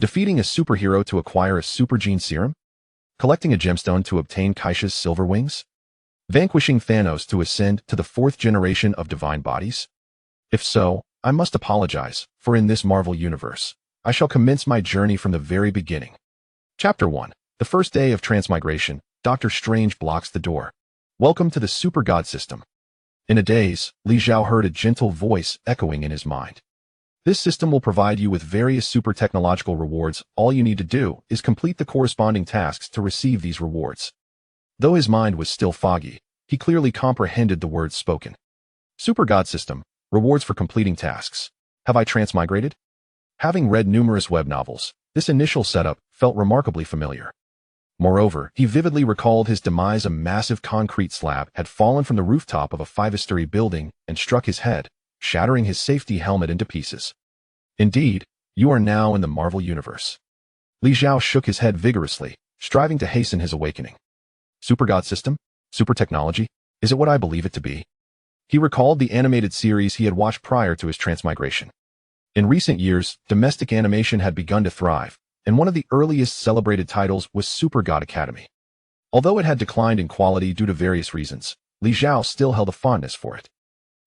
Defeating a superhero to acquire a super gene serum? Collecting a gemstone to obtain Kaiser's silver wings? Vanquishing Thanos to ascend to the 4th generation of divine bodies? If so, I must apologize, for in this Marvel universe, I shall commence my journey from the very beginning. Chapter 1. The first day of transmigration, Doctor Strange blocks the door. Welcome to the Super God System. In a daze, Li Xiao heard a gentle voice echoing in his mind. This system will provide you with various super technological rewards. All you need to do is complete the corresponding tasks to receive these rewards. Though his mind was still foggy, he clearly comprehended the words spoken. Super God System, rewards for completing tasks. Have I transmigrated? Having read numerous web novels, this initial setup felt remarkably familiar. Moreover, he vividly recalled his demise. A massive concrete slab had fallen from the rooftop of a 5-story building and struck his head, shattering his safety helmet into pieces. Indeed, you are now in the Marvel Universe. Li Xiao shook his head vigorously, striving to hasten his awakening. Super God System? Super technology? Is it what I believe it to be? He recalled the animated series he had watched prior to his transmigration. In recent years, domestic animation had begun to thrive, and one of the earliest celebrated titles was Super God Academy. Although it had declined in quality due to various reasons, Li Xiao still held a fondness for it.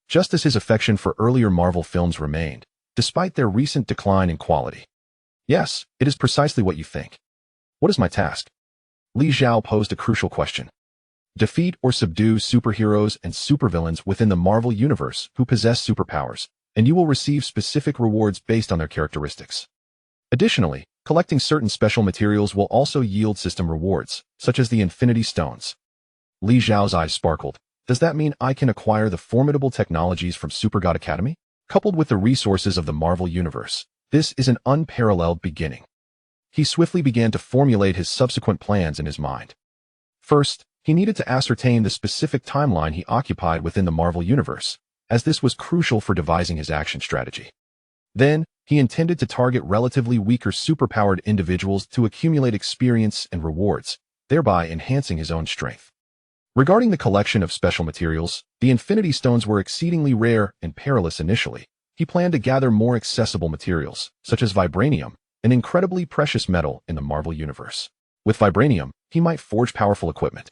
Just as his affection for earlier Marvel films remained, despite their recent decline in quality. Yes, it is precisely what you think. What is my task? Li Xiao posed a crucial question. Defeat or subdue superheroes and supervillains within the Marvel Universe who possess superpowers, and you will receive specific rewards based on their characteristics. Additionally, collecting certain special materials will also yield system rewards, such as the Infinity Stones. Li Xiao's eyes sparkled. Does that mean I can acquire the formidable technologies from Super God Academy? Coupled with the resources of the Marvel Universe, this is an unparalleled beginning. He swiftly began to formulate his subsequent plans in his mind. First, he needed to ascertain the specific timeline he occupied within the Marvel Universe, as this was crucial for devising his action strategy. Then, he intended to target relatively weaker superpowered individuals to accumulate experience and rewards, thereby enhancing his own strength. Regarding the collection of special materials, the Infinity Stones were exceedingly rare and perilous initially. He planned to gather more accessible materials, such as vibranium, an incredibly precious metal in the Marvel Universe. With vibranium, he might forge powerful equipment.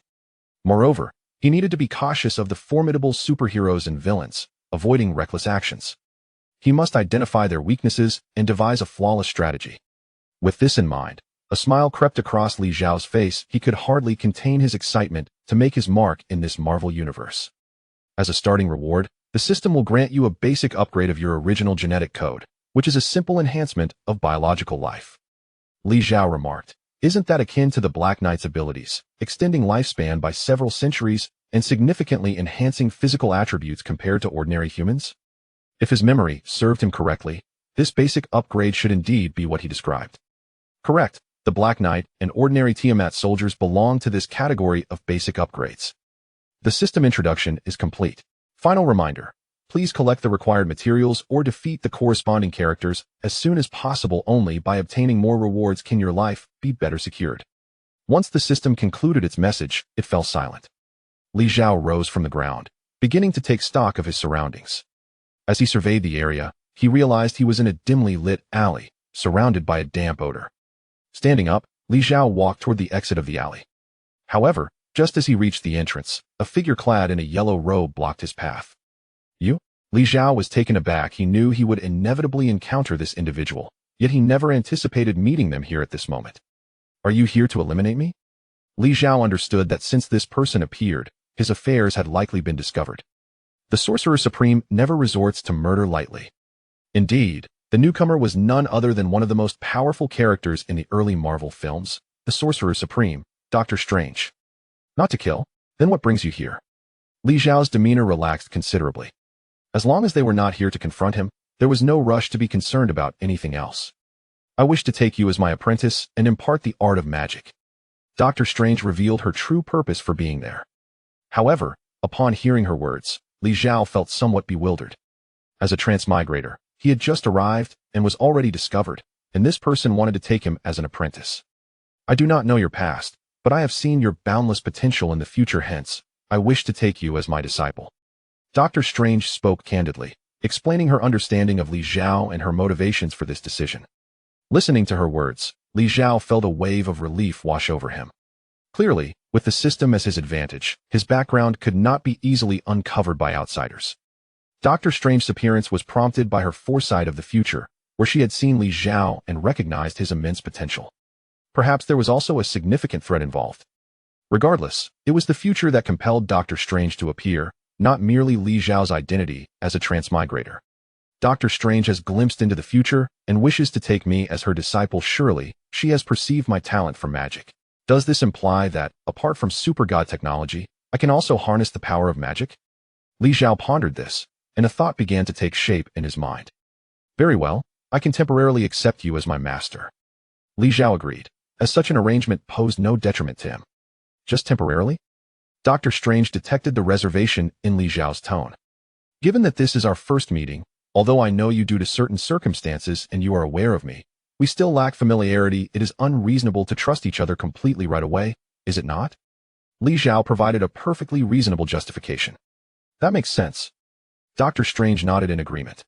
Moreover, he needed to be cautious of the formidable superheroes and villains, avoiding reckless actions. He must identify their weaknesses and devise a flawless strategy. With this in mind, a smile crept across Li Xiao's face. He could hardly contain his excitement to make his mark in this Marvel Universe. As a starting reward, the system will grant you a basic upgrade of your original genetic code, which is a simple enhancement of biological life. Li Xiao remarked, isn't that akin to the Black Knight's abilities, extending lifespan by several centuries and significantly enhancing physical attributes compared to ordinary humans? If his memory served him correctly, this basic upgrade should indeed be what he described. Correct, the Black Knight and ordinary Tiamat soldiers belong to this category of basic upgrades. The system introduction is complete. Final reminder, please collect the required materials or defeat the corresponding characters as soon as possible. Only by obtaining more rewards can your life be better secured. Once the system concluded its message, it fell silent. Li Xiao rose from the ground, beginning to take stock of his surroundings. As he surveyed the area, he realized he was in a dimly lit alley, surrounded by a damp odor. Standing up, Li Xiao walked toward the exit of the alley. However, just as he reached the entrance, a figure clad in a yellow robe blocked his path. You? Li Xiao was taken aback. He knew he would inevitably encounter this individual, yet he never anticipated meeting them here at this moment. Are you here to eliminate me? Li Xiao understood that since this person appeared, his affairs had likely been discovered. The Sorcerer Supreme never resorts to murder lightly. Indeed, the newcomer was none other than one of the most powerful characters in the early Marvel films, the Sorcerer Supreme, Doctor Strange. Not to kill? Then what brings you here? Li Xiao's demeanor relaxed considerably. As long as they were not here to confront him, there was no rush to be concerned about anything else. I wish to take you as my apprentice and impart the art of magic. Doctor Strange revealed her true purpose for being there. However, upon hearing her words, Li Xiao felt somewhat bewildered. As a transmigrator, he had just arrived and was already discovered, and this person wanted to take him as an apprentice. I do not know your past, but I have seen your boundless potential in the future. Hence, I wish to take you as my disciple. Doctor Strange spoke candidly, explaining her understanding of Li Xiao and her motivations for this decision. Listening to her words, Li Xiao felt a wave of relief wash over him. Clearly, with the system as his advantage, his background could not be easily uncovered by outsiders. Dr. Strange's appearance was prompted by her foresight of the future, where she had seen Li Xiao and recognized his immense potential. Perhaps there was also a significant threat involved. Regardless, it was the future that compelled Dr. Strange to appear, not merely Li Xiao's identity as a transmigrator. Dr. Strange has glimpsed into the future and wishes to take me as her disciple. Surely, she has perceived my talent for magic. Does this imply that, apart from super god technology, I can also harness the power of magic? Li Xiao pondered this, and a thought began to take shape in his mind. Very well, I can temporarily accept you as my master. Li Xiao agreed, as such an arrangement posed no detriment to him. Just temporarily? Dr. Strange detected the reservation in Li Xiao's tone. Given that this is our first meeting, although I know you due to certain circumstances and you are aware of me, we still lack familiarity. It is unreasonable to trust each other completely right away, is it not? Li Xiao provided a perfectly reasonable justification. That makes sense. Dr. Strange nodded in agreement.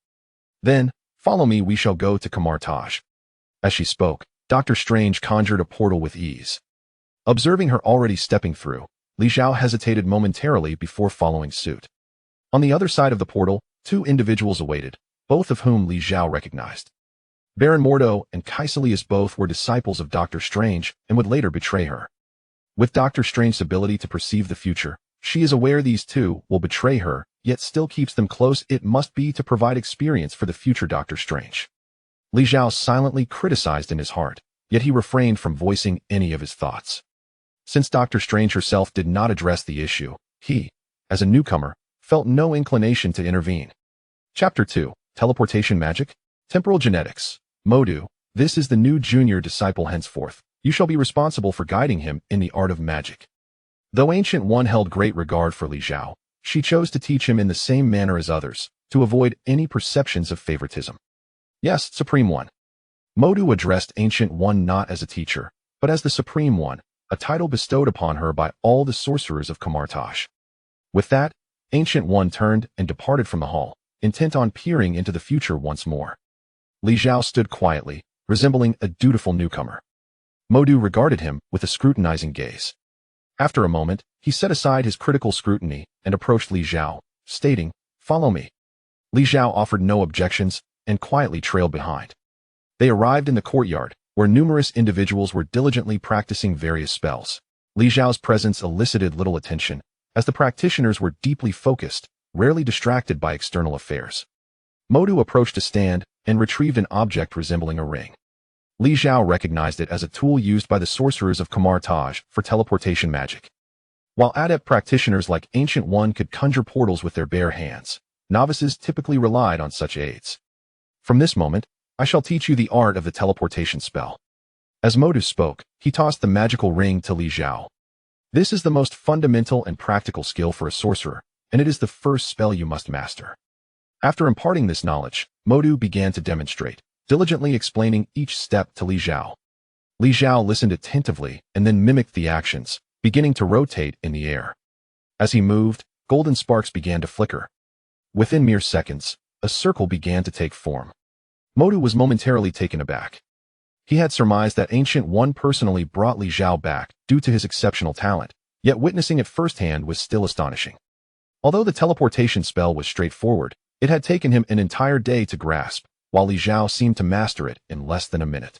Then, follow me, we shall go to Camartage. As she spoke, Dr. Strange conjured a portal with ease. Observing her already stepping through, Li Xiao hesitated momentarily before following suit. On the other side of the portal, two individuals awaited, both of whom Li Xiao recognized. Baron Mordo and Kaiser both were disciples of Dr. Strange and would later betray her. With Dr. Strange's ability to perceive the future, she is aware these two will betray her, yet still keeps them close. It must be to provide experience for the future Dr. Strange. Li Xiao silently criticized in his heart, yet he refrained from voicing any of his thoughts. Since Dr. Strange herself did not address the issue, he, as a newcomer, felt no inclination to intervene. Chapter 2, Teleportation Magic, Temporal Genetics. Modu, this is the new junior disciple henceforth. You shall be responsible for guiding him in the art of magic. Though Ancient One held great regard for Li Xiao, she chose to teach him in the same manner as others, to avoid any perceptions of favoritism. Yes, Supreme One. Modu addressed Ancient One not as a teacher, but as the Supreme One, a title bestowed upon her by all the sorcerers of Camartage. With that, Ancient One turned and departed from the hall, intent on peering into the future once more. Li Xiao stood quietly, resembling a dutiful newcomer. Modu regarded him with a scrutinizing gaze. After a moment, he set aside his critical scrutiny and approached Li Xiao, stating, "Follow me." Li Xiao offered no objections and quietly trailed behind. They arrived in the courtyard, where numerous individuals were diligently practicing various spells. Li Xiao's presence elicited little attention, as the practitioners were deeply focused, rarely distracted by external affairs. Modu approached a stand and retrieved an object resembling a ring. Li Xiao recognized it as a tool used by the sorcerers of Camartage for teleportation magic. While adept practitioners like Ancient One could conjure portals with their bare hands, novices typically relied on such aids. From this moment, I shall teach you the art of the teleportation spell. As Modu spoke, he tossed the magical ring to Li Xiao. This is the most fundamental and practical skill for a sorcerer, and it is the first spell you must master. After imparting this knowledge, Modu began to demonstrate, diligently explaining each step to Li Xiao. Li Xiao listened attentively and then mimicked the actions, beginning to rotate in the air. As he moved, golden sparks began to flicker. Within mere seconds, a circle began to take form. Modu was momentarily taken aback. He had surmised that Ancient One personally brought Li Xiao back due to his exceptional talent, yet witnessing it firsthand was still astonishing. Although the teleportation spell was straightforward, it had taken him an entire day to grasp, while Li Xiao seemed to master it in less than a minute.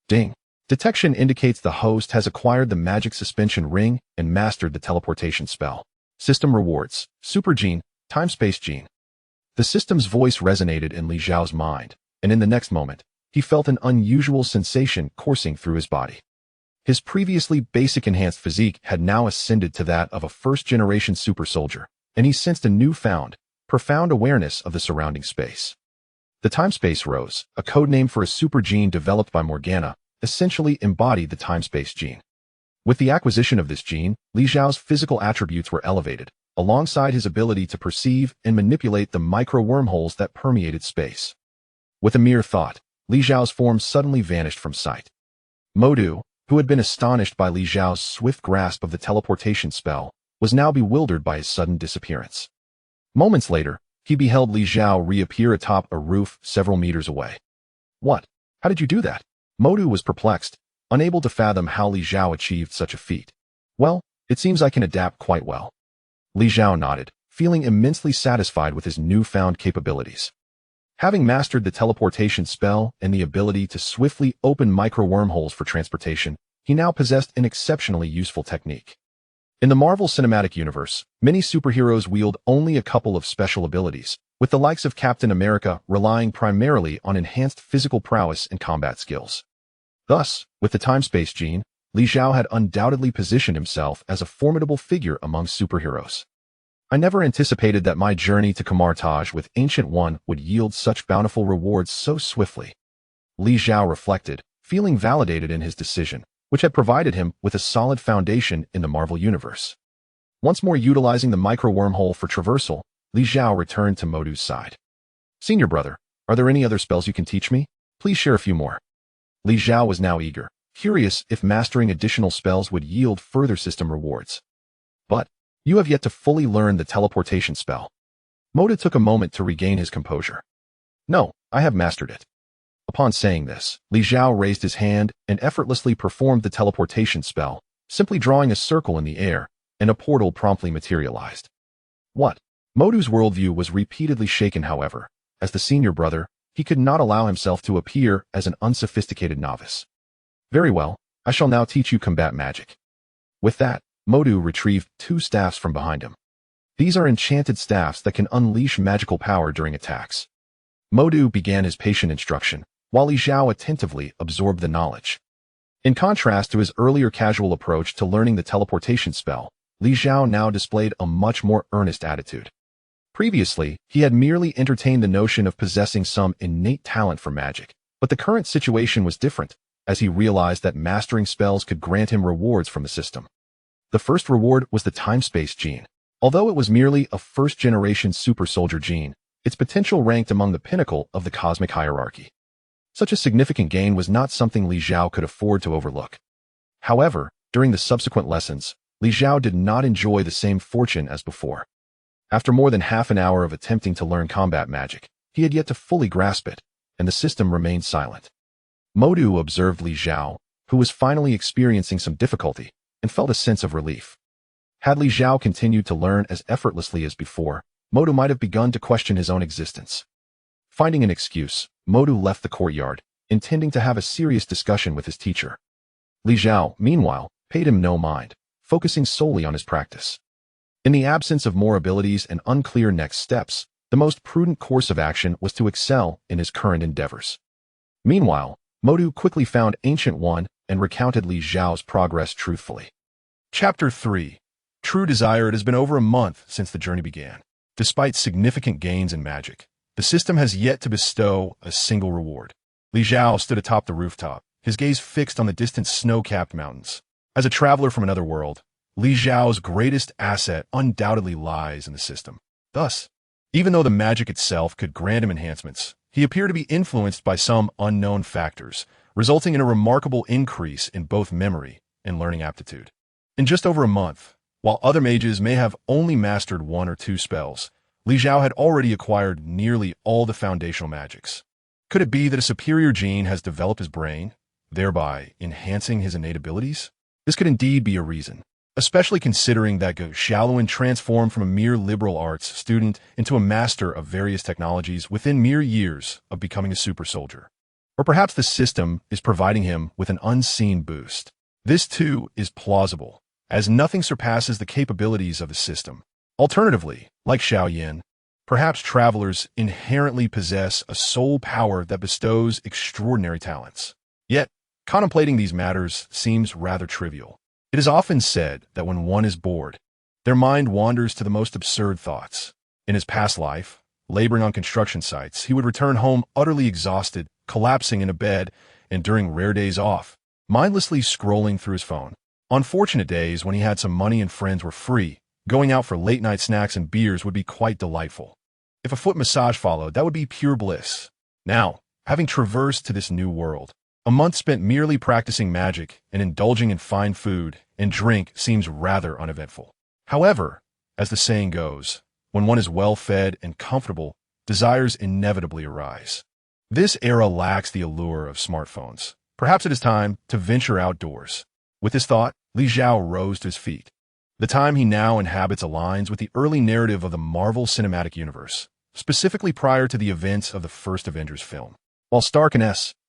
Ding! Detection indicates the host has acquired the magic suspension ring and mastered the teleportation spell. System rewards, Super Gene, Time-Space Gene. The system's voice resonated in Li Xiao's mind, and in the next moment, he felt an unusual sensation coursing through his body. His previously basic enhanced physique had now ascended to that of a first-generation super soldier, and he sensed a newfound, profound awareness of the surrounding space. The Time-Space Rose, a codename for a super gene developed by Morgana, essentially embodied the Time-Space Gene. With the acquisition of this gene, Li Xiao's physical attributes were elevated, alongside his ability to perceive and manipulate the micro-wormholes that permeated space. With a mere thought, Li Xiao's form suddenly vanished from sight. Modu, who had been astonished by Li Xiao's swift grasp of the teleportation spell, was now bewildered by his sudden disappearance. Moments later, he beheld Li Xiao reappear atop a roof several meters away. What? How did you do that? Modu was perplexed, unable to fathom how Li Xiao achieved such a feat. Well, it seems I can adapt quite well. Li Xiao nodded, feeling immensely satisfied with his newfound capabilities. Having mastered the teleportation spell and the ability to swiftly open micro-wormholes for transportation, he now possessed an exceptionally useful technique. In the Marvel Cinematic Universe, many superheroes wield only a couple of special abilities, with the likes of Captain America relying primarily on enhanced physical prowess and combat skills. Thus, with the time-space gene, Li Xiao had undoubtedly positioned himself as a formidable figure among superheroes. I never anticipated that my journey to Camartage with Ancient One would yield such bountiful rewards so swiftly. Li Xiao reflected, feeling validated in his decision, which had provided him with a solid foundation in the Marvel Universe. Once more utilizing the micro-wormhole for traversal, Li Xiao returned to Modu's side. Senior brother, are there any other spells you can teach me? Please share a few more. Li Xiao was now eager, curious if mastering additional spells would yield further system rewards. But, you have yet to fully learn the teleportation spell. Modu took a moment to regain his composure. No, I have mastered it. Upon saying this, Li Xiao raised his hand and effortlessly performed the teleportation spell, simply drawing a circle in the air, and a portal promptly materialized. What? Modu's worldview was repeatedly shaken, however. As the senior brother, he could not allow himself to appear as an unsophisticated novice. Very well, I shall now teach you combat magic. With that, Modu retrieved 2 staffs from behind him. These are enchanted staffs that can unleash magical power during attacks. Modu began his patient instruction, while Li Xiao attentively absorbed the knowledge. In contrast to his earlier casual approach to learning the teleportation spell, Li Xiao now displayed a much more earnest attitude. Previously, he had merely entertained the notion of possessing some innate talent for magic, but the current situation was different, as he realized that mastering spells could grant him rewards from the system. The first reward was the time-space gene. Although it was merely a first-generation super soldier gene, its potential ranked among the pinnacle of the cosmic hierarchy. Such a significant gain was not something Li Xiao could afford to overlook. However, during the subsequent lessons, Li Xiao did not enjoy the same fortune as before. After more than half an hour of attempting to learn combat magic, he had yet to fully grasp it, and the system remained silent. Modu observed Li Xiao, who was finally experiencing some difficulty, and felt a sense of relief. Had Li Xiao continued to learn as effortlessly as before, Modu might have begun to question his own existence. Finding an excuse, Modu left the courtyard, intending to have a serious discussion with his teacher. Li Xiao, meanwhile, paid him no mind, focusing solely on his practice. In the absence of more abilities and unclear next steps, the most prudent course of action was to excel in his current endeavors. Meanwhile, Modu quickly found Ancient One and recounted Li Xiao's progress truthfully. Chapter 3. True Desire. It has been over a month since the journey began. Despite significant gains in magic, the system has yet to bestow a single reward. Li Xiao stood atop the rooftop, his gaze fixed on the distant snow-capped mountains. As a traveler from another world, Li Xiao's greatest asset undoubtedly lies in the system. Thus, even though the magic itself could grant him enhancements, he appeared to be influenced by some unknown factors, resulting in a remarkable increase in both memory and learning aptitude. In just over a month, while other mages may have only mastered 1 or 2 spells, Li Xiao had already acquired nearly all the foundational magics. Could it be that a superior gene has developed his brain, thereby enhancing his innate abilities? This could indeed be a reason, especially considering that Xiaoluan transformed from a mere liberal arts student into a master of various technologies within mere years of becoming a super soldier. Or perhaps the system is providing him with an unseen boost. This too is plausible, as nothing surpasses the capabilities of the system. Alternatively, like Xiao Yin, perhaps travelers inherently possess a soul power that bestows extraordinary talents. Yet, contemplating these matters seems rather trivial. It is often said that when one is bored, their mind wanders to the most absurd thoughts. In his past life, laboring on construction sites, he would return home utterly exhausted, collapsing in a bed, and during rare days off, mindlessly scrolling through his phone. On fortunate days when he had some money and friends were free, going out for late-night snacks and beers would be quite delightful. If a foot massage followed, that would be pure bliss. Now, having traversed to this new world, a month spent merely practicing magic and indulging in fine food and drink seems rather uneventful. However, as the saying goes, when one is well-fed and comfortable, desires inevitably arise. This era lacks the allure of smartphones, Perhaps it is time to venture outdoors. With this thought, Li Xiao rose to his feet. The time he now inhabits aligns with the early narrative of the Marvel Cinematic Universe, specifically prior to the events of the first Avengers film. While Stark and S.H.I.L.D.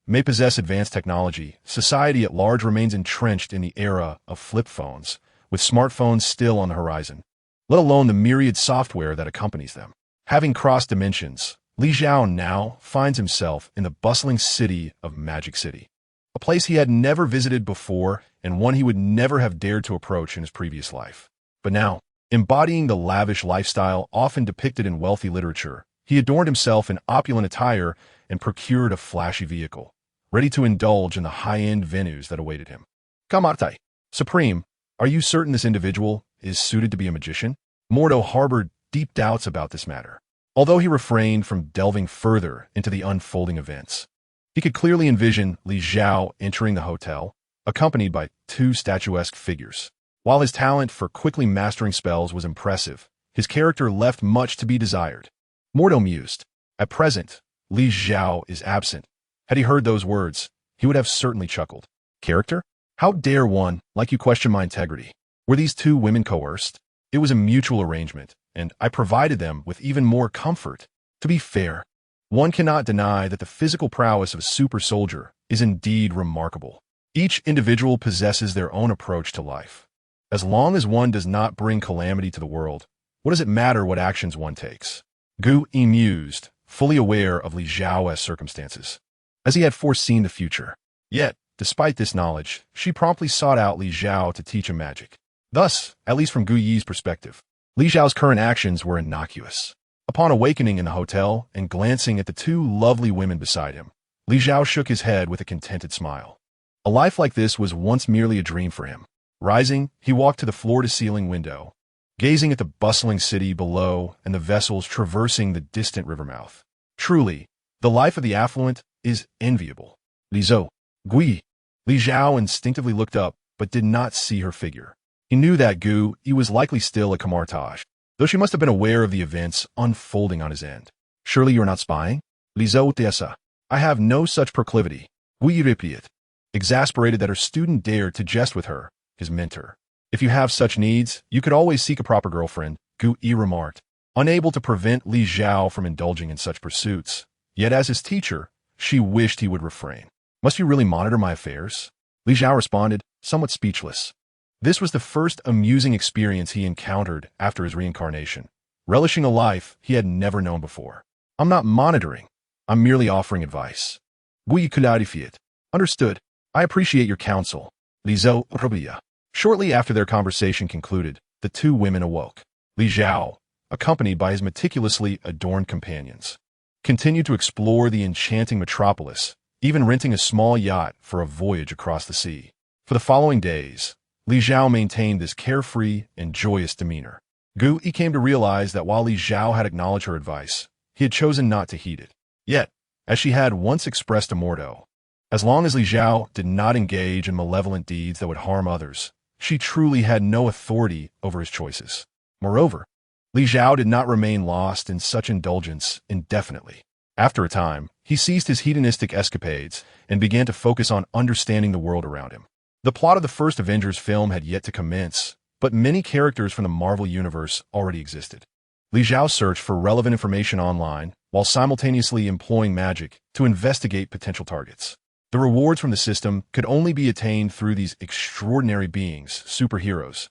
may possess advanced technology, society at large remains entrenched in the era of flip phones, with smartphones still on the horizon, let alone the myriad software that accompanies them. Having crossed dimensions, Li Xiao now finds himself in the bustling city of Magic City, a place he had never visited before and one he would never have dared to approach in his previous life. But now, embodying the lavish lifestyle often depicted in wealthy literature, he adorned himself in opulent attire and procured a flashy vehicle, ready to indulge in the high-end venues that awaited him. Kamatai, Supreme, are you certain this individual is suited to be a magician? Mordo harbored deep doubts about this matter. Although he refrained from delving further into the unfolding events, he could clearly envision Li Xiao entering the hotel, accompanied by two statuesque figures. While his talent for quickly mastering spells was impressive, his character left much to be desired. Mordo mused. At present, Li Xiao is absent. Had he heard those words, he would have certainly chuckled. Character? How dare one like you question my integrity? Were these two women coerced? It was a mutual arrangement, and I provided them with even more comfort. To be fair, one cannot deny that the physical prowess of a super soldier is indeed remarkable. Each individual possesses their own approach to life. As long as one does not bring calamity to the world, what does it matter what actions one takes? Gu Yi mused, fully aware of Li Xiao's circumstances, as he had foreseen the future. Yet, despite this knowledge, she promptly sought out Li Xiao to teach him magic. Thus, at least from Gu Yi's perspective, Li Xiao's current actions were innocuous. Upon awakening in the hotel and glancing at the two lovely women beside him, Li Xiao shook his head with a contented smile. A life like this was once merely a dream for him. Rising, he walked to the floor-to-ceiling window, gazing at the bustling city below and the vessels traversing the distant river mouth. Truly, the life of the affluent is enviable. Li Zhou, Gui. Li Xiao instinctively looked up, but did not see her figure. He knew that Gu Yi was likely still a camartage, though she must have been aware of the events unfolding on his end. Surely you are not spying? Li Zhou Tiesa. I have no such proclivity. Gui Yi repeated, exasperated that her student dared to jest with her, his mentor. If you have such needs, you could always seek a proper girlfriend, Gu Yi remarked, unable to prevent Li Xiao from indulging in such pursuits. Yet as his teacher, she wished he would refrain. Must you really monitor my affairs? Li Xiao responded, somewhat speechless. This was the first amusing experience he encountered after his reincarnation, relishing a life he had never known before. I'm not monitoring. I'm merely offering advice. Gui clarified. Understood. I appreciate your counsel. Li Zhou Rubiya. Shortly after their conversation concluded, the two women awoke. Li Xiao, accompanied by his meticulously adorned companions, continued to explore the enchanting metropolis, even renting a small yacht for a voyage across the sea. For the following days, Li Xiao maintained this carefree and joyous demeanor. Gu Yi came to realize that while Li Xiao had acknowledged her advice, he had chosen not to heed it. Yet, as she had once expressed to Mordo, as long as Li Xiao did not engage in malevolent deeds that would harm others, she truly had no authority over his choices. Moreover, Li Xiao did not remain lost in such indulgence indefinitely. After a time, he ceased his hedonistic escapades and began to focus on understanding the world around him. The plot of the first Avengers film had yet to commence, but many characters from the Marvel Universe already existed. Li Xiao searched for relevant information online while simultaneously employing magic to investigate potential targets. The rewards from the system could only be attained through these extraordinary beings, superheroes,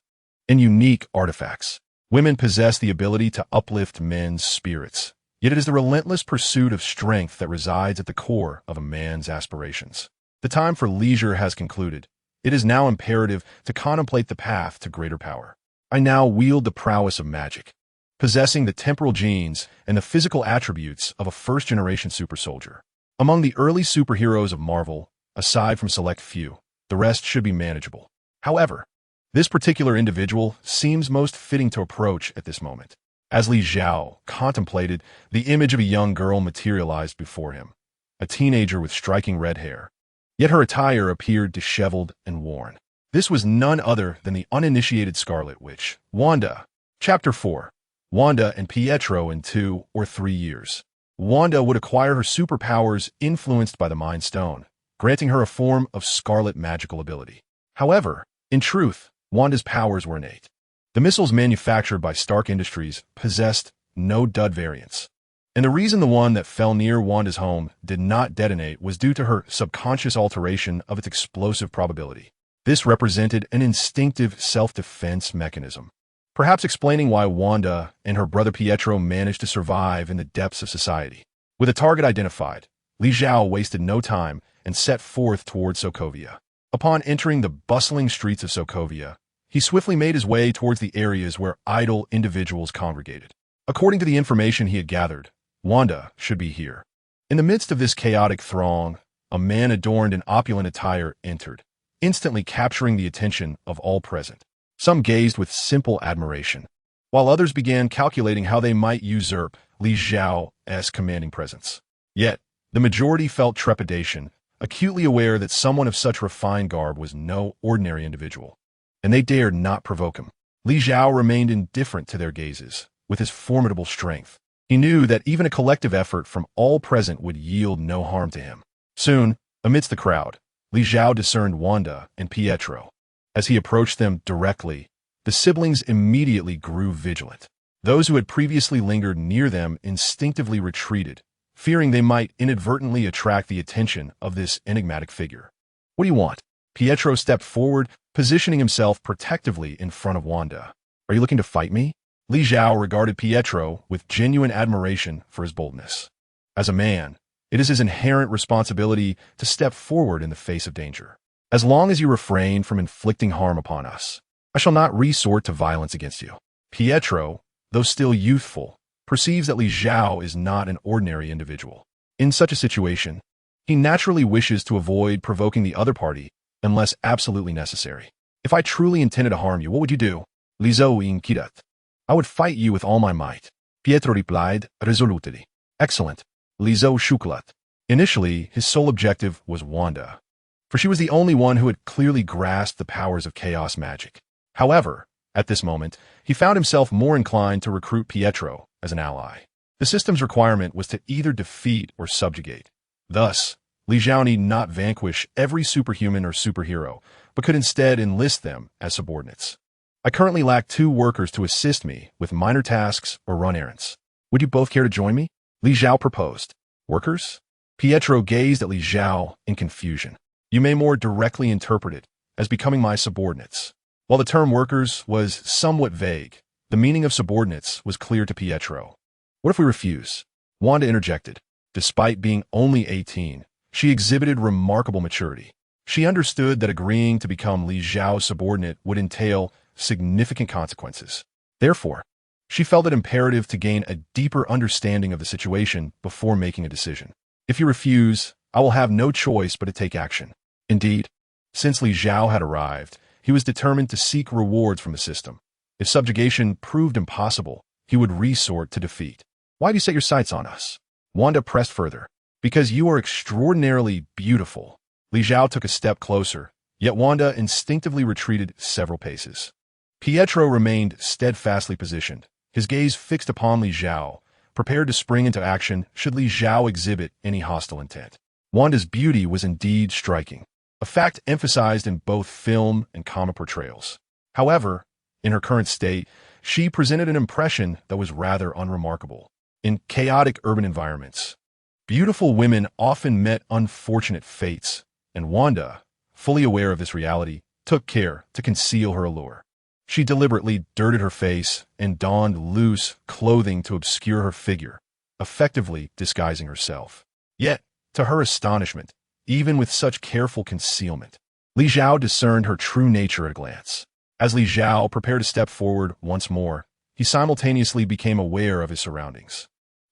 and unique artifacts. Women possess the ability to uplift men's spirits, yet it is the relentless pursuit of strength that resides at the core of a man's aspirations. The time for leisure has concluded. It is now imperative to contemplate the path to greater power. I now wield the prowess of magic, possessing the temporal genes and the physical attributes of a first-generation super soldier. Among the early superheroes of Marvel, aside from select few, the rest should be manageable. However, this particular individual seems most fitting to approach at this moment. As Li Xiao contemplated, the image of a young girl materialized before him, a teenager with striking red hair. Yet her attire appeared disheveled and worn. This was none other than the uninitiated Scarlet Witch, Wanda. Chapter 4. Wanda and Pietro in 2 or 3 years. Wanda would acquire her superpowers influenced by the Mind Stone, granting her a form of scarlet magical ability. However, in truth, Wanda's powers were innate. The missiles manufactured by Stark Industries possessed no dud variants. And the reason the one that fell near Wanda's home did not detonate was due to her subconscious alteration of its explosive probability. This represented an instinctive self-defense mechanism, perhaps explaining why Wanda and her brother Pietro managed to survive in the depths of society. With a target identified, Li Xiao wasted no time and set forth towards Sokovia. Upon entering the bustling streets of Sokovia, he swiftly made his way towards the areas where idle individuals congregated. According to the information he had gathered, Wanda should be here. In the midst of this chaotic throng, a man adorned in opulent attire entered, instantly capturing the attention of all present. Some gazed with simple admiration, while others began calculating how they might usurp Li Xiao's commanding presence. Yet, the majority felt trepidation, acutely aware that someone of such refined garb was no ordinary individual, and they dared not provoke him. Li Xiao remained indifferent to their gazes. With his formidable strength, he knew that even a collective effort from all present would yield no harm to him. Soon, amidst the crowd, Li Xiao discerned Wanda and Pietro. As he approached them directly, the siblings immediately grew vigilant. Those who had previously lingered near them instinctively retreated, fearing they might inadvertently attract the attention of this enigmatic figure. "What do you want?" Pietro stepped forward, positioning himself protectively in front of Wanda. "Are you looking to fight me?" Li Xiao regarded Pietro with genuine admiration for his boldness. As a man, it is his inherent responsibility to step forward in the face of danger. "As long as you refrain from inflicting harm upon us, I shall not resort to violence against you." Pietro, though still youthful, perceives that Li Xiao is not an ordinary individual. In such a situation, he naturally wishes to avoid provoking the other party unless absolutely necessary. "If I truly intended to harm you, what would you do?" Li Xiao inquired. "I would fight you with all my might," Pietro replied resolutely. "Excellent," Li Xiao chuckled. Initially, his sole objective was Wanda, for she was the only one who had clearly grasped the powers of chaos magic. However, at this moment, he found himself more inclined to recruit Pietro as an ally. The system's requirement was to either defeat or subjugate. Thus, Li Xiao need not vanquish every superhuman or superhero, but could instead enlist them as subordinates. "I currently lack 2 workers to assist me with minor tasks or run errands. Would you both care to join me?" Li Xiao proposed. "Workers?" Pietro gazed at Li Xiao in confusion. "You may more directly interpret it as becoming my subordinates." While the term workers was somewhat vague, the meaning of subordinates was clear to Pietro. "What if we refuse?" Wanda interjected. Despite being only 18, she exhibited remarkable maturity. She understood that agreeing to become Li Xiao's subordinate would entail significant consequences. Therefore, she felt it imperative to gain a deeper understanding of the situation before making a decision. "If you refuse, I will have no choice but to take action." Indeed, since Li Xiao had arrived, he was determined to seek rewards from the system. If subjugation proved impossible, he would resort to defeat. "Why do you set your sights on us?" Wanda pressed further. "Because you are extraordinarily beautiful." Li Xiao took a step closer, yet Wanda instinctively retreated several paces. Pietro remained steadfastly positioned, his gaze fixed upon Li Xiao, prepared to spring into action should Li Xiao exhibit any hostile intent. Wanda's beauty was indeed striking, a fact emphasized in both film and comic portrayals. However, in her current state, she presented an impression that was rather unremarkable. In chaotic urban environments, beautiful women often met unfortunate fates, and Wanda, fully aware of this reality, took care to conceal her allure. She deliberately dirted her face and donned loose clothing to obscure her figure, effectively disguising herself. Yet, to her astonishment, even with such careful concealment, Li Xiao discerned her true nature at a glance. As Li Xiao prepared to step forward once more, he simultaneously became aware of his surroundings.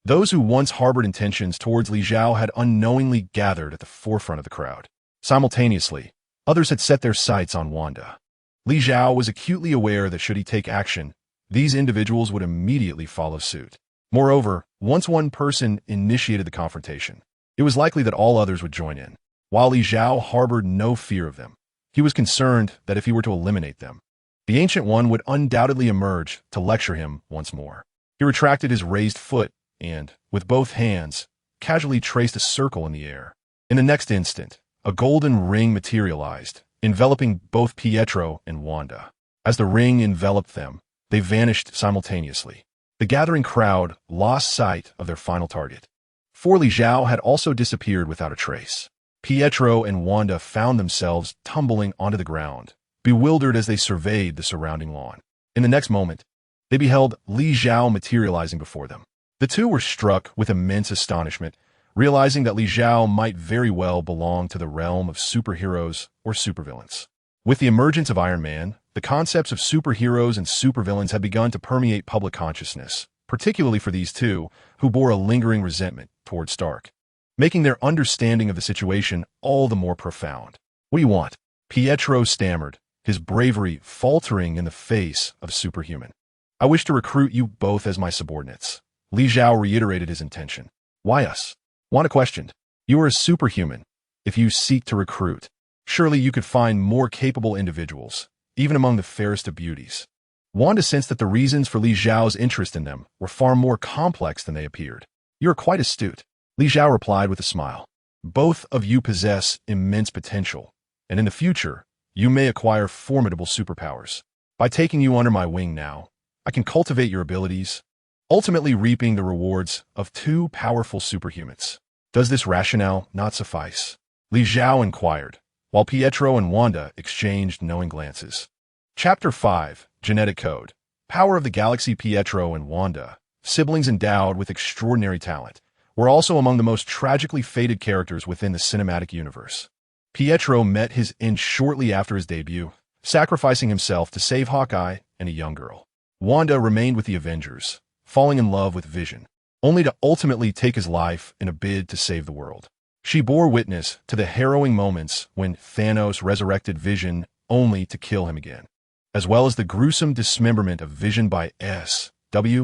Those who once harbored intentions towards Li Xiao had unknowingly gathered at the forefront of the crowd. Simultaneously, others had set their sights on Wanda. Li Xiao was acutely aware that should he take action, these individuals would immediately follow suit. Moreover, once one person initiated the confrontation, it was likely that all others would join in. While Li Xiao harbored no fear of them, he was concerned that if he were to eliminate them, the Ancient One would undoubtedly emerge to lecture him once more. He retracted his raised foot and, with both hands, casually traced a circle in the air. In the next instant, a golden ring materialized, enveloping both Pietro and Wanda. As the ring enveloped them, they vanished simultaneously. The gathering crowd lost sight of their final target. For Li Xiao had also disappeared without a trace. Pietro and Wanda found themselves tumbling onto the ground, bewildered as they surveyed the surrounding lawn. In the next moment, they beheld Li Xiao materializing before them. The two were struck with immense astonishment, realizing that Li Xiao might very well belong to the realm of superheroes or supervillains. With the emergence of Iron Man, the concepts of superheroes and supervillains had begun to permeate public consciousness, particularly for these two, who bore a lingering resentment toward Stark, making their understanding of the situation all the more profound. "What do you want?" Pietro stammered, his bravery faltering in the face of superhuman. "I wish to recruit you both as my subordinates." Li Xiao reiterated his intention. "Why us?" Wanda questioned. "You are a superhuman. If you seek to recruit, surely you could find more capable individuals, even among the fairest of beauties." Wanda sensed that the reasons for Li Xiao's interest in them were far more complex than they appeared. "You are quite astute," Li Xiao replied with a smile. "Both of you possess immense potential, and in the future, you may acquire formidable superpowers. By taking you under my wing now, I can cultivate your abilities, ultimately reaping the rewards of two powerful superhumans. Does this rationale not suffice?" Li Xiao inquired, while Pietro and Wanda exchanged knowing glances. Chapter 5, Genetic Code. Power of the Galaxy. Pietro and Wanda, siblings endowed with extraordinary talent, were also among the most tragically fated characters within the cinematic universe. Pietro met his end shortly after his debut, sacrificing himself to save Hawkeye and a young girl. Wanda remained with the Avengers, falling in love with Vision, only to ultimately take his life in a bid to save the world. She bore witness to the harrowing moments when Thanos resurrected Vision only to kill him again, as well as the gruesome dismemberment of Vision by SWORD.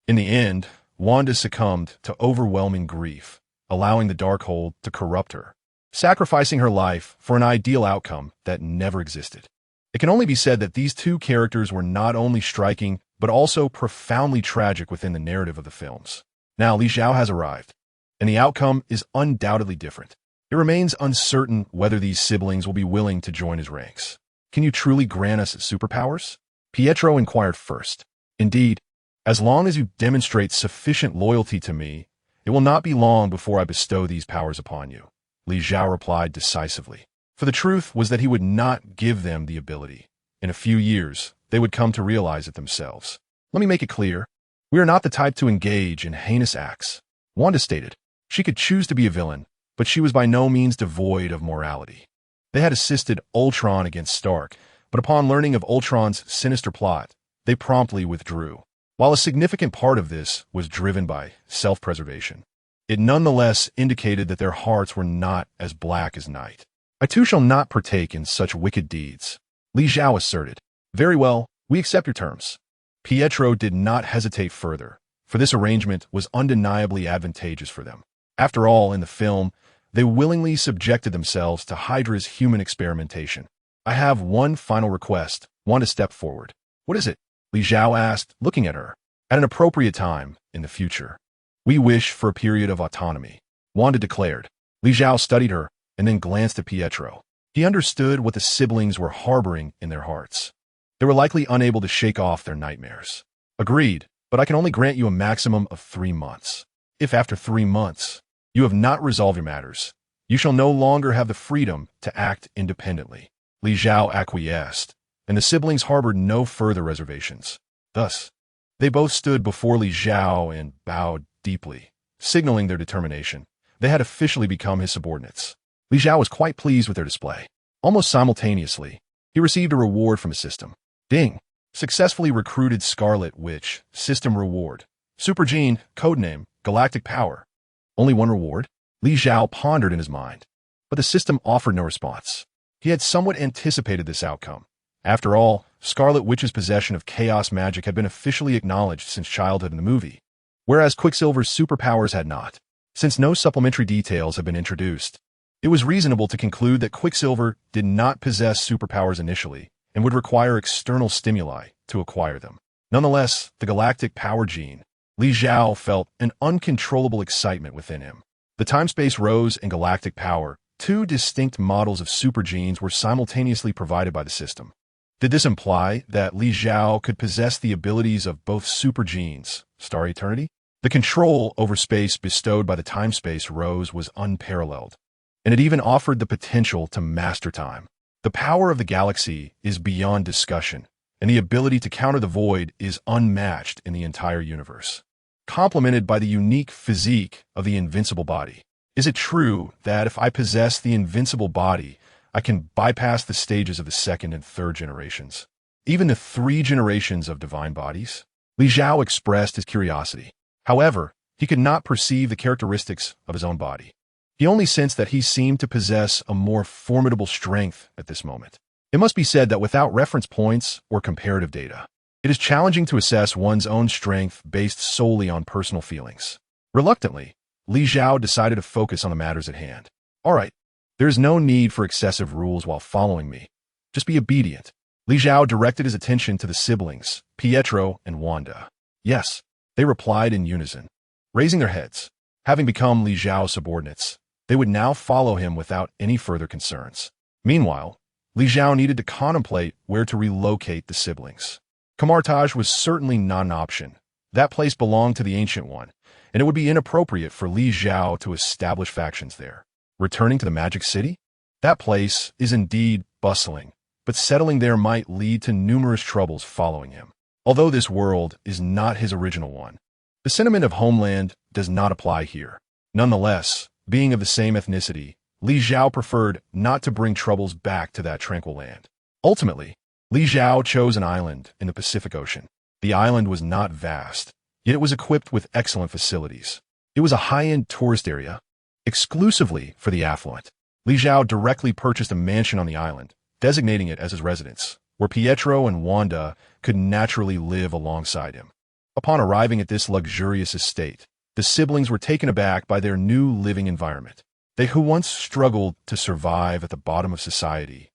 In the end, Wanda succumbed to overwhelming grief, allowing the Darkhold to corrupt her, sacrificing her life for an ideal outcome that never existed. It can only be said that these two characters were not only striking, but also profoundly tragic within the narrative of the films. Now Li Xiao has arrived, and the outcome is undoubtedly different. It remains uncertain whether these siblings will be willing to join his ranks. "Can you truly grant us superpowers?" Pietro inquired first. "Indeed, as long as you demonstrate sufficient loyalty to me, it will not be long before I bestow these powers upon you," Li Xiao replied decisively. For the truth was that he would not give them the ability. In a few years, they would come to realize it themselves. "Let me make it clear. We are not the type to engage in heinous acts," Wanda stated. She could choose to be a villain, but she was by no means devoid of morality. They had assisted Ultron against Stark, but upon learning of Ultron's sinister plot, they promptly withdrew. While a significant part of this was driven by self-preservation, it nonetheless indicated that their hearts were not as black as night. "I too shall not partake in such wicked deeds," Li Xiao asserted. "Very well, we accept your terms." Pietro did not hesitate further, for this arrangement was undeniably advantageous for them. After all, in the film, they willingly subjected themselves to Hydra's human experimentation. "I have one final request." Wanda stepped forward. "What is it?" Li Xiao asked, looking at her. "At an appropriate time in the future, we wish for a period of autonomy," Wanda declared. Li Xiao studied her and then glanced at Pietro. He understood what the siblings were harboring in their hearts. They were likely unable to shake off their nightmares. "Agreed, but I can only grant you a maximum of 3 months. If after 3 months you have not resolved your matters, you shall no longer have the freedom to act independently." Li Xiao acquiesced, and the siblings harbored no further reservations. Thus, they both stood before Li Xiao and bowed deeply, signaling their determination. They had officially become his subordinates. Li Xiao was quite pleased with their display. Almost simultaneously, he received a reward from his system. Ding! Successfully recruited Scarlet Witch. System reward. Super Gene, codename, Galactic Power. Only one reward? Li Xiao pondered in his mind, but the system offered no response. He had somewhat anticipated this outcome. After all, Scarlet Witch's possession of chaos magic had been officially acknowledged since childhood in the movie, whereas Quicksilver's superpowers had not. Since no supplementary details had been introduced, it was reasonable to conclude that Quicksilver did not possess superpowers initially and would require external stimuli to acquire them. Nonetheless, the Galactic Power Gene, Li Xiao felt an uncontrollable excitement within him. The time-space rose and galactic power, two distinct models of super genes, were simultaneously provided by the system. Did this imply that Li Xiao could possess the abilities of both super genes, Star Eternity? The control over space bestowed by the time-space rose was unparalleled, and it even offered the potential to master time. The power of the galaxy is beyond discussion, and the ability to counter the void is unmatched in the entire universe. Complemented by the unique physique of the invincible body. Is it true that if I possess the invincible body, I can bypass the stages of the second and third generations, even the 3 generations of divine bodies? Li Xiao expressed his curiosity. However, he could not perceive the characteristics of his own body. He only sensed that he seemed to possess a more formidable strength at this moment. It must be said that without reference points or comparative data, it is challenging to assess one's own strength based solely on personal feelings. Reluctantly, Li Xiao decided to focus on the matters at hand. All right, there is no need for excessive rules while following me. Just be obedient. Li Xiao directed his attention to the siblings, Pietro and Wanda. Yes, they replied in unison. Raising their heads, having become Li Xiao's subordinates, they would now follow him without any further concerns. Meanwhile, Li Xiao needed to contemplate where to relocate the siblings. Camartage was certainly not an option. That place belonged to the Ancient One, and it would be inappropriate for Li Xiao to establish factions there. Returning to the Magic City? That place is indeed bustling, but settling there might lead to numerous troubles following him. Although this world is not his original one, the sentiment of homeland does not apply here. Nonetheless, being of the same ethnicity, Li Xiao preferred not to bring troubles back to that tranquil land. Ultimately, Li Xiao chose an island in the Pacific Ocean. The island was not vast, yet it was equipped with excellent facilities. It was a high-end tourist area, exclusively for the affluent. Li Xiao directly purchased a mansion on the island, designating it as his residence, where Pietro and Wanda could naturally live alongside him. Upon arriving at this luxurious estate, the siblings were taken aback by their new living environment. They who once struggled to survive at the bottom of society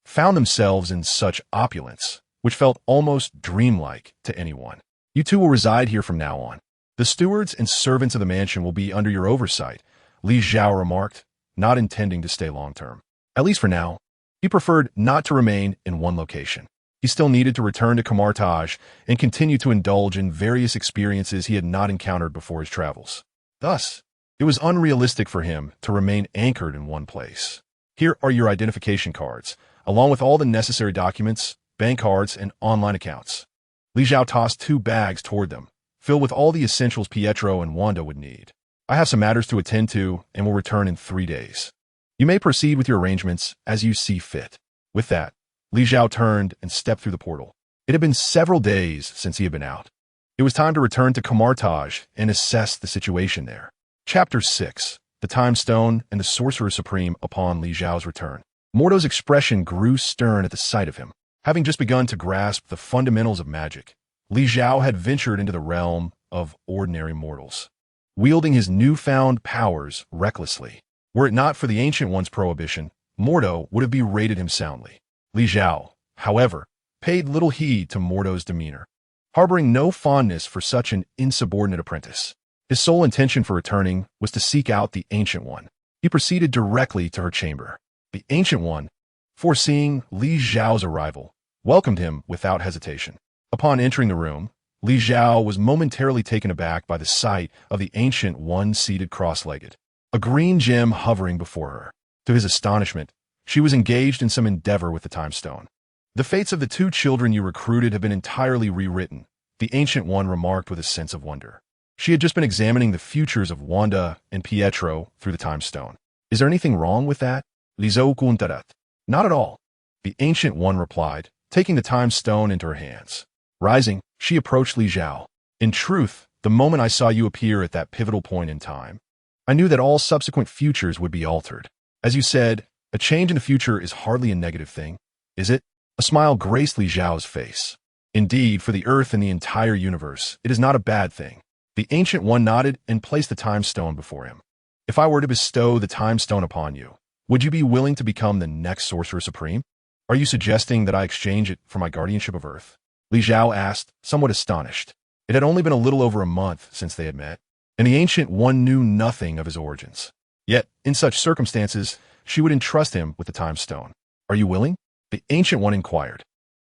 found themselves in such opulence, which felt almost dreamlike to anyone. You two will reside here from now on. The stewards and servants of the mansion will be under your oversight, Li Xiao remarked, not intending to stay long-term. At least for now, he preferred not to remain in one location. He still needed to return to Camartage and continue to indulge in various experiences he had not encountered before his travels. Thus, it was unrealistic for him to remain anchored in one place. Here are your identification cards, along with all the necessary documents, bank cards, and online accounts. Li Xiao tossed 2 bags toward them, filled with all the essentials Pietro and Wanda would need. I have some matters to attend to and will return in 3 days. You may proceed with your arrangements as you see fit. With that, Li Xiao turned and stepped through the portal. It had been several days since he had been out. It was time to return to Camartage and assess the situation there. Chapter 6. The Time Stone and the Sorcerer Supreme upon Li Xiao's return. Mordo's expression grew stern at the sight of him. Having just begun to grasp the fundamentals of magic, Li Xiao had ventured into the realm of ordinary mortals, wielding his newfound powers recklessly. Were it not for the Ancient One's prohibition, Mordo would have berated him soundly. Li Xiao, however, paid little heed to Mordo's demeanor, harboring no fondness for such an insubordinate apprentice. His sole intention for returning was to seek out the Ancient One. He proceeded directly to her chamber. The Ancient One, foreseeing Li Xiao's arrival, welcomed him without hesitation. Upon entering the room, Li Xiao was momentarily taken aback by the sight of the Ancient One seated cross-legged, a green gem hovering before her. To his astonishment, she was engaged in some endeavor with the Time Stone. The fates of the 2 children you recruited have been entirely rewritten, the Ancient One remarked with a sense of wonder. She had just been examining the futures of Wanda and Pietro through the Time Stone. Is there anything wrong with that? Lizou kuntarat. Not at all, the Ancient One replied, taking the Time Stone into her hands. Rising, she approached Li Xiao. In truth, the moment I saw you appear at that pivotal point in time, I knew that all subsequent futures would be altered. As you said, a change in the future is hardly a negative thing, is it? A smile graced Li Xiao's face. Indeed, for the Earth and the entire universe, it is not a bad thing. The Ancient One nodded and placed the Time Stone before him. If I were to bestow the Time Stone upon you, would you be willing to become the next Sorcerer Supreme? Are you suggesting that I exchange it for my guardianship of Earth? Li Xiao asked, somewhat astonished. It had only been a little over a month since they had met, and the Ancient One knew nothing of his origins. Yet, in such circumstances, she would entrust him with the Time Stone. "Are you willing?" the Ancient One inquired.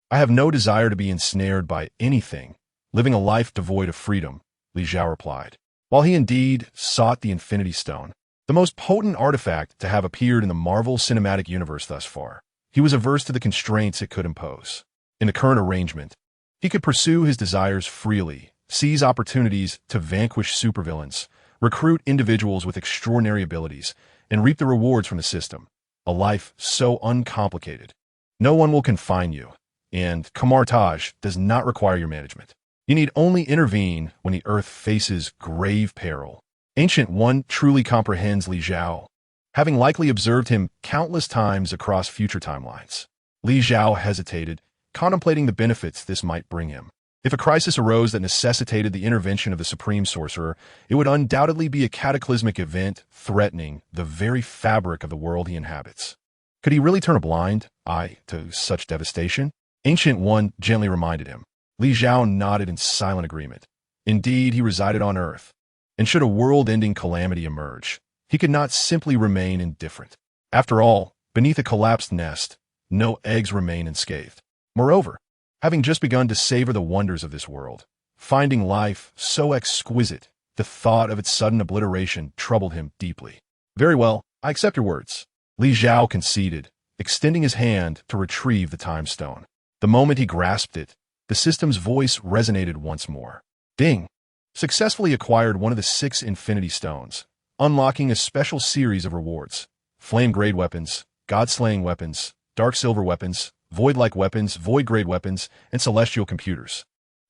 "I have no desire to be ensnared by anything, living a life devoid of freedom," Li Zhao replied. While he indeed sought the Infinity Stone, the most potent artifact to have appeared in the Marvel Cinematic Universe thus far, he was averse to the constraints it could impose. In the current arrangement, he could pursue his desires freely, seize opportunities to vanquish supervillains, recruit individuals with extraordinary abilities, and reap the rewards from the system. A life so uncomplicated. No one will confine you, and Camartage does not require your management. You need only intervene when the Earth faces grave peril. Ancient One truly comprehends Li Zhao, having likely observed him countless times across future timelines. Li Zhao hesitated, contemplating the benefits this might bring him. If a crisis arose that necessitated the intervention of the Supreme Sorcerer, it would undoubtedly be a cataclysmic event threatening the very fabric of the world he inhabits. Could he really turn a blind eye to such devastation? Ancient One gently reminded him. Li Zhao nodded in silent agreement. Indeed, he resided on Earth, and should a world-ending calamity emerge, he could not simply remain indifferent. After all, beneath a collapsed nest, no eggs remain unscathed. Moreover, having just begun to savor the wonders of this world, finding life so exquisite, the thought of its sudden obliteration troubled him deeply. "Very well, I accept your words," Li Zhao conceded, extending his hand to retrieve the Time Stone. The moment he grasped it, the system's voice resonated once more. "Ding! Successfully acquired one of the 6 Infinity Stones, unlocking a special series of rewards. Flame-grade weapons, god-slaying weapons, dark silver weapons, void-like weapons, void-grade weapons, and celestial computers.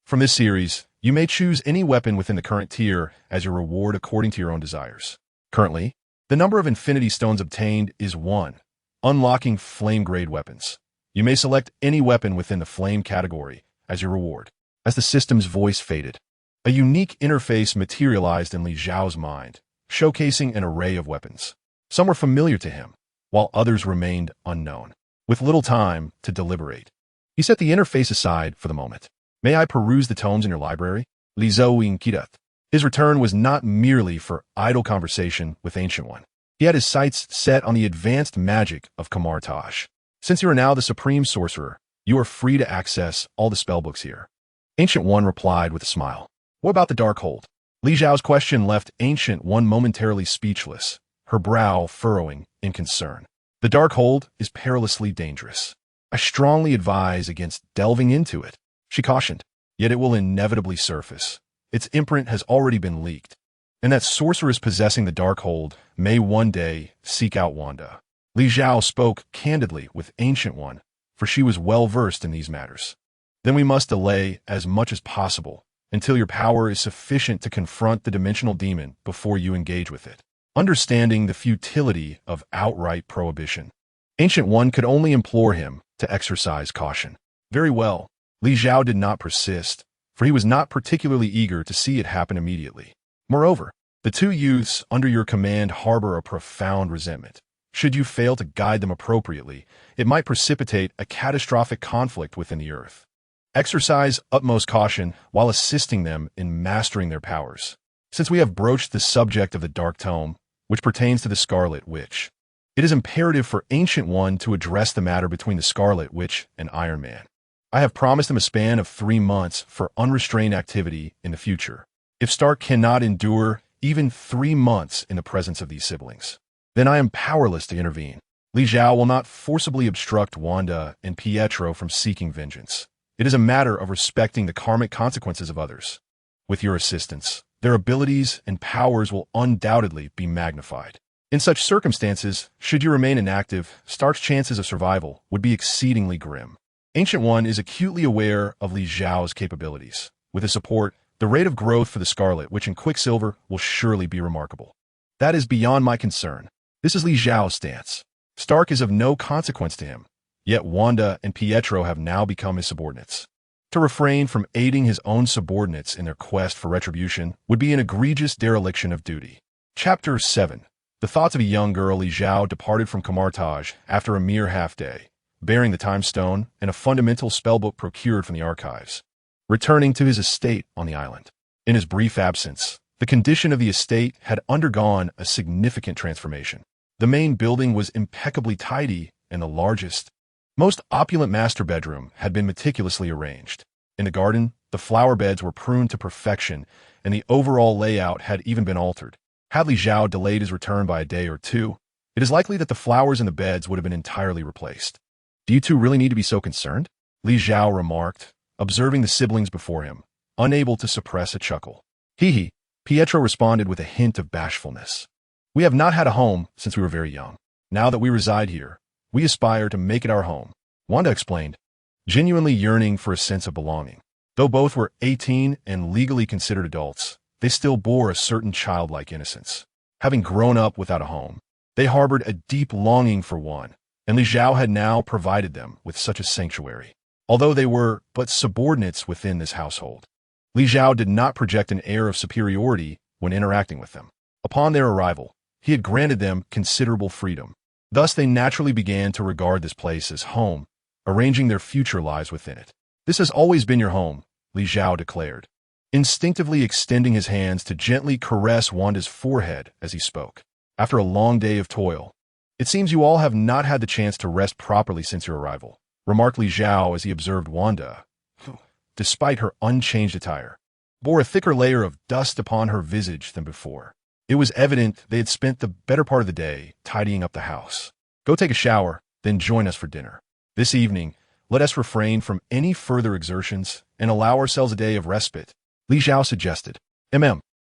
From this series, you may choose any weapon within the current tier as your reward according to your own desires. Currently, the number of Infinity Stones obtained is 1, unlocking flame-grade weapons. You may select any weapon within the flame category as your reward." As the system's voice faded, a unique interface materialized in Li Zhao's mind, showcasing an array of weapons. Some were familiar to him, while others remained unknown. With little time to deliberate, he set the interface aside for the moment. "May I peruse the tomes in your library?" Li Zhao inquired. His return was not merely for idle conversation with Ancient One. He had his sights set on the advanced magic of Camartage. "Since you are now the Supreme Sorcerer, you are free to access all the spellbooks here." Ancient One replied with a smile. "What about the Darkhold?" Li Zhao's question left Ancient One momentarily speechless, her brow furrowing in concern. "The Darkhold is perilously dangerous. I strongly advise against delving into it," she cautioned. "Yet it will inevitably surface. Its imprint has already been leaked, and that sorceress possessing the Darkhold may one day seek out Wanda." Li Zhao spoke candidly with Ancient One, for she was well versed in these matters. "Then we must delay as much as possible until your power is sufficient to confront the dimensional demon before you engage with it." Understanding the futility of outright prohibition, Ancient One could only implore him to exercise caution. "Very well." Li Zhao did not persist, for he was not particularly eager to see it happen immediately. Moreover, the 2 youths under your command harbor a profound resentment. Should you fail to guide them appropriately, it might precipitate a catastrophic conflict within the Earth. Exercise utmost caution while assisting them in mastering their powers. Since we have broached the subject of the Dark Tome, which pertains to the Scarlet Witch, it is imperative for Ancient One to address the matter between the Scarlet Witch and Iron Man. I have promised him a span of 3 months for unrestrained activity in the future. If Stark cannot endure even 3 months in the presence of these siblings, then I am powerless to intervene. Li Zhao will not forcibly obstruct Wanda and Pietro from seeking vengeance. It is a matter of respecting the karmic consequences of others. With your assistance, their abilities and powers will undoubtedly be magnified. In such circumstances, should you remain inactive, Stark's chances of survival would be exceedingly grim. Ancient One is acutely aware of Li Zhao's capabilities. With his support, the rate of growth for the Scarlet Witch and Quicksilver will surely be remarkable. That is beyond my concern. This is Li Zhao's stance. Stark is of no consequence to him, yet Wanda and Pietro have now become his subordinates. To refrain from aiding his own subordinates in their quest for retribution would be an egregious dereliction of duty. Chapter 7. The thoughts of a young girl. Li Zhao departed from Camartage after a mere half-day, bearing the Time Stone and a fundamental spellbook procured from the archives. returning to his estate on the island. In his brief absence, the condition of the estate had undergone a significant transformation. The main building was impeccably tidy, and the largest, most opulent master bedroom had been meticulously arranged. In the garden, the flower beds were pruned to perfection, and the overall layout had even been altered. Had Li Zhao delayed his return by a day or two, it is likely that the flowers in the beds would have been entirely replaced. "Do you two really need to be so concerned?" Li Zhao remarked, observing the siblings before him, unable to suppress a chuckle. "Hee," Pietro responded with a hint of bashfulness. "We have not had a home since we were very young. Now that we reside here, we aspire to make it our home," Wanda explained, genuinely yearning for a sense of belonging. Though both were 18 and legally considered adults, they still bore a certain childlike innocence. Having grown up without a home, they harbored a deep longing for one, and Li Zhao had now provided them with such a sanctuary. Although they were but subordinates within this household, Li Zhao did not project an air of superiority when interacting with them. Upon their arrival, he had granted them considerable freedom. Thus they naturally began to regard this place as home, arranging their future lives within it. "This has always been your home," Li Zhao declared, instinctively extending his hands to gently caress Wanda's forehead as he spoke. "After a long day of toil, it seems you all have not had the chance to rest properly since your arrival," remarked Li Zhao as he observed Wanda, who, despite her unchanged attire, bore a thicker layer of dust upon her visage than before. It was evident they had spent the better part of the day tidying up the house. "Go take a shower, then join us for dinner. This evening, let us refrain from any further exertions and allow ourselves a day of respite," Li Zhao suggested.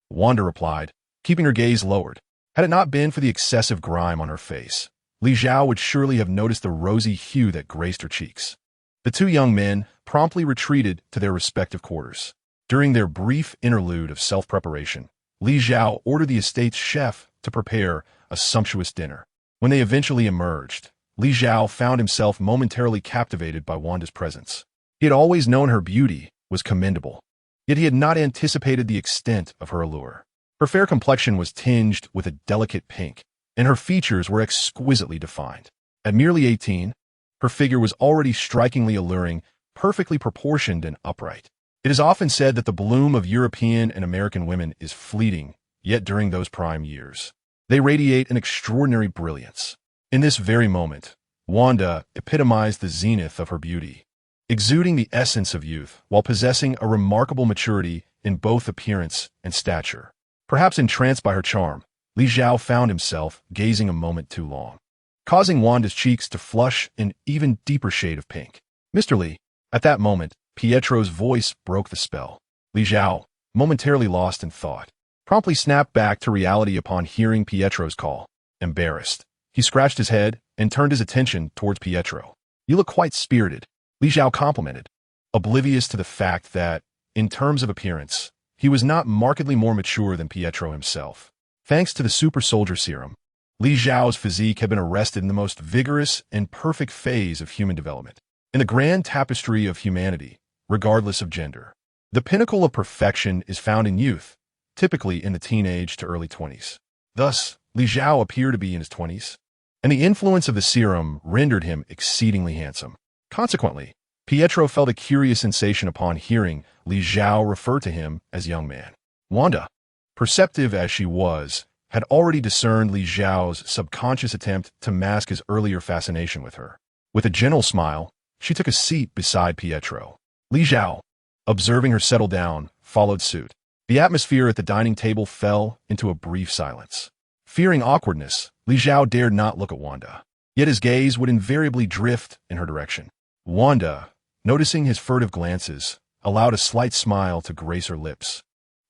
Wanda replied, keeping her gaze lowered. Had it not been for the excessive grime on her face, Li Zhao would surely have noticed the rosy hue that graced her cheeks. The two young men promptly retreated to their respective quarters. During their brief interlude of self-preparation, Li Zhao ordered the estate's chef to prepare a sumptuous dinner. When they eventually emerged, Li Zhao found himself momentarily captivated by Wanda's presence. He had always known her beauty was commendable, yet he had not anticipated the extent of her allure. Her fair complexion was tinged with a delicate pink, and her features were exquisitely defined. At merely 18, her figure was already strikingly alluring, perfectly proportioned and upright. It is often said that the bloom of European and American women is fleeting, yet during those prime years, they radiate an extraordinary brilliance. In this very moment, Wanda epitomized the zenith of her beauty, exuding the essence of youth while possessing a remarkable maturity in both appearance and stature. Perhaps entranced by her charm, Li Zhao found himself gazing a moment too long, causing Wanda's cheeks to flush an even deeper shade of pink. "Mr. Li." At that moment, Pietro's voice broke the spell. Li Zhao, momentarily lost in thought, promptly snapped back to reality upon hearing Pietro's call. Embarrassed, he scratched his head and turned his attention towards Pietro. "You look quite spirited," Li Zhao complimented, oblivious to the fact that, in terms of appearance, he was not markedly more mature than Pietro himself. Thanks to the super soldier serum, Li Zhao's physique had been arrested in the most vigorous and perfect phase of human development. In the grand tapestry of humanity, regardless of gender, the pinnacle of perfection is found in youth, typically in the teenage to early 20s. Thus, Li Zhao appeared to be in his 20s, and the influence of the serum rendered him exceedingly handsome. Consequently, Pietro felt a curious sensation upon hearing Li Zhao refer to him as young man. Wanda, perceptive as she was, had already discerned Li Zhao's subconscious attempt to mask his earlier fascination with her. With a gentle smile, she took a seat beside Pietro. Li Zhao, observing her settle down, followed suit. The atmosphere at the dining table fell into a brief silence. Fearing awkwardness, Li Zhao dared not look at Wanda, yet his gaze would invariably drift in her direction. Wanda, noticing his furtive glances, allowed a slight smile to grace her lips,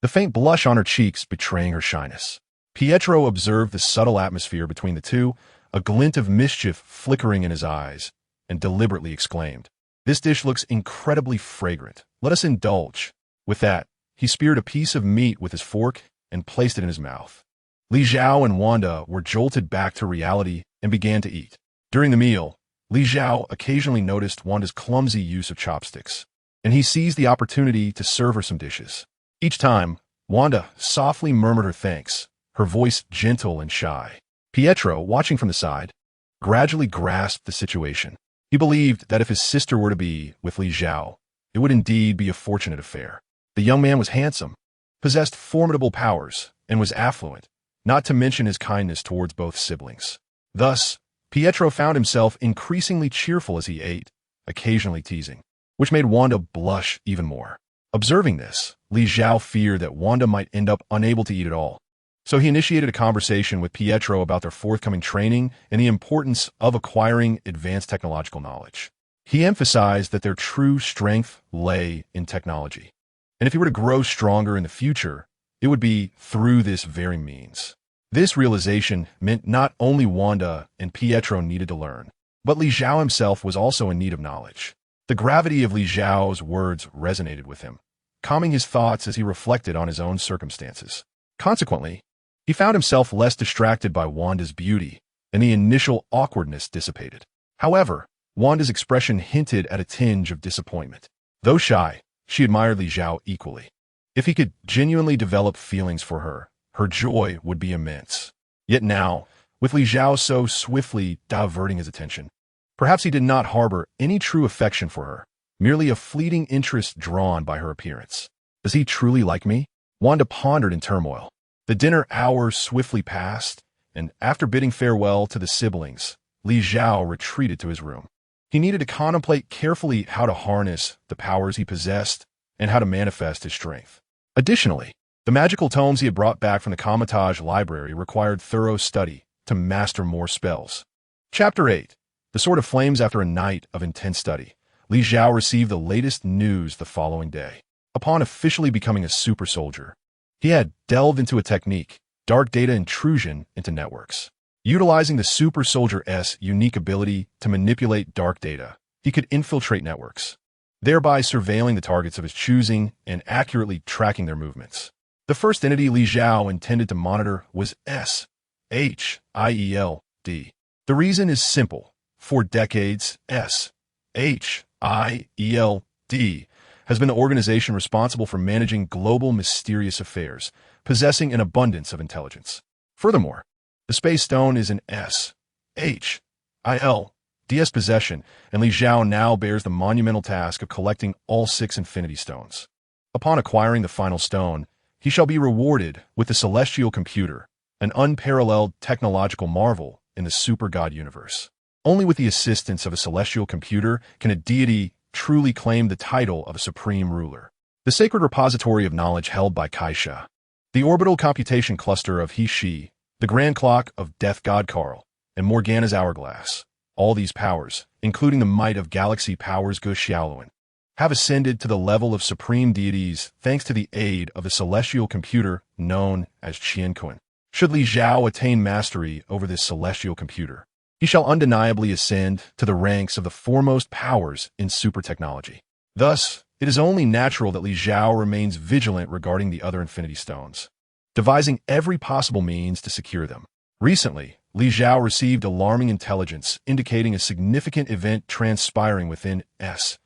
the faint blush on her cheeks betraying her shyness. Pietro observed the subtle atmosphere between the two, a glint of mischief flickering in his eyes, and deliberately exclaimed, "This dish looks incredibly fragrant. Let us indulge." With that, he speared a piece of meat with his fork and placed it in his mouth. Li Zhao and Wanda were jolted back to reality and began to eat. During the meal, Li Zhao occasionally noticed Wanda's clumsy use of chopsticks, and he seized the opportunity to serve her some dishes. Each time, Wanda softly murmured her thanks, her voice gentle and shy. Pietro, watching from the side, gradually grasped the situation. He believed that if his sister were to be with Li Zhao, it it would indeed be a fortunate affair. The young man was handsome, possessed formidable powers, and was affluent, not to mention his kindness towards both siblings. Thus, Pietro found himself increasingly cheerful as he ate, occasionally teasing, which made Wanda blush even more. Observing this, Li Xiao feared that Wanda might end up unable to eat at all. So he initiated a conversation with Pietro about their forthcoming training and the importance of acquiring advanced technological knowledge. He emphasized that their true strength lay in technology, and if he were to grow stronger in the future, it would be through this very means. This realization meant not only Wanda and Pietro needed to learn, but Li Xiao himself was also in need of knowledge. The gravity of Li Xiao's words resonated with him, calming his thoughts as he reflected on his own circumstances. Consequently, he found himself less distracted by Wanda's beauty, and the initial awkwardness dissipated. However, Wanda's expression hinted at a tinge of disappointment. Though shy, she admired Li Xiao equally. If he could genuinely develop feelings for her, her joy would be immense. Yet now, with Li Xiao so swiftly diverting his attention, perhaps he did not harbor any true affection for her, merely a fleeting interest drawn by her appearance. Does he truly like me? Wanda pondered in turmoil. The dinner hour swiftly passed, and after bidding farewell to the siblings, Li Xiao retreated to his room. He needed to contemplate carefully how to harness the powers he possessed and how to manifest his strength. Additionally, the magical tomes he had brought back from the Comitage library required thorough study to master more spells. Chapter 8. The Sword of Flames. After a night of intense study, Li Xiao received the latest news the following day. Upon officially becoming a super soldier, he had delved into a technique, dark data intrusion into networks. Utilizing the Super Soldier's unique ability to manipulate dark data, he could infiltrate networks, thereby surveilling the targets of his choosing and accurately tracking their movements. The first entity Li Xiao intended to monitor was SHIELD. The reason is simple. For decades, SHIELD has been the organization responsible for managing global mysterious affairs, possessing an abundance of intelligence. Furthermore, the Space Stone is in SHIELD's possession, and Li Xiao now bears the monumental task of collecting all 6 Infinity Stones. Upon acquiring the final stone, he shall be rewarded with the Celestial Computer, an unparalleled technological marvel in the super god universe. Only with the assistance of a celestial computer can a deity truly claim the title of a supreme ruler. The sacred repository of knowledge held by Kaiser, the orbital computation cluster of He-She, the grand clock of Death God Carl, and Morgana's hourglass. All these powers, including the might of galaxy powers Gu Xiaoluan, have ascended to the level of supreme deities thanks to the aid of the celestial computer known as Qian-Kun. Should Li Xiao attain mastery over this celestial computer, he shall undeniably ascend to the ranks of the foremost powers in super technology. Thus, it is only natural that Li Xiao remains vigilant regarding the other Infinity Stones, devising every possible means to secure them. Recently, Li Xiao received alarming intelligence indicating a significant event transpiring within SHIELD.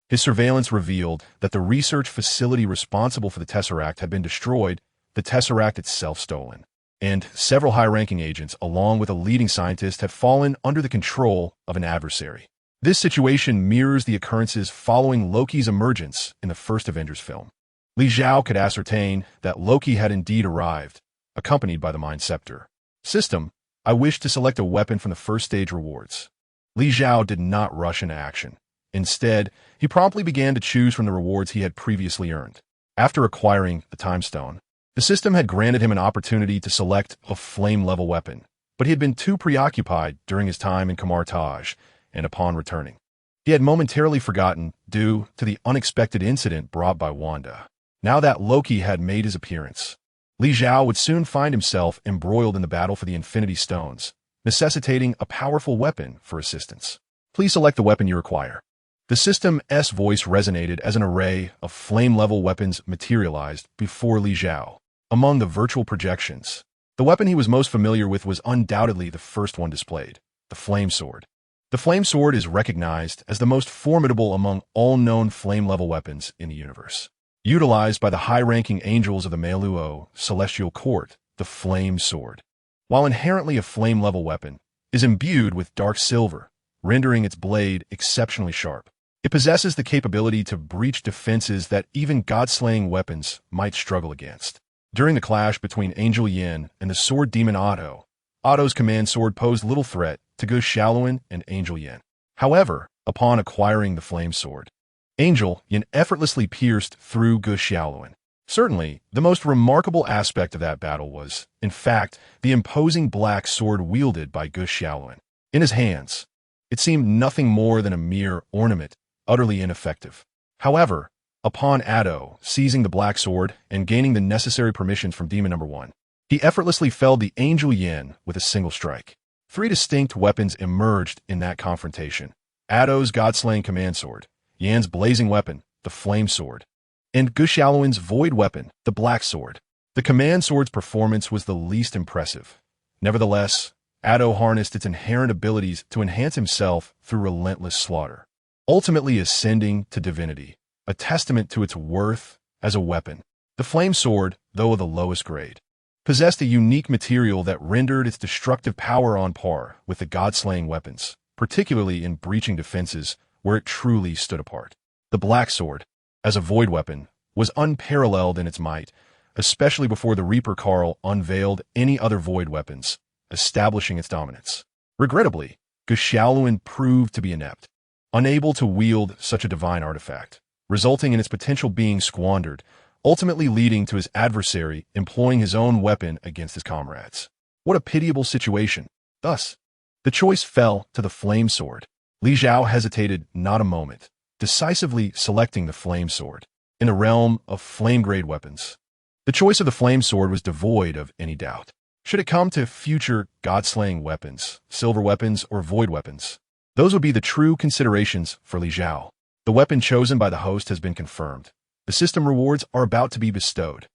His surveillance revealed that the research facility responsible for the Tesseract had been destroyed, the Tesseract itself stolen, and several high-ranking agents, along with a leading scientist, had fallen under the control of an adversary. This situation mirrors the occurrences following Loki's emergence in the first Avengers film. Li Xiao could ascertain that Loki had indeed arrived, accompanied by the Mind Scepter. System, I wish to select a weapon from the first stage rewards. Li Xiao did not rush into action. Instead, he promptly began to choose from the rewards he had previously earned. After acquiring the Time Stone, the system had granted him an opportunity to select a flame-level weapon, but he had been too preoccupied during his time in Camartage, and upon returning, he had momentarily forgotten due to the unexpected incident brought by Wanda. Now that Loki had made his appearance, Li Xiao would soon find himself embroiled in the battle for the Infinity Stones, necessitating a powerful weapon for assistance. Please select the weapon you require. The system's voice resonated as an array of flame-level weapons materialized before Li Xiao. Among the virtual projections, the weapon he was most familiar with was undoubtedly the first one displayed, the Flame Sword. The Flame Sword is recognized as the most formidable among all known flame-level weapons in the universe. Utilized by the high-ranking angels of the Meluo Celestial Court, the Flame Sword, while inherently a flame-level weapon, is imbued with dark silver, rendering its blade exceptionally sharp. It possesses the capability to breach defenses that even god-slaying weapons might struggle against. During the clash between Angel Yin and the sword demon Otto, Otto's command sword posed little threat to Gu Xiaoluan and Angel Yin. However, upon acquiring the flame sword, Angel Yin effortlessly pierced through Gu Xiaoluan. Certainly, the most remarkable aspect of that battle was, in fact, the imposing black sword wielded by Gu Xiaoluan. In his hands, it seemed nothing more than a mere ornament, utterly ineffective. However, upon Addo seizing the black sword and gaining the necessary permissions from Demon Number 1, he effortlessly felled the Angel Yin with a single strike. 3 distinct weapons emerged in that confrontation: Addo's god-slaying command sword, Yan's blazing weapon, the flame sword, and Gu Xiaoluan's void weapon, the black sword. The command sword's performance was the least impressive. Nevertheless, Addo harnessed its inherent abilities to enhance himself through relentless slaughter, ultimately ascending to divinity, a testament to its worth as a weapon. The flame sword, though of the lowest grade, possessed a unique material that rendered its destructive power on par with the god-slaying weapons, particularly in breaching defenses where it truly stood apart. The black sword, as a void weapon, was unparalleled in its might, especially before the Reaper Carl unveiled any other void weapons, establishing its dominance. Regrettably, Gu Xiaoluan proved to be inept, unable to wield such a divine artifact, resulting in its potential being squandered, ultimately leading to his adversary employing his own weapon against his comrades. What a pitiable situation. Thus, the choice fell to the flame sword. Li Zhao hesitated not a moment, decisively selecting the flame sword. In the realm of flame-grade weapons, the choice of the flame sword was devoid of any doubt. Should it come to future god-slaying weapons, silver weapons, or void weapons, those would be the true considerations for Li Zhao. The weapon chosen by the host has been confirmed. The system rewards are about to be bestowed.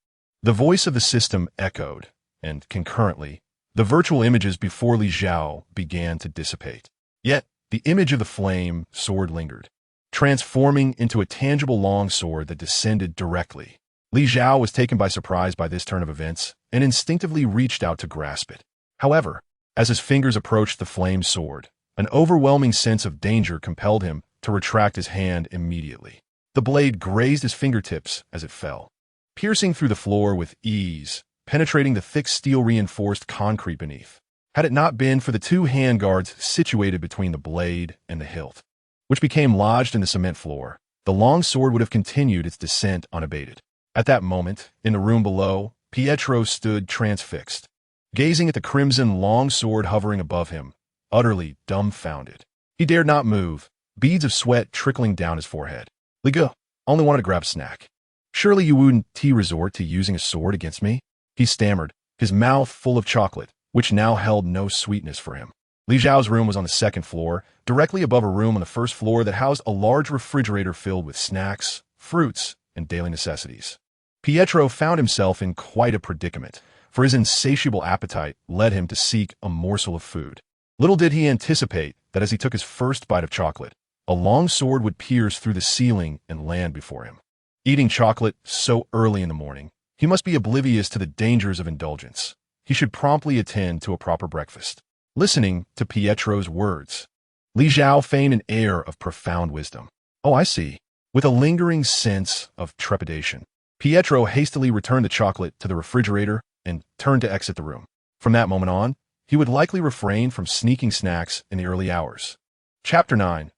The voice of the system echoed, and concurrently, the virtual images before Li Zhao began to dissipate. Yet, the image of the flame sword lingered, transforming into a tangible long sword that descended directly. Li Zhao was taken by surprise by this turn of events and instinctively reached out to grasp it. However, as his fingers approached the flame sword, an overwhelming sense of danger compelled him to retract his hand immediately. The blade grazed his fingertips as it fell, piercing through the floor with ease, penetrating the thick steel-reinforced concrete beneath. Had it not been for the 2 handguards situated between the blade and the hilt, which became lodged in the cement floor, the long sword would have continued its descent unabated. At that moment, in the room below, Pietro stood transfixed, gazing at the crimson long sword hovering above him, utterly dumbfounded. He dared not move, beads of sweat trickling down his forehead. Liga only wanted to grab a snack. Surely you wouldn't resort to using a sword against me? He stammered, his mouth full of chocolate, which now held no sweetness for him. Li Zhao's room was on the 2nd floor, directly above a room on the 1st floor that housed a large refrigerator filled with snacks, fruits, and daily necessities. Pietro found himself in quite a predicament, for his insatiable appetite led him to seek a morsel of food. Little did he anticipate that as he took his first bite of chocolate, a long sword would pierce through the ceiling and land before him. Eating chocolate so early in the morning, he must be oblivious to the dangers of indulgence. He should promptly attend to a proper breakfast. Listening to Pietro's words, Li Zhao feigned an air of profound wisdom. Oh, I see. With a lingering sense of trepidation, Pietro hastily returned the chocolate to the refrigerator and turned to exit the room. From that moment on, he would likely refrain from sneaking snacks in the early hours. Chapter 9.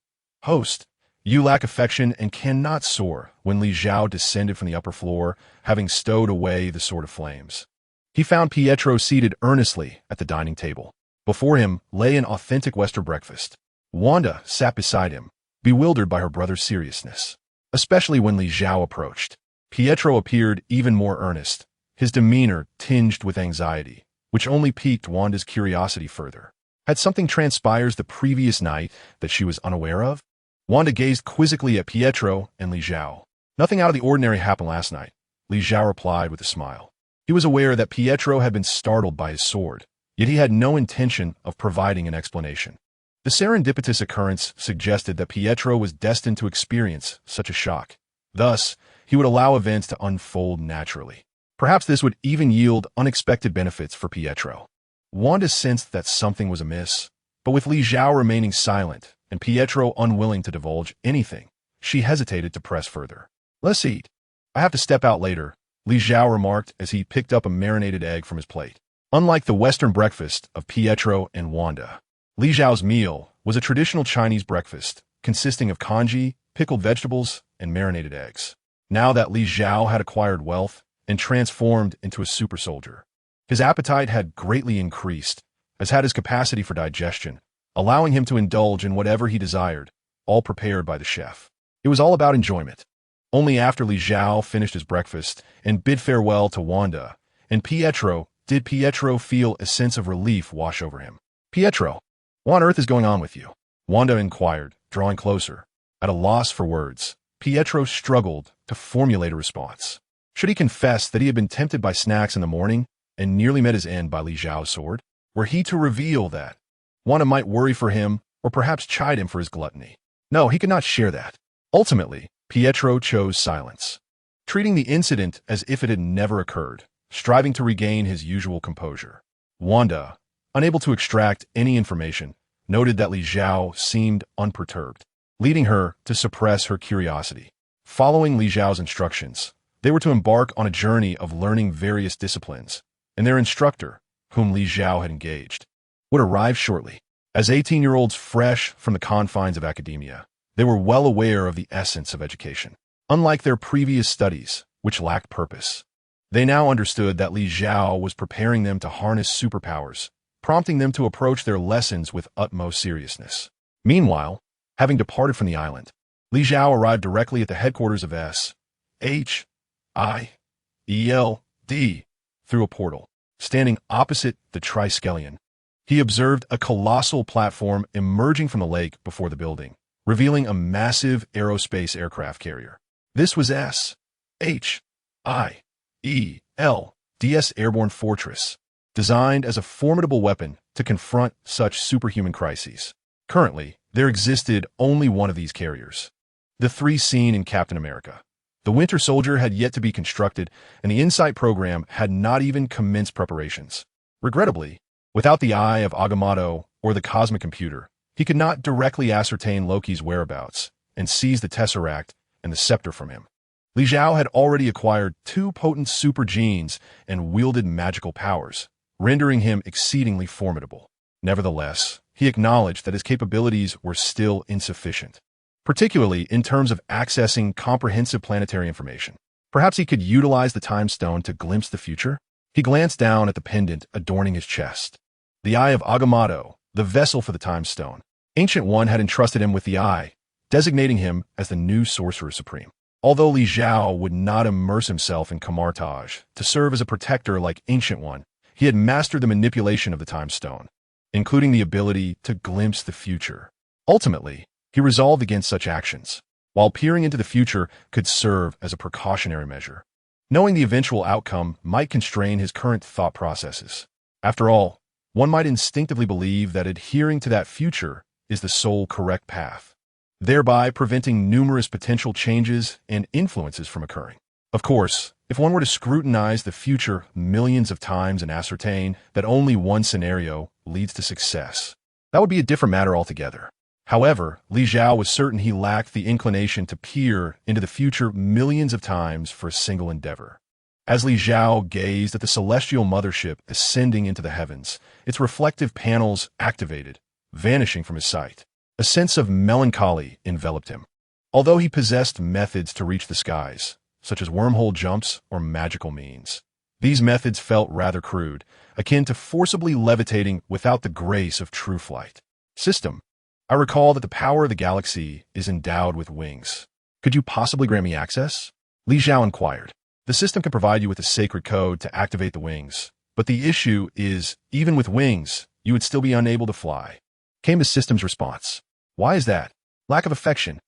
Host, you lack affection and cannot soar. When Li Zhao descended from the upper floor, having stowed away the Sword of Flames, he found Pietro seated earnestly at the dining table. Before him lay an authentic Western breakfast. Wanda sat beside him, bewildered by her brother's seriousness, especially when Li Zhao approached. Pietro appeared even more earnest, his demeanor tinged with anxiety, which only piqued Wanda's curiosity further. Had something transpired the previous night that she was unaware of? Wanda gazed quizzically at Pietro and Li Zhao. Nothing out of the ordinary happened last night, Li Zhao replied with a smile. He was aware that Pietro had been startled by his sword, yet he had no intention of providing an explanation. The serendipitous occurrence suggested that Pietro was destined to experience such a shock. Thus, he would allow events to unfold naturally. Perhaps this would even yield unexpected benefits for Pietro. Wanda sensed that something was amiss, but with Li Zhao remaining silent, and Pietro unwilling to divulge anything, she hesitated to press further. "Let's eat. I have to step out later," Li Zhao remarked as he picked up a marinated egg from his plate. Unlike the Western breakfast of Pietro and Wanda, Li Zhao's meal was a traditional Chinese breakfast consisting of congee, pickled vegetables, and marinated eggs. Now that Li Zhao had acquired wealth and transformed into a super soldier, his appetite had greatly increased, as had his capacity for digestion, allowing him to indulge in whatever he desired, all prepared by the chef. It was all about enjoyment. Only after Li Zhao finished his breakfast and bid farewell to Wanda and Pietro did Pietro feel a sense of relief wash over him. "Pietro, what on earth is going on with you?" Wanda inquired, drawing closer. At a loss for words, Pietro struggled to formulate a response. Should he confess that he had been tempted by snacks in the morning and nearly met his end by Li Zhao's sword? Were he to reveal that, Wanda might worry for him or perhaps chide him for his gluttony. No, he could not share that. Ultimately, Pietro chose silence, treating the incident as if it had never occurred, striving to regain his usual composure. Wanda, unable to extract any information, noted that Li Zhao seemed unperturbed, leading her to suppress her curiosity. Following Li Zhao's instructions, they were to embark on a journey of learning various disciplines, and their instructor, whom Li Zhao had engaged, would arrive shortly. As 18-year-olds fresh from the confines of academia, they were well aware of the essence of education. Unlike their previous studies, which lacked purpose, they now understood that Li Zhao was preparing them to harness superpowers, prompting them to approach their lessons with utmost seriousness. Meanwhile, having departed from the island, Li Zhao arrived directly at the headquarters of S.H.I.E.L.D. through a portal. Standing opposite the Triskelion, he observed a colossal platform emerging from the lake before the building, revealing a massive aerospace aircraft carrier. This was S.H.I.E.L.D.'s airborne fortress, designed as a formidable weapon to confront such superhuman crises. Currently, there existed only one of these carriers, the three seen in Captain America. The Winter Soldier had yet to be constructed, and the Insight program had not even commenced preparations. Regrettably, without the eye of Agamotto or the cosmic computer, he could not directly ascertain Loki's whereabouts and seize the Tesseract and the scepter from him. Li Zhao had already acquired 2 potent super genes and wielded magical powers, rendering him exceedingly formidable. Nevertheless, he acknowledged that his capabilities were still insufficient, particularly in terms of accessing comprehensive planetary information. Perhaps he could utilize the Time Stone to glimpse the future? He glanced down at the pendant adorning his chest. The Eye of Agamotto, the vessel for the Time Stone. Ancient One had entrusted him with the Eye, designating him as the new Sorcerer Supreme. Although Li Zhao would not immerse himself in Camartage to serve as a protector like Ancient One, he had mastered the manipulation of the Time Stone, including the ability to glimpse the future. Ultimately, he resolved against such actions, while peering into the future could serve as a precautionary measure. Knowing the eventual outcome might constrain his current thought processes. After all, one might instinctively believe that adhering to that future is the sole correct path, thereby preventing numerous potential changes and influences from occurring. Of course, if one were to scrutinize the future millions of times and ascertain that only one scenario leads to success, that would be a different matter altogether. However, Li Zhao was certain he lacked the inclination to peer into the future millions of times for a single endeavor. As Li Zhao gazed at the celestial mothership ascending into the heavens, its reflective panels activated, vanishing from his sight, a sense of melancholy enveloped him. Although he possessed methods to reach the skies, such as wormhole jumps or magical means, these methods felt rather crude, akin to forcibly levitating without the grace of true flight. System. I recall that the power of the galaxy is endowed with wings. Could you possibly grant me access? Li Zhao inquired. The system can provide you with a sacred code to activate the wings, but the issue is, even with wings, you would still be unable to fly. Came the system's response. Why is that? Lack of affection.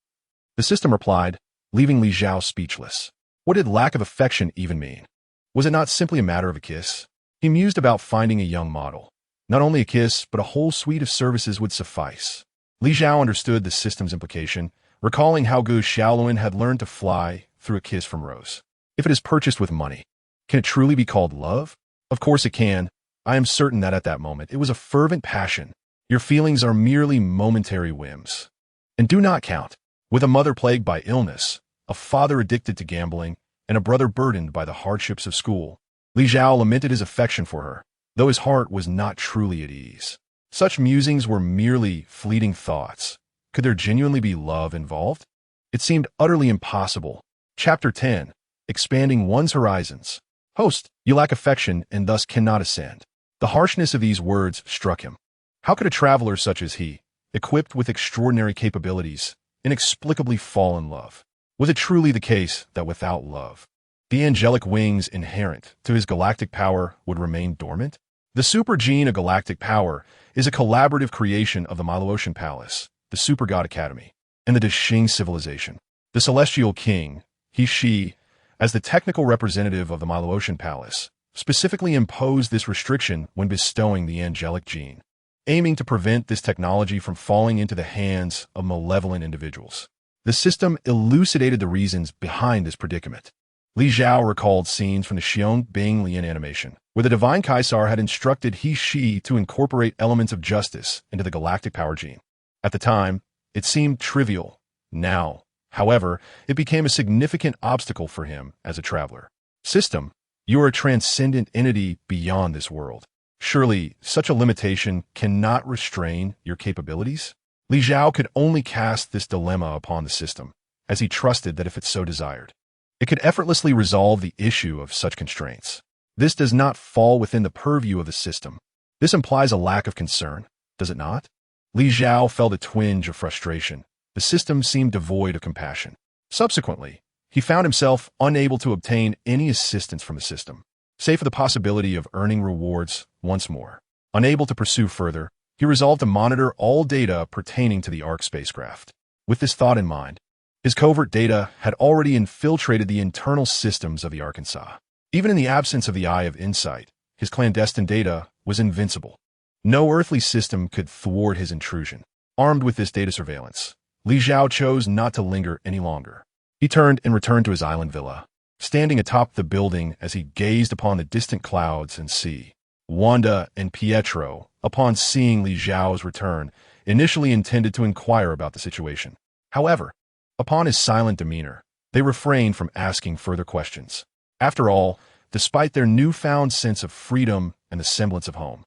The system replied, leaving Li Zhao speechless. What did lack of affection even mean? Was it not simply a matter of a kiss? He mused about finding a young model. Not only a kiss, but a whole suite of services would suffice. Li Zhao understood the system's implication, recalling how Gu Xiaoluan had learned to fly through a kiss from Rose. If it is purchased with money, can it truly be called love? Of course it can. I am certain that at that moment it was a fervent passion. Your feelings are merely momentary whims. And do not count. With a mother plagued by illness, a father addicted to gambling, and a brother burdened by the hardships of school, Li Zhao lamented his affection for her, though his heart was not truly at ease. Such musings were merely fleeting thoughts. Could there genuinely be love involved? It seemed utterly impossible. Chapter 10. Expanding one's horizons. Host, you lack affection and thus cannot ascend. The harshness of these words struck him. How could a traveler such as he, equipped with extraordinary capabilities, inexplicably fall in love? Was it truly the case that without love, the angelic wings inherent to his galactic power would remain dormant? The super gene of galactic power is a collaborative creation of the Milo-Ocean Palace, the Super God Academy, and the Dexing civilization. The Celestial King, she, as the technical representative of the Milo-Ocean Palace, specifically imposed this restriction when bestowing the angelic gene, aiming to prevent this technology from falling into the hands of malevolent individuals. The system elucidated the reasons behind this predicament. Li Zhao recalled scenes from the Xiong Bing Lian animation, where the divine Kaiser had instructed she to incorporate elements of justice into the galactic power gene. At the time, it seemed trivial. Now, however, it became a significant obstacle for him as a traveler. System, you are a transcendent entity beyond this world. Surely, such a limitation cannot restrain your capabilities? Li Zhao could only cast this dilemma upon the system, as he trusted that if it so desired, it could effortlessly resolve the issue of such constraints. This does not fall within the purview of the system. This implies a lack of concern, does it not? Li Zhao felt a twinge of frustration. The system seemed devoid of compassion. Subsequently, he found himself unable to obtain any assistance from the system, save for the possibility of earning rewards once more. Unable to pursue further, he resolved to monitor all data pertaining to the Ark spacecraft. With this thought in mind, his covert data had already infiltrated the internal systems of the Arkansas. Even in the absence of the Eye of Insight, his clandestine data was invincible. No earthly system could thwart his intrusion. Armed with this data surveillance, Li Zhao chose not to linger any longer. He turned and returned to his island villa, standing atop the building as he gazed upon the distant clouds and sea. Wanda and Pietro, upon seeing Li Zhao's return, initially intended to inquire about the situation. However, upon his silent demeanor, they refrained from asking further questions. After all, despite their newfound sense of freedom and the semblance of home,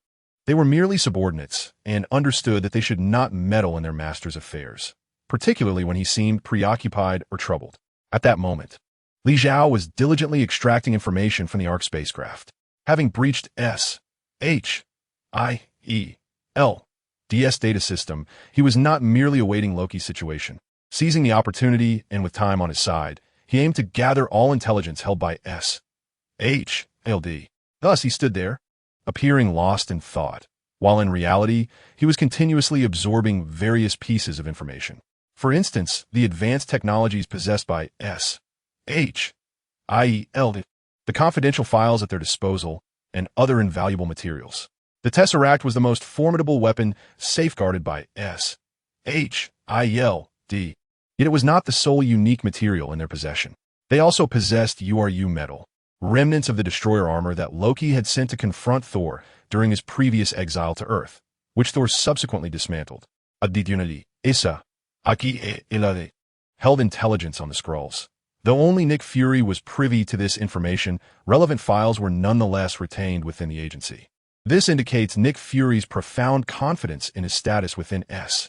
they were merely subordinates and understood that they should not meddle in their master's affairs, particularly when he seemed preoccupied or troubled. At that moment, Li Zhao was diligently extracting information from the Ark spacecraft. Having breached S.H.I.E.L.D.S. data system, he was not merely awaiting Loki's situation. Seizing the opportunity and with time on his side, he aimed to gather all intelligence held by S.H.I.L.D. Thus he stood there, appearing lost in thought, while in reality, he was continuously absorbing various pieces of information. For instance, the advanced technologies possessed by S.H.I.E.L.D., the confidential files at their disposal, and other invaluable materials. The Tesseract was the most formidable weapon safeguarded by S.H.I.E.L.D., yet it was not the sole unique material in their possession. They also possessed URU metal, remnants of the destroyer armor that Loki had sent to confront Thor during his previous exile to Earth, which Thor subsequently dismantled. Additionally, Issa, Aki Ilade, held intelligence on the scrolls. Though only Nick Fury was privy to this information, relevant files were nonetheless retained within the agency. This indicates Nick Fury's profound confidence in his status within S.H.I.E.L.D.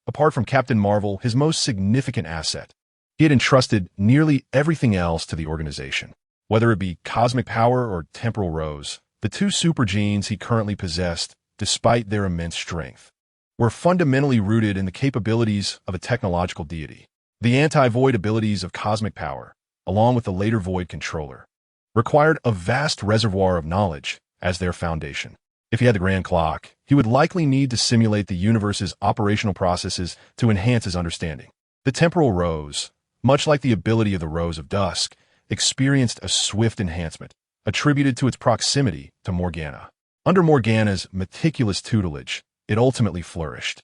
Apart from Captain Marvel, his most significant asset, he had entrusted nearly everything else to the organization. Whether it be cosmic power or temporal rose, the two super genes he currently possessed, despite their immense strength, were fundamentally rooted in the capabilities of a technological deity. The anti-void abilities of cosmic power, along with the later void controller, required a vast reservoir of knowledge as their foundation. If he had the grand clock, he would likely need to simulate the universe's operational processes to enhance his understanding. The temporal rose, much like the ability of the Rose of Dusk, experienced a swift enhancement, attributed to its proximity to Morgana. Under Morgana's meticulous tutelage, it ultimately flourished.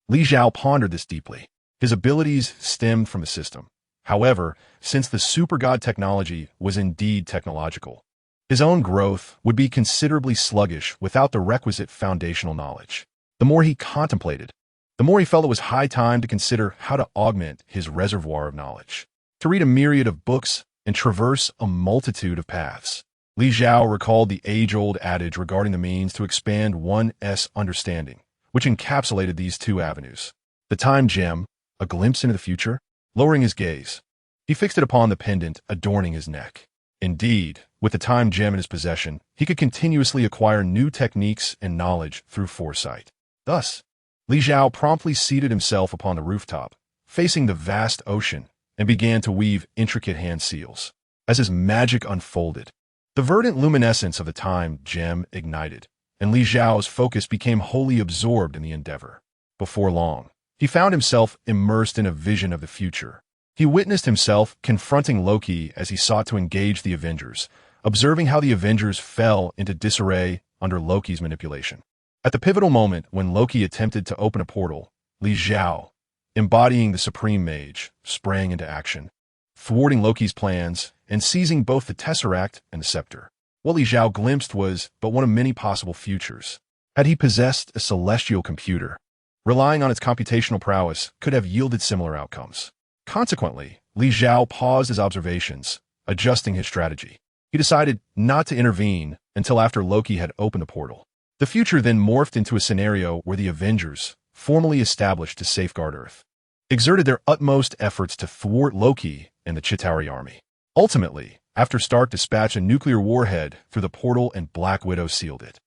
Li Zhao pondered this deeply. His abilities stemmed from the system. However, since the super god technology was indeed technological, his own growth would be considerably sluggish without the requisite foundational knowledge. The more he contemplated, the more he felt it was high time to consider how to augment his reservoir of knowledge. To read a myriad of books and traverse a multitude of paths. Li Zhao recalled the age-old adage regarding the means to expand one's understanding, which encapsulated these two avenues. The time gem, a glimpse into the future. Lowering his gaze, he fixed it upon the pendant adorning his neck. Indeed, with the time gem in his possession, he could continuously acquire new techniques and knowledge through foresight. Thus, Li Zhao promptly seated himself upon the rooftop, facing the vast ocean, and began to weave intricate hand seals. As his magic unfolded, the verdant luminescence of the time gem ignited, and Li Zhao's focus became wholly absorbed in the endeavor. Before long, he found himself immersed in a vision of the future. He witnessed himself confronting Loki as he sought to engage the Avengers, observing how the Avengers fell into disarray under Loki's manipulation. At the pivotal moment when Loki attempted to open a portal, Li Zhao, embodying the Supreme Mage, sprang into action, thwarting Loki's plans and seizing both the Tesseract and the Scepter. What Li Zhao glimpsed was but one of many possible futures. Had he possessed a celestial computer, relying on its computational prowess could have yielded similar outcomes. Consequently, Li Zhao paused his observations, adjusting his strategy. He decided not to intervene until after Loki had opened the portal. The future then morphed into a scenario where the Avengers, formally established to safeguard Earth, exerted their utmost efforts to thwart Loki and the Chitauri army. Ultimately, after Stark dispatched a nuclear warhead through the portal and Black Widow sealed it,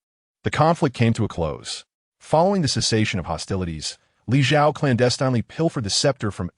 the conflict came to a close. Following the cessation of hostilities, Li Zhao clandestinely pilfered the scepter from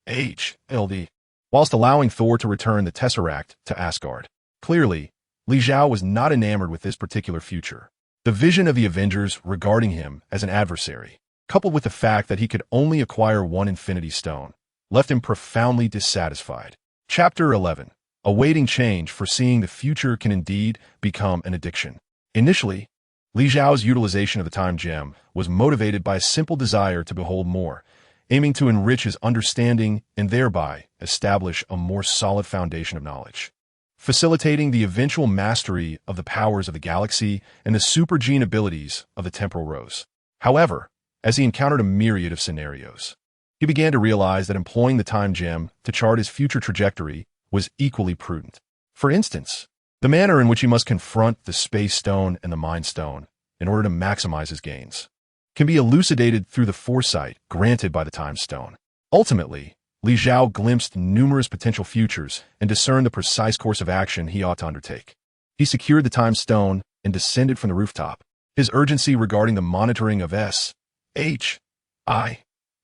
SHLD, whilst allowing Thor to return the Tesseract to Asgard. Clearly, Li Zhao was not enamored with this particular future. The vision of the Avengers regarding him as an adversary, coupled with the fact that he could only acquire one Infinity Stone, left him profoundly dissatisfied. Chapter 11. Awaiting change, foreseeing the future can indeed become an addiction. Initially, Li Zhao's utilization of the time gem was motivated by a simple desire to behold more, aiming to enrich his understanding and thereby establish a more solid foundation of knowledge, facilitating the eventual mastery of the powers of the galaxy and the supergene abilities of the temporal rose. However, as he encountered a myriad of scenarios, he began to realize that employing the time gem to chart his future trajectory was equally prudent. For instance, the manner in which he must confront the Space Stone and the Mind Stone in order to maximize his gains can be elucidated through the foresight granted by the Time Stone. Ultimately, Li Zhao glimpsed numerous potential futures and discerned the precise course of action he ought to undertake. He secured the Time Stone and descended from the rooftop. His urgency regarding the monitoring of SHIELD's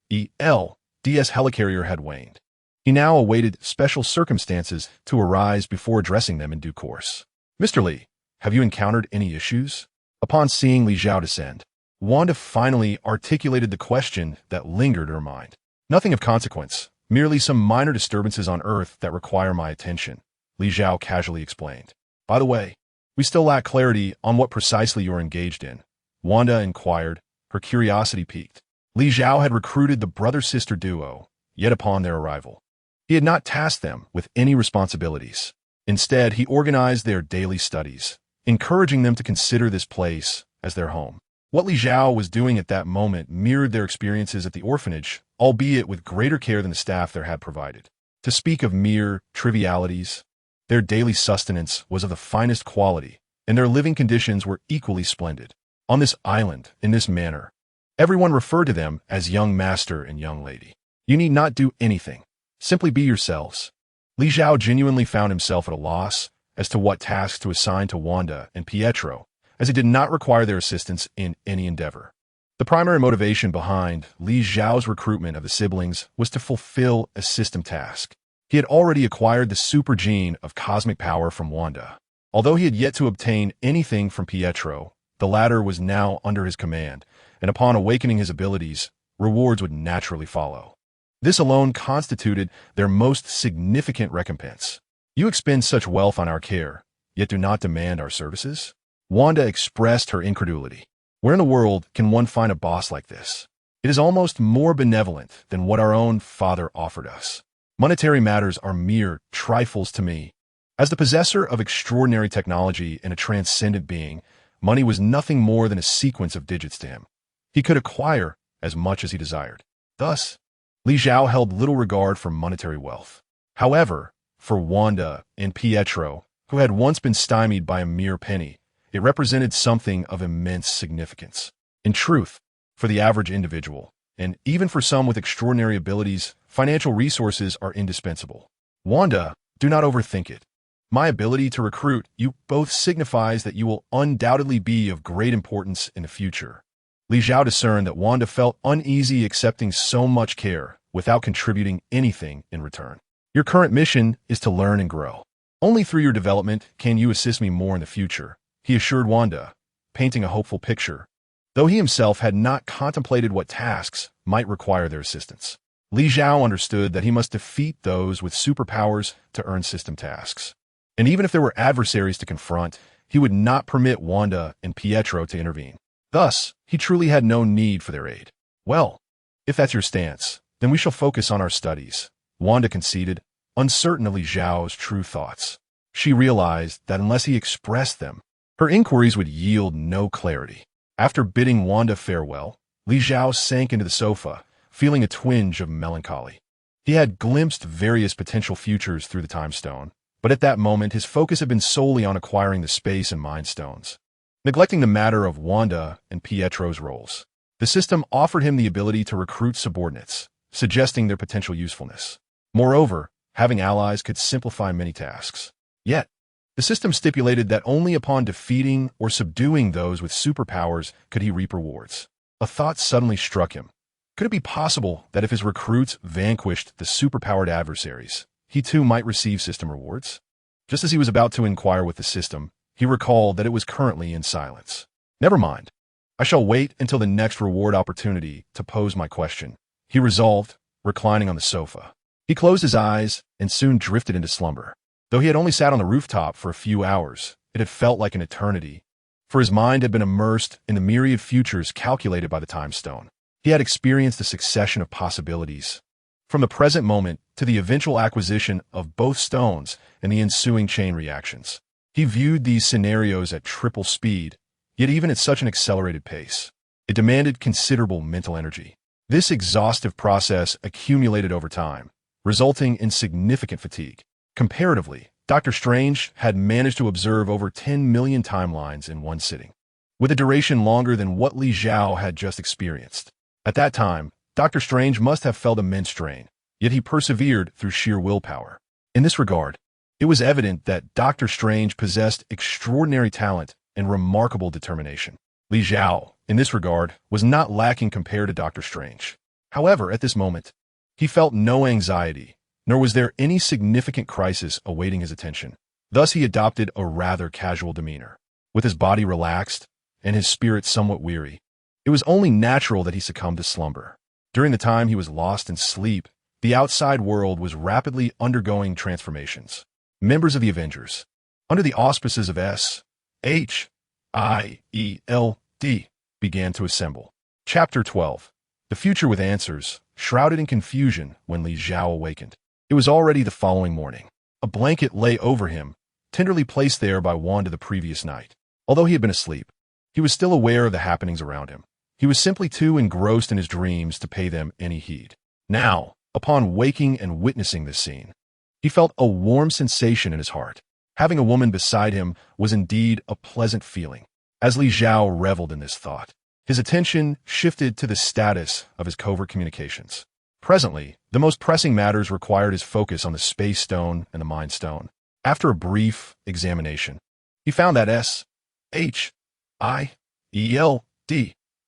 helicarrier had waned. He now awaited special circumstances to arise before addressing them in due course. "Mr. Li, have you encountered any issues?" Upon seeing Li Zhao descend, Wanda finally articulated the question that lingered in her mind. "Nothing of consequence, merely some minor disturbances on Earth that require my attention," Li Zhao casually explained. "By the way, we still lack clarity on what precisely you're engaged in," Wanda inquired, her curiosity piqued. Li Zhao had recruited the brother-sister duo, yet upon their arrival, he had not tasked them with any responsibilities. Instead, he organized their daily studies, encouraging them to consider this place as their home. What Li Zhao was doing at that moment mirrored their experiences at the orphanage, albeit with greater care than the staff there had provided. To speak of mere trivialities, their daily sustenance was of the finest quality, and their living conditions were equally splendid. On this island, in this manner, everyone referred to them as young master and young lady. You need not do anything. Simply be yourselves. Li Zhao genuinely found himself at a loss as to what tasks to assign to Wanda and Pietro, as he did not require their assistance in any endeavor. The primary motivation behind Li Zhao's recruitment of the siblings was to fulfill a system task. He had already acquired the super gene of cosmic power from Wanda. Although he had yet to obtain anything from Pietro, the latter was now under his command, and upon awakening his abilities, rewards would naturally follow. This alone constituted their most significant recompense. "You expend such wealth on our care, yet do not demand our services?" Wanda expressed her incredulity. "Where in the world can one find a boss like this? It is almost more benevolent than what our own father offered us. Monetary matters are mere trifles to me. As the possessor of extraordinary technology and a transcendent being, money was nothing more than a sequence of digits to him. He could acquire as much as he desired. Thus, Li Xiao held little regard for monetary wealth. However, for Wanda and Pietro, who had once been stymied by a mere penny, it represented something of immense significance. In truth, for the average individual, and even for some with extraordinary abilities, financial resources are indispensable. Wanda, do not overthink it. My ability to recruit you both signifies that you will undoubtedly be of great importance in the future. Li Xiao discerned that Wanda felt uneasy accepting so much care without contributing anything in return. Your current mission is to learn and grow. Only through your development can you assist me more in the future, he assured Wanda, painting a hopeful picture, though he himself had not contemplated what tasks might require their assistance. Li Xiao understood that he must defeat those with superpowers to earn system tasks. And even if there were adversaries to confront, he would not permit Wanda and Pietro to intervene. Thus, he truly had no need for their aid. Well, if that's your stance, then we shall focus on our studies, Wanda conceded, uncertain of Li Xiao's true thoughts. She realized that unless he expressed them, her inquiries would yield no clarity. After bidding Wanda farewell, Li Xiao sank into the sofa, feeling a twinge of melancholy. He had glimpsed various potential futures through the Time Stone, but at that moment his focus had been solely on acquiring the Space and Mind Stones, neglecting the matter of Wanda and Pietro's roles. The system offered him the ability to recruit subordinates, suggesting their potential usefulness. Moreover, having allies could simplify many tasks. Yet, the system stipulated that only upon defeating or subduing those with superpowers could he reap rewards. A thought suddenly struck him. Could it be possible that if his recruits vanquished the superpowered adversaries, he too might receive system rewards? Just as he was about to inquire with the system, he recalled that it was currently in silence. Never mind. I shall wait until the next reward opportunity to pose my question, he resolved, reclining on the sofa. He closed his eyes and soon drifted into slumber. Though he had only sat on the rooftop for a few hours, it had felt like an eternity, for his mind had been immersed in the myriad futures calculated by the Time Stone. He had experienced a succession of possibilities, from the present moment to the eventual acquisition of both stones and the ensuing chain reactions. He viewed these scenarios at triple speed, yet even at such an accelerated pace. It demanded considerable mental energy. This exhaustive process accumulated over time, resulting in significant fatigue. Comparatively, Dr. Strange had managed to observe over 10 million timelines in one sitting, with a duration longer than what Li Xiao had just experienced. At that time, Dr. Strange must have felt immense strain, yet he persevered through sheer willpower. In this regard, it was evident that Dr. Strange possessed extraordinary talent and remarkable determination. Li Xiao, in this regard, was not lacking compared to Dr. Strange. However, at this moment, he felt no anxiety, nor was there any significant crisis awaiting his attention. Thus he adopted a rather casual demeanor. With his body relaxed and his spirit somewhat weary, it was only natural that he succumbed to slumber. During the time he was lost in sleep, the outside world was rapidly undergoing transformations. Members of the Avengers, under the auspices of S.H.I.E.L.D., began to assemble. Chapter 12. The Future with Answers, shrouded in confusion when Li Xiao awakened. It was already the following morning. A blanket lay over him, tenderly placed there by Wanda the previous night. Although he had been asleep, he was still aware of the happenings around him. He was simply too engrossed in his dreams to pay them any heed. Now, upon waking and witnessing this scene, he felt a warm sensation in his heart. Having a woman beside him was indeed a pleasant feeling. As Li Xiao reveled in this thought, his attention shifted to the status of his covert communications. Presently, the most pressing matters required his focus on the Space Stone and the Mind Stone. After a brief examination, he found that S.H.I.E.L.D.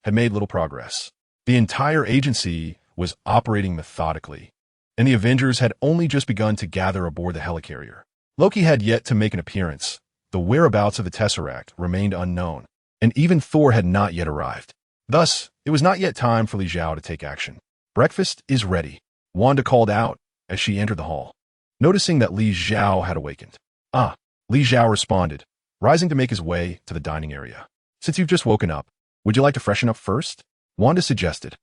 had made little progress. The entire agency was operating methodically, and the Avengers had only just begun to gather aboard the helicarrier. Loki had yet to make an appearance. The whereabouts of the Tesseract remained unknown, and even Thor had not yet arrived. Thus, it was not yet time for Li Xiao to take action. "Breakfast is ready," Wanda called out as she entered the hall, noticing that Li Xiao had awakened. "Ah," Li Xiao responded, rising to make his way to the dining area. "Since you've just woken up, would you like to freshen up first?" Wanda suggested.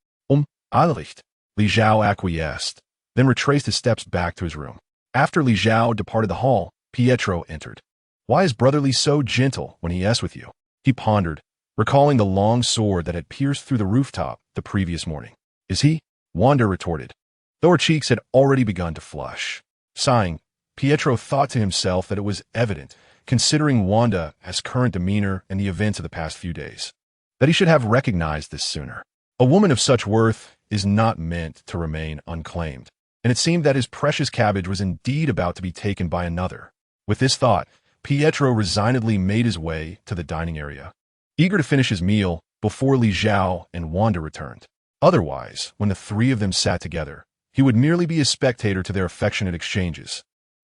Allericht. Li Xiao acquiesced, then retraced his steps back to his room. After Li Xiao departed the hall, Pietro entered. "Why is Brother Li so gentle when he is with you?" He pondered, recalling the long sword that had pierced through the rooftop the previous morning. Is he? Wanda retorted, though her cheeks had already begun to flush. Sighing, Pietro thought to himself that it was evident, considering Wanda's current demeanor and the events of the past few days, that he should have recognized this sooner. A woman of such worth is not meant to remain unclaimed, and it seemed that his precious cabbage was indeed about to be taken by another. With this thought, Pietro resignedly made his way to the dining area, eager to finish his meal before Li Xiao and Wanda returned. Otherwise, when the three of them sat together, he would merely be a spectator to their affectionate exchanges,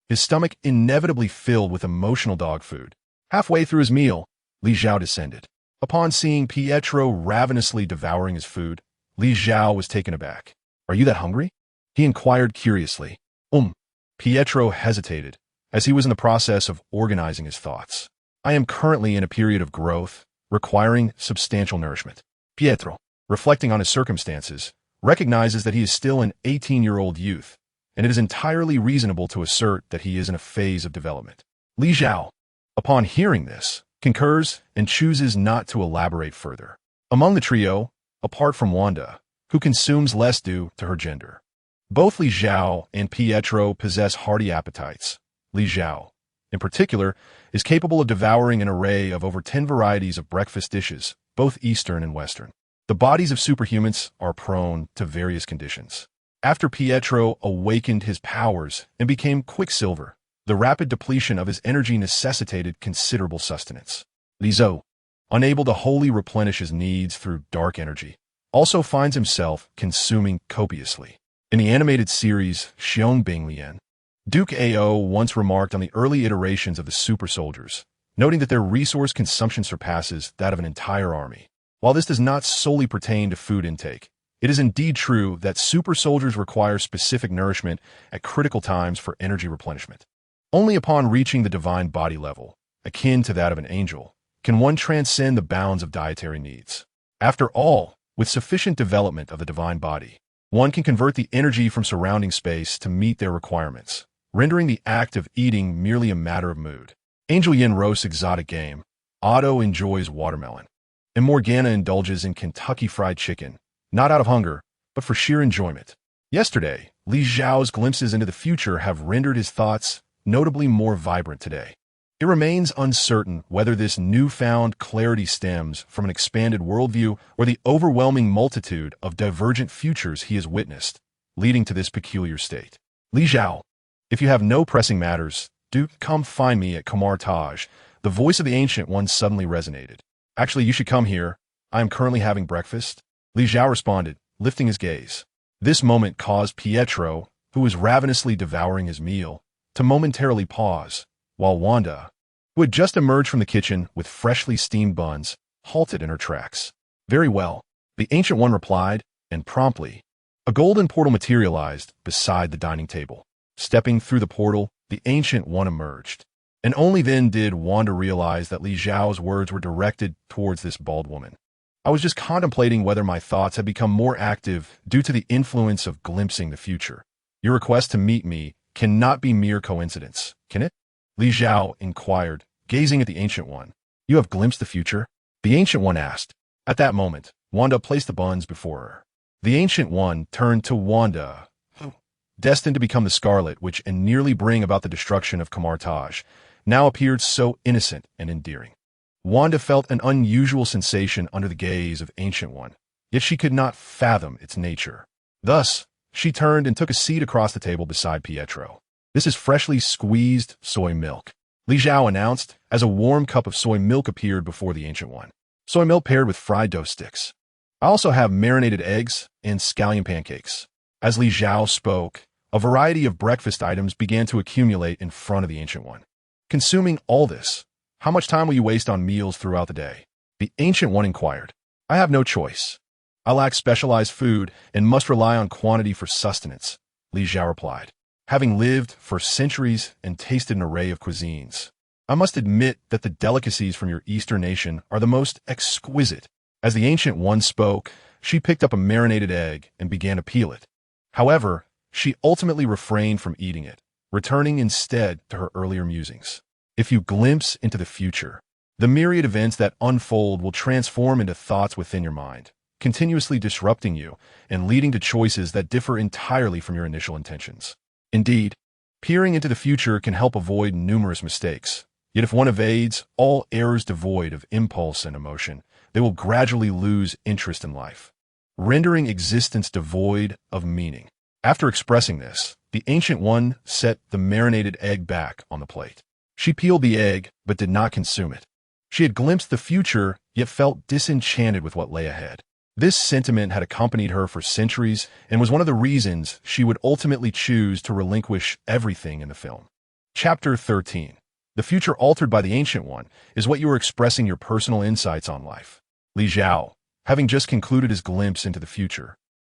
his stomach inevitably filled with emotional dog food. Halfway through his meal, Li Xiao descended. Upon seeing Pietro ravenously devouring his food, Li Xiao was taken aback. "Are you that hungry?" he inquired curiously. Pietro hesitated, as he was in the process of organizing his thoughts. "I am currently in a period of growth, requiring substantial nourishment." Pietro, reflecting on his circumstances, recognizes that he is still an 18-year-old youth, and it is entirely reasonable to assert that he is in a phase of development. Li Xiao, upon hearing this, concurs and chooses not to elaborate further. Among the trio, apart from Wanda, who consumes less due to her gender, both Li Xiao and Pietro possess hearty appetites. Li Xiao, in particular, is capable of devouring an array of over 10 varieties of breakfast dishes, both Eastern and Western. The bodies of superhumans are prone to various conditions. After Pietro awakened his powers and became Quicksilver, the rapid depletion of his energy necessitated considerable sustenance. Li Xiao, unable to wholly replenish his needs through dark energy, also finds himself consuming copiously. In the animated series Xiong Bing Lian, Duke Ao once remarked on the early iterations of the super soldiers, noting that their resource consumption surpasses that of an entire army. While this does not solely pertain to food intake, it is indeed true that super soldiers require specific nourishment at critical times for energy replenishment. Only upon reaching the divine body level, akin to that of an angel, can one transcend the bounds of dietary needs. After all, with sufficient development of the divine body, one can convert the energy from surrounding space to meet their requirements, rendering the act of eating merely a matter of mood. Angel Yin roasts exotic game, Otto enjoys watermelon, and Morgana indulges in Kentucky Fried Chicken, not out of hunger, but for sheer enjoyment. Yesterday, Li Xiao's glimpses into the future have rendered his thoughts notably more vibrant today. It remains uncertain whether this newfound clarity stems from an expanded worldview or the overwhelming multitude of divergent futures he has witnessed, leading to this peculiar state. Li Xiao, if you have no pressing matters, do come find me at Kamar Taj. The voice of the Ancient One suddenly resonated. Actually, you should come here. I am currently having breakfast. Li Xiao responded, lifting his gaze. This moment caused Pietro, who was ravenously devouring his meal, to momentarily pause, while Wanda, who had just emerged from the kitchen with freshly steamed buns, halted in her tracks. "Very well," the Ancient One replied, and promptly, a golden portal materialized beside the dining table. Stepping through the portal, the Ancient One emerged, and only then did Wanda realize that Li Xiao's words were directed towards this bald woman. "I was just contemplating whether my thoughts had become more active due to the influence of glimpsing the future. Your request to meet me cannot be mere coincidence, can it?" Li Xiao inquired, gazing at the Ancient One. "You have glimpsed the future?" the Ancient One asked. At that moment, Wanda placed the buns before her. The Ancient One turned to Wanda, who, destined to become the Scarlet which and nearly bring about the destruction of Kamar Taj, now appeared so innocent and endearing. Wanda felt an unusual sensation under the gaze of Ancient One, yet she could not fathom its nature. Thus, she turned and took a seat across the table beside Pietro. "This is freshly squeezed soy milk," Li Xiao announced as a warm cup of soy milk appeared before the Ancient One. "Soy milk paired with fried dough sticks. I also have marinated eggs and scallion pancakes." As Li Xiao spoke, a variety of breakfast items began to accumulate in front of the Ancient One. "Consuming all this, how much time will you waste on meals throughout the day?" the Ancient One inquired. "I have no choice. I lack specialized food and must rely on quantity for sustenance," Li Xiao replied. "Having lived for centuries and tasted an array of cuisines, I must admit that the delicacies from your Eastern nation are the most exquisite." As the Ancient One spoke, she picked up a marinated egg and began to peel it. However, she ultimately refrained from eating it, returning instead to her earlier musings. If you glimpse into the future, the myriad events that unfold will transform into thoughts within your mind, continuously disrupting you and leading to choices that differ entirely from your initial intentions. Indeed, peering into the future can help avoid numerous mistakes. Yet if one evades all errors devoid of impulse and emotion, they will gradually lose interest in life, rendering existence devoid of meaning. After expressing this, the Ancient One set the marinated egg back on the plate. She peeled the egg, but did not consume it. She had glimpsed the future, yet felt disenchanted with what lay ahead. This sentiment had accompanied her for centuries and was one of the reasons she would ultimately choose to relinquish everything in the film. Chapter 13. The future altered by the Ancient One is what you are expressing your personal insights on life. Li Zhao, having just concluded his glimpse into the future,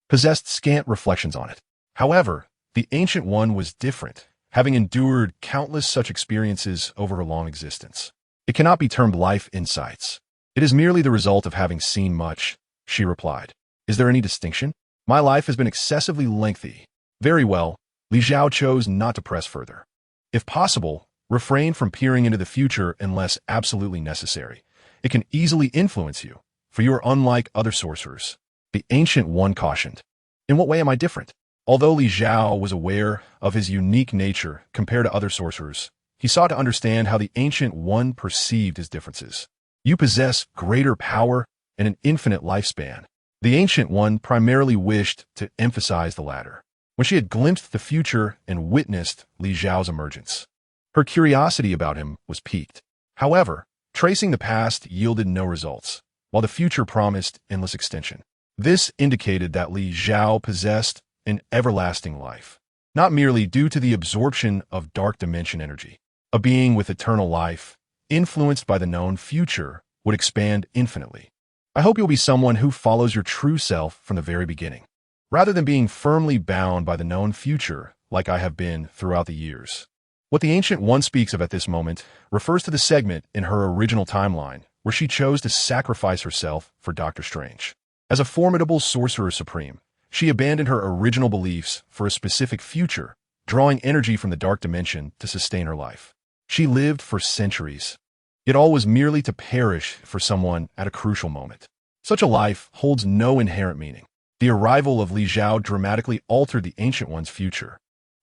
possessed scant reflections on it. However, the Ancient One was different, having endured countless such experiences over her long existence. It cannot be termed life insights. It is merely the result of having seen much, she replied. Is there any distinction? My life has been excessively lengthy. Very well, Li Zhao chose not to press further. If possible, refrain from peering into the future unless absolutely necessary. It can easily influence you, for you are unlike other sorcerers. The Ancient One cautioned. In what way am I different? Although Li Zhao was aware of his unique nature compared to other sorcerers, he sought to understand how the Ancient One perceived his differences. You possess greater power and an infinite lifespan. The Ancient One primarily wished to emphasize the latter. When she had glimpsed the future and witnessed Li Zhao's emergence, her curiosity about him was piqued. However, tracing the past yielded no results, while the future promised endless extension. This indicated that Li Zhao possessed an everlasting life, not merely due to the absorption of dark dimension energy. A being with eternal life, influenced by the known future, would expand infinitely. I hope you'll be someone who follows your true self from the very beginning, rather than being firmly bound by the known future like I have been throughout the years. What the Ancient One speaks of at this moment refers to the segment in her original timeline where she chose to sacrifice herself for Doctor Strange. As a formidable sorcerer supreme, she abandoned her original beliefs for a specific future, drawing energy from the dark dimension to sustain her life. She lived for centuries, yet all was merely to perish for someone at a crucial moment. Such a life holds no inherent meaning. The arrival of Li Zhao dramatically altered the Ancient One's future,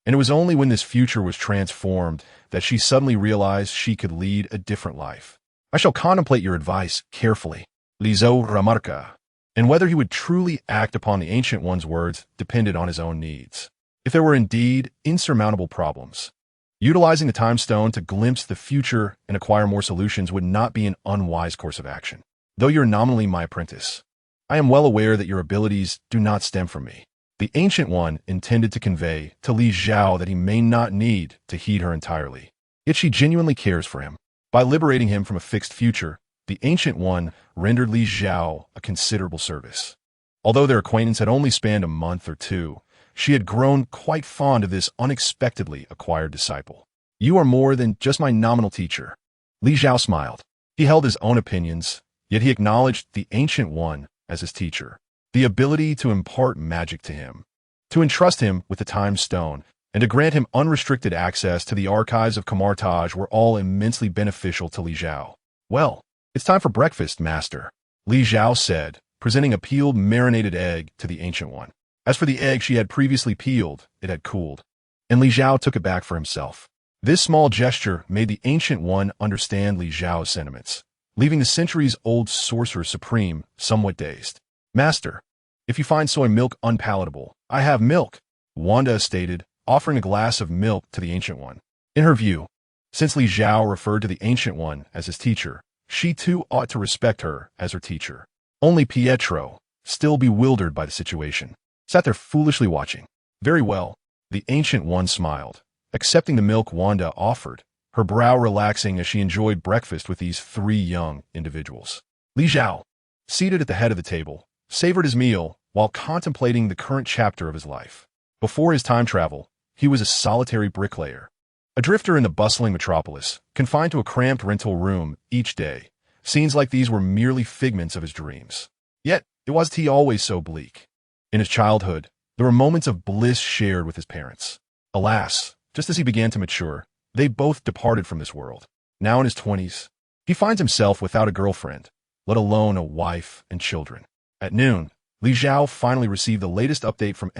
and it was only when this future was transformed that she suddenly realized she could lead a different life. I shall contemplate your advice carefully, Li Zhao remarca, and whether he would truly act upon the Ancient One's words depended on his own needs. If there were indeed insurmountable problems, utilizing the time stone to glimpse the future and acquire more solutions would not be an unwise course of action. Though you're nominally my apprentice, I am well aware that your abilities do not stem from me. The Ancient One intended to convey to Li Zhao that he may not need to heed her entirely. Yet she genuinely cares for him. By liberating him from a fixed future, the Ancient One rendered Li Zhao a considerable service. Although their acquaintance had only spanned a month or two, she had grown quite fond of this unexpectedly acquired disciple. You are more than just my nominal teacher. Li Zhao smiled. He held his own opinions, yet he acknowledged the Ancient One as his teacher. The ability to impart magic to him, to entrust him with the time stone, and to grant him unrestricted access to the archives of Camartage were all immensely beneficial to Li Zhao. Well, it's time for breakfast, master, Li Zhao said, presenting a peeled marinated egg to the Ancient One. As for the egg she had previously peeled, it had cooled, and Li Zhao took it back for himself. This small gesture made the Ancient One understand Li Zhao's sentiments, leaving the centuries-old sorcerer supreme somewhat dazed. Master, if you find soy milk unpalatable, I have milk, Wanda stated, offering a glass of milk to the Ancient One. In her view, since Li Zhao referred to the Ancient One as his teacher, she too ought to respect her as her teacher. Only Pietro, still bewildered by the situation, sat there foolishly watching. Very well, the Ancient One smiled, accepting the milk Wanda offered, her brow relaxing as she enjoyed breakfast with these three young individuals. Li Zhao, seated at the head of the table, savored his meal while contemplating the current chapter of his life. Before his time travel, he was a solitary bricklayer, a drifter in the bustling metropolis, confined to a cramped rental room each day. Scenes like these were merely figments of his dreams. Yet, it wasn't he always so bleak. In his childhood, there were moments of bliss shared with his parents. Alas, just as he began to mature, they both departed from this world. Now in his 20s, he finds himself without a girlfriend, let alone a wife and children. At noon, Li Zhao finally received the latest update from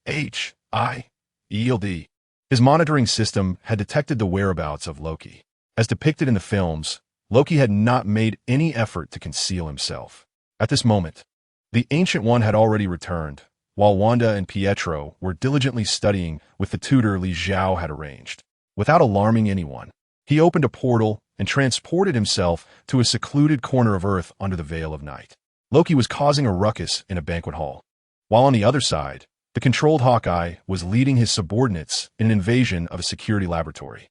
SHIELD. His monitoring system had detected the whereabouts of Loki. As depicted in the films, Loki had not made any effort to conceal himself. At this moment, the Ancient One had already returned, while Wanda and Pietro were diligently studying with the tutor Li Zhao had arranged. Without alarming anyone, he opened a portal and transported himself to a secluded corner of Earth under the veil of night. Loki was causing a ruckus in a banquet hall, while on the other side, the controlled Hawkeye was leading his subordinates in an invasion of a security laboratory.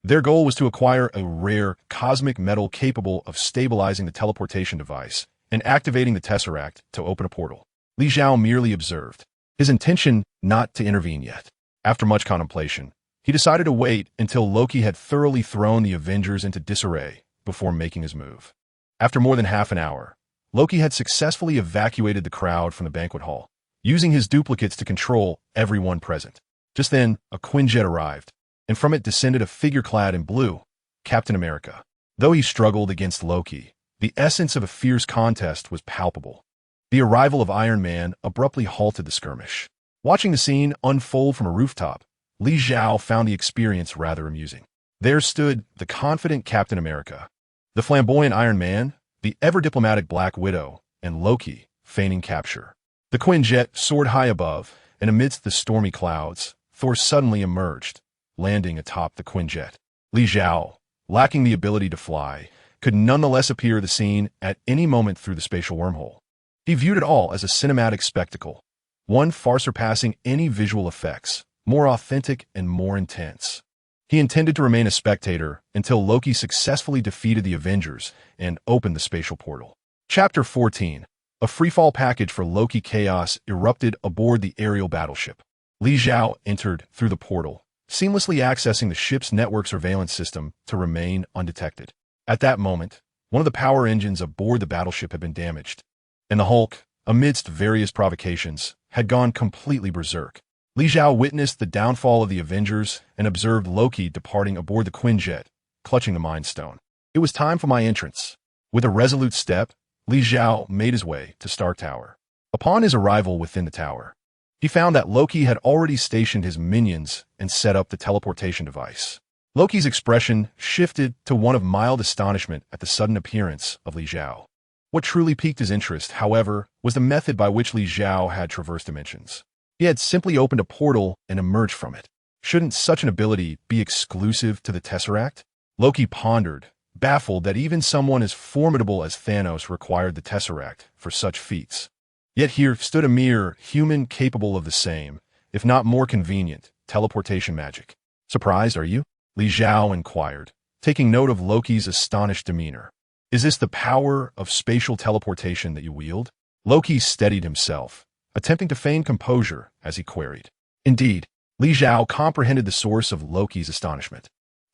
Their goal was to acquire a rare cosmic metal capable of stabilizing the teleportation device and activating the Tesseract to open a portal. Li Zhao merely observed, his intention not to intervene yet. After much contemplation, he decided to wait until Loki had thoroughly thrown the Avengers into disarray before making his move. After more than half an hour, Loki had successfully evacuated the crowd from the banquet hall, using his duplicates to control everyone present. Just then, a Quinjet arrived, and from it descended a figure clad in blue, Captain America. Though he struggled against Loki, the essence of a fierce contest was palpable. The arrival of Iron Man abruptly halted the skirmish. Watching the scene unfold from a rooftop, Li Zhao found the experience rather amusing. There stood the confident Captain America, the flamboyant Iron Man, the ever-diplomatic Black Widow, and Loki, feigning capture. The Quinjet soared high above, and amidst the stormy clouds, Thor suddenly emerged, landing atop the Quinjet. Li Zhao, lacking the ability to fly, could nonetheless appear the scene at any moment through the spatial wormhole. He viewed it all as a cinematic spectacle, one far surpassing any visual effects, more authentic and more intense. He intended to remain a spectator until Loki successfully defeated the Avengers and opened the spatial portal. Chapter 14. A freefall package for Loki chaos erupted aboard the aerial battleship. Li Zhao entered through the portal, seamlessly accessing the ship's network surveillance system to remain undetected. At that moment, one of the power engines aboard the battleship had been damaged, and the Hulk, amidst various provocations, had gone completely berserk. Li Zhao witnessed the downfall of the Avengers and observed Loki departing aboard the Quinjet, clutching the Mind Stone. It was time for my entrance. With a resolute step, Li Zhao made his way to Stark Tower. Upon his arrival within the tower, he found that Loki had already stationed his minions and set up the teleportation device. Loki's expression shifted to one of mild astonishment at the sudden appearance of Li Zhao. What truly piqued his interest, however, was the method by which Li Zhao had traversed dimensions. He had simply opened a portal and emerged from it. Shouldn't such an ability be exclusive to the Tesseract? Loki pondered, baffled that even someone as formidable as Thanos required the Tesseract for such feats. Yet here stood a mere human capable of the same, if not more convenient, teleportation magic. Surprised, are you? Li Zhao inquired, taking note of Loki's astonished demeanor. Is this the power of spatial teleportation that you wield? Loki steadied himself, attempting to feign composure as he queried. Indeed, Li Zhao comprehended the source of Loki's astonishment.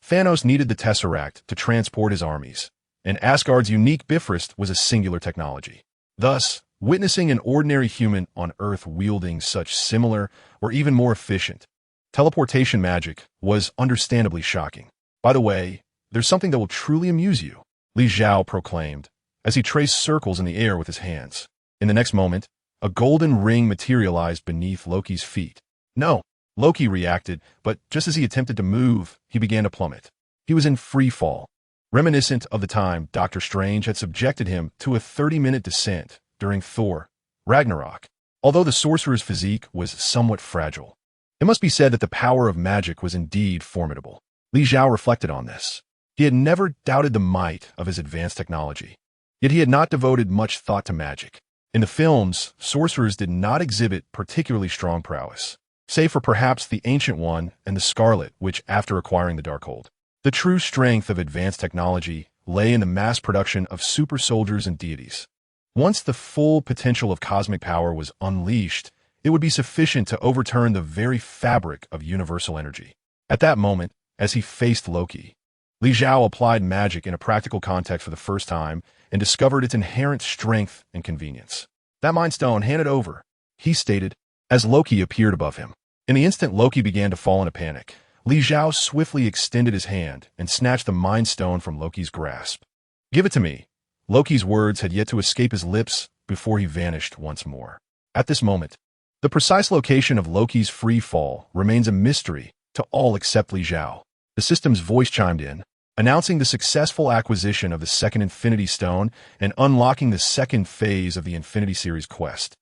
Thanos needed the Tesseract to transport his armies, and Asgard's unique Bifrost was a singular technology. Thus, witnessing an ordinary human on Earth wielding such similar or even more efficient teleportation magic was understandably shocking. By the way, there's something that will truly amuse you, Li Zhao proclaimed, as he traced circles in the air with his hands. In the next moment, a golden ring materialized beneath Loki's feet. No, Loki reacted, but just as he attempted to move, he began to plummet. He was in free fall, reminiscent of the time Doctor Strange had subjected him to a 30-minute descent during Thor, Ragnarok. Although the sorcerer's physique was somewhat fragile, it must be said that the power of magic was indeed formidable. Li Zhao reflected on this. He had never doubted the might of his advanced technology, yet he had not devoted much thought to magic. In the films, sorcerers did not exhibit particularly strong prowess, save for perhaps the Ancient One and the Scarlet Witch after acquiring the Darkhold. The true strength of advanced technology lay in the mass production of super soldiers and deities. Once the full potential of cosmic power was unleashed, it would be sufficient to overturn the very fabric of universal energy. At that moment, as he faced Loki, Li Zhao applied magic in a practical context for the first time and discovered its inherent strength and convenience. That Mind Stone, hand it over, he stated, as Loki appeared above him. In the instant Loki began to fall in a panic, Li Zhao swiftly extended his hand and snatched the Mind Stone from Loki's grasp. Give it to me. Loki's words had yet to escape his lips before he vanished once more. At this moment, the precise location of Loki's free fall remains a mystery to all except Li Xiao. The system's voice chimed in, announcing the successful acquisition of the second Infinity Stone and unlocking the second phase of the Infinity Series quest,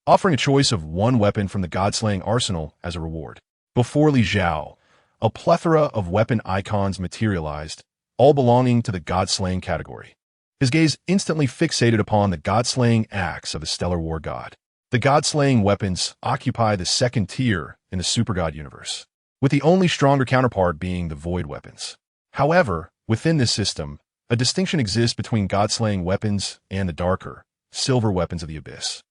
offering a choice of one weapon from the God-slaying arsenal as a reward. Before Li Xiao, a plethora of weapon icons materialized, all belonging to the God-slaying category. His gaze instantly fixated upon the God-slaying axe of the stellar war god. The God-slaying weapons occupy the second tier in the super-god universe, with the only stronger counterpart being the void weapons. However, within this system, a distinction exists between God-slaying weapons and the darker, silver weapons of the abyss.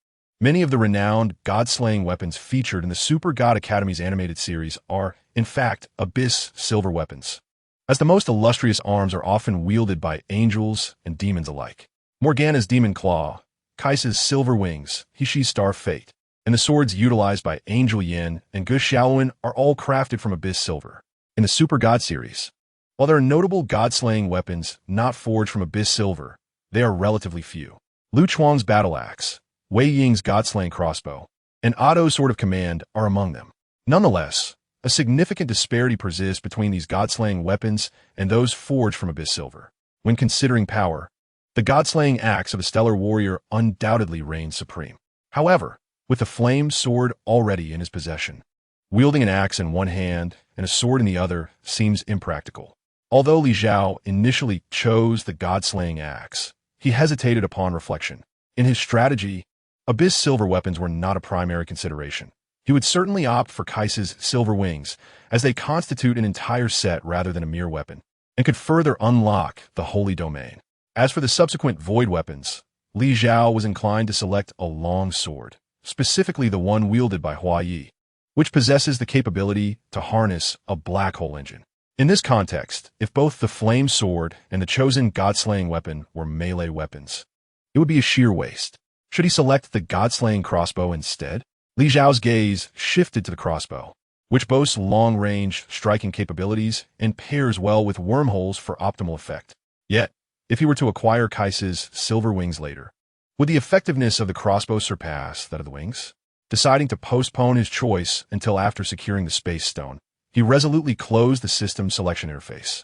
Many of the renowned God-slaying weapons featured in the Super God Academy's animated series are, in fact, abyss silver weapons, as the most illustrious arms are often wielded by angels and demons alike. Morgana's Demon Claw, Kaiser's Silver Wings, Hishi's Star Fate, and the swords utilized by Angel Yin and Gu Xiaolun are all crafted from abyss silver. In the Super God series, while there are notable God-slaying weapons not forged from abyss silver, they are relatively few. Lu Chuang's Battle Axe, Wei Ying's God-slaying crossbow, and Otto's Sword of Command are among them. Nonetheless, a significant disparity persists between these God-slaying weapons and those forged from abyss silver. When considering power, the God-slaying axe of a stellar warrior undoubtedly reigns supreme. However, with the flame sword already in his possession, wielding an axe in one hand and a sword in the other seems impractical. Although Li Xiao initially chose the God-slaying axe, he hesitated upon reflection. In his strategy, abyss silver weapons were not a primary consideration. He would certainly opt for Kaiser's Silver Wings, as they constitute an entire set rather than a mere weapon, and could further unlock the Holy Domain. As for the subsequent void weapons, Li Xiao was inclined to select a long sword, specifically the one wielded by Hua Yi, which possesses the capability to harness a black hole engine. In this context, if both the flame sword and the chosen god-slaying weapon were melee weapons, it would be a sheer waste. Should he select the god-slaying crossbow instead? Li Xiao's gaze shifted to the crossbow, which boasts long-range striking capabilities and pairs well with wormholes for optimal effect. Yet, if he were to acquire Kaiser's Silver Wings later, would the effectiveness of the crossbow surpass that of the wings? Deciding to postpone his choice until after securing the Space Stone, he resolutely closed the system selection interface.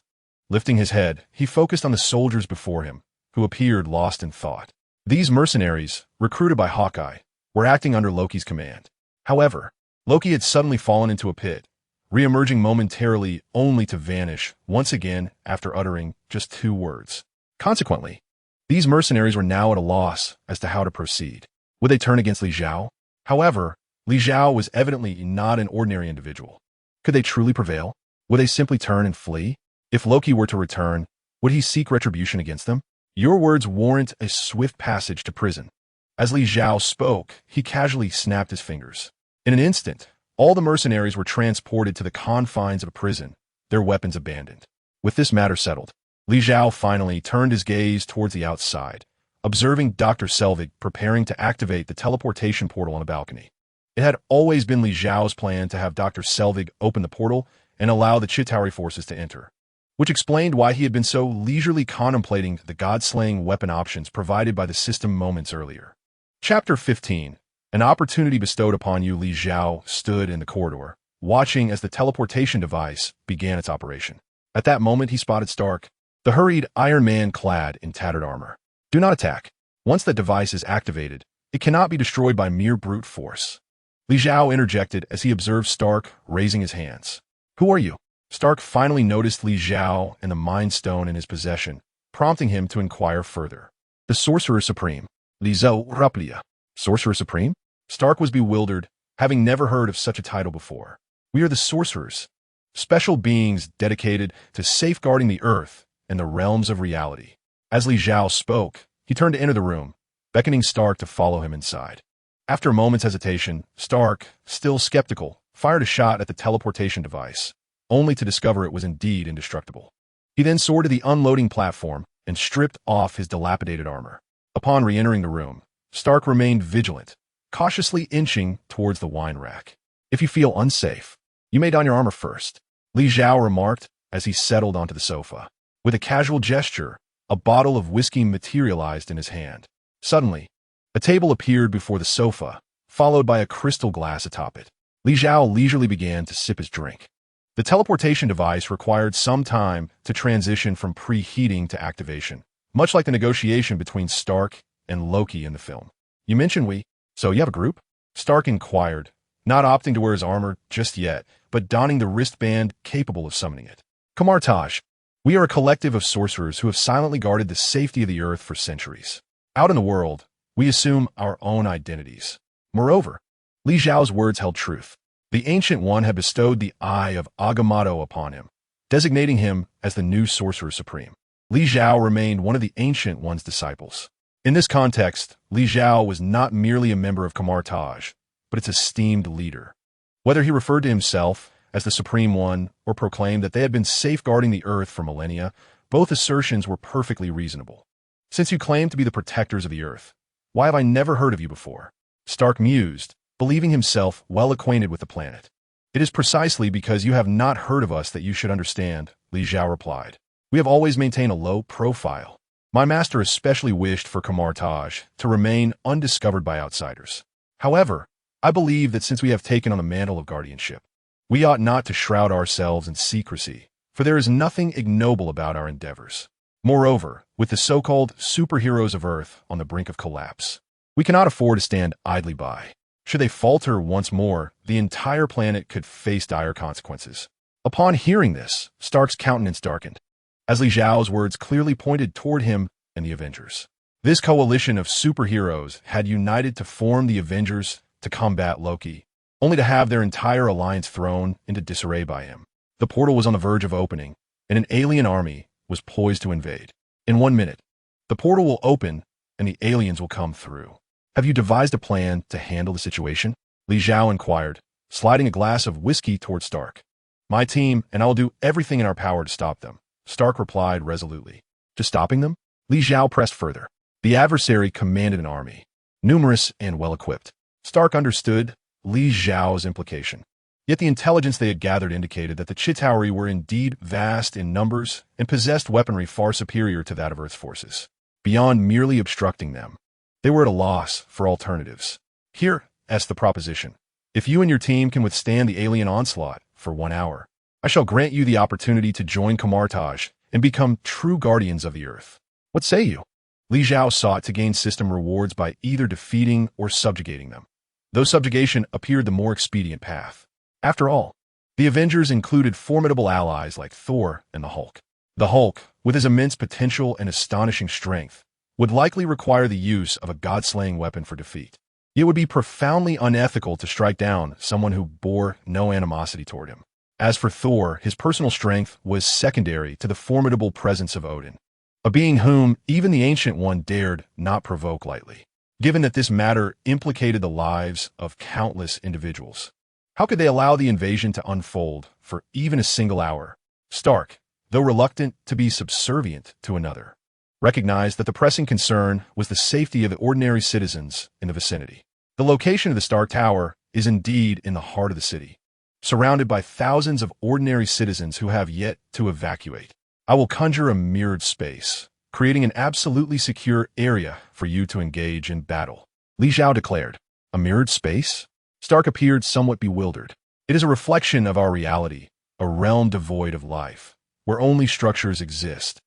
Lifting his head, he focused on the soldiers before him, who appeared lost in thought. These mercenaries, recruited by Hawkeye, were acting under Loki's command. However, Loki had suddenly fallen into a pit, re-emerging momentarily only to vanish once again after uttering just 2 words. Consequently, these mercenaries were now at a loss as to how to proceed. Would they turn against Li Xiao? However, Li Xiao was evidently not an ordinary individual. Could they truly prevail? Would they simply turn and flee? If Loki were to return, would he seek retribution against them? Your words warrant a swift passage to prison. As Li Xiao spoke, he casually snapped his fingers. In an instant, all the mercenaries were transported to the confines of a prison, their weapons abandoned. With this matter settled, Li Xiao finally turned his gaze towards the outside, observing Dr. Selvig preparing to activate the teleportation portal on a balcony. It had always been Li Xiao's plan to have Dr. Selvig open the portal and allow the Chitauri forces to enter, which explained why he had been so leisurely contemplating the god-slaying weapon options provided by the system moments earlier. Chapter 15. An opportunity bestowed upon you. Li Xiao stood in the corridor, watching as the teleportation device began its operation. At that moment, he spotted Stark, the hurried Iron Man clad in tattered armor. Do not attack. Once that device is activated, it cannot be destroyed by mere brute force. Li Xiao interjected as he observed Stark raising his hands. Who are you? Stark finally noticed Li Xiao and the Mind Stone in his possession, prompting him to inquire further. The Sorcerer Supreme. Li Zhou Raplia. Sorcerer Supreme? Stark was bewildered, having never heard of such a title before. We are the Sorcerers, special beings dedicated to safeguarding the earth and the realms of reality. As Li Xiao spoke, he turned to enter the room, beckoning Stark to follow him inside. After a moment's hesitation, Stark, still skeptical, fired a shot at the teleportation device, only to discover it was indeed indestructible. He then soared to the unloading platform and stripped off his dilapidated armor. Upon re-entering the room, Stark remained vigilant, cautiously inching towards the wine rack. If you feel unsafe, you may don your armor first, Li Xiao remarked as he settled onto the sofa. With a casual gesture, a bottle of whiskey materialized in his hand. Suddenly, A table appeared before the sofa, followed by a crystal glass atop it. Li Zhao leisurely began to sip his drink. The teleportation device required some time to transition from preheating to activation, much like the negotiation between Stark and Loki in the film. You mentioned so you have a group? Stark inquired, not opting to wear his armor just yet, but donning the wristband capable of summoning it. Kamartaj, we are a collective of sorcerers who have silently guarded the safety of the earth for centuries. Out in the world, we assume our own identities. Moreover, Li Zhao's words held truth. The Ancient One had bestowed the Eye of Agamotto upon him, designating him as the new Sorcerer Supreme. Li Zhao remained one of the Ancient One's disciples. In this context, Li Zhao was not merely a member of Kamartaj, but its esteemed leader. Whether he referred to himself as the Supreme One or proclaimed that they had been safeguarding the earth for millennia, both assertions were perfectly reasonable. Since you claim to be the protectors of the earth, why have I never heard of you before? Stark mused, believing himself well acquainted with the planet. It is precisely because you have not heard of us that you should understand, Li Zhao replied. We have always maintained a low profile. My master especially wished for Kamartaj to remain undiscovered by outsiders. However, I believe that since we have taken on the mantle of guardianship, we ought not to shroud ourselves in secrecy, for there is nothing ignoble about our endeavors. Moreover, with the so-called superheroes of Earth on the brink of collapse, we cannot afford to stand idly by. Should they falter once more, the entire planet could face dire consequences. Upon hearing this, Stark's countenance darkened, as Li Zhao's words clearly pointed toward him and the Avengers. This coalition of superheroes had united to form the Avengers to combat Loki, only to have their entire alliance thrown into disarray by him. The portal was on the verge of opening, and an alien army was poised to invade. In 1 minute, the portal will open and the aliens will come through. Have you devised a plan to handle the situation? Li Zhao inquired, sliding a glass of whiskey toward Stark. My team and I will do everything in our power to stop them, Stark replied resolutely. To stopping them? Li Zhao pressed further. The adversary commanded an army, numerous and well-equipped. Stark understood Li Zhao's implication. Yet the intelligence they had gathered indicated that the Chitauri were indeed vast in numbers and possessed weaponry far superior to that of Earth's forces. Beyond merely obstructing them, they were at a loss for alternatives. Here, as the proposition. If you and your team can withstand the alien onslaught for 1 hour, I shall grant you the opportunity to join Kamartaj and become true guardians of the earth. What say you? Li Zhao sought to gain system rewards by either defeating or subjugating them, though subjugation appeared the more expedient path. After all, the Avengers included formidable allies like Thor and the Hulk. The Hulk, with his immense potential and astonishing strength, would likely require the use of a god-slaying weapon for defeat. It would be profoundly unethical to strike down someone who bore no animosity toward him. As for Thor, his personal strength was secondary to the formidable presence of Odin, a being whom even the Ancient One dared not provoke lightly. Given that this matter implicated the lives of countless individuals, how could they allow the invasion to unfold for even a single hour? Stark, though reluctant to be subservient to another, recognized that the pressing concern was the safety of the ordinary citizens in the vicinity. The location of the Stark Tower is indeed in the heart of the city, surrounded by thousands of ordinary citizens who have yet to evacuate. I will conjure a mirrored space, creating an absolutely secure area for you to engage in battle, Li Zhao declared. A mirrored space? Stark appeared somewhat bewildered. It is a reflection of our reality, a realm devoid of life, where only structures exist,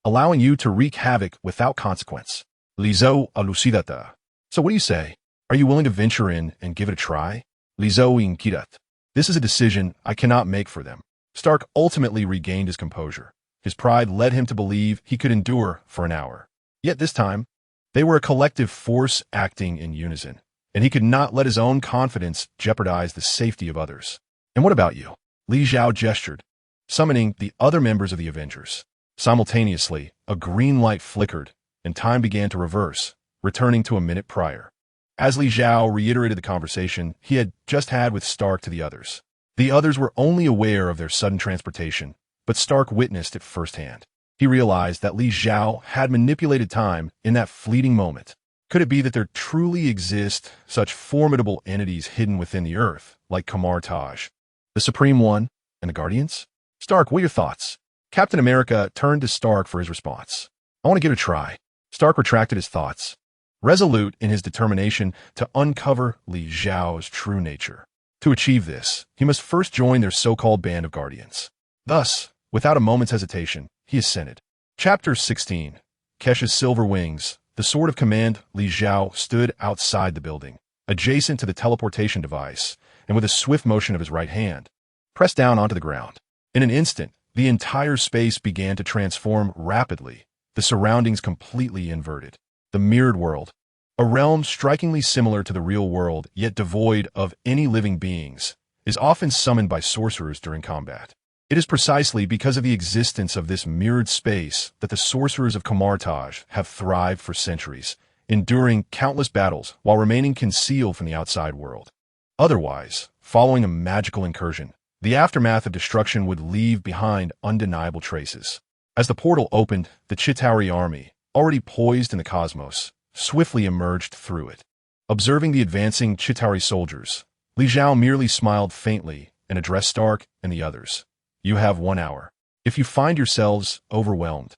allowing you to wreak havoc without consequence. Li Zhao alucidata. So what do you say? Are you willing to venture in and give it a try? Li Zhao inquirat. This is a decision I cannot make for them. Stark ultimately regained his composure. His pride led him to believe he could endure for an hour. Yet this time, they were a collective force acting in unison, and he could not let his own confidence jeopardize the safety of others. And what about you? Li Zhao gestured, summoning the other members of the Avengers. Simultaneously, a green light flickered, and time began to reverse, returning to a minute prior. As Li Zhao reiterated the conversation he had just had with Stark to the others. The others were only aware of their sudden transportation, but Stark witnessed it firsthand. He realized that Li Zhao had manipulated time in that fleeting moment. Could it be that there truly exist such formidable entities hidden within the earth, like Kamartaj, the Supreme One, and the Guardians? Stark, what are your thoughts? Captain America turned to Stark for his response. I want to give it a try. Stark retracted his thoughts, resolute in his determination to uncover Li Zhao's true nature. To achieve this, he must first join their so-called band of guardians. Thus, without a moment's hesitation, he ascended. Chapter 16. Kesh's Silver Wings. The sword of command. Li Zhao stood outside the building, adjacent to the teleportation device, and with a swift motion of his right hand, pressed down onto the ground. In an instant, the entire space began to transform rapidly, the surroundings completely inverted. The mirrored world, a realm strikingly similar to the real world, yet devoid of any living beings, is often summoned by sorcerers during combat. It is precisely because of the existence of this mirrored space that the sorcerers of Camartage have thrived for centuries, enduring countless battles while remaining concealed from the outside world. Otherwise, following a magical incursion, the aftermath of destruction would leave behind undeniable traces. As the portal opened, the Chitauri army, already poised in the cosmos, swiftly emerged through it. Observing the advancing Chitauri soldiers, Li Zhao merely smiled faintly and addressed Stark and the others. You have 1 hour. If you find yourselves overwhelmed,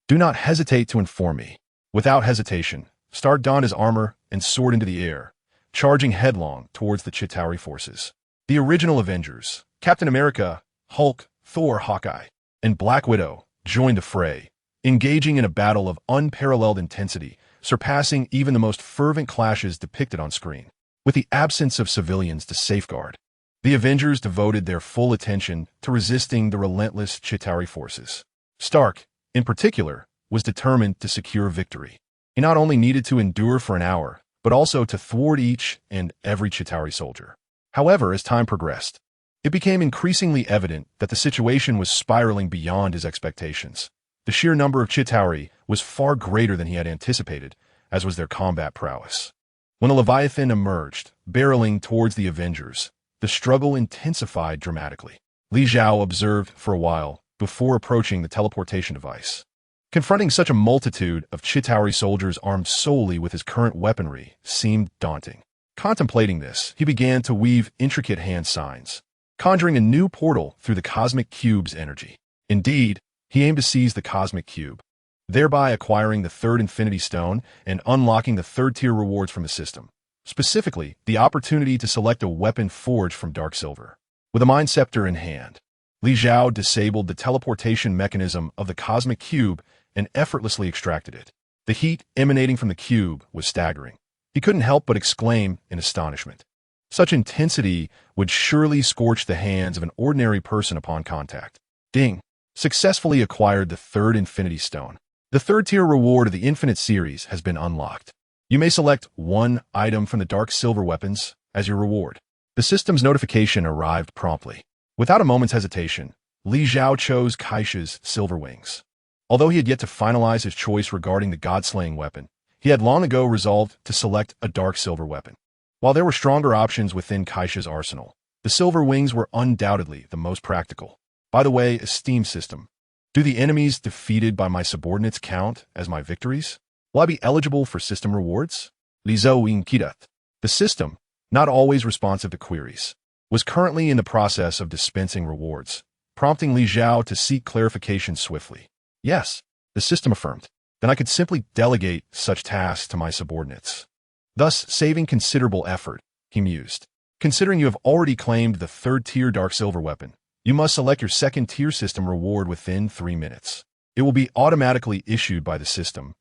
do not hesitate to inform me. Without hesitation, Stark donned his armor and soared into the air, charging headlong towards the Chitauri forces. The original Avengers, Captain America, Hulk, Thor, Hawkeye, and Black Widow, joined the fray, engaging in a battle of unparalleled intensity, surpassing even the most fervent clashes depicted on screen. With the absence of civilians to safeguard, the Avengers devoted their full attention to resisting the relentless Chitauri forces. Stark, in particular, was determined to secure victory. He not only needed to endure for an hour, but also to thwart each and every Chitauri soldier. However, as time progressed, it became increasingly evident that the situation was spiraling beyond his expectations. The sheer number of Chitauri was far greater than he had anticipated, as was their combat prowess. When the Leviathan emerged, barreling towards the Avengers, the struggle intensified dramatically. Li Zhao observed for a while before approaching the teleportation device. Confronting such a multitude of Chitauri soldiers armed solely with his current weaponry seemed daunting. Contemplating this, he began to weave intricate hand signs, conjuring a new portal through the cosmic cube's energy. Indeed, he aimed to seize the cosmic cube, thereby acquiring the third Infinity Stone and unlocking the third-tier rewards from the system. Specifically, the opportunity to select a weapon forged from dark silver. With a Mind Scepter in hand, Li Zhao disabled the teleportation mechanism of the cosmic cube and effortlessly extracted it. The heat emanating from the cube was staggering. He couldn't help but exclaim in astonishment. Such intensity would surely scorch the hands of an ordinary person upon contact. Ding! Successfully acquired the third Infinity Stone. The third-tier reward of the Infinite series has been unlocked. You may select one item from the dark silver weapons as your reward. The system's notification arrived promptly. Without a moment's hesitation, Li Zhao chose Kaiser's Silver Wings. Although he had yet to finalize his choice regarding the god-slaying weapon, he had long ago resolved to select a dark silver weapon. While there were stronger options within Kaiser's arsenal, the Silver Wings were undoubtedly the most practical. By the way, esteem system. Do the enemies defeated by my subordinates count as my victories? Will I be eligible for system rewards? Li Zhou Ying Kidat. The system, not always responsive to queries, was currently in the process of dispensing rewards, prompting Li Zhao to seek clarification swiftly. Yes, the system affirmed. Then I could simply delegate such tasks to my subordinates, thus saving considerable effort, he mused. Considering you have already claimed the third-tier dark silver weapon, you must select your second-tier system reward within 3 minutes. It will be automatically issued by the system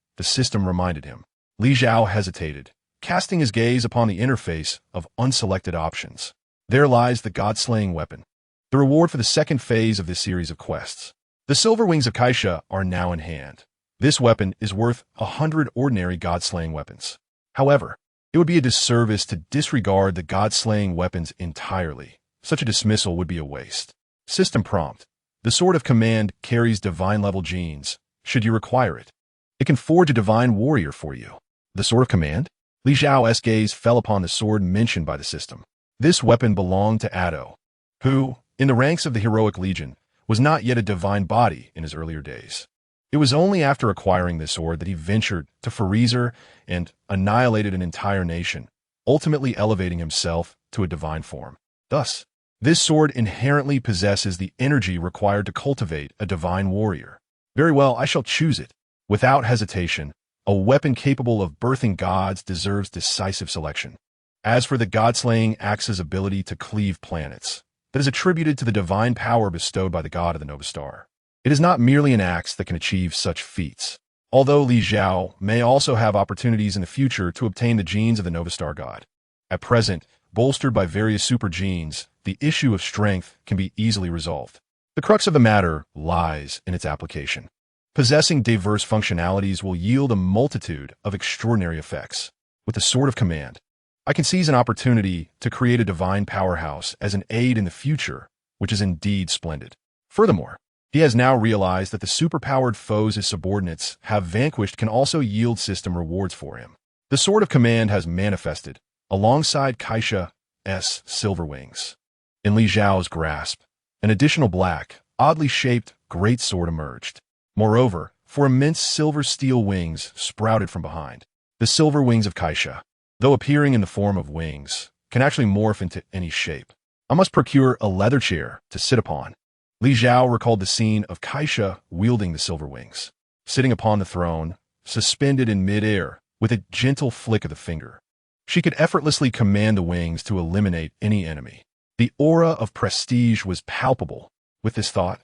reminded him. Li Zhao hesitated, casting his gaze upon the interface of unselected options. There lies the god-slaying weapon, the reward for the second phase of this series of quests. The Silver Wings of Kaiser are now in hand. This weapon is worth 100 ordinary god-slaying weapons. However, it would be a disservice to disregard the god-slaying weapons entirely. Such a dismissal would be a waste. System prompt. The Sword of Command carries divine-level genes, should you require it. It can forge a divine warrior for you. The Sword of Command? Li Zhao's gaze fell upon the sword mentioned by the system. This weapon belonged to Addo, who, in the ranks of the Heroic Legion, was not yet a divine body in his earlier days. It was only after acquiring this sword that he ventured to Farizer and annihilated an entire nation, ultimately elevating himself to a divine form. Thus, this sword inherently possesses the energy required to cultivate a divine warrior. Very well, I shall choose it. Without hesitation, A weapon capable of birthing gods deserves decisive selection. As for the god-slaying axe's ability to cleave planets, that is attributed to the divine power bestowed by the god of the Nova Star. It is not merely an axe that can achieve such feats. Although Li Xiao may also have opportunities in the future to obtain the genes of the Nova Star god. At present, bolstered by various super genes, the issue of strength can be easily resolved. The crux of the matter lies in its application. Possessing diverse functionalities will yield a multitude of extraordinary effects. With the Sword of Command, I can seize an opportunity to create a divine powerhouse as an aid in the future, which is indeed splendid. Furthermore, he has now realized that the superpowered foes his subordinates have vanquished can also yield system rewards for him. The Sword of Command has manifested, alongside Kaiser's silver wings. In Li Xiao's grasp, an additional black, oddly shaped great sword emerged. Moreover, four immense silver steel wings sprouted from behind. The silver wings of Kaiser, though appearing in the form of wings, can actually morph into any shape. I must procure a leather chair to sit upon. Li Xiao recalled the scene of Kaiser wielding the silver wings, sitting upon the throne, suspended in mid-air, with a gentle flick of the finger. She could effortlessly command the wings to eliminate any enemy. The aura of prestige was palpable. With this thought,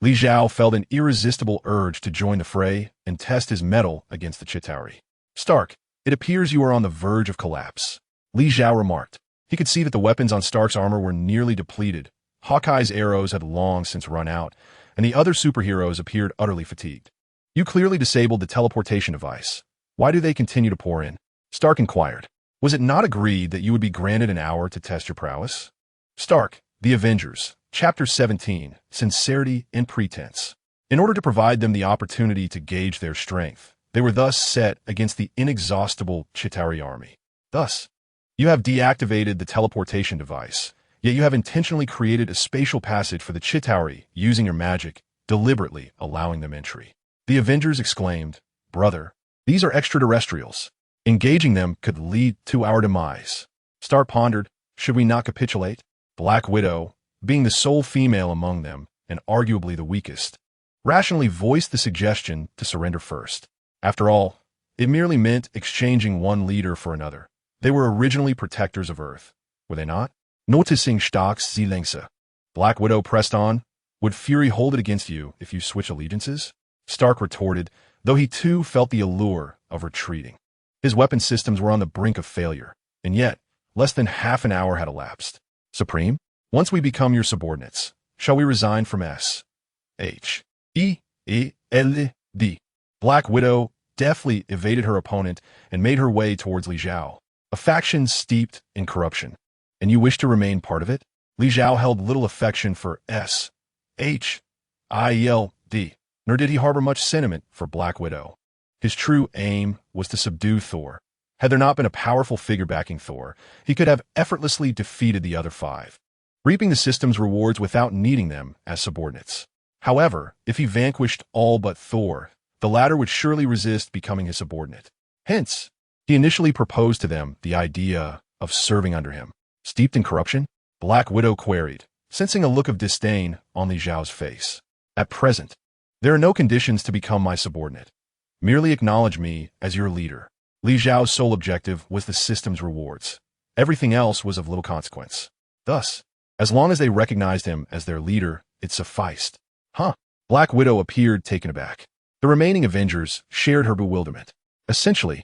Li Xiao felt an irresistible urge to join the fray and test his mettle against the Chitauri. Stark, it appears you are on the verge of collapse, Li Xiao remarked. He could see that the weapons on Stark's armor were nearly depleted. Hawkeye's arrows had long since run out, and the other superheroes appeared utterly fatigued. You clearly disabled the teleportation device. Why do they continue to pour in? Stark inquired. Was it not agreed that you would be granted an hour to test your prowess? Stark, the Avengers, Chapter 17, Sincerity and Pretense. In order to provide them the opportunity to gauge their strength, they were thus set against the inexhaustible Chitauri army. Thus, you have deactivated the teleportation device, yet you have intentionally created a spatial passage for the Chitauri using your magic, deliberately allowing them entry. The Avengers exclaimed, "Brother, these are extraterrestrials. Engaging them could lead to our demise." Stark pondered, should we not capitulate? Black Widow, being the sole female among them, and arguably the weakest, rationally voiced the suggestion to surrender first. After all, it merely meant exchanging one leader for another. They were originally protectors of Earth, were they not? Noticing Stark's Silence, Black Widow pressed on, would Fury hold it against you if you switch allegiances? Stark retorted, though he too felt the allure of retreating. His weapon systems were on the brink of failure, and yet, less than half an hour had elapsed. Supreme, once we become your subordinates, shall we resign from S-H-E-E-L-D? Black Widow deftly evaded her opponent and made her way towards Li Xiao, a faction steeped in corruption. And you wish to remain part of it? Li Xiao held little affection for S-H-I-E-L-D, nor did he harbor much sentiment for Black Widow. His true aim was to subdue Thor. Had there not been a powerful figure backing Thor, he could have effortlessly defeated the other five, reaping the system's rewards without needing them as subordinates. However, if he vanquished all but Thor, the latter would surely resist becoming his subordinate. Hence, he initially proposed to them the idea of serving under him. Steeped in corruption? Black Widow queried, sensing a look of disdain on Li Xiao's face. At present, there are no conditions to become my subordinate. Merely acknowledge me as your leader. Li Xiao's sole objective was the system's rewards. Everything else was of little consequence. Thus, as long as they recognized him as their leader, it sufficed. Black Widow appeared taken aback. The remaining Avengers shared her bewilderment. Essentially,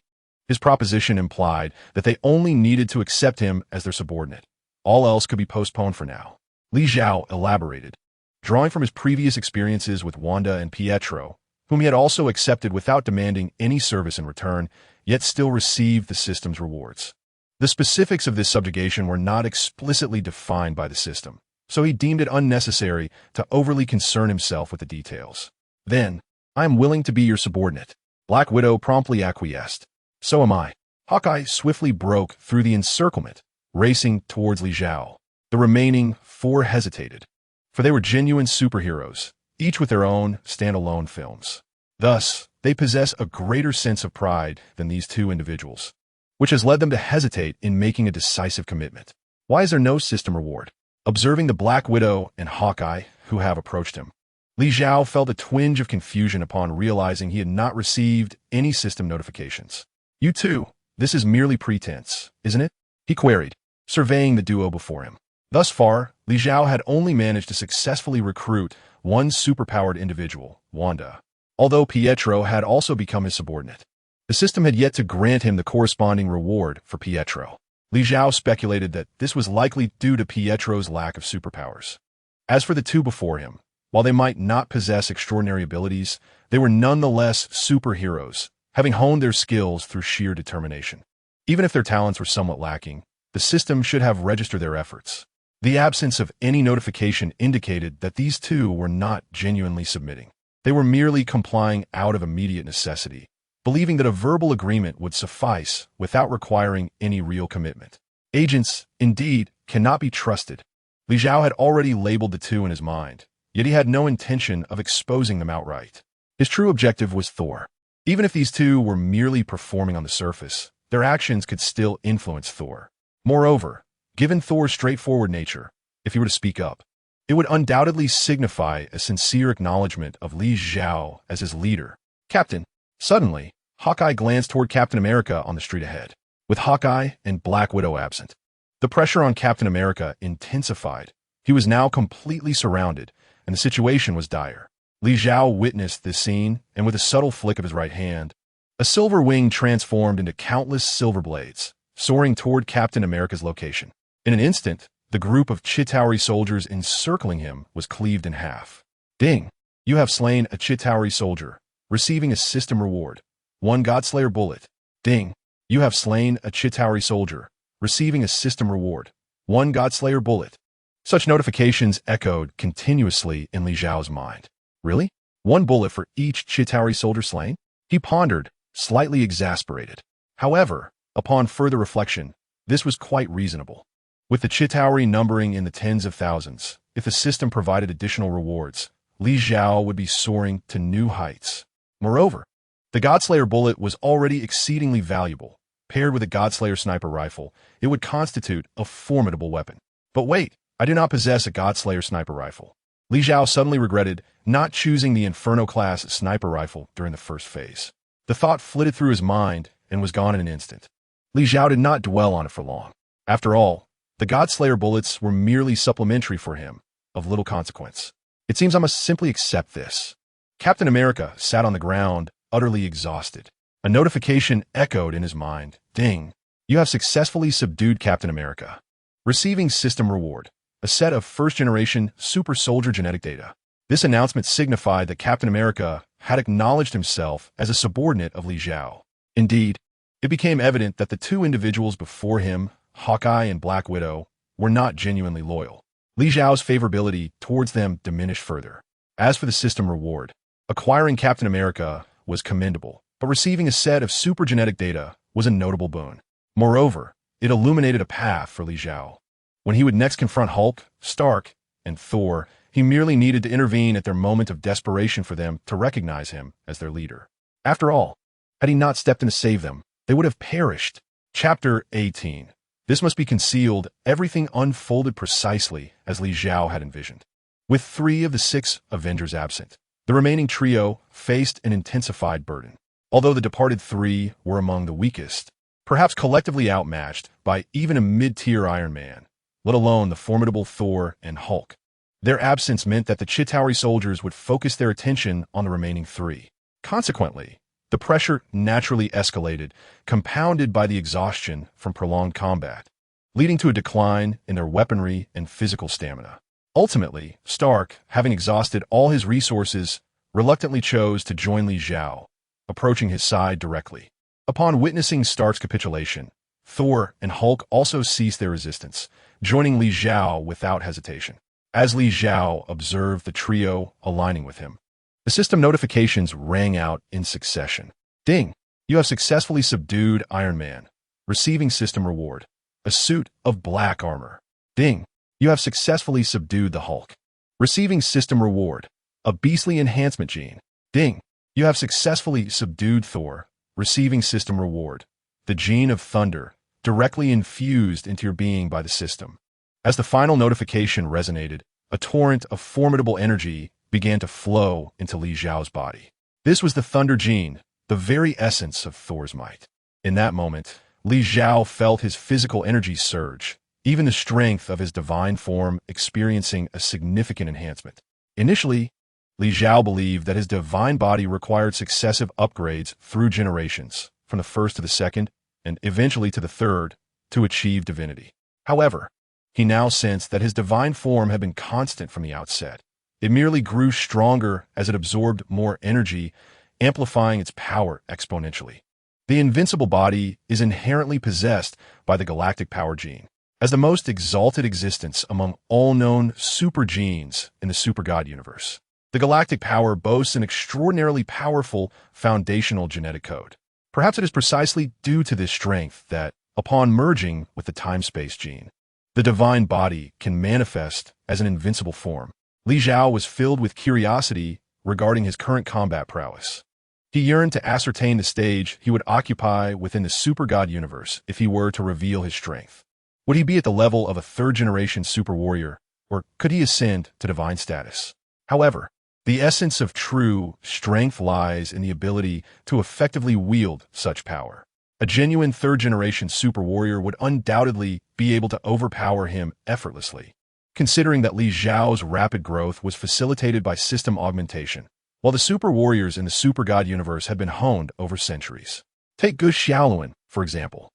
his proposition implied that they only needed to accept him as their subordinate. All else could be postponed for now. Li Xiao elaborated, drawing from his previous experiences with Wanda and Pietro, whom he had also accepted without demanding any service in return, yet still received the system's rewards. The specifics of this subjugation were not explicitly defined by the system, so he deemed it unnecessary to overly concern himself with the details. Then, I am willing to be your subordinate. Black Widow promptly acquiesced. So am I. Hawkeye swiftly broke through the encirclement, racing towards Li Xiao. The remaining four hesitated, for they were genuine superheroes, each with their own standalone films. Thus, they possess a greater sense of pride than these two individuals, which has led them to hesitate in making a decisive commitment. Why is there no system reward? Observing the Black Widow and Hawkeye, who have approached him, Li Xiao felt a twinge of confusion upon realizing he had not received any system notifications. You too, this is merely pretense, isn't it? He queried, surveying the duo before him. Thus far, Li Xiao had only managed to successfully recruit one superpowered individual, Wanda, although Pietro had also become his subordinate. The system had yet to grant him the corresponding reward for Pietro. Li Xiao speculated that this was likely due to Pietro's lack of superpowers. As for the two before him, while they might not possess extraordinary abilities, they were nonetheless superheroes, having honed their skills through sheer determination. Even if their talents were somewhat lacking, the system should have registered their efforts. The absence of any notification indicated that these two were not genuinely submitting. They were merely complying out of immediate necessity, believing that a verbal agreement would suffice without requiring any real commitment. Agents, indeed, cannot be trusted. Li Xiao had already labeled the two in his mind, yet he had no intention of exposing them outright. His true objective was Thor. Even if these two were merely performing on the surface, their actions could still influence Thor. Moreover, given Thor's straightforward nature, if he were to speak up, it would undoubtedly signify a sincere acknowledgement of Li Xiao as his leader. Captain. Suddenly, Hawkeye glanced toward Captain America on the street ahead. With Hawkeye and Black Widow absent, the pressure on Captain America intensified. He was now completely surrounded, and the situation was dire. Li Xiao witnessed this scene, and with a subtle flick of his right hand, a silver wing transformed into countless silver blades, soaring toward Captain America's location. In an instant, the group of Chitauri soldiers encircling him was cleaved in half. Ding! You have slain a Chitauri soldier, receiving a system reward. 1 Godslayer bullet. Ding! You have slain a Chitauri soldier, receiving a system reward. 1 Godslayer bullet. Such notifications echoed continuously in Li Xiao's mind. Really? 1 bullet for each Chitauri soldier slain? He pondered, slightly exasperated. However, upon further reflection, this was quite reasonable. With the Chitauri numbering in the tens of thousands, if the system provided additional rewards, Li Xiao would be soaring to new heights. Moreover, the Godslayer bullet was already exceedingly valuable. Paired with a Godslayer sniper rifle, it would constitute a formidable weapon. But wait, I do not possess a Godslayer sniper rifle. Li Xiao suddenly regretted not choosing the Inferno-class sniper rifle during the first phase. The thought flitted through his mind and was gone in an instant. Li Xiao did not dwell on it for long. After all, the Godslayer bullets were merely supplementary for him, of little consequence. It seems I must simply accept this. Captain America sat on the ground, utterly exhausted. A notification echoed in his mind. Ding! You have successfully subdued Captain America. Receiving system reward. A set of first-generation super soldier genetic data. This announcement signified that Captain America had acknowledged himself as a subordinate of Li Xiao. Indeed, it became evident that the two individuals before him, Hawkeye and Black Widow, were not genuinely loyal. Li Xiao's favorability towards them diminished further. As for the system reward, acquiring Captain America was commendable, but receiving a set of super genetic data was a notable boon. Moreover, it illuminated a path for Li Xiao. When he would next confront Hulk, Stark, and Thor, he merely needed to intervene at their moment of desperation for them to recognize him as their leader. After all, had he not stepped in to save them, they would have perished. Chapter 18. This must be concealed. Everything unfolded precisely as Li Xiao had envisioned. With 3 of the 6 Avengers absent, the remaining trio faced an intensified burden. Although the departed 3 were among the weakest, perhaps collectively outmatched by even a mid-tier Iron Man, let alone the formidable Thor and Hulk. Their absence meant that the Chitauri soldiers would focus their attention on the remaining 3. Consequently, the pressure naturally escalated, compounded by the exhaustion from prolonged combat, leading to a decline in their weaponry and physical stamina. Ultimately, Stark, having exhausted all his resources, reluctantly chose to join Li Xiao, approaching his side directly. Upon witnessing Stark's capitulation, Thor and Hulk also ceased their resistance, joining Li Xiao without hesitation. As Li Xiao observed the trio aligning with him, the system notifications rang out in succession. Ding! You have successfully subdued Iron Man. Receiving system reward. A suit of black armor. Ding! You have successfully subdued the Hulk. Receiving system reward. A beastly enhancement gene. Ding! You have successfully subdued Thor. Receiving system reward. The gene of thunder, directly infused into your being by the system. As the final notification resonated, a torrent of formidable energy began to flow into Li Xiao's body. This was the Thunder Gene, the very essence of Thor's might. In that moment, Li Xiao felt his physical energy surge, even the strength of his divine form experiencing a significant enhancement. Initially, Li Xiao believed that his divine body required successive upgrades through generations, from the first to the second, and eventually to the third, to achieve divinity. However, he now sensed that his divine form had been constant from the outset. It merely grew stronger as it absorbed more energy, amplifying its power exponentially. The invincible body is inherently possessed by the galactic power gene. As the most exalted existence among all known super genes in the super god universe, the galactic power boasts an extraordinarily powerful foundational genetic code. Perhaps it is precisely due to this strength that, upon merging with the time-space gene, the divine body can manifest as an invincible form. Li Xiao was filled with curiosity regarding his current combat prowess. He yearned to ascertain the stage he would occupy within the super god universe if he were to reveal his strength. Would he be at the level of a third-generation super warrior, or could he ascend to divine status? However, the essence of true strength lies in the ability to effectively wield such power. A genuine third-generation super warrior would undoubtedly be able to overpower him effortlessly, considering that Li Xiao's rapid growth was facilitated by system augmentation, while the super warriors in the super god universe had been honed over centuries. Take Gu Xiaoluan, for example,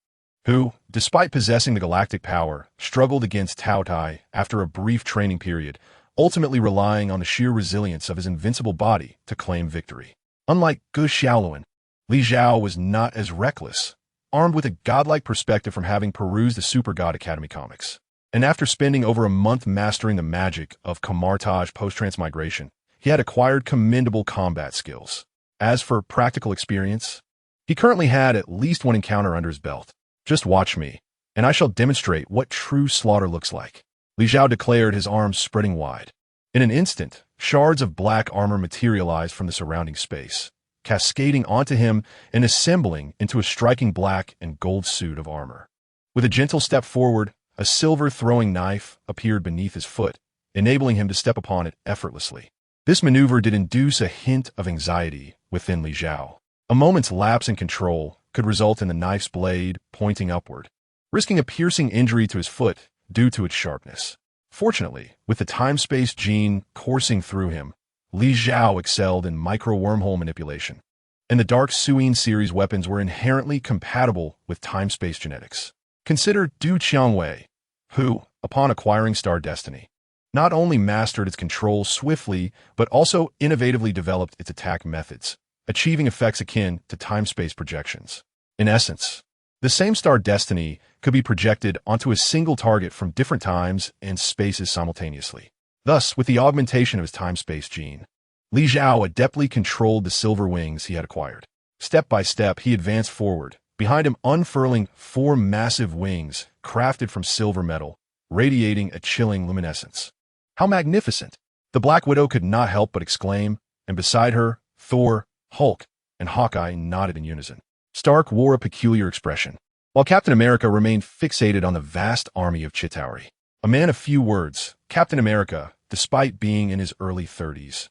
who, despite possessing the galactic power, struggled against Tao Tai after a brief training period, ultimately relying on the sheer resilience of his invincible body to claim victory. Unlike Gu Xiaoluan, Li Xiao was not as reckless, armed with a godlike perspective from having perused the Super God Academy comics. And after spending over a month mastering the magic of camartage post-transmigration, he had acquired commendable combat skills. As for practical experience, he currently had at least one encounter under his belt. Just watch me, and I shall demonstrate what true slaughter looks like. Li Xiao declared, his arms spreading wide. In an instant, shards of black armor materialized from the surrounding space, cascading onto him and assembling into a striking black and gold suit of armor. With a gentle step forward, a silver throwing knife appeared beneath his foot, enabling him to step upon it effortlessly. This maneuver did induce a hint of anxiety within Li Xiao. A moment's lapse in control could result in the knife's blade pointing upward, risking a piercing injury to his foot due to its sharpness. Fortunately, with the time-space gene coursing through him, Li Xiao excelled in micro-wormhole manipulation, and the Dark Suyin series weapons were inherently compatible with time-space genetics. Consider Du Qiangwei, who, upon acquiring Star Destiny, not only mastered its control swiftly, but also innovatively developed its attack methods, achieving effects akin to time-space projections. In essence, the same Star Destiny could be projected onto a single target from different times and spaces simultaneously. Thus, with the augmentation of his time-space gene, Li Xiao adeptly controlled the silver wings he had acquired. Step by step, he advanced forward, behind him unfurling 4 massive wings crafted from silver metal, radiating a chilling luminescence. How magnificent! The Black Widow could not help but exclaim, and beside her, Thor, Hulk, and Hawkeye nodded in unison. Stark wore a peculiar expression, while Captain America remained fixated on the vast army of Chitauri. A man of few words, Captain America, despite being in his early 30s,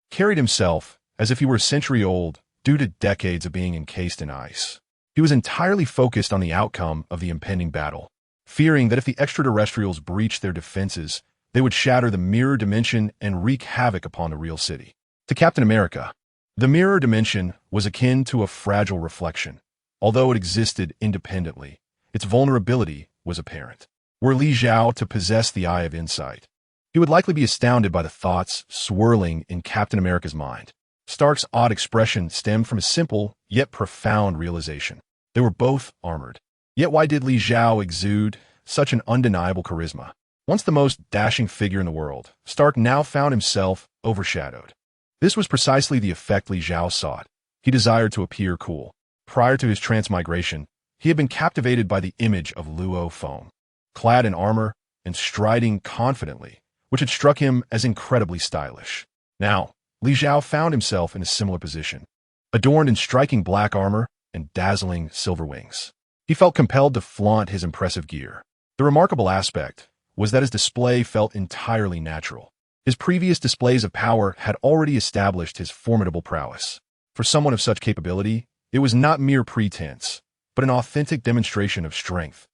carried himself as if he were a century old due to decades of being encased in ice. He was entirely focused on the outcome of the impending battle, fearing that if the extraterrestrials breached their defenses, they would shatter the mirror dimension and wreak havoc upon the real city. To Captain America, the mirror dimension was akin to a fragile reflection. Although it existed independently, its vulnerability was apparent. Were Li Xiao to possess the Eye of Insight, he would likely be astounded by the thoughts swirling in Captain America's mind. Stark's odd expression stemmed from a simple, yet profound realization. They were both armored. Yet why did Li Xiao exude such an undeniable charisma? Once the most dashing figure in the world, Stark now found himself overshadowed. This was precisely the effect Li Xiao sought. He desired to appear cool. Prior to his transmigration, he had been captivated by the image of Luo Feng, clad in armor and striding confidently, which had struck him as incredibly stylish. Now, Li Xiao found himself in a similar position, adorned in striking black armor and dazzling silver wings. He felt compelled to flaunt his impressive gear. The remarkable aspect was that his display felt entirely natural. His previous displays of power had already established his formidable prowess. For someone of such capability, it was not mere pretense, but an authentic demonstration of strength.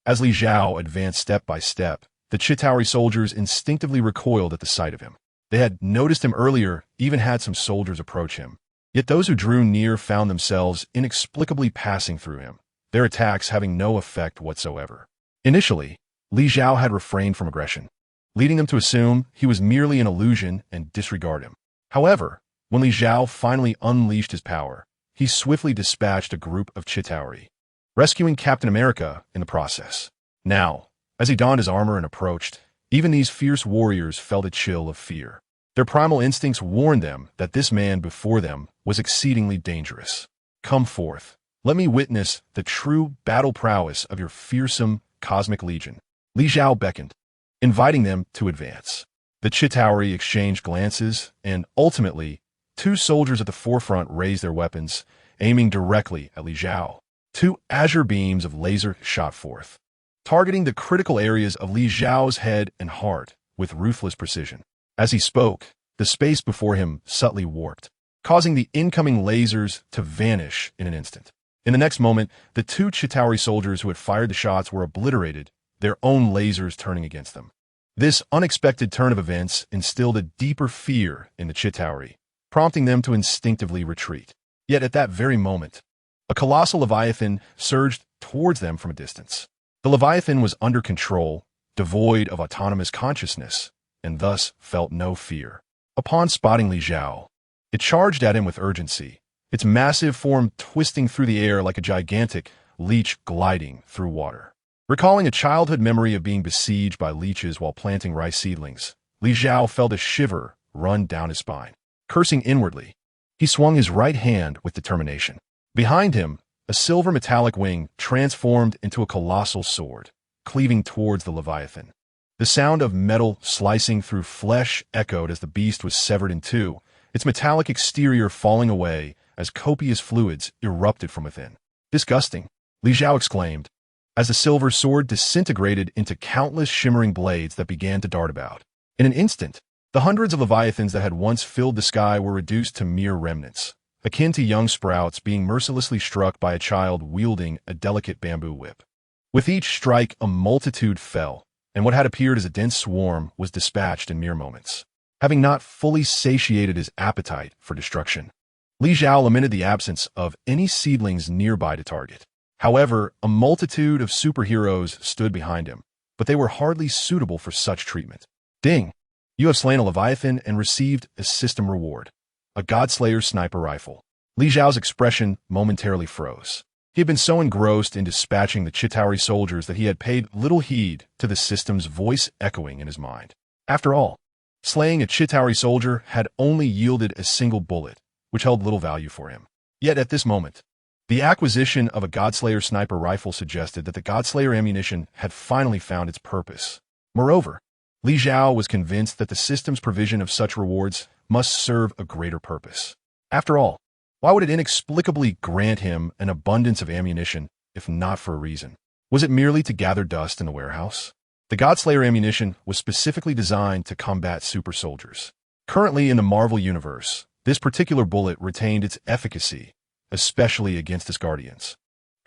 As Li Zhao advanced step by step, the Chitauri soldiers instinctively recoiled at the sight of him. They had noticed him earlier, even had some soldiers approach him. Yet those who drew near found themselves inexplicably passing through him, their attacks having no effect whatsoever. Initially, Li Zhao had refrained from aggression, leading them to assume he was merely an illusion and disregard him. However, when Li Zhao finally unleashed his power, he swiftly dispatched a group of Chitauri, rescuing Captain America in the process. Now, as he donned his armor and approached, even these fierce warriors felt a chill of fear. Their primal instincts warned them that this man before them was exceedingly dangerous. Come forth. Let me witness the true battle prowess of your fearsome cosmic legion. Li Zhao beckoned, inviting them to advance. The Chitauri exchanged glances, and ultimately, two soldiers at the forefront raised their weapons, aiming directly at Li Zhao. Two azure beams of laser shot forth, targeting the critical areas of Li Zhao's head and heart with ruthless precision. As he spoke, the space before him subtly warped, causing the incoming lasers to vanish in an instant. In the next moment, the two Chitauri soldiers who had fired the shots were obliterated, their own lasers turning against them. This unexpected turn of events instilled a deeper fear in the Chitauri, prompting them to instinctively retreat. Yet at that very moment, a colossal Leviathan surged towards them from a distance. The Leviathan was under control, devoid of autonomous consciousness, and thus felt no fear. Upon spotting Li Zhao, it charged at him with urgency, its massive form twisting through the air like a gigantic leech gliding through water. Recalling a childhood memory of being besieged by leeches while planting rice seedlings, Li Zhao felt a shiver run down his spine. Cursing inwardly, he swung his right hand with determination. Behind him, a silver metallic wing transformed into a colossal sword, cleaving towards the Leviathan. The sound of metal slicing through flesh echoed as the beast was severed in two, its metallic exterior falling away as copious fluids erupted from within. Disgusting, Li Zhao exclaimed, as the silver sword disintegrated into countless shimmering blades that began to dart about. In an instant, the hundreds of leviathans that had once filled the sky were reduced to mere remnants, akin to young sprouts being mercilessly struck by a child wielding a delicate bamboo whip. With each strike, a multitude fell, and what had appeared as a dense swarm was dispatched in mere moments. Having not fully satiated his appetite for destruction, Li Zhao lamented the absence of any seedlings nearby to target. However, a multitude of superheroes stood behind him, but they were hardly suitable for such treatment. Ding! You have slain a Leviathan and received a system reward, a Godslayer sniper rifle. Li Zhao's expression momentarily froze. He had been so engrossed in dispatching the Chitauri soldiers that he had paid little heed to the system's voice echoing in his mind. After all, slaying a Chitauri soldier had only yielded a single bullet, which held little value for him. Yet at this moment, the acquisition of a Godslayer sniper rifle suggested that the Godslayer ammunition had finally found its purpose. Moreover, Li Zhao was convinced that the system's provision of such rewards must serve a greater purpose. After all, why would it inexplicably grant him an abundance of ammunition, if not for a reason? Was it merely to gather dust in the warehouse? The Godslayer ammunition was specifically designed to combat super soldiers. Currently in the Marvel Universe, this particular bullet retained its efficacy, especially against its guardians,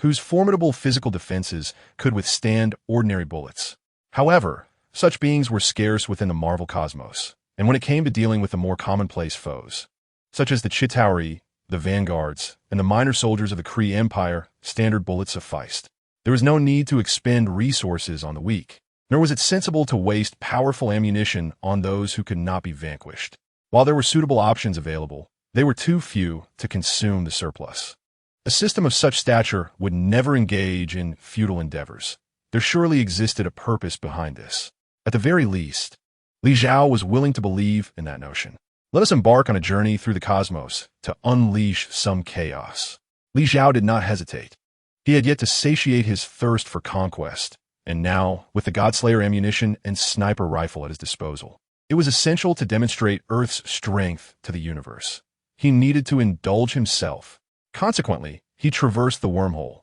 whose formidable physical defenses could withstand ordinary bullets. However, such beings were scarce within the Marvel cosmos, and when it came to dealing with the more commonplace foes, such as the Chitauri, the vanguards, and the minor soldiers of the Kree Empire, standard bullets sufficed. There was no need to expend resources on the weak, nor was it sensible to waste powerful ammunition on those who could not be vanquished. While there were suitable options available, they were too few to consume the surplus. A system of such stature would never engage in futile endeavors. There surely existed a purpose behind this. At the very least, Li Zhao was willing to believe in that notion. Let us embark on a journey through the cosmos to unleash some chaos. Li Zhao did not hesitate. He had yet to satiate his thirst for conquest, and now, with the Godslayer ammunition and sniper rifle at his disposal, it was essential to demonstrate Earth's strength to the universe. He needed to indulge himself. Consequently, he traversed the wormhole,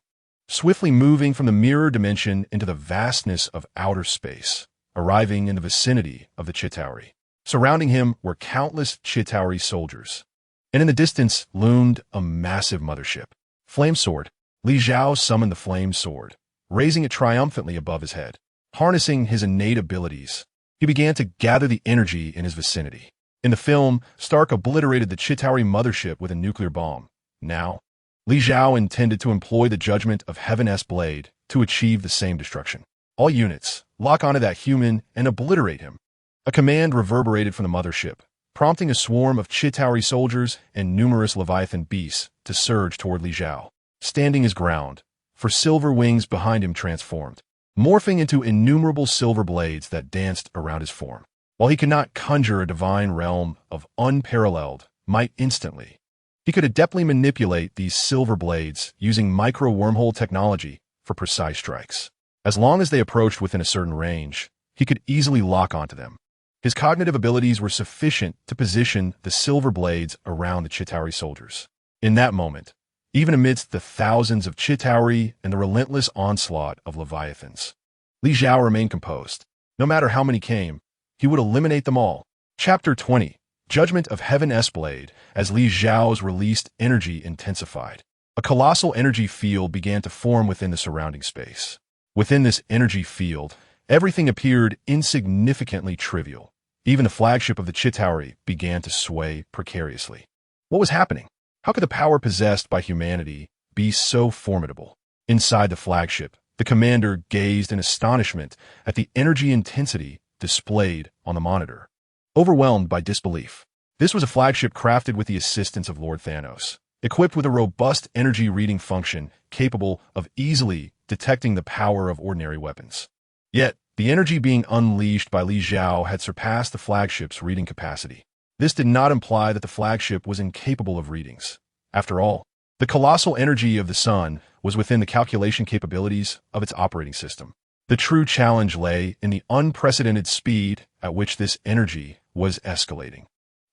swiftly moving from the mirror dimension into the vastness of outer space, arriving in the vicinity of the Chitauri. Surrounding him were countless Chitauri soldiers. And in the distance loomed a massive mothership. Flame Sword. Li Zhao summoned the Flame Sword, raising it triumphantly above his head. Harnessing his innate abilities, he began to gather the energy in his vicinity. In the film, Stark obliterated the Chitauri mothership with a nuclear bomb. Now, Li Zhao intended to employ the judgment of Heaven's Blade to achieve the same destruction. All units, lock onto that human and obliterate him. A command reverberated from the mothership, prompting a swarm of Chitauri soldiers and numerous Leviathan beasts to surge toward Li Zhao, standing his ground, for silver wings behind him transformed, morphing into innumerable silver blades that danced around his form. While he could not conjure a divine realm of unparalleled might instantly, he could adeptly manipulate these silver blades using micro-wormhole technology for precise strikes. As long as they approached within a certain range, he could easily lock onto them. His cognitive abilities were sufficient to position the silver blades around the Chitauri soldiers. In that moment, even amidst the thousands of Chitauri and the relentless onslaught of Leviathans, Li Zhao remained composed. No matter how many came, he would eliminate them all. Chapter 20. Judgment of Heaven's Blade. As Li Zhao's released energy intensified, a colossal energy field began to form within the surrounding space. Within this energy field, everything appeared insignificantly trivial. Even the flagship of the Chitauri began to sway precariously. What was happening? How could the power possessed by humanity be so formidable? Inside the flagship, the commander gazed in astonishment at the energy intensity displayed on the monitor. Overwhelmed by disbelief, this was a flagship crafted with the assistance of Lord Thanos, equipped with a robust energy reading function capable of easily detecting the power of ordinary weapons. Yet, the energy being unleashed by Li Zhao had surpassed the flagship's reading capacity. This did not imply that the flagship was incapable of readings. After all, the colossal energy of the sun was within the calculation capabilities of its operating system. The true challenge lay in the unprecedented speed at which this energy was escalating,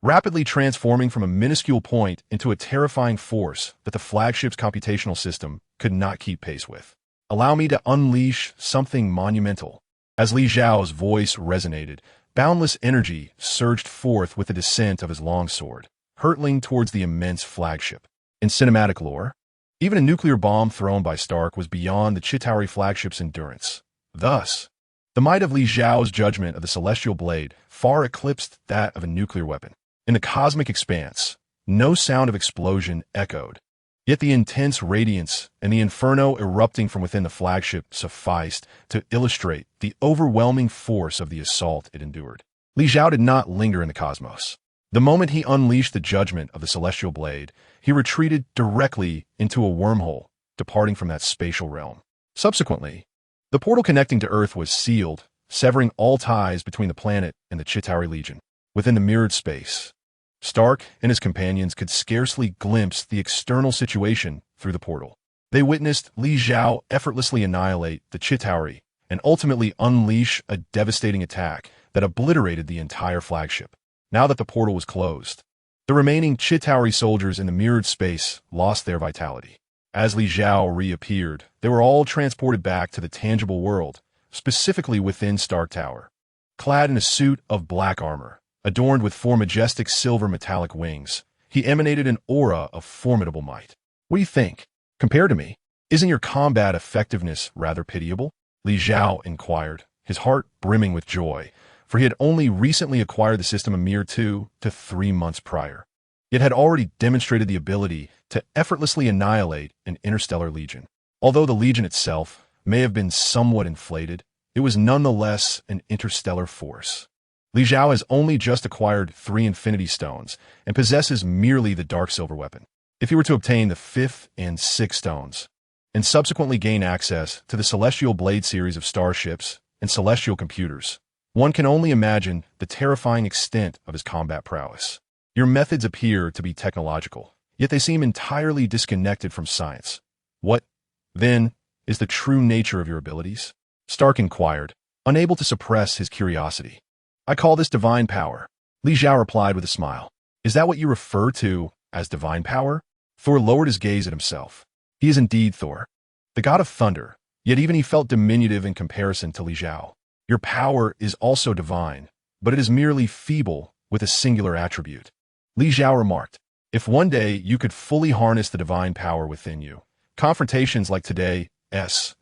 rapidly transforming from a minuscule point into a terrifying force that the flagship's computational system could not keep pace with. Allow me to unleash something monumental. As Li Zhao's voice resonated, boundless energy surged forth with the descent of his longsword, hurtling towards the immense flagship. In cinematic lore, even a nuclear bomb thrown by Stark was beyond the Chitauri flagship's endurance. Thus, the might of Li Zhao's judgment of the Celestial Blade far eclipsed that of a nuclear weapon. In the cosmic expanse, no sound of explosion echoed, yet the intense radiance and the inferno erupting from within the flagship sufficed to illustrate the overwhelming force of the assault it endured. Li Zhao did not linger in the cosmos. The moment he unleashed the judgment of the Celestial Blade, he retreated directly into a wormhole, departing from that spatial realm. Subsequently, the portal connecting to Earth was sealed, severing all ties between the planet and the Chitauri Legion. Within the mirrored space, Stark and his companions could scarcely glimpse the external situation through the portal. They witnessed Li Zhao effortlessly annihilate the Chitauri and ultimately unleash a devastating attack that obliterated the entire flagship. Now that the portal was closed, the remaining Chitauri soldiers in the mirrored space lost their vitality. As Li Zhao reappeared, they were all transported back to the tangible world, specifically within Stark Tower. Clad in a suit of black armor, adorned with four majestic silver metallic wings, he emanated an aura of formidable might. What do you think? Compared to me, isn't your combat effectiveness rather pitiable? Li Zhao inquired, his heart brimming with joy, for he had only recently acquired the system a mere 2 to 3 months prior, yet had already demonstrated the ability to effortlessly annihilate an interstellar legion. Although the legion itself may have been somewhat inflated, it was nonetheless an interstellar force. Li Zhao has only just acquired 3 Infinity Stones and possesses merely the Dark Silver weapon. If he were to obtain the 5th and 6th stones, and subsequently gain access to the Celestial Blade series of starships and celestial computers, one can only imagine the terrifying extent of his combat prowess. Your methods appear to be technological, yet they seem entirely disconnected from science. What, then, is the true nature of your abilities? Stark inquired, unable to suppress his curiosity. I call this divine power. Li Zhao replied with a smile. Is that what you refer to as divine power? Thor lowered his gaze at himself. He is indeed Thor, the god of thunder, yet even he felt diminutive in comparison to Li Zhao. Your power is also divine, but it is merely feeble with a singular attribute. Li Xiao remarked, if one day you could fully harness the divine power within you, confrontations like today's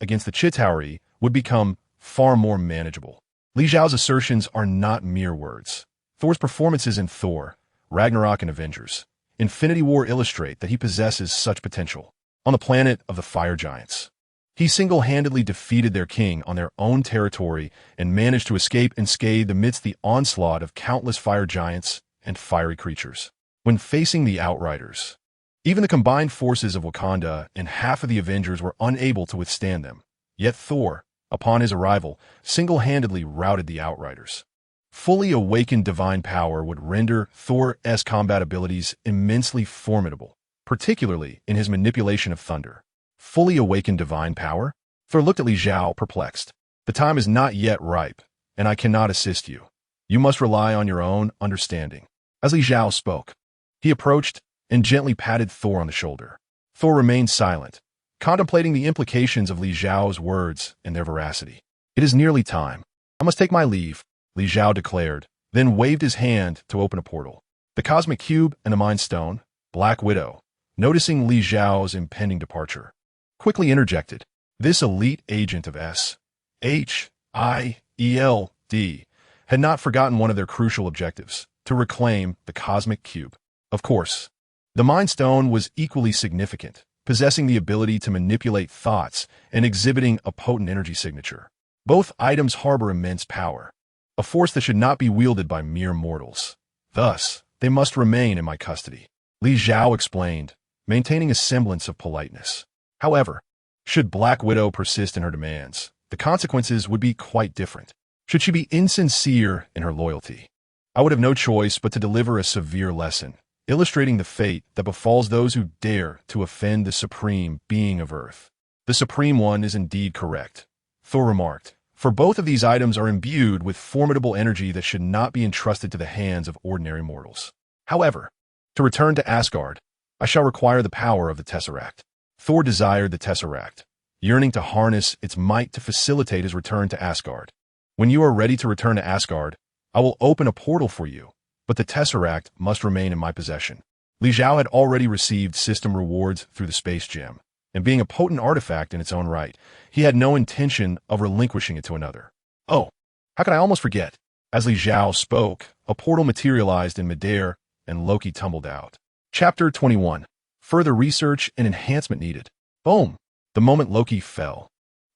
against the Chitauri would become far more manageable. Li Xiao's assertions are not mere words. Thor's performances in Thor, Ragnarok, and Avengers Infinity War illustrate that he possesses such potential. On the planet of the fire giants, he single-handedly defeated their king on their own territory and managed to escape unscathed amidst the onslaught of countless fire giants and fiery creatures. When facing the Outriders, even the combined forces of Wakanda and half of the Avengers were unable to withstand them. Yet Thor, upon his arrival, single-handedly routed the Outriders. Fully awakened divine power would render Thor's combat abilities immensely formidable, particularly in his manipulation of thunder. Fully awakened divine power? Thor looked at Li Xiao, perplexed. The time is not yet ripe, and I cannot assist you. You must rely on your own understanding. As Li Xiao spoke, he approached and gently patted Thor on the shoulder. Thor remained silent, contemplating the implications of Li Xiao's words and their veracity. It is nearly time. I must take my leave, Li Xiao declared, then waved his hand to open a portal. The Cosmic Cube and the Mind Stone, Black Widow, noticing Li Xiao's impending departure, quickly interjected. This elite agent of SHIELD had not forgotten one of their crucial objectives, to reclaim the Cosmic Cube. Of course, the Mind Stone was equally significant, possessing the ability to manipulate thoughts and exhibiting a potent energy signature. Both items harbor immense power, a force that should not be wielded by mere mortals. Thus, they must remain in my custody, Li Xiao explained, maintaining a semblance of politeness. However, should Black Widow persist in her demands, the consequences would be quite different. Should she be insincere in her loyalty, I would have no choice but to deliver a severe lesson, illustrating the fate that befalls those who dare to offend the supreme being of Earth. The Supreme One is indeed correct, Thor remarked, for both of these items are imbued with formidable energy that should not be entrusted to the hands of ordinary mortals. However, to return to Asgard, I shall require the power of the Tesseract. Thor desired the Tesseract, yearning to harness its might to facilitate his return to Asgard. When you are ready to return to Asgard, I will open a portal for you, but the Tesseract must remain in my possession. Li Xiao had already received system rewards through the Space Gem, and being a potent artifact in its own right, he had no intention of relinquishing it to another. Oh, how could I almost forget? As Li Xiao spoke, a portal materialized in midair, and Loki tumbled out. Chapter 21. Further research and enhancement needed. Boom! The moment Loki fell,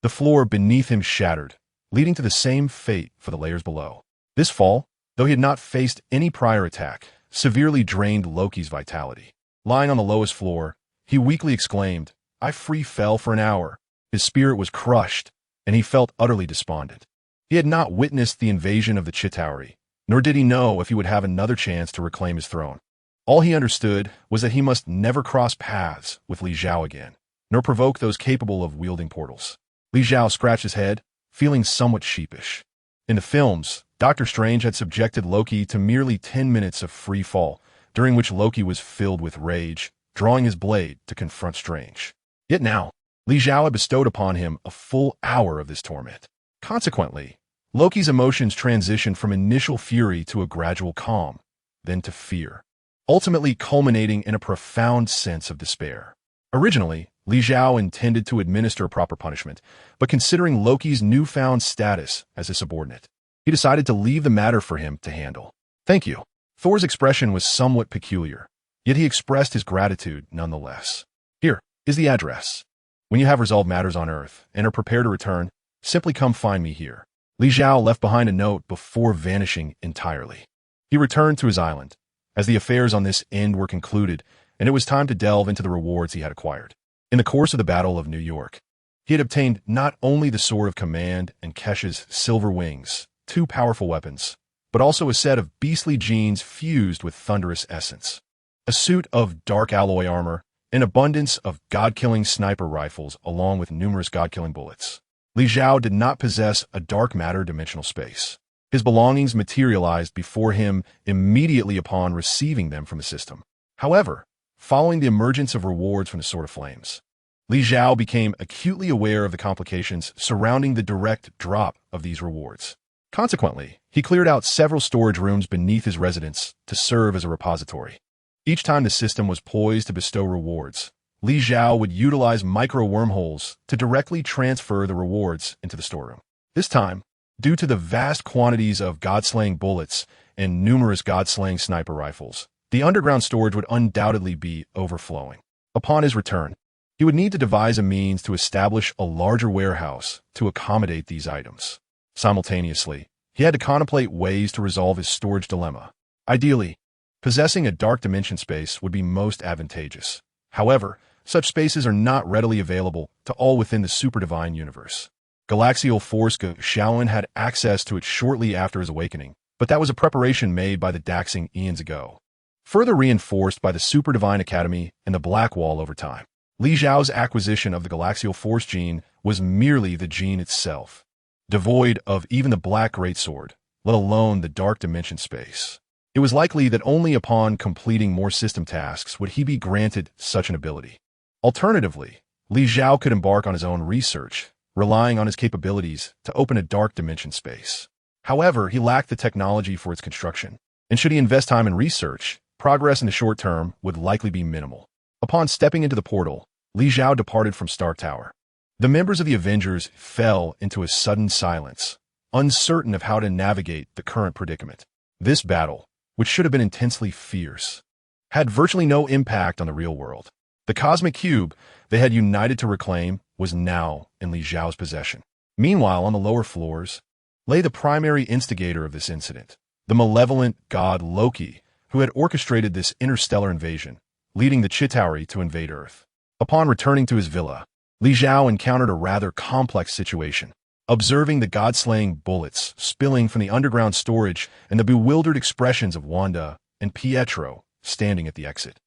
the floor beneath him shattered, leading to the same fate for the layers below. This fall, though he had not faced any prior attack, severely drained Loki's vitality. Lying on the lowest floor, he weakly exclaimed, I free fell for an hour. His spirit was crushed, and he felt utterly despondent. He had not witnessed the invasion of the Chitauri, nor did he know if he would have another chance to reclaim his throne. All he understood was that he must never cross paths with Li Xiao again, nor provoke those capable of wielding portals. Li Xiao scratched his head, feeling somewhat sheepish. In the films, Doctor Strange had subjected Loki to merely 10 minutes of free fall, during which Loki was filled with rage, drawing his blade to confront Strange. Yet now, Li Xiao had bestowed upon him a full hour of this torment. Consequently, Loki's emotions transitioned from initial fury to a gradual calm, then to fear, ultimately culminating in a profound sense of despair. Originally, Li Xiao intended to administer proper punishment, but considering Loki's newfound status as a subordinate, he decided to leave the matter for him to handle. Thank you. Thor's expression was somewhat peculiar, yet he expressed his gratitude nonetheless. Here is the address. When you have resolved matters on Earth and are prepared to return, simply come find me here. Li Xiao left behind a note before vanishing entirely. He returned to his island, as the affairs on this end were concluded, and it was time to delve into the rewards he had acquired. In the course of the Battle of New York, he had obtained not only the Sword of Command and Kesh's Silver Wings, two powerful weapons, but also a set of beastly genes fused with thunderous essence, a suit of dark alloy armor, an abundance of god-killing sniper rifles along with numerous god-killing bullets. Li Xiao did not possess a dark matter dimensional space. His belongings materialized before him immediately upon receiving them from the system. However, following the emergence of rewards from the Sword of Flames, Li Xiao became acutely aware of the complications surrounding the direct drop of these rewards. Consequently, He cleared out several storage rooms beneath his residence to serve as a repository. Each time the system was poised to bestow rewards, Li Zhao would utilize micro-wormholes to directly transfer the rewards into the storeroom. This time, due to the vast quantities of god-slaying bullets and numerous god-slaying sniper rifles, the underground storage would undoubtedly be overflowing. Upon his return, he would need to devise a means to establish a larger warehouse to accommodate these items. Simultaneously, he had to contemplate ways to resolve his storage dilemma. Ideally, possessing a dark dimension space would be most advantageous. However, such spaces are not readily available to all within the super divine universe. Galaxial Force Shaolin had access to it shortly after his awakening, but that was a preparation made by the Daxing eons ago, further reinforced by the Super Divine Academy and the Black Wall over time. Li Zhao's acquisition of the Galaxial Force gene was merely the gene itself, devoid of even the Black Greatsword, let alone the Dark Dimension space. It was likely that only upon completing more system tasks would he be granted such an ability. Alternatively, Li Zhao could embark on his own research, relying on his capabilities to open a dark dimension space. However, he lacked the technology for its construction, and should he invest time in research, progress in the short term would likely be minimal. Upon stepping into the portal, Li Zhao departed from Star Tower. The members of the Avengers fell into a sudden silence, uncertain of how to navigate the current predicament. This battle, which should have been intensely fierce, had virtually no impact on the real world. The cosmic cube they had united to reclaim was now in Li Zhao's possession. Meanwhile, on the lower floors, lay the primary instigator of this incident, the malevolent god Loki, who had orchestrated this interstellar invasion, leading the Chitauri to invade Earth. Upon returning to his villa, Li Zhao encountered a rather complex situation. Observing the god-slaying bullets spilling from the underground storage and the bewildered expressions of Wanda and Pietro standing at the exit,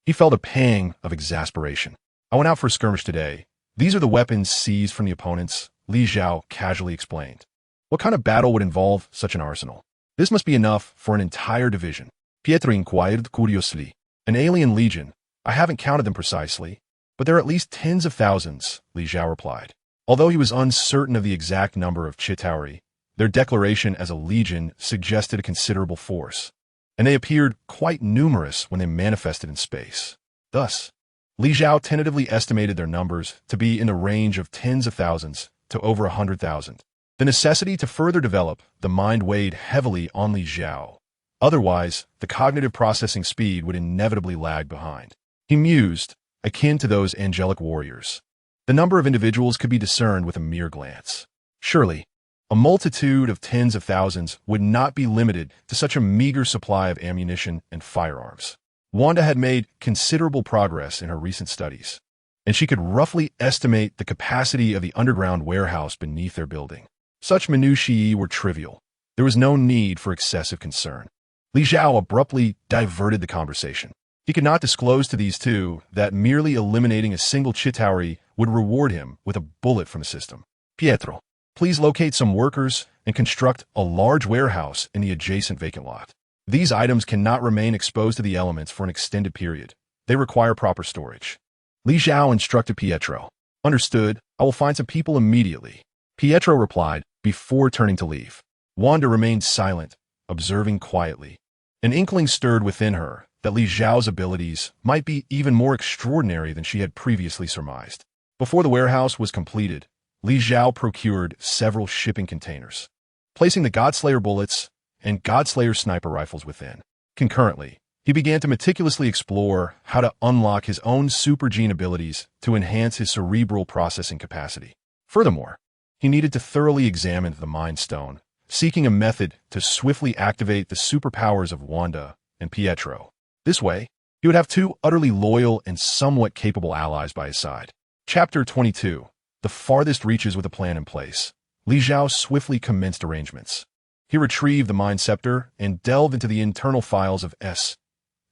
he felt a pang of exasperation. "I went out for a skirmish today. These are the weapons seized from the opponents," Li Zhao casually explained. "What kind of battle would involve such an arsenal? This must be enough for an entire division." Pietro inquired curiously. "An alien legion. I haven't counted them precisely, but there are at least tens of thousands," Li Zhao replied. Although he was uncertain of the exact number of Chitauri, their declaration as a legion suggested a considerable force, and they appeared quite numerous when they manifested in space. Thus, Li Zhao tentatively estimated their numbers to be in the range of tens of thousands to over 100,000. The necessity to further develop the mind weighed heavily on Li Zhao. Otherwise, the cognitive processing speed would inevitably lag behind. He mused, akin to those angelic warriors. The number of individuals could be discerned with a mere glance. Surely, a multitude of tens of thousands would not be limited to such a meager supply of ammunition and firearms. Wanda had made considerable progress in her recent studies, and she could roughly estimate the capacity of the underground warehouse beneath their building. Such minutiae were trivial. There was no need for excessive concern. Li Zhao abruptly diverted the conversation. He could not disclose to these two that merely eliminating a single Chitauri would reward him with a bullet from the system. "Pietro, please locate some workers and construct a large warehouse in the adjacent vacant lot. These items cannot remain exposed to the elements for an extended period. They require proper storage." Li Zhao instructed Pietro. "Understood. I will find some people immediately," Pietro replied before turning to leave. Wanda remained silent, observing quietly. An inkling stirred within her that Li Zhao's abilities might be even more extraordinary than she had previously surmised. Before the warehouse was completed, Li Zhao procured several shipping containers, placing the Godslayer bullets and Godslayer sniper rifles within. Concurrently, he began to meticulously explore how to unlock his own super gene abilities to enhance his cerebral processing capacity. Furthermore, he needed to thoroughly examine the Mind Stone, seeking a method to swiftly activate the superpowers of Wanda and Pietro. This way, he would have two utterly loyal and somewhat capable allies by his side. Chapter 22. The farthest reaches with a plan in place. Li Zhao swiftly commenced arrangements. He retrieved the Mind Scepter and delved into the internal files of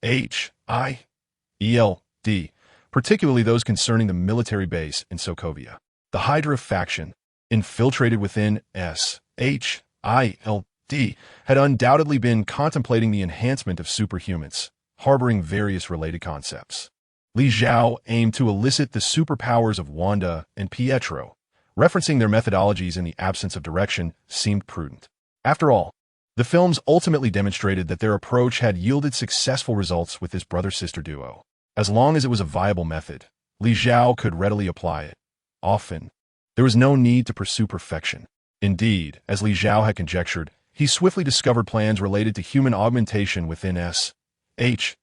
SHIELD, particularly those concerning the military base in Sokovia. The Hydra faction, infiltrated within SHIELD, had undoubtedly been contemplating the enhancement of superhumans, harboring various related concepts. Li Zhao aimed to elicit the superpowers of Wanda and Pietro. Referencing their methodologies in the absence of direction seemed prudent. After all, The films ultimately demonstrated that their approach had yielded successful results with this brother-sister duo. As long as it was a viable method, Li Xiao could readily apply it. Often, there was no need to pursue perfection. Indeed, as Li Xiao had conjectured, he swiftly discovered plans related to human augmentation within SHIELDS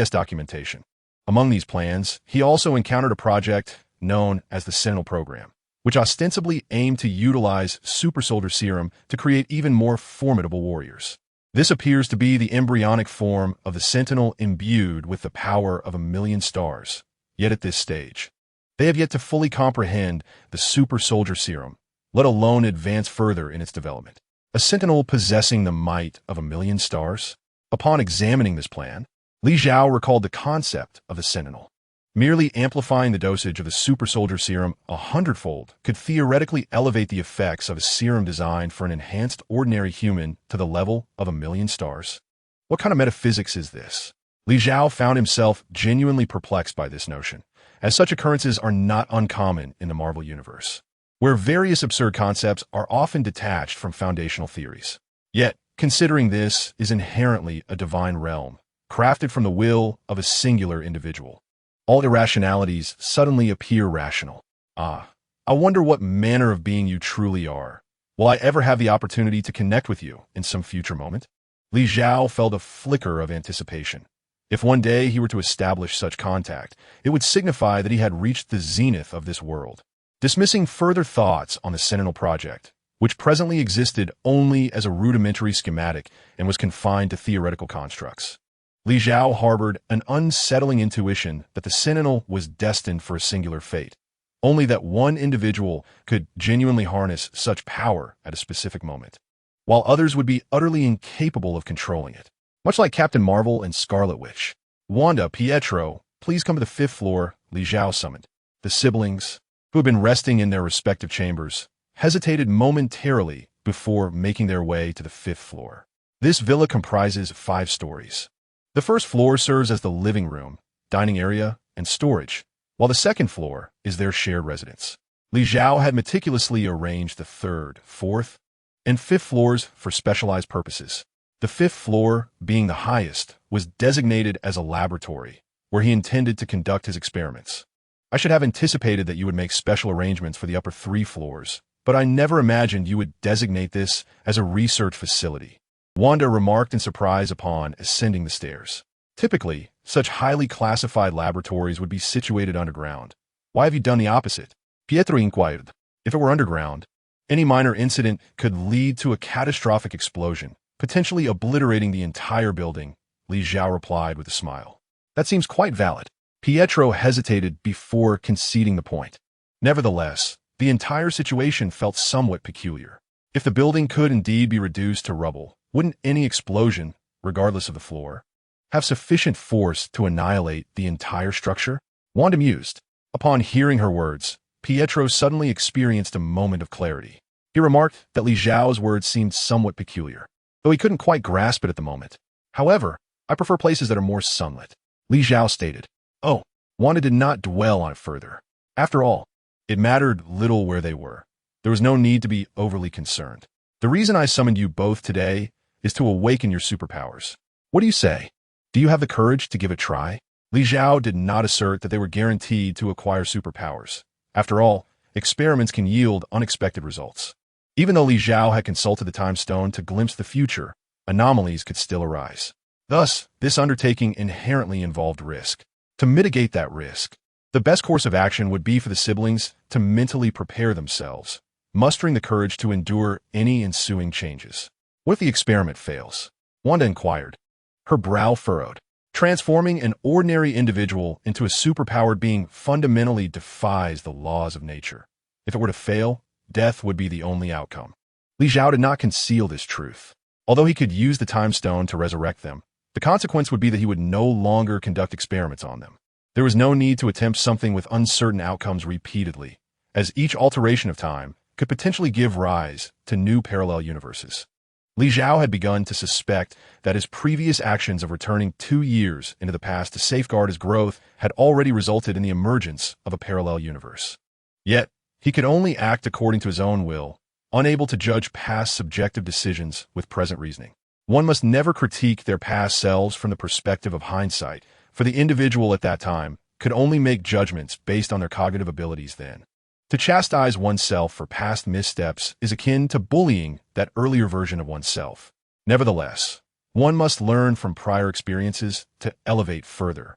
documentation. Among these plans, he also encountered a project known as the Sentinel Program, which ostensibly aimed to utilize super soldier serum to create even more formidable warriors. This appears to be the embryonic form of the Sentinel imbued with the power of 1,000,000 stars. Yet at this stage, they have yet to fully comprehend the super soldier serum, let alone advance further in its development. A Sentinel possessing the might of 1,000,000 stars? Upon examining this plan, Li Xiao recalled the concept of the Sentinel. Merely amplifying the dosage of the super soldier serum 100-fold could theoretically elevate the effects of a serum designed for an enhanced ordinary human to the level of 1,000,000 stars. What kind of metaphysics is this? Li Xiao found himself genuinely perplexed by this notion, as such occurrences are not uncommon in the Marvel Universe, where various absurd concepts are often detached from foundational theories. Yet, considering this is inherently a divine realm, crafted from the will of a singular individual, all irrationalities suddenly appear rational. I wonder what manner of being you truly are. Will I ever have the opportunity to connect with you in some future moment? Li Xiao felt a flicker of anticipation. If one day he were to establish such contact, it would signify that he had reached the zenith of this world. Dismissing further thoughts on the Sentinel project, which presently existed only as a rudimentary schematic and was confined to theoretical constructs, Li Xiao harbored an unsettling intuition that the Sentinel was destined for a singular fate, only that one individual could genuinely harness such power at a specific moment, while others would be utterly incapable of controlling it. Much like Captain Marvel and Scarlet Witch. Wanda, Pietro, please come to the 5th floor, Li Xiao summoned. The siblings, who had been resting in their respective chambers, hesitated momentarily before making their way to the 5th floor. This villa comprises 5 stories. The first floor serves as the living room, dining area, and storage, while the second floor is their shared residence. Li Xiao had meticulously arranged the 3rd, 4th, and 5th floors for specialized purposes. The 5th floor, being the highest, was designated as a laboratory, where he intended to conduct his experiments. I should have anticipated that you would make special arrangements for the upper 3 floors, but I never imagined you would designate this as a research facility, Wanda remarked in surprise upon ascending the stairs. Typically, such highly classified laboratories would be situated underground. Why have you done the opposite? Pietro inquired. If it were underground, any minor incident could lead to a catastrophic explosion, potentially obliterating the entire building, Li Xiao replied with a smile. That seems quite valid. Pietro hesitated before conceding the point. Nevertheless, the entire situation felt somewhat peculiar. If the building could indeed be reduced to rubble, wouldn't any explosion, regardless of the floor, have sufficient force to annihilate the entire structure? Wanda mused. Upon hearing her words, Pietro suddenly experienced a moment of clarity. He remarked that Li Xiao's words seemed somewhat peculiar, though he couldn't quite grasp it at the moment. However, I prefer places that are more sunlit, Li Xiao stated. Oh, Wanda did not dwell on it further. After all, it mattered little where they were. There was no need to be overly concerned. The reason I summoned you both today is to awaken your superpowers. What do you say? Do you have the courage to give it a try? Li Xiao did not assert that they were guaranteed to acquire superpowers. After all, experiments can yield unexpected results. Even though Li Xiao had consulted the Time Stone to glimpse the future, anomalies could still arise. Thus, this undertaking inherently involved risk. To mitigate that risk, the best course of action would be for the siblings to mentally prepare themselves, mustering the courage to endure any ensuing changes. What if the experiment fails? Wanda inquired. Her brow furrowed. Transforming an ordinary individual into a superpowered being fundamentally defies the laws of nature. If it were to fail, death would be the only outcome. Li Xiao did not conceal this truth. Although he could use the Time Stone to resurrect them, the consequence would be that he would no longer conduct experiments on them. There was no need to attempt something with uncertain outcomes repeatedly, as each alteration of time could potentially give rise to new parallel universes. Li Xiao had begun to suspect that his previous actions of returning 2 years into the past to safeguard his growth had already resulted in the emergence of a parallel universe. Yet, he could only act according to his own will, unable to judge past subjective decisions with present reasoning. One must never critique their past selves from the perspective of hindsight, for the individual at that time could only make judgments based on their cognitive abilities then. To chastise oneself for past missteps is akin to bullying that earlier version of oneself. Nevertheless, one must learn from prior experiences to elevate further,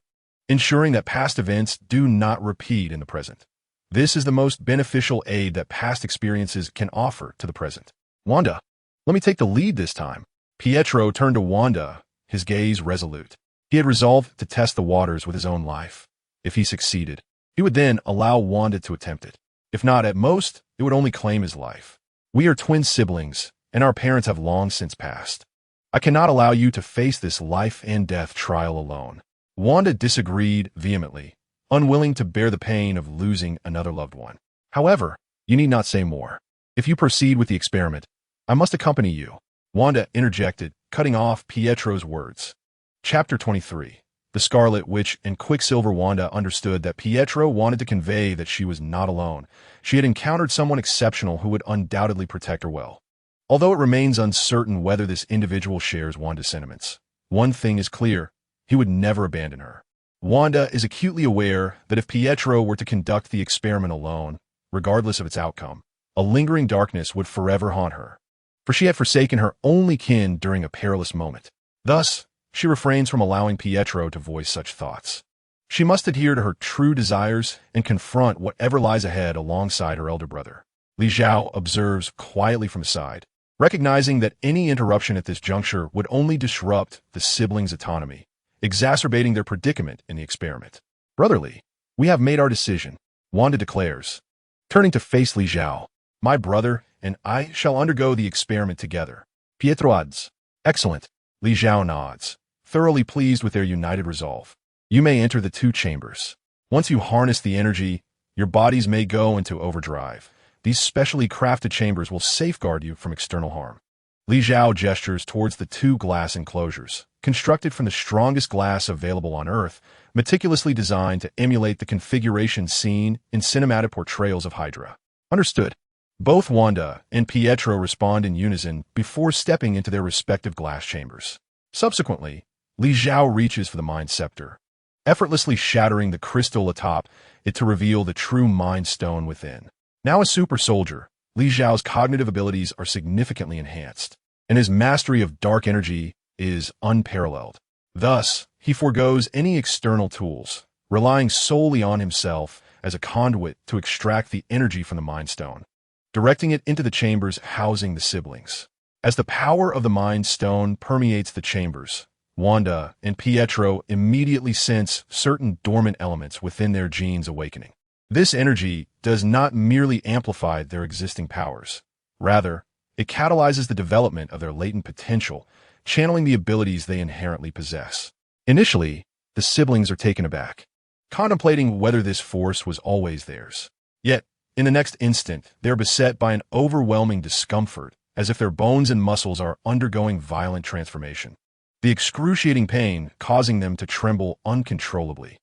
ensuring that past events do not repeat in the present. This is the most beneficial aid that past experiences can offer to the present. Wanda, let me take the lead this time. Pietro turned to Wanda, his gaze resolute. He had resolved to test the waters with his own life. If he succeeded, he would then allow Wanda to attempt it. If not, at most, it would only claim his life. We are twin siblings, and our parents have long since passed. I cannot allow you to face this life and death trial alone. Wanda disagreed vehemently, unwilling to bear the pain of losing another loved one. However, you need not say more. If you proceed with the experiment, I must accompany you. Wanda interjected, cutting off Pietro's words. Chapter 23. The Scarlet Witch and Quicksilver. Wanda understood that Pietro wanted to convey that she was not alone. She had encountered someone exceptional who would undoubtedly protect her well. Although it remains uncertain whether this individual shares Wanda's sentiments, one thing is clear: he would never abandon her. Wanda is acutely aware that if Pietro were to conduct the experiment alone, regardless of its outcome, a lingering darkness would forever haunt her, for she had forsaken her only kin during a perilous moment. Thus, she refrains from allowing Pietro to voice such thoughts. She must adhere to her true desires and confront whatever lies ahead alongside her elder brother. Li Xiao observes quietly from aside, recognizing that any interruption at this juncture would only disrupt the siblings' autonomy, exacerbating their predicament in the experiment. Brotherly, we have made our decision, Wanda declares. Turning to face Li Xiao, my brother and I shall undergo the experiment together. Pietro adds, excellent. Li Xiao nods, thoroughly pleased with their united resolve. You may enter the two chambers. Once you harness the energy, your bodies may go into overdrive. These specially crafted chambers will safeguard you from external harm. Li Xiao gestures towards the two glass enclosures, constructed from the strongest glass available on Earth, meticulously designed to emulate the configuration seen in cinematic portrayals of Hydra. Understood. Both Wanda and Pietro respond in unison before stepping into their respective glass chambers. Subsequently, Li Xiao reaches for the Mind Scepter, effortlessly shattering the crystal atop it to reveal the true Mind Stone within. Now a super soldier, Li Xiao's cognitive abilities are significantly enhanced, and his mastery of dark energy is unparalleled. Thus, he forgoes any external tools, relying solely on himself as a conduit to extract the energy from the Mind Stone, directing it into the chambers housing the siblings. As the power of the Mind Stone permeates the chambers, Wanda and Pietro immediately sense certain dormant elements within their genes awakening. This energy does not merely amplify their existing powers. Rather, it catalyzes the development of their latent potential, channeling the abilities they inherently possess. Initially, the siblings are taken aback, contemplating whether this force was always theirs. Yet, in the next instant, they are beset by an overwhelming discomfort, as if their bones and muscles are undergoing violent transformation, the excruciating pain causing them to tremble uncontrollably.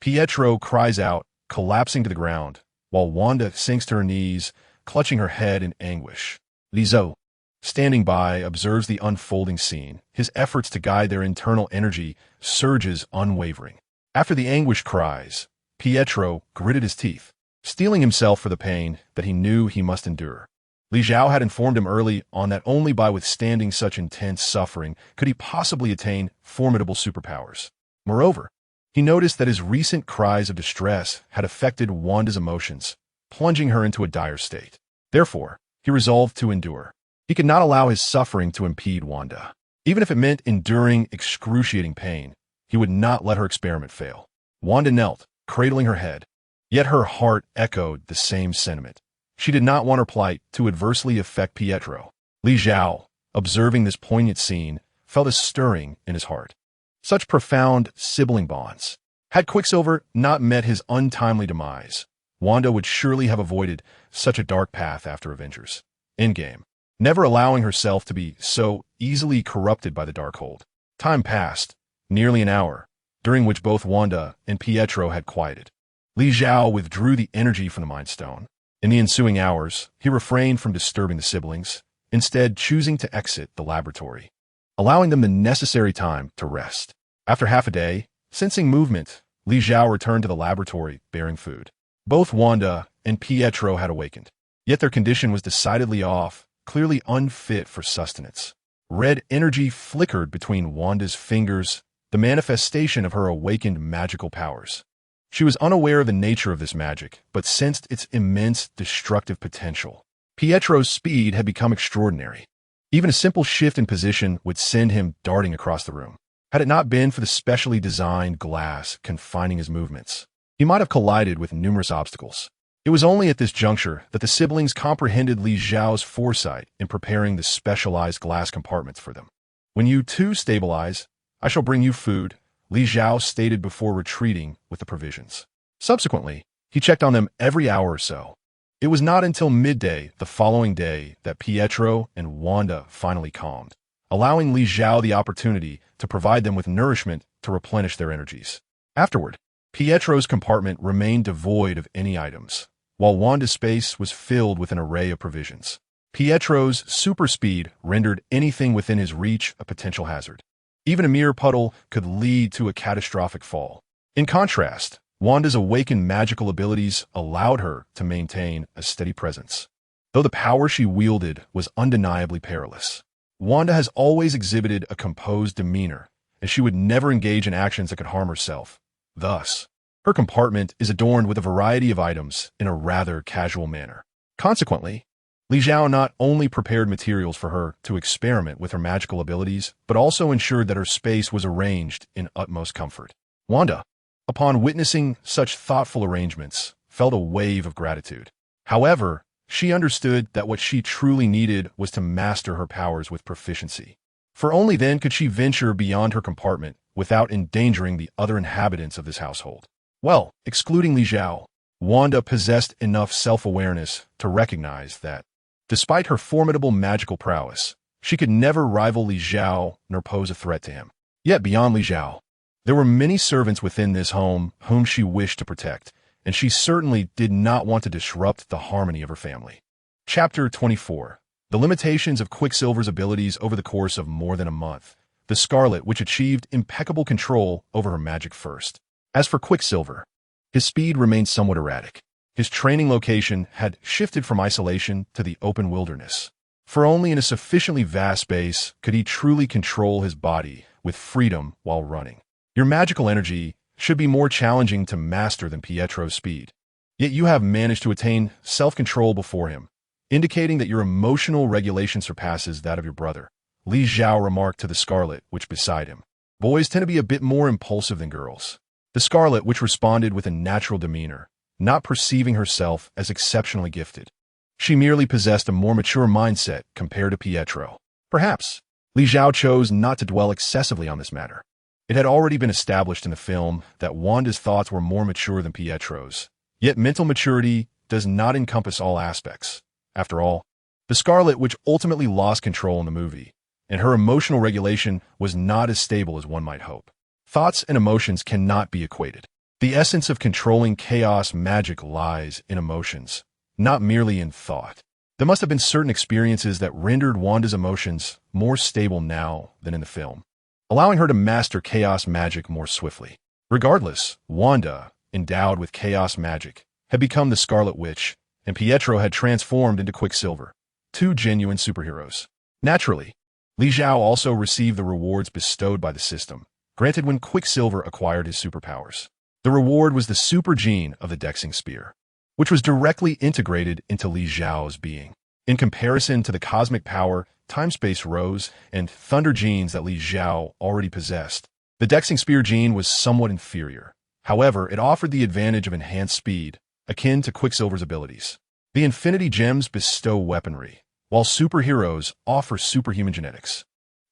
Pietro cries out, collapsing to the ground, while Wanda sinks to her knees, clutching her head in anguish. Li Xiao, standing by, observes the unfolding scene, his efforts to guide their internal energy surges unwavering. After the anguished cries, Pietro gritted his teeth, steeling himself for the pain that he knew he must endure. Li Xiao had informed him early on that only by withstanding such intense suffering could he possibly attain formidable superpowers. Moreover, he noticed that his recent cries of distress had affected Wanda's emotions, plunging her into a dire state. Therefore, he resolved to endure. He could not allow his suffering to impede Wanda. Even if it meant enduring excruciating pain, he would not let her experiment fail. Wanda knelt, cradling her head, yet her heart echoed the same sentiment. She did not want her plight to adversely affect Pietro. Li Xiao, observing this poignant scene, felt a stirring in his heart. Such profound sibling bonds. Had Quicksilver not met his untimely demise, Wanda would surely have avoided such a dark path after Avengers Endgame, never allowing herself to be so easily corrupted by the Darkhold. Time passed, nearly an hour, during which both Wanda and Pietro had quieted. Li Xiao withdrew the energy from the Mind Stone, In the ensuing hours, he refrained from disturbing the siblings, instead choosing to exit the laboratory, allowing them the necessary time to rest. After half a day, sensing movement, Li Xiao returned to the laboratory bearing food. Both Wanda and Pietro had awakened, yet their condition was decidedly off, clearly unfit for sustenance. Red energy flickered between Wanda's fingers, the manifestation of her awakened magical powers. She was unaware of the nature of this magic, but sensed its immense destructive potential. Pietro's speed had become extraordinary. Even a simple shift in position would send him darting across the room. Had it not been for the specially designed glass confining his movements, he might have collided with numerous obstacles. It was only at this juncture that the siblings comprehended Li Xiao's foresight in preparing the specialized glass compartments for them. When you two stabilize, I shall bring you food, Li Xiao stated before retreating with the provisions. Subsequently, he checked on them every hour or so. It was not until midday the following day that Pietro and Wanda finally calmed, allowing Li Xiao the opportunity to provide them with nourishment to replenish their energies. Afterward, Pietro's compartment remained devoid of any items, while Wanda's space was filled with an array of provisions. Pietro's super speed rendered anything within his reach a potential hazard. Even a mere puddle could lead to a catastrophic fall. In contrast, Wanda's awakened magical abilities allowed her to maintain a steady presence, though the power she wielded was undeniably perilous. Wanda has always exhibited a composed demeanor, and she would never engage in actions that could harm herself. Thus, her compartment is adorned with a variety of items in a rather casual manner. Consequently, Li Xiao not only prepared materials for her to experiment with her magical abilities, but also ensured that her space was arranged in utmost comfort. Wanda, upon witnessing such thoughtful arrangements, felt a wave of gratitude. However, she understood that what she truly needed was to master her powers with proficiency. For only then could she venture beyond her compartment without endangering the other inhabitants of this household. Well, excluding Li Xiao, Wanda possessed enough self-awareness to recognize that, despite her formidable magical prowess, she could never rival Li Xiao nor pose a threat to him. Yet beyond Li Xiao, there were many servants within this home whom she wished to protect, and she certainly did not want to disrupt the harmony of her family. Chapter 24. The limitations of Quicksilver's abilities over the course of more than a month. The Scarlet, which achieved impeccable control over her magic first. As for Quicksilver, his speed remained somewhat erratic. His training location had shifted from isolation to the open wilderness. For only in a sufficiently vast space could he truly control his body with freedom while running. Your magical energy should be more challenging to master than Pietro's speed. Yet you have managed to attain self-control before him, indicating that your emotional regulation surpasses that of your brother, Li Xiao remarked to the Scarlet, which beside him. Boys tend to be a bit more impulsive than girls. The Scarlet, which responded with a natural demeanor, not perceiving herself as exceptionally gifted. She merely possessed a more mature mindset compared to Pietro. Perhaps, Li Xiao chose not to dwell excessively on this matter. It had already been established in the film that Wanda's thoughts were more mature than Pietro's. Yet mental maturity does not encompass all aspects. After all, the Scarlet, which ultimately lost control in the movie, and her emotional regulation was not as stable as one might hope. Thoughts and emotions cannot be equated. The essence of controlling chaos magic lies in emotions, not merely in thought. There must have been certain experiences that rendered Wanda's emotions more stable now than in the film, allowing her to master chaos magic more swiftly. Regardless, Wanda, endowed with chaos magic, had become the Scarlet Witch, and Pietro had transformed into Quicksilver, two genuine superheroes. Naturally, Li Xiao also received the rewards bestowed by the system, granted when Quicksilver acquired his superpowers. The reward was the super gene of the Dexing Spear, which was directly integrated into Li Xiao's being. In comparison to the cosmic power, time-space rose, and thunder genes that Li Xiao already possessed, the Dexing Spear gene was somewhat inferior. However, it offered the advantage of enhanced speed, akin to Quicksilver's abilities. The Infinity Gems bestow weaponry, while superheroes offer superhuman genetics.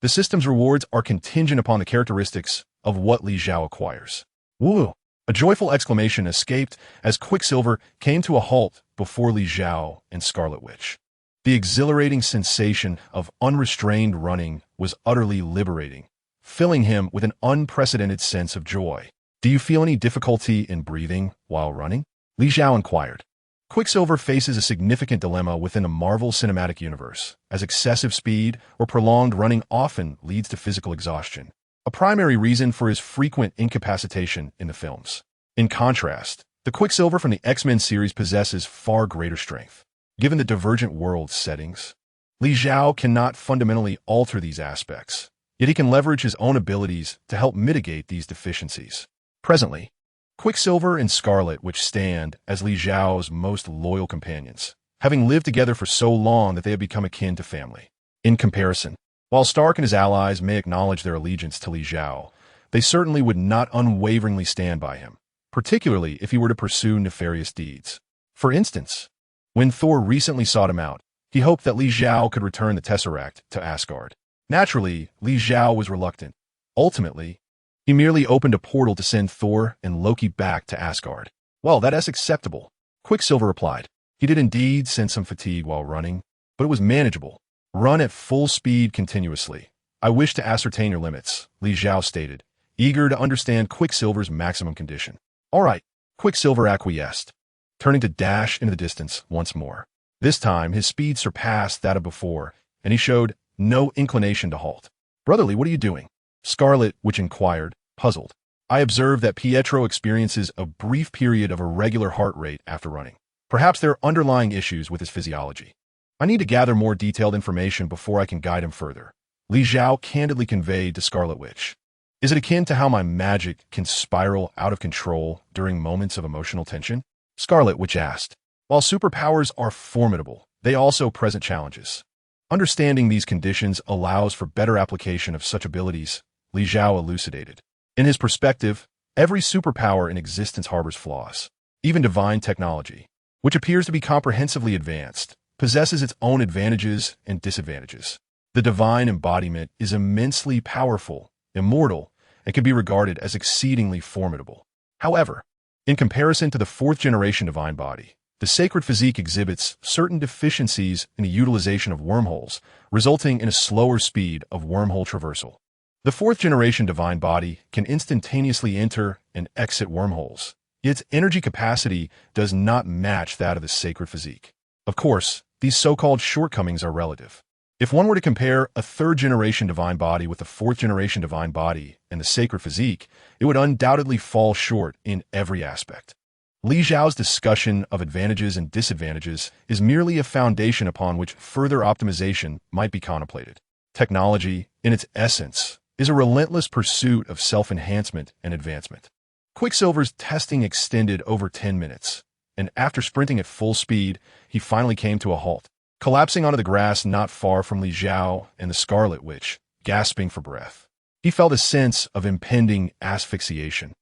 The system's rewards are contingent upon the characteristics of what Li Xiao acquires. Woo! A joyful exclamation escaped as Quicksilver came to a halt before Li Xiao and Scarlet Witch. The exhilarating sensation of unrestrained running was utterly liberating, filling him with an unprecedented sense of joy. Do you feel any difficulty in breathing while running? Li Xiao inquired. Quicksilver faces a significant dilemma within the Marvel Cinematic Universe, as excessive speed or prolonged running often leads to physical exhaustion, a primary reason for his frequent incapacitation in the films. In contrast, the Quicksilver from the X-Men series possesses far greater strength. Given the divergent world settings, Li Zhao cannot fundamentally alter these aspects, yet he can leverage his own abilities to help mitigate these deficiencies. Presently, Quicksilver and Scarlet, which stand as Li Zhao's most loyal companions, having lived together for so long that they have become akin to family. In comparison, while Stark and his allies may acknowledge their allegiance to Li Zhao, they certainly would not unwaveringly stand by him, particularly if he were to pursue nefarious deeds. For instance, when Thor recently sought him out, he hoped that Li Zhao could return the Tesseract to Asgard. Naturally, Li Zhao was reluctant. Ultimately, he merely opened a portal to send Thor and Loki back to Asgard. "Well, that is acceptable," Quicksilver replied. He did indeed sense some fatigue while running, but it was manageable. "Run at full speed continuously. I wish to ascertain your limits," Li Zhao stated, eager to understand Quicksilver's maximum condition. "All right," Quicksilver acquiesced, turning to dash into the distance once more. This time, his speed surpassed that of before, and he showed no inclination to halt. "Brotherly, what are you doing?" Scarlet, which inquired, puzzled. "I observed that Pietro experiences a brief period of irregular heart rate after running. Perhaps there are underlying issues with his physiology. I need to gather more detailed information before I can guide him further," Li Zhao candidly conveyed to Scarlet Witch. "Is it akin to how my magic can spiral out of control during moments of emotional tension?" Scarlet Witch asked. "While superpowers are formidable, they also present challenges. Understanding these conditions allows for better application of such abilities," Li Zhao elucidated. In his perspective, every superpower in existence harbors flaws. Even divine technology, which appears to be comprehensively advanced, possesses its own advantages and disadvantages. The divine embodiment is immensely powerful, immortal, and can be regarded as exceedingly formidable. However, in comparison to the fourth-generation divine body, the sacred physique exhibits certain deficiencies in the utilization of wormholes, resulting in a slower speed of wormhole traversal. The fourth-generation divine body can instantaneously enter and exit wormholes, yet its energy capacity does not match that of the sacred physique. Of course, these so-called shortcomings are relative. If one were to compare a third-generation divine body with the fourth-generation divine body and the sacred physique, it would undoubtedly fall short in every aspect. Li Zhao's discussion of advantages and disadvantages is merely a foundation upon which further optimization might be contemplated. Technology, in its essence, is a relentless pursuit of self-enhancement and advancement. Quicksilver's testing extended over 10 minutes, and after sprinting at full speed, he finally came to a halt, collapsing onto the grass not far from Li Zhao and the Scarlet Witch, gasping for breath. He felt a sense of impending asphyxiation,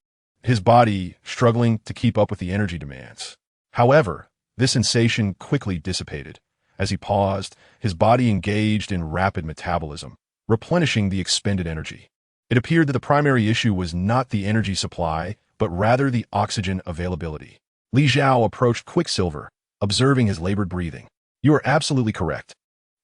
his body struggling to keep up with the energy demands. However, this sensation quickly dissipated. As he paused, his body engaged in rapid metabolism, replenishing the expended energy. It appeared that the primary issue was not the energy supply, but rather the oxygen availability. Li Zhao approached Quicksilver, observing his labored breathing. "You are absolutely correct.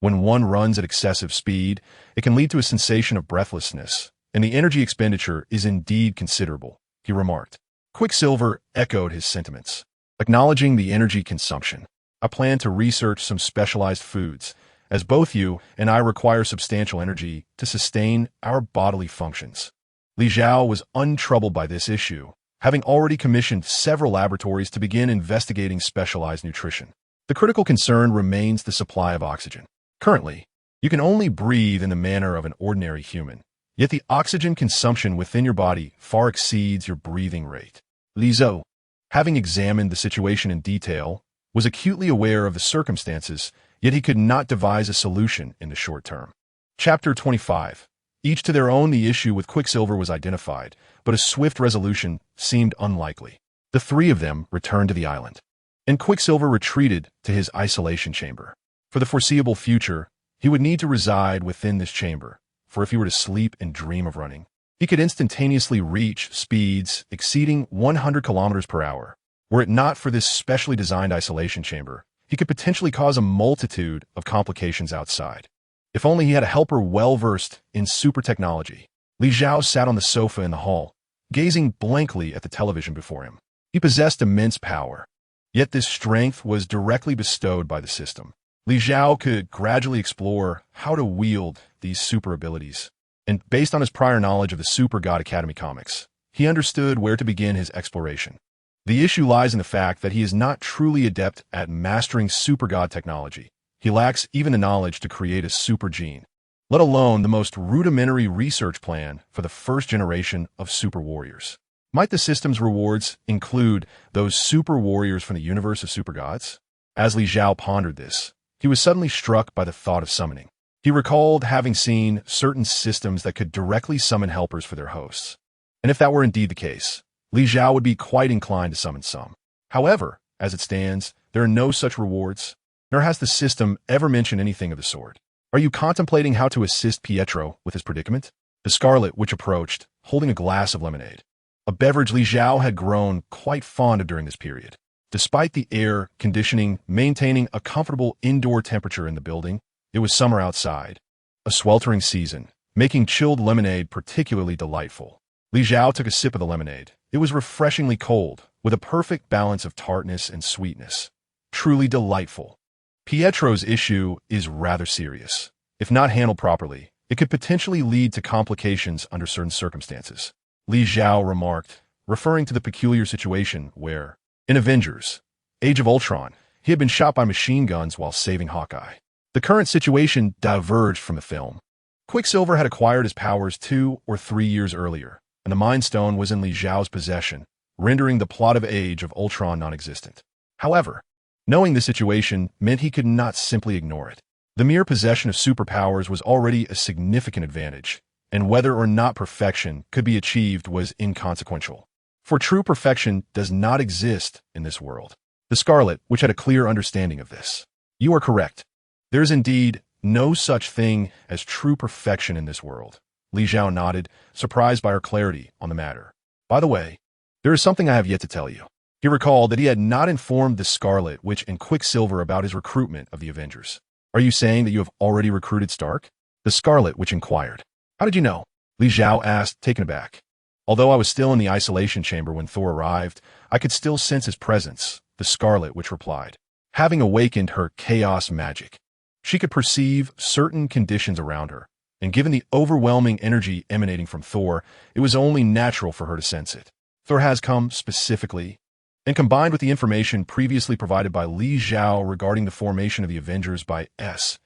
When one runs at excessive speed, it can lead to a sensation of breathlessness, and the energy expenditure is indeed considerable," he remarked. Quicksilver echoed his sentiments, acknowledging the energy consumption. "I plan to research some specialized foods, as both you and I require substantial energy to sustain our bodily functions." Li Zhao was untroubled by this issue, having already commissioned several laboratories to begin investigating specialized nutrition. The critical concern remains the supply of oxygen. Currently, you can only breathe in the manner of an ordinary human, yet the oxygen consumption within your body far exceeds your breathing rate. Li Zhao, having examined the situation in detail, was acutely aware of the circumstances, yet he could not devise a solution in the short term. Chapter 25. Each to their own, the issue with Quicksilver was identified, but a swift resolution seemed unlikely. The three of them returned to the island, and Quicksilver retreated to his isolation chamber. For the foreseeable future, he would need to reside within this chamber, for if he were to sleep and dream of running, he could instantaneously reach speeds exceeding 100 kilometers per hour. Were it not for this specially designed isolation chamber, he could potentially cause a multitude of complications outside. If only he had a helper well-versed in super technology. Li Zhao sat on the sofa in the hall, gazing blankly at the television before him. He possessed immense power, Yet this strength was directly bestowed by the system. Li Xiao could gradually explore how to wield these super abilities, and based on his prior knowledge of the Super God Academy comics, he understood where to begin his exploration. The issue lies in the fact that he is not truly adept at mastering super god technology. He lacks even the knowledge to create a super gene, let alone the most rudimentary research plan for the first generation of super warriors. Might the system's rewards include those super warriors from the universe of super gods? As Li Xiao pondered this, he was suddenly struck by the thought of summoning. He recalled having seen certain systems that could directly summon helpers for their hosts. And if that were indeed the case, Li Xiao would be quite inclined to summon some. However, as it stands, there are no such rewards, nor has the system ever mentioned anything of the sort. Are you contemplating how to assist Pietro with his predicament? The Scarlet Witch approached, holding a glass of lemonade, a beverage Li Xiao had grown quite fond of during this period. Despite the air conditioning maintaining a comfortable indoor temperature in the building, it was summer outside, a sweltering season, making chilled lemonade particularly delightful. Li Xiao took a sip of the lemonade. It was refreshingly cold, with a perfect balance of tartness and sweetness. Truly delightful. Pietro's issue is rather serious. If not handled properly, it could potentially lead to complications under certain circumstances, Li Xiao remarked, referring to the peculiar situation where, in Avengers: Age of Ultron, he had been shot by machine guns while saving Hawkeye. The current situation diverged from the film. Quicksilver had acquired his powers 2 or 3 years earlier, and the Mind Stone was in Li Xiao's possession, rendering the plot of Age of Ultron non-existent. However, knowing the situation meant he could not simply ignore it. The mere possession of superpowers was already a significant advantage, and whether or not perfection could be achieved was inconsequential. For true perfection does not exist in this world. The Scarlet Witch had a clear understanding of this. You are correct. There is indeed no such thing as true perfection in this world. Li Xiao nodded, surprised by her clarity on the matter. By the way, there is something I have yet to tell you. He recalled that he had not informed the Scarlet Witch and Quicksilver about his recruitment of the Avengers. Are you saying that you have already recruited Stark? The Scarlet Witch inquired. How did you know? Li Xiao asked, taken aback. Although I was still in the isolation chamber when Thor arrived, I could still sense his presence, the Scarlet Witch replied. Having awakened her chaos magic, she could perceive certain conditions around her, and given the overwhelming energy emanating from Thor, it was only natural for her to sense it. Thor has come specifically, and combined with the information previously provided by Li Xiao regarding the formation of the Avengers by S.H.I.E.L.D.,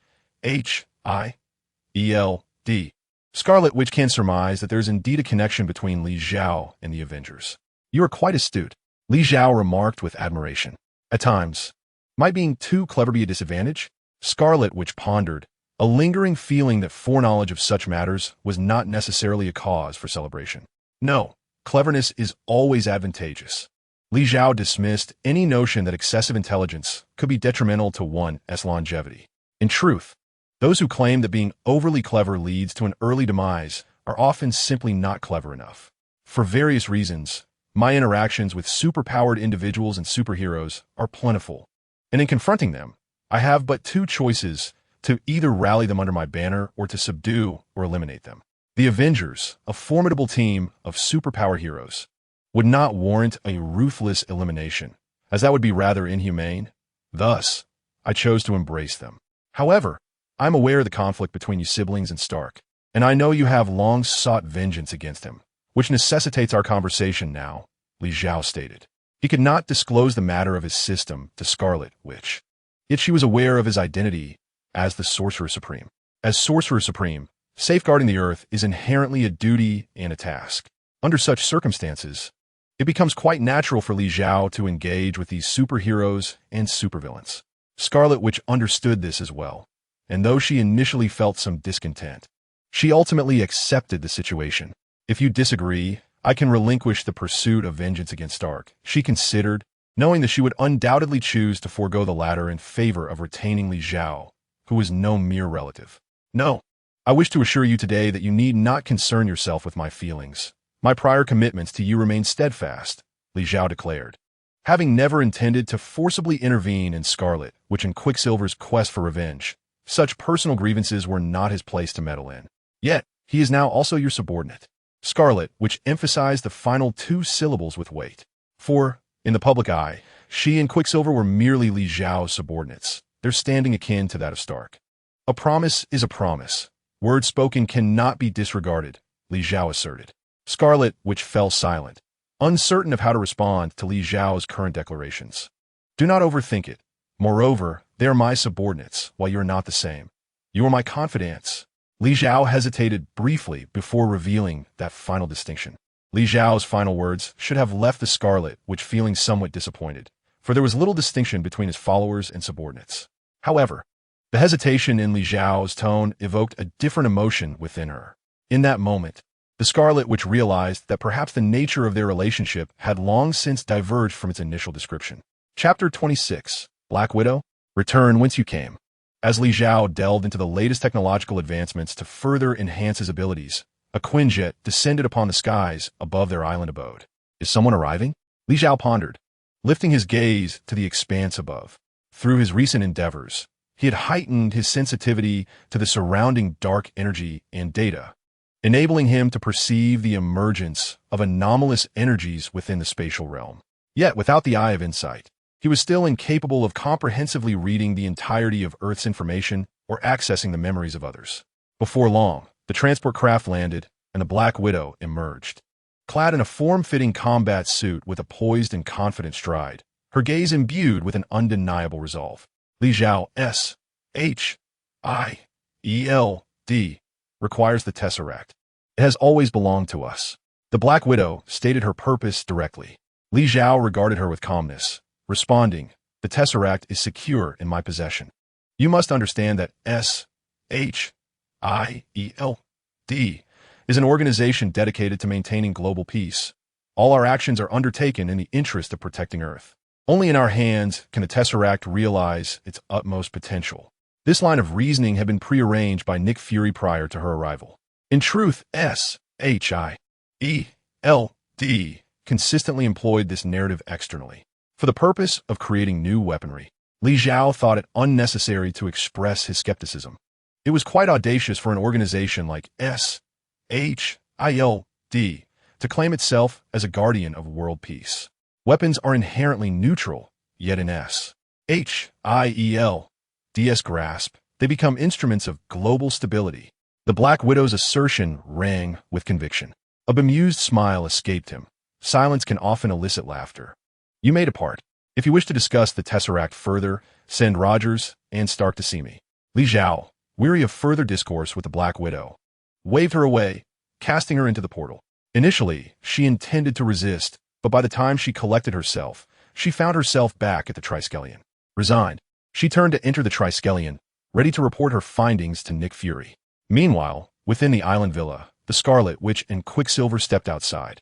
Scarlet Witch can surmise that there is indeed a connection between Li Xiao and the Avengers. You are quite astute, Li Xiao remarked with admiration. At times, might being too clever be a disadvantage? Scarlet Witch pondered, a lingering feeling that foreknowledge of such matters was not necessarily a cause for celebration. No, cleverness is always advantageous. Li Xiao dismissed any notion that excessive intelligence could be detrimental to one's longevity. In truth, those who claim that being overly clever leads to an early demise are often simply not clever enough. For various reasons, my interactions with superpowered individuals and superheroes are plentiful, and in confronting them, I have but two choices: to either rally them under my banner or to subdue or eliminate them. The Avengers, a formidable team of superpower heroes, would not warrant a ruthless elimination, as that would be rather inhumane. Thus, I chose to embrace them. However, I'm aware of the conflict between you siblings and Stark, and I know you have long sought vengeance against him, which necessitates our conversation now, Li Xiao stated. He could not disclose the matter of his system to Scarlet Witch, yet she was aware of his identity as the Sorcerer Supreme. As Sorcerer Supreme, safeguarding the Earth is inherently a duty and a task. Under such circumstances, it becomes quite natural for Li Xiao to engage with these superheroes and supervillains. Scarlet Witch understood this as well, and though she initially felt some discontent, she ultimately accepted the situation. If you disagree, I can relinquish the pursuit of vengeance against Stark, she considered, knowing that she would undoubtedly choose to forego the latter in favor of retaining Li Xiao, who was no mere relative. No, I wish to assure you today that you need not concern yourself with my feelings. My prior commitments to you remain steadfast, Li Xiao declared. Having never intended to forcibly intervene in Scarlet Witch and Quicksilver's quest for revenge, such personal grievances were not his place to meddle in. Yet, he is now also your subordinate. Scarlet Witch emphasized the final two syllables with weight. For, in the public eye, She and Quicksilver were merely Li Zhao's subordinates, their standing akin to that of Stark. A promise is a promise. Words spoken cannot be disregarded, Li Zhao asserted. Scarlet Witch fell silent, uncertain of how to respond to Li Zhao's current declarations. Do not overthink it. Moreover, they are my subordinates, while you are not the same. You are my confidants. Li Zhao hesitated briefly before revealing that final distinction. Li Zhao's final words should have left the Scarlet Witch feeling somewhat disappointed, for there was little distinction between his followers and subordinates. However, the hesitation in Li Zhao's tone evoked a different emotion within her. In that moment, the Scarlet Witch realized that perhaps the nature of their relationship had long since diverged from its initial description. Chapter 26, Black Widow, Return Whence You Came. As Li Zhao delved into the latest technological advancements to further enhance his abilities, a Quinjet descended upon the skies above their island abode. Is someone arriving? Li Zhao pondered, lifting his gaze to the expanse above. Through his recent endeavors, he had heightened his sensitivity to the surrounding dark energy and data, enabling him to perceive the emergence of anomalous energies within the spatial realm. Yet, without the eye of insight, he was still incapable of comprehensively reading the entirety of Earth's information or accessing the memories of others. Before long, the transport craft landed, and the Black Widow emerged. Clad in a form-fitting combat suit with a poised and confident stride, her gaze imbued with an undeniable resolve. Li Zhao S.H.I.E.L.D. requires the Tesseract. It has always belonged to us. The Black Widow stated her purpose directly. Li Zhao regarded her with calmness, responding, the Tesseract is secure in my possession. You must understand that S.H.I.E.L.D. is an organization dedicated to maintaining global peace. All our actions are undertaken in the interest of protecting Earth. Only in our hands can the Tesseract realize its utmost potential. This line of reasoning had been prearranged by Nick Fury prior to her arrival. In truth, S.H.I.E.L.D. consistently employed this narrative externally, for the purpose of creating new weaponry. Li Zhao thought it unnecessary to express his skepticism. It was quite audacious for an organization like S.H.I.E.L.D. to claim itself as a guardian of world peace. Weapons are inherently neutral, yet in S.H.I.E.L.D.'s grasp, they become instruments of global stability. The Black Widow's assertion rang with conviction. A bemused smile escaped him. Silence can often elicit laughter. You may depart. If you wish to discuss the Tesseract further, send Rogers and Stark to see me. Li Zhao, weary of further discourse with the Black Widow, waved her away, casting her into the portal. Initially, she intended to resist, but by the time she collected herself, she found herself back at the Triskelion. Resigned, she turned to enter the Triskelion, ready to report her findings to Nick Fury. Meanwhile, within the island villa, the Scarlet Witch and Quicksilver stepped outside,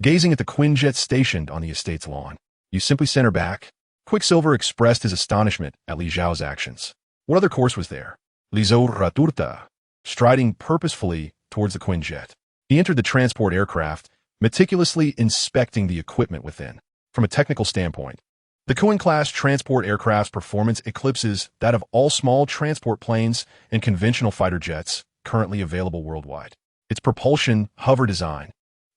gazing at the Quinjet stationed on the estate's lawn. You simply sent her back? Quicksilver expressed his astonishment at Li Zhao's actions. What other course was there? Li Zhao Raturta, striding purposefully towards the Quinjet. He entered the transport aircraft, meticulously inspecting the equipment within. From a technical standpoint, the Queen-class transport aircraft's performance eclipses that of all small transport planes and conventional fighter jets currently available worldwide. Its propulsion, hover design,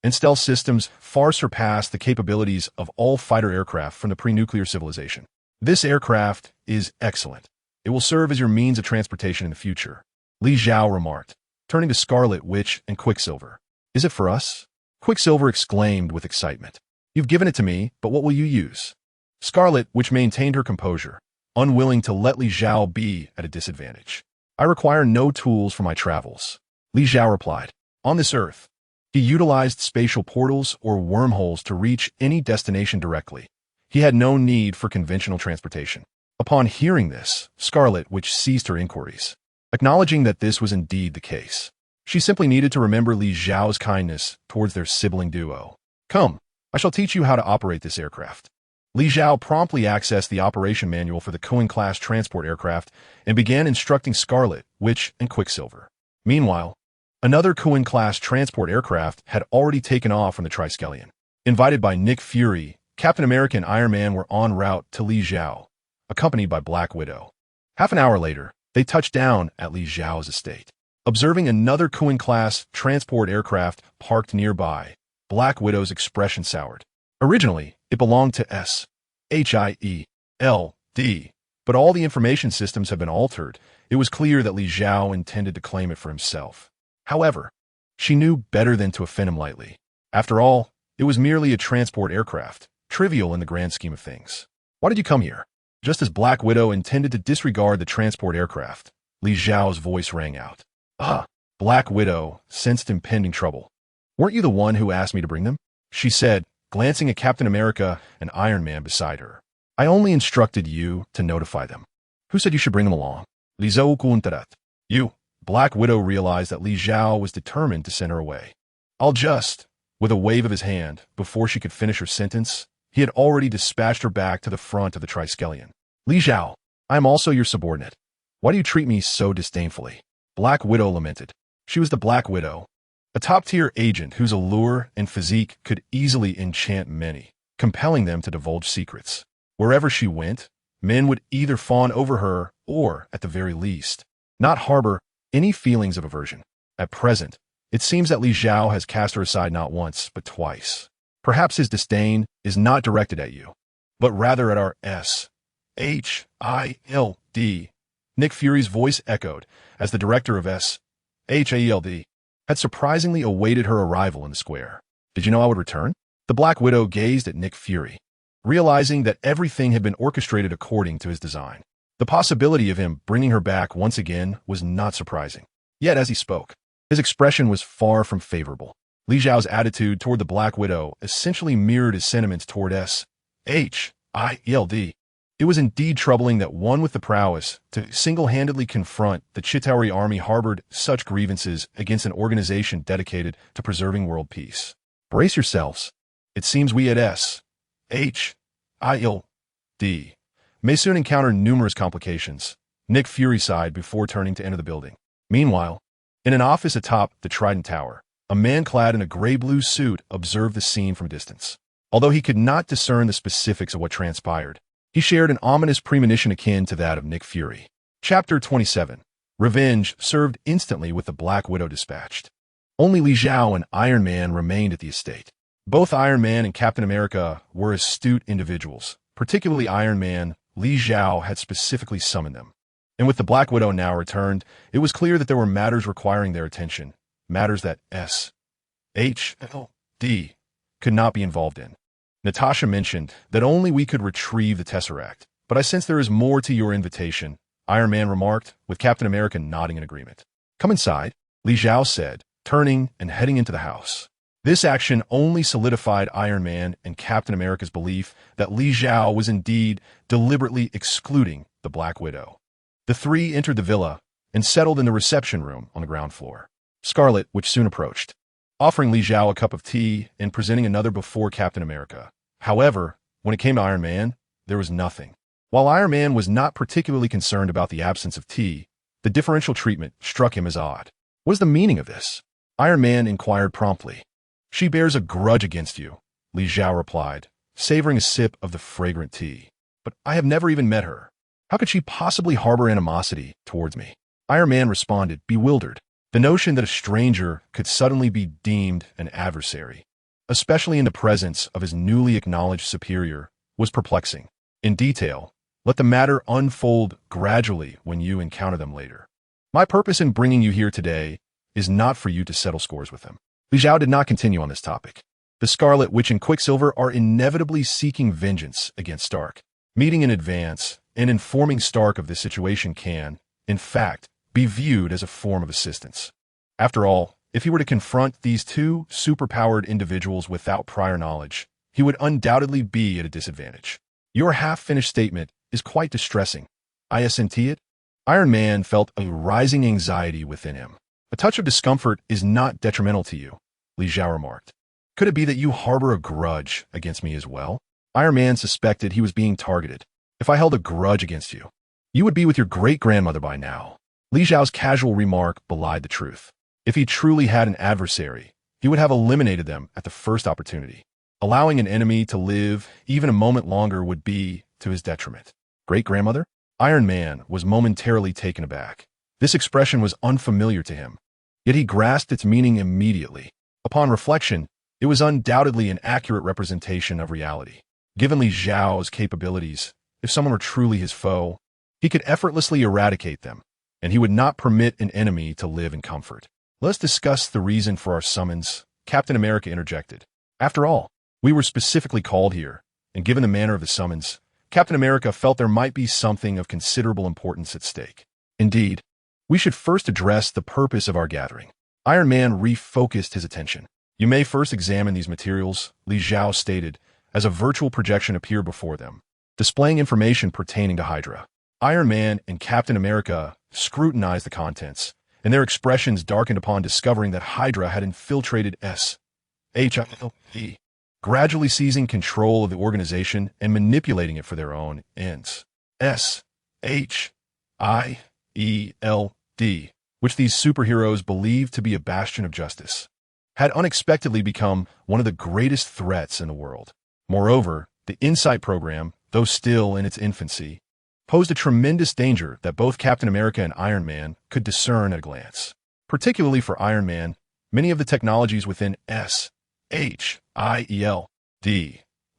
and stealth systems far surpass the capabilities of all fighter aircraft from the pre-nuclear civilization. This aircraft is excellent. It will serve as your means of transportation in the future, Li Zhao remarked, turning to Scarlet Witch and Quicksilver. Is it for us? Quicksilver exclaimed with excitement. You've given it to me, but what will you use? Scarlet Witch maintained her composure, unwilling to let Li Zhao be at a disadvantage. I require no tools for my travels, Li Zhao replied. On this Earth, he utilized spatial portals or wormholes to reach any destination directly. He had no need for conventional transportation. Upon hearing this, Scarlet Witch ceased her inquiries, acknowledging that this was indeed the case. She simply needed to remember Li Zhao's kindness towards their sibling duo. Come, I shall teach you how to operate this aircraft. Li Zhao promptly accessed the operation manual for the Cohen-class transport aircraft and began instructing Scarlet Witch and Quicksilver. Meanwhile, another Cohen-class transport aircraft had already taken off from the Triskelion. Invited by Nick Fury, Captain America and Iron Man were en route to Li Zhao, accompanied by Black Widow. Half an hour later, they touched down at Li Zhao's estate. Observing another Cohen-class transport aircraft parked nearby, Black Widow's expression soured. Originally, it belonged to S. H-I-E-L-D. But all the information systems have been altered. It was clear that Li Zhao intended to claim it for himself. However, she knew better than to offend him lightly. After all, it was merely a transport aircraft, trivial in the grand scheme of things. Why did you come here? Just as Black Widow intended to disregard the transport aircraft, Li Zhao's voice rang out. Ah, Black Widow sensed impending trouble. Weren't you the one who asked me to bring them? She said, glancing at Captain America and Iron Man beside her. I only instructed you to notify them. Who said you should bring them along? Li Zhao kuntarat. You. Black Widow realized that Li Zhao was determined to send her away. I'll just... With a wave of his hand, before she could finish her sentence, he had already dispatched her back to the front of the Triskelion. Li Zhao, I am also your subordinate. Why do you treat me so disdainfully? Black Widow lamented. She was the Black Widow, a top-tier agent whose allure and physique could easily enchant many, compelling them to divulge secrets. Wherever she went, men would either fawn over her or, at the very least, not harbor any feelings of aversion. At present, it seems that Li Zhao has cast her aside not once, but twice. Perhaps his disdain is not directed at you, but rather at our S.H.I.E.L.D. Nick Fury's voice echoed as the director of S.H.I.E.L.D. had surprisingly awaited her arrival in the square. Did you know I would return? The Black Widow gazed at Nick Fury, realizing that everything had been orchestrated according to his design. The possibility of him bringing her back once again was not surprising. Yet as he spoke, his expression was far from favorable. Li Zhao's attitude toward the Black Widow essentially mirrored his sentiments toward S.H.I.E.L.D. It was indeed troubling that one with the prowess to single-handedly confront the Chitauri army harbored such grievances against an organization dedicated to preserving world peace. Brace yourselves. It seems we at S.H.I.E.L.D. may soon encounter numerous complications, Nick Fury sighed before turning to enter the building. Meanwhile, in an office atop the Trident Tower, a man clad in a gray-blue suit observed the scene from a distance. Although he could not discern the specifics of what transpired, he shared an ominous premonition akin to that of Nick Fury. Chapter 27. Revenge served instantly with the Black Widow dispatched. Only Li Zhao and Iron Man remained at the estate. Both Iron Man and Captain America were astute individuals. Particularly Iron Man, Li Zhao had specifically summoned them. And with the Black Widow now returned, it was clear that there were matters requiring their attention, matters that S.H.I.E.L.D. could not be involved in. Natasha mentioned that only we could retrieve the Tesseract, but I sense there is more to your invitation, Iron Man remarked, with Captain America nodding in agreement. Come inside, Li Zhao said, turning and heading into the house. This action only solidified Iron Man and Captain America's belief that Li Zhao was indeed deliberately excluding the Black Widow. The three entered the villa and settled in the reception room on the ground floor. Scarlet, which soon approached, offering Li Zhao a cup of tea and presenting another before Captain America. However, when it came to Iron Man, there was nothing. While Iron Man was not particularly concerned about the absence of tea, the differential treatment struck him as odd. What is the meaning of this? Iron Man inquired promptly. She bears a grudge against you, Li Zhao replied, savoring a sip of the fragrant tea. But I have never even met her. How could she possibly harbor animosity towards me? Iron Man responded, bewildered. The notion that a stranger could suddenly be deemed an adversary, especially in the presence of his newly acknowledged superior, was perplexing. In detail, let the matter unfold gradually when you encounter them later. My purpose in bringing you here today is not for you to settle scores with them. Li Zhao did not continue on this topic. The Scarlet Witch and Quicksilver are inevitably seeking vengeance against Stark. Meeting in advance and informing Stark of this situation can, in fact, be viewed as a form of assistance. After all, if he were to confront these two superpowered individuals without prior knowledge, he would undoubtedly be at a disadvantage. Your half-finished statement is quite distressing. I assent it. Iron Man felt a rising anxiety within him. A touch of discomfort is not detrimental to you, Li Zhao remarked. Could it be that you harbor a grudge against me as well? Iron Man suspected he was being targeted. If I held a grudge against you, you would be with your great-grandmother by now. Li Zhao's casual remark belied the truth. If he truly had an adversary, he would have eliminated them at the first opportunity. Allowing an enemy to live even a moment longer would be to his detriment. Great-grandmother? Iron Man was momentarily taken aback. This expression was unfamiliar to him, yet he grasped its meaning immediately. Upon reflection, it was undoubtedly an accurate representation of reality. Given Li Xiao's capabilities, if someone were truly his foe, he could effortlessly eradicate them, and he would not permit an enemy to live in comfort. Let's discuss the reason for our summons, Captain America interjected. After all, we were specifically called here, and given the manner of the summons, Captain America felt there might be something of considerable importance at stake. Indeed, we should first address the purpose of our gathering. Iron Man refocused his attention. You may first examine these materials, Li Xiao stated, as a virtual projection appeared before them, displaying information pertaining to Hydra. Iron Man and Captain America scrutinized the contents, and their expressions darkened upon discovering that Hydra had infiltrated S.H.I.L.D., gradually seizing control of the organization and manipulating it for their own ends. S.H.I.E.L.D., which these superheroes believed to be a bastion of justice, had unexpectedly become one of the greatest threats in the world. Moreover, the Insight program, though still in its infancy, posed a tremendous danger that both Captain America and Iron Man could discern at a glance. Particularly for Iron Man, many of the technologies within S.H.I.E.L.D.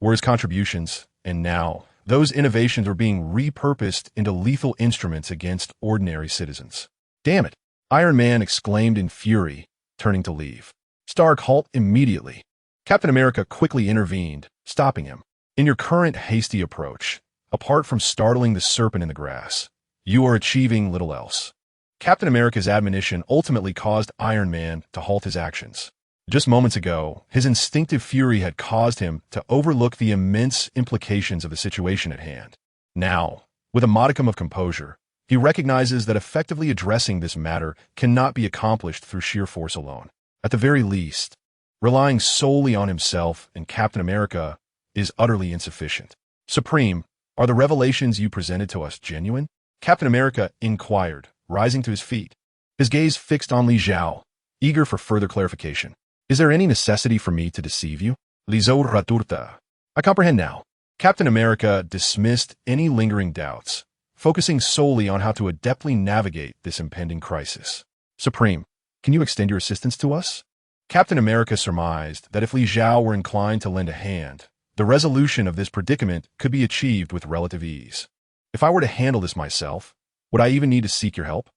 were his contributions, and now those innovations were being repurposed into lethal instruments against ordinary citizens. Damn it! Iron Man exclaimed in fury, turning to leave. Stark, halt immediately. Captain America quickly intervened, stopping him. In your current hasty approach, apart from startling the serpent in the grass, you are achieving little else. Captain America's admonition ultimately caused Iron Man to halt his actions. Just moments ago, his instinctive fury had caused him to overlook the immense implications of the situation at hand. Now, with a modicum of composure, he recognizes that effectively addressing this matter cannot be accomplished through sheer force alone. At the very least, relying solely on himself and Captain America is utterly insufficient. Supreme, are the revelations you presented to us genuine? Captain America inquired, rising to his feet, his gaze fixed on Li Xiao, eager for further clarification. Is there any necessity for me to deceive you? Li Xiao Raturta. I comprehend now. Captain America dismissed any lingering doubts, focusing solely on how to adeptly navigate this impending crisis. Supreme, can you extend your assistance to us? Captain America surmised that if Li Xiao were inclined to lend a hand, the resolution of this predicament could be achieved with relative ease. If I were to handle this myself, would I even need to seek your help?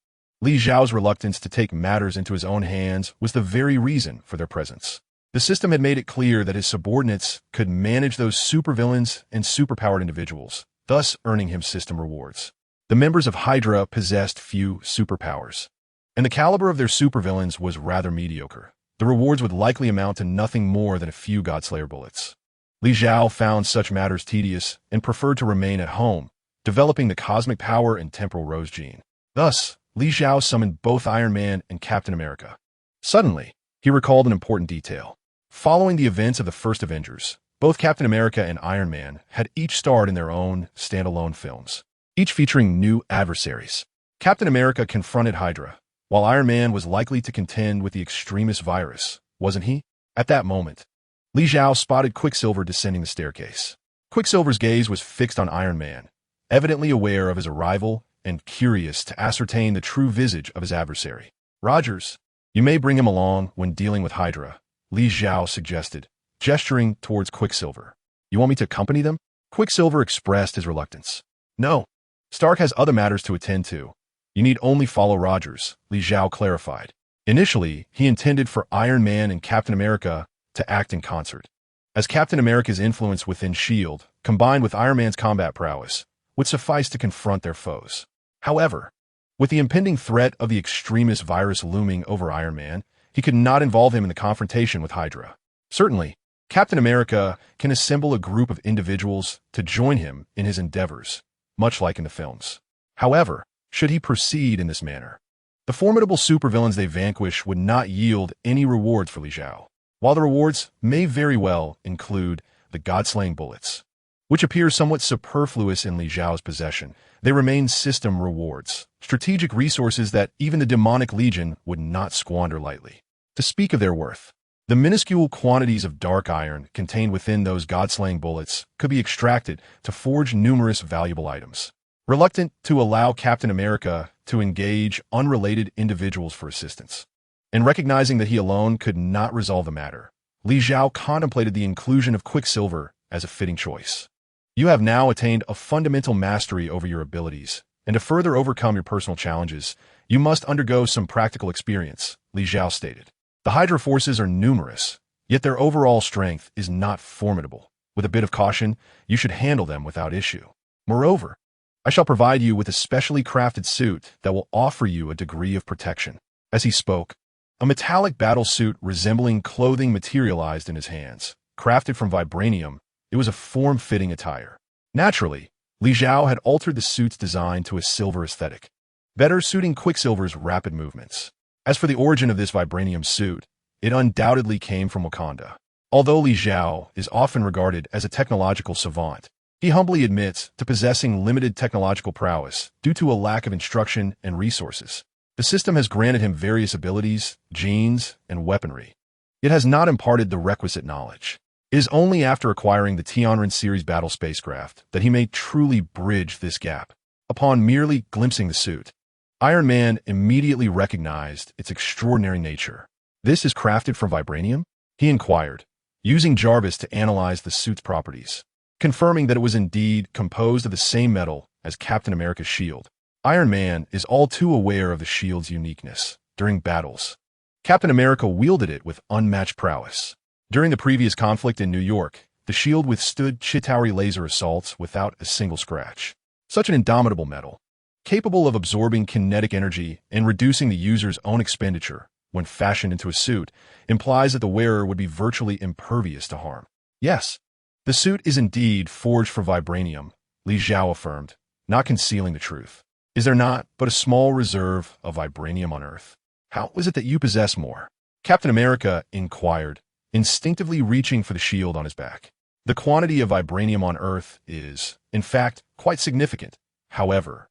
Li Xiao's reluctance to take matters into his own hands was the very reason for their presence. The system had made it clear that his subordinates could manage those supervillains and superpowered individuals, thus earning him system rewards. The members of Hydra possessed few superpowers, and the caliber of their supervillains was rather mediocre. The rewards would likely amount to nothing more than a few Godslayer bullets. Li Xiao found such matters tedious and preferred to remain at home, developing the cosmic power and temporal rose gene. Thus, Li Xiao summoned both Iron Man and Captain America. Suddenly, he recalled an important detail. Following the events of the first Avengers, both Captain America and Iron Man had each starred in their own standalone films, each featuring new adversaries. Captain America confronted Hydra, while Iron Man was likely to contend with the extremist virus, wasn't he? At that moment, Li Xiao spotted Quicksilver descending the staircase. Quicksilver's gaze was fixed on Iron Man, evidently aware of his arrival and curious to ascertain the true visage of his adversary. Rogers, you may bring him along when dealing with Hydra, Li Xiao suggested, gesturing towards Quicksilver. You want me to accompany them? Quicksilver expressed his reluctance. No, Stark has other matters to attend to. You need only follow Rogers, Li Xiao clarified. Initially, he intended for Iron Man and Captain America to act in concert, as Captain America's influence within S.H.I.E.L.D., combined with Iron Man's combat prowess, would suffice to confront their foes. However, with the impending threat of the extremist virus looming over Iron Man, he could not involve him in the confrontation with Hydra. Certainly, Captain America can assemble a group of individuals to join him in his endeavors, much like in the films. However, should he proceed in this manner, the formidable supervillains they vanquish would not yield any rewards for Li Xiao. While the rewards may very well include the God-slaying bullets, which appear somewhat superfluous in Li Xiao's possession, they remain system rewards, strategic resources that even the demonic legion would not squander lightly. To speak of their worth, the minuscule quantities of dark iron contained within those God-slaying bullets could be extracted to forge numerous valuable items. Reluctant to allow Captain America to engage unrelated individuals for assistance, and recognizing that he alone could not resolve the matter, Li Xiao contemplated the inclusion of Quicksilver as a fitting choice. You have now attained a fundamental mastery over your abilities, and to further overcome your personal challenges, you must undergo some practical experience, Li Zhao stated. The Hydra forces are numerous, yet their overall strength is not formidable. With a bit of caution, you should handle them without issue. Moreover, I shall provide you with a specially crafted suit that will offer you a degree of protection. As he spoke, a metallic battle suit resembling clothing materialized in his hands. Crafted from vibranium, it was a form-fitting attire. Naturally, Li Zhao had altered the suit's design to a silver aesthetic, better suiting Quicksilver's rapid movements. As for the origin of this vibranium suit, it undoubtedly came from Wakanda. Although Li Zhao is often regarded as a technological savant, he humbly admits to possessing limited technological prowess due to a lack of instruction and resources. The system has granted him various abilities, genes, and weaponry. It has not imparted the requisite knowledge. It is only after acquiring the Tianren series battle spacecraft that he may truly bridge this gap. Upon merely glimpsing the suit, Iron Man immediately recognized its extraordinary nature. "This is crafted from vibranium?" he inquired, using Jarvis to analyze the suit's properties. Confirming that it was indeed composed of the same metal as Captain America's shield. Iron Man is all too aware of the shield's uniqueness. During battles, Captain America wielded it with unmatched prowess. During the previous conflict in New York, the shield withstood Chitauri laser assaults without a single scratch. Such an indomitable metal, capable of absorbing kinetic energy and reducing the user's own expenditure when fashioned into a suit, implies that the wearer would be virtually impervious to harm. Yes, the suit is indeed forged from vibranium, Li Zhao affirmed, not concealing the truth. Is there not but a small reserve of vibranium on Earth? How is it that you possess more? Captain America inquired, instinctively reaching for the shield on his back. The quantity of vibranium on Earth is, in fact, quite significant. However,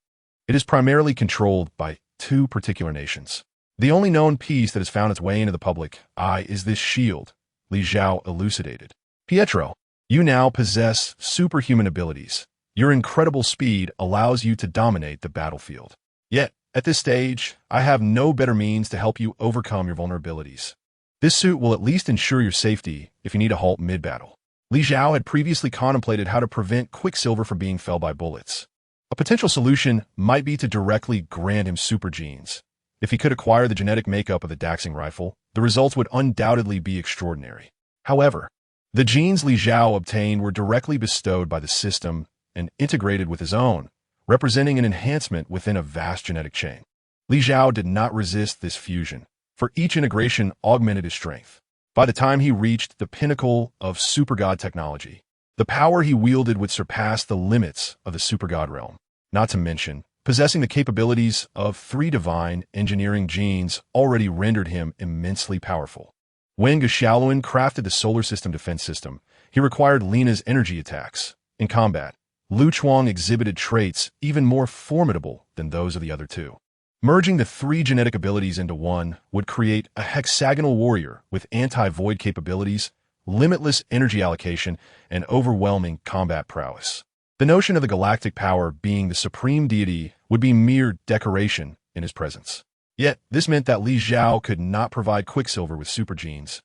it is primarily controlled by two particular nations. The only known piece that has found its way into the public eye is this shield, Li Zhao elucidated. Pietro, you now possess superhuman abilities. Your incredible speed allows you to dominate the battlefield. Yet, at this stage, I have no better means to help you overcome your vulnerabilities. This suit will at least ensure your safety if you need a halt mid-battle. Li Zhao had previously contemplated how to prevent Quicksilver from being felled by bullets. A potential solution might be to directly grant him super genes. If he could acquire the genetic makeup of the Daxing rifle, the results would undoubtedly be extraordinary. However, the genes Li Zhao obtained were directly bestowed by the system and integrated with his own, representing an enhancement within a vast genetic chain. Li Zhao did not resist this fusion, for each integration augmented his strength. By the time he reached the pinnacle of supergod technology, the power he wielded would surpass the limits of the supergod realm. Not to mention, possessing the capabilities of 3 divine engineering genes already rendered him immensely powerful. When Geshaluan crafted the solar system defense system, he required Lena's energy attacks. In combat, Lu Chuang exhibited traits even more formidable than those of the other two. Merging the 3 genetic abilities into one would create a hexagonal warrior with anti-void capabilities, limitless energy allocation, and overwhelming combat prowess. The notion of the galactic power being the supreme deity would be mere decoration in his presence. Yet, this meant that Li Zhao could not provide Quicksilver with super genes,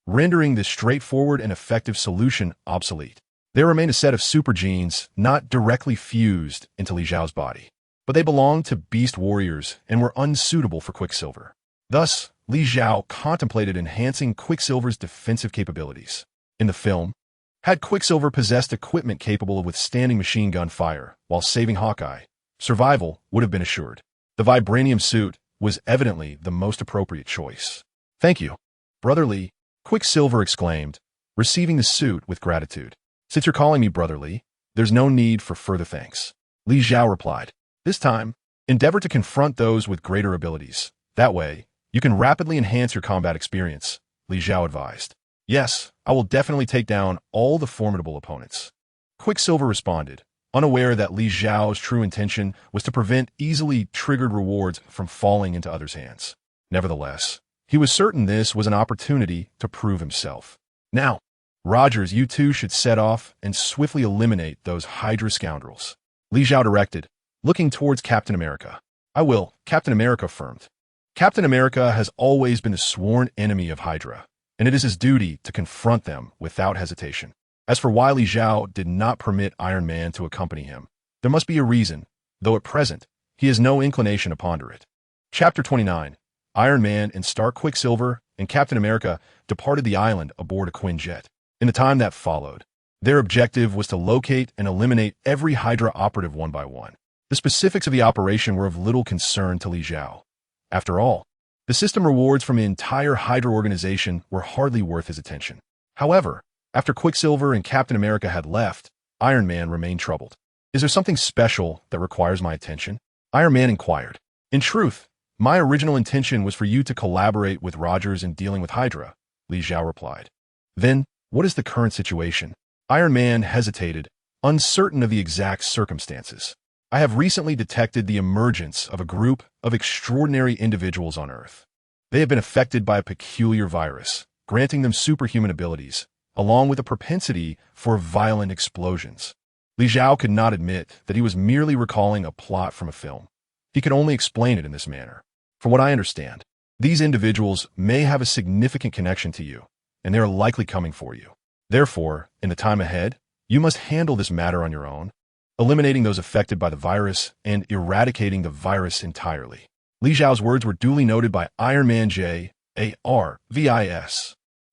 rendering this straightforward and effective solution obsolete. There remained a set of super genes not directly fused into Li Zhao's body, but they belonged to beast warriors and were unsuitable for Quicksilver. Thus, Li Zhao contemplated enhancing Quicksilver's defensive capabilities. In the film, had Quicksilver possessed equipment capable of withstanding machine gun fire while saving Hawkeye, survival would have been assured. The vibranium suit was evidently the most appropriate choice. "Thank you, Brother Lee," Quicksilver exclaimed, receiving the suit with gratitude. "Since you're calling me Brother Lee, there's no need for further thanks," Li Zhao replied. "This time, endeavor to confront those with greater abilities. That way, you can rapidly enhance your combat experience," Li Zhao advised. "Yes, I will definitely take down all the formidable opponents," Quicksilver responded, unaware that Li Zhao's true intention was to prevent easily triggered rewards from falling into others' hands. Nevertheless, he was certain this was an opportunity to prove himself. "Now, Rogers, you two should set off and swiftly eliminate those Hydra scoundrels," Li Zhao directed, looking towards Captain America. "I will," Captain America affirmed. Captain America has always been a sworn enemy of Hydra, and it is his duty to confront them without hesitation. As for why Li Zhao did not permit Iron Man to accompany him, there must be a reason, though at present, he has no inclination to ponder it. Chapter 29. Iron Man and Stark, Quicksilver, and Captain America departed the island aboard a Quinjet. In the time that followed, their objective was to locate and eliminate every Hydra operative one by one. The specifics of the operation were of little concern to Li Zhao. After all, the system rewards from the entire Hydra organization were hardly worth his attention. However, after Quicksilver and Captain America had left, Iron Man remained troubled. Is there something special that requires my attention? Iron Man inquired. In truth, my original intention was for you to collaborate with Rogers in dealing with Hydra, Li Zhao replied. Then, what is the current situation? Iron Man hesitated, uncertain of the exact circumstances. I have recently detected the emergence of a group of extraordinary individuals on Earth. They have been affected by a peculiar virus, granting them superhuman abilities, along with a propensity for violent explosions. Li Zhao could not admit that he was merely recalling a plot from a film. He could only explain it in this manner. From what I understand, these individuals may have a significant connection to you, and they are likely coming for you. Therefore, in the time ahead, you must handle this matter on your own, eliminating those affected by the virus and eradicating the virus entirely. Li Zhao's words were duly noted by Iron Man Jarvis.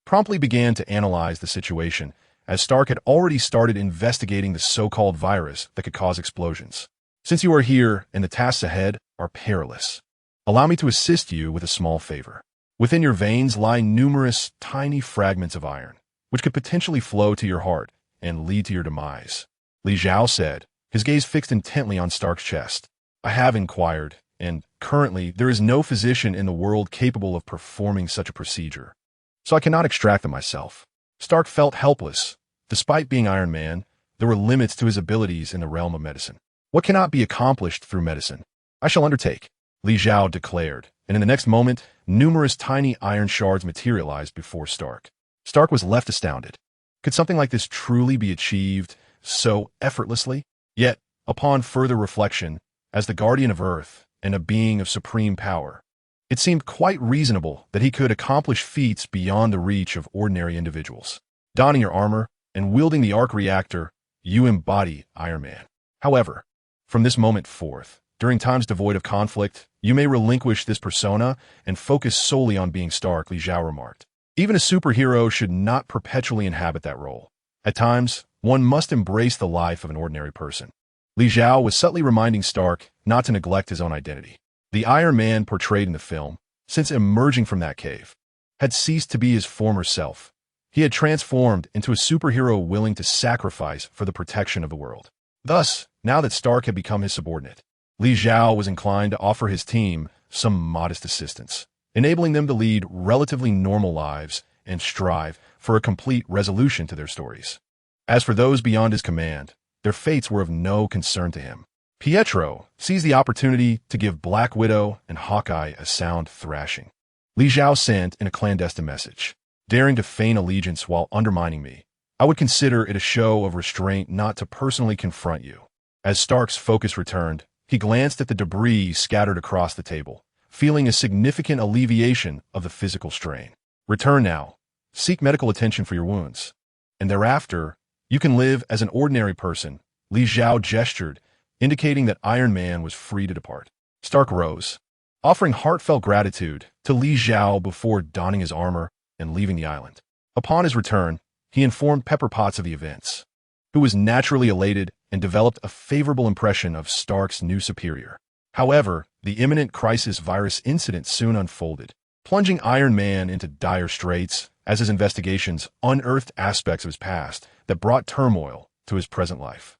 Promptly began to analyze the situation, as Stark had already started investigating the so-called virus that could cause explosions. Since you are here and the tasks ahead are perilous, allow me to assist you with a small favor. Within your veins lie numerous tiny fragments of iron, which could potentially flow to your heart and lead to your demise. Li Zhao said, his gaze fixed intently on Stark's chest. I have inquired, and currently there is no physician in the world capable of performing such a procedure, so I cannot extract them myself. Stark felt helpless. Despite being Iron Man, there were limits to his abilities in the realm of medicine. What cannot be accomplished through medicine, I shall undertake, Li Zhao declared, and in the next moment, numerous tiny iron shards materialized before Stark. Stark was left astounded. Could something like this truly be achieved so effortlessly? Yet, upon further reflection, as the guardian of Earth and a being of supreme power, it seemed quite reasonable that he could accomplish feats beyond the reach of ordinary individuals. Donning your armor and wielding the arc reactor, you embody Iron Man. However, from this moment forth, during times devoid of conflict, you may relinquish this persona and focus solely on being Stark, Li Zhao remarked. Even a superhero should not perpetually inhabit that role. At times, one must embrace the life of an ordinary person. Li Zhao was subtly reminding Stark not to neglect his own identity. The Iron Man portrayed in the film, since emerging from that cave, had ceased to be his former self. He had transformed into a superhero willing to sacrifice for the protection of the world. Thus, now that Stark had become his subordinate, Li Zhao was inclined to offer his team some modest assistance, enabling them to lead relatively normal lives and strive for a complete resolution to their stories. As for those beyond his command, their fates were of no concern to him. Pietro seized the opportunity to give Black Widow and Hawkeye a sound thrashing. Li Zhao sent in a clandestine message, daring to feign allegiance while undermining me. I would consider it a show of restraint not to personally confront you. As Stark's focus returned, he glanced at the debris scattered across the table, feeling a significant alleviation of the physical strain. Return now. Seek medical attention for your wounds. And thereafter, you can live as an ordinary person. Li Zhao gestured, indicating that Iron Man was free to depart. Stark rose, offering heartfelt gratitude to Li Zhao before donning his armor and leaving the island. Upon his return, he informed Pepper Potts of the events, who was naturally elated and developed a favorable impression of Stark's new superior. However, the imminent crisis virus incident soon unfolded, plunging Iron Man into dire straits as his investigations unearthed aspects of his past that brought turmoil to his present life.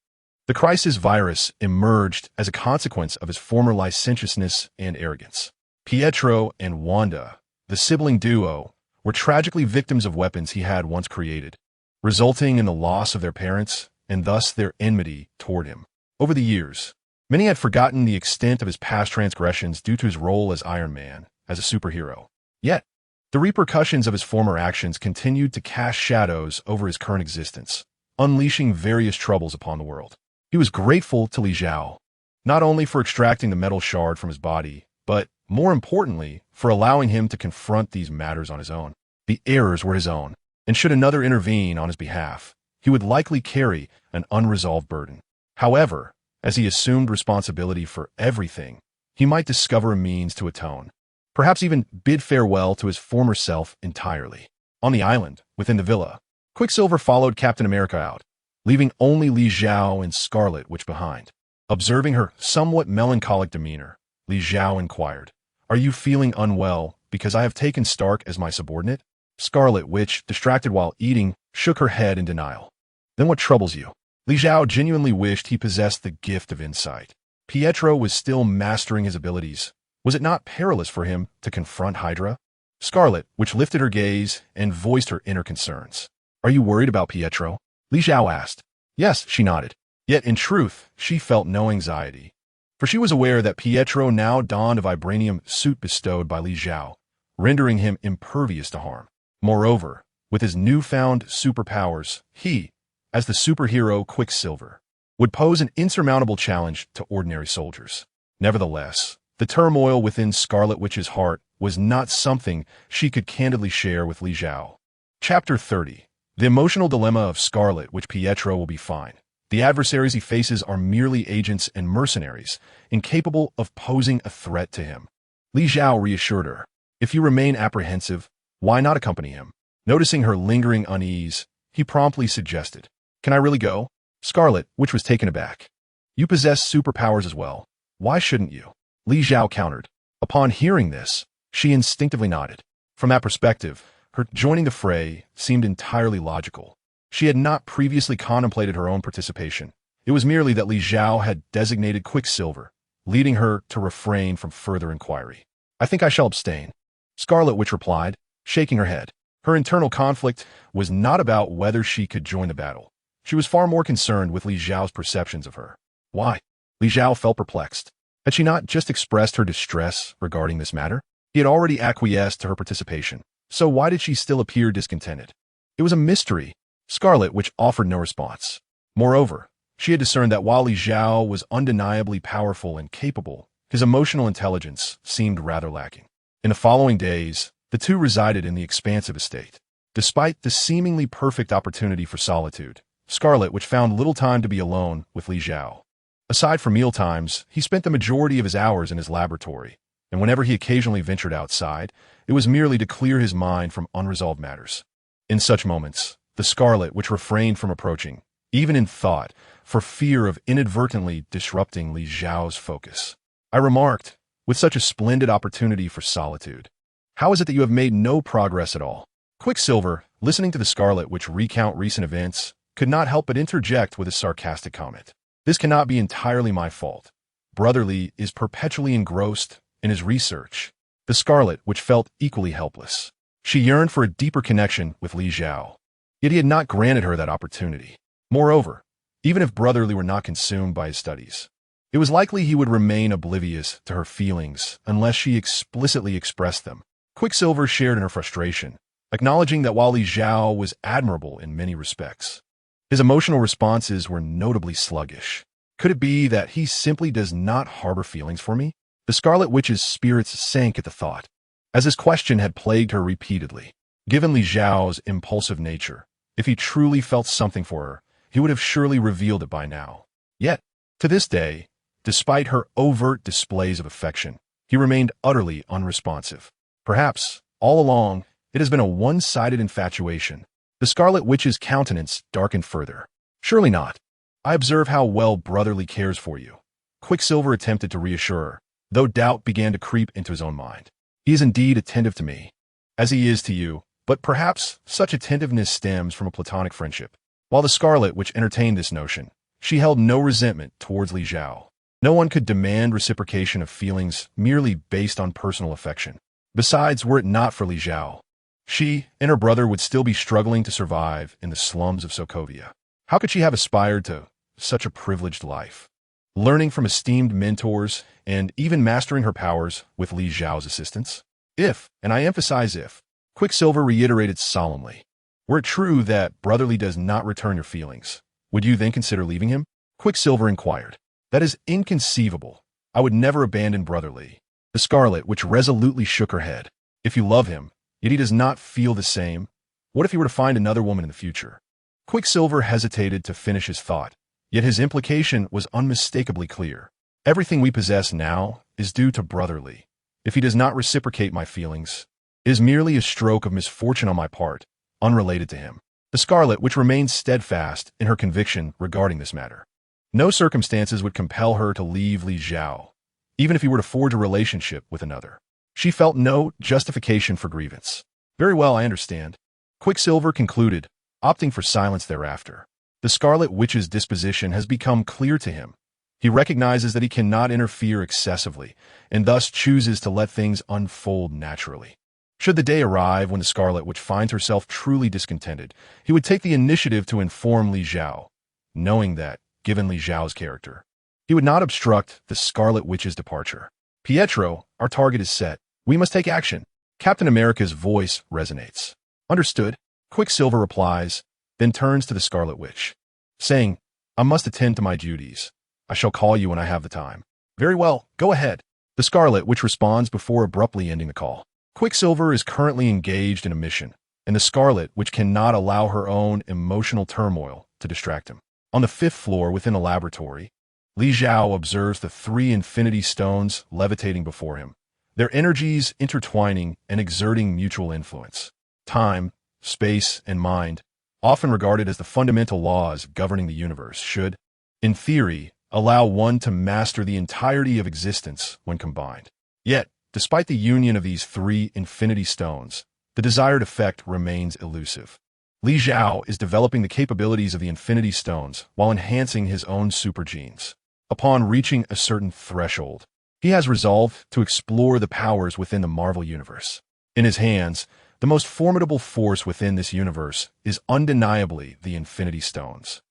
The crisis virus emerged as a consequence of his former licentiousness and arrogance. Pietro and Wanda, the sibling duo, were tragically victims of weapons he had once created, resulting in the loss of their parents and thus their enmity toward him. Over the years, many had forgotten the extent of his past transgressions due to his role as Iron Man, as a superhero. Yet, the repercussions of his former actions continued to cast shadows over his current existence, unleashing various troubles upon the world. He was grateful to Li Zhao, not only for extracting the metal shard from his body, but, more importantly, for allowing him to confront these matters on his own. The errors were his own, and should another intervene on his behalf, he would likely carry an unresolved burden. However, as he assumed responsibility for everything, he might discover a means to atone, perhaps even bid farewell to his former self entirely. On the island, within the villa, Quicksilver followed Captain America out, leaving only Li Xiao and Scarlet Witch behind. Observing her somewhat melancholic demeanor, Li Xiao inquired, "Are you feeling unwell because I have taken Stark as my subordinate?" Scarlet Witch, distracted while eating, shook her head in denial. "Then what troubles you?" Li Xiao genuinely wished he possessed the gift of insight. Pietro was still mastering his abilities. Was it not perilous for him to confront Hydra? Scarlet Witch lifted her gaze and voiced her inner concerns. "Are you worried about Pietro?" Li Xiao asked. "Yes," she nodded. Yet, in truth, she felt no anxiety, for she was aware that Pietro now donned a vibranium suit bestowed by Li Xiao, rendering him impervious to harm. Moreover, with his newfound superpowers, he, as the superhero Quicksilver, would pose an insurmountable challenge to ordinary soldiers. Nevertheless, the turmoil within Scarlet Witch's heart was not something she could candidly share with Li Xiao. Chapter 30. The emotional dilemma of Scarlet Witch. Pietro will be fine. The adversaries he faces are merely agents and mercenaries, incapable of posing a threat to him. Li Xiao reassured her. If you remain apprehensive, why not accompany him? Noticing her lingering unease, he promptly suggested, "Can I really go?" Scarlet Witch was taken aback. "You possess superpowers as well. Why shouldn't you?" Li Xiao countered. Upon hearing this, she instinctively nodded. From that perspective, her joining the fray seemed entirely logical. She had not previously contemplated her own participation. It was merely that Li Xiao had designated Quicksilver, leading her to refrain from further inquiry. "I think I shall abstain," Scarlet Witch replied, shaking her head. Her internal conflict was not about whether she could join the battle. She was far more concerned with Li Xiao's perceptions of her. Why? Li Xiao felt perplexed. Had she not just expressed her distress regarding this matter? He had already acquiesced to her participation, so why did she still appear discontented? It was a mystery. Scarlet Witch offered no response. Moreover, she had discerned that while Li Xiao was undeniably powerful and capable, his emotional intelligence seemed rather lacking. In the following days, the two resided in the expansive estate. Despite the seemingly perfect opportunity for solitude, Scarlet Witch found little time to be alone with Li Xiao. Aside from mealtimes, he spent the majority of his hours in his laboratory, and whenever he occasionally ventured outside, it was merely to clear his mind from unresolved matters. In such moments, the Scarlet Witch refrained from approaching, even in thought, for fear of inadvertently disrupting Li Xiao's focus. I remarked, with such a splendid opportunity for solitude, "How is it that you have made no progress at all?" Quicksilver, listening to the Scarlet Witch recount recent events, could not help but interject with a sarcastic comment. "This cannot be entirely my fault. Brotherly is perpetually engrossed in his research." The Scarlet Witch felt equally helpless. She yearned for a deeper connection with Li Xiao, yet he had not granted her that opportunity. Moreover, even if Brotherly were not consumed by his studies, it was likely he would remain oblivious to her feelings unless she explicitly expressed them. Quicksilver shared in her frustration, acknowledging that while Li Xiao was admirable in many respects, his emotional responses were notably sluggish. Could it be that he simply does not harbor feelings for me? The Scarlet Witch's spirits sank at the thought, as this question had plagued her repeatedly. Given Li Xiao's impulsive nature, if he truly felt something for her, he would have surely revealed it by now. Yet, to this day, despite her overt displays of affection, he remained utterly unresponsive. Perhaps, all along, it has been a one-sided infatuation. The Scarlet Witch's countenance darkened further. "Surely not. I observe how well Brotherly cares for you." Quicksilver attempted to reassure her, though doubt began to creep into his own mind. "He is indeed attentive to me, as he is to you, but perhaps such attentiveness stems from a platonic friendship." While the Scarlet Witch entertained this notion, she held no resentment towards Li Xiao. No one could demand reciprocation of feelings merely based on personal affection. Besides, were it not for Li Xiao, she and her brother would still be struggling to survive in the slums of Sokovia. How could she have aspired to such a privileged life? Learning from esteemed mentors and even mastering her powers with Li Xiao's assistance? If, and I emphasize if, Quicksilver reiterated solemnly, "Were it true that Brotherly does not return your feelings, would you then consider leaving him?" Quicksilver inquired. "That is inconceivable. I would never abandon Brotherly." The Scarlet Witch resolutely shook her head. "If you love him, yet he does not feel the same, what if he were to find another woman in the future? Quicksilver hesitated to finish his thought, yet his implication was unmistakably clear. Everything we possess now is due to brotherly. If he does not reciprocate my feelings, it is merely a stroke of misfortune on my part, unrelated to him. The Scarlet Witch remained steadfast in her conviction regarding this matter. No circumstances would compel her to leave Li Xiao, even if he were to forge a relationship with another. She felt no justification for grievance. Very well, I understand. Quicksilver concluded, opting for silence thereafter. The Scarlet Witch's disposition has become clear to him. He recognizes that he cannot interfere excessively, and thus chooses to let things unfold naturally. Should the day arrive when the Scarlet Witch finds herself truly discontented, he would take the initiative to inform Li Xiao, knowing that, given Li Xiao's character, he would not obstruct the Scarlet Witch's departure. Pietro, our target is set. We must take action. Captain America's voice resonates. Understood. Quicksilver replies, then turns to the Scarlet Witch, saying, I must attend to my duties. I shall call you when I have the time. Very well, go ahead. The Scarlet Witch responds before abruptly ending the call. Quicksilver is currently engaged in a mission, and the Scarlet Witch cannot allow her own emotional turmoil to distract him. On the 5th floor within the laboratory, Li Xiao observes the 3 Infinity Stones levitating before him, their energies intertwining and exerting mutual influence. Time, space, and mind, often regarded as the fundamental laws governing the universe, should, in theory, allow one to master the entirety of existence when combined. Yet, despite the union of these 3 Infinity Stones, the desired effect remains elusive. Li Xiao is developing the capabilities of the Infinity Stones while enhancing his own super genes. Upon reaching a certain threshold, he has resolved to explore the powers within the Marvel Universe. In his hands, the most formidable force within this universe is undeniably the Infinity Stones.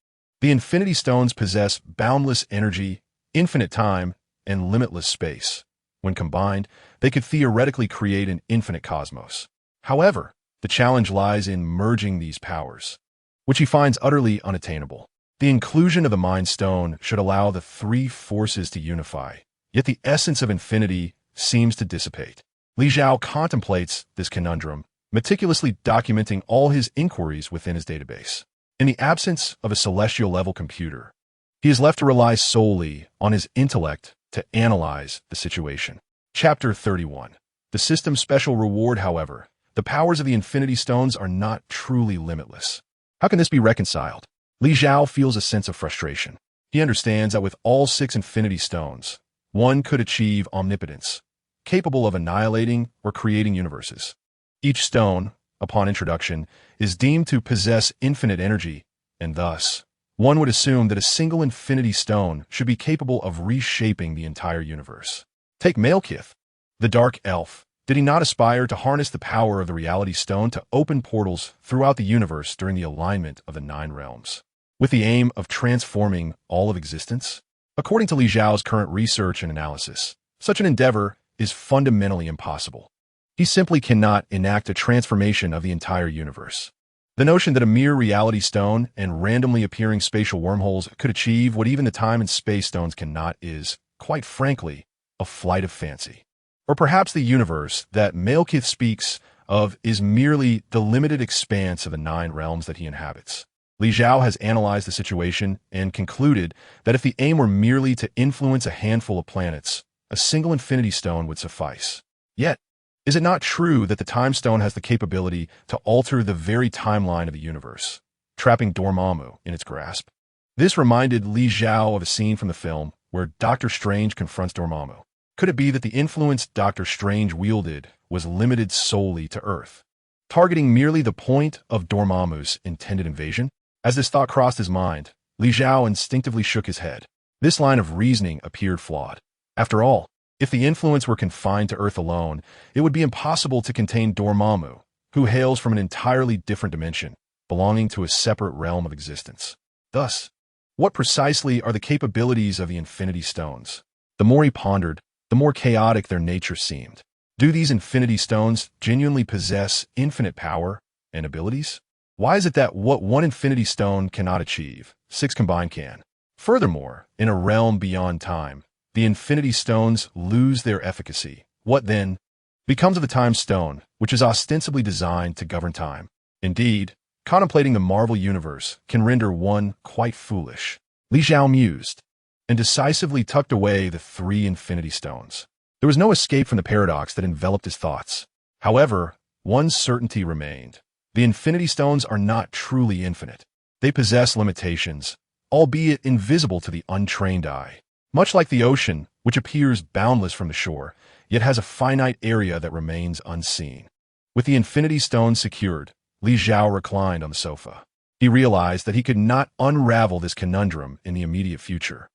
The Infinity Stones possess boundless energy, infinite time, and limitless space. When combined, they could theoretically create an infinite cosmos. However, the challenge lies in merging these powers, which he finds utterly unattainable. The inclusion of the Mind Stone should allow the 3 forces to unify, yet the essence of infinity seems to dissipate. Li Xiao contemplates this conundrum, meticulously documenting all his inquiries within his database. In the absence of a celestial-level computer, he is left to rely solely on his intellect to analyze the situation. Chapter 31. The system's special reward, however, the powers of the Infinity Stones are not truly limitless. How can this be reconciled? Li Xiao feels a sense of frustration. He understands that with all 6 Infinity Stones, one could achieve omnipotence, capable of annihilating or creating universes. Each stone, upon introduction, is deemed to possess infinite energy, and thus, one would assume that a single Infinity Stone should be capable of reshaping the entire universe. Take Malekith, the Dark Elf. Did he not aspire to harness the power of the Reality Stone to open portals throughout the universe during the alignment of the 9 realms, with the aim of transforming all of existence? According to Li Xiao's current research and analysis, such an endeavor is fundamentally impossible. He simply cannot enact a transformation of the entire universe. The notion that a mere reality stone and randomly appearing spatial wormholes could achieve what even the time and space stones cannot is, quite frankly, a flight of fancy. Or perhaps the universe that Malekith speaks of is merely the limited expanse of the 9 realms that he inhabits. Li Xiao has analyzed the situation and concluded that if the aim were merely to influence a handful of planets, a single Infinity Stone would suffice. Yet, is it not true that the Time Stone has the capability to alter the very timeline of the universe, trapping Dormammu in its grasp? This reminded Li Xiao of a scene from the film where Doctor Strange confronts Dormammu. Could it be that the influence Doctor Strange wielded was limited solely to Earth, targeting merely the point of Dormammu's intended invasion? As this thought crossed his mind, Li Xiao instinctively shook his head. This line of reasoning appeared flawed. After all, if the influence were confined to Earth alone, it would be impossible to contain Dormammu, who hails from an entirely different dimension, belonging to a separate realm of existence. Thus, what precisely are the capabilities of the Infinity Stones? The more he pondered, the more chaotic their nature seemed. Do these Infinity Stones genuinely possess infinite power and abilities? Why is it that what one Infinity Stone cannot achieve, 6 combined can? Furthermore, in a realm beyond time, the Infinity Stones lose their efficacy. What, then, becomes of the Time Stone, which is ostensibly designed to govern time? Indeed, Contemplating the Marvel Universe can render one quite foolish. Li Xiao mused, and decisively tucked away the 3 Infinity Stones. There was no escape from the paradox that enveloped his thoughts. However, one certainty remained. The Infinity Stones are not truly infinite. They possess limitations, albeit invisible to the untrained eye. Much like the ocean, which appears boundless from the shore, yet has a finite area that remains unseen. With the Infinity Stones secured, Li Xiao reclined on the sofa. He realized that he could not unravel this conundrum in the immediate future,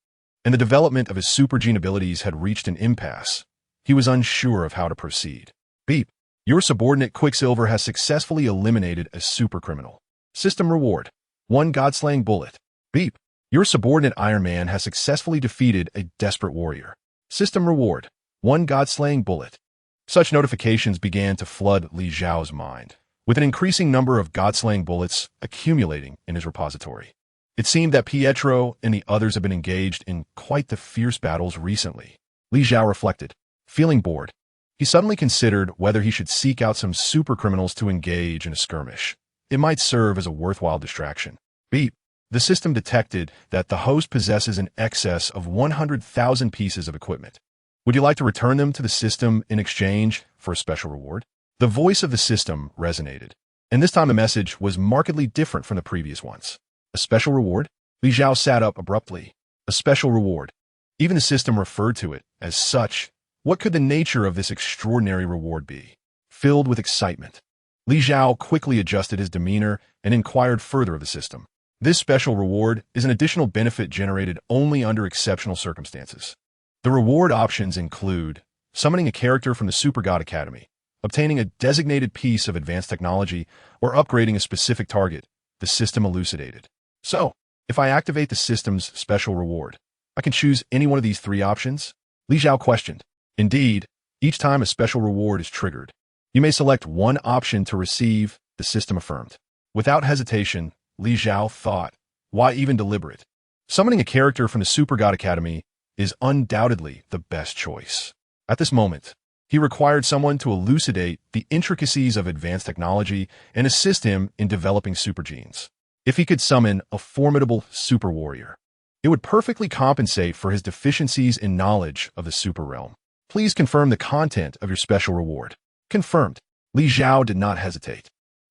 and the development of his supergene abilities had reached an impasse. He was unsure of how to proceed. Beep. Your subordinate Quicksilver has successfully eliminated a supercriminal. System reward: 1 God-slaying bullet. Beep. Your subordinate Iron Man has successfully defeated a desperate warrior. System reward: 1 God-slaying bullet. Such notifications began to flood Li Xiao's mind, with an increasing number of God-slaying bullets accumulating in his repository. It seemed that Pietro and the others had been engaged in quite the fierce battles recently. Li Xiao reflected. Feeling bored, he suddenly considered whether he should seek out some supercriminals to engage in a skirmish. It might serve as a worthwhile distraction. Beep. The system detected that the host possesses an excess of 100,000 pieces of equipment. Would you like to return them to the system in exchange for a special reward? The voice of the system resonated, and this time the message was markedly different from the previous ones. A special reward? Li Xiao sat up abruptly. A special reward. Even the system referred to it as such. What could the nature of this extraordinary reward be? Filled with excitement, Li Xiao quickly adjusted his demeanor and inquired further of the system. This special reward is an additional benefit generated only under exceptional circumstances. The reward options include summoning a character from the Super God Academy, obtaining a designated piece of advanced technology, or upgrading a specific target, the system elucidated. So, if I activate the system's special reward, I can choose any one of these 3 options? Li Xiao questioned. Indeed, each time a special reward is triggered, you may select one option to receive, the system affirmed. Without hesitation, Li Xiao thought, why even deliberate? Summoning a character from the Super God Academy is undoubtedly the best choice. At this moment, he required someone to elucidate the intricacies of advanced technology and assist him in developing supergenes. If he could summon a formidable super warrior, it would perfectly compensate for his deficiencies in knowledge of the super realm. Please confirm the content of your special reward. Confirmed. Li Xiao did not hesitate.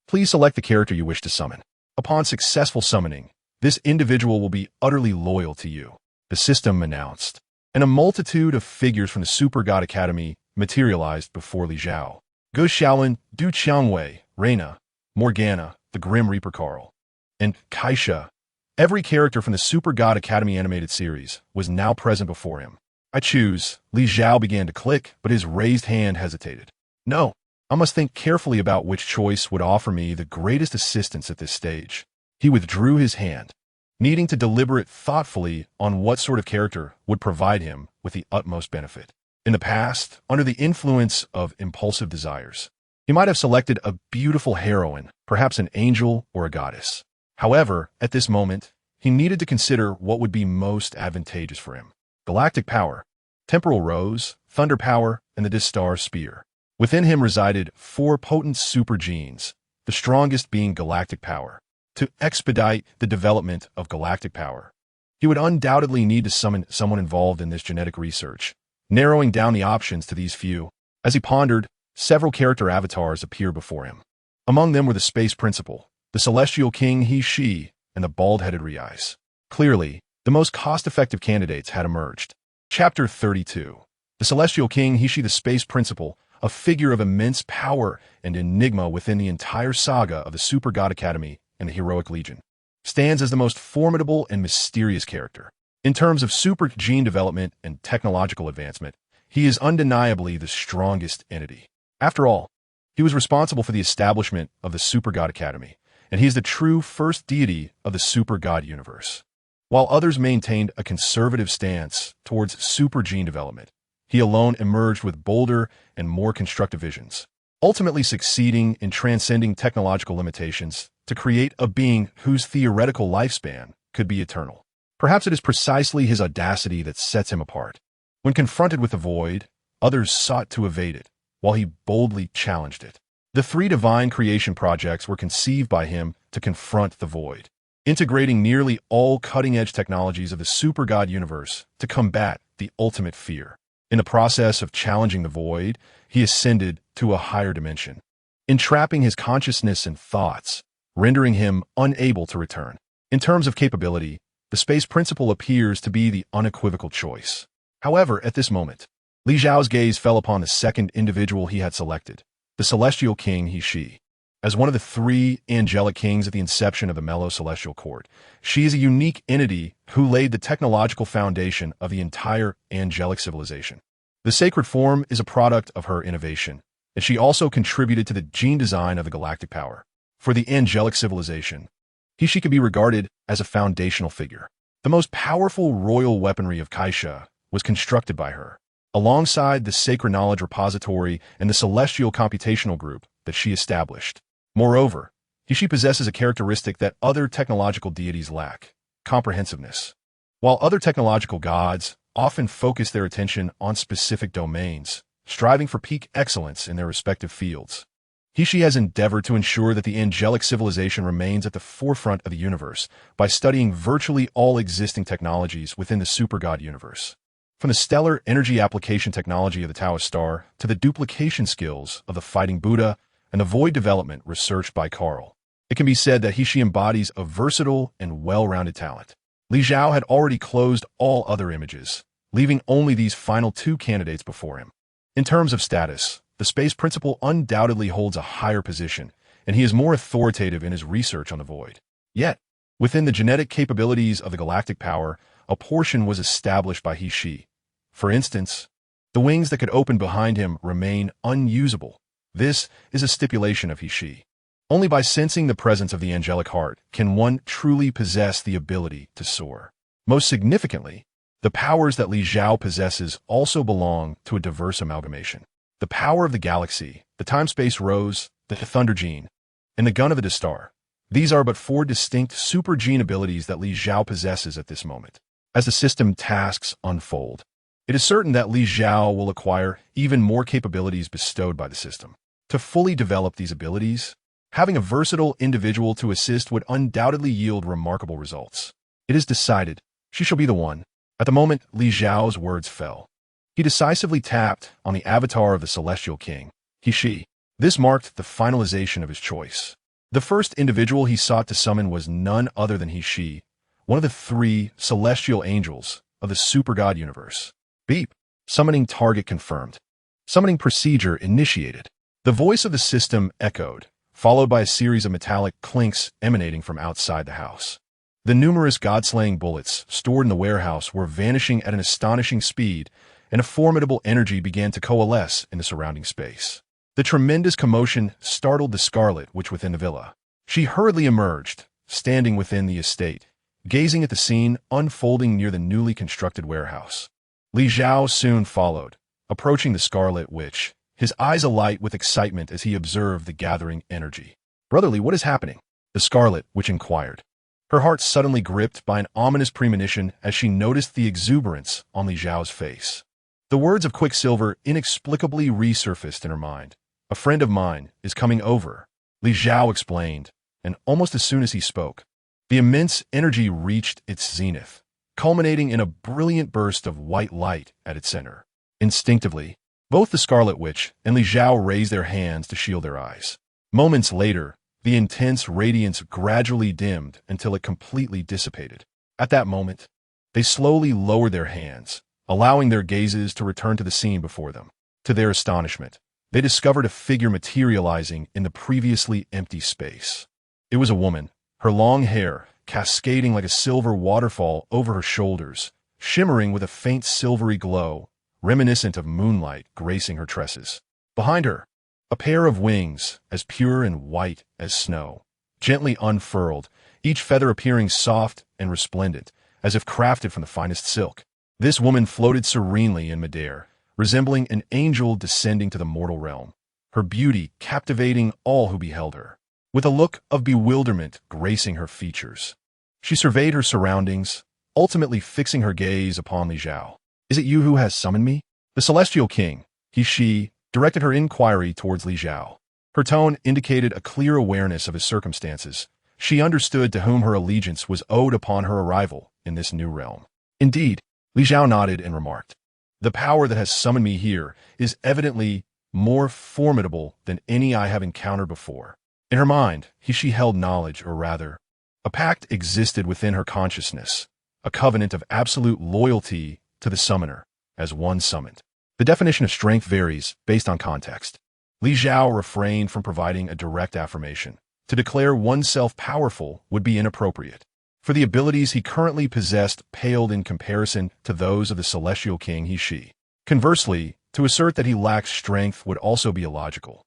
Please select the character you wish to summon. Upon successful summoning, this individual will be utterly loyal to you, the system announced, and a multitude of figures from the Super God Academy materialized before Li Xiao. Gu Xiaolin, Du Qiangwei, Reina, Morgana, the Grim Reaper Carl, and Kaiser. Every character from the Super God Academy animated series was now present before him. I choose. Li Xiao began to click, but his raised hand hesitated. No, I must think carefully about which choice would offer me the greatest assistance at this stage. He withdrew his hand, needing to deliberate thoughtfully on what sort of character would provide him with the utmost benefit. In the past, under the influence of impulsive desires, he might have selected a beautiful heroine, perhaps an angel or a goddess. However, at this moment, he needed to consider what would be most advantageous for him. Galactic power, temporal rose, thunder power, and the Distar spear. Within him resided 4 potent super genes, the strongest being galactic power. To expedite the development of galactic power, he would undoubtedly need to summon someone involved in this genetic research, narrowing down the options to these few. As he pondered, several character avatars appeared before him. Among them were the Space Principal, the Celestial King He-She, and the bald-headed Riais. Clearly, the most cost-effective candidates had emerged. Chapter 32. The Celestial King He-She, the Space Principal, a figure of immense power and enigma within the entire saga of the Super God Academy and the Heroic Legion, stands as the most formidable and mysterious character. In terms of super gene development and technological advancement, he is undeniably the strongest entity. After all, he was responsible for the establishment of the Super God Academy, and he is the true first deity of the Super God universe. While others maintained a conservative stance towards super gene development, he alone emerged with bolder and more constructive visions, ultimately succeeding in transcending technological limitations to create a being whose theoretical lifespan could be eternal. Perhaps it is precisely his audacity that sets him apart. When confronted with the void, others sought to evade it, while he boldly challenged it. The three divine creation projects were conceived by him to confront the void, integrating nearly all cutting-edge technologies of the super god universe to combat the ultimate fear. In the process of challenging the void, he ascended to a higher dimension, entrapping his consciousness and thoughts, rendering him unable to return. In terms of capability, the space principle appears to be the unequivocal choice. However, at this moment, Li Zhao's gaze fell upon the second individual he had selected, the celestial king He Shi. As one of the three angelic kings at the inception of the Mellow Celestial Court, she is a unique entity who laid the technological foundation of the entire angelic civilization. The sacred form is a product of her innovation, and she also contributed to the gene design of the galactic power. For the angelic civilization, He Shi can be regarded as a foundational figure. The most powerful royal weaponry of Kaiser was constructed by her, alongside the Sacred Knowledge Repository and the Celestial Computational Group that she established. Moreover, He Shi possesses a characteristic that other technological deities lack: comprehensiveness. While other technological gods often focus their attention on specific domains, striving for peak excellence in their respective fields, He Shi has endeavored to ensure that the angelic civilization remains at the forefront of the universe by studying virtually all existing technologies within the super god universe. From the stellar energy application technology of the Taoist star to the duplication skills of the Fighting Buddha and the void development researched by Carl, it can be said that He Shi embodies a versatile and well-rounded talent. Li Zhao had already closed all other images, leaving only these final two candidates before him. In terms of status, the space principle undoubtedly holds a higher position, and he is more authoritative in his research on the void. Yet, within the genetic capabilities of the galactic power, a portion was established by He Shi. For instance, the wings that could open behind him remain unusable. This is a stipulation of He Shi. Only by sensing the presence of the angelic heart can one truly possess the ability to soar. Most significantly, the powers that Li Zhao possesses also belong to a diverse amalgamation. The power of the galaxy, the time-space rose, the thunder gene, and the gun of the star. These are but four distinct super gene abilities that Li Zhao possesses at this moment. As the system tasks unfold, it is certain that Li Zhao will acquire even more capabilities bestowed by the system. To fully develop these abilities, having a versatile individual to assist would undoubtedly yield remarkable results. It is decided. She shall be the one. At the moment Li Zhao's words fell, he decisively tapped on the avatar of the celestial king, He Shi. This marked the finalization of his choice. The first individual he sought to summon was none other than He Shi, one of the three celestial angels of the super god universe. Beep. Summoning target confirmed. Summoning procedure initiated. The voice of the system echoed, followed by a series of metallic clinks emanating from outside the house. The numerous god-slaying bullets stored in the warehouse were vanishing at an astonishing speed, and a formidable energy began to coalesce in the surrounding space. The tremendous commotion startled the Scarlet Witch within the villa. She hurriedly emerged, standing within the estate, gazing at the scene unfolding near the newly constructed warehouse. Li Zhao soon followed, approaching the Scarlet Witch, his eyes alight with excitement as he observed the gathering energy. "Brotherly, what is happening?" the Scarlet Witch inquired, her heart suddenly gripped by an ominous premonition as she noticed the exuberance on Li Zhao's face. The words of Quicksilver inexplicably resurfaced in her mind. "A friend of mine is coming over," Li Zhao explained, and almost as soon as he spoke, the immense energy reached its zenith, culminating in a brilliant burst of white light at its center. Instinctively, both the Scarlet Witch and Li Zhao raised their hands to shield their eyes. Moments later, the intense radiance gradually dimmed until it completely dissipated. At that moment, they slowly lowered their hands, allowing their gazes to return to the scene before them. To their astonishment, they discovered a figure materializing in the previously empty space. It was a woman, her long hair cascading like a silver waterfall over her shoulders, shimmering with a faint silvery glow, reminiscent of moonlight gracing her tresses. Behind her, a pair of wings, as pure and white as snow, gently unfurled, each feather appearing soft and resplendent, as if crafted from the finest silk. This woman floated serenely in midair, resembling an angel descending to the mortal realm, her beauty captivating all who beheld her. With a look of bewilderment gracing her features, she surveyed her surroundings, ultimately fixing her gaze upon Li Zhao. "Is it you who has summoned me?" The celestial king, He Shi, directed her inquiry towards Li Zhao. Her tone indicated a clear awareness of his circumstances. She understood to whom her allegiance was owed upon her arrival in this new realm. Indeed, Li Zhao nodded and remarked, "The power that has summoned me here is evidently more formidable than any I have encountered before." In her mind, she held knowledge, or rather, a pact existed within her consciousness, a covenant of absolute loyalty to the summoner, as one summoned. The definition of strength varies based on context. Li Zhao refrained from providing a direct affirmation. To declare oneself powerful would be inappropriate, for the abilities he currently possessed paled in comparison to those of the celestial king He. Conversely, to assert that he lacked strength would also be illogical,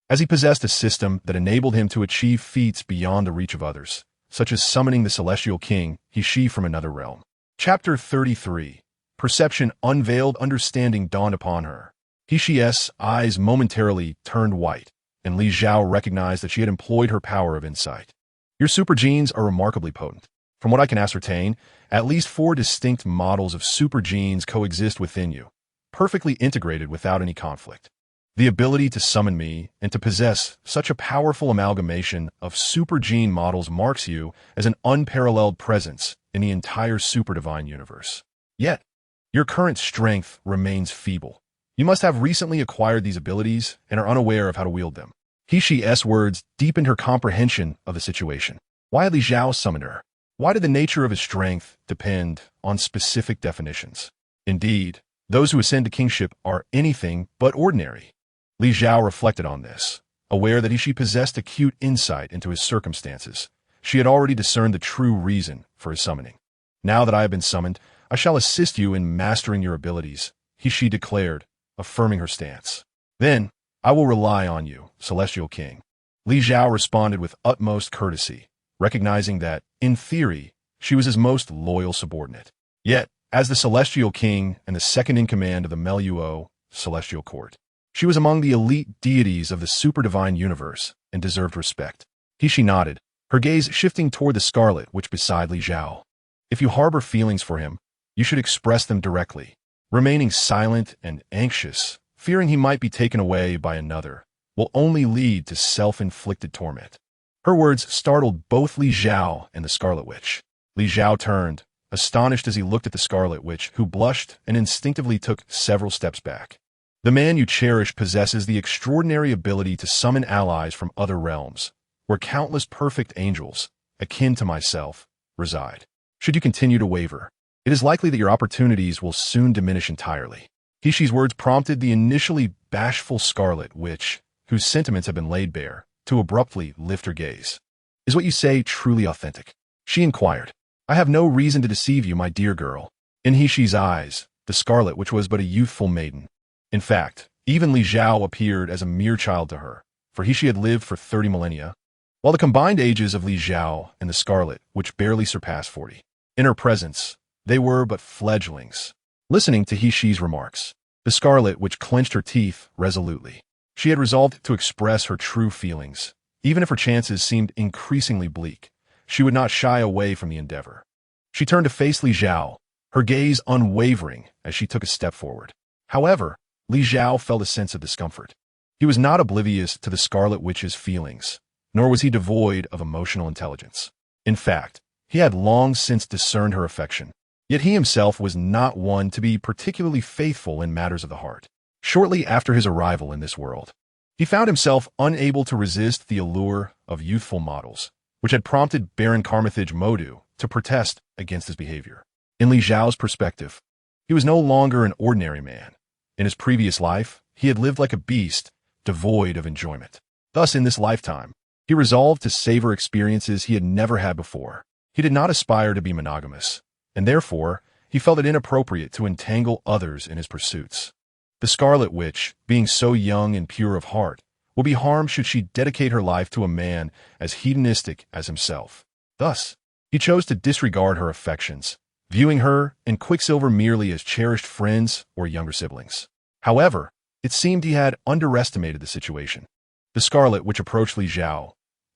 as he possessed a system that enabled him to achieve feats beyond the reach of others, such as summoning the celestial king He from another realm. Chapter 33. Perception unveiled. Understanding dawned upon her. He's eyes momentarily turned white, and Li Zhao recognized that she had employed her power of insight. "Your super genes are remarkably potent. From what I can ascertain, at least 4 distinct models of super genes coexist within you, perfectly integrated without any conflict. The ability to summon me and to possess such a powerful amalgamation of super gene models marks you as an unparalleled presence in the entire super divine universe. Yet, your current strength remains feeble. You must have recently acquired these abilities and are unaware of how to wield them." He's words deepened her comprehension of the situation. Why had Li Zhao summoned her? Why did the nature of his strength depend on specific definitions? Indeed, those who ascend to kingship are anything but ordinary. Li Zhao reflected on this, aware that she possessed acute insight into his circumstances. She had already discerned the true reason for his summoning. "Now that I have been summoned, I shall assist you in mastering your abilities," she declared, affirming her stance. "Then, I will rely on you, Celestial King." Li Zhao responded with utmost courtesy, recognizing that, in theory, she was his most loyal subordinate. Yet, as the Celestial King and the second-in-command of the Meluo Celestial Court, she was among the elite deities of the super-divine universe and deserved respect. She nodded, her gaze shifting toward the scarlet witch beside Li Zhao. "If you harbor feelings for him, you should express them directly. Remaining silent and anxious, fearing he might be taken away by another, will only lead to self-inflicted torment." Her words startled both Li Zhao and the Scarlet Witch. Li Zhao turned, astonished as he looked at the Scarlet Witch, who blushed and instinctively took several steps back. "The man you cherish possesses the extraordinary ability to summon allies from other realms, where countless perfect angels, akin to myself, reside. Should you continue to waver, it is likely that your opportunities will soon diminish entirely." He's words prompted the initially bashful Scarlet Witch, whose sentiments had been laid bare, to abruptly lift her gaze. "Is what you say truly authentic?" she inquired. "I have no reason to deceive you, my dear girl." In He's eyes, the Scarlet Witch was but a youthful maiden. In fact, even Li Zhao appeared as a mere child to her, for she had lived for 30 millennia, while the combined ages of Li Zhao and the Scarlet Witch barely surpassed 40. In her presence, they were but fledglings. Listening to He's remarks, the Scarlet Witch clenched her teeth resolutely. She had resolved to express her true feelings. Even if her chances seemed increasingly bleak, she would not shy away from the endeavor. She turned to face Li Zhao, her gaze unwavering as she took a step forward. However, Li Zhao felt a sense of discomfort. He was not oblivious to the Scarlet Witch's feelings, nor was he devoid of emotional intelligence. In fact, he had long since discerned her affection. Yet he himself was not one to be particularly faithful in matters of the heart. Shortly after his arrival in this world, he found himself unable to resist the allure of youthful models, which had prompted Baron Carmithage Modu to protest against his behavior. In Li Zhao's perspective, he was no longer an ordinary man. In his previous life, he had lived like a beast, devoid of enjoyment. Thus, in this lifetime, he resolved to savor experiences he had never had before. He did not aspire to be monogamous, and therefore, he felt it inappropriate to entangle others in his pursuits. The Scarlet Witch, being so young and pure of heart, will be harmed should she dedicate her life to a man as hedonistic as himself. Thus, he chose to disregard her affections, viewing her and Quicksilver merely as cherished friends or younger siblings. However, it seemed he had underestimated the situation. The Scarlet Witch approached Li Zhao,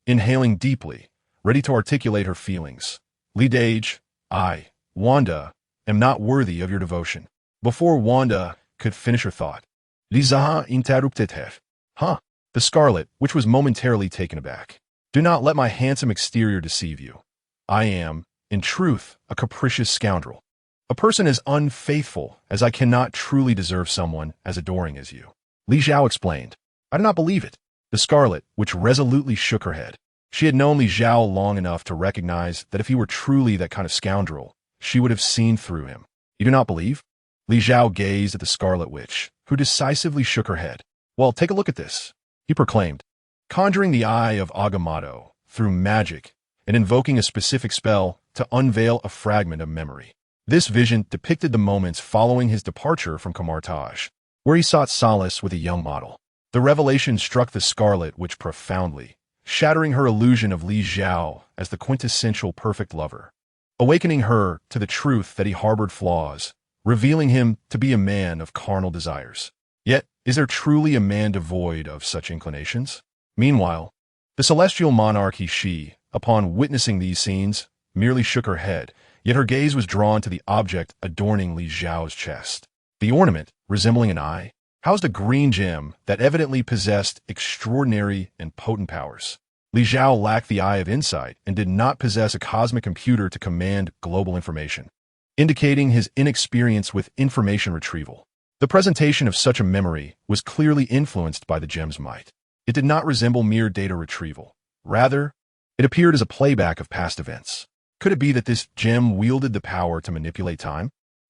inhaling deeply, ready to articulate her feelings. "Li Dage, I, Wanda, am not worthy of your devotion." Before Wanda could finish her thought, Li Zha interrupted her. "Huh?" The Scarlet, which was momentarily taken aback. Do not let my handsome exterior deceive you. I am, in truth, a capricious scoundrel. A person as unfaithful as I cannot truly deserve someone as adoring as you. Li Xiao explained. I do not believe it. The Scarlet, which resolutely shook her head. She had known Li Xiao long enough to recognize that if he were truly that kind of scoundrel, she would have seen through him. You do not believe? Li Xiao gazed at the Scarlet Witch, who decisively shook her head. Well, take a look at this, he proclaimed, conjuring the eye of Agamotto through magic and invoking a specific spell to unveil a fragment of memory. This vision depicted the moments following his departure from Camartage, where he sought solace with a young model. The revelation struck the Scarlet Witch profoundly, shattering her illusion of Li Xiao as the quintessential perfect lover, awakening her to the truth that he harbored flaws, revealing him to be a man of carnal desires. Yet, is there truly a man devoid of such inclinations? Meanwhile, the celestial monarch He, upon witnessing these scenes, merely shook her head, yet her gaze was drawn to the object adorning Li Xiao's chest. The ornament, resembling an eye, housed a green gem that evidently possessed extraordinary and potent powers. Li Xiao lacked the eye of insight and did not possess a cosmic computer to command global information, indicating his inexperience with information retrieval. The presentation of such a memory was clearly influenced by the gem's might. It did not resemble mere data retrieval. Rather, it appeared as a playback of past events. Could it be that this gem wielded the power to manipulate time?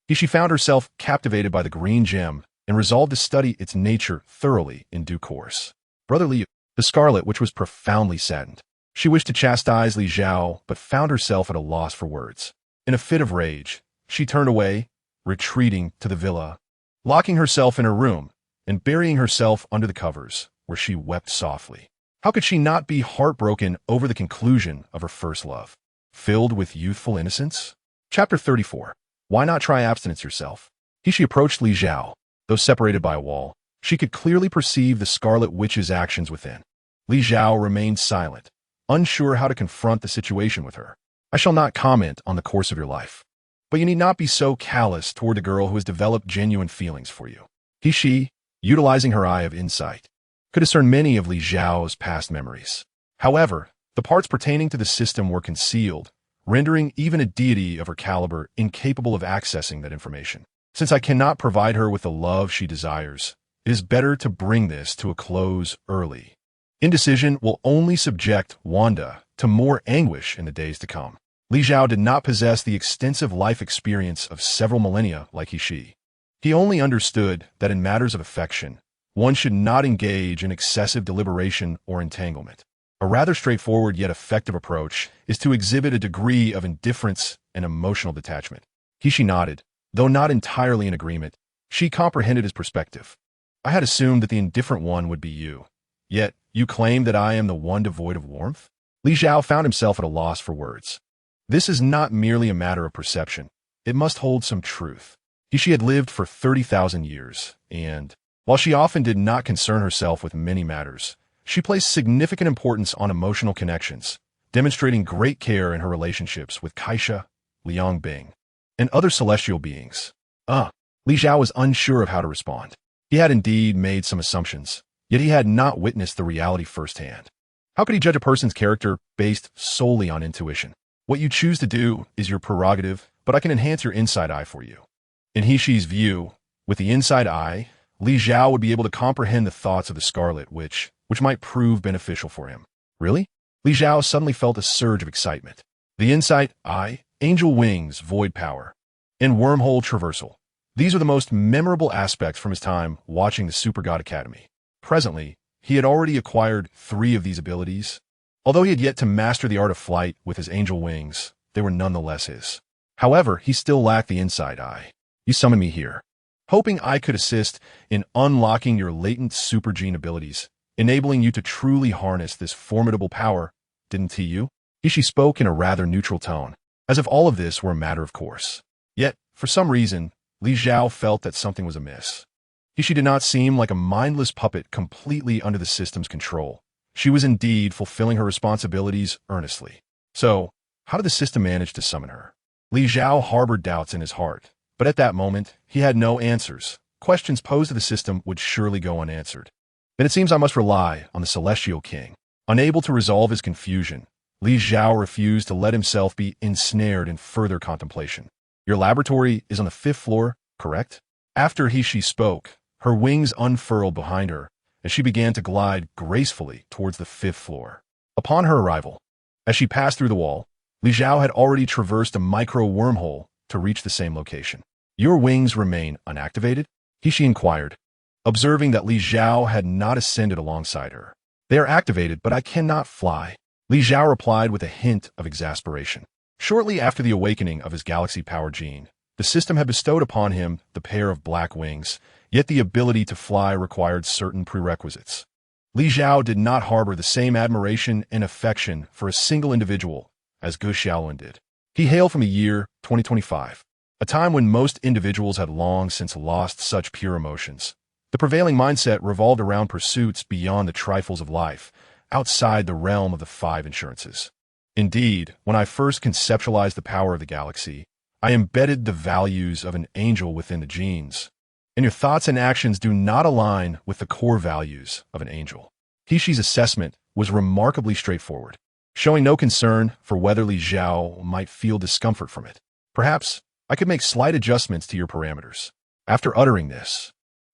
She found herself captivated by the green gem and resolved to study its nature thoroughly in due course. Brother Liu, the Scarlet Witch was profoundly saddened. She wished to chastise Li Xiao, but found herself at a loss for words. In a fit of rage, she turned away, retreating to the villa, locking herself in her room and burying herself under the covers, where she wept softly. How could she not be heartbroken over the conclusion of her first love? Filled with youthful innocence? Chapter 34. Why not try abstinence yourself? She approached Li Xiao. Though separated by a wall, she could clearly perceive the Scarlet Witch's actions within. Li Xiao remained silent, unsure how to confront the situation with her. I shall not comment on the course of your life, but you need not be so callous toward the girl who has developed genuine feelings for you. She, utilizing her eye of insight, could discern many of Li Xiao's past memories. However, the parts pertaining to the system were concealed, rendering even a deity of her caliber incapable of accessing that information. Since I cannot provide her with the love she desires, it is better to bring this to a close early. Indecision will only subject Wanda to more anguish in the days to come. Li Xiao did not possess the extensive life experience of several millennia like He. He only understood that in matters of affection, one should not engage in excessive deliberation or entanglement. A rather straightforward yet effective approach is to exhibit a degree of indifference and emotional detachment. She nodded, though not entirely in agreement. She comprehended his perspective. I had assumed that the indifferent one would be you. Yet, you claim that I am the one devoid of warmth? Li Xiao found himself at a loss for words. This is not merely a matter of perception. It must hold some truth. She had lived for 30,000 years, and, while she often did not concern herself with many matters, she placed significant importance on emotional connections, demonstrating great care in her relationships with Kaiser, Liang Bing, and other celestial beings. Li Xiao was unsure of how to respond. He had indeed made some assumptions, yet he had not witnessed the reality firsthand. How could he judge a person's character based solely on intuition? What you choose to do is your prerogative, but I can enhance your inside eye for you. In He's view, with the inside eye, Li Xiao would be able to comprehend the thoughts of the Scarlet Witch, which might prove beneficial for him. Really? Li Xiao suddenly felt a surge of excitement. The inside eye, angel wings, void power, and wormhole traversal. These are the most memorable aspects from his time watching the Super God Academy. Presently, he had already acquired 3 of these abilities. Although he had yet to master the art of flight with his angel wings, they were nonetheless his. However, he still lacked the inside eye. You summoned me here, hoping I could assist in unlocking your latent super gene abilities, enabling you to truly harness this formidable power, didn't you? She spoke in a rather neutral tone, as if all of this were a matter of course. Yet, for some reason, Li Xiao felt that something was amiss. She did not seem like a mindless puppet completely under the system's control. She was indeed fulfilling her responsibilities earnestly. So, how did the system manage to summon her? Li Xiao harbored doubts in his heart, but at that moment, he had no answers. Questions posed to the system would surely go unanswered. Then it seems I must rely on the Celestial King. Unable to resolve his confusion, Li Zhao refused to let himself be ensnared in further contemplation. Your laboratory is on the 5th floor, correct? After she spoke, her wings unfurled behind her, and she began to glide gracefully towards the 5th floor. Upon her arrival, as she passed through the wall, Li Zhao had already traversed a micro-wormhole to reach the same location. Your wings remain unactivated? She inquired, observing that Li Zhao had not ascended alongside her. They are activated, but I cannot fly. Li Zhao replied with a hint of exasperation. Shortly after the awakening of his galaxy power gene, the system had bestowed upon him the pair of black wings, yet the ability to fly required certain prerequisites. Li Zhao did not harbor the same admiration and affection for a single individual as Gu Xiaolun did. He hailed from the year 2025, a time when most individuals had long since lost such pure emotions. The prevailing mindset revolved around pursuits beyond the trifles of life, outside the realm of the 5 insurances. Indeed, when I first conceptualized the power of the galaxy, I embedded the values of an angel within the genes, and your thoughts and actions do not align with the core values of an angel. Hishi's assessment was remarkably straightforward, showing no concern for whether Li Zhao might feel discomfort from it. Perhaps I could make slight adjustments to your parameters. After uttering this,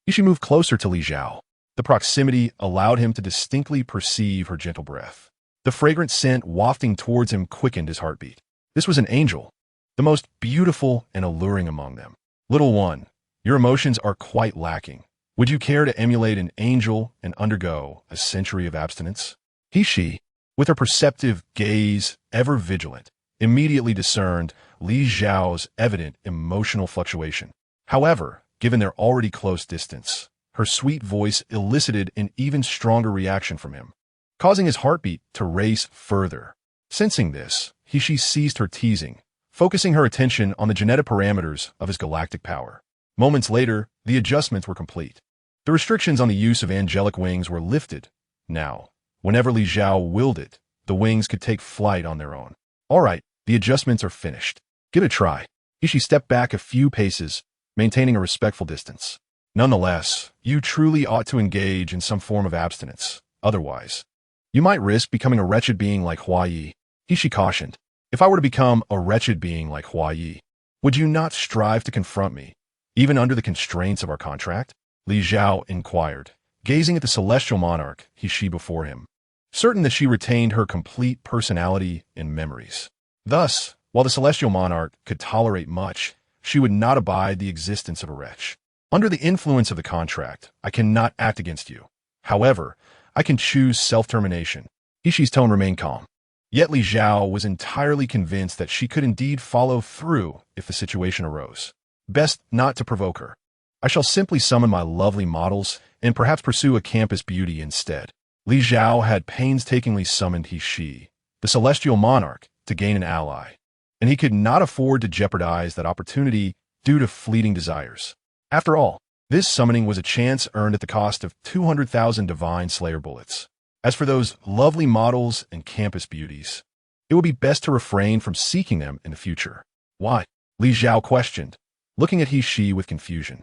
Hishi moved closer to Li Zhao. The proximity allowed him to distinctly perceive her gentle breath. The fragrant scent wafting towards him quickened his heartbeat. This was an angel, the most beautiful and alluring among them. Little one, your emotions are quite lacking. Would you care to emulate an angel and undergo a century of abstinence? Hishi, with her perceptive gaze ever vigilant, immediately discerned Li Zhao's evident emotional fluctuation. However, given their already close distance, her sweet voice elicited an even stronger reaction from him, causing his heartbeat to race further. Sensing this, Hishi ceased her teasing, focusing her attention on the genetic parameters of his galactic power. Moments later, the adjustments were complete. The restrictions on the use of angelic wings were lifted. Now, whenever Li Zhao willed it, the wings could take flight on their own. All right, the adjustments are finished. Give it a try. Hishi stepped back a few paces, maintaining a respectful distance. Nonetheless, you truly ought to engage in some form of abstinence. Otherwise, you might risk becoming a wretched being like Hua Yi. Hishi cautioned. If I were to become a wretched being like Hua Yi, would you not strive to confront me, even under the constraints of our contract? Li Zhao inquired, gazing at the celestial monarch Hishi before him, certain that she retained her complete personality and memories. Thus, while the celestial monarch could tolerate much, she would not abide the existence of a wretch. Under the influence of the contract, I cannot act against you. However, I can choose self-termination. Hishi's tone remained calm. Yet Li Zhao was entirely convinced that she could indeed follow through if the situation arose. Best not to provoke her. I shall simply summon my lovely models and perhaps pursue a campus beauty instead. Li Zhao had painstakingly summoned Hishi, the celestial monarch, to gain an ally, and he could not afford to jeopardize that opportunity due to fleeting desires. After all, this summoning was a chance earned at the cost of 200,000 Divine Slayer bullets. As for those lovely models and campus beauties, it would be best to refrain from seeking them in the future. Why? Li Zhao questioned, looking at Hishi with confusion,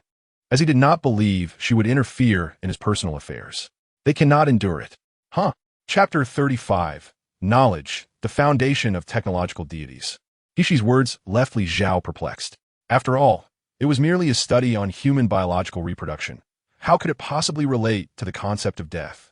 as he did not believe she would interfere in his personal affairs. They cannot endure it. Chapter 35. Knowledge, the foundation of technological deities. Hishi's words left Li Zhao perplexed. After all, it was merely a study on human biological reproduction. How could it possibly relate to the concept of death?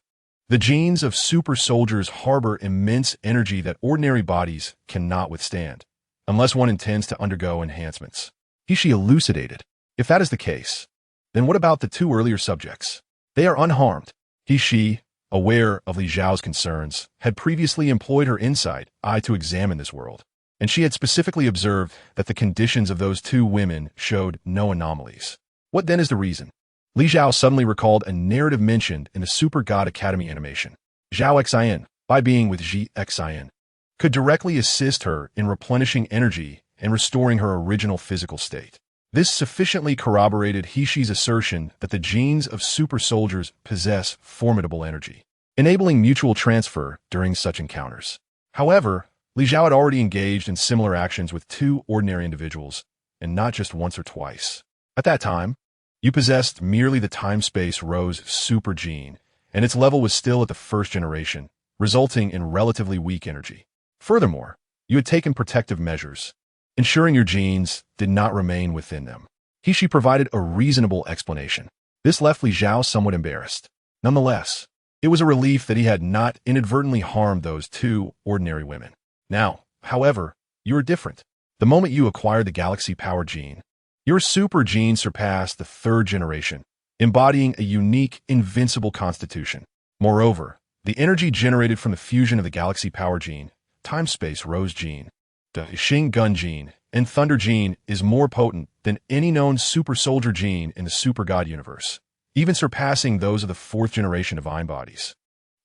The genes of super soldiers harbor immense energy that ordinary bodies cannot withstand, unless one intends to undergo enhancements. Hishi elucidated. If that is the case, then what about the 2 earlier subjects? They are unharmed. Hishi, aware of Li Zhao's concerns, had previously employed her insight eye to examine this world, and she had specifically observed that the conditions of those 2 women showed no anomalies. What then is the reason? Li Zhao suddenly recalled a narrative mentioned in the Super God Academy animation. Zhao Xian, by being with Ji Xian, could directly assist her in replenishing energy and restoring her original physical state. This sufficiently corroborated Hishi's assertion that the genes of super soldiers possess formidable energy, enabling mutual transfer during such encounters. However, Li Zhao had already engaged in similar actions with 2 ordinary individuals, and not just once or twice. At that time, you possessed merely the time-space rose super gene, and its level was still at the first generation, resulting in relatively weak energy. Furthermore, you had taken protective measures, ensuring your genes did not remain within them. She provided a reasonable explanation. This left Li Xiao somewhat embarrassed. Nonetheless, it was a relief that he had not inadvertently harmed those two ordinary women. Now, however, you are different. The moment you acquired the galaxy power gene, your super gene surpassed the third generation, embodying a unique, invincible constitution. Moreover, the energy generated from the fusion of the galaxy power gene, time-space rose gene, the Xing gun gene, and thunder gene is more potent than any known super soldier gene in the super god universe, even surpassing those of the fourth generation divine bodies.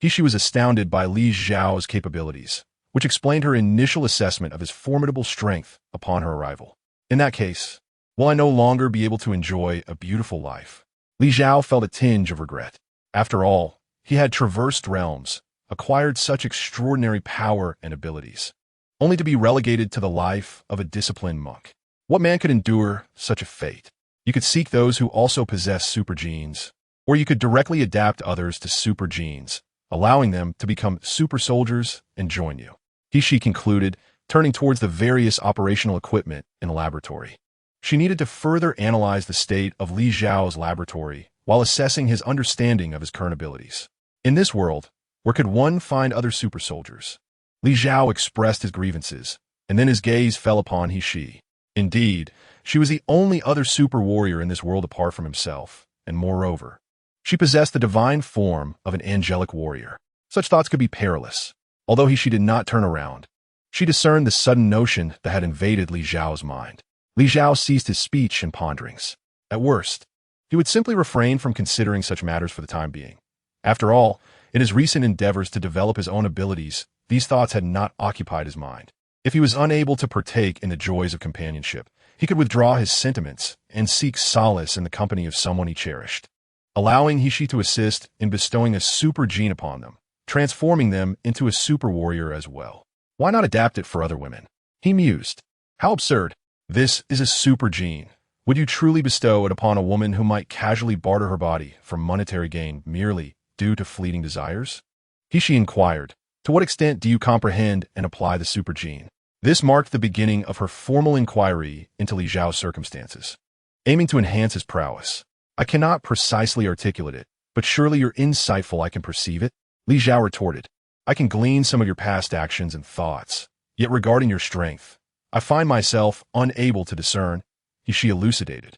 She was astounded by Li Xiao's capabilities, which explained her initial assessment of his formidable strength upon her arrival. In that case, will I no longer be able to enjoy a beautiful life? Li Xiao felt a tinge of regret. After all, he had traversed realms, acquired such extraordinary power and abilities, only to be relegated to the life of a disciplined monk. What man could endure such a fate? You could seek those who also possess super genes, or you could directly adapt others to super genes, allowing them to become super soldiers and join you. She concluded, turning towards the various operational equipment in the laboratory. She needed to further analyze the state of Li Xiao's laboratory while assessing his understanding of his current abilities. In this world, where could one find other super soldiers? Li Xiao expressed his grievances, and then his gaze fell upon She. Indeed, she was the only other super warrior in this world apart from himself, and moreover, she possessed the divine form of an angelic warrior. Such thoughts could be perilous. Although she did not turn around, she discerned the sudden notion that had invaded Li Xiao's mind. Li Xiao ceased his speech and ponderings. At worst, he would simply refrain from considering such matters for the time being. After all, in his recent endeavors to develop his own abilities, these thoughts had not occupied his mind. If he was unable to partake in the joys of companionship, he could withdraw his sentiments and seek solace in the company of someone he cherished, allowing She to assist in bestowing a super gene upon them, transforming them into a super warrior as well. Why not adapt it for other women? He mused. How absurd. This is a super gene. Would you truly bestow it upon a woman who might casually barter her body for monetary gain merely due to fleeting desires? She inquired, to what extent do you comprehend and apply the super gene? This marked the beginning of her formal inquiry into Li Xiao's circumstances, aiming to enhance his prowess. I cannot precisely articulate it, but surely you're insightful. I can perceive it. Li Xiao retorted, I can glean some of your past actions and thoughts, yet regarding your strength, I find myself unable to discern. She elucidated.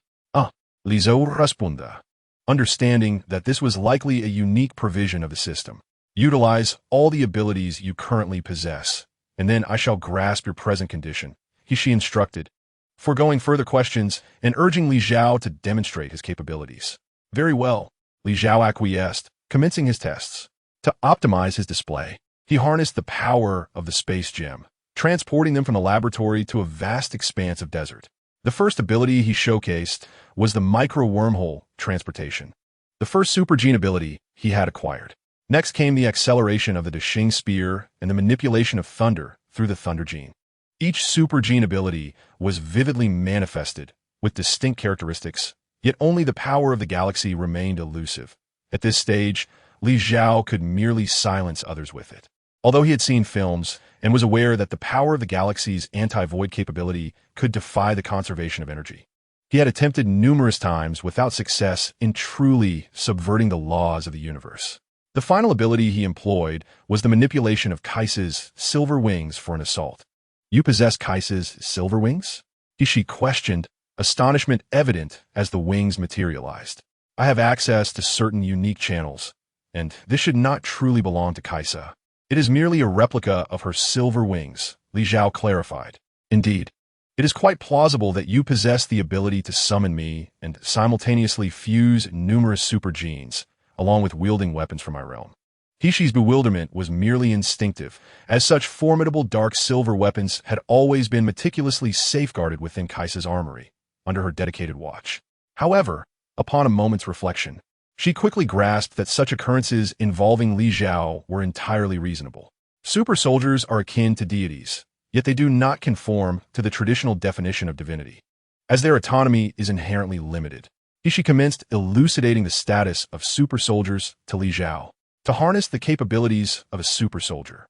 Li Xiao responded, understanding that this was likely a unique provision of the system. Utilize all the abilities you currently possess, and then I shall grasp your present condition, She instructed, foregoing further questions and urging Li Xiao to demonstrate his capabilities. Very well, Li Xiao acquiesced, commencing his tests. To optimize his display, he harnessed the power of the space gem, transporting them from the laboratory to a vast expanse of desert. The first ability he showcased was the micro-wormhole transportation, the first super gene ability he had acquired. Next came the acceleration of the Xing spear and the manipulation of thunder through the thunder gene. Each super gene ability was vividly manifested with distinct characteristics, yet only the power of the galaxy remained elusive. At this stage, Li Xiao could merely silence others with it. Although he had seen films and was aware that the power of the galaxy's anti-void capability could defy the conservation of energy, he had attempted numerous times without success in truly subverting the laws of the universe. The final ability he employed was the manipulation of Kaiser's silver wings for an assault. You possess Kaiser's silver wings? She questioned, astonishment evident as the wings materialized. I have access to certain unique channels, and this should not truly belong to Kaiser. It is merely a replica of her silver wings, Li Xiao clarified. Indeed, it is quite plausible that you possess the ability to summon me and simultaneously fuse numerous super genes, along with wielding weapons from my realm. She's bewilderment was merely instinctive, as such formidable dark silver weapons had always been meticulously safeguarded within Kaiser's armory, under her dedicated watch. However, upon a moment's reflection, she quickly grasped that such occurrences involving Li Xiao were entirely reasonable. Super soldiers are akin to deities, yet they do not conform to the traditional definition of divinity, as their autonomy is inherently limited. She commenced elucidating the status of super soldiers to Li Xiao. to harness the capabilities of a super soldier.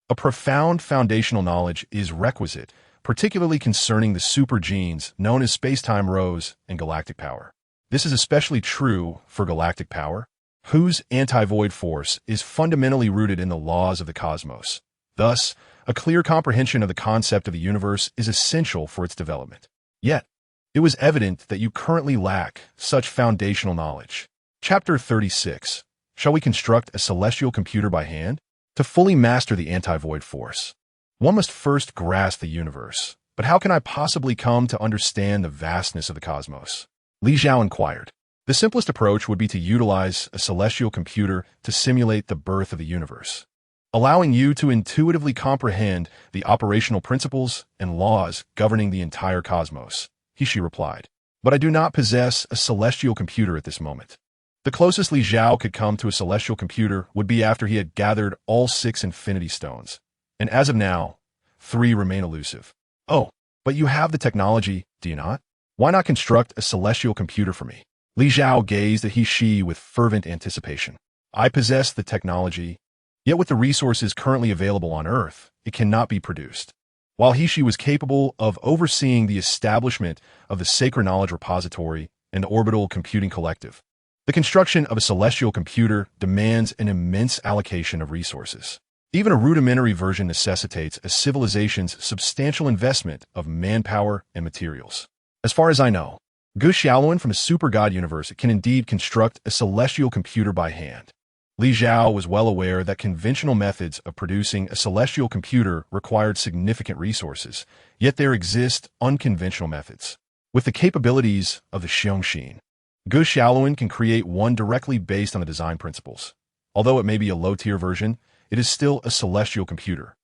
A profound foundational knowledge is requisite, particularly concerning the super genes known as space-time rose and galactic power. This is especially true for galactic power, whose anti-void force is fundamentally rooted in the laws of the cosmos. Thus, a clear comprehension of the concept of the universe is essential for its development. Yet, it was evident that you currently lack such foundational knowledge. Chapter 36. Shall we construct a celestial computer by hand? To fully master the anti-void force, one must first grasp the universe. But how can I possibly come to understand the vastness of the cosmos? Li Zhao inquired. The simplest approach would be to utilize a celestial computer to simulate the birth of the universe, allowing you to intuitively comprehend the operational principles and laws governing the entire cosmos. He replied. But I do not possess a celestial computer at this moment. The closest Li Zhao could come to a celestial computer would be after he had gathered all 6 infinity stones. And as of now, 3 remain elusive. Oh, but you have the technology, do you not? Why not construct a celestial computer for me? Li Zhao gazed at He with fervent anticipation. I possess the technology, yet with the resources currently available on Earth, it cannot be produced. While He was capable of overseeing the establishment of the Sacred Knowledge Repository and the Orbital Computing Collective, the construction of a celestial computer demands an immense allocation of resources. Even a rudimentary version necessitates a civilization's substantial investment of manpower and materials. As far as I know, Gu Xiaoluan from a super god universe can indeed construct a celestial computer by hand. Li Zhao was well aware that conventional methods of producing a celestial computer required significant resources, yet there exist unconventional methods. With the capabilities of the Xiongxin, Gu Xiaoluan can create one directly based on the design principles. Although it may be a low-tier version, it is still a celestial computer.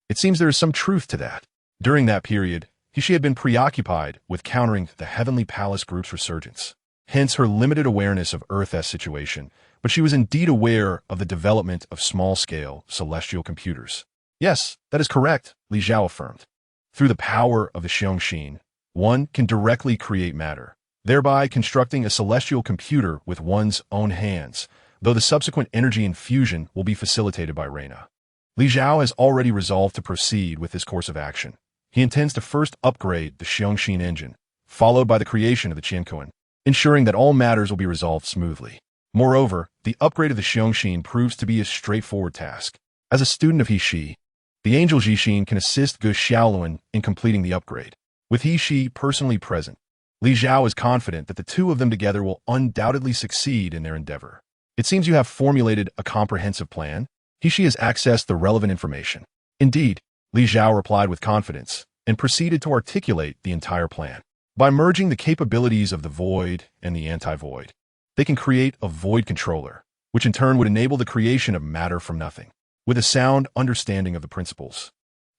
It seems there is some truth to that. During that period, she had been preoccupied with countering the Heavenly Palace group's resurgence. Hence her limited awareness of Earth's situation, but she was indeed aware of the development of small-scale celestial computers. Yes, that is correct, Li Zhao affirmed. Through the power of the Xiongxin, one can directly create matter, thereby constructing a celestial computer with one's own hands, though the subsequent energy infusion will be facilitated by Reina. Li Zhao has already resolved to proceed with this course of action. He intends to first upgrade the Xiongxin engine, followed by the creation of the Qianquan, ensuring that all matters will be resolved smoothly. Moreover, the upgrade of the Xiongxin proves to be a straightforward task. As a student of He, the angel Jixin can assist Gu Xiaoluan in completing the upgrade. With He personally present, Li Zhao is confident that the two of them together will undoubtedly succeed in their endeavor. It seems you have formulated a comprehensive plan. He has accessed the relevant information. Indeed, Li Zhao replied with confidence and proceeded to articulate the entire plan. By merging the capabilities of the void and the anti-void, they can create a void controller, which in turn would enable the creation of matter from nothing. With a sound understanding of the principles,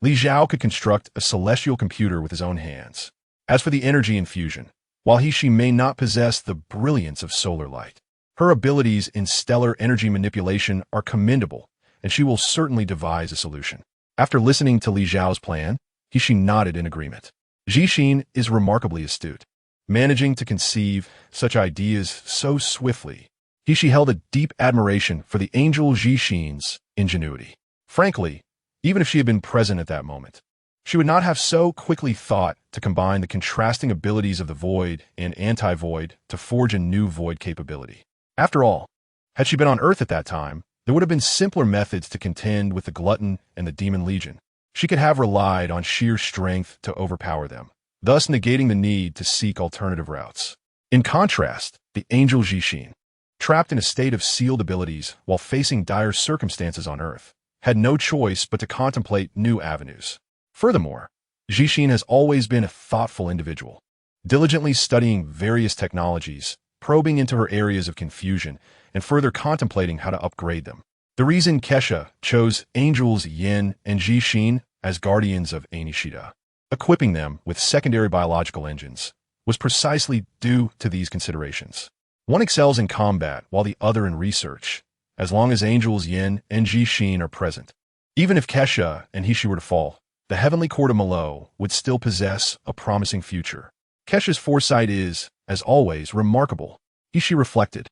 Li Zhao could construct a celestial computer with his own hands. As for the energy infusion, while He may not possess the brilliance of solar light, her abilities in stellar energy manipulation are commendable, and she will certainly devise a solution. After listening to Li Zhao's plan, He nodded in agreement. Jixin is remarkably astute, managing to conceive such ideas so swiftly. He held a deep admiration for the angel Jixin's ingenuity. Frankly, even if she had been present at that moment, she would not have so quickly thought to combine the contrasting abilities of the void and anti-void to forge a new void capability. After all, had she been on Earth at that time, there would have been simpler methods to contend with the glutton and the demon legion. She could have relied on sheer strength to overpower them, thus negating the need to seek alternative routes. In contrast, the angel Jixin, trapped in a state of sealed abilities while facing dire circumstances on Earth, had no choice but to contemplate new avenues. Furthermore, Jixin has always been a thoughtful individual, diligently studying various technologies, probing into her areas of confusion, and further contemplating how to upgrade them. The reason Kesha chose angels Yin and Jixin as guardians of Anishida, equipping them with secondary biological engines, was precisely due to these considerations. One excels in combat while the other in research, as long as angels Yin and Jixin are present. Even if Kesha and He were to fall, the heavenly court of Malo would still possess a promising future. Kesha's foresight is, as always, remarkable. He reflected.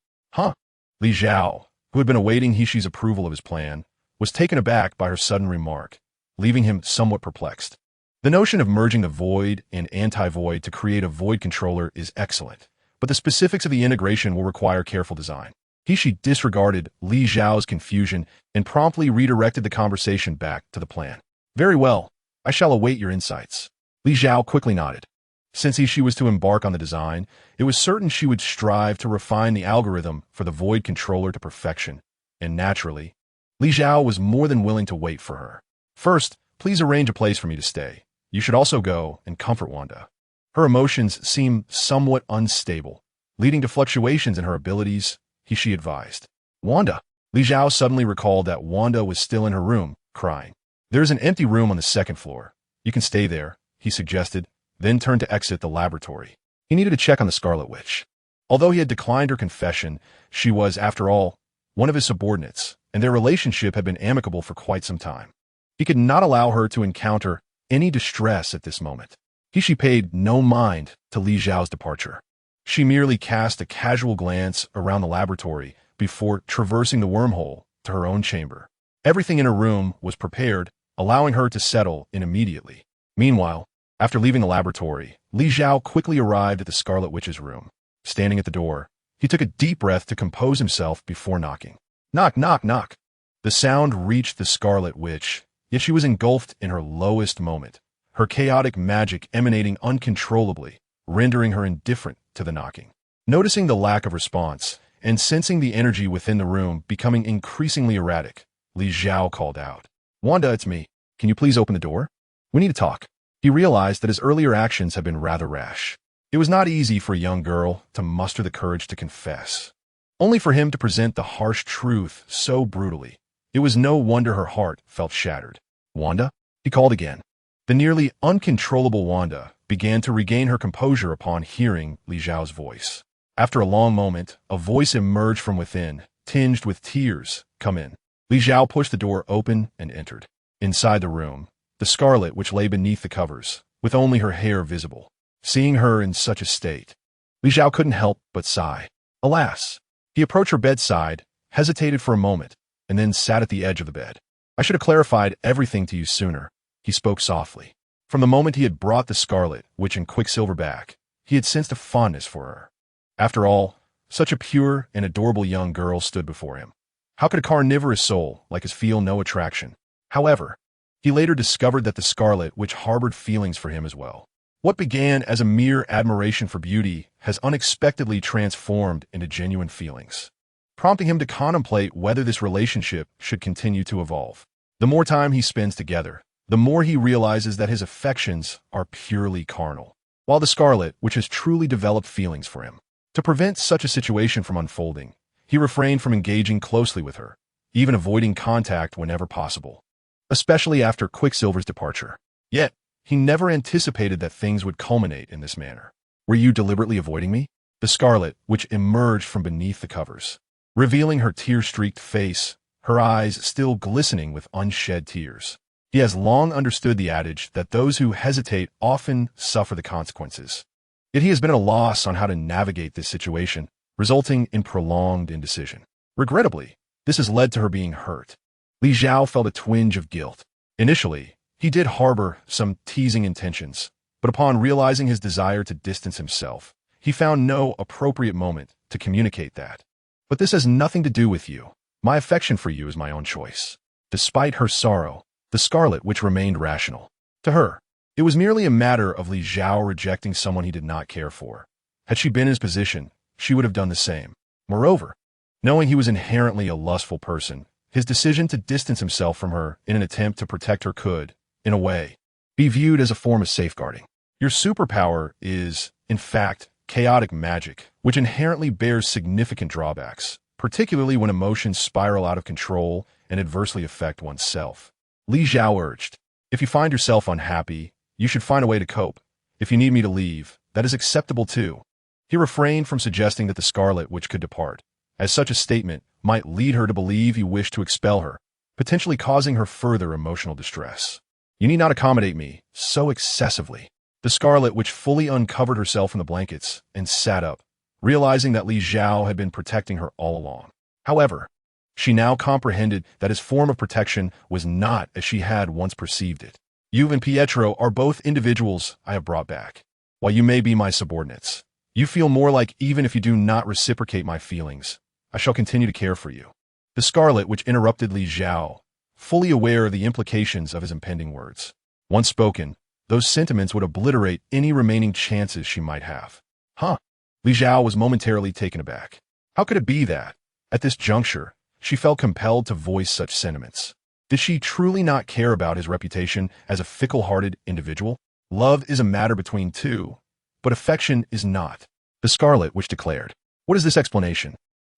Li Zhao, who had been awaiting Hishi's approval of his plan, was taken aback by her sudden remark, leaving him somewhat perplexed. The notion of merging the void and anti-void to create a void controller is excellent, but the specifics of the integration will require careful design. Hishi disregarded Li Zhao's confusion and promptly redirected the conversation back to the plan. Very well, I shall await your insights. Li Zhao quickly nodded. Since Hishi was to embark on the design, it was certain she would strive to refine the algorithm for the void controller to perfection, and naturally, Li Zhao was more than willing to wait for her. First, please arrange a place for me to stay. You should also go and comfort Wanda. Her emotions seem somewhat unstable, leading to fluctuations in her abilities, Hishi advised. Wanda. Li Zhao suddenly recalled that Wanda was still in her room, crying. There is an empty room on the second floor. You can stay there, he suggested, then turned to exit the laboratory. He needed to check on the Scarlet Witch. Although he had declined her confession, she was, after all, one of his subordinates, and their relationship had been amicable for quite some time. He could not allow her to encounter any distress at this moment. Hishi paid no mind to Li Zhao's departure. She merely cast a casual glance around the laboratory before traversing the wormhole to her own chamber. Everything in her room was prepared, allowing her to settle in immediately. Meanwhile, after leaving the laboratory, Li Zhao quickly arrived at the Scarlet Witch's room. Standing at the door, he took a deep breath to compose himself before knocking. Knock, knock, knock. The sound reached the Scarlet Witch, yet she was engulfed in her lowest moment, her chaotic magic emanating uncontrollably, rendering her indifferent to the knocking. Noticing the lack of response, and sensing the energy within the room becoming increasingly erratic, Li Zhao called out. Wanda, it's me. Can you please open the door? We need to talk. He realized that his earlier actions had been rather rash. It was not easy for a young girl to muster the courage to confess. Only for him to present the harsh truth so brutally. It was no wonder her heart felt shattered. Wanda? He called again. The nearly uncontrollable Wanda began to regain her composure upon hearing Li Zhao's voice. After a long moment, a voice emerged from within, tinged with tears. Come in. Li Zhao pushed the door open and entered. Inside the room, the Scarlet Witch lay beneath the covers, with only her hair visible. Seeing her in such a state, Li Zhao couldn't help but sigh. Alas! He approached her bedside, hesitated for a moment, and then sat at the edge of the bed. I should have clarified everything to you sooner, he spoke softly. From the moment he had brought the Scarlet Witch and Quicksilver back, he had sensed a fondness for her. After all, such a pure and adorable young girl stood before him. How could a carnivorous soul like his feel no attraction? However, he later discovered that the Scarlet Witch harbored feelings for him as well. What began as a mere admiration for beauty has unexpectedly transformed into genuine feelings, prompting him to contemplate whether this relationship should continue to evolve. The more time he spends together, the more he realizes that his affections are purely carnal, while the Scarlet Witch has truly developed feelings for him. To prevent such a situation from unfolding, he refrained from engaging closely with her, even avoiding contact whenever possible, especially after Quicksilver's departure. Yet, he never anticipated that things would culminate in this manner. Were you deliberately avoiding me? The Scarlet Witch emerged from beneath the covers, revealing her tear-streaked face, her eyes still glistening with unshed tears. He has long understood the adage that those who hesitate often suffer the consequences. Yet he has been at a loss on how to navigate this situation, resulting in prolonged indecision. Regrettably, this has led to her being hurt. Li Zhao felt a twinge of guilt. Initially, he did harbor some teasing intentions, but upon realizing his desire to distance himself, he found no appropriate moment to communicate that. But this has nothing to do with you. My affection for you is my own choice. Despite her sorrow, the Scarlet Witch remained rational. To her, it was merely a matter of Li Zhao rejecting someone he did not care for. Had she been in his position, she would have done the same. Moreover, knowing he was inherently a lustful person, his decision to distance himself from her in an attempt to protect her could, in a way, be viewed as a form of safeguarding. Your superpower is, in fact, chaotic magic, which inherently bears significant drawbacks, particularly when emotions spiral out of control and adversely affect oneself. Li Zhao urged, if you find yourself unhappy, you should find a way to cope. If you need me to leave, that is acceptable too. He refrained from suggesting that the Scarlet Witch could depart, as such a statement might lead her to believe he wished to expel her, potentially causing her further emotional distress. You need not accommodate me so excessively. The Scarlet Witch fully uncovered herself from the blankets and sat up, realizing that Li Zhao had been protecting her all along. However, She now comprehended that his form of protection was not as she had once perceived it. You and Pietro are both individuals I have brought back. While you may be my subordinates, you feel more like even if you do not reciprocate my feelings, I shall continue to care for you. The Scarlet Witch interrupted Li Zhao, fully aware of the implications of his impending words. Once spoken, those sentiments would obliterate any remaining chances she might have. Huh? Li Zhao was momentarily taken aback. How could it be that, at this juncture, she felt compelled to voice such sentiments? Did she truly not care about his reputation as a fickle-hearted individual? Love is a matter between two, but affection is not, the Scarlet Witch declared. What is this explanation?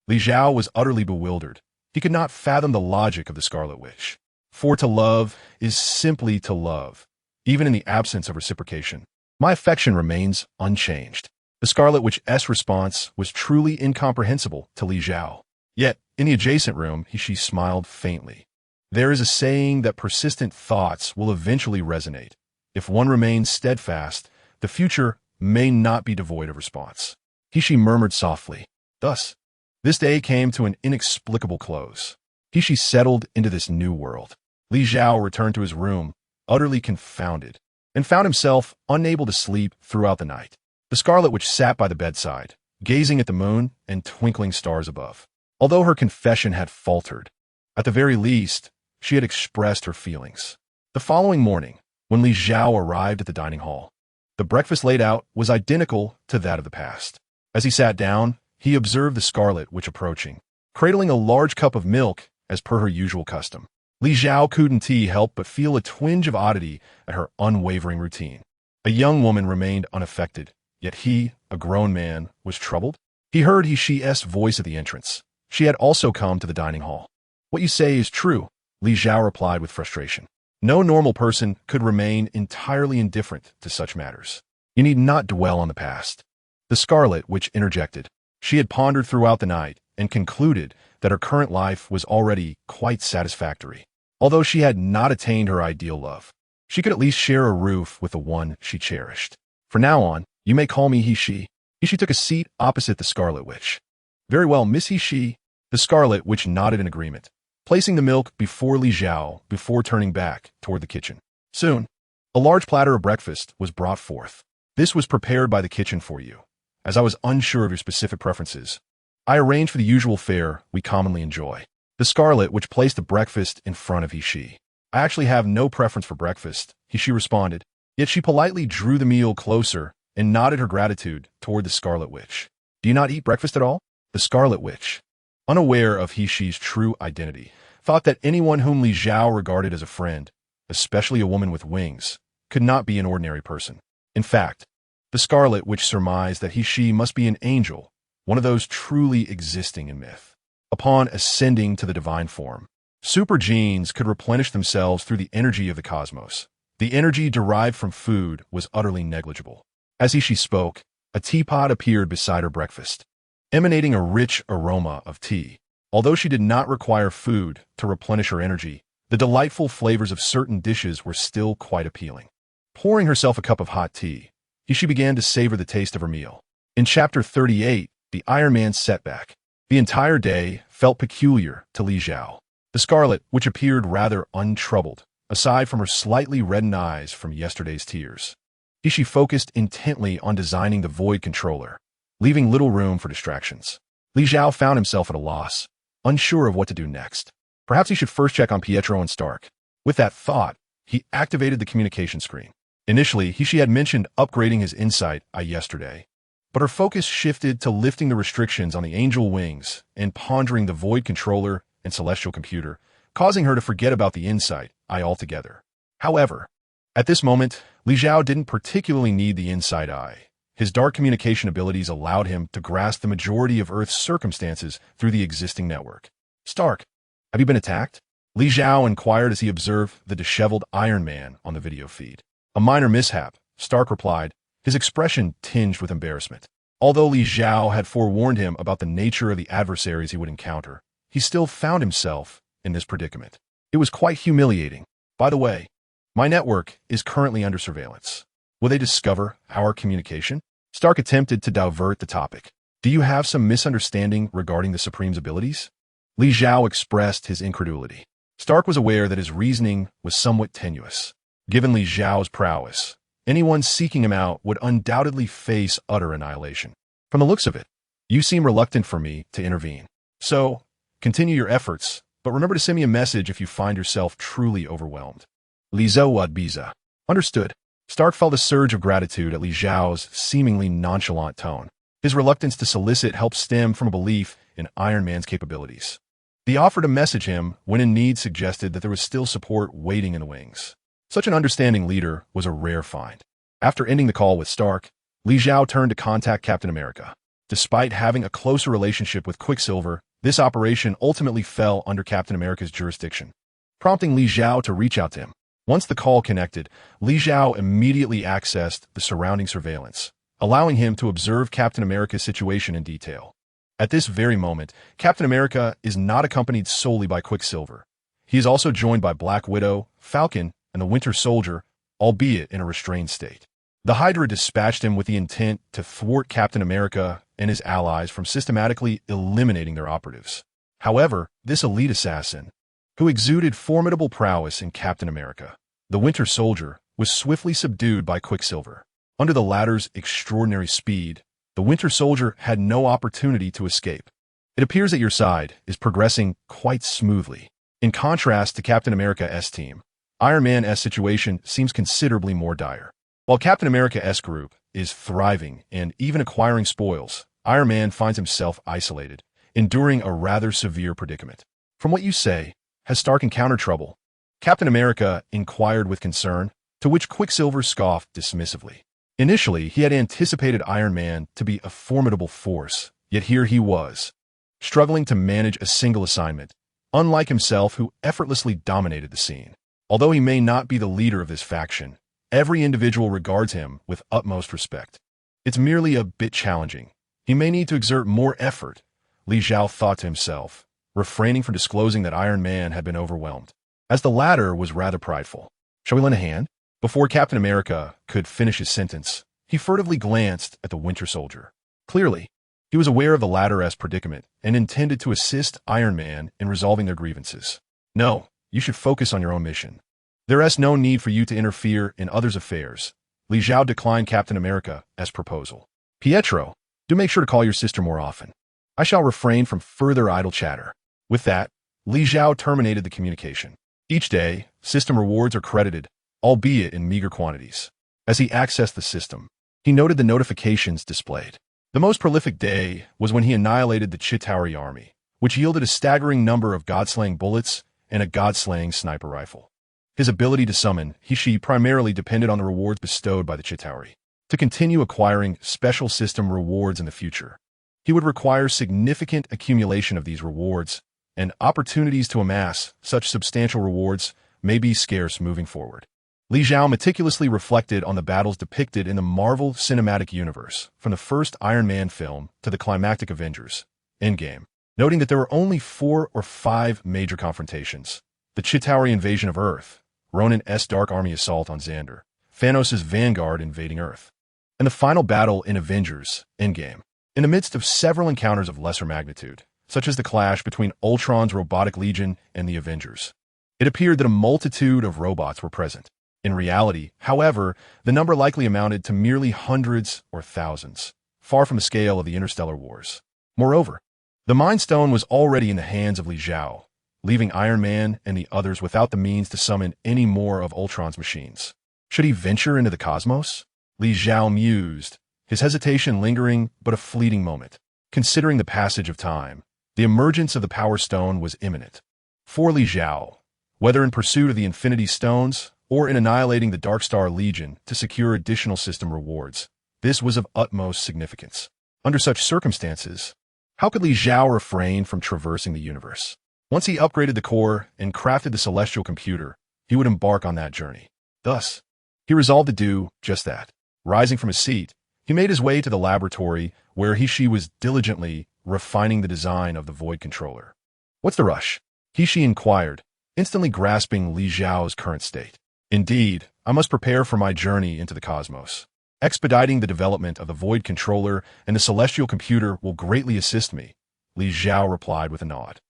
Li Zhao was utterly bewildered. He could not fathom the logic of the Scarlet Witch. For to love is simply to love, even in the absence of reciprocation. My affection remains unchanged. The Scarlet Witch's response was truly incomprehensible to Li Zhao. Yet, in the adjacent room, she smiled faintly. There is a saying that persistent thoughts will eventually resonate. If one remains steadfast, the future may not be devoid of response. She murmured softly. Thus, this day came to an inexplicable close. She settled into this new world. Li Zhao returned to his room, utterly confounded, and found himself unable to sleep throughout the night. The Scarlet Witch sat by the bedside, gazing at the moon and twinkling stars above. Although her confession had faltered, at the very least, she had expressed her feelings. The following morning, when Li Zhao arrived at the dining hall, the breakfast laid out was identical to that of the past. As he sat down, he observed the Scarlet Witch approaching, cradling a large cup of milk as per her usual custom. Li Zhao couldn't help but feel a twinge of oddity at her unwavering routine. A young woman remained unaffected, yet he, a grown man, was troubled. He heard she's voice at the entrance. She had also come to the dining hall. What you say is true, Li Zhao replied with frustration. No normal person could remain entirely indifferent to such matters. You need not dwell on the past. The Scarlet Witch interjected. She had pondered throughout the night and concluded that her current life was already quite satisfactory. Although she had not attained her ideal love, she could at least share a roof with the one she cherished. From now on, you may call me he-she. He-she took a seat opposite the Scarlet Witch. Very well, Miss he-she. The Scarlet Witch nodded in agreement, placing the milk before Li Zhao before turning back toward the kitchen. Soon, a large platter of breakfast was brought forth. This was prepared by the kitchen for you. As I was unsure of your specific preferences, I arranged for the usual fare we commonly enjoy. The Scarlet Witch placed the breakfast in front of he-she. I actually have no preference for breakfast, he-she responded, yet she politely drew the meal closer and nodded her gratitude toward the Scarlet Witch. Do you not eat breakfast at all? The Scarlet Witch, unaware of he-she's true identity, thought that anyone whom Li Zhao regarded as a friend, especially a woman with wings, could not be an ordinary person. In fact, the Scarlet Witch surmised that he-she must be an angel, one of those truly existing in myth. Upon ascending to the divine form, super genes could replenish themselves through the energy of the cosmos. The energy derived from food was utterly negligible. As he-she spoke, a teapot appeared beside her breakfast, emanating a rich aroma of tea. Although she did not require food to replenish her energy, the delightful flavors of certain dishes were still quite appealing. Pouring herself a cup of hot tea, she began to savor the taste of her meal. In Chapter 38, the Iron Man's setback, the entire day felt peculiar to Li Zhao. The Scarlet Witch appeared rather untroubled, aside from her slightly reddened eyes from yesterday's tears. She focused intently on designing the Void Controller, leaving little room for distractions. Li Zhao found himself at a loss, unsure of what to do next. Perhaps he should first check on Pietro and Stark. With that thought, he activated the communication screen. Initially, she had mentioned upgrading his insight yesterday, but her focus shifted to lifting the restrictions on the angel wings and pondering the Void Controller and Celestial Computer, causing her to forget about the insight altogether. However, at this moment, Li Zhao didn't particularly need the inside eye. His dark communication abilities allowed him to grasp the majority of Earth's circumstances through the existing network. Stark, have you been attacked? Li Zhao inquired as he observed the disheveled Iron Man on the video feed. A minor mishap, Stark replied, his expression tinged with embarrassment. Although Li Zhao had forewarned him about the nature of the adversaries he would encounter, he still found himself in this predicament. It was quite humiliating. By the way, my network is currently under surveillance. Will they discover our communication? Stark attempted to divert the topic. Do you have some misunderstanding regarding the Supreme's abilities? Li Zhao expressed his incredulity. Stark was aware that his reasoning was somewhat tenuous. Given Li Zhao's prowess, anyone seeking him out would undoubtedly face utter annihilation. From the looks of it, you seem reluctant for me to intervene. So, continue your efforts, but remember to send me a message if you find yourself truly overwhelmed. Li Zhao Biza. Understood. Stark felt a surge of gratitude at Li Zhao's seemingly nonchalant tone. His reluctance to solicit help stem from a belief in Iron Man's capabilities. The offer to message him when in need suggested that there was still support waiting in the wings. Such an understanding leader was a rare find. After ending the call with Stark, Li Zhao turned to contact Captain America. Despite having a closer relationship with Quicksilver, this operation ultimately fell under Captain America's jurisdiction, prompting Li Zhao to reach out to him. Once the call connected, Li Zhao immediately accessed the surrounding surveillance, allowing him to observe Captain America's situation in detail. At this very moment, Captain America is not accompanied solely by Quicksilver. He is also joined by Black Widow, Falcon, and the Winter Soldier, albeit in a restrained state. The Hydra dispatched him with the intent to thwart Captain America and his allies from systematically eliminating their operatives. However, this elite assassin, who exuded formidable prowess in Captain America, the Winter Soldier, was swiftly subdued by Quicksilver. Under the latter's extraordinary speed, the Winter Soldier had no opportunity to escape. It appears that your side is progressing quite smoothly. In contrast to Captain America's team, Iron Man's situation seems considerably more dire. While Captain America's group is thriving and even acquiring spoils, Iron Man finds himself isolated, enduring a rather severe predicament. From what you say, has Stark encountered trouble? Captain America inquired with concern, to which Quicksilver scoffed dismissively. Initially, he had anticipated Iron Man to be a formidable force, yet here he was, struggling to manage a single assignment, unlike himself who effortlessly dominated the scene. Although he may not be the leader of this faction, every individual regards him with utmost respect. It's merely a bit challenging. He may need to exert more effort, Li Zhao thought to himself, refraining from disclosing that Iron Man had been overwhelmed, as the latter was rather prideful. Shall we lend a hand? Before Captain America could finish his sentence, he furtively glanced at the Winter Soldier. Clearly, he was aware of the latter's predicament and intended to assist Iron Man in resolving their grievances. No, you should focus on your own mission. There is no need for you to interfere in others' affairs. Li Zhao declined Captain America's proposal. Pietro, do make sure to call your sister more often. I shall refrain from further idle chatter. With that, Li Zhao terminated the communication. Each day, system rewards are credited, albeit in meager quantities. As he accessed the system, he noted the notifications displayed. The most prolific day was when he annihilated the Chitauri army, which yielded a staggering number of god-slaying bullets and a god-slaying sniper rifle. His ability to summon He-She primarily depended on the rewards bestowed by the Chitauri. To continue acquiring special system rewards in the future, he would require significant accumulation of these rewards, and opportunities to amass such substantial rewards may be scarce moving forward. Li Zhao meticulously reflected on the battles depicted in the Marvel Cinematic Universe, from the first Iron Man film to the climactic Avengers Endgame, noting that there were only 4 or 5 major confrontations: the Chitauri invasion of Earth, Ronin's Dark Army assault on Xandar, Thanos' Vanguard invading Earth, and the final battle in Avengers Endgame. In the midst of several encounters of lesser magnitude, such as the clash between Ultron's robotic legion and the Avengers, it appeared that a multitude of robots were present. In reality, however, the number likely amounted to merely hundreds or thousands, far from the scale of the interstellar wars. Moreover, the Mind Stone was already in the hands of Li Zhao, leaving Iron Man and the others without the means to summon any more of Ultron's machines. Should he venture into the cosmos? Li Zhao mused, his hesitation lingering but a fleeting moment. Considering the passage of time, the emergence of the Power Stone was imminent. For Li Zhao, whether in pursuit of the Infinity Stones or in annihilating the Darkstar Legion to secure additional system rewards, this was of utmost significance. Under such circumstances, how could Li Zhao refrain from traversing the universe? Once he upgraded the core and crafted the celestial computer, he would embark on that journey. Thus, he resolved to do just that. Rising from his seat, he made his way to the laboratory where He-She was diligently refining the design of the Void Controller. What's the rush? He-She inquired, instantly grasping Li Zhao's current state. Indeed, I must prepare for my journey into the cosmos. Expediting the development of the Void Controller and the celestial computer will greatly assist me, Li Zhao replied with a nod.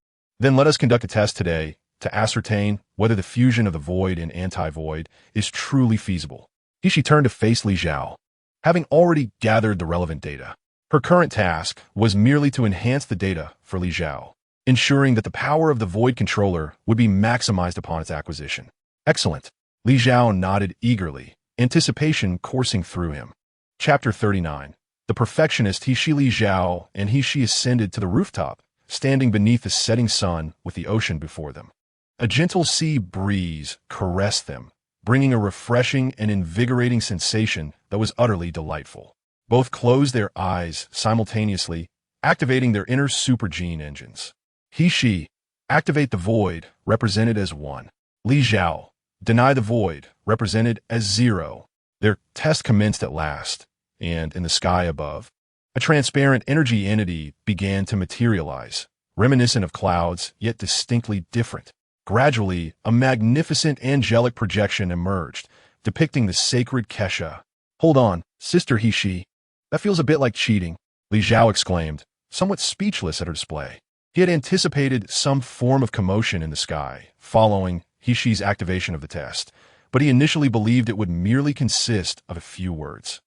Then let us conduct a test today to ascertain whether the fusion of the void and anti-void is truly feasible. He turned to face Li Xiao, having already gathered the relevant data. Her current task was merely to enhance the data for Li Xiao, ensuring that the power of the void controller would be maximized upon its acquisition. Excellent. Li Xiao nodded eagerly, anticipation coursing through him. Chapter 39. The perfectionist Li Xiao and He ascended to the rooftop, standing beneath the setting sun with the ocean before them. A gentle sea breeze caressed them, bringing a refreshing and invigorating sensation that was utterly delightful. Both closed their eyes simultaneously, activating their inner super gene engines. He, activate the void, represented as 1. Li Xiao, deny the void, represented as 0. Their test commenced at last, and in the sky above, a transparent energy entity began to materialize, reminiscent of clouds, yet distinctly different. Gradually, a magnificent angelic projection emerged, depicting the sacred Kesha. Hold on, Sister He. That feels a bit like cheating, Li Xiao exclaimed, somewhat speechless at her display. He had anticipated some form of commotion in the sky, following He's activation of the test, but he initially believed it would merely consist of a few words.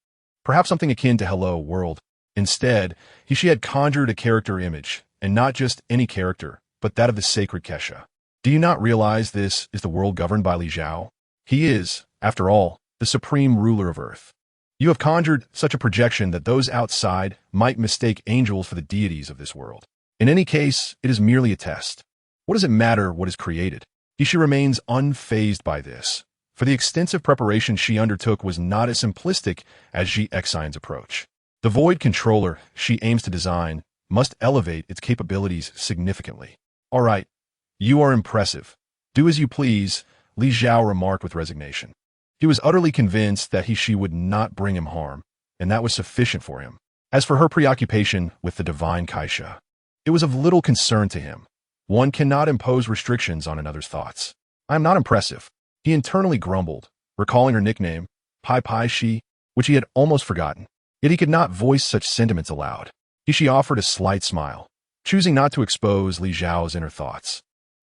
Perhaps something akin to Hello, World. Instead, He had conjured a character image, and not just any character, but that of the sacred Kesha. Do you not realize this is the world governed by Li Xiao? He is, after all, the supreme ruler of Earth. You have conjured such a projection that those outside might mistake angels for the deities of this world. In any case, it is merely a test. What does it matter what is created? He remains unfazed by this, for the extensive preparation she undertook was not as simplistic as Xi's approach. The void controller she aims to design must elevate its capabilities significantly. All right, you are impressive. Do as you please, Li Xiao remarked with resignation. He was utterly convinced that He would not bring him harm, and that was sufficient for him. As for her preoccupation with the divine Kaiser, it was of little concern to him. One cannot impose restrictions on another's thoughts. I am not impressive, he internally grumbled, recalling her nickname, Pai Shi, which he had almost forgotten. Yet he could not voice such sentiments aloud. He offered a slight smile, choosing not to expose Li Xiao's inner thoughts,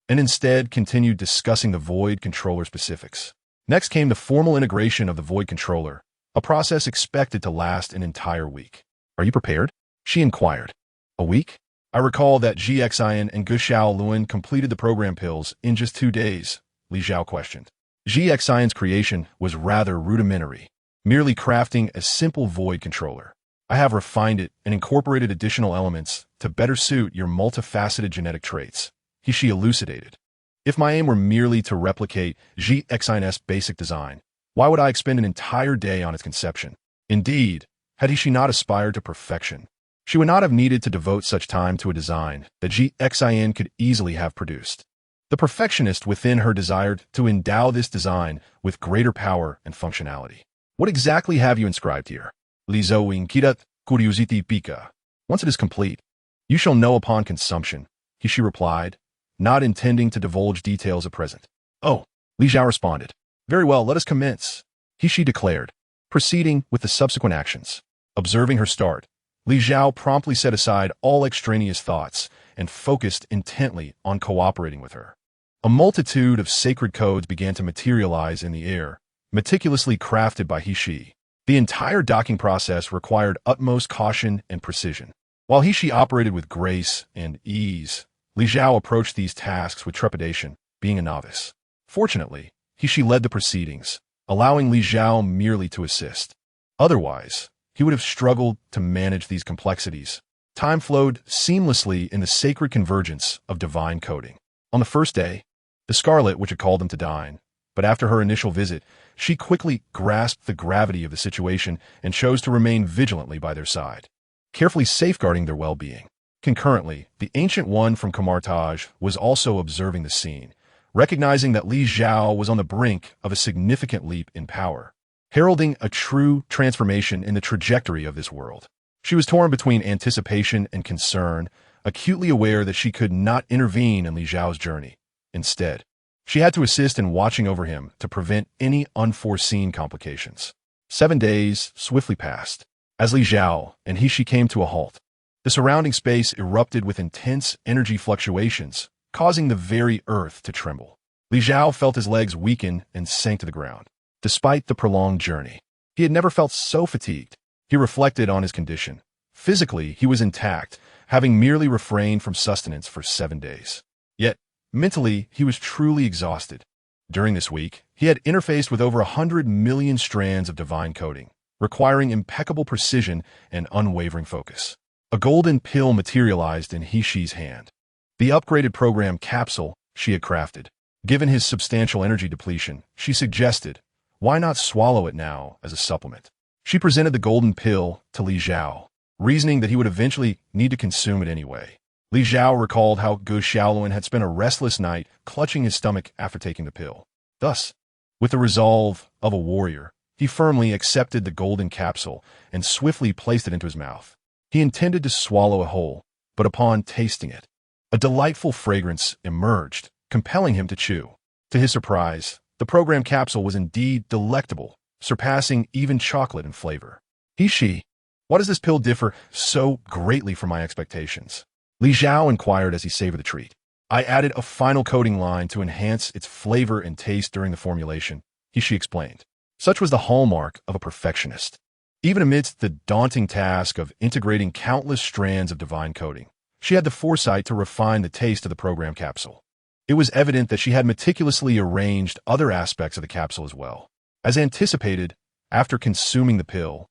and instead continued discussing the void controller specifics. Next came the formal integration of the void controller, a process expected to last an entire week. Are you prepared? She inquired. A week? I recall that Xian and Guxiao Luan completed the program pills in just 2 days, Li Xiao questioned. Xian's creation was rather rudimentary, merely crafting a simple void controller. I have refined it and incorporated additional elements to better suit your multifaceted genetic traits, He elucidated. If my aim were merely to replicate Xi's basic design, why would I expend an entire day on its conception? Indeed, had He not aspired to perfection, she would not have needed to devote such time to a design that Xian could easily have produced. The perfectionist within her desired to endow this design with greater power and functionality. What exactly have you inscribed here? Lizo inquirat curiosity pica. Once it is complete, you shall know upon consumption, He replied, not intending to divulge details at present. Oh, Li Xiao responded. Very well, let us commence, He declared, proceeding with the subsequent actions. Observing her start, Li Xiao promptly set aside all extraneous thoughts and focused intently on cooperating with her. A multitude of sacred codes began to materialize in the air, meticulously crafted by He. The entire docking process required utmost caution and precision. While He operated with grace and ease, Li Xiao approached these tasks with trepidation, being a novice. Fortunately, He led the proceedings, allowing Li Xiao merely to assist. Otherwise, he would have struggled to manage these complexities. Time flowed seamlessly in the sacred convergence of divine coding. On the first day, the Scarlet Witch had called them to dine, but after her initial visit, she quickly grasped the gravity of the situation and chose to remain vigilantly by their side, carefully safeguarding their well-being. Concurrently, the Ancient One from Camartage was also observing the scene, recognizing that Li Xiao was on the brink of a significant leap in power, heralding a true transformation in the trajectory of this world. She was torn between anticipation and concern, acutely aware that she could not intervene in Li Xiao's journey. Instead, she had to assist in watching over him to prevent any unforeseen complications. 7 days swiftly passed. As Li Xiao and He came to a halt, the surrounding space erupted with intense energy fluctuations, causing the very earth to tremble. Li Zhao felt his legs weaken and sank to the ground. Despite the prolonged journey, he had never felt so fatigued. He reflected on his condition. Physically, he was intact, having merely refrained from sustenance for 7 days. Yet, mentally, he was truly exhausted. During this week, he had interfaced with over 100 million strands of divine coding, requiring impeccable precision and unwavering focus. A golden pill materialized in He-Shi's hand. The upgraded program capsule she had crafted. Given his substantial energy depletion, she suggested, why not swallow it now as a supplement? She presented the golden pill to Li Zhao, reasoning that he would eventually need to consume it anyway. Li Zhao recalled how Gu Xiaoluan had spent a restless night clutching his stomach after taking the pill. Thus, with the resolve of a warrior, he firmly accepted the golden capsule and swiftly placed it into his mouth. He intended to swallow it whole, but upon tasting it, a delightful fragrance emerged, compelling him to chew. To his surprise, the program capsule was indeed delectable, surpassing even chocolate in flavor. He-Shi, why does this pill differ so greatly from my expectations? Li Zhao inquired as he savored the treat. I added a final coating line to enhance its flavor and taste during the formulation, He-Shi explained. Such was the hallmark of a perfectionist. Even amidst the daunting task of integrating countless strands of divine coding, she had the foresight to refine the taste of the program capsule. It was evident that she had meticulously arranged other aspects of the capsule as well. As anticipated, after consuming the pill,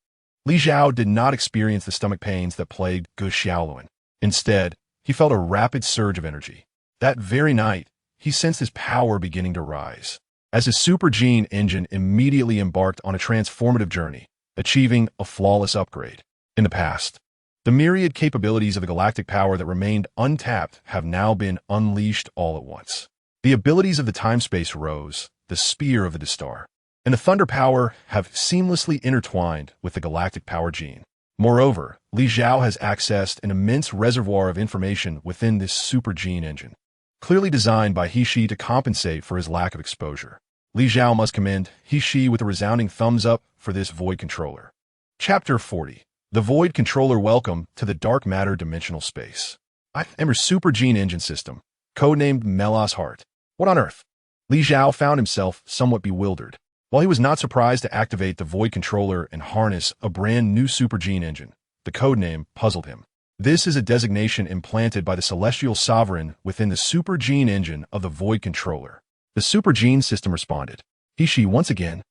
Li Zhao did not experience the stomach pains that plagued Gu Xiaoluan. Instead, he felt a rapid surge of energy. That very night, he sensed his power beginning to rise, as his super gene engine immediately embarked on a transformative journey, achieving a flawless upgrade. In the past, the myriad capabilities of the galactic power that remained untapped have now been unleashed all at once. The abilities of the time-space rose, the spear of the Star, and the thunder power have seamlessly intertwined with the galactic power gene. Moreover, Li Zhao has accessed an immense reservoir of information within this super gene engine, clearly designed by He-Shi to compensate for his lack of exposure. Li Zhao must commend He-Shi with a resounding thumbs up for this Void Controller. Chapter 40. The Void Controller. Welcome to the dark matter dimensional space. I am your super gene engine system, codenamed Melos Heart. What on earth? Li Zhao found himself somewhat bewildered. While he was not surprised to activate the Void Controller and harness a brand new super gene engine, the codename puzzled him. This is a designation implanted by the Celestial Sovereign within the super gene engine of the Void Controller. The super gene system responded. He-Shi once again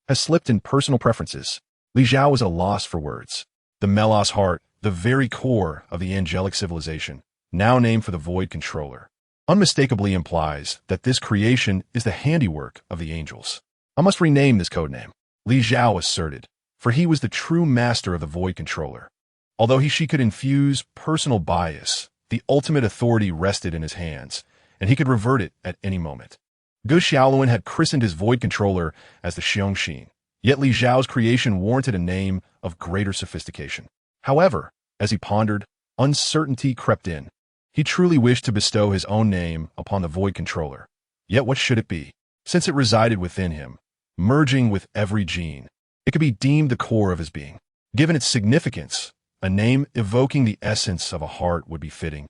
has slipped in personal preferences. Li Zhao was at a loss for words. The Melos Heart, the very core of the angelic civilization, now named for the Void Controller, unmistakably implies that this creation is the handiwork of the angels. I must rename this codename, Li Zhao asserted, for he was the true master of the Void Controller. Although He-Shi could infuse personal bias, the ultimate authority rested in his hands, and he could revert it at any moment. Gu Xiaoluan had christened his Void Controller as the Xiongxin, yet Li Zhao's creation warranted a name of greater sophistication. However, as he pondered, uncertainty crept in. He truly wished to bestow his own name upon the Void Controller. Yet what should it be? Since it resided within him, merging with every gene, it could be deemed the core of his being. Given its significance, a name evoking the essence of a heart would be fitting,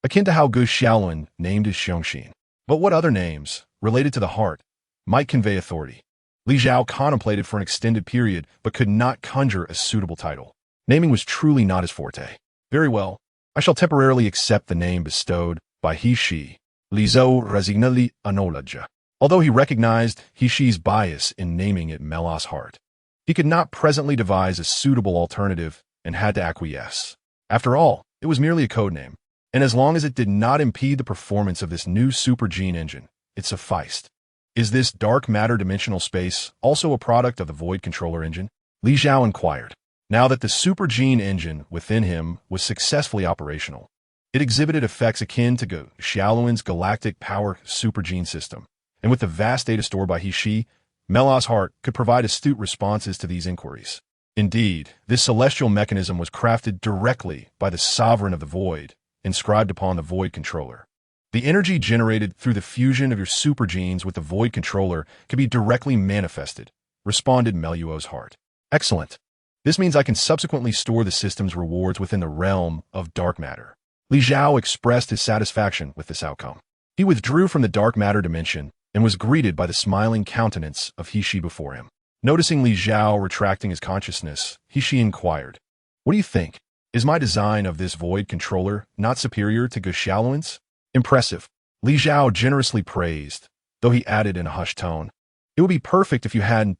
akin to how Gu Xiaoluan named his Xiongxin. But what other names, related to the heart, might convey authority? Li Zhao contemplated for an extended period, but could not conjure a suitable title. Naming was truly not his forte. Very well, I shall temporarily accept the name bestowed by He-Shi, Li Zhou resignali anoloja. Although he recognized He-Shi's bias in naming it Melos Heart, he could not presently devise a suitable alternative and had to acquiesce. After all, it was merely a codename, and as long as it did not impede the performance of this new super gene engine, it sufficed. Is this dark matter dimensional space also a product of the Void Controller engine? Li Zhao inquired. Now that the super gene engine within him was successfully operational, it exhibited effects akin to Gu Xiaoluan's galactic power super gene system, and with the vast data stored by He-Shi, Melos Heart could provide astute responses to these inquiries. Indeed, this celestial mechanism was crafted directly by the Sovereign of the Void, inscribed upon the Void Controller. The energy generated through the fusion of your super genes with the Void Controller can be directly manifested, responded Meluo's heart. Excellent. This means I can subsequently store the system's rewards within the realm of dark matter. Li Zhao expressed his satisfaction with this outcome. He withdrew from the dark matter dimension and was greeted by the smiling countenance of He-She before him. Noticing Li Zhao retracting his consciousness, He-She inquired, "What do you think? Is my design of this void controller not superior to Guxiaoluan's?" "Impressive," Li Zhao generously praised, though he added in a hushed tone, "It would be perfect if you hadn't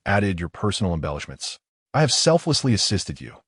added your personal embellishments. I have selflessly assisted you.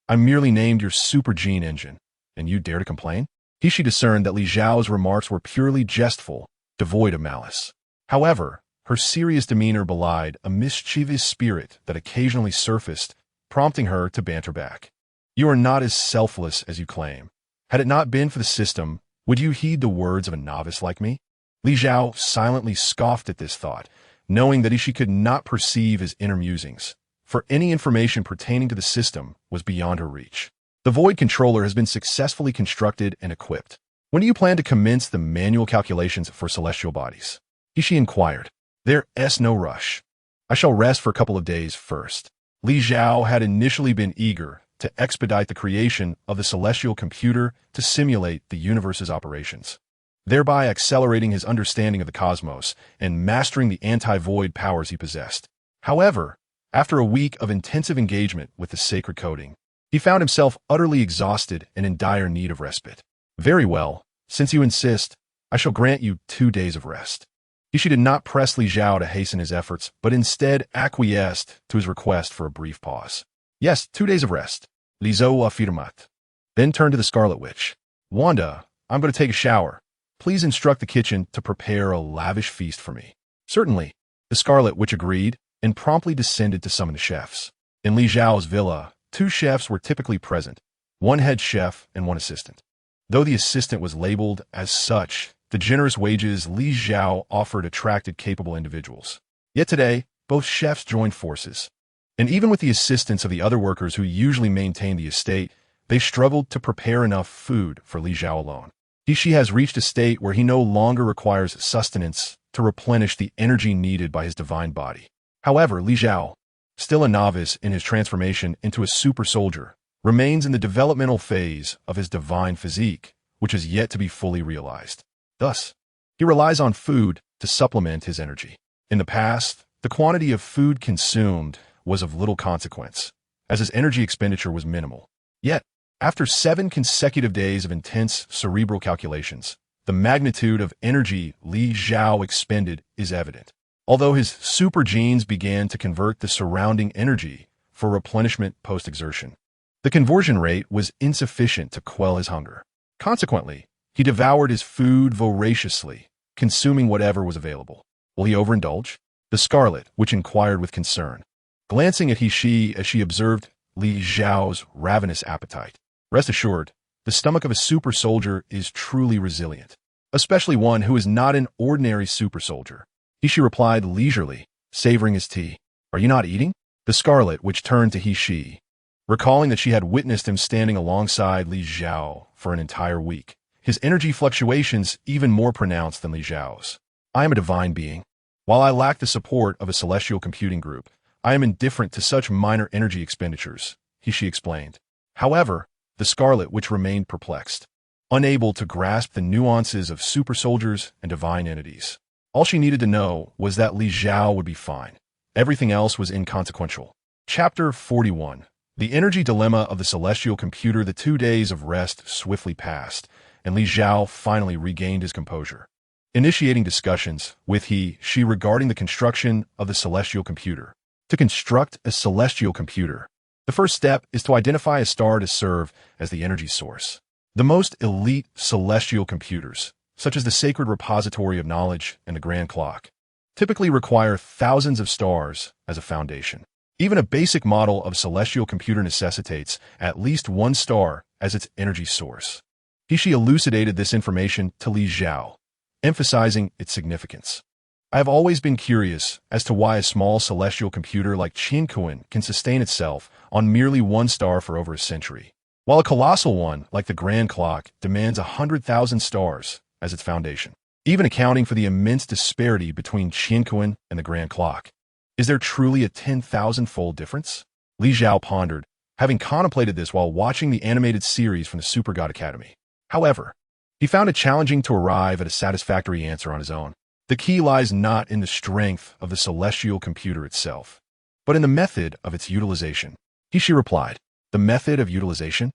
I merely named your super gene engine, and you dare to complain?" He-She discerned that Li Zhao's remarks were purely jestful, devoid of malice. However, her serious demeanor belied a mischievous spirit that occasionally surfaced, prompting her to banter back. "You are not as selfless as you claim. Had it not been for the system, would you heed the words of a novice like me?" Li Zhao silently scoffed at this thought, knowing that she could not perceive his inner musings, for any information pertaining to the system was beyond her reach. "The Void Controller has been successfully constructed and equipped. When do you plan to commence the manual calculations for celestial bodies?" He-She inquired. "There's no rush. I shall rest for a couple of days first." Li Zhao had initially been eager to expedite the creation of the celestial computer to simulate the universe's operations, thereby accelerating his understanding of the cosmos and mastering the anti-void powers he possessed. However, after a week of intensive engagement with the sacred coding, he found himself utterly exhausted and in dire need of respite. "Very well, since you insist, I shall grant you 2 days of rest." He-She did not press Li Zhao to hasten his efforts, but instead acquiesced to his request for a brief pause. "Yes, 2 days of rest," Li Zhao affirmed, then turned to the Scarlet Witch. "Wanda, I'm going to take a shower. Please instruct the kitchen to prepare a lavish feast for me." "Certainly," the Scarlet Witch agreed and promptly descended to summon the chefs. In Li Zhao's villa, 2 chefs were typically present, 1 head chef and 1 assistant. Though the assistant was labeled as such, the generous wages Li Zhao offered attracted capable individuals. Yet today, both chefs joined forces. And even with the assistance of the other workers who usually maintained the estate, they struggled to prepare enough food for Li Zhao alone. He-She has reached a state where he no longer requires sustenance to replenish the energy needed by his divine body. However, Li Zhao, still a novice in his transformation into a super soldier, remains in the developmental phase of his divine physique, which is yet to be fully realized. Thus, he relies on food to supplement his energy. In the past, the quantity of food consumed was of little consequence, as his energy expenditure was minimal. Yet, after 7 consecutive days of intense cerebral calculations, the magnitude of energy Li Zhao expended is evident. Although his super genes began to convert the surrounding energy for replenishment post-exertion, the conversion rate was insufficient to quell his hunger. Consequently, he devoured his food voraciously, consuming whatever was available. Will he overindulge? The Scarlet Witch inquired with concern, glancing at He-She as she observed Li Zhao's ravenous appetite. Rest assured, the stomach of a super soldier is truly resilient, especially one who is not an ordinary super soldier. He-She replied leisurely, savoring his tea. "Are you not eating?" The Scarlet Witch turned to He-She, recalling that she had witnessed him standing alongside Li Zhao for an entire week, his energy fluctuations even more pronounced than Li Zhao's. "I am a divine being. While I lack the support of a celestial computing group, I am indifferent to such minor energy expenditures," He-She explained. However, the Scarlet Witch remained perplexed, unable to grasp the nuances of super soldiers and divine entities. All she needed to know was that Li Zhao would be fine. Everything else was inconsequential. Chapter 41. The Energy Dilemma of the Celestial Computer. The 2 days of rest swiftly passed, and Li Zhao finally regained his composure. Initiating discussions with He-She regarding the construction of the celestial computer. To construct a celestial computer, the first step is to identify a star to serve as the energy source. The most elite celestial computers, such as the Sacred Repository of Knowledge and the Grand Clock, typically require thousands of stars as a foundation. Even a basic model of celestial computer necessitates at least 1 star as its energy source. He-She elucidated this information to Li Zhao, emphasizing its significance. "I have always been curious as to why a small celestial computer like Qiankuan can sustain itself on merely 1 star for over a century, while a colossal one like the Grand Clock demands 100,000 stars as its foundation. Even accounting for the immense disparity between Qiankuan and the Grand Clock, is there truly a 10,000-fold difference?" Li Zhao pondered, having contemplated this while watching the animated series from the Super God Academy. However, He found it challenging to arrive at a satisfactory answer on his own. The key lies not in the strength of the celestial computer itself, but in the method of its utilization. He replied, the method of utilization?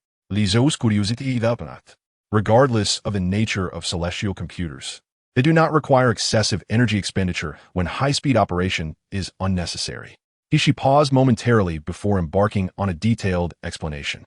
Regardless of the nature of celestial computers, they do not require excessive energy expenditure when high-speed operation is unnecessary. She paused momentarily before embarking on a detailed explanation.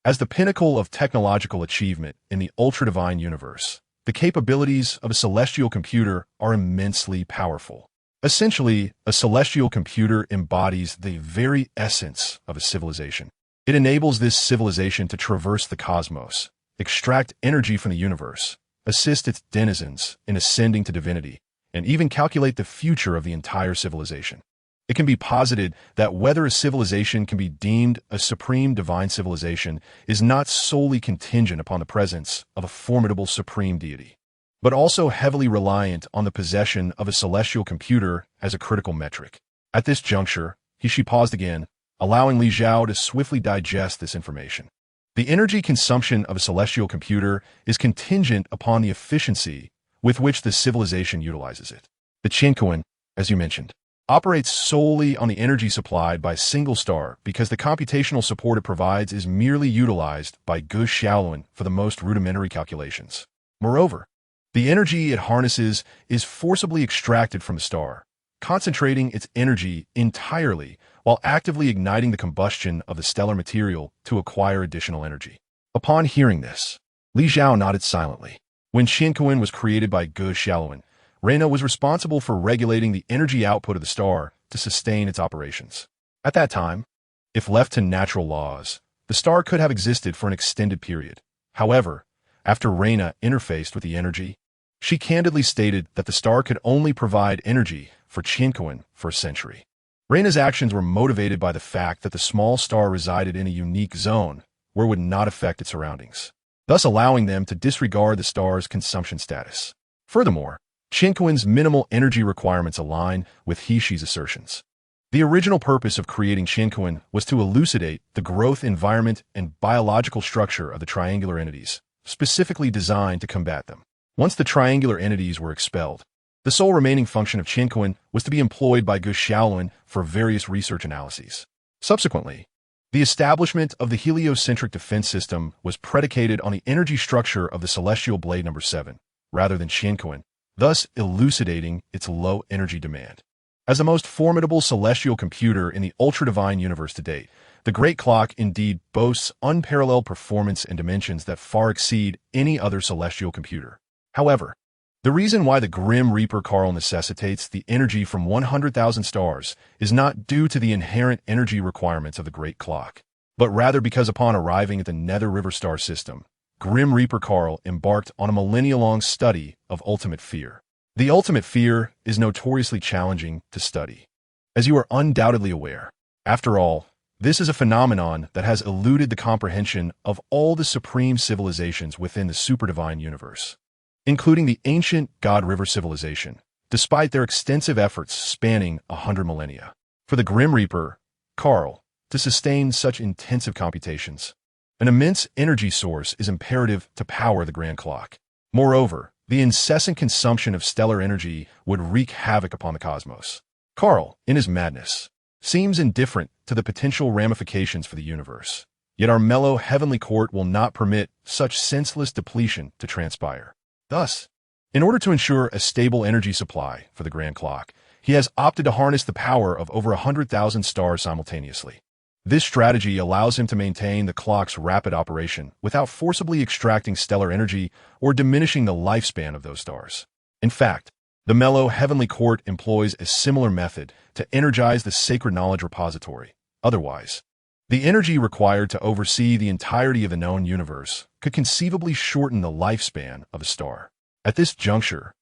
As the pinnacle of technological achievement in the ultra-divine universe, the capabilities of a celestial computer are immensely powerful. Essentially, a celestial computer embodies the very essence of a civilization. It enables this civilization to traverse the cosmos, extract energy from the universe, assist its denizens in ascending to divinity, and even calculate the future of the entire civilization. It can be posited that whether a civilization can be deemed a supreme divine civilization is not solely contingent upon the presence of a formidable supreme deity, but also heavily reliant on the possession of a celestial computer as a critical metric. At this juncture, she paused again, allowing Li Zhao to swiftly digest this information. The energy consumption of a celestial computer is contingent upon the efficiency with which the civilization utilizes it. The Qinquan, as you mentioned, operates solely on the energy supplied by a single star because the computational support it provides is merely utilized by Gu Xiaolun for the most rudimentary calculations. Moreover, the energy it harnesses is forcibly extracted from the star, concentrating its energy entirely while actively igniting the combustion of the stellar material to acquire additional energy. Upon hearing this, Li Zhao nodded silently. When Qinquan was created by Gu Xiaolun, Reina was responsible for regulating the energy output of the star to sustain its operations. At that time, if left to natural laws, the star could have existed for an extended period. However, after Reina interfaced with the energy, she candidly stated that the star could only provide energy for Qinquan for a century. Reina's actions were motivated by the fact that the small star resided in a unique zone where it would not affect its surroundings, thus allowing them to disregard the star's consumption status. Furthermore, Qinquan's minimal energy requirements align with Hexi's assertions. The original purpose of creating Qinquan was to elucidate the growth environment and biological structure of the triangular entities, specifically designed to combat them. Once the triangular entities were expelled, the sole remaining function of Qinquan was to be employed by Gu Xiaolun for various research analyses. Subsequently, the establishment of the heliocentric defense system was predicated on the energy structure of the celestial blade number 7, rather than Qinquan, thus elucidating its low energy demand. As the most formidable celestial computer in the ultra-divine universe to date, the Great Clock indeed boasts unparalleled performance and dimensions that far exceed any other celestial computer. However, the reason why the Grim Reaper Carl necessitates the energy from 100,000 stars is not due to the inherent energy requirements of the Great Clock, but rather because upon arriving at the Nether River star system, Grim Reaper Carl embarked on a millennia-long study of ultimate fear. The ultimate fear is notoriously challenging to study, as you are undoubtedly aware. After all, this is a phenomenon that has eluded the comprehension of all the supreme civilizations within the superdivine universe, including the ancient God River civilization, despite their extensive efforts spanning 100 millennia. For the Grim Reaper, Carl, to sustain such intensive computations, an immense energy source is imperative to power the Grand Clock. Moreover, the incessant consumption of stellar energy would wreak havoc upon the cosmos. Carl, in his madness, seems indifferent to the potential ramifications for the universe. Yet our mellow heavenly court will not permit such senseless depletion to transpire. Thus, in order to ensure a stable energy supply for the Grand Clock, he has opted to harness the power of over 100,000 stars simultaneously. This strategy allows him to maintain the clock's rapid operation without forcibly extracting stellar energy or diminishing the lifespan of those stars. In fact, the mellow heavenly court employs a similar method to energize the sacred knowledge repository. Otherwise, the energy required to oversee the entirety of the known universe could conceivably shorten the lifespan of a star. At this juncture,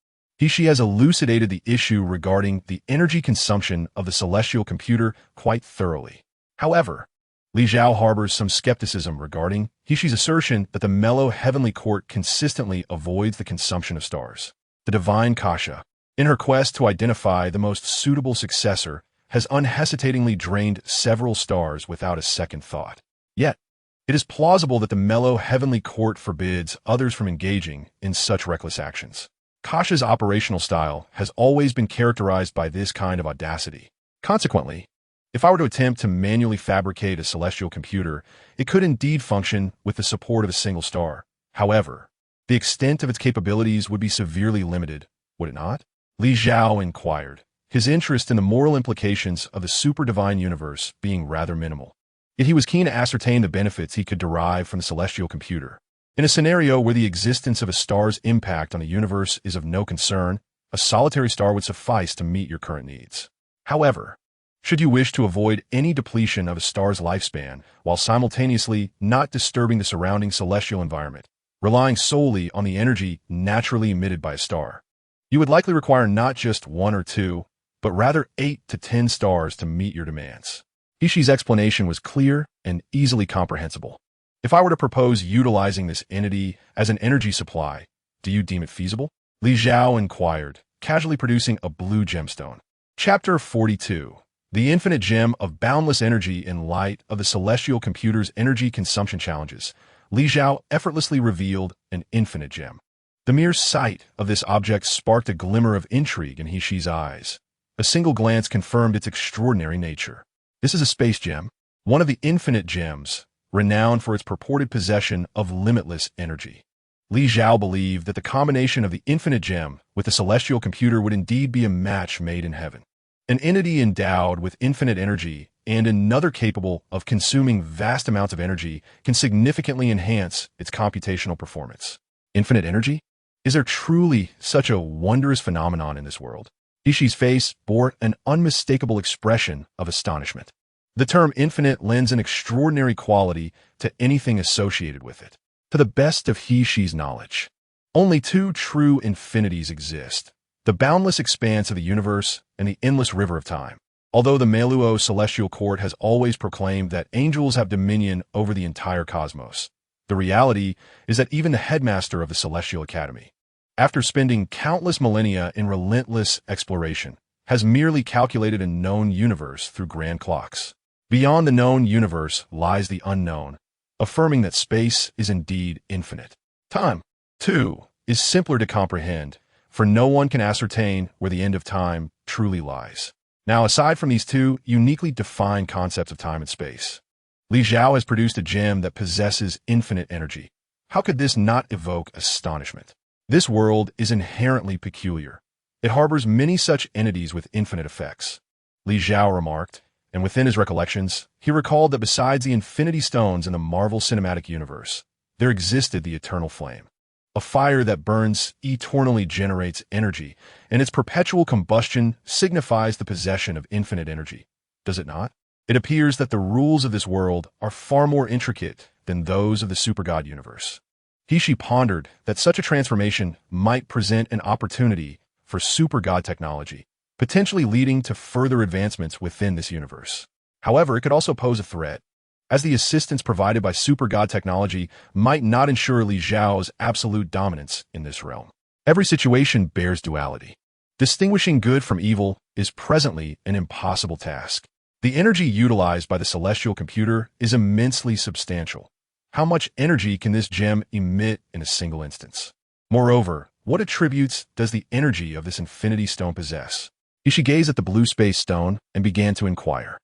He has elucidated the issue regarding the energy consumption of the celestial computer quite thoroughly. However, Li Zhao harbors some skepticism regarding Hexi's assertion that the mellow heavenly court consistently avoids the consumption of stars. The divine Kasha, in her quest to identify the most suitable successor, has unhesitatingly drained several stars without a second thought. Yet, It is plausible that the mellow heavenly court forbids others from engaging in such reckless actions. Kasha's operational style has always been characterized by this kind of audacity. Consequently, if I were to attempt to manually fabricate a celestial computer, it could indeed function with the support of a single star. However, the extent of its capabilities would be severely limited, would it not? Li Zhao inquired, his interest in the moral implications of the super-divine universe being rather minimal. Yet he was keen to ascertain the benefits he could derive from the celestial computer. In a scenario where the existence of a star's impact on the universe is of no concern, a solitary star would suffice to meet your current needs. However, should you wish to avoid any depletion of a star's lifespan while simultaneously not disturbing the surrounding celestial environment, relying solely on the energy naturally emitted by a star, you would likely require not just 1 or 2, but rather 8 to 10 stars to meet your demands. Ishi's explanation was clear and easily comprehensible. If I were to propose utilizing this entity as an energy supply, do you deem it feasible? Li Zhao inquired, casually producing a blue gemstone. Chapter 42. The infinite gem of boundless energy in light of the celestial computer's energy consumption challenges. Li Zhao effortlessly revealed an infinite gem. The mere sight of this object sparked a glimmer of intrigue in Ishi's eyes. A single glance confirmed its extraordinary nature. This is a space gem, one of the infinite gems, renowned for its purported possession of limitless energy. Li Zhao believed that the combination of the infinite gem with the celestial computer would indeed be a match made in heaven. An entity endowed with infinite energy and another capable of consuming vast amounts of energy can significantly enhance its computational performance. Infinite energy? Is there truly such a wondrous phenomenon in this world? Ishi's face bore an unmistakable expression of astonishment. The term infinite lends an extraordinary quality to anything associated with it. To the best of Ishi's knowledge, only 2 true infinities exist: the boundless expanse of the universe and the endless river of time. Although the Meluo Celestial Court has always proclaimed that angels have dominion over the entire cosmos, the reality is that even the headmaster of the Celestial Academy, after spending countless millennia in relentless exploration, has merely calculated a known universe through grand clocks. Beyond the known universe lies the unknown, affirming that space is indeed infinite. Time, too, is simpler to comprehend, for no one can ascertain where the end of time truly lies. Now, aside from these 2 uniquely defined concepts of time and space, Li Zhao has produced a gem that possesses infinite energy. How could this not evoke astonishment? This world is inherently peculiar. It harbors many such entities with infinite effects, Li Zhao remarked, and within his recollections, he recalled that besides the infinity stones in the Marvel Cinematic Universe, there existed the eternal flame. A fire that burns eternally generates energy, and its perpetual combustion signifies the possession of infinite energy. Does it not? It appears that the rules of this world are far more intricate than those of the super-god universe. Ishi pondered that such a transformation might present an opportunity for super-god technology, potentially leading to further advancements within this universe. However, it could also pose a threat, as the assistance provided by super-god technology might not ensure Li Zhao's absolute dominance in this realm. Every situation bears duality. Distinguishing good from evil is presently an impossible task. The energy utilized by the celestial computer is immensely substantial. How much energy can this gem emit in a single instance? Moreover, what attributes does the energy of this infinity stone possess? Ishi gazed at the blue space stone and began to inquire.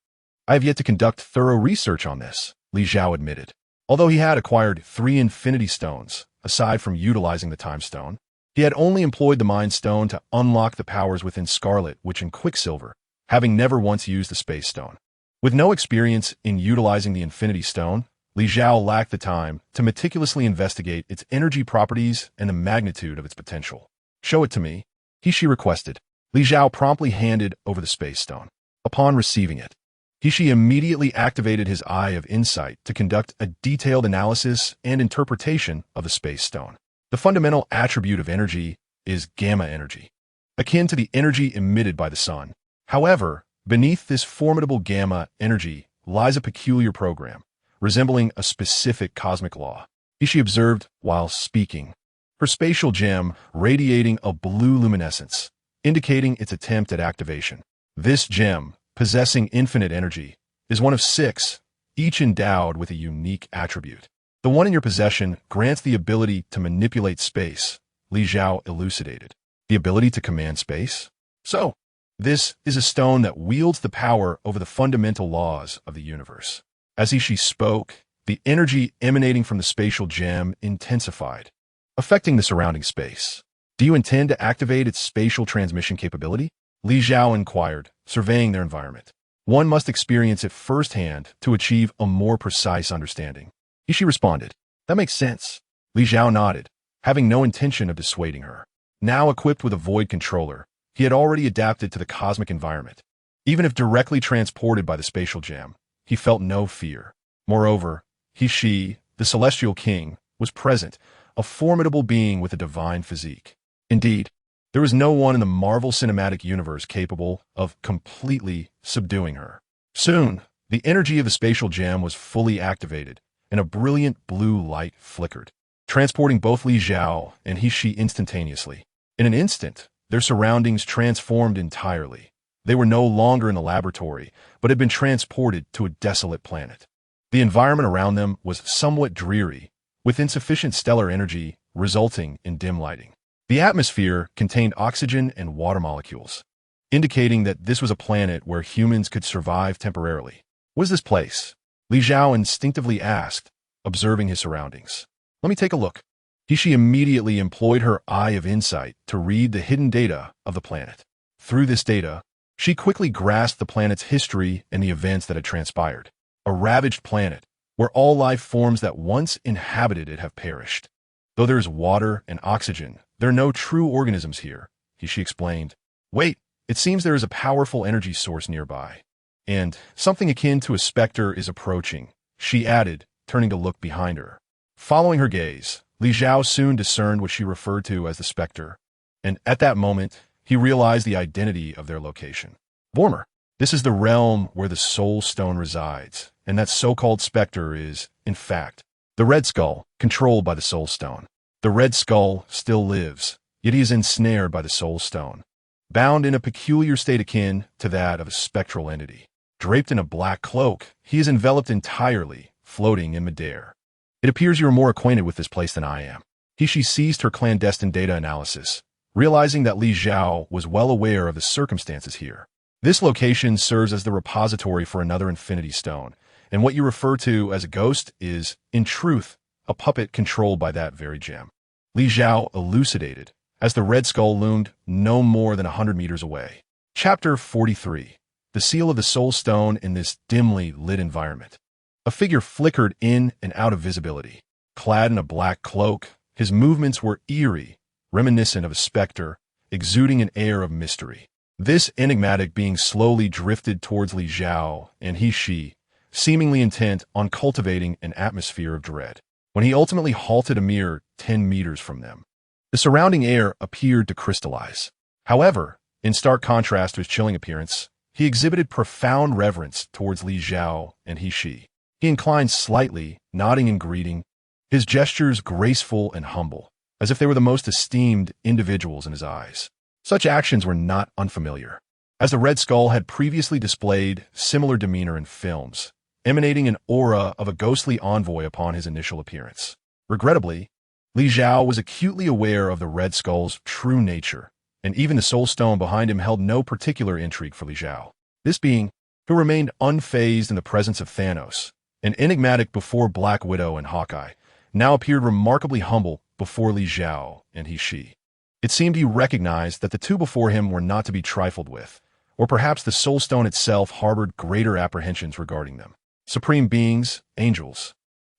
I have yet to conduct thorough research on this, Li Zhao admitted. Although he had acquired 3 infinity stones, aside from utilizing the time stone, he had only employed the mind stone to unlock the powers within Scarlet Witch and Quicksilver, having never once used the space stone. With no experience in utilizing the infinity stone, Li Zhao lacked the time to meticulously investigate its energy properties and the magnitude of its potential. Show it to me, Ishi requested. Li Zhao promptly handed over the space stone. Upon receiving it, Ishi immediately activated his eye of insight to conduct a detailed analysis and interpretation of the space stone. The fundamental attribute of energy is gamma energy, akin to the energy emitted by the sun. However, beneath this formidable gamma energy lies a peculiar program, resembling a specific cosmic law, Ishi observed while speaking, her spatial gem radiating a blue luminescence, indicating its attempt at activation. This gem, possessing infinite energy, is one of 6, each endowed with a unique attribute. The one in your possession grants the ability to manipulate space, Li Zhao elucidated. The ability to command space? So, this is a stone that wields the power over the fundamental laws of the universe. As she spoke, the energy emanating from the spatial gem intensified, affecting the surrounding space. Do you intend to activate its spatial transmission capability? Li Zhao inquired, surveying their environment. One must experience it firsthand to achieve a more precise understanding. She responded. That makes sense. Li Zhao nodded, having no intention of dissuading her. Now equipped with a void controller, he had already adapted to the cosmic environment. Even if directly transported by the spatial gem, he felt no fear. Moreover, the celestial king, was present, a formidable being with a divine physique. Indeed, there was no one in the Marvel Cinematic Universe capable of completely subduing her. Soon, the energy of the spatial gem was fully activated, and a brilliant blue light flickered, transporting both Li Zhao and He instantaneously. In an instant, their surroundings transformed entirely. They were no longer in the laboratory, but had been transported to a desolate planet. The environment around them was somewhat dreary, with insufficient stellar energy resulting in dim lighting. The atmosphere contained oxygen and water molecules, indicating that this was a planet where humans could survive temporarily. What is this place? Li Zhao instinctively asked, observing his surroundings. Let me take a look. He immediately employed her eye of insight to read the hidden data of the planet. Through this data, she quickly grasped the planet's history and the events that had transpired. A ravaged planet, where all life forms that once inhabited it have perished. Though there is water and oxygen, there are no true organisms here, she explained. Wait, it seems there is a powerful energy source nearby. And something akin to a specter is approaching, she added, turning to look behind her. Following her gaze, Li Zhao soon discerned what she referred to as the specter, and at that moment, he realized the identity of their location. Vormer, this is the realm where the Soul Stone resides, and that so-called specter is, in fact, the Red Skull, controlled by the Soul Stone. The Red Skull still lives, yet he is ensnared by the Soul Stone, bound in a peculiar state akin to that of a spectral entity. Draped in a black cloak, he is enveloped entirely, floating in midair. It appears you are more acquainted with this place than I am. She ceased her clandestine data analysis, realizing that Li Zhao was well aware of the circumstances here. This location serves as the repository for another Infinity Stone, and what you refer to as a ghost is, in truth, a puppet controlled by that very gem. Li Zhao elucidated, as the Red Skull loomed no more than 100 meters away. Chapter 43. The seal of the Soul Stone in this dimly lit environment. A figure flickered in and out of visibility. Clad in a black cloak, his movements were eerie, reminiscent of a specter, exuding an air of mystery. This enigmatic being slowly drifted towards Li Zhao, and he, seemingly intent on cultivating an atmosphere of dread. When he ultimately halted a mere 10 meters from them, the surrounding air appeared to crystallize. However, in stark contrast to his chilling appearance, he exhibited profound reverence towards Li Zhao and he. He inclined slightly, nodding in greeting, his gestures graceful and humble, as if they were the most esteemed individuals in his eyes. Such actions were not unfamiliar, as the Red Skull had previously displayed similar demeanor in films, emanating an aura of a ghostly envoy upon his initial appearance. Regrettably, Li Zhao was acutely aware of the Red Skull's true nature, and even the Soul Stone behind him held no particular intrigue for Li Zhao. This being, who remained unfazed in the presence of Thanos, and enigmatic before Black Widow and Hawkeye, now appeared remarkably humble before Li Zhao and he. It seemed he recognized that the two before him were not to be trifled with, or perhaps the Soul Stone itself harbored greater apprehensions regarding them. Supreme beings, angels,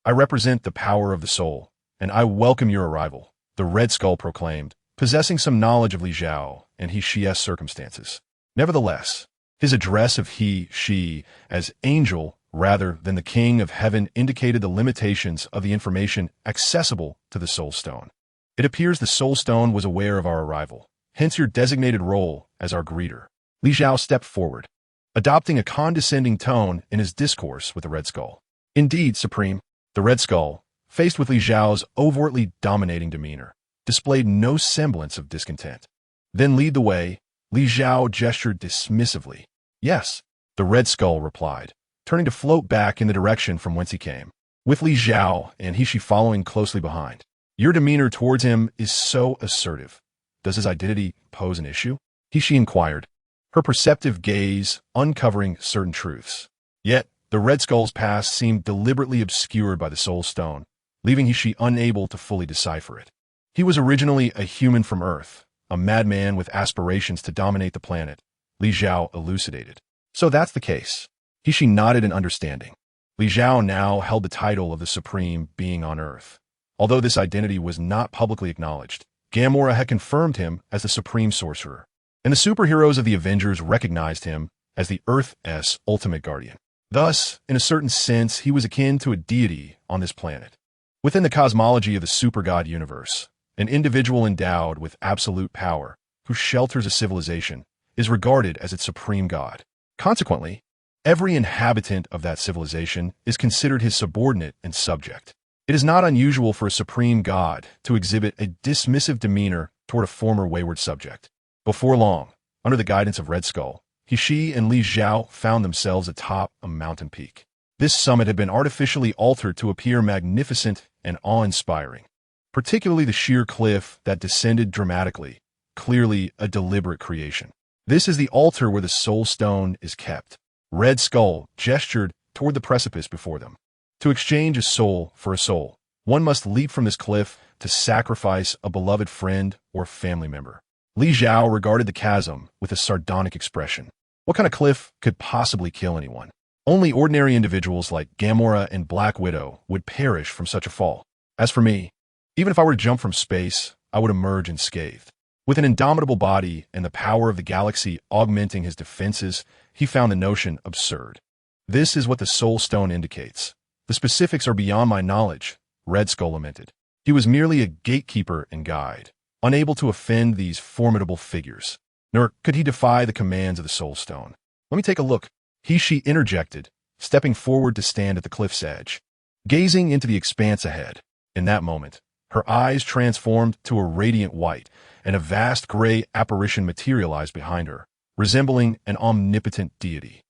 I represent the power of the soul, and I welcome your arrival, the Red Skull proclaimed, possessing some knowledge of Li Zhao and he's circumstances. Nevertheless, his address of he, as angel rather than the King of Heaven indicated the limitations of the information accessible to the Soul Stone. It appears the Soul Stone was aware of our arrival, hence your designated role as our greeter. Li Zhao stepped forward, adopting a condescending tone in his discourse with the Red Skull. Indeed, Supreme, the Red Skull, faced with Li Zhao's overtly dominating demeanor, displayed no semblance of discontent. Then lead the way, Li Zhao gestured dismissively. Yes, the Red Skull replied, turning to float back in the direction from whence he came, with Li Xiao and He-Shi following closely behind. Your demeanor towards him is so assertive. Does his identity pose an issue? He-Shi inquired, her perceptive gaze uncovering certain truths. Yet, the Red Skull's past seemed deliberately obscured by the Soul Stone, leaving He-Shi unable to fully decipher it. He was originally a human from Earth, a madman with aspirations to dominate the planet, Li Xiao elucidated. So that's the case. He-Shi nodded in understanding. Li Xiao now held the title of the supreme being on Earth. Although this identity was not publicly acknowledged, Gamora had confirmed him as the supreme sorcerer, and the superheroes of the Avengers recognized him as the Earth's ultimate guardian. Thus, in a certain sense, he was akin to a deity on this planet. Within the cosmology of the super-god universe, an individual endowed with absolute power, who shelters a civilization, is regarded as its supreme god. Consequently, every inhabitant of that civilization is considered his subordinate and subject. It is not unusual for a supreme god to exhibit a dismissive demeanor toward a former wayward subject. Before long, under the guidance of Red Skull, He-Shi and Li Xiao found themselves atop a mountain peak. This summit had been artificially altered to appear magnificent and awe-inspiring, particularly the sheer cliff that descended dramatically, clearly a deliberate creation. This is the altar where the Soul Stone is kept. Red Skull gestured toward the precipice before them. To exchange a soul for a soul, one must leap from this cliff to sacrifice a beloved friend or family member. Li Xiao regarded the chasm with a sardonic expression. What kind of cliff could possibly kill anyone? Only ordinary individuals like Gamora and Black Widow would perish from such a fall. As for me, even if I were to jump from space, I would emerge unscathed. With an indomitable body and the power of the galaxy augmenting his defenses, he found the notion absurd. This is what the Soul Stone indicates. The specifics are beyond my knowledge, Red Skull lamented. He was merely a gatekeeper and guide, unable to offend these formidable figures. Nor could he defy the commands of the Soul Stone. Let me take a look. He-Shi interjected, stepping forward to stand at the cliff's edge, gazing into the expanse ahead. In that moment, her eyes transformed to a radiant white, and a vast gray apparition materialized behind her, resembling an omnipotent deity.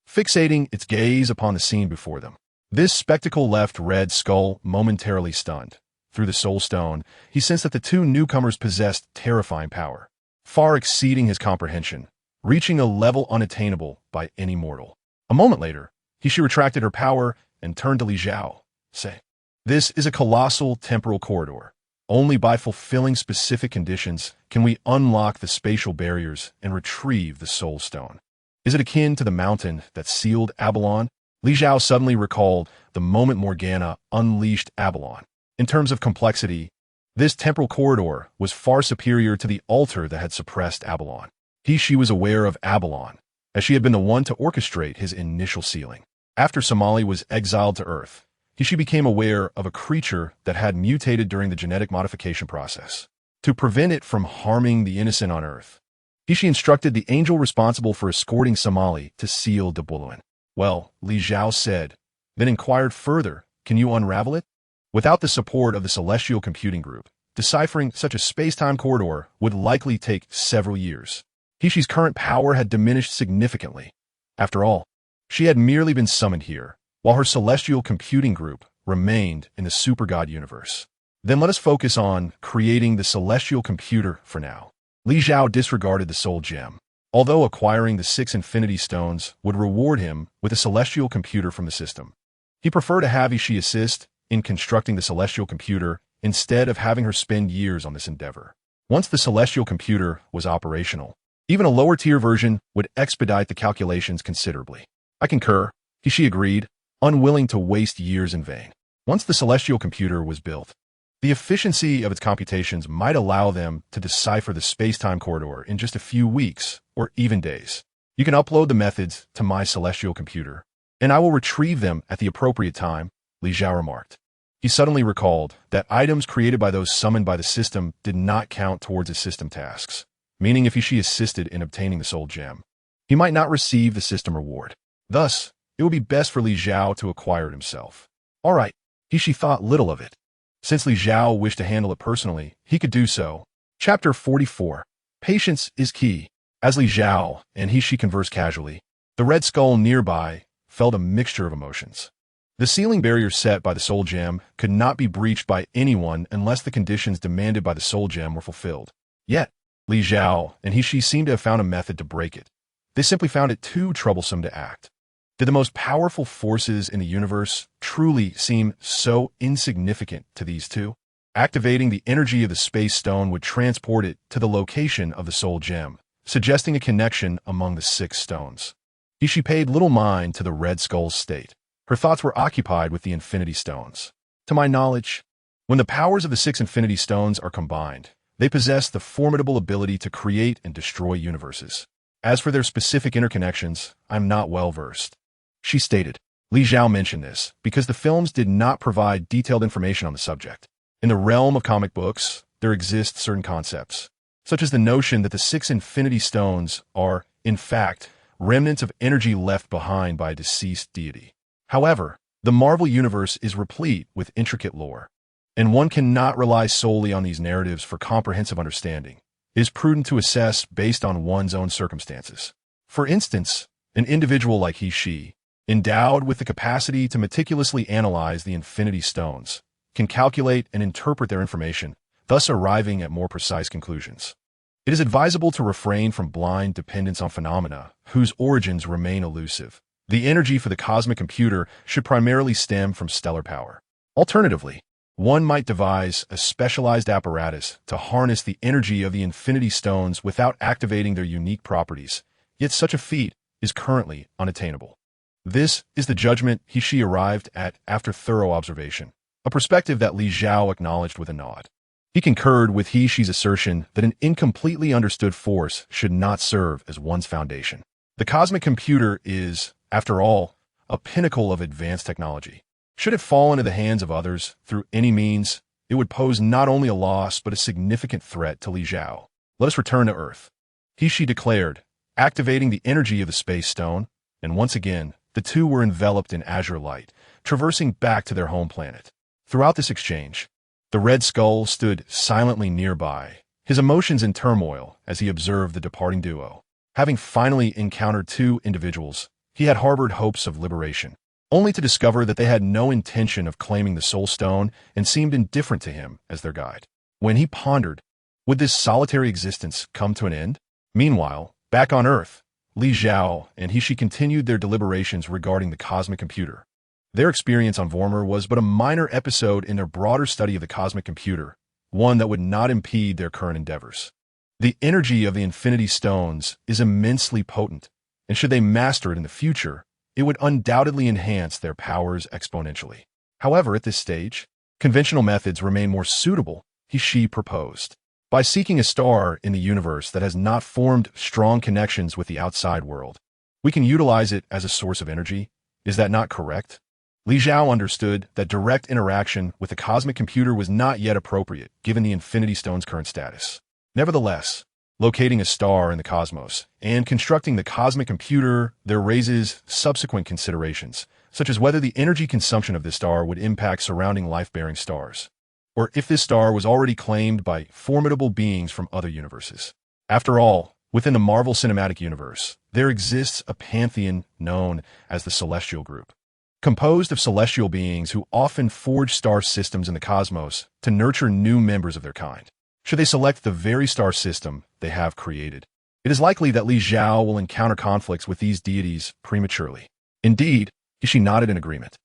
Fixating its gaze upon the scene before them, this spectacle left Red Skull momentarily stunned. Through the Soul Stone, he sensed that the two newcomers possessed terrifying power, far exceeding his comprehension, reaching a level unattainable by any mortal. A moment later, He-Shi retracted her power and turned to Li Xiao, saying, "This is a colossal temporal corridor. Only by fulfilling specific conditions can we unlock the spatial barriers and retrieve the Soul Stone. Is it akin to the mountain that sealed Abalon?" Li Xiao suddenly recalled the moment Morgana unleashed Abalon. In terms of complexity, this temporal corridor was far superior to the altar that had suppressed Abalon. He-Shi was aware of Abalon, as she had been the one to orchestrate his initial sealing. After Somali was exiled to Earth, He-Shi became aware of a creature that had mutated during the genetic modification process. To prevent it from harming the innocent on Earth, He-Shi instructed the angel responsible for escorting Somali to seal Dabuluan. "Well," Li Xiao said, then inquired further, "Can you unravel it?" Without the support of the Celestial Computing Group, deciphering such a space-time corridor would likely take several years. He-Shi's current power had diminished significantly. After all, she had merely been summoned here, while her Celestial Computing Group remained in the super-god universe. Then let us focus on creating the Celestial Computer for now. Li Xiao disregarded the Soul Gem. Although acquiring the 6 Infinity Stones would reward him with a Celestial Computer from the system, he preferred to have He-Shi assist in constructing the Celestial Computer instead of having her spend years on this endeavor. Once the Celestial Computer was operational, even a lower-tier version would expedite the calculations considerably. "I concur," He-Shi agreed, unwilling to waste years in vain. Once the Celestial Computer was built, the efficiency of its computations might allow them to decipher the space-time corridor in just a few weeks or even days. "You can upload the methods to my Celestial Computer, and I will retrieve them at the appropriate time," Li Xiao remarked. He suddenly recalled that items created by those summoned by the system did not count towards his system tasks, meaning if He-Shi assisted in obtaining the Soul Gem, he might not receive the system reward. Thus, it would be best for Li Xiao to acquire it himself. All right, He-Shi thought little of it. Since Li Xiao wished to handle it personally, he could do so. Chapter 44. Patience is key. As Li Xiao and He-Shi conversed casually, the Red Skull nearby felt a mixture of emotions. The sealing barrier set by the soul gem could not be breached by anyone unless the conditions demanded by the soul gem were fulfilled. Yet, Li Zhao and He seemed to have found a method to break it. They simply found it too troublesome to act. Did the most powerful forces in the universe truly seem so insignificant to these two? Activating the energy of the space stone would transport it to the location of the soul gem, suggesting a connection among the 6 stones. He paid little mind to the Red Skull's state. Her thoughts were occupied with the Infinity Stones. To my knowledge, when the powers of the 6 Infinity Stones are combined, they possess the formidable ability to create and destroy universes. As for their specific interconnections, I'm not well versed. She stated. Li Zhao mentioned this because the films did not provide detailed information on the subject. In the realm of comic books, there exist certain concepts, such as the notion that the 6 Infinity Stones are, in fact, remnants of energy left behind by a deceased deity. However, the Marvel Universe is replete with intricate lore, and one cannot rely solely on these narratives for comprehensive understanding. It is prudent to assess based on one's own circumstances. For instance, an individual like He, endowed with the capacity to meticulously analyze the Infinity Stones, can calculate and interpret their information, thus arriving at more precise conclusions. It is advisable to refrain from blind dependence on phenomena whose origins remain elusive. The energy for the cosmic computer should primarily stem from stellar power. Alternatively, one might devise a specialized apparatus to harness the energy of the Infinity Stones without activating their unique properties, yet such a feat is currently unattainable. This is the judgment He arrived at after thorough observation, a perspective that Li Zhao acknowledged with a nod. He concurred with He's assertion that an incompletely understood force should not serve as one's foundation. The cosmic computer is, after all, a pinnacle of advanced technology. Should it fall into the hands of others through any means, it would pose not only a loss but a significant threat to Li Zhao. Let us return to Earth, He declared, activating the energy of the space stone, and once again, the two were enveloped in azure light, traversing back to their home planet. Throughout this exchange, the Red Skull stood silently nearby, his emotions in turmoil as he observed the departing duo. Having finally encountered 2 individuals, he had harbored hopes of liberation, only to discover that they had no intention of claiming the Soul Stone and seemed indifferent to him as their guide. When he pondered, would this solitary existence come to an end? Meanwhile, back on Earth, Li Zhao and He continued their deliberations regarding the cosmic computer. Their experience on Vormir was but a minor episode in their broader study of the cosmic computer, one that would not impede their current endeavors. The energy of the Infinity Stones is immensely potent, and should they master it in the future, it would undoubtedly enhance their powers exponentially. However, at this stage, conventional methods remain more suitable, He proposed. By seeking a star in the universe that has not formed strong connections with the outside world, we can utilize it as a source of energy. Is that not correct? Li Zhao understood that direct interaction with the cosmic computer was not yet appropriate, given the Infinity Stone's current status. Nevertheless, locating a star in the cosmos and constructing the cosmic computer there raises subsequent considerations, such as whether the energy consumption of this star would impact surrounding life-bearing stars, or if this star was already claimed by formidable beings from other universes. After all, within the Marvel Cinematic Universe, there exists a pantheon known as the Celestial Group, composed of celestial beings who often forge star systems in the cosmos to nurture new members of their kind. Should they select the very star system they have created, it is likely that Li Zhao will encounter conflicts with these deities prematurely. Indeed, He nodded in agreement.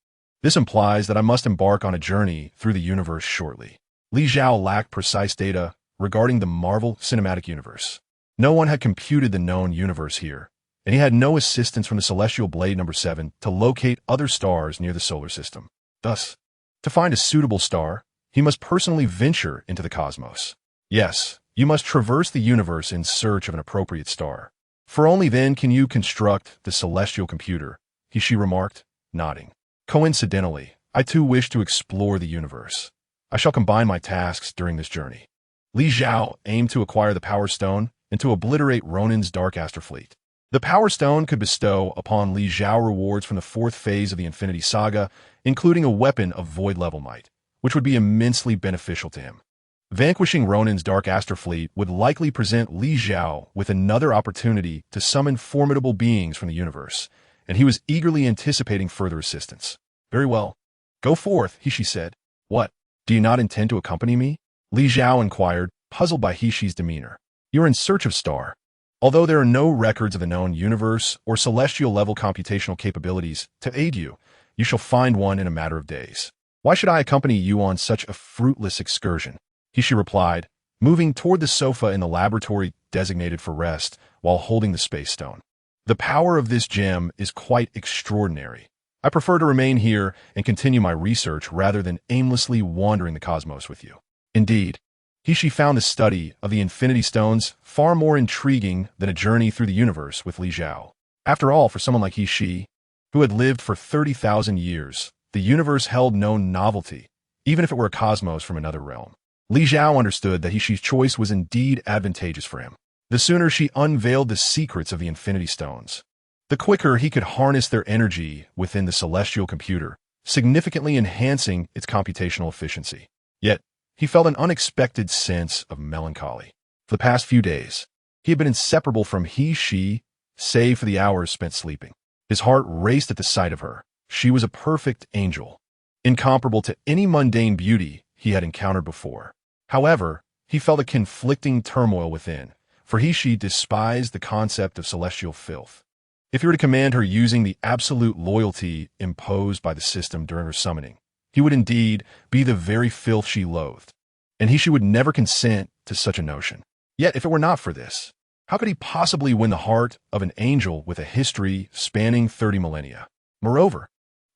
This implies that I must embark on a journey through the universe shortly. Li Zhao lacked precise data regarding the Marvel Cinematic Universe. No one had computed the known universe here, and he had no assistance from the Celestial Blade number 7 to locate other stars near the solar system. Thus, to find a suitable star, he must personally venture into the cosmos. Yes, you must traverse the universe in search of an appropriate star. For only then can you construct the celestial computer, He remarked, nodding. Coincidentally, I too wish to explore the universe. I shall combine my tasks during this journey. Li Zhao aimed to acquire the Power Stone and to obliterate Ronin's Dark Aster Fleet. The Power Stone could bestow upon Li Zhao rewards from the 4th phase of the Infinity Saga, including a weapon of void-level might, which would be immensely beneficial to him. Vanquishing Ronin's Dark Aster Fleet would likely present Li Zhao with another opportunity to summon formidable beings from the universe, and he was eagerly anticipating further assistance. "Very well. Go forth," He said. "What? Do you not intend to accompany me?" Li Zhao inquired, puzzled by He-Shi's demeanor. "You are in search of Star. Although there are no records of the known universe or celestial-level computational capabilities to aid you, you shall find one in a matter of days. Why should I accompany you on such a fruitless excursion?" He replied, moving toward the sofa in the laboratory designated for rest while holding the space stone. "The power of this gem is quite extraordinary. I prefer to remain here and continue my research rather than aimlessly wandering the cosmos with you." Indeed, He found the study of the Infinity Stones far more intriguing than a journey through the universe with Li Zhao. After all, for someone like He, who had lived for 30,000 years, the universe held no novelty, even if it were a cosmos from another realm. Li Zhao understood that He-Shi's choice was indeed advantageous for him. The sooner she unveiled the secrets of the Infinity Stones, the quicker he could harness their energy within the celestial computer, significantly enhancing its computational efficiency. Yet, he felt an unexpected sense of melancholy. For the past few days, he had been inseparable from He-Shi, save for the hours spent sleeping. His heart raced at the sight of her. She was a perfect angel, incomparable to any mundane beauty he had encountered before. However, he felt a conflicting turmoil within, for He despised the concept of celestial filth. If he were to command her using the absolute loyalty imposed by the system during her summoning, he would indeed be the very filth she loathed, and He would never consent to such a notion. Yet, if it were not for this, how could he possibly win the heart of an angel with a history spanning 30 millennia? Moreover,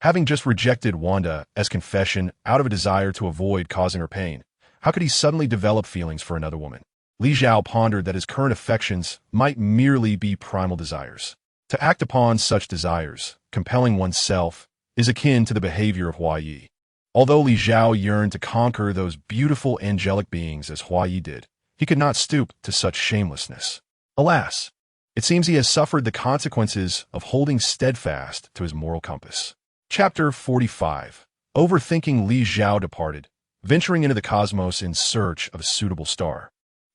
having just rejected Wanda as confession out of a desire to avoid causing her pain, how could he suddenly develop feelings for another woman? Li Zhao pondered that his current affections might merely be primal desires. To act upon such desires, compelling oneself, is akin to the behavior of Hua Yi. Although Li Zhao yearned to conquer those beautiful angelic beings as Hua Yi did, he could not stoop to such shamelessness. Alas, it seems he has suffered the consequences of holding steadfast to his moral compass. Chapter 45. Overthinking. Li Zhao departed, venturing into the cosmos in search of a suitable star.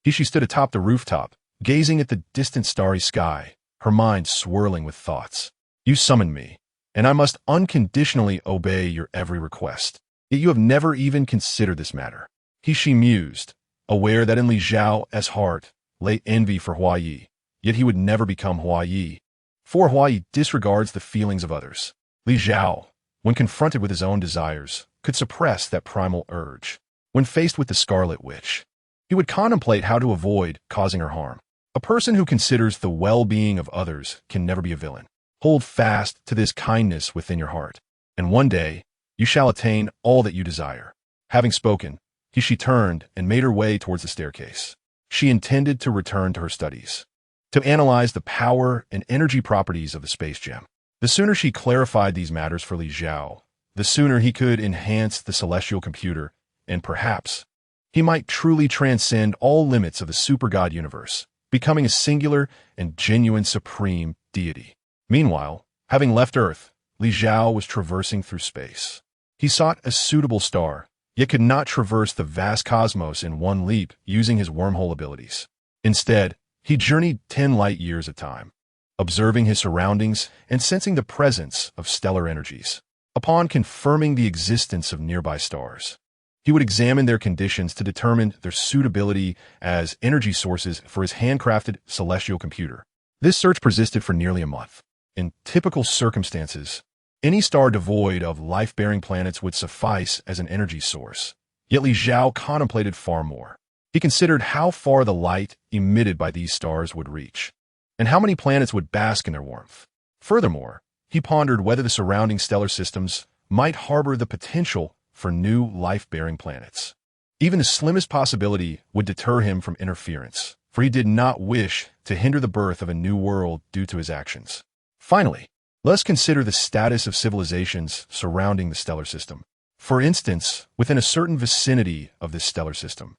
He stood atop the rooftop, gazing at the distant starry sky, her mind swirling with thoughts. "You summoned me, and I must unconditionally obey your every request. Yet you have never even considered this matter." He mused, aware that in Li Zhao's heart lay envy for Hua Yi, yet he would never become Hua Yi, for Hua Yi disregards the feelings of others. Li Zhao, when confronted with his own desires, could suppress that primal urge. When faced with the Scarlet Witch, he would contemplate how to avoid causing her harm. A person who considers the well-being of others can never be a villain. Hold fast to this kindness within your heart, and one day you shall attain all that you desire. Having spoken, she turned and made her way towards the staircase. She intended to return to her studies, to analyze the power and energy properties of the space gem. The sooner she clarified these matters for Li Zhao, the sooner he could enhance the celestial computer, and perhaps he might truly transcend all limits of the super god universe, becoming a singular and genuine supreme deity. Meanwhile, having left Earth, Li Zhao was traversing through space. He sought a suitable star, yet could not traverse the vast cosmos in one leap using his wormhole abilities. Instead, he journeyed 10 light years at a time, observing his surroundings and sensing the presence of stellar energies. Upon confirming the existence of nearby stars, he would examine their conditions to determine their suitability as energy sources for his handcrafted celestial computer. This search persisted for nearly a month. In typical circumstances, any star devoid of life-bearing planets would suffice as an energy source. Yet Li Zhao contemplated far more. He considered how far the light emitted by these stars would reach, and how many planets would bask in their warmth. Furthermore, he pondered whether the surrounding stellar systems might harbor the potential for new life-bearing planets. Even the slimmest possibility would deter him from interference, for he did not wish to hinder the birth of a new world due to his actions. Finally, let us consider the status of civilizations surrounding the stellar system. For instance, within a certain vicinity of this stellar system,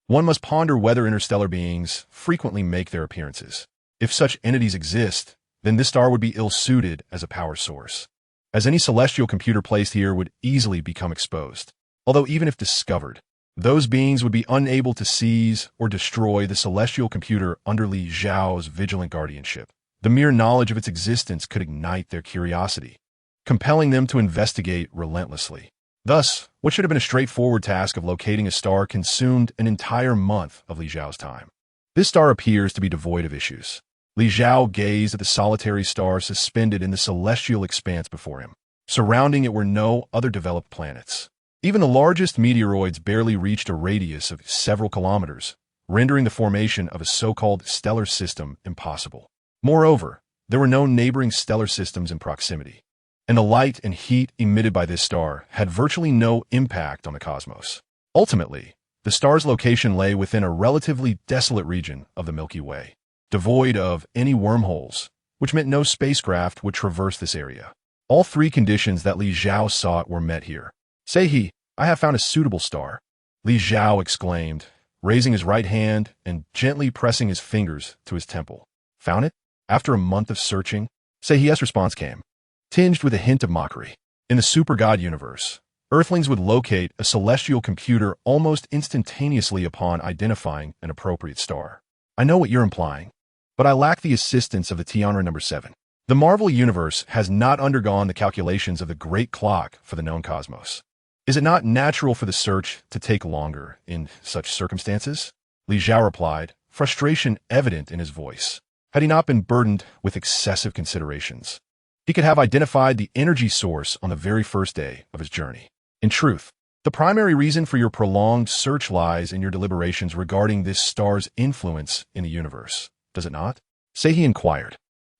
one must ponder whether interstellar beings frequently make their appearances. If such entities exist, then this star would be ill-suited as a power source, as any celestial computer placed here would easily become exposed. Although even if discovered, those beings would be unable to seize or destroy the celestial computer under Li Zhao's vigilant guardianship. The mere knowledge of its existence could ignite their curiosity, compelling them to investigate relentlessly. Thus, what should have been a straightforward task of locating a star consumed an entire month of Li Zhao's time. This star appears to be devoid of issues. Li Zhao gazed at the solitary star suspended in the celestial expanse before him. Surrounding it were no other developed planets. Even the largest meteoroids barely reached a radius of several kilometers, rendering the formation of a so-called stellar system impossible. Moreover, there were no neighboring stellar systems in proximity, and the light and heat emitted by this star had virtually no impact on the cosmos. Ultimately, the star's location lay within a relatively desolate region of the Milky Way, devoid of any wormholes, which meant no spacecraft would traverse this area. All three conditions that Li Zhao sought were met here. "Say he, I have found a suitable star," Li Zhao exclaimed, raising his right hand and gently pressing his fingers to his temple. "Found it?" After a month of searching, Say he's response came, tinged with a hint of mockery. In the super god universe, Earthlings would locate a celestial computer almost instantaneously upon identifying an appropriate star. I know what you're implying, but I lack the assistance of the Tianra number 7. The Marvel universe has not undergone the calculations of the Great Clock for the known cosmos. Is it not natural for the search to take longer in such circumstances? Li Zhao replied, frustration evident in his voice. Had he not been burdened with excessive considerations, he could have identified the energy source on the very first day of his journey. In truth, the primary reason for your prolonged search lies in your deliberations regarding this star's influence in the universe, does it not? Say he inquired.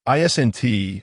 Isn't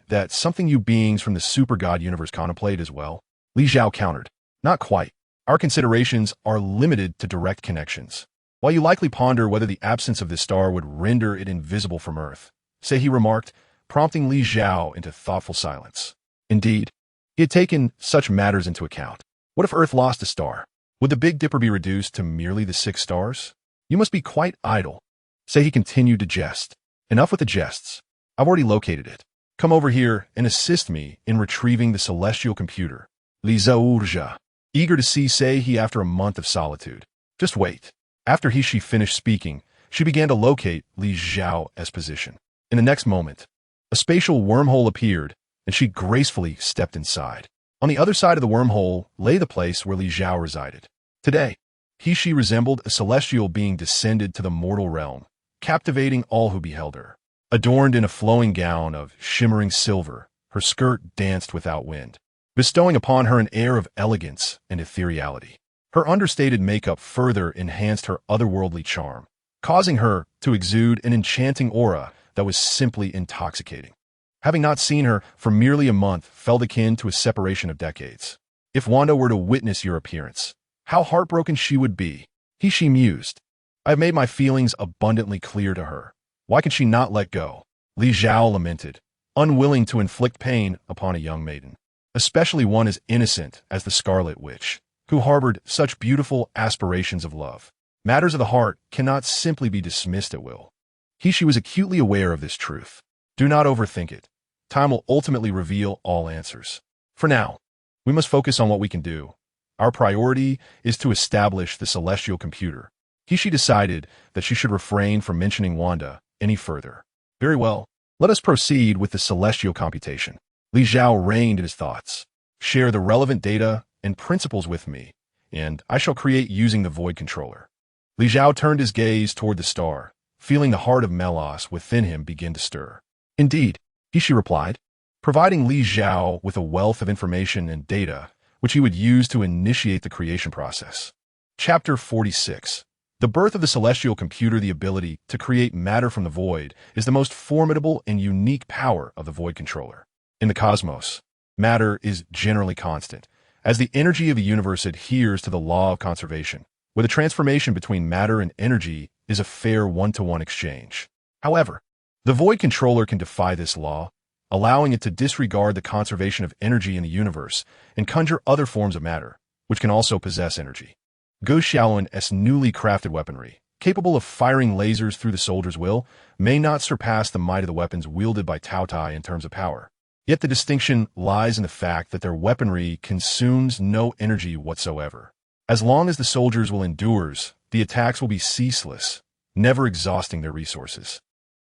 that something you beings from the super god universe contemplate as well? Li Zhao countered. Not quite. Our considerations are limited to direct connections. While you likely ponder whether the absence of this star would render it invisible from Earth, Say he remarked, prompting Li Zhao into thoughtful silence. Indeed, he had taken such matters into account. What if Earth lost a star? Would the Big Dipper be reduced to merely the 6 stars? You must be quite idle. Say he continued to jest. Enough with the jests. I've already located it. Come over here and assist me in retrieving the celestial computer. Li Zhao, eager to see Say he after a month of solitude. Just wait. After she finished speaking, she began to locate Li Zhao's position. In the next moment, a spatial wormhole appeared, and she gracefully stepped inside. On the other side of the wormhole lay the place where Li Zhao resided. Today, she resembled a celestial being descended to the mortal realm, captivating all who beheld her. Adorned in a flowing gown of shimmering silver, her skirt danced without wind, bestowing upon her an air of elegance and ethereality. Her understated makeup further enhanced her otherworldly charm, causing her to exude an enchanting aura that was simply intoxicating. Having not seen her for merely a month felt akin to a separation of decades. If Wanda were to witness your appearance, how heartbroken she would be. She mused. I have made my feelings abundantly clear to her. Why can she not let go? Li Zhao lamented, unwilling to inflict pain upon a young maiden, especially one as innocent as the Scarlet Witch, who harbored such beautiful aspirations of love. Matters of the heart cannot simply be dismissed at will. She was acutely aware of this truth. Do not overthink it. Time will ultimately reveal all answers. For now, we must focus on what we can do. Our priority is to establish the celestial computer. She decided that she should refrain from mentioning Wanda any further. Very well, let us proceed with the celestial computation. Li Zhao reined in his thoughts. Share the relevant data and principles with me, and I shall create using the Void Controller. Li Zhao turned his gaze toward the star, feeling the heart of Melos within him begin to stir. Indeed, she replied, providing Li Zhao with a wealth of information and data, which he would use to initiate the creation process. Chapter 46. The birth of the celestial computer, the ability to create matter from the void, is the most formidable and unique power of the Void Controller. In the cosmos, matter is generally constant, as the energy of the universe adheres to the law of conservation, where the transformation between matter and energy is a fair one-to-one exchange. However, the Void Controller can defy this law, allowing it to disregard the conservation of energy in the universe and conjure other forms of matter, which can also possess energy. Gu Xiaoyun's newly crafted weaponry, capable of firing lasers through the soldier's will, may not surpass the might of the weapons wielded by Tao Tai in terms of power. Yet the distinction lies in the fact that their weaponry consumes no energy whatsoever. As long as the soldiers will endure, the attacks will be ceaseless, never exhausting their resources.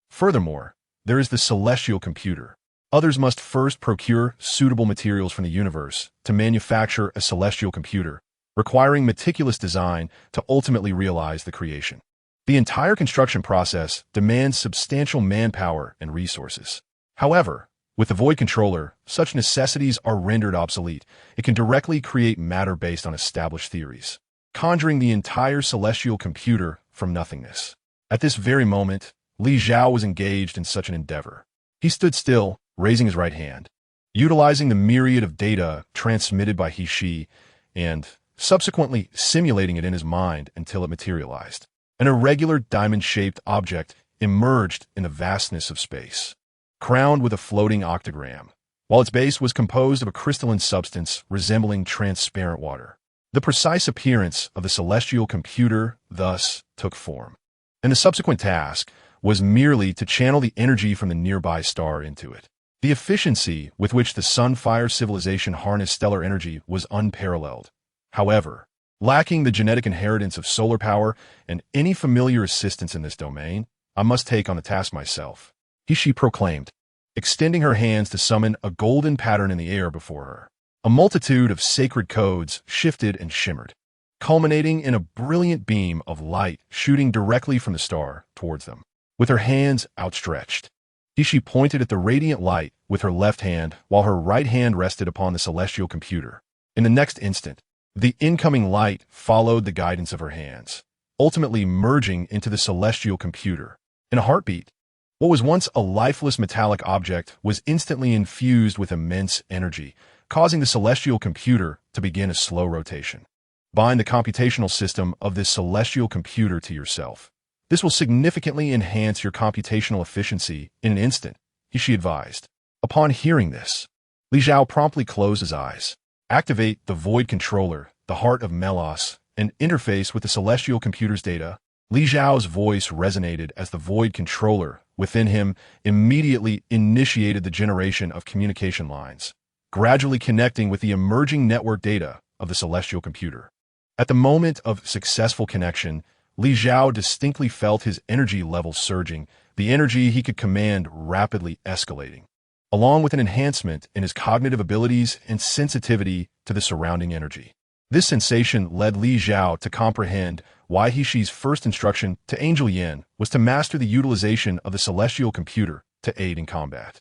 Furthermore, there is the celestial computer. Others must first procure suitable materials from the universe to manufacture a celestial computer, requiring meticulous design to ultimately realize the creation. The entire construction process demands substantial manpower and resources. However, with the Void Controller, such necessities are rendered obsolete. It can directly create matter based on established theories, conjuring the entire celestial computer from nothingness. At this very moment, Li Zhao was engaged in such an endeavor. He stood still, raising his right hand, utilizing the myriad of data transmitted by He Shi, and subsequently simulating it in his mind until it materialized. An irregular diamond-shaped object emerged in the vastness of space, crowned with a floating octagram, while its base was composed of a crystalline substance resembling transparent water. The precise appearance of the celestial computer thus took form, and the subsequent task was merely to channel the energy from the nearby star into it. The efficiency with which the Sunfire civilization harnessed stellar energy was unparalleled. However, lacking the genetic inheritance of solar power and any familiar assistance in this domain, I must take on the task myself, He Shi proclaimed, extending her hands to summon a golden pattern in the air before her. A multitude of sacred codes shifted and shimmered, culminating in a brilliant beam of light shooting directly from the star towards them. With her hands outstretched, He Shi pointed at the radiant light with her left hand while her right hand rested upon the celestial computer. In the next instant, the incoming light followed the guidance of her hands, ultimately merging into the celestial computer. In a heartbeat, what was once a lifeless metallic object was instantly infused with immense energy, causing the celestial computer to begin a slow rotation. Bind the computational system of this celestial computer to yourself. This will significantly enhance your computational efficiency in an instant, He Shi advised. Upon hearing this, Li Zhao promptly closed his eyes. Activate the Void Controller, the heart of Melos, and interface with the celestial computer's data. Li Zhao's voice resonated as the Void Controller within him immediately initiated the generation of communication lines, gradually connecting with the emerging network data of the celestial computer. At the moment of successful connection, Li Zhao distinctly felt his energy levels surging, the energy he could command rapidly escalating, along with an enhancement in his cognitive abilities and sensitivity to the surrounding energy. This sensation led Li Zhao to comprehend why He Shi's first instruction to Angel Yin was to master the utilization of the celestial computer to aid in combat.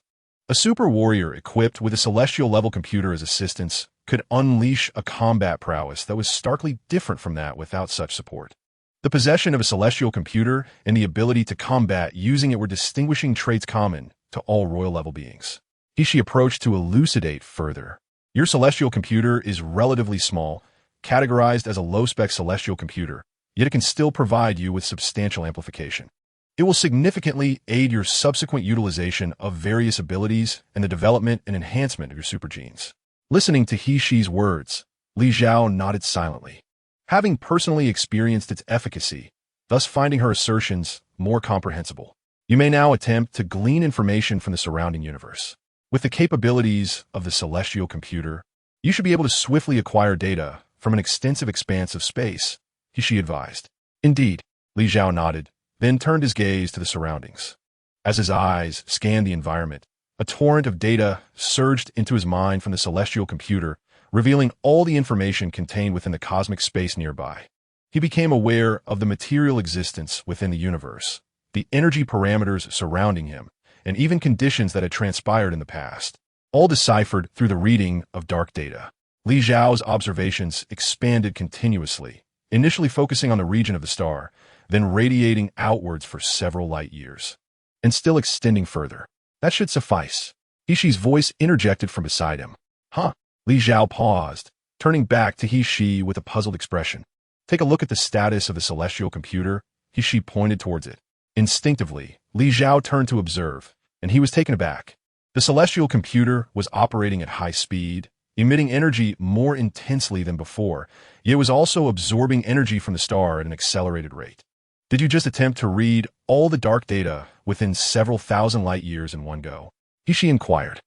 A super warrior equipped with a celestial-level computer as assistance could unleash a combat prowess that was starkly different from that without such support. The possession of a celestial computer and the ability to combat using it were distinguishing traits common to all royal-level beings. He Shi approached to elucidate further. Your celestial computer is relatively small, categorized as a low-spec celestial computer, yet it can still provide you with substantial amplification. It will significantly aid your subsequent utilization of various abilities and the development and enhancement of your supergenes. Listening to He Shi's words, Li Zhao nodded silently, having personally experienced its efficacy, thus finding her assertions more comprehensible. You may now attempt to glean information from the surrounding universe. With the capabilities of the celestial computer, you should be able to swiftly acquire data from an extensive expanse of space, He Shi advised. Indeed, Li Zhao nodded, then turned his gaze to the surroundings. As his eyes scanned the environment, a torrent of data surged into his mind from the celestial computer, revealing all the information contained within the cosmic space nearby. He became aware of the material existence within the universe, the energy parameters surrounding him, and even conditions that had transpired in the past, all deciphered through the reading of dark data. Li Zhao's observations expanded continuously, initially focusing on the region of the star, then radiating outwards for several light years, and still extending further. That should suffice. He Shi's voice interjected from beside him. Huh? Li Zhao paused, turning back to He Shi with a puzzled expression. Take a look at the status of the celestial computer. He Shi pointed towards it. Instinctively, Li Zhao turned to observe, and he was taken aback. The celestial computer was operating at high speed, emitting energy more intensely than before, yet was also absorbing energy from the star at an accelerated rate. Did you just attempt to read all the dark data within several thousand light years in one go? He Shi inquired.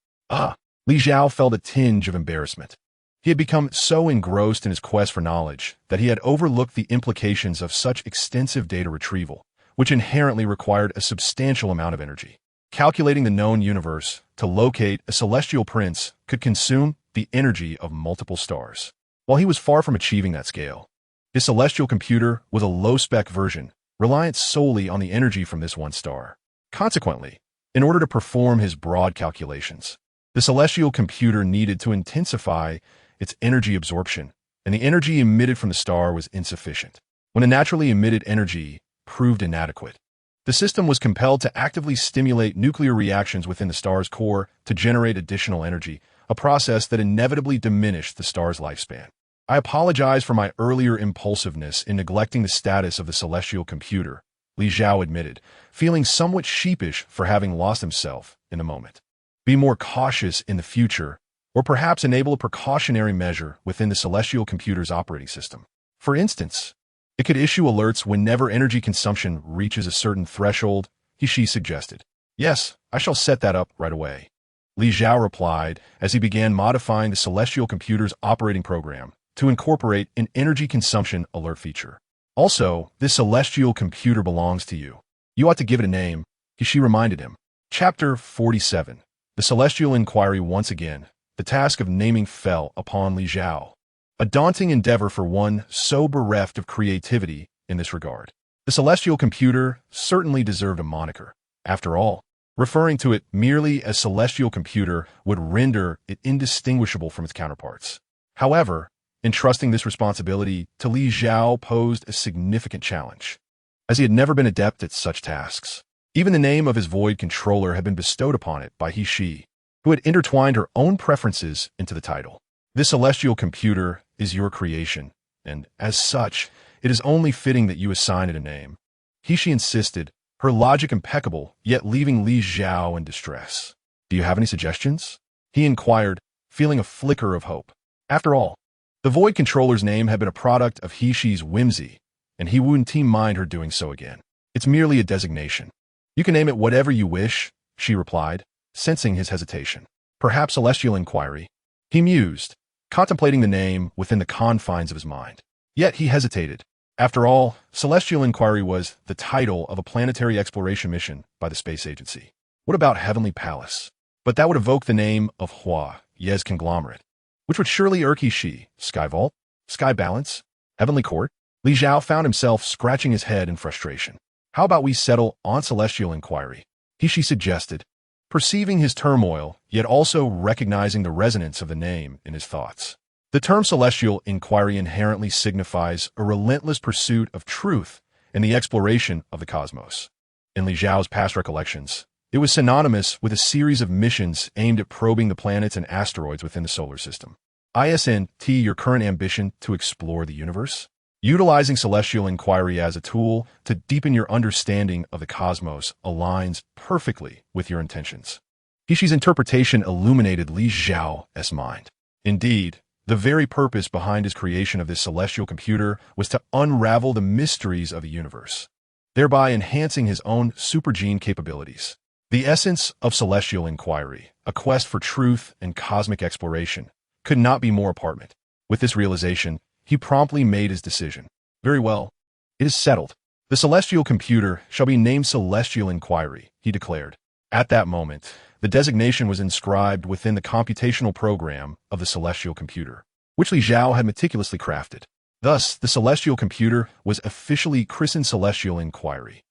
Li Zhao felt a tinge of embarrassment. He had become so engrossed in his quest for knowledge that he had overlooked the implications of such extensive data retrieval, which inherently required a substantial amount of energy. Calculating the known universe to locate a celestial prince could consume the energy of multiple stars. While he was far from achieving that scale, his celestial computer was a low-spec version, reliant solely on the energy from this one star. Consequently, in order to perform his broad calculations, the celestial computer needed to intensify its energy absorption, and the energy emitted from the star was insufficient. When the naturally emitted energy proved inadequate, the system was compelled to actively stimulate nuclear reactions within the star's core to generate additional energy, a process that inevitably diminished the star's lifespan. I apologize for my earlier impulsiveness in neglecting the status of the celestial computer, Li Xiao admitted, feeling somewhat sheepish for having lost himself in the moment. Be more cautious in the future, or perhaps enable a precautionary measure within the celestial computer's operating system. For instance, it could issue alerts whenever energy consumption reaches a certain threshold, He suggested. Yes, I shall set that up right away, Li Xiao replied as he began modifying the celestial computer's operating program to incorporate an energy consumption alert feature. Also, this celestial computer belongs to you. You ought to give it a name, He reminded him. Chapter 47. The Celestial Inquiry. Once again, the task of naming fell upon Li Xiao. A daunting endeavor for one so bereft of creativity in this regard. The celestial computer certainly deserved a moniker. After all, referring to it merely as celestial computer would render it indistinguishable from its counterparts. However, entrusting this responsibility to Li Xiao posed a significant challenge, as he had never been adept at such tasks. Even the name of his void controller had been bestowed upon it by He, who had intertwined her own preferences into the title. This celestial computer is your creation, and as such, it is only fitting that you assign it a name. He insisted, her logic impeccable, yet leaving Li Xiao in distress. Do you have any suggestions? He inquired, feeling a flicker of hope. After all, the void controller's name had been a product of He's whimsy, and he wouldn't mind her doing so again. It's merely a designation. You can name it whatever you wish, she replied, sensing his hesitation. Perhaps Celestial Inquiry. He mused, contemplating the name within the confines of his mind. Yet he hesitated. After all, Celestial Inquiry was the title of a planetary exploration mission by the space agency. What about Heavenly Palace? But that would evoke the name of Hua, Ye's conglomerate, which would surely irk He. Sky Vault? Sky Balance? Heavenly Court? Li Xiao found himself scratching his head in frustration. How about we settle on Celestial Inquiry? He suggested, perceiving his turmoil, yet also recognizing the resonance of the name in his thoughts. The term Celestial Inquiry inherently signifies a relentless pursuit of truth and the exploration of the cosmos. In Li Xiao's past recollections, it was synonymous with a series of missions aimed at probing the planets and asteroids within the solar system. Isn't your current ambition to explore the universe? Utilizing Celestial Inquiry as a tool to deepen your understanding of the cosmos aligns perfectly with your intentions. He's interpretation illuminated Li Xiao's mind. Indeed, the very purpose behind his creation of this celestial computer was to unravel the mysteries of the universe, thereby enhancing his own supergene capabilities. The essence of Celestial Inquiry, a quest for truth and cosmic exploration, could not be more apparent. With this realization, he promptly made his decision. Very well. It is settled. The celestial computer shall be named Celestial Inquiry, he declared. At that moment, the designation was inscribed within the computational program of the celestial computer, which Li Xiao had meticulously crafted. Thus, the celestial computer was officially christened Celestial Inquiry.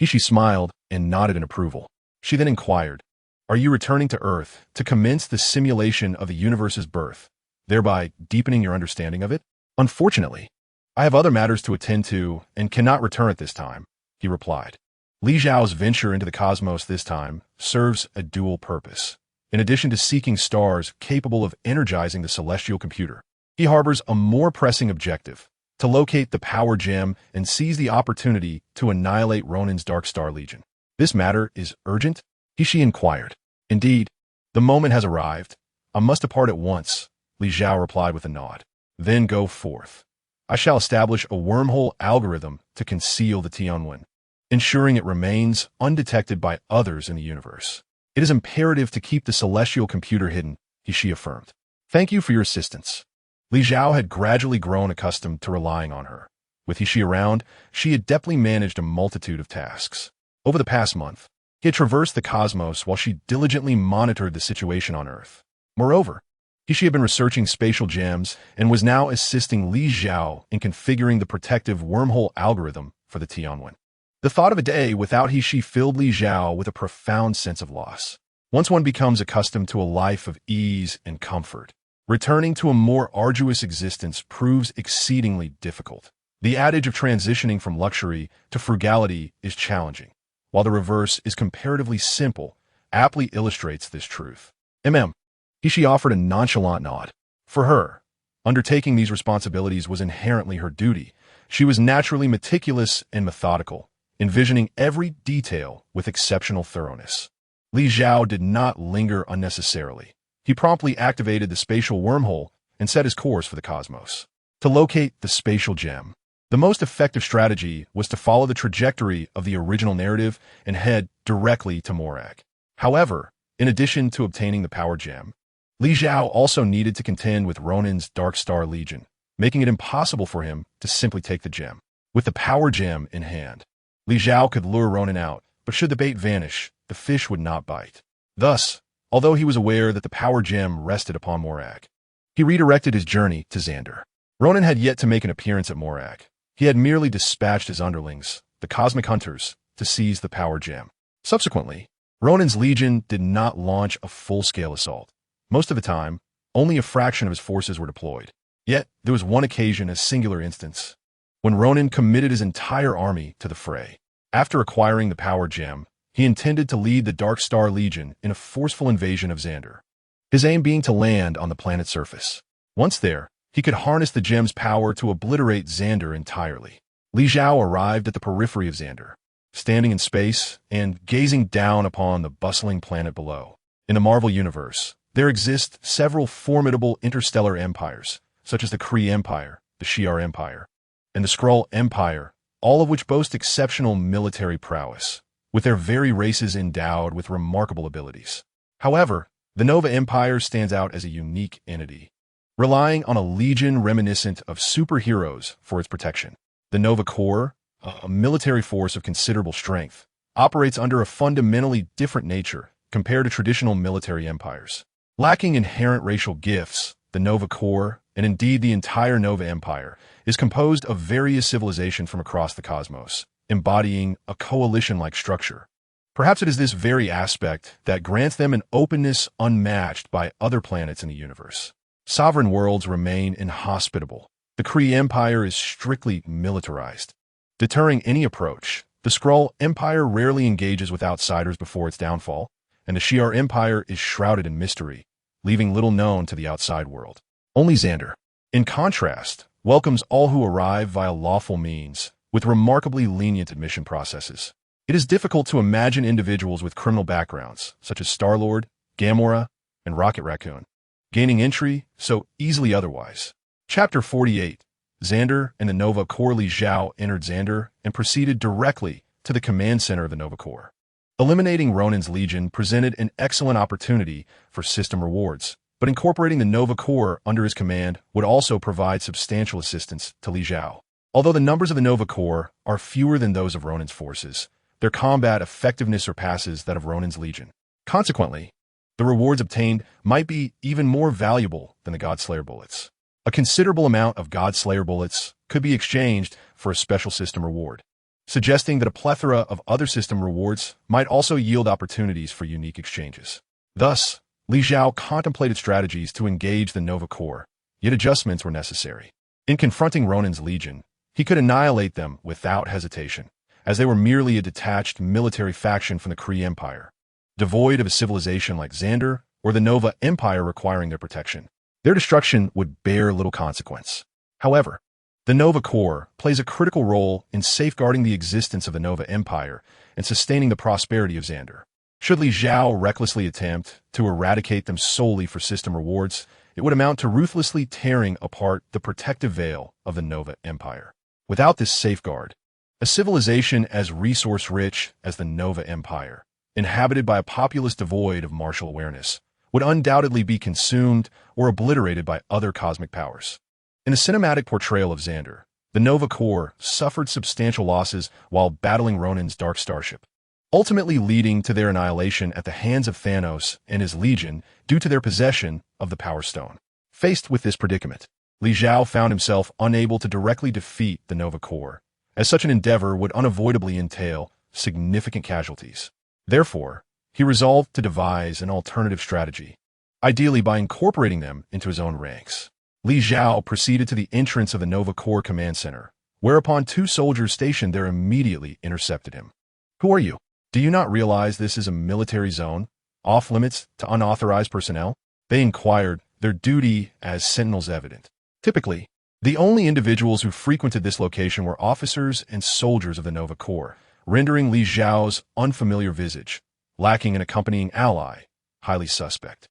She smiled and nodded in approval. She then inquired, "Are you returning to Earth to commence the simulation of the universe's birth, thereby deepening your understanding of it?" "Unfortunately, I have other matters to attend to and cannot return at this time," he replied. Li Xiao's venture into the cosmos this time serves a dual purpose. In addition to seeking stars capable of energizing the celestial computer, he harbors a more pressing objective: to locate the power gem and seize the opportunity to annihilate Ronin's Dark Star Legion. "This matter is urgent?" He inquired. "Indeed, the moment has arrived. I must depart at once," Li Xiao replied with a nod. "Then go forth. I shall establish a wormhole algorithm to conceal the Tianwen, ensuring it remains undetected by others in the universe. It is imperative to keep the celestial computer hidden," He affirmed. "Thank you for your assistance." Li Xiao had gradually grown accustomed to relying on her. With He around, she adeptly managed a multitude of tasks. Over the past month, He had traversed the cosmos while she diligently monitored the situation on Earth. Moreover, she had been researching spatial gems and was now assisting Li Xiao in configuring the protective wormhole algorithm for the Tianwen. The thought of a day without He filled Li Xiao with a profound sense of loss. Once one becomes accustomed to a life of ease and comfort, returning to a more arduous existence proves exceedingly difficult. The adage of transitioning from luxury to frugality is challenging, while the reverse is comparatively simple, aptly illustrates this truth. He offered a nonchalant nod. For her, undertaking these responsibilities was inherently her duty. She was naturally meticulous and methodical, envisioning every detail with exceptional thoroughness. Li Xiao did not linger unnecessarily. He promptly activated the spatial wormhole and set his course for the cosmos. To locate the spatial gem, the most effective strategy was to follow the trajectory of the original narrative and head directly to Morag. However, in addition to obtaining the power gem, Li Xiao also needed to contend with Ronin's Dark Star Legion, making it impossible for him to simply take the gem. With the power gem in hand, Li Xiao could lure Ronin out, but should the bait vanish, the fish would not bite. Thus, although he was aware that the power gem rested upon Morag, he redirected his journey to Xander. Ronin had yet to make an appearance at Morag. He had merely dispatched his underlings, the Cosmic Hunters, to seize the power gem. Subsequently, Ronin's legion did not launch a full-scale assault. Most of the time, only a fraction of his forces were deployed. Yet, there was one occasion, a singular instance, when Ronin committed his entire army to the fray. After acquiring the power gem, he intended to lead the Dark Star Legion in a forceful invasion of Xander, his aim being to land on the planet's surface. Once there, he could harness the gem's power to obliterate Xander entirely. Li Xiao arrived at the periphery of Xander, standing in space and gazing down upon the bustling planet below. In the Marvel Universe, there exist several formidable interstellar empires, such as the Kree Empire, the Shi'ar Empire, and the Skrull Empire, all of which boast exceptional military prowess, with their very races endowed with remarkable abilities. However, the Nova Empire stands out as a unique entity, relying on a legion reminiscent of superheroes for its protection. The Nova Corps, a military force of considerable strength, operates under a fundamentally different nature compared to traditional military empires. Lacking inherent racial gifts, the Nova Corps, and indeed the entire Nova Empire, is composed of various civilizations from across the cosmos, embodying a coalition-like structure. Perhaps it is this very aspect that grants them an openness unmatched by other planets in the universe. Sovereign worlds remain inhospitable. The Kree Empire is strictly militarized. Deterring any approach, the Skrull Empire rarely engages with outsiders before its downfall, and the Shi'ar Empire is shrouded in mystery, leaving little known to the outside world. Only Xander, in contrast, welcomes all who arrive via lawful means, with remarkably lenient admission processes. It is difficult to imagine individuals with criminal backgrounds, such as Star-Lord, Gamora, and Rocket Raccoon, gaining entry so easily otherwise. Chapter 48. Xander and the Nova Corps. Li Xiao entered Xander and proceeded directly to the command center of the Nova Corps. Eliminating Ronin's legion presented an excellent opportunity for system rewards, but incorporating the Nova Corps under his command would also provide substantial assistance to Li Xiao. Although the numbers of the Nova Corps are fewer than those of Ronin's forces, their combat effectiveness surpasses that of Ronin's legion. Consequently, the rewards obtained might be even more valuable than the Godslayer bullets. A considerable amount of Godslayer bullets could be exchanged for a special system reward, suggesting that a plethora of other system rewards might also yield opportunities for unique exchanges. Thus, Li Xiao contemplated strategies to engage the Nova Corps, yet adjustments were necessary. In confronting Ronin's legion, he could annihilate them without hesitation, as they were merely a detached military faction from the Kree Empire, devoid of a civilization like Xander or the Nova Empire requiring their protection. Their destruction would bear little consequence. However, the Nova Corps plays a critical role in safeguarding the existence of the Nova Empire and sustaining the prosperity of Xander. Should Li Xiao recklessly attempt to eradicate them solely for system rewards, it would amount to ruthlessly tearing apart the protective veil of the Nova Empire. Without this safeguard, a civilization as resource-rich as the Nova Empire, inhabited by a populace devoid of martial awareness, would undoubtedly be consumed or obliterated by other cosmic powers. In a cinematic portrayal of Xander, the Nova Corps suffered substantial losses while battling Ronin's Dark Starship. ultimately leading to their annihilation at the hands of Thanos and his legion due to their possession of the Power Stone. Faced with this predicament, Li Xiao found himself unable to directly defeat the Nova Corps, as such an endeavor would unavoidably entail significant casualties. Therefore, he resolved to devise an alternative strategy, ideally by incorporating them into his own ranks. Li Xiao proceeded to the entrance of the Nova Corps command center, whereupon two soldiers stationed there immediately intercepted him. "Who are you? Do you not realize this is a military zone, off-limits to unauthorized personnel?" they inquired, their duty as sentinels evident. Typically, the only individuals who frequented this location were officers and soldiers of the Nova Corps, rendering Li Xiao's unfamiliar visage, lacking an accompanying ally, highly suspect.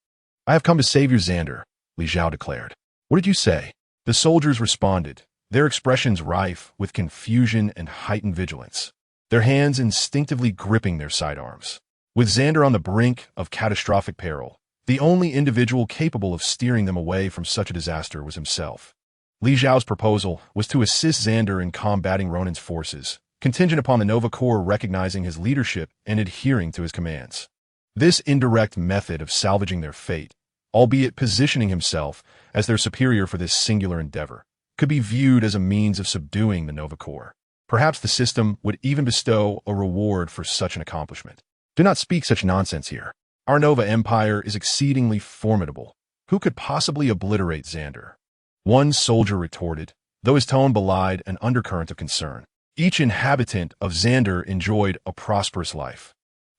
"I have come to save you, Xander," Li Xiao declared. "What did you say?" The soldiers responded, their expressions rife with confusion and heightened vigilance, their hands instinctively gripping their sidearms. With Xander on the brink of catastrophic peril, the only individual capable of steering them away from such a disaster was himself. Li Xiao's proposal was to assist Xander in combating Ronin's forces, contingent upon the Nova Corps recognizing his leadership and adhering to his commands. This indirect method of salvaging their fate, albeit positioning himself as their superior for this singular endeavor, could be viewed as a means of subduing the Nova Corps. Perhaps the system would even bestow a reward for such an accomplishment. "Do not speak such nonsense here. Our Nova Empire is exceedingly formidable. Who could possibly obliterate Xander?" One soldier retorted, though his tone belied an undercurrent of concern. Each inhabitant of Xander enjoyed a prosperous life,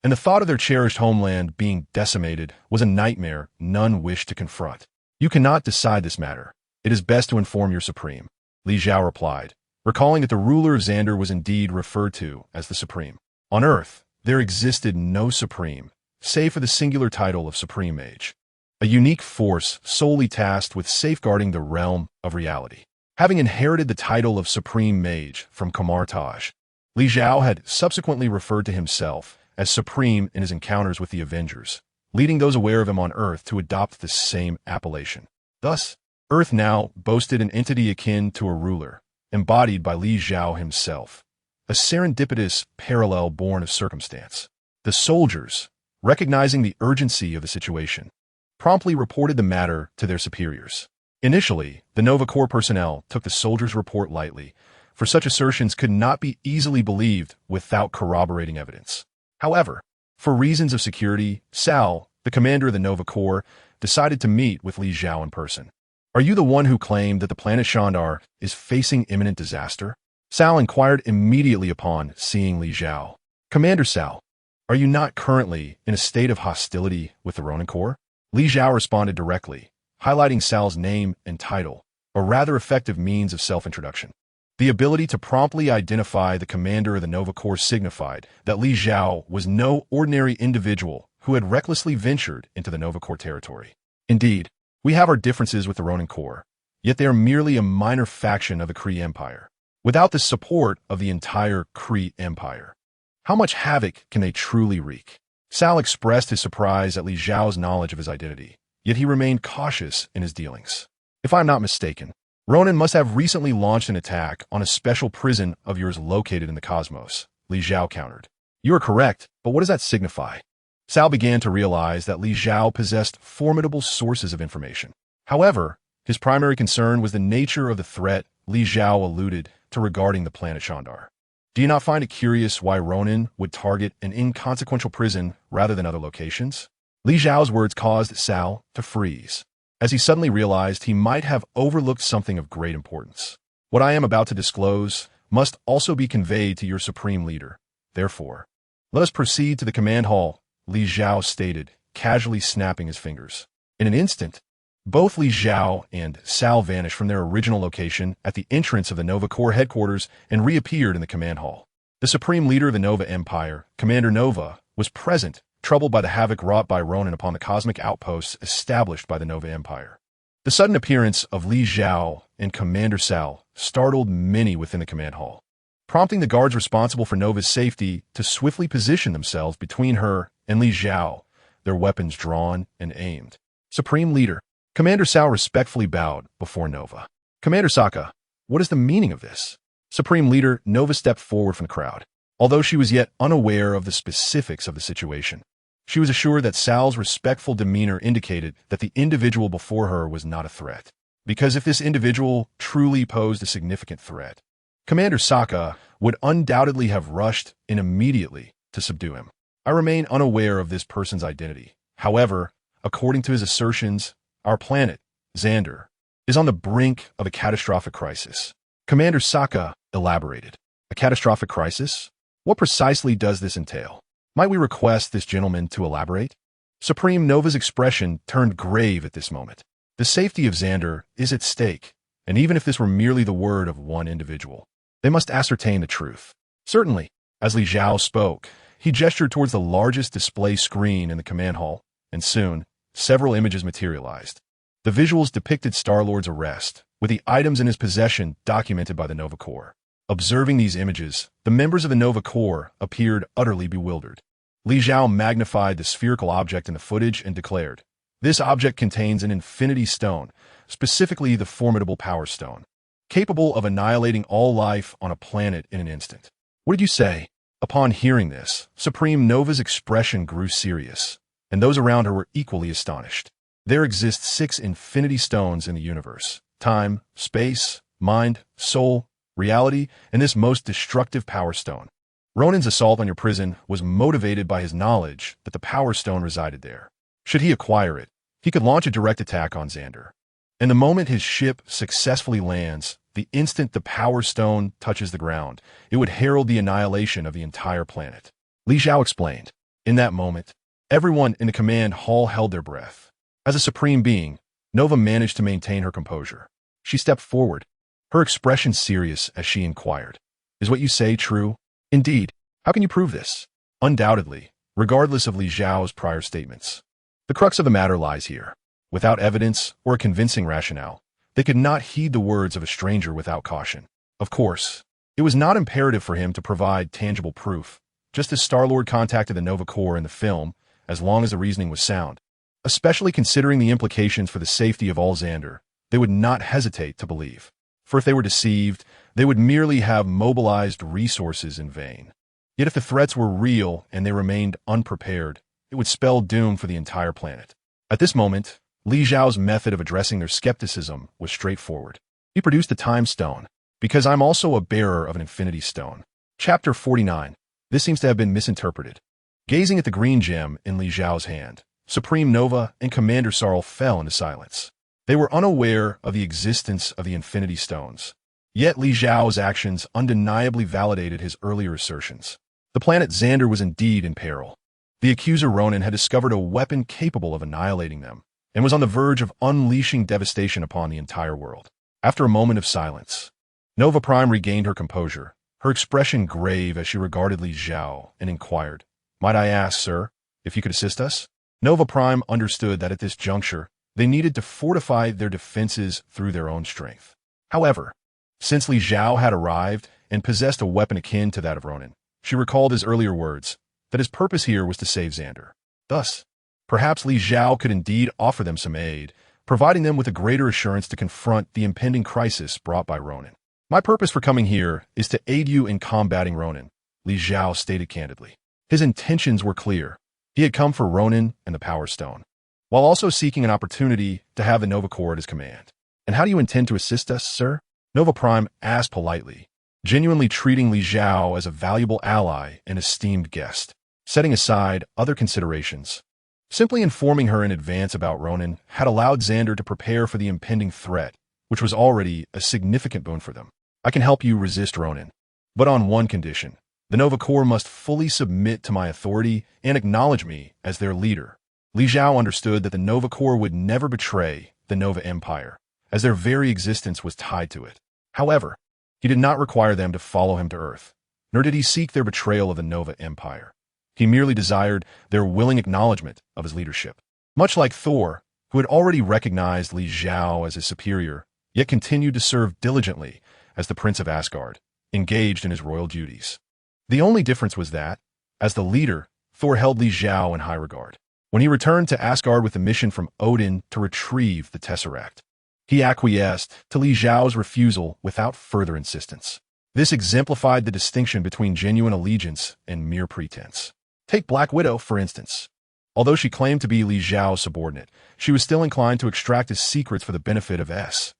and the thought of their cherished homeland being decimated was a nightmare none wished to confront. "You cannot decide this matter. It is best to inform your Supreme," Li Xiao replied, recalling that the ruler of Xander was indeed referred to as the Supreme. On Earth, there existed no Supreme, save for the singular title of Supreme Mage, a unique force solely tasked with safeguarding the realm of reality. Having inherited the title of Supreme Mage from Kamartaj, Li Xiao had subsequently referred to himself as Supreme in his encounters with the Avengers, leading those aware of him on Earth to adopt the same appellation. Thus, Earth now boasted an entity akin to a ruler, embodied by Li Xiao himself, a serendipitous parallel born of circumstance. The soldiers, recognizing the urgency of the situation, promptly reported the matter to their superiors. Initially, the Nova Corps personnel took the soldiers' report lightly, for such assertions could not be easily believed without corroborating evidence. However, for reasons of security, Sal, the commander of the Nova Corps, decided to meet with Li Xiao in person. "Are you the one who claimed that the planet Shandar is facing imminent disaster?" Sal inquired immediately upon seeing Li Xiao. "Commander Sal, are you not currently in a state of hostility with the Ronin Corps?" Li Xiao responded directly, highlighting Sal's name and title, a rather effective means of self-introduction. The ability to promptly identify the commander of the Nova Corps signified that Li Xiao was no ordinary individual who had recklessly ventured into the Nova Corps territory. "Indeed, we have our differences with the Ronin Corps, yet they are merely a minor faction of the Kree Empire. Without the support of the entire Kree Empire, how much havoc can they truly wreak?" Sal expressed his surprise at Li Xiao's knowledge of his identity, yet he remained cautious in his dealings. "If I'm not mistaken, Ronin must have recently launched an attack on a special prison of yours located in the cosmos," Li Xiao countered. "You are correct, but what does that signify?" Sal began to realize that Li Xiao possessed formidable sources of information. However, his primary concern was the nature of the threat Li Xiao alluded to regarding the planet Shandar. "Do you not find it curious why Ronin would target an inconsequential prison rather than other locations?" Li Xiao's words caused Sal to freeze, as he suddenly realized he might have overlooked something of great importance. "What I am about to disclose must also be conveyed to your supreme leader. Therefore, let us proceed to the command hall," Li Xiao stated, casually snapping his fingers. In an instant, both Li Xiao and Sal vanished from their original location at the entrance of the Nova Corps headquarters and reappeared in the command hall. The supreme leader of the Nova Empire, Commander Nova, was present, troubled by the havoc wrought by Ronin upon the cosmic outposts established by the Nova Empire. The sudden appearance of Li Xiao and Commander Sal startled many within the command hall, prompting the guards responsible for Nova's safety to swiftly position themselves between her and Li Xiao, their weapons drawn and aimed. "Supreme Leader," Commander Sal respectfully bowed before Nova. "Commander Sokka, what is the meaning of this?" Supreme Leader Nova stepped forward from the crowd. Although she was yet unaware of the specifics of the situation, she was assured that Sal's respectful demeanor indicated that the individual before her was not a threat. Because if this individual truly posed a significant threat, Commander Sokka would undoubtedly have rushed in immediately to subdue him. I remain unaware of this person's identity. However, according to his assertions, our planet, Xander, is on the brink of a catastrophic crisis. Commander Sokka elaborated. A catastrophic crisis? What precisely does this entail? Might we request this gentleman to elaborate? Supreme Nova's expression turned grave at this moment. The safety of Xander is at stake, and even if this were merely the word of one individual, they must ascertain the truth. Certainly, as Li Zhao spoke, he gestured towards the largest display screen in the command hall, and soon, several images materialized. The visuals depicted Star-Lord's arrest, with the items in his possession documented by the Nova Corps. Observing these images, the members of the Nova Corps appeared utterly bewildered. Li Zhao magnified the spherical object in the footage and declared, "This object contains an infinity stone, specifically the formidable Power Stone, capable of annihilating all life on a planet in an instant." What did you say? Upon hearing this, Supreme Nova's expression grew serious, and those around her were equally astonished. There exist 6 infinity stones in the universe: time, space, mind, soul, reality, and this most destructive Power Stone. Ronin's assault on your prison was motivated by his knowledge that the Power Stone resided there. Should he acquire it, he could launch a direct attack on Xander. And the moment his ship successfully lands, the instant the Power Stone touches the ground, it would herald the annihilation of the entire planet. Li Zhao explained. In that moment, everyone in the command hall held their breath. As a supreme being, Nova managed to maintain her composure. She stepped forward, her expression serious as she inquired, "Is what you say true?" "Indeed. How can you prove this?" "Undoubtedly, regardless of Li Zhao's prior statements. The crux of the matter lies here. Without evidence or a convincing rationale, they could not heed the words of a stranger without caution. Of course, it was not imperative for him to provide tangible proof, just as Star-Lord contacted the Nova Corps in the film, as long as the reasoning was sound. Especially considering the implications for the safety of all Xander, they would not hesitate to believe. For if they were deceived, they would merely have mobilized resources in vain. Yet if the threats were real and they remained unprepared, it would spell doom for the entire planet. At this moment, Li Zhao's method of addressing their skepticism was straightforward. He produced a time stone, because I'm also a bearer of an infinity stone. Chapter 49. This seems to have been misinterpreted. Gazing at the green gem in Li Zhao's hand, Supreme Nova and Commander Sarl fell into silence. They were unaware of the existence of the Infinity Stones. Yet Li Zhao's actions undeniably validated his earlier assertions. The planet Xander was indeed in peril. The accuser Ronin had discovered a weapon capable of annihilating them, and was on the verge of unleashing devastation upon the entire world. After a moment of silence, Nova Prime regained her composure, her expression grave as she regarded Li Zhao, and inquired, "Might I ask, sir, if you could assist us?" Nova Prime understood that at this juncture, they needed to fortify their defenses through their own strength. However, since Li Zhao had arrived and possessed a weapon akin to that of Ronin, she recalled his earlier words, that his purpose here was to save Xander. Thus, perhaps Li Zhao could indeed offer them some aid, providing them with a greater assurance to confront the impending crisis brought by Ronin. "My purpose for coming here is to aid you in combating Ronin," Li Zhao stated candidly. His intentions were clear. He had come for Ronin and the Power Stone, while also seeking an opportunity to have the Nova Corps at his command. "And how do you intend to assist us, sir?" Nova Prime asked politely, genuinely treating Li Zhao as a valuable ally and esteemed guest. Setting aside other considerations, simply informing her in advance about Ronin had allowed Xander to prepare for the impending threat, which was already a significant boon for them. "I can help you resist Ronin, but on one condition. The Nova Corps must fully submit to my authority and acknowledge me as their leader." Li Zhao understood that the Nova Corps would never betray the Nova Empire, as their very existence was tied to it. However, he did not require them to follow him to Earth, nor did he seek their betrayal of the Nova Empire. He merely desired their willing acknowledgement of his leadership. Much like Thor, who had already recognized Li Zhao as his superior, yet continued to serve diligently as the Prince of Asgard, engaged in his royal duties. The only difference was that, as the leader, Thor held Li Zhao in high regard. When he returned to Asgard with a mission from Odin to retrieve the Tesseract, he acquiesced to Li Zhao's refusal without further insistence. This exemplified the distinction between genuine allegiance and mere pretense. Take Black Widow, for instance. Although she claimed to be Li Xiao's subordinate, she was still inclined to extract his secrets for the benefit of S.H.I.L.D.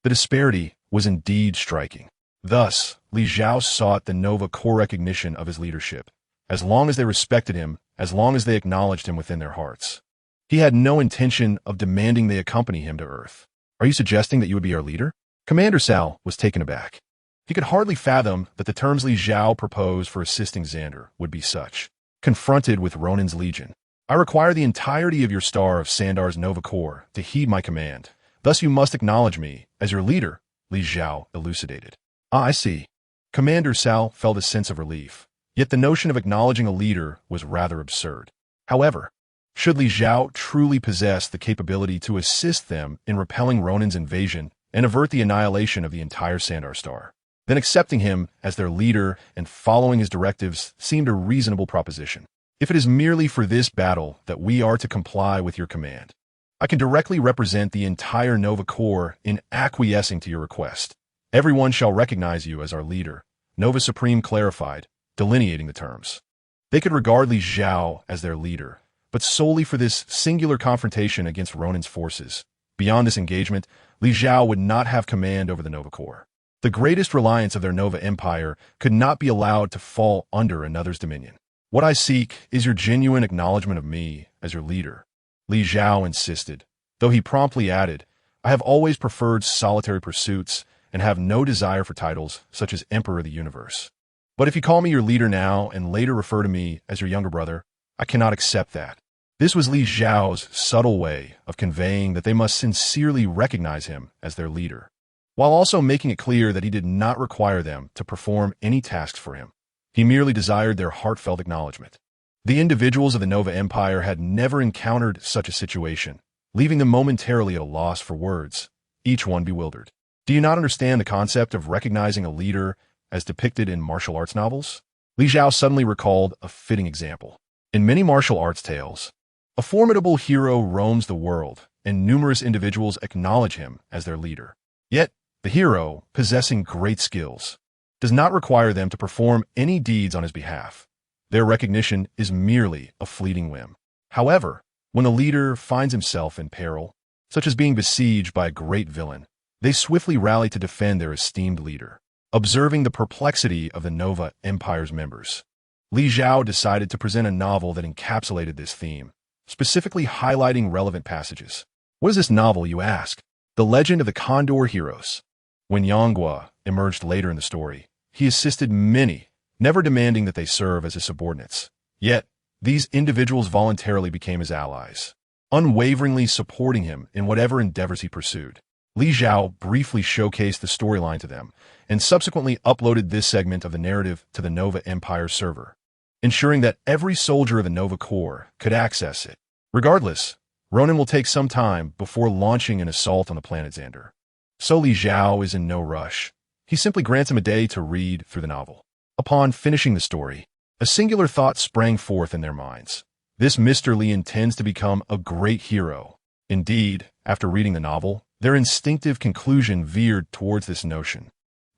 The disparity was indeed striking. Thus, Li Xiao sought the Nova Corps recognition of his leadership, as long as they respected him, as long as they acknowledged him within their hearts. He had no intention of demanding they accompany him to Earth. Are you suggesting that you would be our leader? Commander Sal was taken aback. He could hardly fathom that the terms Li Xiao proposed for assisting Xander would be such. Confronted with Ronin's legion, I require the entirety of your Star of Sandar's Nova Corps to heed my command. Thus you must acknowledge me as your leader, Li Xiao elucidated. Ah, I see. Commander Sal felt a sense of relief. Yet the notion of acknowledging a leader was rather absurd. However, should Li Xiao truly possess the capability to assist them in repelling Ronin's invasion and avert the annihilation of the entire Sandar Star, then accepting him as their leader and following his directives seemed a reasonable proposition. If it is merely for this battle that we are to comply with your command, I can directly represent the entire Nova Corps in acquiescing to your request. Everyone shall recognize you as our leader, Nova Supreme clarified, delineating the terms. They could regard Li Xiao as their leader, but solely for this singular confrontation against Ronin's forces. Beyond this engagement, Li Xiao would not have command over the Nova Corps. The greatest reliance of their Nova Empire could not be allowed to fall under another's dominion. What I seek is your genuine acknowledgement of me as your leader, Li Xiao insisted, though he promptly added, I have always preferred solitary pursuits and have no desire for titles such as Emperor of the Universe. But if you call me your leader now and later refer to me as your younger brother, I cannot accept that. This was Li Xiao's subtle way of conveying that they must sincerely recognize him as their leader, while also making it clear that he did not require them to perform any tasks for him. He merely desired their heartfelt acknowledgement. The individuals of the Nova Empire had never encountered such a situation, leaving them momentarily at a loss for words, each one bewildered. Do you not understand the concept of recognizing a leader as depicted in martial arts novels? Li Xiao suddenly recalled a fitting example. In many martial arts tales, a formidable hero roams the world, and numerous individuals acknowledge him as their leader. Yet, the hero, possessing great skills, does not require them to perform any deeds on his behalf. Their recognition is merely a fleeting whim. However, when a leader finds himself in peril, such as being besieged by a great villain, they swiftly rally to defend their esteemed leader. Observing the perplexity of the Nova Empire's members, Li Xiao decided to present a novel that encapsulated this theme, specifically highlighting relevant passages. What is this novel, you ask? The Legend of the Condor Heroes. When Yanghua emerged later in the story, he assisted many, never demanding that they serve as his subordinates. Yet, these individuals voluntarily became his allies, unwaveringly supporting him in whatever endeavors he pursued. Li Xiao briefly showcased the storyline to them, and subsequently uploaded this segment of the narrative to the Nova Empire server, ensuring that every soldier of the Nova Corps could access it. Regardless, Ronin will take some time before launching an assault on the planet Xander. So Li Xiao is in no rush. He simply grants him a day to read through the novel. Upon finishing the story, a singular thought sprang forth in their minds. This Mr. Li intends to become a great hero. Indeed, after reading the novel, their instinctive conclusion veered towards this notion,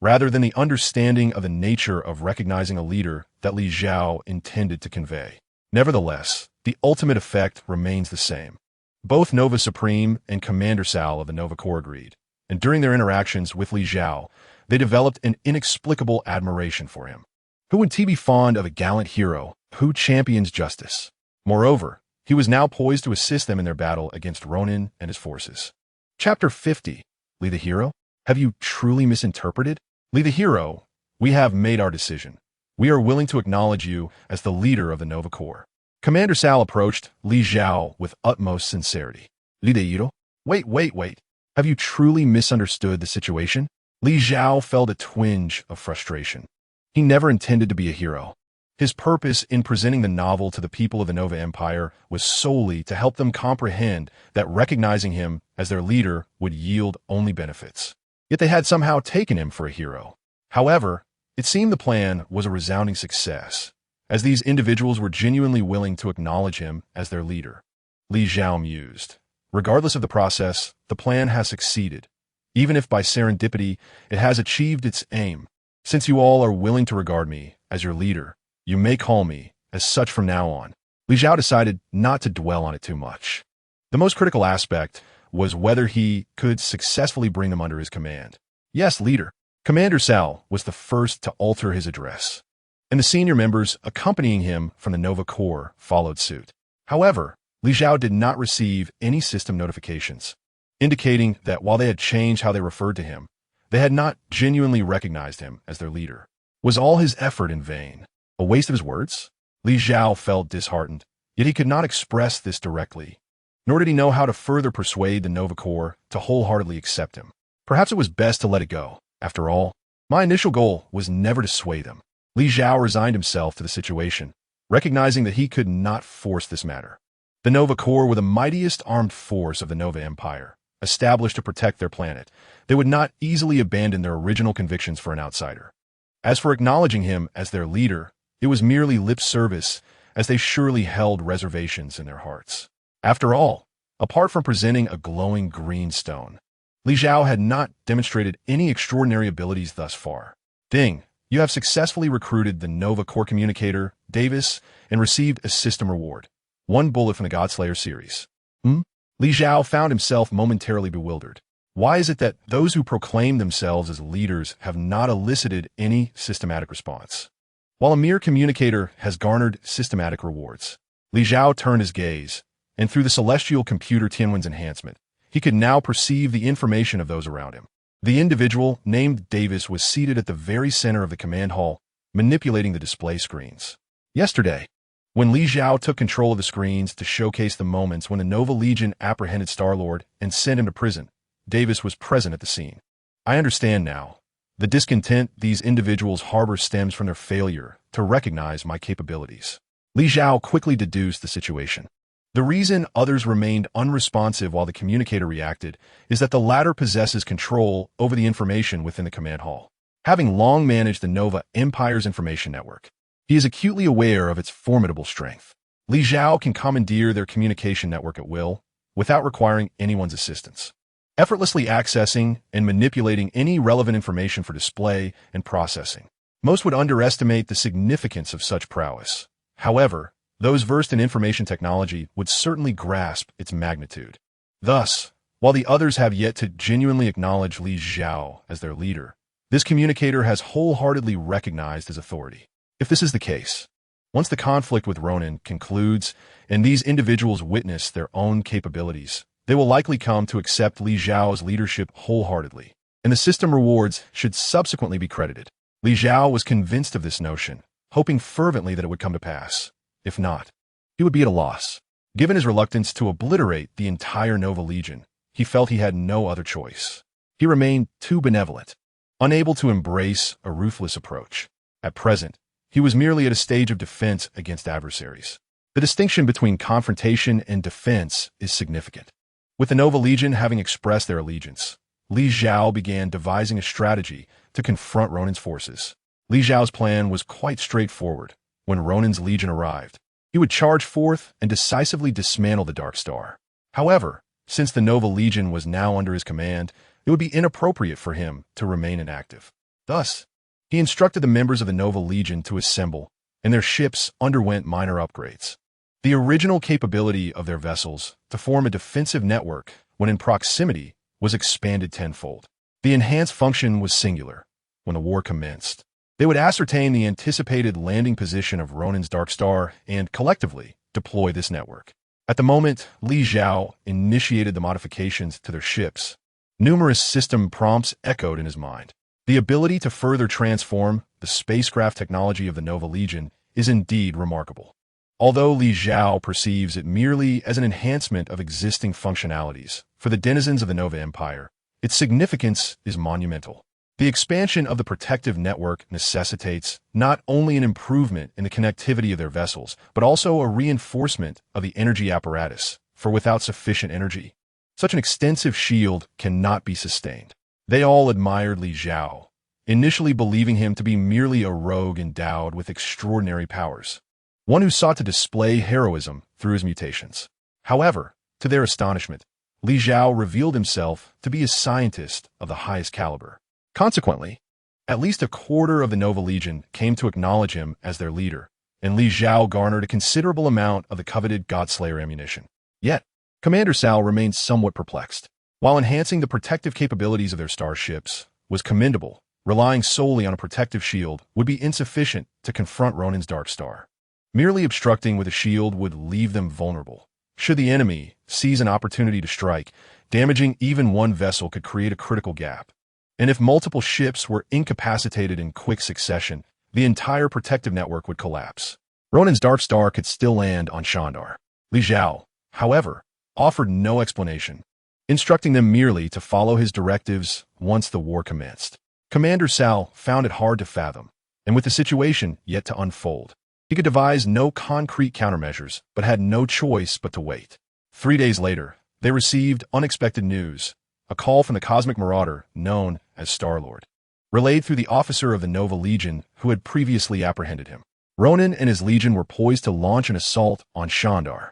rather than the understanding of the nature of recognizing a leader that Li Xiao intended to convey. Nevertheless, the ultimate effect remains the same. Both Nova Supreme and Commander Sal of the Nova Corps agreed, and during their interactions with Li Xiao, they developed an inexplicable admiration for him. Who would be fond of a gallant hero who champions justice? Moreover, he was now poised to assist them in their battle against Ronin and his forces. Chapter 50. Li the Hero? Have you truly misinterpreted? Li the Hero, we have made our decision. We are willing to acknowledge you as the leader of the Nova Corps. Commander Sal approached Li Xiao with utmost sincerity. Li the Hero? Wait. Have you truly misunderstood the situation? Li Xiao felt a twinge of frustration. He never intended to be a hero. His purpose in presenting the novel to the people of the Nova Empire was solely to help them comprehend that recognizing him as their leader would yield only benefits. Yet they had somehow taken him for a hero. However, it seemed the plan was a resounding success, as these individuals were genuinely willing to acknowledge him as their leader. Li Xiao mused. Regardless of the process, the plan has succeeded. even if by serendipity it has achieved its aim. Since you all are willing to regard me as your leader, you may call me as such from now on. Li Zhao decided not to dwell on it too much. The most critical aspect was whether he could successfully bring them under his command. Yes, leader. Commander Sal was the first to alter his address, and the senior members accompanying him from the Nova Corps followed suit. However, Li Zhao did not receive any system notifications, indicating that while they had changed how they referred to him, they had not genuinely recognized him as their leader. Was all his effort in vain? A waste of his words? Li Zhao felt disheartened, yet he could not express this directly, nor did he know how to further persuade the Nova Corps to wholeheartedly accept him. Perhaps it was best to let it go. After all, my initial goal was never to sway them. Li Zhao resigned himself to the situation, recognizing that he could not force this matter. The Nova Corps were the mightiest armed force of the Nova Empire, established to protect their planet. They would not easily abandon their original convictions for an outsider. As for acknowledging him as their leader, it was merely lip service, as they surely held reservations in their hearts. After all, apart from presenting a glowing green stone, Li Zhao had not demonstrated any extraordinary abilities thus far. Ding, you have successfully recruited the Nova Corps communicator, Davis, and received a system reward. 1 bullet from the Godslayer series. Li Zhao found himself momentarily bewildered. Why is it that those who proclaim themselves as leaders have not elicited any systematic response, while a mere communicator has garnered systematic rewards? Li Zhao turned his gaze, and through the celestial computer Tianwen's enhancement, he could now perceive the information of those around him. The individual, named Davis, was seated at the very center of the command hall, manipulating the display screens. Yesterday, when Li Zhao took control of the screens to showcase the moments when the Nova Legion apprehended Star-Lord and sent him to prison, Davis was present at the scene. I understand now. The discontent these individuals harbor stems from their failure to recognize my capabilities. Li Zhao quickly deduced the situation. The reason others remained unresponsive while the communicator reacted is that the latter possesses control over the information within the command hall. Having long managed the Nova Empire's information network, he is acutely aware of its formidable strength. Li Zhao can commandeer their communication network at will, without requiring anyone's assistance, effortlessly accessing and manipulating any relevant information for display and processing. Most would underestimate the significance of such prowess. However, those versed in information technology would certainly grasp its magnitude. Thus, while the others have yet to genuinely acknowledge Li Zhao as their leader, this communicator has wholeheartedly recognized his authority. If this is the case, once the conflict with Ronin concludes and these individuals witness their own capabilities, they will likely come to accept Li Zhao's leadership wholeheartedly, and the system rewards should subsequently be credited. Li Zhao was convinced of this notion, hoping fervently that it would come to pass. If not, he would be at a loss. Given his reluctance to obliterate the entire Nova Legion, he felt he had no other choice. He remained too benevolent, unable to embrace a ruthless approach. At present, he was merely at a stage of defense against adversaries. The distinction between confrontation and defense is significant. With the Nova Legion having expressed their allegiance, Li Zhao began devising a strategy to confront Ronin's forces. Li Zhao's plan was quite straightforward. When Ronin's legion arrived, he would charge forth and decisively dismantle the Dark Star. However, since the Nova Legion was now under his command, it would be inappropriate for him to remain inactive. Thus, he instructed the members of the Nova Legion to assemble, and their ships underwent minor upgrades. The original capability of their vessels to form a defensive network when in proximity was expanded tenfold. The enhanced function was singular. When the war commenced, they would ascertain the anticipated landing position of Ronin's Dark Star and, collectively, deploy this network. At the moment Li Zhao initiated the modifications to their ships, numerous system prompts echoed in his mind. The ability to further transform the spacecraft technology of the Nova Legion is indeed remarkable. Although Li Zhao perceives it merely as an enhancement of existing functionalities for the denizens of the Nova Empire, its significance is monumental. The expansion of the protective network necessitates not only an improvement in the connectivity of their vessels, but also a reinforcement of the energy apparatus, for without sufficient energy, such an extensive shield cannot be sustained. They all admired Li Zhao, initially believing him to be merely a rogue endowed with extraordinary powers, one who sought to display heroism through his mutations. However, to their astonishment, Li Zhao revealed himself to be a scientist of the highest caliber. Consequently, at least a quarter of the Nova Legion came to acknowledge him as their leader, and Li Zhao garnered a considerable amount of the coveted Godslayer ammunition. Yet, Commander Sal remained somewhat perplexed. While enhancing the protective capabilities of their starships was commendable, relying solely on a protective shield would be insufficient to confront Ronin's Dark Star. Merely obstructing with a shield would leave them vulnerable. Should the enemy seize an opportunity to strike, damaging even one vessel could create a critical gap. And if multiple ships were incapacitated in quick succession, the entire protective network would collapse. Ronin's Dark Star could still land on Shandar. Li Zhao, however, offered no explanation, instructing them merely to follow his directives once the war commenced. Commander Sal found it hard to fathom, and with the situation yet to unfold, he could devise no concrete countermeasures, but had no choice but to wait. 3 days later, they received unexpected news, a call from the cosmic marauder known as Star-Lord, relayed through the officer of the Nova Legion who had previously apprehended him. Ronin and his legion were poised to launch an assault on Shandar.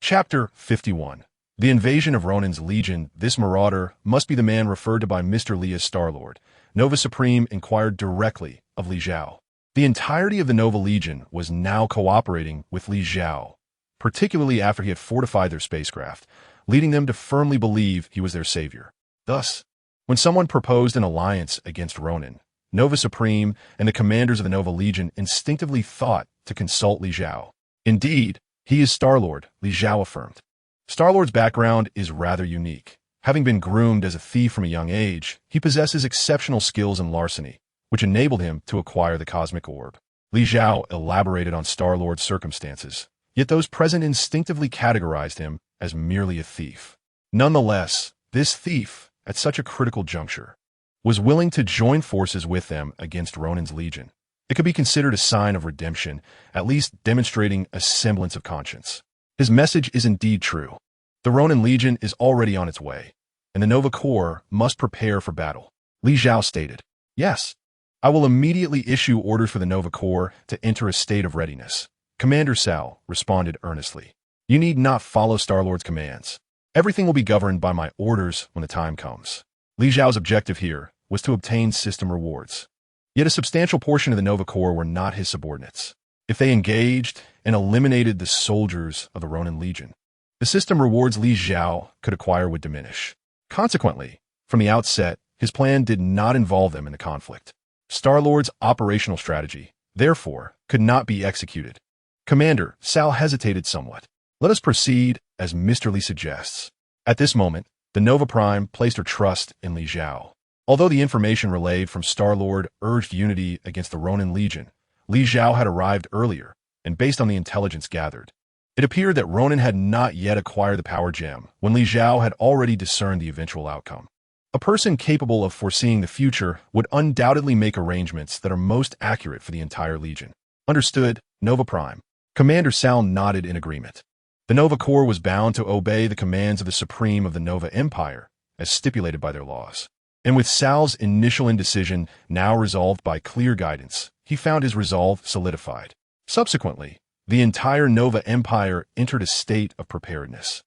Chapter 51. The invasion of Ronin's legion. This marauder must be the man referred to by Mr. Li as Star-Lord. Nova Supreme inquired directly of Li Zhao. The entirety of the Nova Legion was now cooperating with Li Zhao, particularly after he had fortified their spacecraft, leading them to firmly believe he was their savior. Thus, when someone proposed an alliance against Ronin, Nova Supreme and the commanders of the Nova Legion instinctively thought to consult Li Zhao. Indeed, he is Star-Lord, Li Zhao affirmed. Star-Lord's background is rather unique. Having been groomed as a thief from a young age, he possesses exceptional skills in larceny, which enabled him to acquire the cosmic orb. Li Zhao elaborated on Star-Lord's circumstances, yet those present instinctively categorized him as merely a thief. Nonetheless, this thief, at such a critical juncture, was willing to join forces with them against Ronin's legion. It could be considered a sign of redemption, at least demonstrating a semblance of conscience. His message is indeed true. The Ronin legion is already on its way, and the Nova Corps must prepare for battle. Li Zhao stated, "Yes, I will immediately issue orders for the Nova Corps to enter a state of readiness." Commander Sal responded earnestly, "You need not follow Star-Lord's commands. Everything will be governed by my orders when the time comes." Li Zhao's objective here was to obtain system rewards. Yet a substantial portion of the Nova Corps were not his subordinates. If they engaged and eliminated the soldiers of the Ronin Legion, the system rewards Li Zhao could acquire would diminish. Consequently, from the outset, his plan did not involve them in the conflict. Star-Lord's operational strategy, therefore, could not be executed. Commander Sal hesitated somewhat. "Let us proceed as Mr. Li suggests." At this moment, the Nova Prime placed her trust in Li Zhao. Although the information relayed from Star-Lord urged unity against the Ronin Legion, Li Zhao had arrived earlier, and based on the intelligence gathered, it appeared that Ronin had not yet acquired the power gem when Li Zhao had already discerned the eventual outcome. A person capable of foreseeing the future would undoubtedly make arrangements that are most accurate for the entire Legion. Understood, Nova Prime. Commander Sal nodded in agreement. The Nova Corps was bound to obey the commands of the Supreme of the Nova Empire, as stipulated by their laws. And with Sal's initial indecision now resolved by clear guidance, he found his resolve solidified. Subsequently, the entire Nova Empire entered a state of preparedness,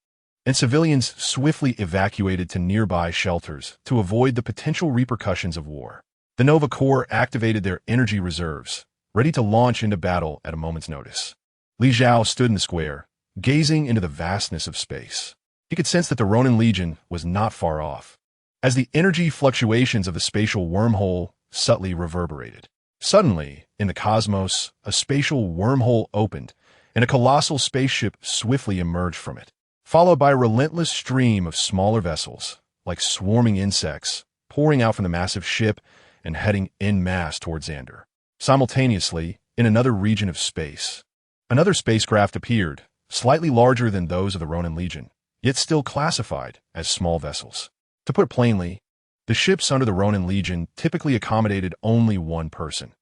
and civilians swiftly evacuated to nearby shelters to avoid the potential repercussions of war. The Nova Corps activated their energy reserves, ready to launch into battle at a moment's notice. Li Zhao stood in the square, gazing into the vastness of space. He could sense that the Ronin Legion was not far off, as the energy fluctuations of the spatial wormhole subtly reverberated. Suddenly, in the cosmos, a spatial wormhole opened, and a colossal spaceship swiftly emerged from it, followed by a relentless stream of smaller vessels, like swarming insects, pouring out from the massive ship and heading en masse toward Xander. Simultaneously, in another region of space, another spacecraft appeared, slightly larger than those of the Ronin Legion, yet still classified as small vessels. To put it plainly, the ships under the Ronin Legion typically accommodated only one person.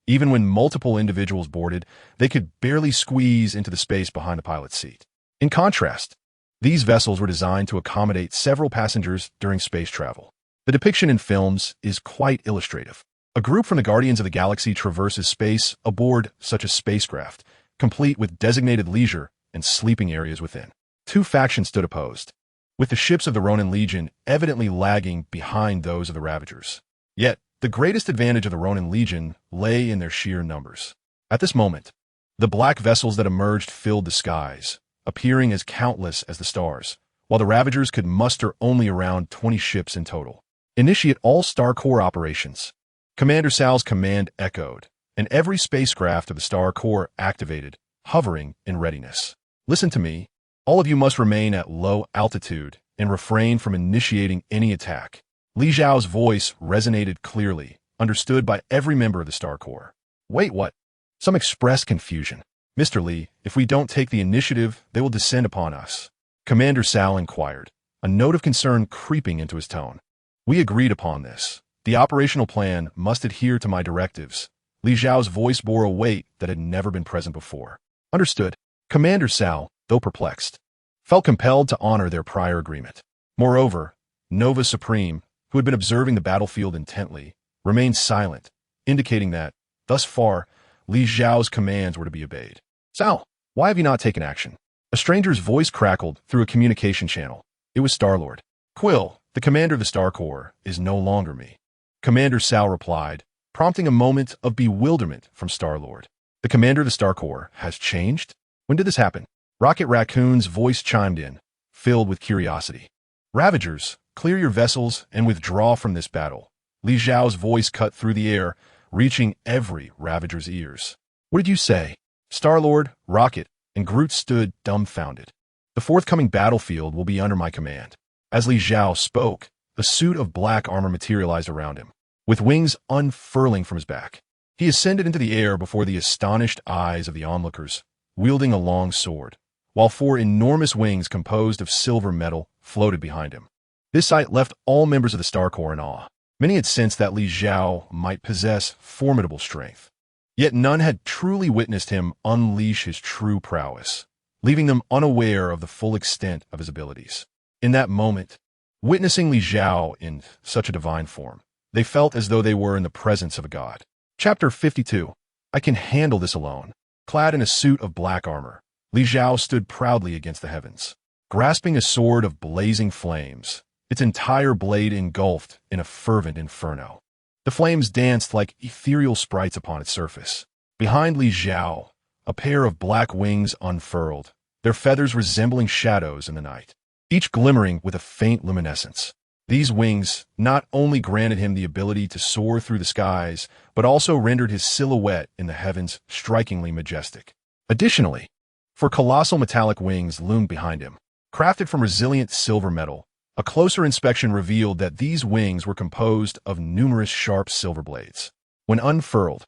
Even when multiple individuals boarded, they could barely squeeze into the space behind the pilot's seat. In contrast, these vessels were designed to accommodate several passengers during space travel. The depiction in films is quite illustrative. A group from the Guardians of the Galaxy traverses space aboard such a spacecraft, complete with designated leisure and sleeping areas within. Two factions stood opposed. with the ships of the Ronin Legion evidently lagging behind those of the Ravagers. Yet, the greatest advantage of the Ronin Legion lay in their sheer numbers. At this moment, the black vessels that emerged filled the skies, appearing as countless as the stars, while the Ravagers could muster only around 20 ships in total. Initiate all Star Corps operations. Commander Sal's command echoed, and every spacecraft of the Star Corps activated, hovering in readiness. Listen to me. All of you must remain at low altitude and refrain from initiating any attack. Li Zhao's voice resonated clearly, understood by every member of the Star Corps. Wait, what? Some expressed confusion. Mr. Li, if we don't take the initiative, they will descend upon us. Commander Sal inquired, a note of concern creeping into his tone. We agreed upon this. The operational plan must adhere to my directives. Li Zhao's voice bore a weight that had never been present before. Understood. Commander Sal, though perplexed, felt compelled to honor their prior agreement. Moreover, Nova Supreme, who had been observing the battlefield intently, remained silent, indicating that, thus far, Li Zhao's commands were to be obeyed. Sal, why have you not taken action? A stranger's voice crackled through a communication channel. It was Star-Lord. Quill, the commander of the Star Corps, is no longer me. Commander Sal replied, prompting a moment of bewilderment from Star-Lord. The commander of the Star Corps has changed? When did this happen? Rocket Raccoon's voice chimed in, filled with curiosity. Ravagers, clear your vessels and withdraw from this battle. Li Zhao's voice cut through the air, reaching every Ravager's ears. What did you say? Star-Lord, Rocket, and Groot stood dumbfounded. The forthcoming battlefield will be under my command. As Li Zhao spoke, a suit of black armor materialized around him, with wings unfurling from his back. He ascended into the air before the astonished eyes of the onlookers, wielding a long sword, while 4 enormous wings composed of silver metal floated behind him. This sight left all members of the Star Corps in awe. Many had sensed that Li Zhao might possess formidable strength, yet none had truly witnessed him unleash his true prowess, leaving them unaware of the full extent of his abilities. In that moment, witnessing Li Zhao in such a divine form, they felt as though they were in the presence of a god. Chapter 52. I can handle this alone. Clad in a suit of black armor, Li Zhao stood proudly against the heavens, grasping a sword of blazing flames, its entire blade engulfed in a fervent inferno. The flames danced like ethereal sprites upon its surface. Behind Li Zhao, a pair of black wings unfurled, their feathers resembling shadows in the night, each glimmering with a faint luminescence. These wings not only granted him the ability to soar through the skies, but also rendered his silhouette in the heavens strikingly majestic. Additionally, 4 colossal metallic wings loomed behind him. Crafted from resilient silver metal, a closer inspection revealed that these wings were composed of numerous sharp silver blades. When unfurled,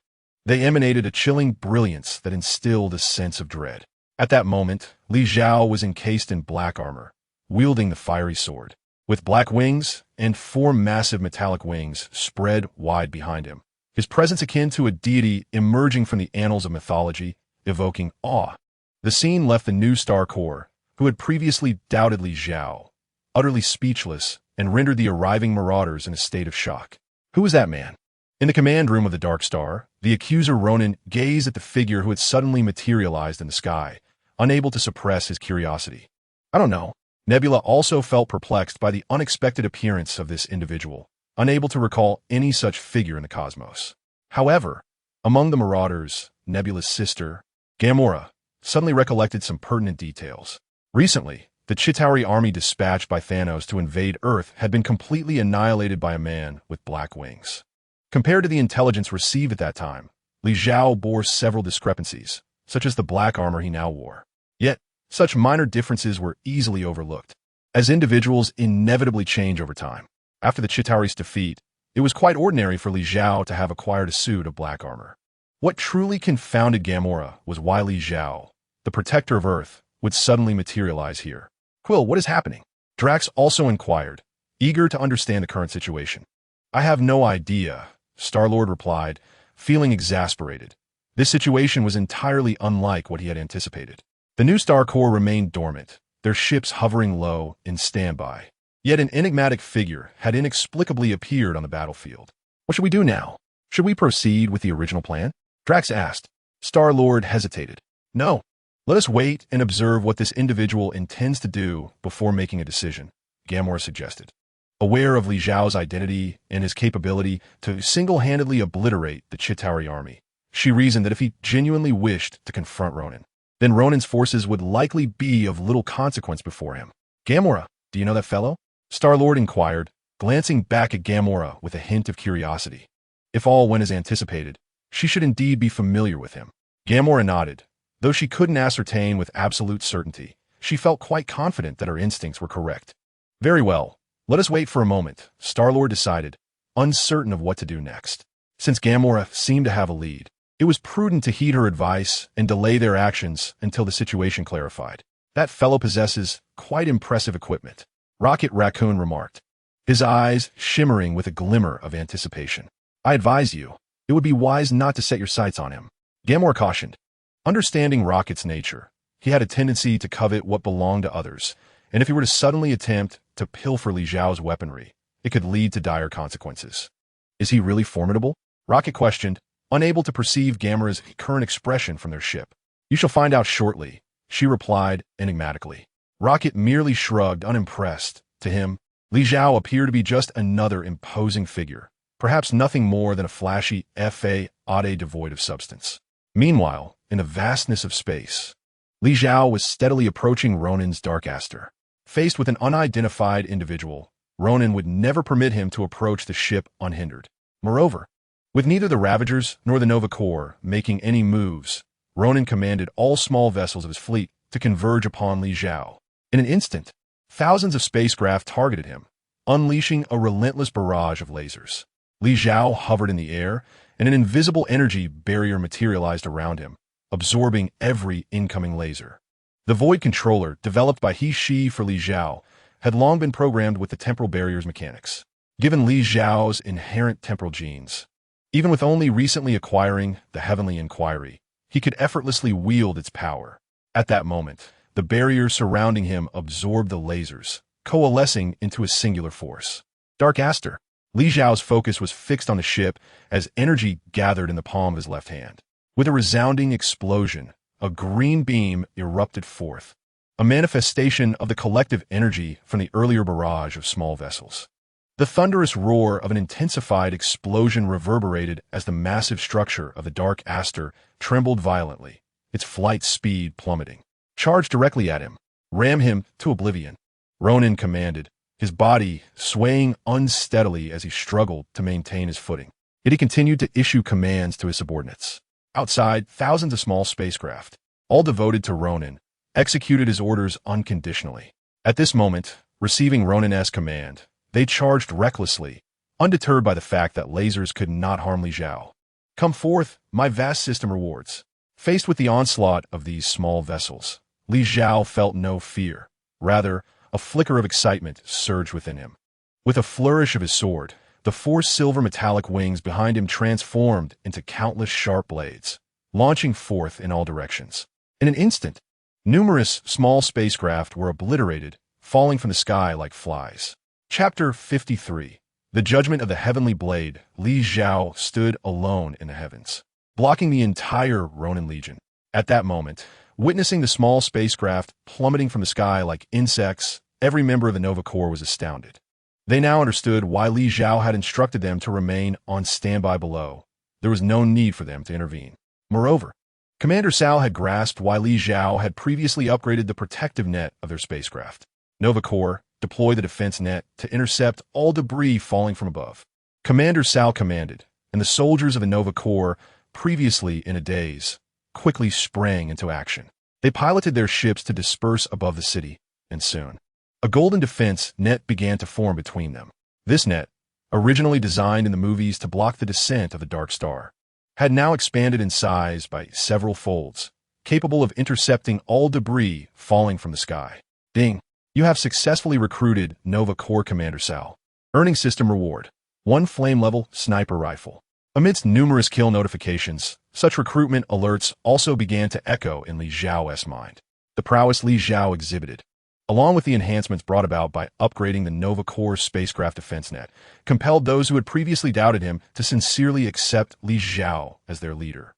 they emanated a chilling brilliance that instilled a sense of dread. At that moment, Li Zhao was encased in black armor, wielding the fiery sword, with black wings and 4 massive metallic wings spread wide behind him. His presence akin to a deity emerging from the annals of mythology, evoking awe. The scene left the new Star Corps, who had previously doubted Li Zhao, utterly speechless, and rendered the arriving marauders in a state of shock. Who was that man? In the command room of the Dark Star, the accuser Ronin gazed at the figure who had suddenly materialized in the sky, unable to suppress his curiosity. I don't know. Nebula also felt perplexed by the unexpected appearance of this individual, unable to recall any such figure in the cosmos. However, among the marauders, Nebula's sister, Gamora, suddenly recollected some pertinent details. Recently, the Chitauri army dispatched by Thanos to invade Earth had been completely annihilated by a man with black wings. Compared to the intelligence received at that time, Li Zhao bore several discrepancies, such as the black armor he now wore. Yet, such minor differences were easily overlooked, as individuals inevitably change over time. After the Chitauri's defeat, it was quite ordinary for Li Zhao to have acquired a suit of black armor. What truly confounded Gamora was why Li Zhao, the protector of Earth, would suddenly materialize here. Quill, what is happening? Drax also inquired, eager to understand the current situation. I have no idea, Star-Lord replied, feeling exasperated. This situation was entirely unlike what he had anticipated. The new Star Corps remained dormant, their ships hovering low in standby. Yet an enigmatic figure had inexplicably appeared on the battlefield. What should we do now? Should we proceed with the original plan? Drax asked. Star-Lord hesitated. No. Let us wait and observe what this individual intends to do before making a decision. Gamora suggested. Aware of Li Zhao's identity and his capability to single-handedly obliterate the Chitauri army, she reasoned that if he genuinely wished to confront Ronan, then Ronan's forces would likely be of little consequence before him. Gamora, do you know that fellow? Star-Lord inquired, glancing back at Gamora with a hint of curiosity. If all went as anticipated, she should indeed be familiar with him. Gamora nodded. Though she couldn't ascertain with absolute certainty, she felt quite confident that her instincts were correct. Very well, let us wait for a moment, Star-Lord decided, uncertain of what to do next. Since Gamora seemed to have a lead, it was prudent to heed her advice and delay their actions until the situation clarified. That fellow possesses quite impressive equipment, Rocket Raccoon remarked, his eyes shimmering with a glimmer of anticipation. I advise you, it would be wise not to set your sights on him, Gamora cautioned. Understanding Rocket's nature, he had a tendency to covet what belonged to others, and if he were to suddenly attempt to pilfer Li Zhao's weaponry, it could lead to dire consequences. Is he really formidable? Rocket questioned, unable to perceive Gamora's current expression from their ship. You shall find out shortly, she replied enigmatically. Rocket merely shrugged, unimpressed. To him, Li Zhao appeared to be just another imposing figure, perhaps nothing more than a flashy fa-ade devoid of substance. Meanwhile, in the vastness of space, Li Zhao was steadily approaching Ronan's Dark Aster. Faced with an unidentified individual, Ronan would never permit him to approach the ship unhindered. Moreover, with neither the Ravagers nor the Nova Corps making any moves, Ronan commanded all small vessels of his fleet to converge upon Li Zhao. In an instant, thousands of spacecraft targeted him, unleashing a relentless barrage of lasers. Li Zhao hovered in the air, and an invisible energy barrier materialized around him, absorbing every incoming laser. The Void Controller, developed by He-Shi for Li Zhao, had long been programmed with the temporal barrier's mechanics. Given Li Zhao's inherent temporal genes, even with only recently acquiring the Heavenly Inquiry, he could effortlessly wield its power. At that moment, the barrier surrounding him absorbed the lasers, coalescing into a singular force. Dark Aster. Li Zhao's focus was fixed on the ship as energy gathered in the palm of his left hand. With a resounding explosion, a green beam erupted forth, a manifestation of the collective energy from the earlier barrage of small vessels. The thunderous roar of an intensified explosion reverberated as the massive structure of the Dark Aster trembled violently, its flight speed plummeting. Charge directly at him. Ram him to oblivion, Ronan commanded, his body swaying unsteadily as he struggled to maintain his footing. Yet he continued to issue commands to his subordinates. Outside, thousands of small spacecraft, all devoted to Ronan, executed his orders unconditionally. At this moment, receiving Ronan's command, they charged recklessly, undeterred by the fact that lasers could not harm Li Zhao. Come forth, my vast system rewards. Faced with the onslaught of these small vessels, Li Zhao felt no fear. Rather, a flicker of excitement surged within him. With a flourish of his sword, the four silver metallic wings behind him transformed into countless sharp blades, launching forth in all directions. In an instant, numerous small spacecraft were obliterated, falling from the sky like flies. Chapter 53. The Judgment of the Heavenly Blade. Li Zhao stood alone in the heavens, blocking the entire Ronin Legion. At that moment, witnessing the small spacecraft plummeting from the sky like insects, every member of the Nova Corps was astounded. They now understood why Li Zhao had instructed them to remain on standby below. There was no need for them to intervene. Moreover, Commander Sal had grasped why Li Zhao had previously upgraded the protective net of their spacecraft. Nova Corps, deploy the defense net to intercept all debris falling from above. Commander Sal commanded, and the soldiers of the Nova Corps, previously in a daze, quickly sprang into action. They piloted their ships to disperse above the city, and soon, a golden defense net began to form between them. This net, originally designed in the movies to block the descent of the Dark Star, had now expanded in size by several folds, capable of intercepting all debris falling from the sky. Ding! You have successfully recruited Nova Corps Commander Sal. Earning system reward: 1 flame-level sniper rifle. Amidst numerous kill notifications, such recruitment alerts also began to echo in Li Zhao's mind. The prowess Li Zhao exhibited, along with the enhancements brought about by upgrading the Nova Corps spacecraft defense net, compelled those who had previously doubted him to sincerely accept Li Zhao as their leader.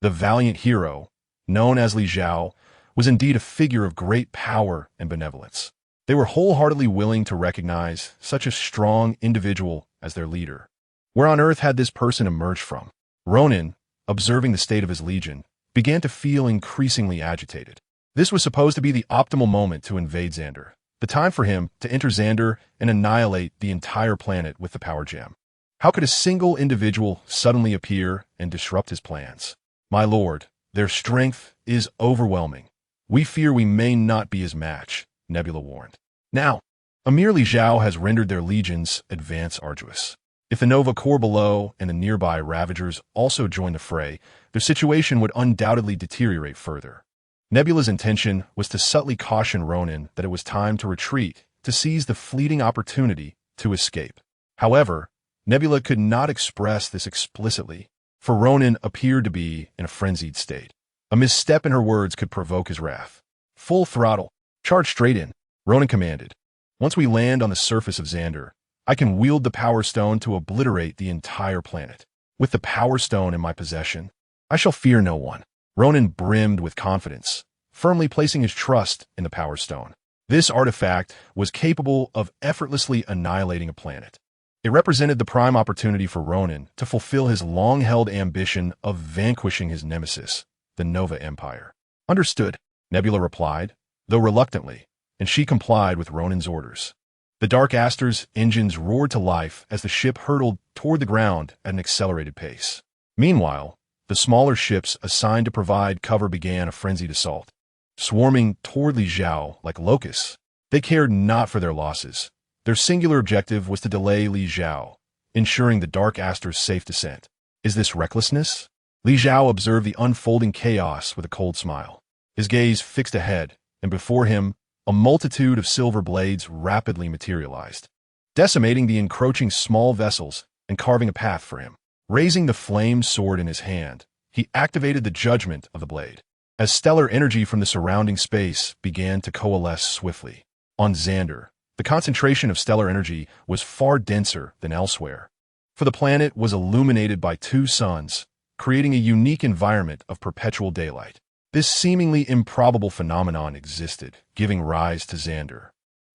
The valiant hero, known as Li Zhao, was indeed a figure of great power and benevolence. They were wholeheartedly willing to recognize such a strong individual as their leader. Where on earth had this person emerged from? Ronan, observing the state of his legion, began to feel increasingly agitated. This was supposed to be the optimal moment to invade Xander, the time for him to enter Xander and annihilate the entire planet with the power gem. How could a single individual suddenly appear and disrupt his plans? My lord, their strength is overwhelming. We fear we may not be his match, Nebula warned. Now, Amir Li Zhao has rendered their legion's advance arduous. If the Nova Corps below and the nearby Ravagers also join the fray, their situation would undoubtedly deteriorate further. Nebula's intention was to subtly caution Ronan that it was time to retreat, to seize the fleeting opportunity to escape. However, Nebula could not express this explicitly, for Ronan appeared to be in a frenzied state. A misstep in her words could provoke his wrath. Full throttle. Charge straight in, Ronan commanded. Once we land on the surface of Xander, I can wield the Power Stone to obliterate the entire planet. With the Power Stone in my possession, I shall fear no one. Ronan brimmed with confidence, firmly placing his trust in the Power Stone. This artifact was capable of effortlessly annihilating a planet. It represented the prime opportunity for Ronan to fulfill his long-held ambition of vanquishing his nemesis, the Nova Empire. Understood, Nebula replied, though reluctantly, and she complied with Ronan's orders. The Dark Aster's engines roared to life as the ship hurtled toward the ground at an accelerated pace. Meanwhile, the smaller ships assigned to provide cover began a frenzied assault. Swarming toward Li Zhao like locusts, they cared not for their losses. Their singular objective was to delay Li Zhao, ensuring the Dark Aster's safe descent. Is this recklessness? Li Zhao observed the unfolding chaos with a cold smile. His gaze fixed ahead, and before him, a multitude of silver blades rapidly materialized, decimating the encroaching small vessels and carving a path for him. Raising the flamed sword in his hand, he activated the judgment of the blade. As stellar energy from the surrounding space began to coalesce swiftly. On Xander, the concentration of stellar energy was far denser than elsewhere, for the planet was illuminated by two suns, creating a unique environment of perpetual daylight. This seemingly improbable phenomenon existed, giving rise to Xander,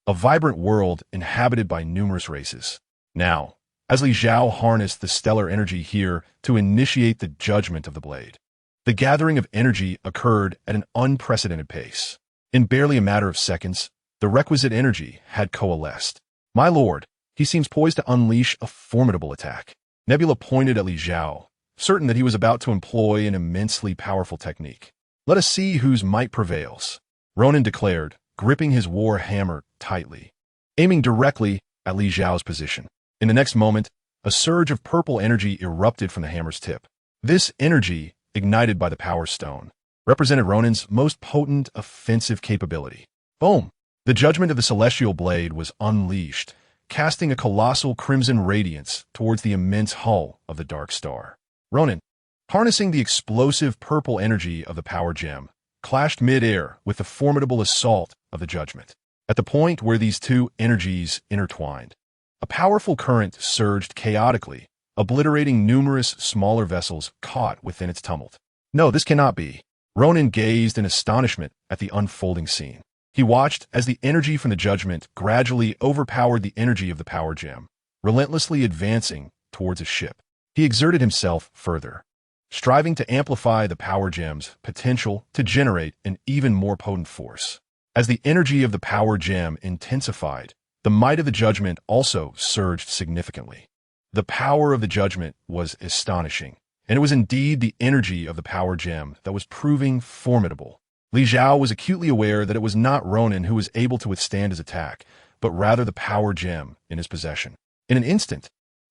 a vibrant world inhabited by numerous races. Now, as Li Zhao harnessed the stellar energy here to initiate the judgment of the blade, the gathering of energy occurred at an unprecedented pace. In barely a matter of seconds, the requisite energy had coalesced. My lord, he seems poised to unleash a formidable attack. Nebula pointed at Li Zhao, certain that he was about to employ an immensely powerful technique. Let us see whose might prevails, Ronan declared, gripping his war hammer tightly, aiming directly at Li Zhao's position. In the next moment, a surge of purple energy erupted from the hammer's tip. This energy, ignited by the Power Stone, represented Ronan's most potent offensive capability. Boom! The judgment of the celestial blade was unleashed, casting a colossal crimson radiance towards the immense hull of the Dark Star. Ronan, harnessing the explosive purple energy of the power gem, clashed mid-air with the formidable assault of the judgment. At the point where these two energies intertwined, a powerful current surged chaotically, obliterating numerous smaller vessels caught within its tumult. No, this cannot be. Ronan gazed in astonishment at the unfolding scene. He watched as the energy from the judgment gradually overpowered the energy of the power gem, relentlessly advancing towards a ship. He exerted himself further, striving to amplify the power gem's potential to generate an even more potent force. As the energy of the power gem intensified, the might of the judgment also surged significantly. The power of the judgment was astonishing, and it was indeed the energy of the power gem that was proving formidable. Li Zhao was acutely aware that it was not Ronan who was able to withstand his attack, but rather the power gem in his possession. In an instant,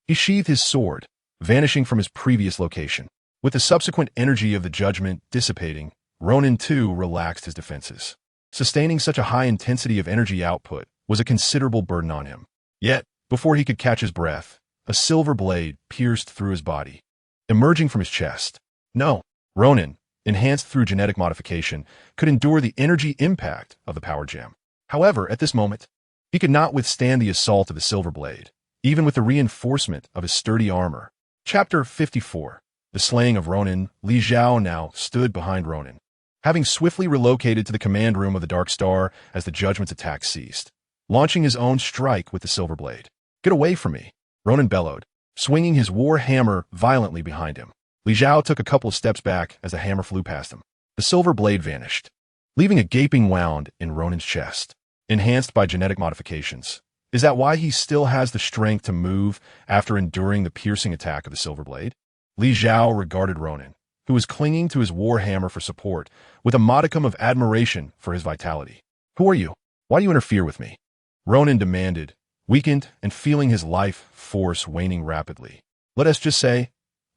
he sheathed his sword, vanishing from his previous location. With the subsequent energy of the judgment dissipating, Ronan too relaxed his defenses. Sustaining such a high intensity of energy output was a considerable burden on him. Yet, before he could catch his breath, a silver blade pierced through his body, emerging from his chest. No, Ronan, enhanced through genetic modification, could endure the energy impact of the power gem. However, at this moment, he could not withstand the assault of the silver blade, even with the reinforcement of his sturdy armor. Chapter 54. The Slaying of Ronan. Li Zhao now stood behind Ronan, having swiftly relocated to the command room of the Dark Star as the judgment's attack ceased. launching his own strike with the silver blade. "Get away from me," Ronan bellowed, swinging his war hammer violently behind him. Li Zhao took a couple of steps back as the hammer flew past him. The silver blade vanished, leaving a gaping wound in Ronan's chest, enhanced by genetic modifications. Is that why he still has the strength to move after enduring the piercing attack of the silver blade? Li Zhao regarded Ronan, who was clinging to his war hammer for support, with a modicum of admiration for his vitality. "Who are you? Why do you interfere with me?" Ronan demanded, weakened and feeling his life force waning rapidly. "Let us just say,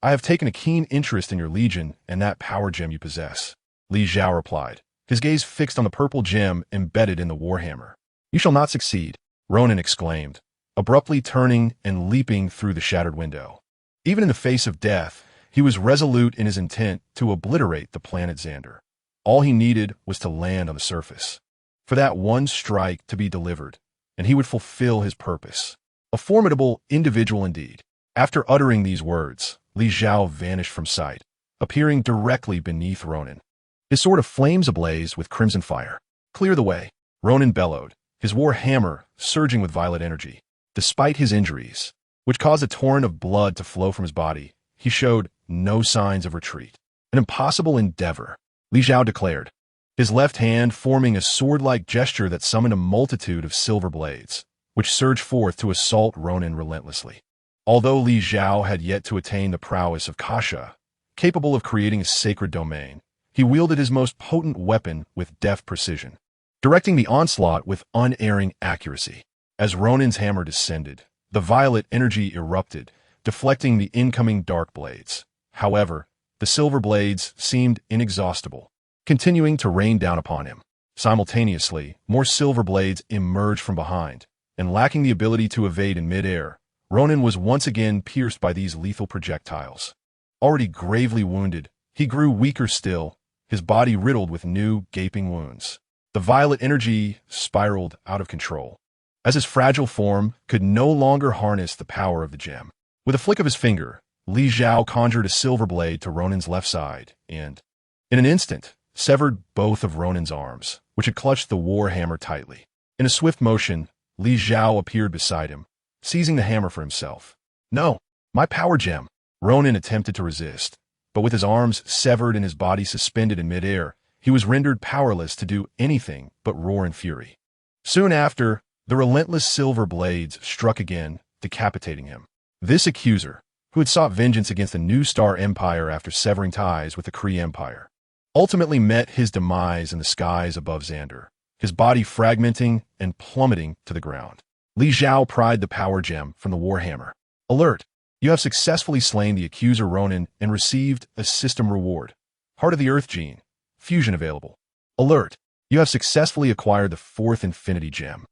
I have taken a keen interest in your legion and that power gem you possess," Li Zhao replied, his gaze fixed on the purple gem embedded in the warhammer. "You shall not succeed," Ronan exclaimed, abruptly turning and leaping through the shattered window. Even in the face of death, he was resolute in his intent to obliterate the planet Xander. All he needed was to land on the surface, for that one strike to be delivered, and he would fulfill his purpose. A formidable individual indeed. After uttering these words, Li Zhao vanished from sight, appearing directly beneath Ronan, his sword of flames ablaze with crimson fire. "Clear the way," Ronan bellowed, his war hammer surging with violet energy. Despite his injuries, which caused a torrent of blood to flow from his body, he showed no signs of retreat. "An impossible endeavor," Li Zhao declared, his left hand forming a sword-like gesture that summoned a multitude of silver blades, which surged forth to assault Ronan relentlessly. Although Li Zhao had yet to attain the prowess of Kasha, capable of creating a sacred domain, he wielded his most potent weapon with deft precision, directing the onslaught with unerring accuracy. As Ronan's hammer descended, the violet energy erupted, deflecting the incoming dark blades. However, the silver blades seemed inexhaustible, continuing to rain down upon him. Simultaneously, more silver blades emerged from behind, and lacking the ability to evade in midair, Ronan was once again pierced by these lethal projectiles. Already gravely wounded, he grew weaker still, his body riddled with new, gaping wounds. The violet energy spiraled out of control, as his fragile form could no longer harness the power of the gem. With a flick of his finger, Li Zhao conjured a silver blade to Ronan's left side, and, in an instant, severed both of Ronan's arms, which had clutched the war hammer tightly. In a swift motion, Li Zhao appeared beside him, seizing the hammer for himself. "No, my power gem!" Ronan attempted to resist, but with his arms severed and his body suspended in midair, he was rendered powerless to do anything but roar in fury. Soon after, the relentless silver blades struck again, decapitating him. This accuser, who had sought vengeance against the New Star Empire after severing ties with the Kree Empire, ultimately met his demise in the skies above Xander, his body fragmenting and plummeting to the ground. Li Zhao pried the power gem from the warhammer. "Alert! You have successfully slain the accuser Ronan and received a system reward. Heart of the Earth gene. Fusion available. Alert! You have successfully acquired the 4th Infinity Gem,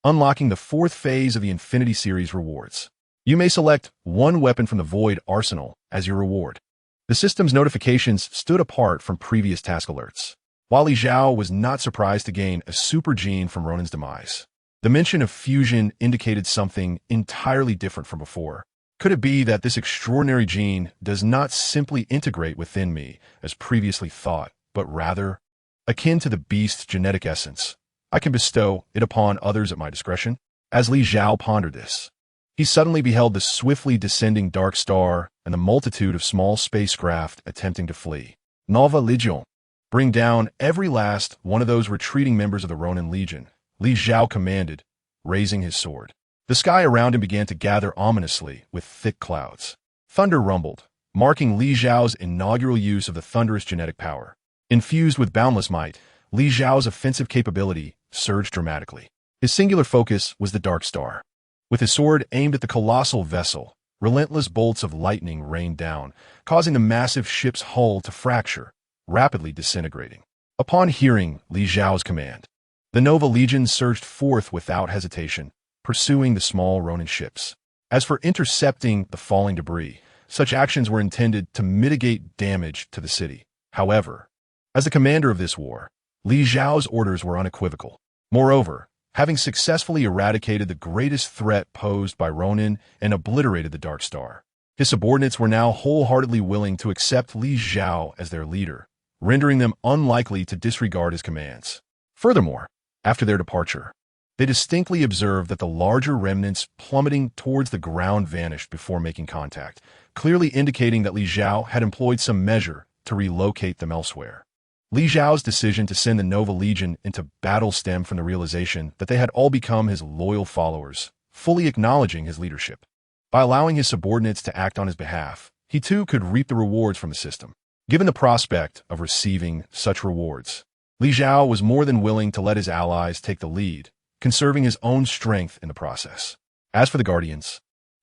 unlocking the 4th phase of the Infinity Series rewards. You may select one weapon from the Void Arsenal as your reward." The system's notifications stood apart from previous task alerts. While Li Zhao was not surprised to gain a super gene from Ronan's demise, the mention of fusion indicated something entirely different from before. Could it be that this extraordinary gene does not simply integrate within me, as previously thought, but rather, akin to the beast's genetic essence, I can bestow it upon others at my discretion? As Li Zhao pondered this, he suddenly beheld the swiftly descending dark star and the multitude of small spacecraft attempting to flee. "Nova Legion, bring down every last one of those retreating members of the Ronin Legion," Li Zhao commanded, raising his sword. The sky around him began to gather ominously with thick clouds. Thunder rumbled, marking Li Zhao's inaugural use of the thunderous genetic power. Infused with boundless might, Li Zhao's offensive capability surged dramatically. His singular focus was the Dark Star. With his sword aimed at the colossal vessel, relentless bolts of lightning rained down, causing the massive ship's hull to fracture, rapidly disintegrating. Upon hearing Li Zhao's command, the Nova Legion surged forth without hesitation, pursuing the small Ronin ships. As for intercepting the falling debris, such actions were intended to mitigate damage to the city. However, as the commander of this war, Li Zhao's orders were unequivocal. Moreover, having successfully eradicated the greatest threat posed by Ronin and obliterated the Dark Star, his subordinates were now wholeheartedly willing to accept Li Zhao as their leader, rendering them unlikely to disregard his commands. Furthermore, after their departure, They distinctly observed that the larger remnants plummeting towards the ground vanished before making contact, clearly indicating that Li Zhao had employed some measure to relocate them elsewhere. Li Zhao's decision to send the Nova Legion into battle stemmed from the realization that they had all become his loyal followers, fully acknowledging his leadership. By allowing his subordinates to act on his behalf, he too could reap the rewards from the system. Given the prospect of receiving such rewards, Li Zhao was more than willing to let his allies take the lead, conserving his own strength in the process. As for the Guardians,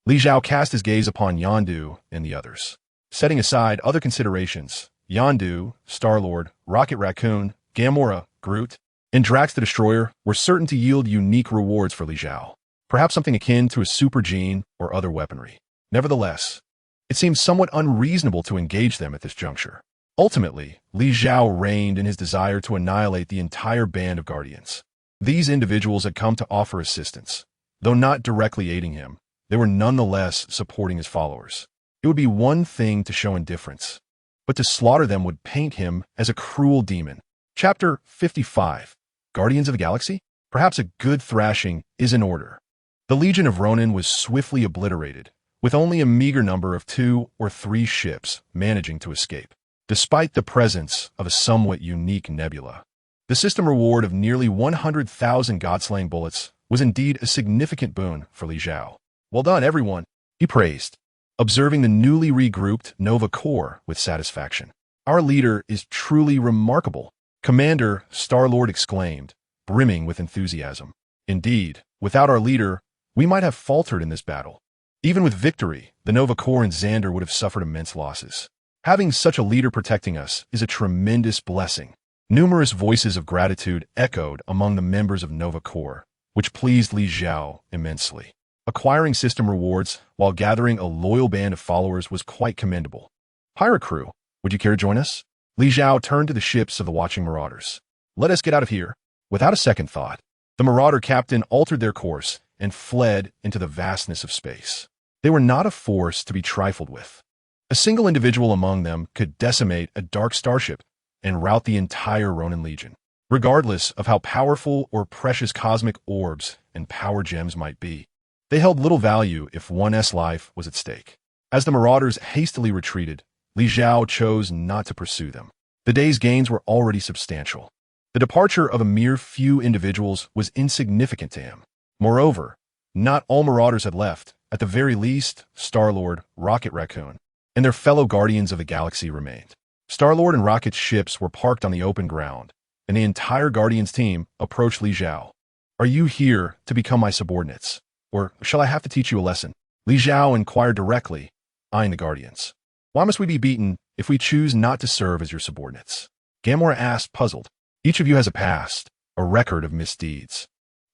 Li Zhao cast his gaze upon Yondu and the others. Setting aside other considerations, Yondu, Star-Lord, Rocket Raccoon, Gamora, Groot, and Drax the Destroyer were certain to yield unique rewards for Li Zhao, perhaps something akin to a super gene or other weaponry. Nevertheless, it seemed somewhat unreasonable to engage them at this juncture. Ultimately, Li Zhao reigned in his desire to annihilate the entire band of Guardians. These individuals had come to offer assistance. Though not directly aiding him, they were nonetheless supporting his followers. It would be one thing to show indifference, but to slaughter them would paint him as a cruel demon. Chapter 55. Guardians of the Galaxy? Perhaps a good thrashing is in order. The Legion of Ronin was swiftly obliterated, with only a meager number of 2 or 3 ships managing to escape, despite the presence of a somewhat unique nebula. The system reward of nearly 100,000 God-slaying bullets was indeed a significant boon for Li Zhao. Well done, everyone, he praised, observing the newly regrouped Nova Corps with satisfaction. Our leader is truly remarkable, Commander Star-Lord exclaimed, brimming with enthusiasm. Indeed, without our leader, we might have faltered in this battle. Even with victory, the Nova Corps and Xander would have suffered immense losses. Having such a leader protecting us is a tremendous blessing. Numerous voices of gratitude echoed among the members of Nova Corps, which pleased Li Zhao immensely. Acquiring system rewards while gathering a loyal band of followers was quite commendable. Pirate crew, would you care to join us? Li Zhao turned to the ships of the watching marauders. Let us get out of here. Without a second thought, the marauder captain altered their course and fled into the vastness of space. They were not a force to be trifled with. A single individual among them could decimate a dark starship and rout the entire Ronin Legion, regardless of how powerful or precious cosmic orbs and power gems might be. They held little value if one's life was at stake. As the marauders hastily retreated, Li Zhao chose not to pursue them. The day's gains were already substantial. The departure of a mere few individuals was insignificant to him. Moreover, not all marauders had left. At the very least, Star-Lord, Rocket Raccoon, and their fellow Guardians of the Galaxy remained. Star-Lord and Rocket's ships were parked on the open ground, and the entire Guardians team approached Li Zhao. Are you here to become my subordinates? Or shall I have to teach you a lesson? Li Zhao inquired directly, eyeing the Guardians. Why must we be beaten if we choose not to serve as your subordinates? Gamora asked, puzzled. Each of you has a past, a record of misdeeds.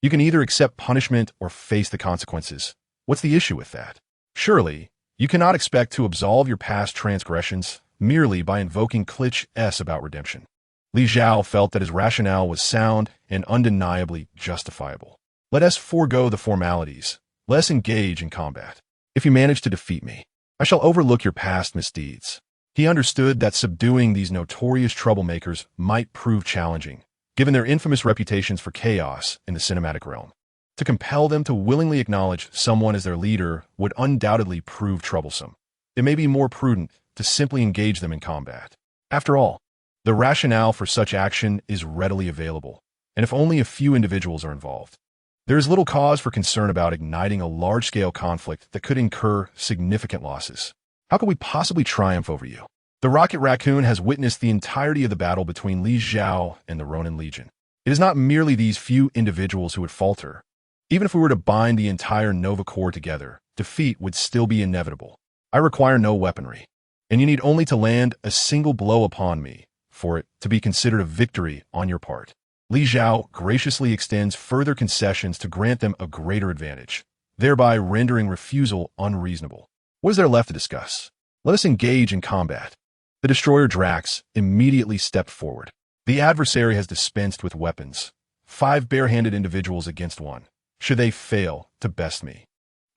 You can either accept punishment or face the consequences. What's the issue with that? Surely, you cannot expect to absolve your past transgressions merely by invoking cliché about redemption. Li Zhao felt that his rationale was sound and undeniably justifiable. Let us forego the formalities. Let us engage in combat. If you manage to defeat me, I shall overlook your past misdeeds. He understood that subduing these notorious troublemakers might prove challenging, given their infamous reputations for chaos in the cinematic realm. To compel them to willingly acknowledge someone as their leader would undoubtedly prove troublesome. It may be more prudent to simply engage them in combat. After all, the rationale for such action is readily available, and if only a few individuals are involved, there is little cause for concern about igniting a large-scale conflict that could incur significant losses. How could we possibly triumph over you? The Rocket Raccoon has witnessed the entirety of the battle between Li Zhao and the Ronin Legion. It is not merely these few individuals who would falter. Even if we were to bind the entire Nova Corps together, defeat would still be inevitable. I require no weaponry, and you need only to land a single blow upon me for it to be considered a victory on your part. Li Zhao graciously extends further concessions to grant them a greater advantage, thereby rendering refusal unreasonable. What is there left to discuss? Let us engage in combat. The destroyer Drax immediately stepped forward. The adversary has dispensed with weapons. 5 bare-handed individuals against 1. Should they fail to best me,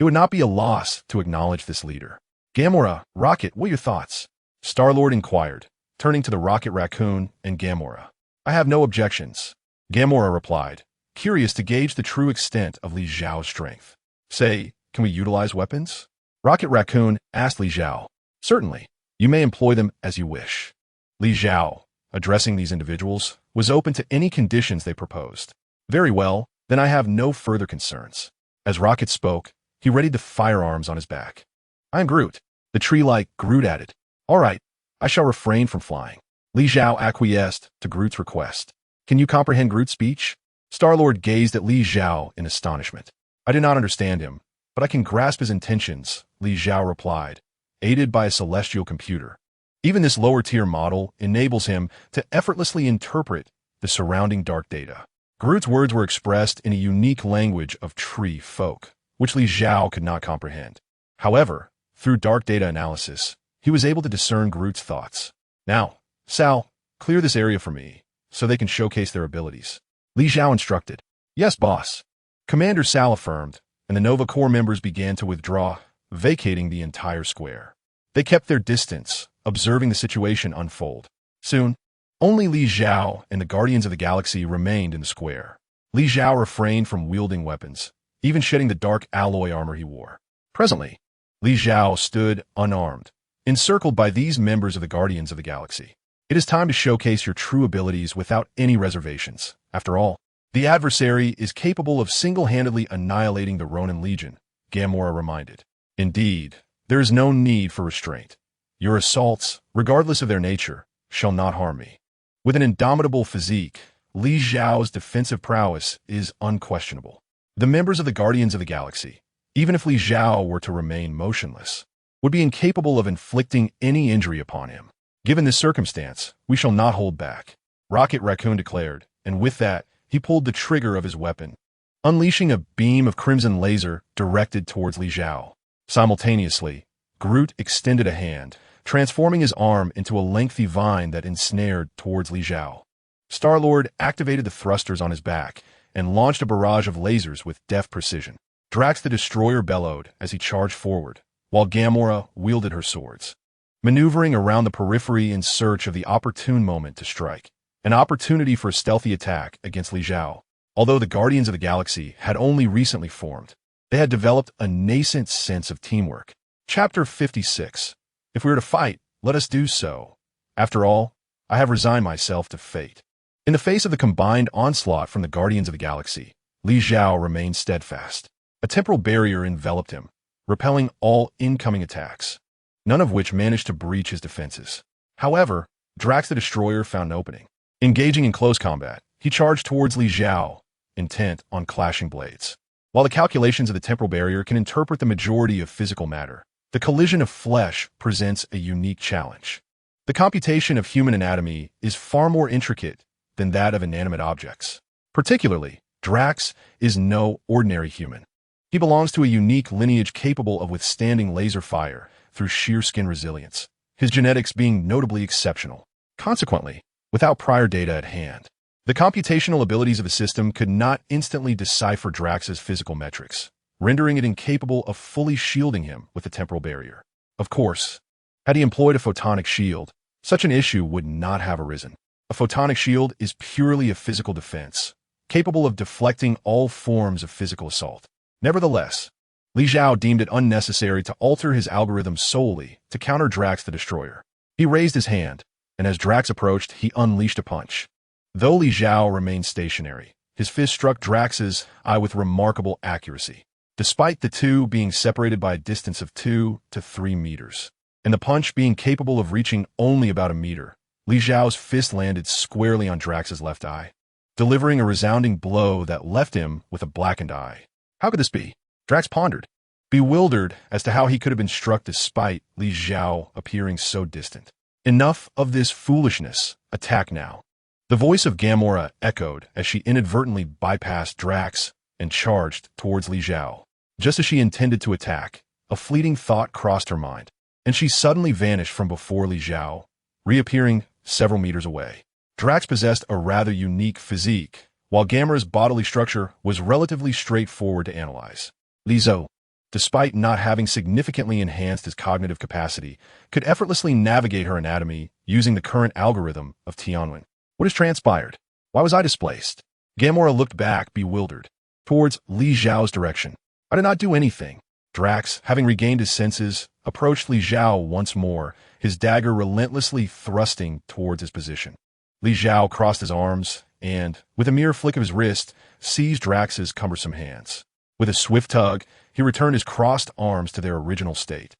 it would not be a loss to acknowledge this leader. Gamora, Rocket, what are your thoughts? Star-Lord inquired, turning to the Rocket Raccoon and Gamora. I have no objections, Gamora replied, curious to gauge the true extent of Li Zhao's strength. Say, can we utilize weapons? Rocket Raccoon asked Li Zhao. Certainly. You may employ them as you wish. Li Zhao, addressing these individuals, was open to any conditions they proposed. Very well, then I have no further concerns. As Rocket spoke, he readied the firearms on his back. I am Groot. The tree-like Groot added. All right, I shall refrain from flying. Li Zhao acquiesced to Groot's request. Can you comprehend Groot's speech? Star-Lord gazed at Li Zhao in astonishment. I do not understand him, but I can grasp his intentions, Li Zhao replied, aided by a celestial computer. Even this lower-tier model enables him to effortlessly interpret the surrounding dark data. Groot's words were expressed in a unique language of tree folk, which Li Zhao could not comprehend. However, through dark data analysis, he was able to discern Groot's thoughts. Now, Sal, clear this area for me, so they can showcase their abilities. Li Zhao instructed. Yes, boss. Commander Sal affirmed, and the Nova Corps members began to withdraw, vacating the entire square. They kept their distance, observing the situation unfold. Soon, only Li Zhao and the Guardians of the Galaxy remained in the square. Li Zhao refrained from wielding weapons, even shedding the dark alloy armor he wore. Presently, Li Zhao stood unarmed, encircled by these members of the Guardians of the Galaxy. It is time to showcase your true abilities without any reservations. After all, the adversary is capable of single-handedly annihilating the Ronin Legion, Gamora reminded. Indeed, there is no need for restraint. Your assaults, regardless of their nature, shall not harm me. With an indomitable physique, Li Zhao's defensive prowess is unquestionable. The members of the Guardians of the Galaxy, even if Li Zhao were to remain motionless, would be incapable of inflicting any injury upon him. Given this circumstance, we shall not hold back, Rocket Raccoon declared, and with that, he pulled the trigger of his weapon, unleashing a beam of crimson laser directed towards Li Zhao. Simultaneously, Groot extended a hand, transforming his arm into a lengthy vine that ensnared towards Li Zhao. Star-Lord activated the thrusters on his back and launched a barrage of lasers with deft precision. Drax the Destroyer bellowed as he charged forward, while Gamora wielded her swords, maneuvering around the periphery in search of the opportune moment to strike. An opportunity for a stealthy attack against Li Zhao. Although the Guardians of the Galaxy had only recently formed, they had developed a nascent sense of teamwork. Chapter 56. If we are to fight, let us do so. After all, I have resigned myself to fate. In the face of the combined onslaught from the Guardians of the Galaxy, Li Zhao remained steadfast. A temporal barrier enveloped him, repelling all incoming attacks, none of which managed to breach his defenses. However, Drax the Destroyer found an opening. Engaging in close combat, he charged towards Li Zhao, intent on clashing blades. While the calculations of the temporal barrier can interpret the majority of physical matter, the collision of flesh presents a unique challenge. The computation of human anatomy is far more intricate than that of inanimate objects. Particularly, Drax is no ordinary human. He belongs to a unique lineage capable of withstanding laser fire through sheer skin resilience, his genetics being notably exceptional. Consequently, without prior data at hand, the computational abilities of the system could not instantly decipher Drax's physical metrics, rendering it incapable of fully shielding him with the temporal barrier. Of course, had he employed a photonic shield, such an issue would not have arisen. A photonic shield is purely a physical defense, capable of deflecting all forms of physical assault. Nevertheless, Li Zhao deemed it unnecessary to alter his algorithm solely to counter Drax the Destroyer. He raised his hand, and as Drax approached, he unleashed a punch. Though Li Zhao remained stationary, his fist struck Drax's eye with remarkable accuracy, despite the two being separated by a distance of 2 to 3 meters, and the punch being capable of reaching only about a meter. Li Zhao's fist landed squarely on Drax's left eye, delivering a resounding blow that left him with a blackened eye. How could this be? Drax pondered, bewildered as to how he could have been struck despite Li Zhao appearing so distant. Enough of this foolishness. Attack now. The voice of Gamora echoed as she inadvertently bypassed Drax and charged towards Li Zhao. Just as she intended to attack, a fleeting thought crossed her mind, and she suddenly vanished from before Li Zhao, reappearing several meters away. Drax possessed a rather unique physique, while Gamora's bodily structure was relatively straightforward to analyze. Li Zhao, despite not having significantly enhanced his cognitive capacity, could effortlessly navigate her anatomy using the current algorithm of Tianwen. What has transpired? Why was I displaced? Gamora looked back, bewildered, towards Li Zhao's direction. I did not do anything. Drax, having regained his senses, approached Li Zhao once more, his dagger relentlessly thrusting towards his position. Li Zhao crossed his arms and, with a mere flick of his wrist, seized Drax's cumbersome hands. With a swift tug, he returned his crossed arms to their original state,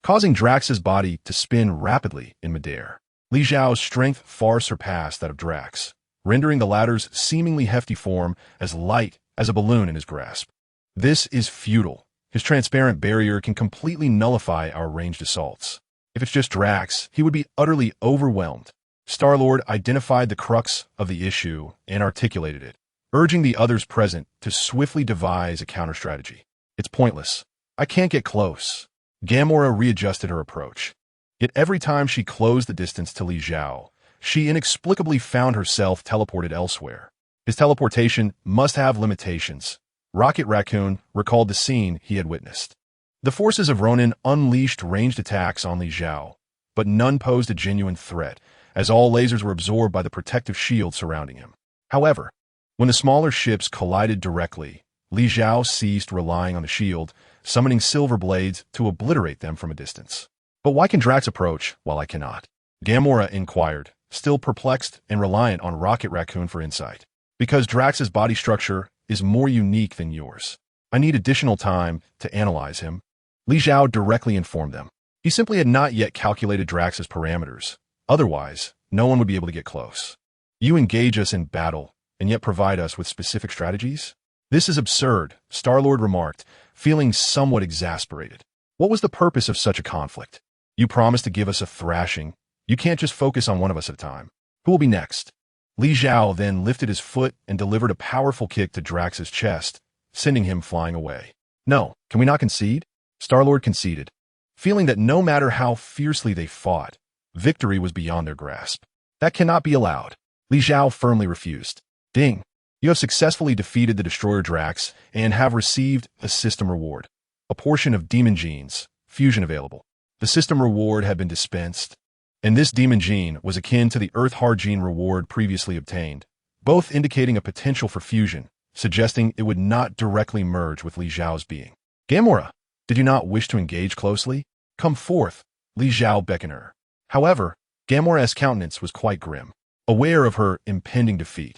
causing Drax's body to spin rapidly in midair. Li Zhao's strength far surpassed that of Drax, rendering the latter's seemingly hefty form as light as a balloon in his grasp. This is futile. His transparent barrier can completely nullify our ranged assaults. If it's just Drax, he would be utterly overwhelmed. Star-Lord identified the crux of the issue and articulated it, urging the others present to swiftly devise a counter-strategy. It's pointless. I can't get close. Gamora readjusted her approach. Yet every time she closed the distance to Li Zhao, she inexplicably found herself teleported elsewhere. His teleportation must have limitations. Rocket Raccoon recalled the scene he had witnessed. The forces of Ronin unleashed ranged attacks on Li Zhao, but none posed a genuine threat, as all lasers were absorbed by the protective shield surrounding him. However, when the smaller ships collided directly, Li Zhao ceased relying on the shield, summoning silver blades to obliterate them from a distance. But why can Drax approach while I cannot? Gamora inquired, still perplexed and reliant on Rocket Raccoon for insight. Because Drax's body structure is more unique than yours. I need additional time to analyze him. Li Zhao directly informed them. He simply had not yet calculated Drax's parameters. Otherwise, no one would be able to get close. You engage us in battle, and yet provide us with specific strategies? This is absurd, Star-Lord remarked, feeling somewhat exasperated. What was the purpose of such a conflict? You promised to give us a thrashing. You can't just focus on one of us at a time. Who will be next? Li Zhao then lifted his foot and delivered a powerful kick to Drax's chest, sending him flying away. No, can we not concede? Star-Lord conceded, feeling that no matter how fiercely they fought, victory was beyond their grasp. That cannot be allowed. Li Zhao firmly refused. Ding. You have successfully defeated the destroyer Drax and have received a system reward. A portion of demon genes, fusion available. The system reward had been dispensed, and this demon gene was akin to the Earth-Hard gene reward previously obtained, both indicating a potential for fusion, suggesting it would not directly merge with Li Zhao's being. Gamora, did you not wish to engage closely? Come forth, Li Zhao beckoned her. However, Gamora's countenance was quite grim, aware of her impending defeat.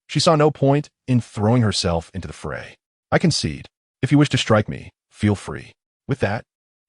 She saw no point in throwing herself into the fray. I concede. If you wish to strike me, feel free. With that,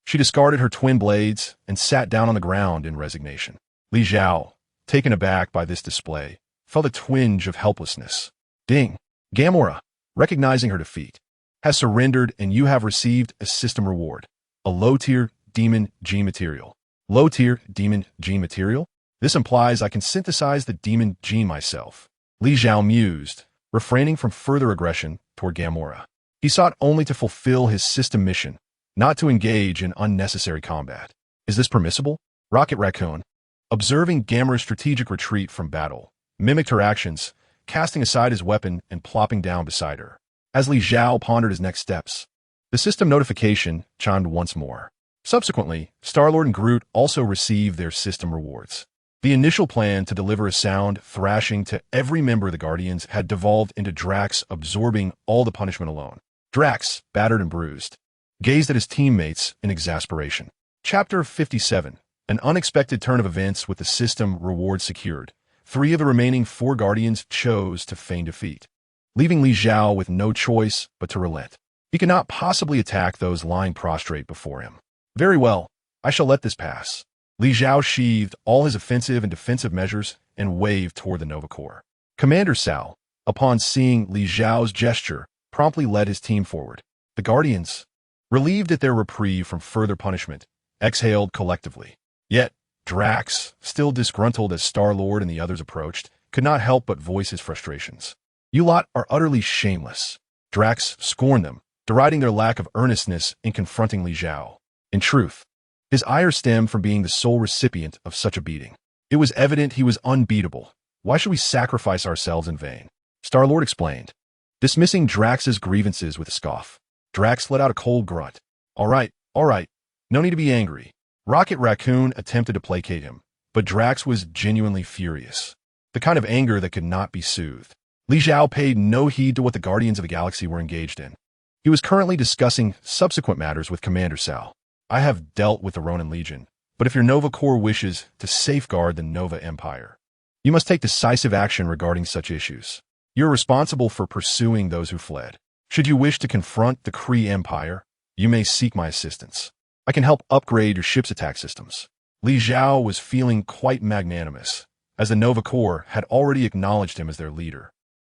she discarded her twin blades and sat down on the ground in resignation. Li Zhao, taken aback by this display, felt a twinge of helplessness. Ding. Gamora, recognizing her defeat, has surrendered and you have received a system reward. A low-tier demon gene material. Low-tier demon gene material? This implies I can synthesize the demon gene myself. Li Zhao mused, refraining from further aggression toward Gamora. He sought only to fulfill his system mission, not to engage in unnecessary combat. Is this permissible? Rocket Raccoon, observing Gamora's strategic retreat from battle, mimicked her actions, casting aside his weapon and plopping down beside her. As Li Zhao pondered his next steps, the system notification chimed once more. Subsequently, Star-Lord and Groot also received their system rewards. The initial plan to deliver a sound thrashing to every member of the Guardians had devolved into Drax absorbing all the punishment alone. Drax, battered and bruised, gazed at his teammates in exasperation. Chapter 57. An unexpected turn of events with the system reward secured. 3 of the remaining 4 Guardians chose to feign defeat, leaving Li Zhao with no choice but to relent. He could not possibly attack those lying prostrate before him. Very well, I shall let this pass. Li Zhao sheathed all his offensive and defensive measures and waved toward the Nova Corps. Commander Sal, upon seeing Li Zhao's gesture, promptly led his team forward. The Guardians, relieved at their reprieve from further punishment, exhaled collectively. Yet, Drax, still disgruntled as Star-Lord and the others approached, could not help but voice his frustrations. You lot are utterly shameless. Drax scorned them, deriding their lack of earnestness in confronting Li Zhao. In truth, his ire stemmed from being the sole recipient of such a beating. It was evident he was unbeatable. Why should we sacrifice ourselves in vain? Star-Lord explained, dismissing Drax's grievances with a scoff. Drax let out a cold grunt. All right, no need to be angry. Rocket Raccoon attempted to placate him, but Drax was genuinely furious. The kind of anger that could not be soothed. Li Xiao paid no heed to what the Guardians of the Galaxy were engaged in. He was currently discussing subsequent matters with Commander Sal. I have dealt with the Ronin Legion, but if your Nova Corps wishes to safeguard the Nova Empire, you must take decisive action regarding such issues. You're responsible for pursuing those who fled. Should you wish to confront the Kree Empire, you may seek my assistance. I can help upgrade your ship's attack systems. Li Xiao was feeling quite magnanimous, as the Nova Corps had already acknowledged him as their leader,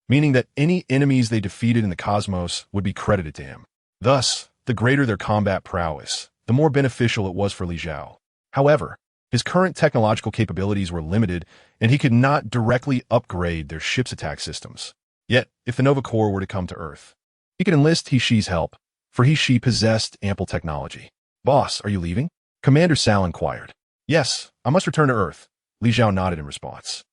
meaning that any enemies they defeated in the cosmos would be credited to him. Thus, the greater their combat prowess, the more beneficial it was for Li Xiao. However, his current technological capabilities were limited, and he could not directly upgrade their ship's attack systems. Yet, if the Nova Corps were to come to Earth, he could enlist He-Shi's help, for He-Shi possessed ample technology. Boss, are you leaving? Commander Sal inquired. Yes, I must return to Earth. Li Xiao nodded in response.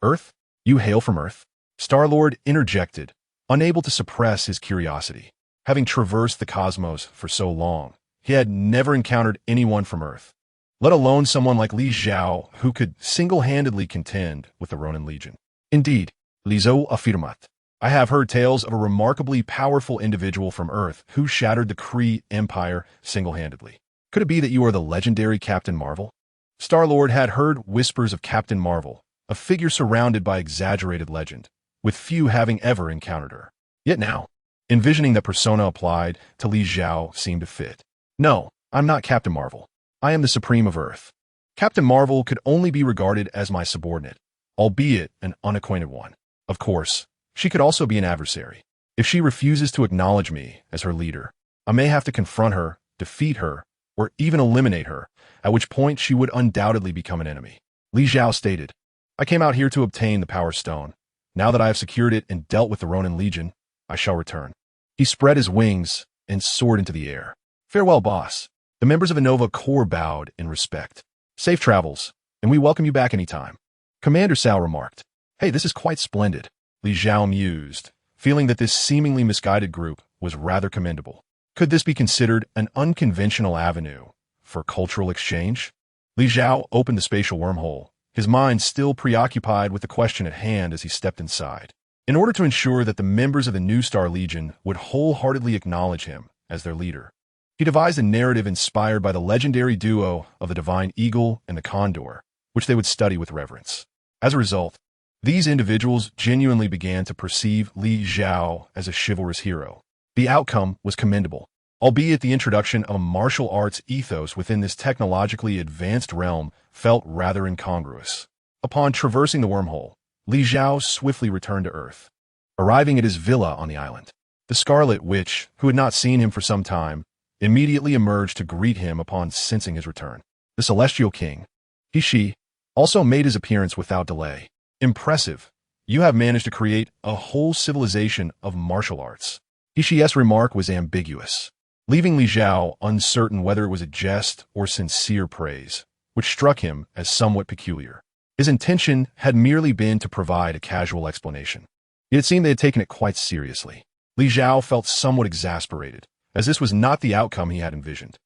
Earth? You hail from Earth? Star-Lord interjected, unable to suppress his curiosity. Having traversed the cosmos for so long, he had never encountered anyone from Earth, let alone someone like Li Xiao who could single-handedly contend with the Ronin Legion. Indeed, Li Xiao affirmat. I have heard tales of a remarkably powerful individual from Earth who shattered the Kree Empire single-handedly. Could it be that you are the legendary Captain Marvel? Star-Lord had heard whispers of Captain Marvel, a figure surrounded by exaggerated legend, with few having ever encountered her. Yet now, envisioning the persona applied to Li Xiao seemed to fit. No, I'm not Captain Marvel. I am the Supreme of Earth. Captain Marvel could only be regarded as my subordinate, albeit an unacquainted one. Of course, she could also be an adversary. If she refuses to acknowledge me as her leader, I may have to confront her, defeat her, or even eliminate her, at which point she would undoubtedly become an enemy. Li Xiao stated, I came out here to obtain the Power Stone. Now that I have secured it and dealt with the Ronin Legion, I shall return. He spread his wings and soared into the air. Farewell, boss. The members of the Nova Corps bowed in respect. Safe travels, and we welcome you back anytime. Commander Sal remarked, Hey, this is quite splendid. Li Xiao mused, feeling that this seemingly misguided group was rather commendable. Could this be considered an unconventional avenue for cultural exchange? Li Xiao opened the spatial wormhole, his mind still preoccupied with the question at hand as he stepped inside. In order to ensure that the members of the New Star Legion would wholeheartedly acknowledge him as their leader, he devised a narrative inspired by the legendary duo of the Divine Eagle and the Condor, which they would study with reverence. As a result, these individuals genuinely began to perceive Li Xiao as a chivalrous hero. The outcome was commendable, albeit the introduction of a martial arts ethos within this technologically advanced realm felt rather incongruous. Upon traversing the wormhole, Li Xiao swiftly returned to Earth, arriving at his villa on the island. The Scarlet Witch, who had not seen him for some time, immediately emerged to greet him upon sensing his return. The Celestial King, He-Shi, also made his appearance without delay. Impressive. You have managed to create a whole civilization of martial arts. He-Shi's remark was ambiguous, leaving Li Xiao uncertain whether it was a jest or sincere praise, which struck him as somewhat peculiar. His intention had merely been to provide a casual explanation. It seemed they had taken it quite seriously. Li Xiao felt somewhat exasperated, as this was not the outcome he had envisioned.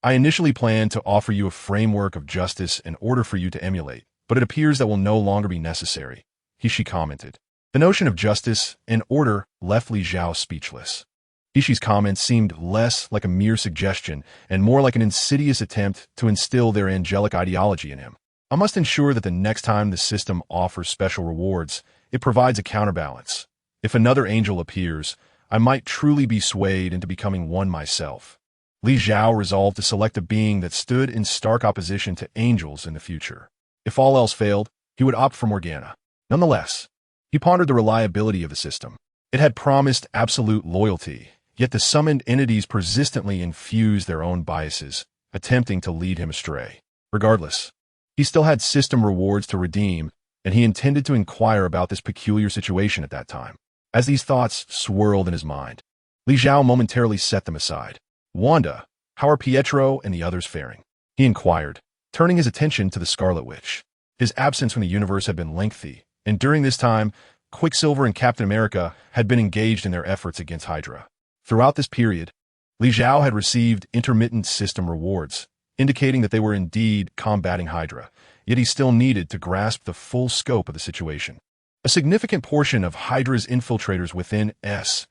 I initially planned to offer you a framework of justice in order for you to emulate, but it appears that will no longer be necessary, He-Shi commented. The notion of justice and order left Li Xiao speechless. He-Shi's comments seemed less like a mere suggestion and more like an insidious attempt to instill their angelic ideology in him. I must ensure that the next time the system offers special rewards, it provides a counterbalance. If another angel appears, I might truly be swayed into becoming one myself. Li Xiao resolved to select a being that stood in stark opposition to angels in the future. If all else failed, he would opt for Morgana. Nonetheless, he pondered the reliability of the system. It had promised absolute loyalty, yet the summoned entities persistently infused their own biases, attempting to lead him astray. Regardless, he still had system rewards to redeem, and he intended to inquire about this peculiar situation at that time. As these thoughts swirled in his mind, Li Xiao momentarily set them aside. Wanda, how are Pietro and the others faring? He inquired, turning his attention to the Scarlet Witch. His absence from the universe had been lengthy, and during this time, Quicksilver and Captain America had been engaged in their efforts against Hydra. Throughout this period, Li Xiao had received intermittent system rewards, indicating that they were indeed combating Hydra, yet he still needed to grasp the full scope of the situation. A significant portion of Hydra's infiltrators within SHIELD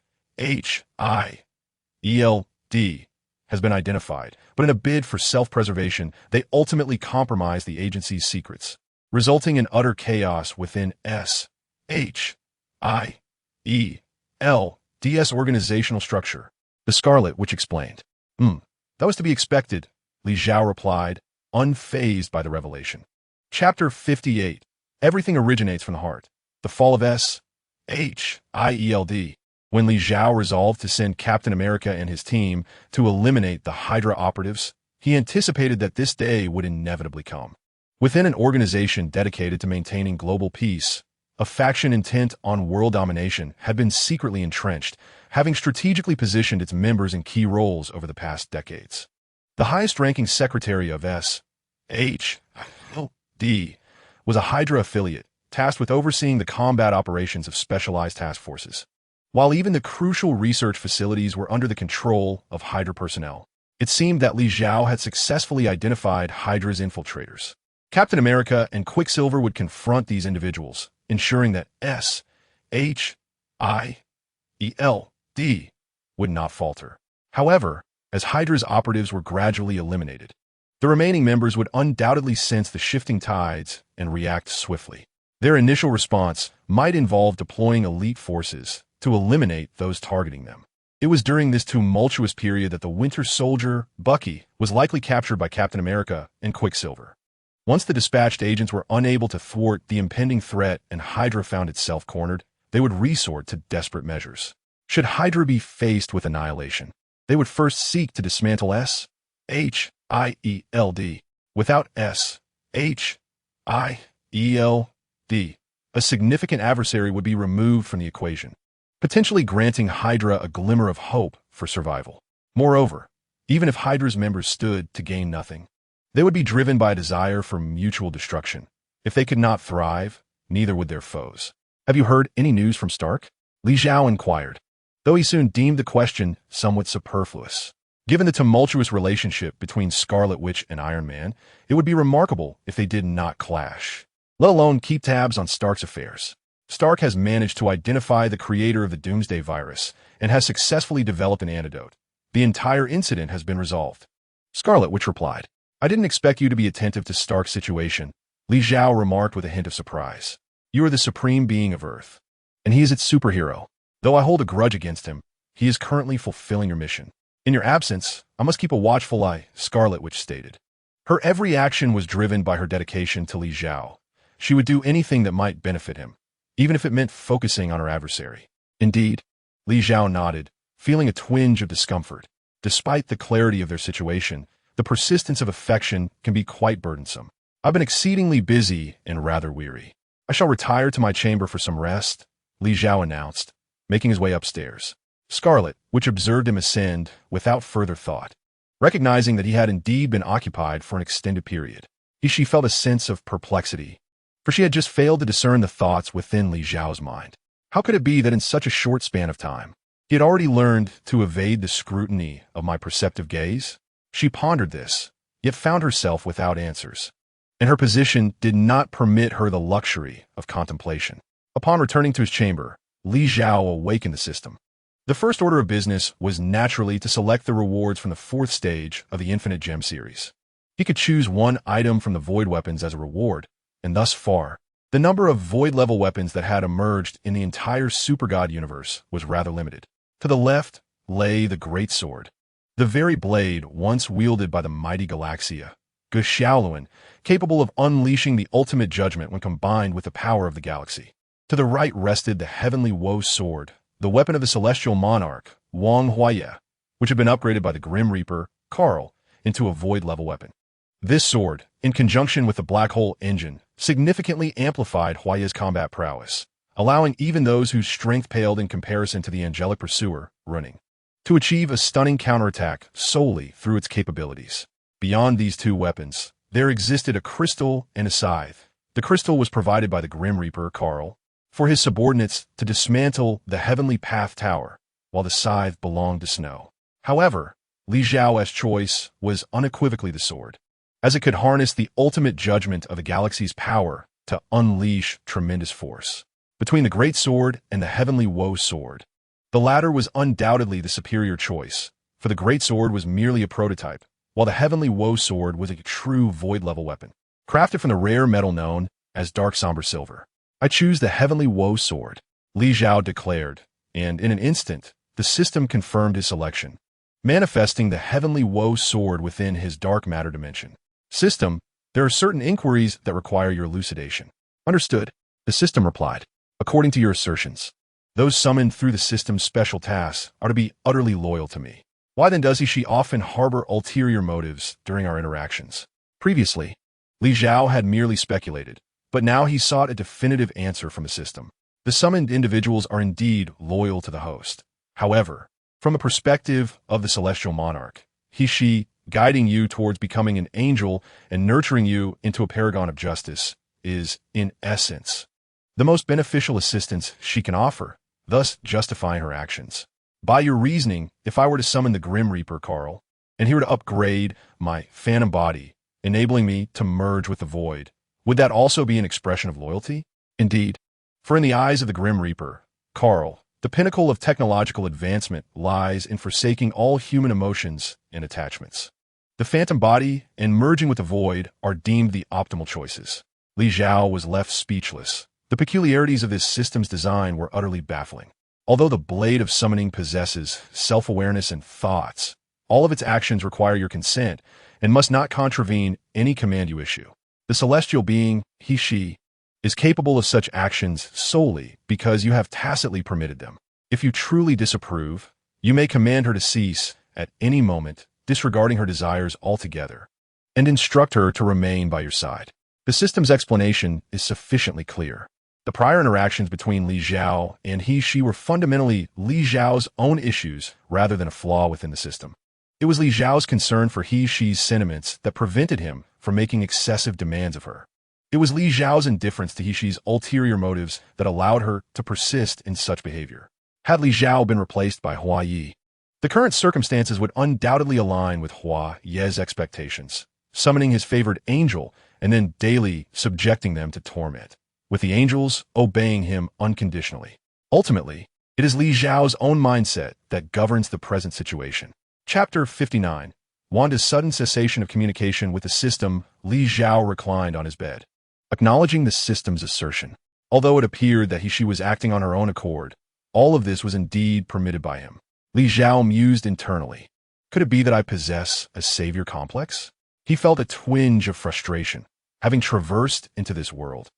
has been identified, but in a bid for self-preservation, they ultimately compromise the agency's secrets, resulting in utter chaos within SHIELD's organizational structure. The Scarlet Witch explained. That was to be expected, Li Zhao replied, unfazed by the revelation. Chapter 58. Everything originates from the heart. The fall of SHIELD. When Li Zhao resolved to send Captain America and his team to eliminate the Hydra operatives, he anticipated that this day would inevitably come. Within an organization dedicated to maintaining global peace, a faction intent on world domination had been secretly entrenched, having strategically positioned its members in key roles over the past decades. The highest-ranking secretary of SHIELD was a Hydra affiliate, tasked with overseeing the combat operations of specialized task forces. While even the crucial research facilities were under the control of Hydra personnel, it seemed that Li Zhao had successfully identified Hydra's infiltrators. Captain America and Quicksilver would confront these individuals, ensuring that SHIELD would not falter. However, as Hydra's operatives were gradually eliminated, the remaining members would undoubtedly sense the shifting tides and react swiftly. Their initial response might involve deploying elite forces to eliminate those targeting them. It was during this tumultuous period that the Winter Soldier, Bucky, was likely captured by Captain America and Quicksilver. Once the dispatched agents were unable to thwart the impending threat and Hydra found itself cornered, they would resort to desperate measures. Should Hydra be faced with annihilation, they would first seek to dismantle SHIELD. Without SHIELD, a significant adversary would be removed from the equation, potentially granting Hydra a glimmer of hope for survival. Moreover, even if Hydra's members stood to gain nothing, they would be driven by a desire for mutual destruction. If they could not thrive, neither would their foes. Have you heard any news from Stark? Li Zhao inquired, though he soon deemed the question somewhat superfluous. Given the tumultuous relationship between Scarlet Witch and Iron Man, it would be remarkable if they did not clash, let alone keep tabs on Stark's affairs. Stark has managed to identify the creator of the Doomsday virus and has successfully developed an antidote. The entire incident has been resolved. Scarlet Witch replied, I didn't expect you to be attentive to Stark's situation, Li Zhao remarked with a hint of surprise. You are the supreme being of Earth, and he is its superhero. Though I hold a grudge against him, he is currently fulfilling your mission. In your absence, I must keep a watchful eye, Scarlet Witch stated. Her every action was driven by her dedication to Li Zhao. She would do anything that might benefit him, even if it meant focusing on her adversary. Indeed, Li Zhao nodded, feeling a twinge of discomfort. Despite the clarity of their situation, the persistence of affection can be quite burdensome. I've been exceedingly busy and rather weary. I shall retire to my chamber for some rest, Li Zhao announced, making his way upstairs. Scarlet, which observed him ascend without further thought, recognizing that he had indeed been occupied for an extended period. She felt a sense of perplexity, for she had just failed to discern the thoughts within Li Zhao's mind. How could it be that in such a short span of time, he had already learned to evade the scrutiny of my perceptive gaze? She pondered this, yet found herself without answers, and her position did not permit her the luxury of contemplation. Upon returning to his chamber, Li Zhao awakened the system. The first order of business was naturally to select the rewards from the fourth stage of the Infinite Gem series. He could choose one item from the Void weapons as a reward, and thus far, the number of Void-level weapons that had emerged in the entire Supergod universe was rather limited. To the left lay the Great Sword, the very blade once wielded by the mighty Galaxia, Xiaoluan, capable of unleashing the ultimate judgment when combined with the power of the galaxy. To the right rested the Heavenly Woe Sword, the weapon of the Celestial Monarch, Wang Huaye, which had been upgraded by the Grim Reaper, Carl, into a Void-level weapon. This sword, in conjunction with the Black Hole engine, significantly amplified Huaye's combat prowess, allowing even those whose strength paled in comparison to the angelic pursuer, running, to achieve a stunning counterattack solely through its capabilities. Beyond these two weapons, there existed a crystal and a scythe. The crystal was provided by the Grim Reaper, Carl, for his subordinates to dismantle the Heavenly Path Tower, while the scythe belonged to Snow. However, Li Zhao's choice was unequivocally the sword, as it could harness the ultimate judgment of the galaxy's power to unleash tremendous force. between the Great Sword and the Heavenly Woe Sword. The latter was undoubtedly the superior choice, for the Great Sword was merely a prototype, while the Heavenly Woe Sword was a true void-level weapon, crafted from the rare metal known as Dark Somber Silver. I choose the Heavenly Woe Sword, Li Xiao declared, and in an instant, the system confirmed his selection, manifesting the Heavenly Woe Sword within his dark matter dimension. System, there are certain inquiries that require your elucidation. Understood, the system replied. According to your assertions, those summoned through the system's special tasks are to be utterly loyal to me. Why then does she often harbor ulterior motives during our interactions? Previously, Li Xiao had merely speculated, but now he sought a definitive answer from the system. The summoned individuals are indeed loyal to the host. However, from the perspective of the celestial monarch, she, guiding you towards becoming an angel and nurturing you into a paragon of justice, is, in essence, the most beneficial assistance she can offer, thus justifying her actions. By your reasoning, if I were to summon the Grim Reaper, Carl, and he were to upgrade my phantom body, enabling me to merge with the void, would that also be an expression of loyalty? Indeed, for in the eyes of the Grim Reaper, Carl, the pinnacle of technological advancement lies in forsaking all human emotions and attachments. The phantom body and merging with the void are deemed the optimal choices. Li Xiao was left speechless. The peculiarities of this system's design were utterly baffling. Although the blade of summoning possesses self-awareness and thoughts, all of its actions require your consent and must not contravene any command you issue. The celestial being, she, is capable of such actions solely because you have tacitly permitted them. If you truly disapprove, you may command her to cease at any moment, disregarding her desires altogether, and instruct her to remain by your side. The system's explanation is sufficiently clear. The prior interactions between Li Xiao and she were fundamentally Li Xiao's own issues rather than a flaw within the system. It was Li Xiao's concern for she's sentiments that prevented him from making excessive demands of her. It was Li Xiao's indifference to she's ulterior motives that allowed her to persist in such behavior. Had Li Xiao been replaced by Hua Yi, the current circumstances would undoubtedly align with Hua Ye's expectations, summoning his favored angel and then daily subjecting them to torment, with the angels obeying him unconditionally. Ultimately, it is Li Xiao's own mindset that governs the present situation. Chapter 59. Wanda's sudden cessation of communication with the system. Li Xiao reclined on his bed, acknowledging the system's assertion. Although it appeared that she was acting on her own accord, all of this was indeed permitted by him. Li Xiao mused internally. Could it be that I possess a savior complex? He felt a twinge of frustration, having traversed into this world.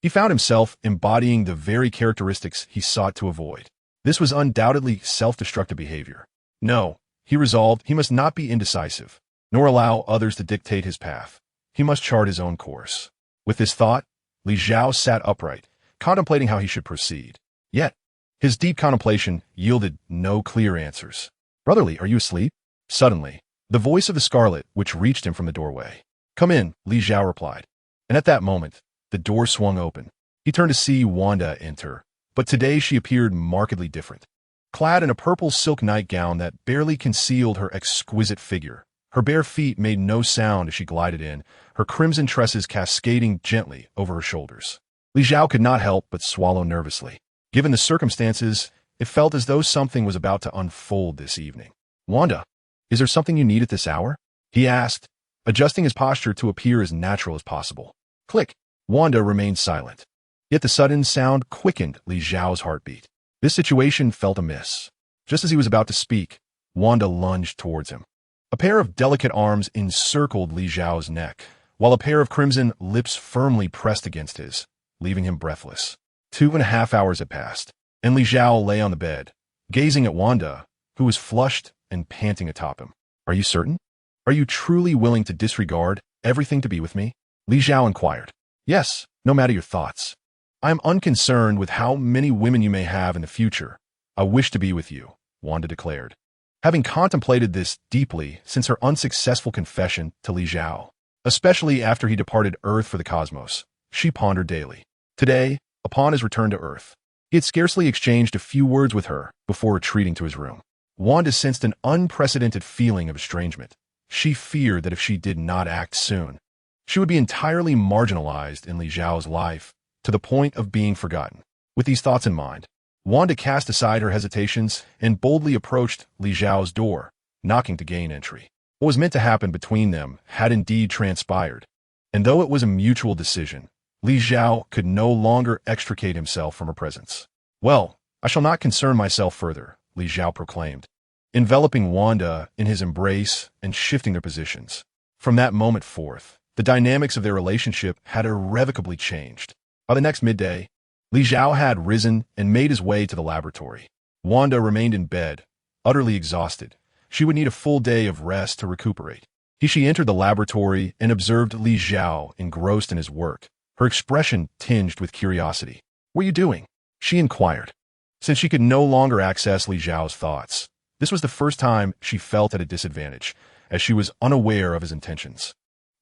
He found himself embodying the very characteristics he sought to avoid. This was undoubtedly self-destructive behavior. No, he resolved he must not be indecisive, nor allow others to dictate his path. He must chart his own course. With this thought, Li Xiao sat upright, contemplating how he should proceed. Yet, his deep contemplation yielded no clear answers. "Brotherly, are you asleep?" Suddenly, the voice of the Scarlet Witch reached him from the doorway. "Come in," Li Xiao replied. And at that moment, the door swung open. He turned to see Wanda enter, but today she appeared markedly different. Clad in a purple silk nightgown that barely concealed her exquisite figure, her bare feet made no sound as she glided in, her crimson tresses cascading gently over her shoulders. Li Xiao could not help but swallow nervously. Given the circumstances, it felt as though something was about to unfold this evening. "Wanda, is there something you need at this hour?" he asked, adjusting his posture to appear as natural as possible. Click. Wanda remained silent. Yet the sudden sound quickened Li Xiao's heartbeat. This situation felt amiss. Just as he was about to speak, Wanda lunged towards him. A pair of delicate arms encircled Li Xiao's neck, while a pair of crimson lips firmly pressed against his, leaving him breathless. 2.5 hours had passed, and Li Xiao lay on the bed, gazing at Wanda, who was flushed and panting atop him. "Are you certain? Are you truly willing to disregard everything to be with me?" Li Xiao inquired. "Yes, no matter your thoughts. I am unconcerned with how many women you may have in the future. I wish to be with you," Wanda declared. Having contemplated this deeply since her unsuccessful confession to Li Xiao, especially after he departed Earth for the cosmos, she pondered daily. Today, upon his return to Earth, he had scarcely exchanged a few words with her before retreating to his room. Wanda sensed an unprecedented feeling of estrangement. She feared that if she did not act soon, she would be entirely marginalized in Li Xiao's life, to the point of being forgotten. With these thoughts in mind, Wanda cast aside her hesitations and boldly approached Li Zhao's door, knocking to gain entry. What was meant to happen between them had indeed transpired, and though it was a mutual decision, Li Zhao could no longer extricate himself from her presence. "Well, I shall not concern myself further," Li Zhao proclaimed, enveloping Wanda in his embrace and shifting their positions. From that moment forth, the dynamics of their relationship had irrevocably changed. By the next midday, Li Zhao had risen and made his way to the laboratory. Wanda remained in bed, utterly exhausted. She would need a full day of rest to recuperate. She entered the laboratory and observed Li Zhao engrossed in his work, her expression tinged with curiosity. "What are you doing?" she inquired. Since she could no longer access Li Zhao's thoughts, this was the first time she felt at a disadvantage, as she was unaware of his intentions.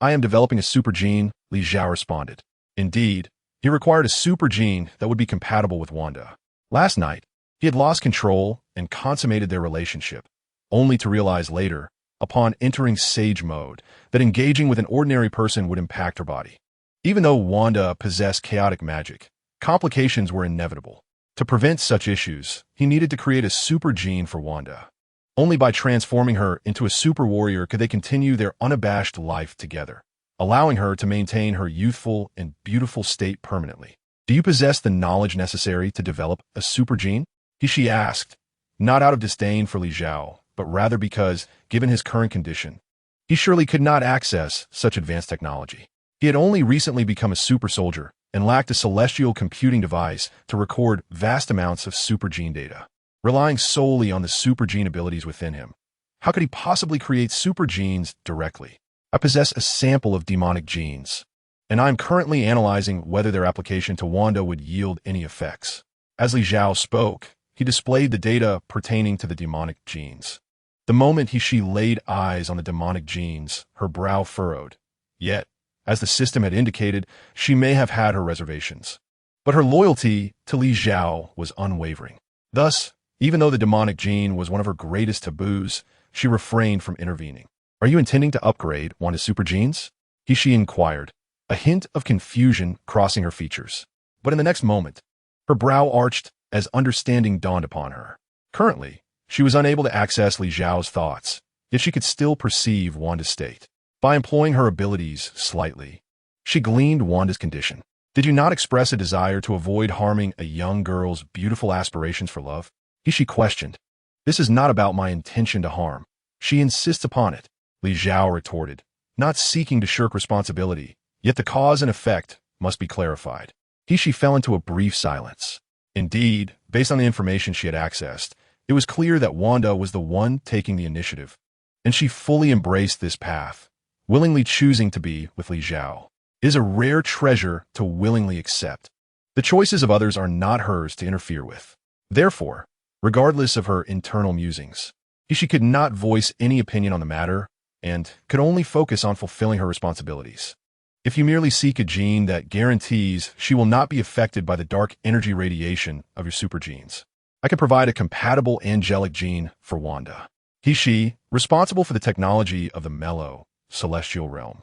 "I am developing a super gene," Li Zhao responded. Indeed, he required a super gene that would be compatible with Wanda. Last night, he had lost control and consummated their relationship, only to realize later, upon entering Sage mode, that engaging with an ordinary person would impact her body. Even though Wanda possessed chaotic magic, complications were inevitable. To prevent such issues, he needed to create a super gene for Wanda. Only by transforming her into a super warrior could they continue their unabashed life together, allowing her to maintain her youthful and beautiful state permanently. "Do you possess the knowledge necessary to develop a super gene?" She asked, not out of disdain for Li Zhao, but rather because, given his current condition, he surely could not access such advanced technology. He had only recently become a super soldier and lacked a celestial computing device to record vast amounts of super gene data. Relying solely on the super gene abilities within him, how could he possibly create super genes directly? "I possess a sample of demonic genes, and I am currently analyzing whether their application to Wanda would yield any effects." As Li Zhao spoke, he displayed the data pertaining to the demonic genes. The moment she laid eyes on the demonic genes, her brow furrowed. Yet, as the system had indicated, she may have had her reservations. But her loyalty to Li Zhao was unwavering. Thus, even though the demonic gene was one of her greatest taboos, she refrained from intervening. "Are you intending to upgrade Wanda's super genes?" she inquired, a hint of confusion crossing her features. But in the next moment, her brow arched as understanding dawned upon her. Currently, she was unable to access Li Zhao's thoughts, yet she could still perceive Wanda's state. By employing her abilities slightly, she gleaned Wanda's condition. "Did you not express a desire to avoid harming a young girl's beautiful aspirations for love?" She questioned. "This is not about my intention to harm. She insists upon it," Li Zhao retorted, not seeking to shirk responsibility, yet the cause and effect must be clarified. She fell into a brief silence. Indeed, based on the information she had accessed, it was clear that Wanda was the one taking the initiative, and she fully embraced this path, willingly choosing to be with Li Zhao. It is a rare treasure to willingly accept. The choices of others are not hers to interfere with. Therefore, regardless of her internal musings, she could not voice any opinion on the matter and could only focus on fulfilling her responsibilities. If you merely seek a gene that guarantees she will not be affected by the dark energy radiation of your super genes, I can provide a compatible angelic gene for Wanda. She, responsible for the technology of the mellow, celestial realm,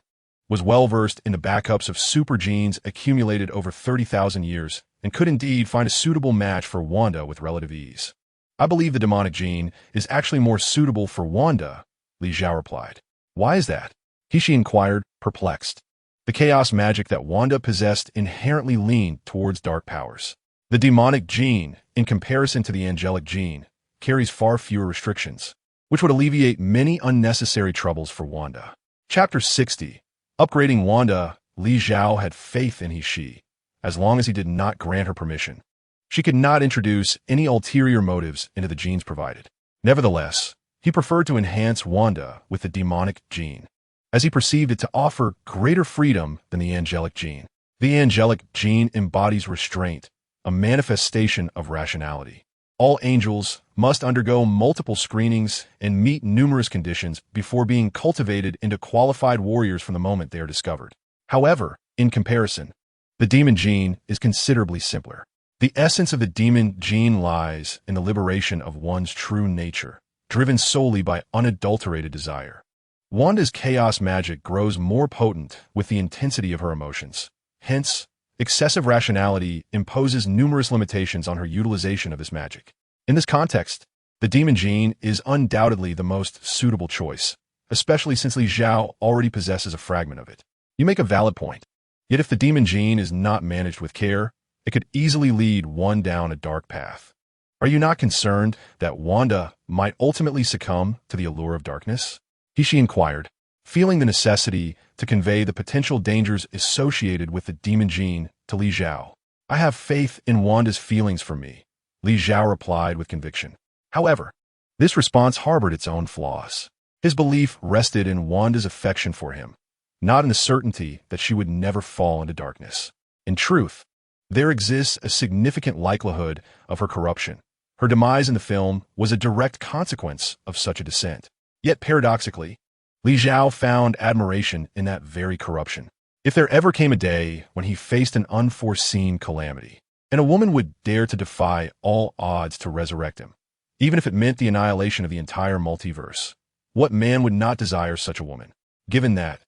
was well-versed in the backups of super genes accumulated over 30,000 years and could indeed find a suitable match for Wanda with relative ease. "I believe the demonic gene is actually more suitable for Wanda," Li Zhao replied. "Why is that?" She inquired, perplexed. The chaos magic that Wanda possessed inherently leaned towards dark powers. The demonic gene, in comparison to the angelic gene, carries far fewer restrictions, which would alleviate many unnecessary troubles for Wanda. Chapter 60. Upgrading Wanda. Li Zhao had faith in he, as long as he did not grant her permission. She could not introduce any ulterior motives into the genes provided. Nevertheless, he preferred to enhance Wanda with the demonic gene, as he perceived it to offer greater freedom than the angelic gene. The angelic gene embodies restraint, a manifestation of rationality. All angels must undergo multiple screenings and meet numerous conditions before being cultivated into qualified warriors from the moment they are discovered. However, in comparison, the demon gene is considerably simpler. The essence of the demon gene lies in the liberation of one's true nature, driven solely by unadulterated desire. Wanda's chaos magic grows more potent with the intensity of her emotions. Hence, excessive rationality imposes numerous limitations on her utilization of this magic. In this context, the demon gene is undoubtedly the most suitable choice, especially since Li Xiao already possesses a fragment of it. You make a valid point. Yet if the demon gene is not managed with care, it could easily lead one down a dark path. Are you not concerned that Wanda might ultimately succumb to the allure of darkness? He inquired, feeling the necessity to convey the potential dangers associated with the demon gene to Li Xiao. I have faith in Wanda's feelings for me, Li Xiao replied with conviction. However, this response harbored its own flaws. His belief rested in Wanda's affection for him, not in the certainty that she would never fall into darkness. In truth, there exists a significant likelihood of her corruption. Her demise in the film was a direct consequence of such a descent. Yet paradoxically, Li Xiao found admiration in that very corruption. If there ever came a day when he faced an unforeseen calamity, and a woman would dare to defy all odds to resurrect him, even if it meant the annihilation of the entire multiverse, what man would not desire such a woman? Given that,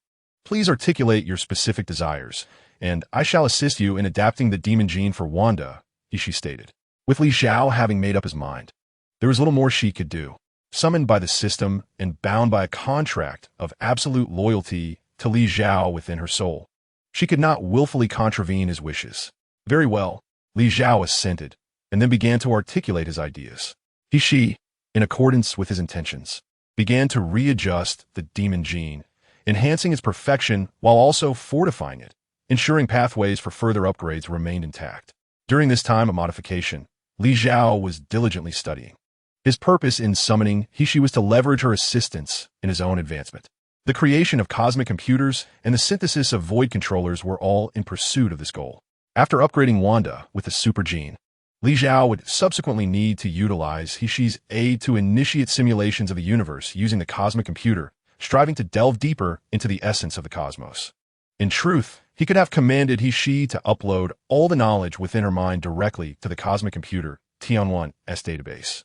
please articulate your specific desires, and I shall assist you in adapting the demon gene for Wanda, she stated. With Li Xiao having made up his mind, there was little more she could do. Summoned by the system and bound by a contract of absolute loyalty to Li Xiao within her soul, she could not willfully contravene his wishes. Very well, Li Xiao assented, and then began to articulate his ideas. He, in accordance with his intentions, began to readjust the demon gene, enhancing its perfection while also fortifying it, ensuring pathways for further upgrades remained intact. During this time of modification, Li Xiao was diligently studying. His purpose in summoning He was to leverage her assistance in his own advancement. The creation of cosmic computers and the synthesis of void controllers were all in pursuit of this goal. After upgrading Wanda with the super gene, Li Xiao would subsequently need to utilize He's aid to initiate simulations of the universe using the cosmic computer, striving to delve deeper into the essence of the cosmos. In truth, he could have commanded He to upload all the knowledge within her mind directly to the cosmic computer Tianwan's database,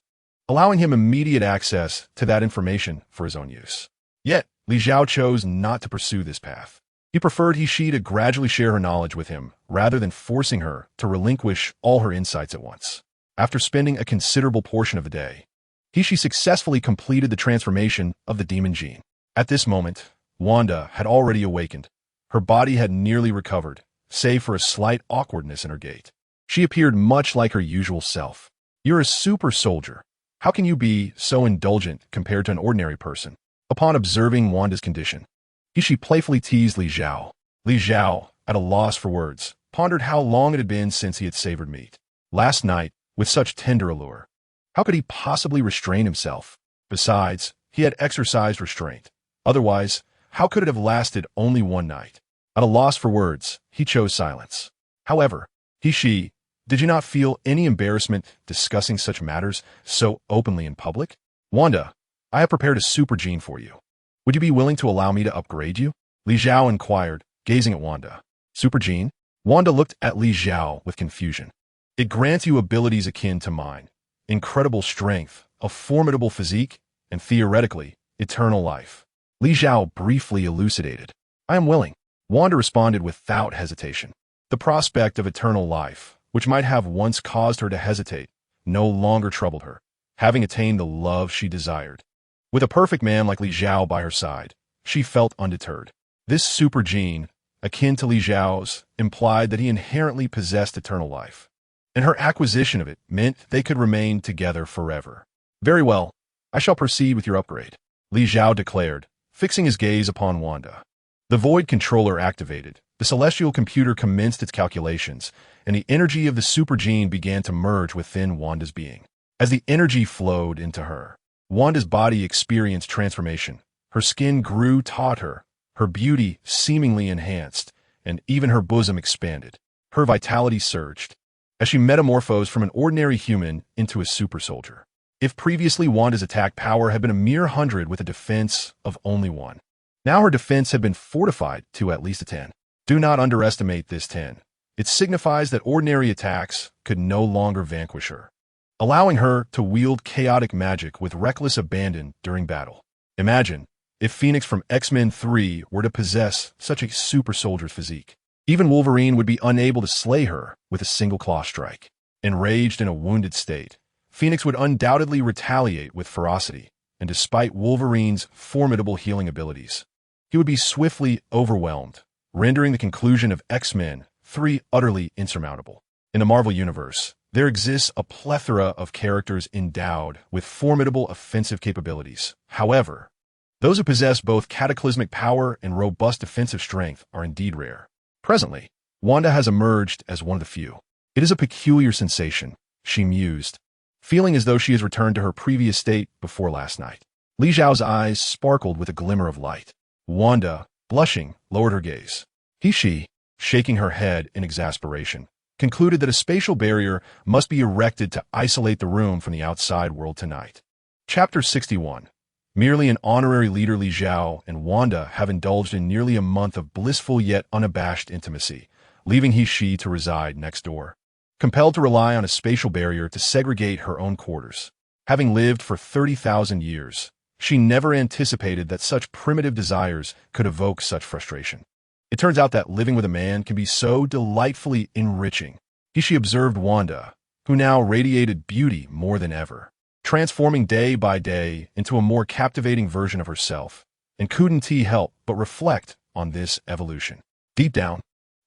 allowing him immediate access to that information for his own use. Yet, Li Xiao chose not to pursue this path. He preferred He to gradually share her knowledge with him, rather than forcing her to relinquish all her insights at once. After spending a considerable portion of the day, He successfully completed the transformation of the demon gene. At this moment, Wanda had already awakened. Her body had nearly recovered, save for a slight awkwardness in her gait. She appeared much like her usual self. You're a super soldier. How can you be so indulgent compared to an ordinary person? Upon observing Wanda's condition, He playfully teased Li Xiao. Li Xiao, at a loss for words, pondered how long it had been since he had savored meat. Last night, with such tender allure. How could he possibly restrain himself? Besides, he had exercised restraint. Otherwise, how could it have lasted only one night? At a loss for words, he chose silence. However, did you not feel any embarrassment discussing such matters so openly in public? Wanda, I have prepared a super gene for you. Would you be willing to allow me to upgrade you? Li Xiao inquired, gazing at Wanda. Super gene? Wanda looked at Li Xiao with confusion. It grants you abilities akin to mine, incredible strength, a formidable physique, and theoretically, eternal life. Li Xiao briefly elucidated. I am willing. Wanda responded without hesitation. The prospect of eternal life, which might have once caused her to hesitate, no longer troubled her, having attained the love she desired. With a perfect man like Li Xiao by her side, she felt undeterred. This super gene, akin to Li Xiao's, implied that he inherently possessed eternal life, and her acquisition of it meant they could remain together forever. Very well, I shall proceed with your upgrade, Li Xiao declared, fixing his gaze upon Wanda. The void controller activated, the celestial computer commenced its calculations, and the energy of the super gene began to merge within Wanda's being. As the energy flowed into her, Wanda's body experienced transformation. Her skin grew taut, her beauty seemingly enhanced, and even her bosom expanded. Her vitality surged, as she metamorphosed from an ordinary human into a super soldier. If previously Wanda's attack power had been a mere 100 with a defense of only 1, now her defense had been fortified to at least a 10. Do not underestimate this 10. It signifies that ordinary attacks could no longer vanquish her, allowing her to wield chaotic magic with reckless abandon during battle. Imagine if Phoenix from X-Men 3 were to possess such a super soldier's physique. Even Wolverine would be unable to slay her with a single claw strike. Enraged in a wounded state, Phoenix would undoubtedly retaliate with ferocity, and despite Wolverine's formidable healing abilities, he would be swiftly overwhelmed, rendering the conclusion of X-Men 3 utterly insurmountable. In the Marvel Universe, there exists a plethora of characters endowed with formidable offensive capabilities. However, those who possess both cataclysmic power and robust defensive strength are indeed rare. Presently, Wanda has emerged as one of the few. It is a peculiar sensation, she mused, feeling as though she has returned to her previous state before last night. Li Zhao's eyes sparkled with a glimmer of light. Wanda, blushing, lowered her gaze. She, shaking her head in exasperation, concluded that a spatial barrier must be erected to isolate the room from the outside world tonight. Chapter 61. Merely an honorary leader, Li Zhao and Wanda have indulged in nearly a month of blissful yet unabashed intimacy, leaving He to reside next door. Compelled to rely on a spatial barrier to segregate her own quarters. Having lived for 30,000 years, she never anticipated that such primitive desires could evoke such frustration. It turns out that living with a man can be so delightfully enriching. He observed Wanda, who now radiated beauty more than ever, transforming day by day into a more captivating version of herself, and couldn't help but reflect on this evolution. Deep down,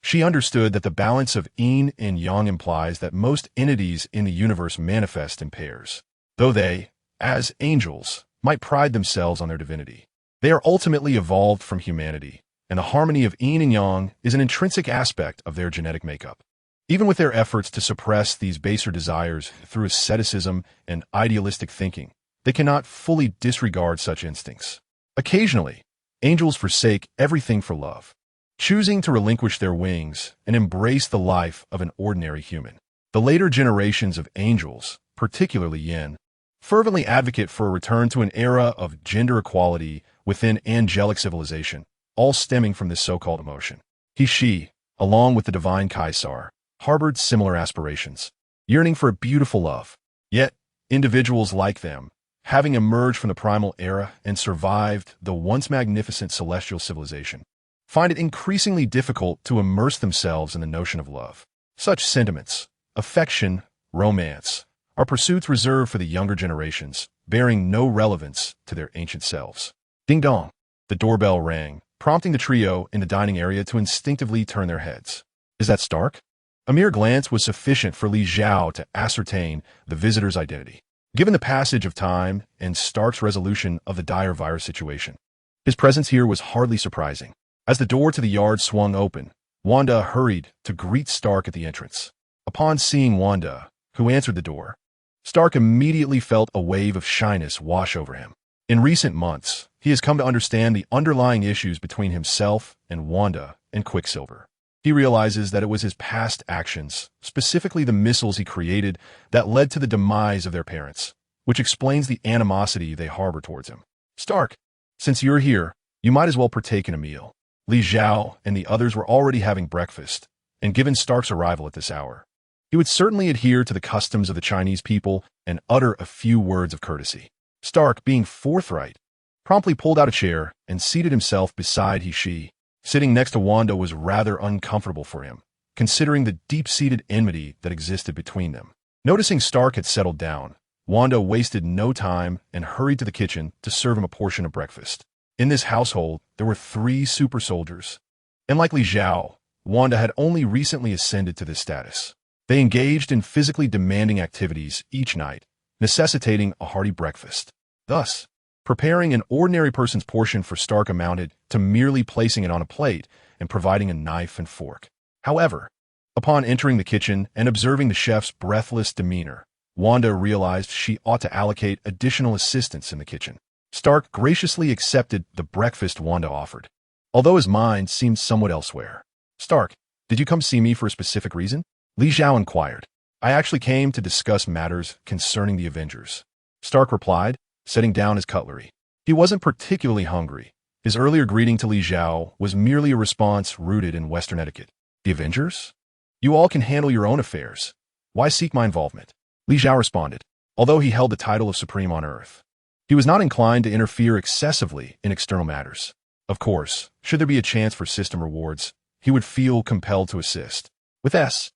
she understood that the balance of yin and yang implies that most entities in the universe manifest in pairs. Though they, as angels, might pride themselves on their divinity, they are ultimately evolved from humanity, and the harmony of yin and yang is an intrinsic aspect of their genetic makeup. Even with their efforts to suppress these baser desires through asceticism and idealistic thinking, they cannot fully disregard such instincts. Occasionally, angels forsake everything for love, choosing to relinquish their wings and embrace the life of an ordinary human. The later generations of angels, particularly Yin, fervently advocate for a return to an era of gender equality within angelic civilization, all stemming from this so-called emotion. She, along with the divine Kaiser, harbored similar aspirations, yearning for a beautiful love. Yet, individuals like them, having emerged from the primal era and survived the once magnificent celestial civilization, find it increasingly difficult to immerse themselves in the notion of love. Such sentiments, affection, romance, are pursuits reserved for the younger generations, bearing no relevance to their ancient selves. Ding dong! The doorbell rang, prompting the trio in the dining area to instinctively turn their heads. Is that Stark? A mere glance was sufficient for Li Zhao to ascertain the visitor's identity. Given the passage of time and Stark's resolution of the dire virus situation, his presence here was hardly surprising. As the door to the yard swung open, Wanda hurried to greet Stark at the entrance. Upon seeing Wanda, who answered the door, Stark immediately felt a wave of shyness wash over him. In recent months, he has come to understand the underlying issues between himself and Wanda and Quicksilver. He realizes that it was his past actions, specifically the missiles he created, that led to the demise of their parents, which explains the animosity they harbor towards him. Stark, since you're here, you might as well partake in a meal. Li Zhao and the others were already having breakfast, and given Stark's arrival at this hour, he would certainly adhere to the customs of the Chinese people and utter a few words of courtesy. Stark, being forthright, promptly pulled out a chair and seated himself beside she. Sitting next to Wanda was rather uncomfortable for him, considering the deep-seated enmity that existed between them. Noticing Stark had settled down, Wanda wasted no time and hurried to the kitchen to serve him a portion of breakfast. In this household, there were 3 super soldiers, and like Li Zhao, Wanda had only recently ascended to this status. They engaged in physically demanding activities each night, necessitating a hearty breakfast. Thus, preparing an ordinary person's portion for Stark amounted to merely placing it on a plate and providing a knife and fork. However, upon entering the kitchen and observing the chef's breathless demeanor, Wanda realized she ought to allocate additional assistance in the kitchen. Stark graciously accepted the breakfast Wanda offered, although his mind seemed somewhat elsewhere. Stark, did you come see me for a specific reason? Li Zhao inquired. I actually came to discuss matters concerning the Avengers. Stark replied, setting down his cutlery. He wasn't particularly hungry. His earlier greeting to Li Zhao was merely a response rooted in Western etiquette. The Avengers? You all can handle your own affairs. Why seek my involvement? Li Zhao responded, although he held the title of Supreme on Earth. He was not inclined to interfere excessively in external matters. Of course, should there be a chance for system rewards, he would feel compelled to assist. With S.H.I.E.L.D.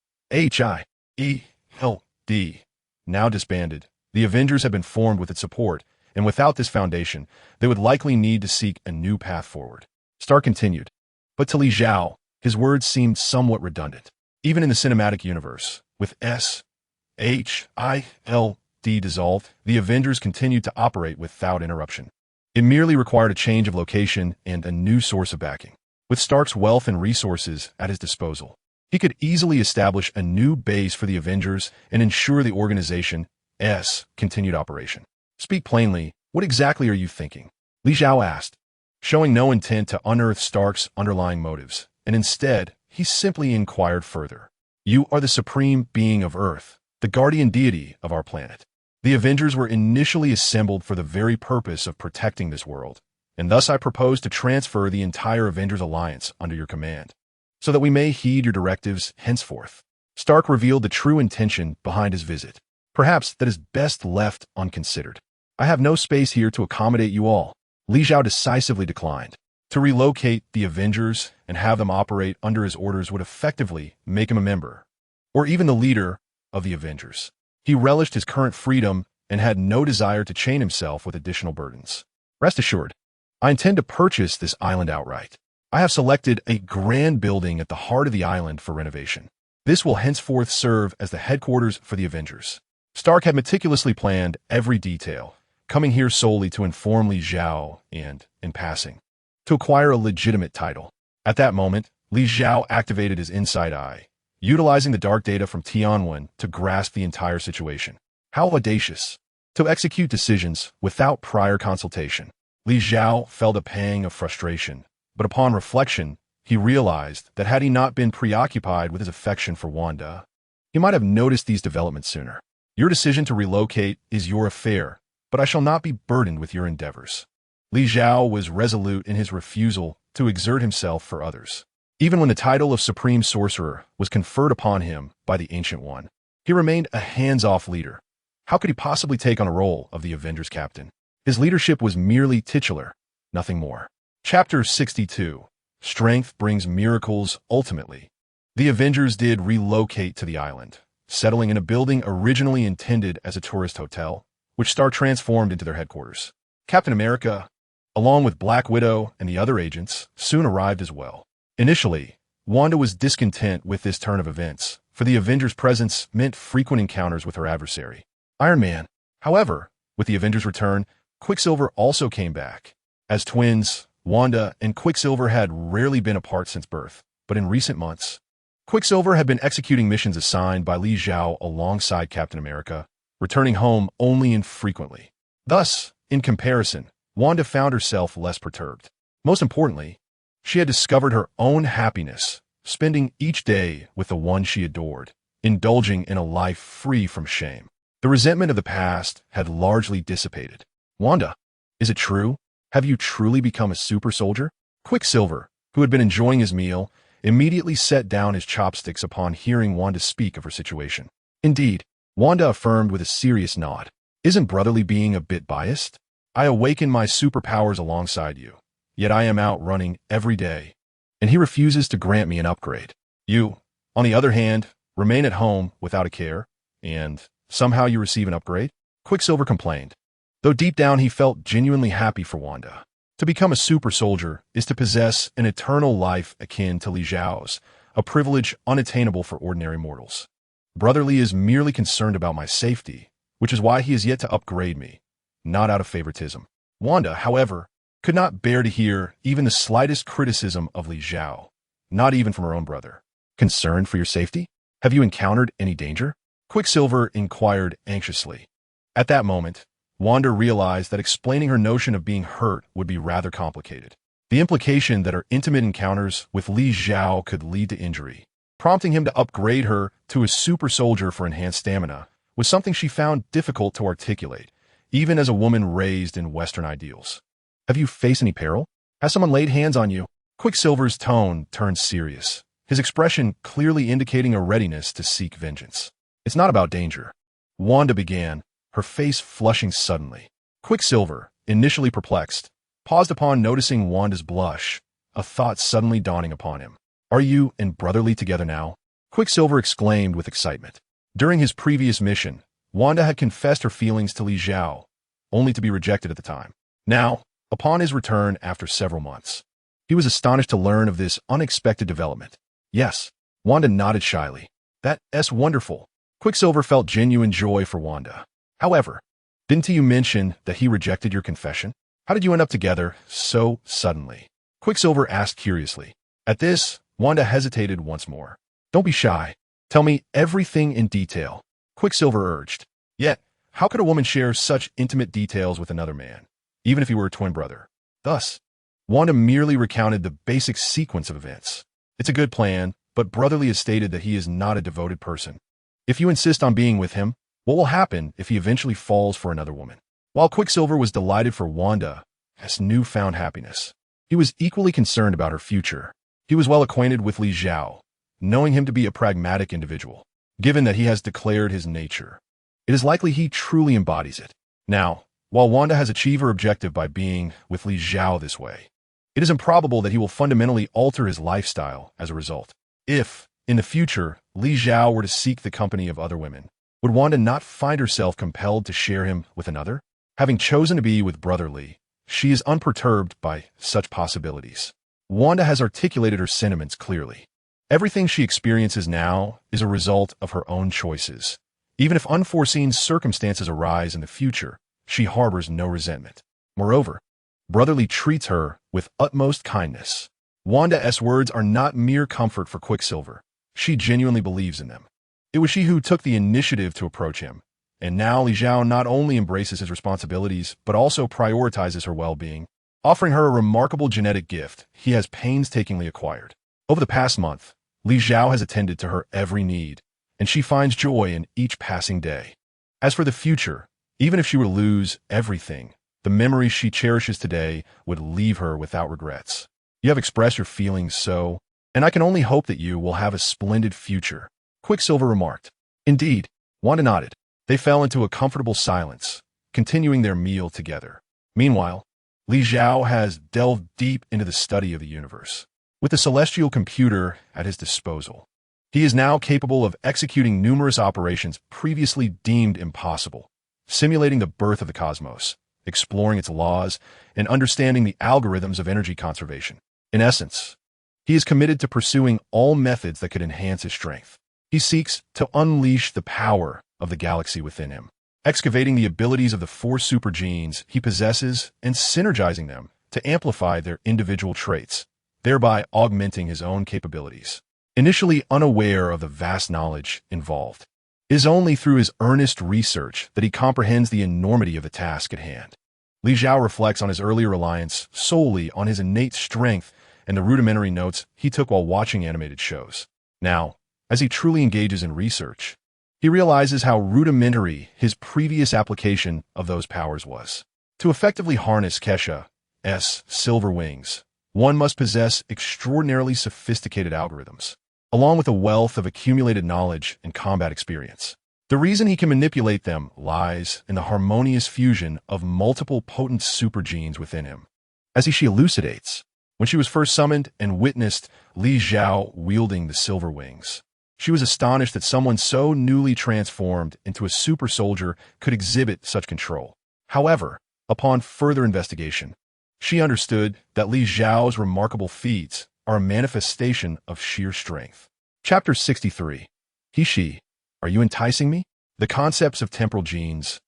now disbanded, the Avengers had been formed with its support, and without this foundation, they would likely need to seek a new path forward. Stark continued. But to Li Zhao, his words seemed somewhat redundant. Even in the cinematic universe, with S.H.I.L.D. dissolved, the Avengers continued to operate without interruption. It merely required a change of location and a new source of backing. With Stark's wealth and resources at his disposal, he could easily establish a new base for the Avengers and ensure the organization's continued operation. Speak plainly, what exactly are you thinking? Li Zhao asked, showing no intent to unearth Stark's underlying motives, and instead, he simply inquired further. You are the supreme being of Earth, the guardian deity of our planet. The Avengers were initially assembled for the very purpose of protecting this world, and thus I propose to transfer the entire Avengers Alliance under your command, so that we may heed your directives henceforth. Stark revealed the true intention behind his visit. Perhaps that is best left unconsidered. I have no space here to accommodate you all. Li Zhao decisively declined. To relocate the Avengers and have them operate under his orders would effectively make him a member, or even the leader, of the Avengers. He relished his current freedom and had no desire to chain himself with additional burdens. Rest assured, I intend to purchase this island outright. I have selected a grand building at the heart of the island for renovation. This will henceforth serve as the headquarters for the Avengers. Stark had meticulously planned every detail, coming here solely to inform Li Zhao and, in passing, to acquire a legitimate title. At that moment, Li Zhao activated his inside eye, utilizing the dark data from Tianwen to grasp the entire situation. How audacious! To execute decisions without prior consultation. Li Zhao felt a pang of frustration, but upon reflection, he realized that had he not been preoccupied with his affection for Wanda, he might have noticed these developments sooner. Your decision to relocate is your affair, but I shall not be burdened with your endeavors. Li Zhao was resolute in his refusal to exert himself for others. Even when the title of Supreme Sorcerer was conferred upon him by the Ancient One, he remained a hands-off leader. How could he possibly take on a role of the Avengers captain? His leadership was merely titular, nothing more. Chapter 62. Strength brings miracles ultimately. The Avengers did relocate to the island, settling in a building originally intended as a tourist hotel, which Stark transformed into their headquarters. Captain America, along with Black Widow and the other agents, soon arrived as well. Initially, Wanda was discontent with this turn of events, for the Avengers' presence meant frequent encounters with her adversary, Iron Man. However, with the Avengers' return, Quicksilver also came back. As twins, Wanda and Quicksilver had rarely been apart since birth, but in recent months, Quicksilver had been executing missions assigned by Li Zhao alongside Captain America, returning home only infrequently. Thus, in comparison, Wanda found herself less perturbed. Most importantly, she had discovered her own happiness, spending each day with the one she adored, indulging in a life free from shame. The resentment of the past had largely dissipated. Wanda, is it true? Have you truly become a super soldier? Quicksilver, who had been enjoying his meal, immediately set down his chopsticks upon hearing Wanda speak of her situation. Indeed, Wanda affirmed with a serious nod. Isn't brotherly being a bit biased? I awaken my superpowers alongside you, yet I am out running every day, and he refuses to grant me an upgrade. You, on the other hand, remain at home without a care, and somehow you receive an upgrade? Quicksilver complained, though deep down he felt genuinely happy for Wanda. To become a super soldier is to possess an eternal life akin to Li Zhao's, a privilege unattainable for ordinary mortals. Brotherly is merely concerned about my safety, which is why he is yet to upgrade me, not out of favoritism. Wanda, however, could not bear to hear even the slightest criticism of Li Zhao, not even from her own brother. Concerned for your safety? Have you encountered any danger? Quicksilver inquired anxiously. At that moment, Wanda realized that explaining her notion of being hurt would be rather complicated. The implication that her intimate encounters with Li Zhao could lead to injury, prompting him to upgrade her to a super soldier for enhanced stamina, was something she found difficult to articulate, even as a woman raised in Western ideals. Have you faced any peril? Has someone laid hands on you? Quicksilver's tone turned serious, his expression clearly indicating a readiness to seek vengeance. It's not about danger, Wanda began, her face flushing suddenly. Quicksilver, initially perplexed, paused upon noticing Wanda's blush, a thought suddenly dawning upon him. Are you and Brotherly together now? Quicksilver exclaimed with excitement. During his previous mission, Wanda had confessed her feelings to Li Xiao, only to be rejected at the time. Now, upon his return after several months, he was astonished to learn of this unexpected development. Yes, Wanda nodded shyly. That's wonderful. Quicksilver felt genuine joy for Wanda. However, didn't you mention that he rejected your confession? How did you end up together so suddenly? Quicksilver asked curiously. At this, Wanda hesitated once more. Don't be shy. Tell me everything in detail, Quicksilver urged. Yet, how could a woman share such intimate details with another man, even if he were a twin brother? Thus, Wanda merely recounted the basic sequence of events. It's a good plan, but Brotherly has stated that he is not a devoted person. If you insist on being with him, what will happen if he eventually falls for another woman? While Quicksilver was delighted for Wanda's newfound happiness, he was equally concerned about her future. He was well acquainted with Li Xiao, knowing him to be a pragmatic individual. Given that he has declared his nature, it is likely he truly embodies it. Now, while Wanda has achieved her objective by being with Li Xiao this way, it is improbable that he will fundamentally alter his lifestyle as a result. If, in the future, Li Xiao were to seek the company of other women, would Wanda not find herself compelled to share him with another? Having chosen to be with Brotherly, she is unperturbed by such possibilities. Wanda has articulated her sentiments clearly. Everything she experiences now is a result of her own choices. Even if unforeseen circumstances arise in the future, she harbors no resentment. Moreover, Brotherly treats her with utmost kindness. Wanda's words are not mere comfort for Quicksilver. She genuinely believes in them. It was she who took the initiative to approach him, and now Li Xiao not only embraces his responsibilities, but also prioritizes her well-being, offering her a remarkable genetic gift he has painstakingly acquired. Over the past month, Li Xiao has attended to her every need, and she finds joy in each passing day. As for the future, even if she were to lose everything, the memories she cherishes today would leave her without regrets. You have expressed your feelings so, and I can only hope that you will have a splendid future, Quicksilver remarked. Indeed, Wanda nodded. They fell into a comfortable silence, continuing their meal together. Meanwhile, Li Xiao has delved deep into the study of the universe. With the celestial computer at his disposal, he is now capable of executing numerous operations previously deemed impossible, simulating the birth of the cosmos, exploring its laws, and understanding the algorithms of energy conservation. In essence, he is committed to pursuing all methods that could enhance his strength. He seeks to unleash the power of the galaxy within him, excavating the abilities of the 4 super genes he possesses and synergizing them to amplify their individual traits, thereby augmenting his own capabilities. Initially unaware of the vast knowledge involved, it is only through his earnest research that he comprehends the enormity of the task at hand. Li Xiao reflects on his earlier reliance solely on his innate strength and the rudimentary notes he took while watching animated shows. Now, as he truly engages in research, he realizes how rudimentary his previous application of those powers was. To effectively harness Kesha's silver wings, one must possess extraordinarily sophisticated algorithms, along with a wealth of accumulated knowledge and combat experience. The reason he can manipulate them lies in the harmonious fusion of multiple potent super genes within him. As she elucidates, when she was first summoned and witnessed Li Xiao wielding the silver wings, she was astonished that someone so newly transformed into a super soldier could exhibit such control. However, upon further investigation, she understood that Li Xiao's remarkable feats are a manifestation of sheer strength. Chapter 63. She, are you enticing me? The concepts of temporal genes,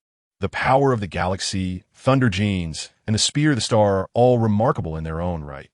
the power of the galaxy, thunder genes, and the spear of the star are all remarkable in their own right,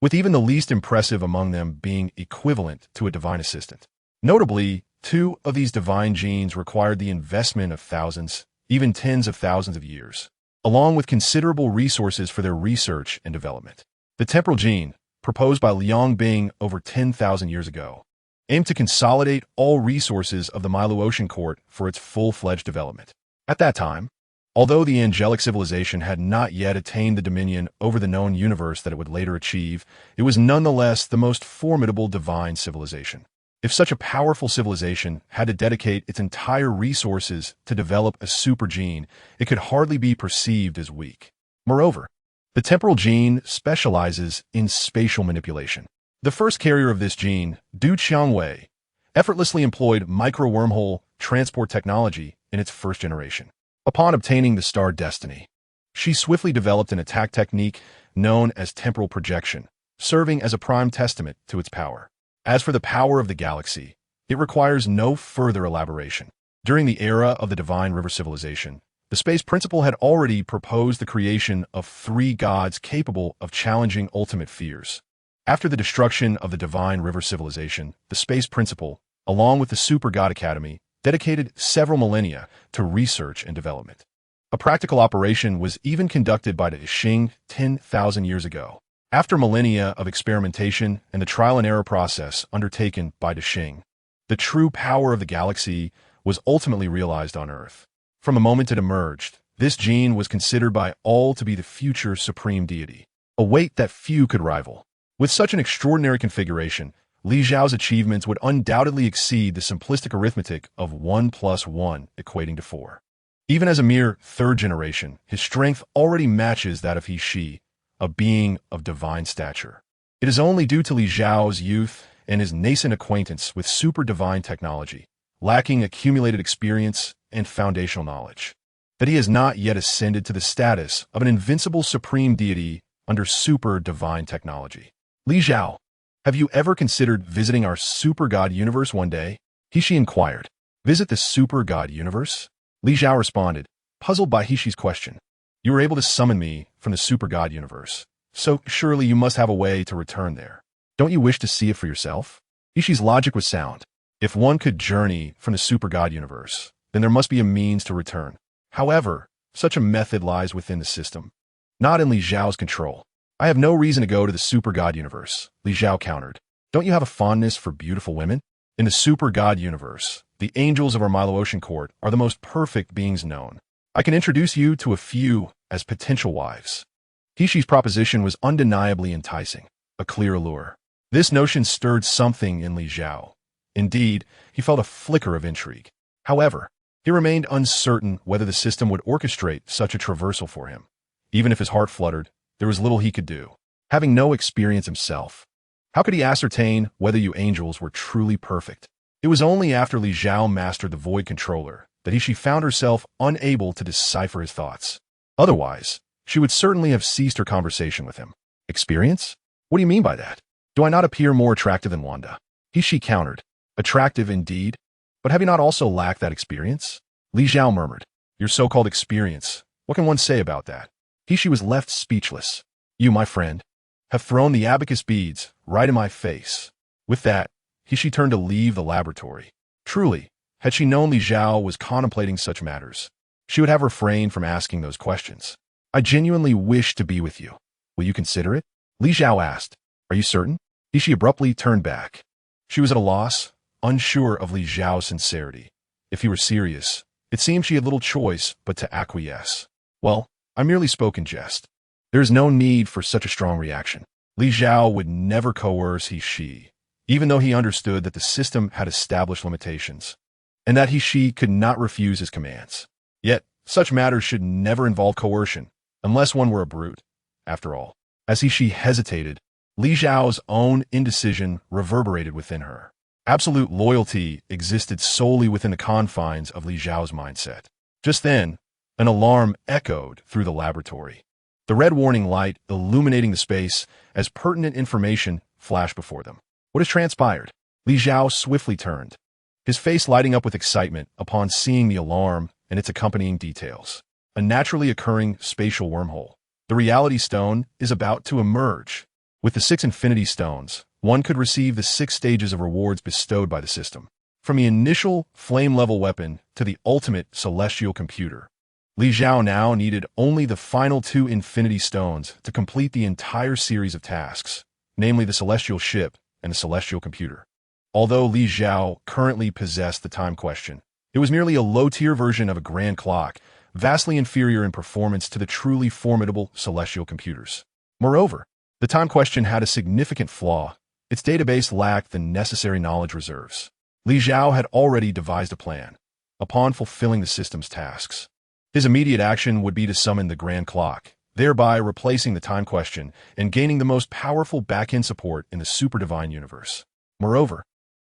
with even the least impressive among them being equivalent to a divine assistant. Notably, 2 of these divine genes required the investment of thousands, even tens of thousands of years, along with considerable resources for their research and development. The temporal gene, proposed by Liang Bing over 10,000 years ago, aimed to consolidate all resources of the Milo-Ocean Court for its full-fledged development. At that time, although the angelic civilization had not yet attained the dominion over the known universe that it would later achieve, it was nonetheless the most formidable divine civilization. If such a powerful civilization had to dedicate its entire resources to develop a super gene, it could hardly be perceived as weak. Moreover, the temporal gene specializes in spatial manipulation. The first carrier of this gene, Du Qiangwei, effortlessly employed micro-wormhole transport technology in its first generation. Upon obtaining the star destiny, she swiftly developed an attack technique known as temporal projection, serving as a prime testament to its power. As for the power of the galaxy, it requires no further elaboration. During the era of the Divine River civilization, the space principle had already proposed the creation of 3 gods capable of challenging ultimate fears. After the destruction of the Divine River civilization, the space principle, along with the Super God Academy, dedicated several millennia to research and development. A practical operation was even conducted by the Xing 10,000 years ago. After millennia of experimentation and the trial and error process undertaken by the Xing, the true power of the galaxy was ultimately realized on Earth. From the moment it emerged, this gene was considered by all to be the future supreme deity, a weight that few could rival. With such an extraordinary configuration, Li Zhao's achievements would undoubtedly exceed the simplistic arithmetic of 1 plus 1 equating to 4. Even as a mere 3rd generation, his strength already matches that of He Shi, a being of divine stature. It is only due to Li Zhao's youth and his nascent acquaintance with super divine technology, lacking accumulated experience and foundational knowledge, that he has not yet ascended to the status of an invincible supreme deity under super divine technology. Li Zhao, have you ever considered visiting our super god universe one day? He Shi inquired. Visit the super god universe? Li Zhao responded, puzzled by He Shi's question. You were able to summon me from the super god universe, so surely you must have a way to return there. Don't you wish to see it for yourself? He Shi's logic was sound. If one could journey from the super god universe, then there must be a means to return. However, such a method lies within the system, not in Li Zhao's control. I have no reason to go to the super god universe, Li Zhao countered. Don't you have a fondness for beautiful women? In the super god universe, the angels of our Milo-Ocean court are the most perfect beings known. I can introduce you to a few as potential wives. He Shi's proposition was undeniably enticing, a clear allure. This notion stirred something in Li Zhao. Indeed, he felt a flicker of intrigue. However, he remained uncertain whether the system would orchestrate such a traversal for him. Even if his heart fluttered, there was little he could do. Having no experience himself, how could he ascertain whether you angels were truly perfect? It was only after Li Zhao mastered the Void Controller that she found herself unable to decipher his thoughts. Otherwise, she would certainly have ceased her conversation with him. Experience? What do you mean by that? Do I not appear more attractive than Wanda? He Shi countered. Attractive indeed, but have you not also lacked that experience? Li Zhao murmured. Your so-called experience. What can one say about that? He Shi was left speechless. You, my friend, have thrown the abacus beads right in my face. With that, He Shi turned to leave the laboratory. Truly, had she known Li Zhao was contemplating such matters, she would have refrained from asking those questions. I genuinely wish to be with you. Will you consider it? Li Zhao asked. Are you certain? He Shi abruptly turned back. She was at a loss, unsure of Li Zhao's sincerity. If he were serious, it seemed she had little choice but to acquiesce. Well, I merely spoke in jest. There is no need for such a strong reaction. Li Zhao would never coerce He Shi, even though he understood that the system had established limitations, and that He Shi could not refuse his commands. Yet, such matters should never involve coercion, unless one were a brute. After all, as He Shi hesitated, Li Zhao's own indecision reverberated within her. Absolute loyalty existed solely within the confines of Li Zhao's mindset. Just then, an alarm echoed through the laboratory. The red warning light illuminating the space as pertinent information flashed before them. What has transpired? Li Zhao swiftly turned, his face lighting up with excitement upon seeing the alarm and its accompanying details. A naturally occurring spatial wormhole. The reality stone is about to emerge. With the 6 infinity stones, one could receive the 6 stages of rewards bestowed by the system. From the initial flame-level weapon to the ultimate celestial computer, Li Zhao now needed only the final 2 infinity stones to complete the entire series of tasks, namely the celestial ship and the celestial computer. Although Li Zhao currently possessed the time question, it was merely a low-tier version of a grand clock, vastly inferior in performance to the truly formidable celestial computers. Moreover, the time question had a significant flaw. Its database lacked the necessary knowledge reserves. Li Zhao had already devised a plan. Upon fulfilling the system's tasks, his immediate action would be to summon the grand clock thereby replacing the time question and gaining the most powerful back-end support in the super divine universe. Moreover,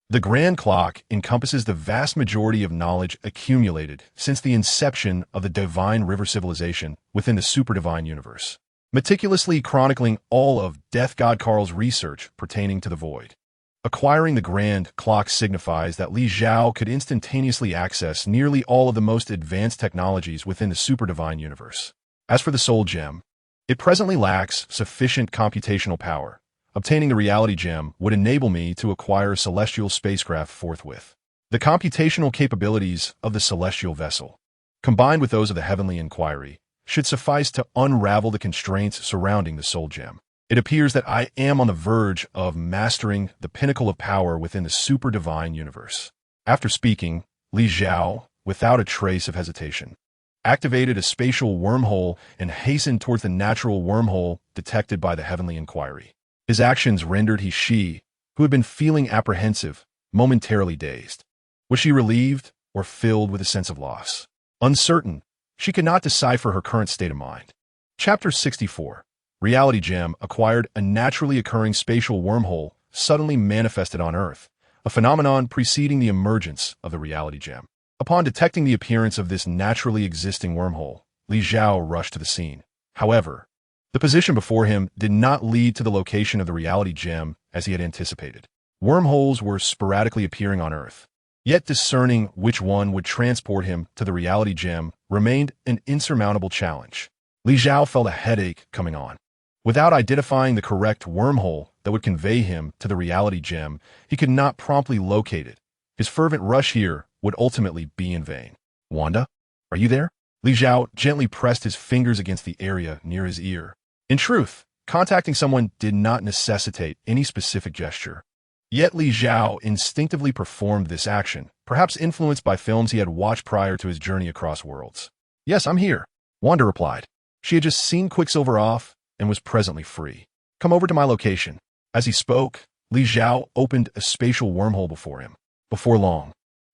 the grand clock encompasses the vast majority of knowledge accumulated since the inception of the divine river civilization within the super divine universe, meticulously chronicling all of Death God Karl's research pertaining to the void. Acquiring the grand clock signifies that Li Xiao could instantaneously access nearly all of the most advanced technologies within the super divine universe. As for the soul gem, it presently lacks sufficient computational power. Obtaining the reality gem would enable me to acquire a celestial spacecraft forthwith. The computational capabilities of the celestial vessel, combined with those of the heavenly inquiry, should suffice to unravel the constraints surrounding the soul gem. It appears that I am on the verge of mastering the pinnacle of power within the super divine universe. After speaking, Li Xiao, without a trace of hesitation, activated a spatial wormhole and hastened towards the natural wormhole detected by the heavenly inquiry. His actions rendered He, who had been feeling apprehensive, momentarily dazed. Was she relieved or filled with a sense of loss? Uncertain, she could not decipher her current state of mind. Chapter 64. Reality Gem acquired a naturally occurring spatial wormhole suddenly manifested on Earth, a phenomenon preceding the emergence of the Reality Gem. Upon detecting the appearance of this naturally existing wormhole, Li Xiao rushed to the scene. However, the position before him did not lead to the location of the Reality Gem as he had anticipated. Wormholes were sporadically appearing on Earth, yet discerning which one would transport him to the Reality Gem remained an insurmountable challenge. Li Xiao felt a headache coming on. Without identifying the correct wormhole that would convey him to the Reality Gem, he could not promptly locate it. His fervent rush here would ultimately be in vain. Wanda, are you there? Li Xiao gently pressed his fingers against the area near his ear. In truth, contacting someone did not necessitate any specific gesture. Yet Li Xiao instinctively performed this action, perhaps influenced by films he had watched prior to his journey across worlds. Yes, I'm here, Wanda replied. She had just seen Quicksilver off and was presently free. Come over to my location. As he spoke, Li Xiao opened a spatial wormhole before him. Before long,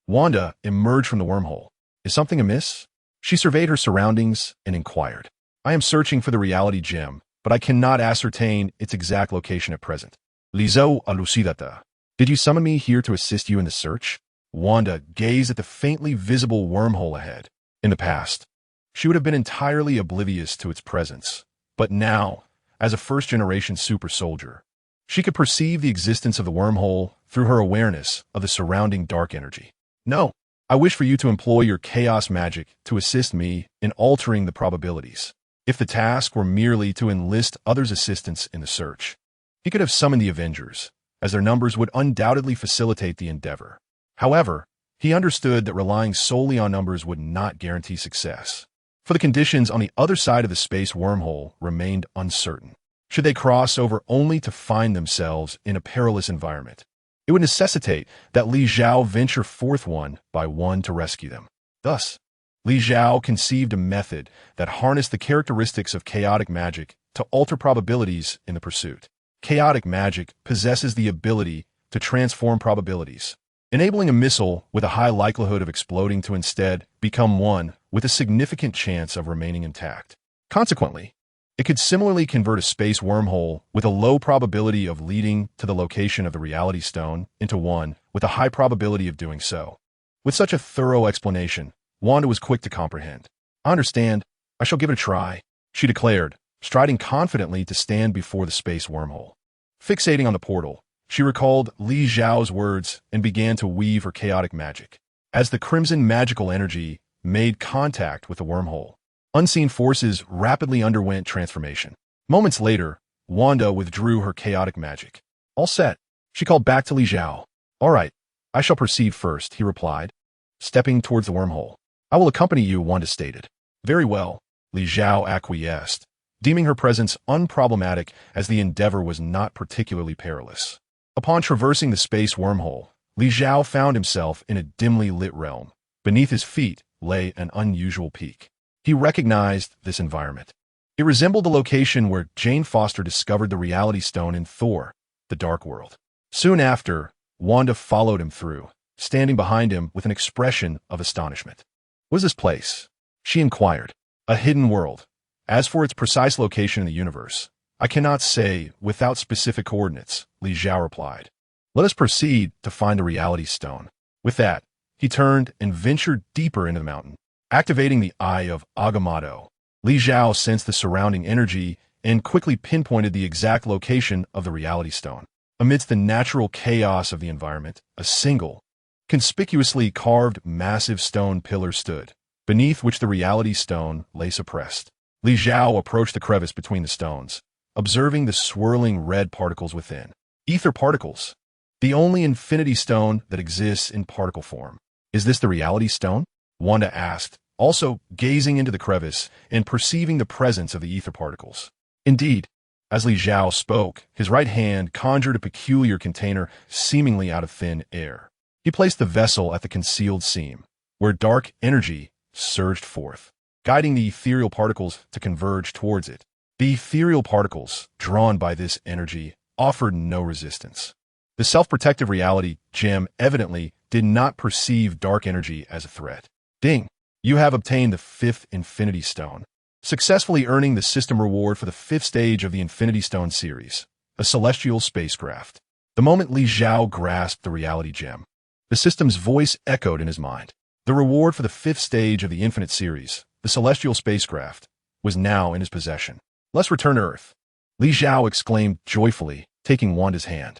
Wanda emerged from the wormhole. Is something amiss? She surveyed her surroundings and inquired. I am searching for the Reality Gem, but I cannot ascertain its exact location at present. Lizou alucidata. Did you summon me here to assist you in the search? Wanda gazed at the faintly visible wormhole ahead. In the past, she would have been entirely oblivious to its presence, but now, as a first-generation super soldier, she could perceive the existence of the wormhole through her awareness of the surrounding dark energy. No, I wish for you to employ your chaos magic to assist me in altering the probabilities. If the task were merely to enlist others' assistance in the search, he could have summoned the Avengers, as their numbers would undoubtedly facilitate the endeavor. However, he understood that relying solely on numbers would not guarantee success, for the conditions on the other side of the space wormhole remained uncertain. Should they cross over only to find themselves in a perilous environment, it would necessitate that Li Xiao venture forth one by one to rescue them. Thus, Li Xiao conceived a method that harnessed the characteristics of chaotic magic to alter probabilities in the pursuit. Chaotic magic possesses the ability to transform probabilities, enabling a missile with a high likelihood of exploding to instead become one with a significant chance of remaining intact. Consequently, it could similarly convert a space wormhole with a low probability of leading to the location of the Reality Stone into one with a high probability of doing so. With such a thorough explanation, Wanda was quick to comprehend. I understand. I shall give it a try, she declared, striding confidently to stand before the space wormhole. Fixating on the portal, she recalled Li Xiao's words and began to weave her chaotic magic. As the crimson magical energy made contact with the wormhole, unseen forces rapidly underwent transformation. Moments later, Wanda withdrew her chaotic magic. All set, she called back to Li Xiao. All right, I shall proceed first, he replied, stepping towards the wormhole. I will accompany you, Wanda stated. Very well, Li Xiao acquiesced, deeming her presence unproblematic as the endeavor was not particularly perilous. Upon traversing the space wormhole, Li Xiao found himself in a dimly lit realm. Beneath his feet lay an unusual peak. He recognized this environment. It resembled the location where Jane Foster discovered the Reality Stone in Thor, the Dark World. Soon after, Wanda followed him through, standing behind him with an expression of astonishment. What is this place? She inquired. A hidden world, As for its precise location in the universe, I cannot say without specific coordinates, Li Zhao replied. Let us proceed to find the reality stone. With that, he turned and ventured deeper into the mountain. Activating the Eye of Agamotto, Li Zhao sensed the surrounding energy and quickly pinpointed the exact location of the reality stone. Amidst the natural chaos of the environment, a single, conspicuously carved massive stone pillar stood, beneath which the reality stone lay suppressed. Li Zhao approached the crevice between the stones, observing the swirling red particles within. Ether particles, the only infinity stone that exists in particle form. Is this the reality stone? Wanda asked, also gazing into the crevice and perceiving the presence of the ether particles. Indeed, as Li Zhao spoke, his right hand conjured a peculiar container seemingly out of thin air. He placed the vessel at the concealed seam, where dark energy surged forth, guiding the ethereal particles to converge towards it. The ethereal particles, drawn by this energy, offered no resistance. The self-protective reality gem evidently did not perceive dark energy as a threat. Ding! You have obtained the 5th Infinity Stone, successfully earning the system reward for the 5th stage of the Infinity Stone series, a celestial spacecraft. The moment Li Zhao grasped the reality gem, the system's voice echoed in his mind. The reward for the 5th stage of the Infinite series, the celestial spacecraft, was now in his possession. Let's return to Earth. Li Zhao exclaimed joyfully, taking Wanda's hand.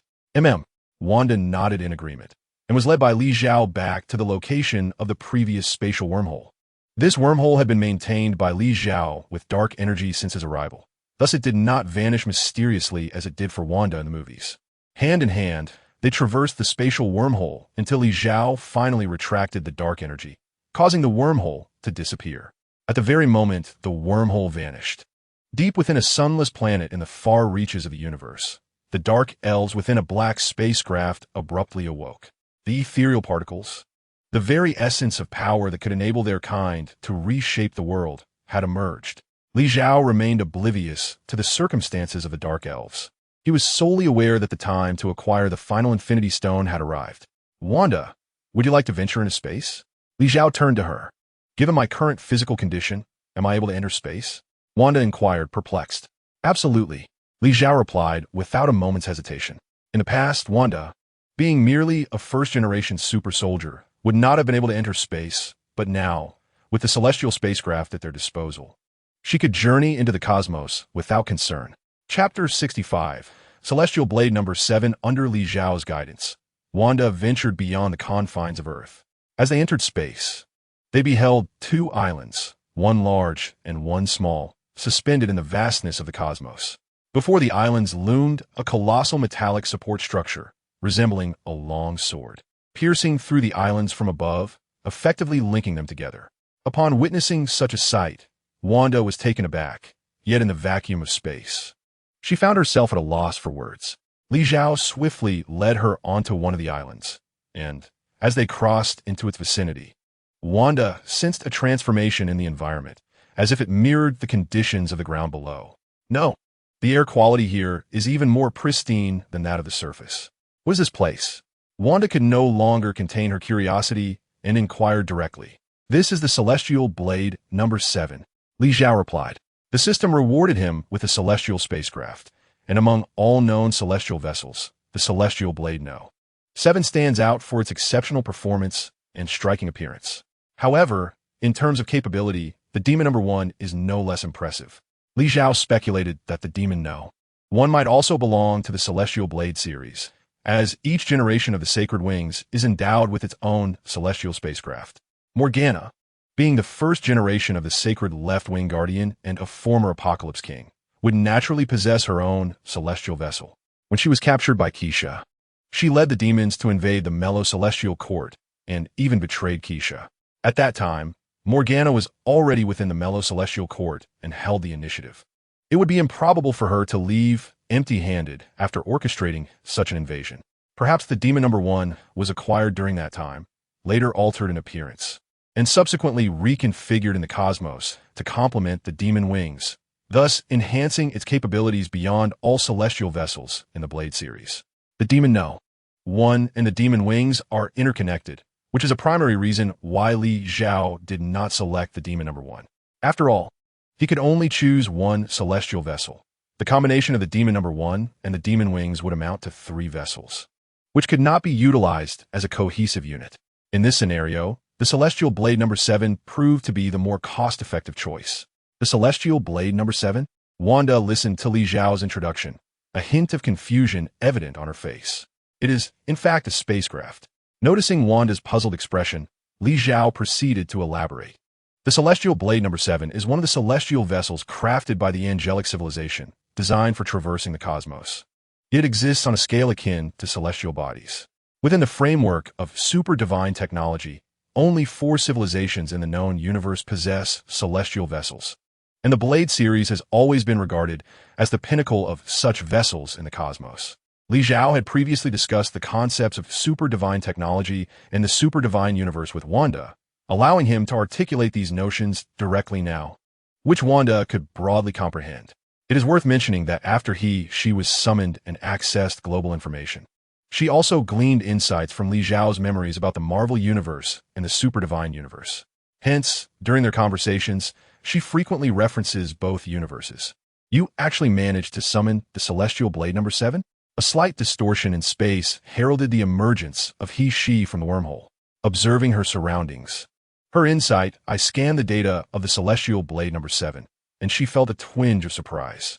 Wanda nodded in agreement, and was led by Li Zhao back to the location of the previous spatial wormhole. This wormhole had been maintained by Li Zhao with dark energy since his arrival. Thus it did not vanish mysteriously as it did for Wanda in the movies. Hand in hand, they traversed the spatial wormhole until Li Zhao finally retracted the dark energy, causing the wormhole to disappear. At the very moment the wormhole vanished, deep within a sunless planet in the far reaches of the universe, the dark elves within a black spacecraft abruptly awoke. The ethereal particles, the very essence of power that could enable their kind to reshape the world, had emerged. Li Zhao remained oblivious to the circumstances of the Dark Elves. He was solely aware that the time to acquire the final Infinity Stone had arrived. Wanda, would you like to venture into space? Li Zhao turned to her. Given my current physical condition, am I able to enter space? Wanda inquired, perplexed. Absolutely, Li Zhao replied without a moment's hesitation. In the past, Wanda, being merely a first-generation super soldier, would not have been able to enter space, but now, with the celestial spacecraft at their disposal, she could journey into the cosmos without concern. Chapter 65, Celestial Blade Number 7. Under Li Zhao's guidance, Wanda ventured beyond the confines of Earth. As they entered space, they beheld 2 islands, one large and one small, suspended in the vastness of the cosmos. Before the islands loomed a colossal metallic support structure, resembling a long sword, piercing through the islands from above, effectively linking them together. Upon witnessing such a sight, Wanda was taken aback, yet in the vacuum of space, she found herself at a loss for words. Li Zhao swiftly led her onto one of the islands, and, as they crossed into its vicinity, Wanda sensed a transformation in the environment, as if it mirrored the conditions of the ground below. No, the air quality here is even more pristine than that of the surface. What is this place? Wanda could no longer contain her curiosity and inquired directly. This is the Celestial Blade Number 7, Li Zhao replied. The system rewarded him with a celestial spacecraft, and among all known celestial vessels, the Celestial Blade No. 7 stands out for its exceptional performance and striking appearance. However, in terms of capability, the Demon Number 1 is no less impressive. Li Zhao speculated that the Demon No. 1 might also belong to the Celestial Blade series, as each generation of the Sacred Wings is endowed with its own celestial spacecraft. Morgana, being the first generation of the Sacred Left Wing Guardian and a former Apocalypse King, would naturally possess her own celestial vessel. When she was captured by Keisha, she led the demons to invade the Mellow Celestial Court and even betrayed Keisha. At that time, Morgana was already within the Mellow Celestial Court and held the initiative. It would be improbable for her to leave empty-handed after orchestrating such an invasion. Perhaps the Demon Number 1 was acquired during that time, later altered in appearance, and subsequently reconfigured in the cosmos to complement the Demon Wings, thus enhancing its capabilities beyond all celestial vessels in the Blade series. The Demon No. 1 and the Demon Wings are interconnected, which is a primary reason why Li Zhao did not select the Demon Number 1. After all, He could only choose one celestial vessel. The combination of the demon number 1 and the demon wings would amount to 3 vessels, which could not be utilized as a cohesive unit. In this scenario, the celestial blade number 7 proved to be the more cost-effective choice. The celestial blade number 7? Wanda listened to Li Xiao's introduction, a hint of confusion evident on her face. It is, in fact, a spacecraft. Noticing Wanda's puzzled expression, Li Xiao proceeded to elaborate. The celestial blade number 7 is one of the celestial vessels crafted by the angelic civilization, designed for traversing the cosmos. It exists on a scale akin to celestial bodies. Within the framework of super-divine technology, only 4 civilizations in the known universe possess celestial vessels, and the Blade series has always been regarded as the pinnacle of such vessels in the cosmos. Li Xiao had previously discussed the concepts of super-divine technology in the super-divine universe with Wanda, allowing him to articulate these notions directly now, which Wanda could broadly comprehend. It is worth mentioning that after she was summoned and accessed global information, she also gleaned insights from Li Xiao's memories about the Marvel Universe and the super-divine universe. Hence, during their conversations, she frequently references both universes. You actually managed to summon the celestial blade number 7? A slight distortion in space heralded the emergence of she from the wormhole. Observing her surroundings, her insight, I scanned the data of the celestial blade number 7, and she felt a twinge of surprise.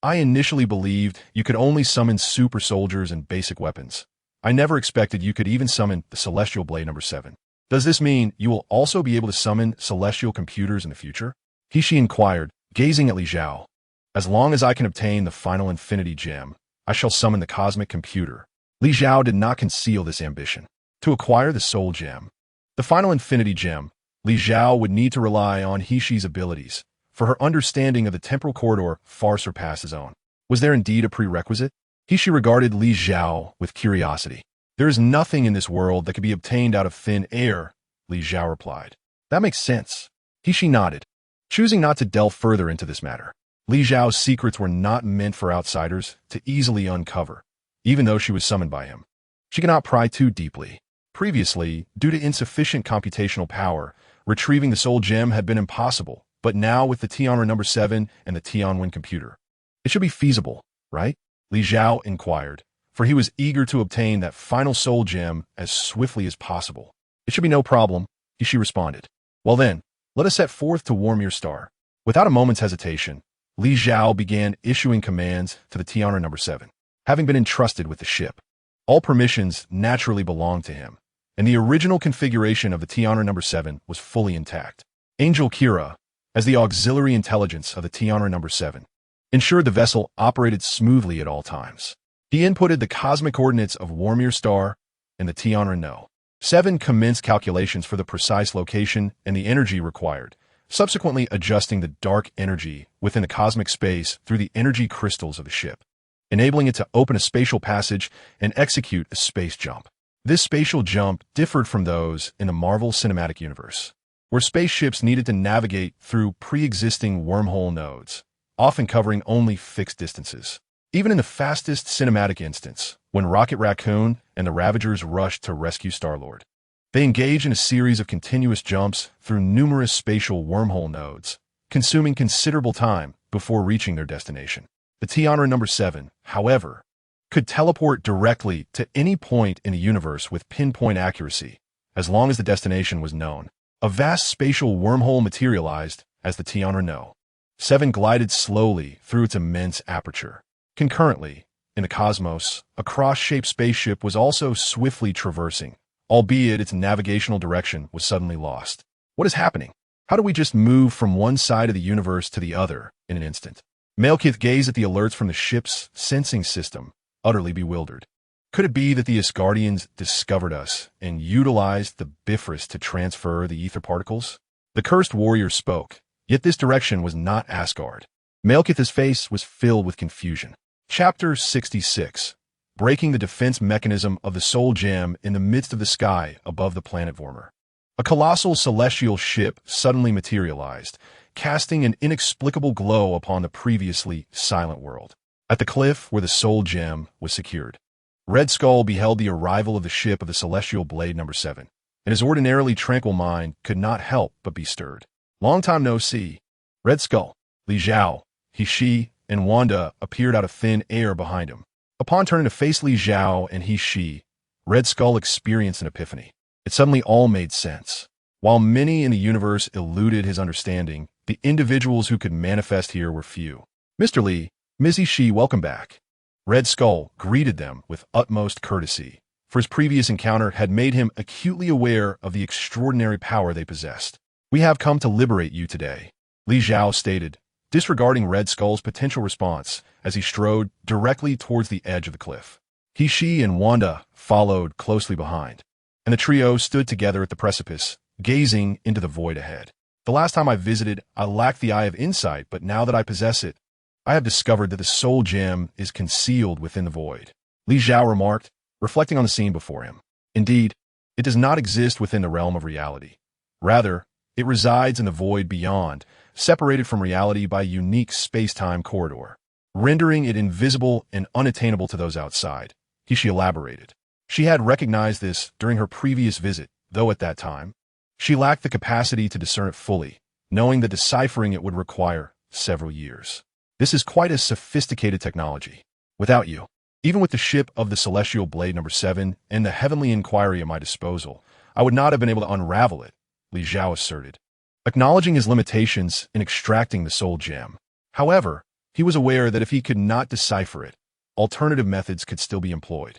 I initially believed you could only summon super soldiers and basic weapons. I never expected you could even summon the celestial blade number 7. Does this mean you will also be able to summon celestial computers in the future? She inquired, gazing at Li Xiao. As long as I can obtain the final infinity gem, I shall summon the cosmic computer. Li Xiao did not conceal this ambition. To acquire the soul gem, the final infinity gem, Li Xiao would need to rely on she's abilities, for her understanding of the temporal corridor far surpassed his own. Was there indeed a prerequisite? She regarded Li Xiao with curiosity. There is nothing in this world that can be obtained out of thin air, Li Xiao replied. That makes sense. She nodded, choosing not to delve further into this matter. Li Xiao's secrets were not meant for outsiders to easily uncover, even though she was summoned by him. She cannot pry too deeply. Previously, due to insufficient computational power, retrieving the soul gem had been impossible, but now with the Tianra number 7 and the Tianwen computer, it should be feasible, right? Li Xiao inquired, for he was eager to obtain that final soul gem as swiftly as possible. It should be no problem, she responded. Well then, let us set forth to warm your star. Without a moment's hesitation, Li Xiao began issuing commands to the Tianra number 7, having been entrusted with the ship. All permissions naturally belonged to him, and the original configuration of the Tianra number 7 was fully intact. Angel Kira, as the auxiliary intelligence of the Tianra number 7, ensured the vessel operated smoothly at all times. He inputted the cosmic coordinates of Warmir Star and the Tianra No. 7 commenced calculations for the precise location and the energy required, subsequently adjusting the dark energy within the cosmic space through the energy crystals of the ship, enabling it to open a spatial passage and execute a space jump. This spatial jump differed from those in the Marvel Cinematic Universe, where spaceships needed to navigate through pre-existing wormhole nodes, often covering only fixed distances. Even in the fastest cinematic instance, when Rocket Raccoon and the Ravagers rushed to rescue Star-Lord, they engage in a series of continuous jumps through numerous spatial wormhole nodes, consuming considerable time before reaching their destination. The Tianra number 7, however, could teleport directly to any point in the universe with pinpoint accuracy, as long as the destination was known. A vast spatial wormhole materialized as the Tianra No. 7 glided slowly through its immense aperture. Concurrently, in the cosmos, a cross-shaped spaceship was also swiftly traversing, albeit its navigational direction was suddenly lost. What is happening? How do we just move from one side of the universe to the other in an instant? Malekith gazed at the alerts from the ship's sensing system, utterly bewildered. Could it be that the Asgardians discovered us and utilized the Bifrost to transfer the ether particles? The cursed warrior spoke, yet this direction was not Asgard. Malekith's face was filled with confusion. Chapter 66. Breaking the defense mechanism of the soul gem in the midst of the sky above the planet Vormir. A colossal celestial ship suddenly materialized, casting an inexplicable glow upon the previously silent world. At the cliff where the soul gem was secured, Red Skull beheld the arrival of the ship of the celestial blade number 7, and his ordinarily tranquil mind could not help but be stirred. Long time no see. Red Skull, Li Zhao, He-Shi, and Wanda appeared out of thin air behind him. Upon turning to face Li Zhao and He-Shi, Red Skull experienced an epiphany. It suddenly all made sense. While many in the universe eluded his understanding, the individuals who could manifest here were few. Mr. Li, Ms. He-Shi, welcome back. Red Skull greeted them with utmost courtesy, for his previous encounter had made him acutely aware of the extraordinary power they possessed. We have come to liberate you today, Li Zhao stated, disregarding Red Skull's potential response as he strode directly towards the edge of the cliff. He-Shi and Wanda followed closely behind, and the trio stood together at the precipice, gazing into the void ahead. The last time I visited, I lacked the eye of insight, but now that I possess it, I have discovered that the soul gem is concealed within the void, Li Zhao remarked, reflecting on the scene before him. Indeed, it does not exist within the realm of reality. Rather, it resides in the void beyond, separated from reality by a unique space-time corridor, rendering it invisible and unattainable to those outside, He-Shi elaborated. She had recognized this during her previous visit, though at that time, she lacked the capacity to discern it fully, knowing that deciphering it would require several years. This is quite a sophisticated technology. Without you, even with the ship of the Celestial Blade No. 7 and the Heavenly Inquiry at my disposal, I would not have been able to unravel it, Li Zhao asserted, acknowledging his limitations in extracting the soul gem. However, he was aware that if he could not decipher it, alternative methods could still be employed.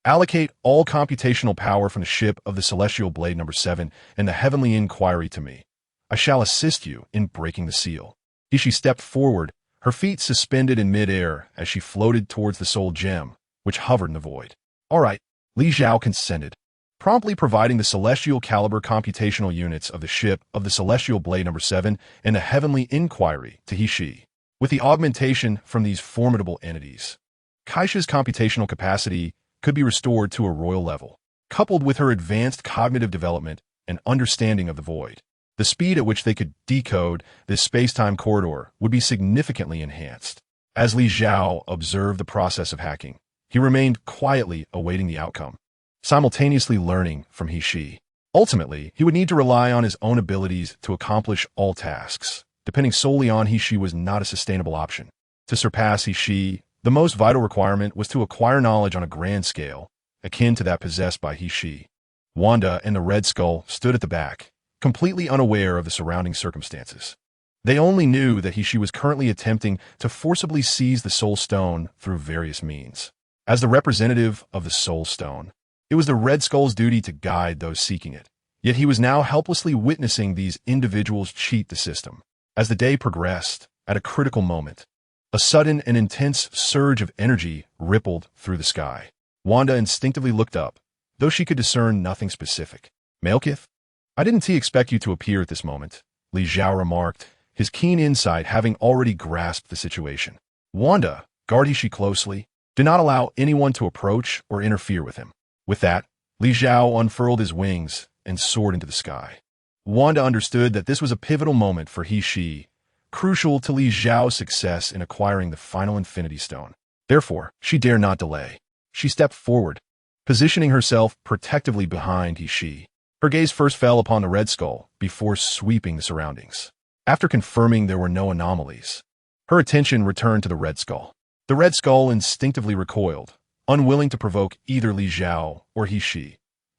Allocate all computational power from the ship of the Celestial Blade No. 7 and the Heavenly Inquiry to me. I shall assist you in breaking the seal. He-Shi stepped forward, her feet suspended in mid-air as she floated towards the soul gem, which hovered in the void. All right, Li Zhao consented, promptly providing the celestial caliber computational units of the ship of the Celestial Blade No. 7 and the Heavenly Inquiry to He-Shi. With the augmentation from these formidable entities, Kaiser's computational capacity could be restored to a royal level. Coupled with her advanced cognitive development and understanding of the void, the speed at which they could decode this space-time corridor would be significantly enhanced. As Li Zhao observed the process of hacking, he remained quietly awaiting the outcome, simultaneously learning from He-Shi. Ultimately, he would need to rely on his own abilities to accomplish all tasks. Depending solely on He-Shi was not a sustainable option. To surpass He-Shi, the most vital requirement was to acquire knowledge on a grand scale, akin to that possessed by He-Shi. Wanda and the Red Skull stood at the back, completely unaware of the surrounding circumstances. They only knew that He-Shi was currently attempting to forcibly seize the Soul Stone through various means. As the representative of the Soul Stone, it was the Red Skull's duty to guide those seeking it. Yet he was now helplessly witnessing these individuals cheat the system. As the day progressed, at a critical moment, a sudden and intense surge of energy rippled through the sky. Wanda instinctively looked up, though she could discern nothing specific. Malekith? I didn't expect you to appear at this moment, Li Zhao remarked, his keen insight having already grasped the situation. Wanda, guard He-Shi closely. Do not allow anyone to approach or interfere with him. With that, Li Zhao unfurled his wings and soared into the sky. Wanda understood that this was a pivotal moment for He-Shi, crucial to Li Zhao's success in acquiring the final Infinity Stone. Therefore, she dare not delay. She stepped forward, positioning herself protectively behind He-Shi. Her gaze first fell upon the Red Skull before sweeping the surroundings. After confirming there were no anomalies, her attention returned to the Red Skull. The Red Skull instinctively recoiled, unwilling to provoke either Li Zhao or He-Shi.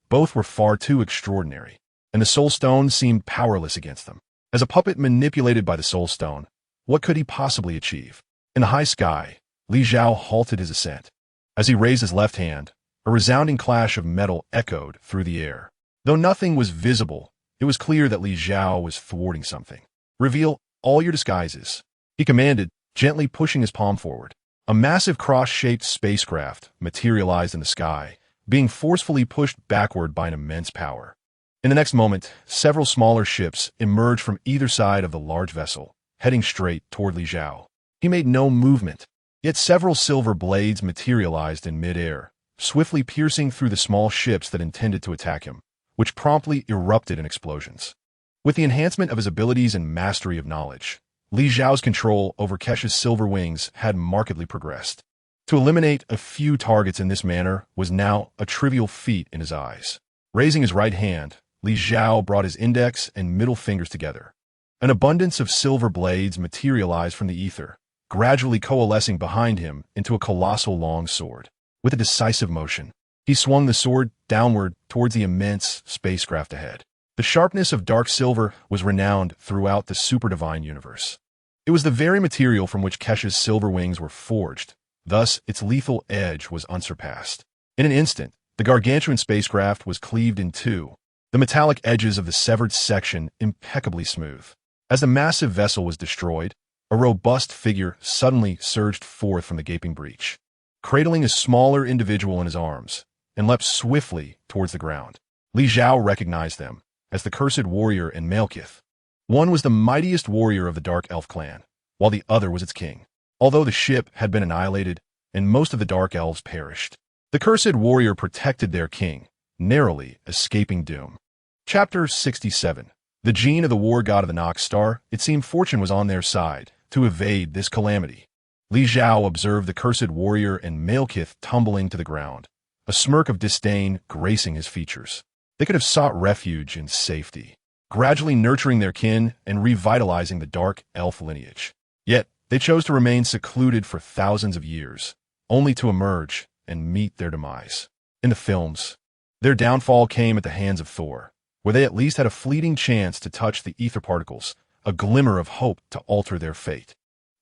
Both were far too extraordinary, and the Soul Stone seemed powerless against them. As a puppet manipulated by the Soul Stone, what could he possibly achieve? In the high sky, Li Zhao halted his ascent. As he raised his left hand, a resounding clash of metal echoed through the air. Though nothing was visible, it was clear that Li Zhao was thwarting something. Reveal all your disguises, he commanded, gently pushing his palm forward. A massive cross-shaped spacecraft materialized in the sky, being forcefully pushed backward by an immense power. In the next moment, several smaller ships emerged from either side of the large vessel, heading straight toward Li Zhao. He made no movement, yet several silver blades materialized in mid-air, swiftly piercing through the small ships that intended to attack him, which promptly erupted in explosions. With the enhancement of his abilities and mastery of knowledge, Li Zhao's control over Kesh's silver wings had markedly progressed. To eliminate a few targets in this manner was now a trivial feat in his eyes. Raising his right hand, Li Zhao brought his index and middle fingers together, An abundance of silver blades materialized from the ether, gradually coalescing behind him into a colossal long sword. With a decisive motion, he swung the sword downward towards the immense spacecraft ahead. The sharpness of dark silver was renowned throughout the super-divine universe. It was the very material from which Kesha's silver wings were forged, thus its lethal edge was unsurpassed. In an instant, the gargantuan spacecraft was cleaved in two, the metallic edges of the severed section impeccably smooth. As the massive vessel was destroyed, a robust figure suddenly surged forth from the gaping breach, cradling a smaller individual in his arms, and leapt swiftly towards the ground. Li Zhao recognized them as the Cursed Warrior and Malekith. One was the mightiest warrior of the Dark Elf clan, while the other was its king. Although the ship had been annihilated and most of the Dark Elves perished, the Cursed Warrior protected their king, narrowly escaping doom. Chapter 67. The gene of the war god of the Nox Star. It seemed fortune was on their side to evade this calamity. Li Zhao observed the Cursed Warrior and Malekith tumbling to the ground, a smirk of disdain gracing his features. They could have sought refuge in safety, gradually nurturing their kin and revitalizing the Dark Elf lineage. Yet, they chose to remain secluded for thousands of years, only to emerge and meet their demise. In the films, their downfall came at the hands of Thor, where they at least had a fleeting chance to touch the ether particles, a glimmer of hope to alter their fate.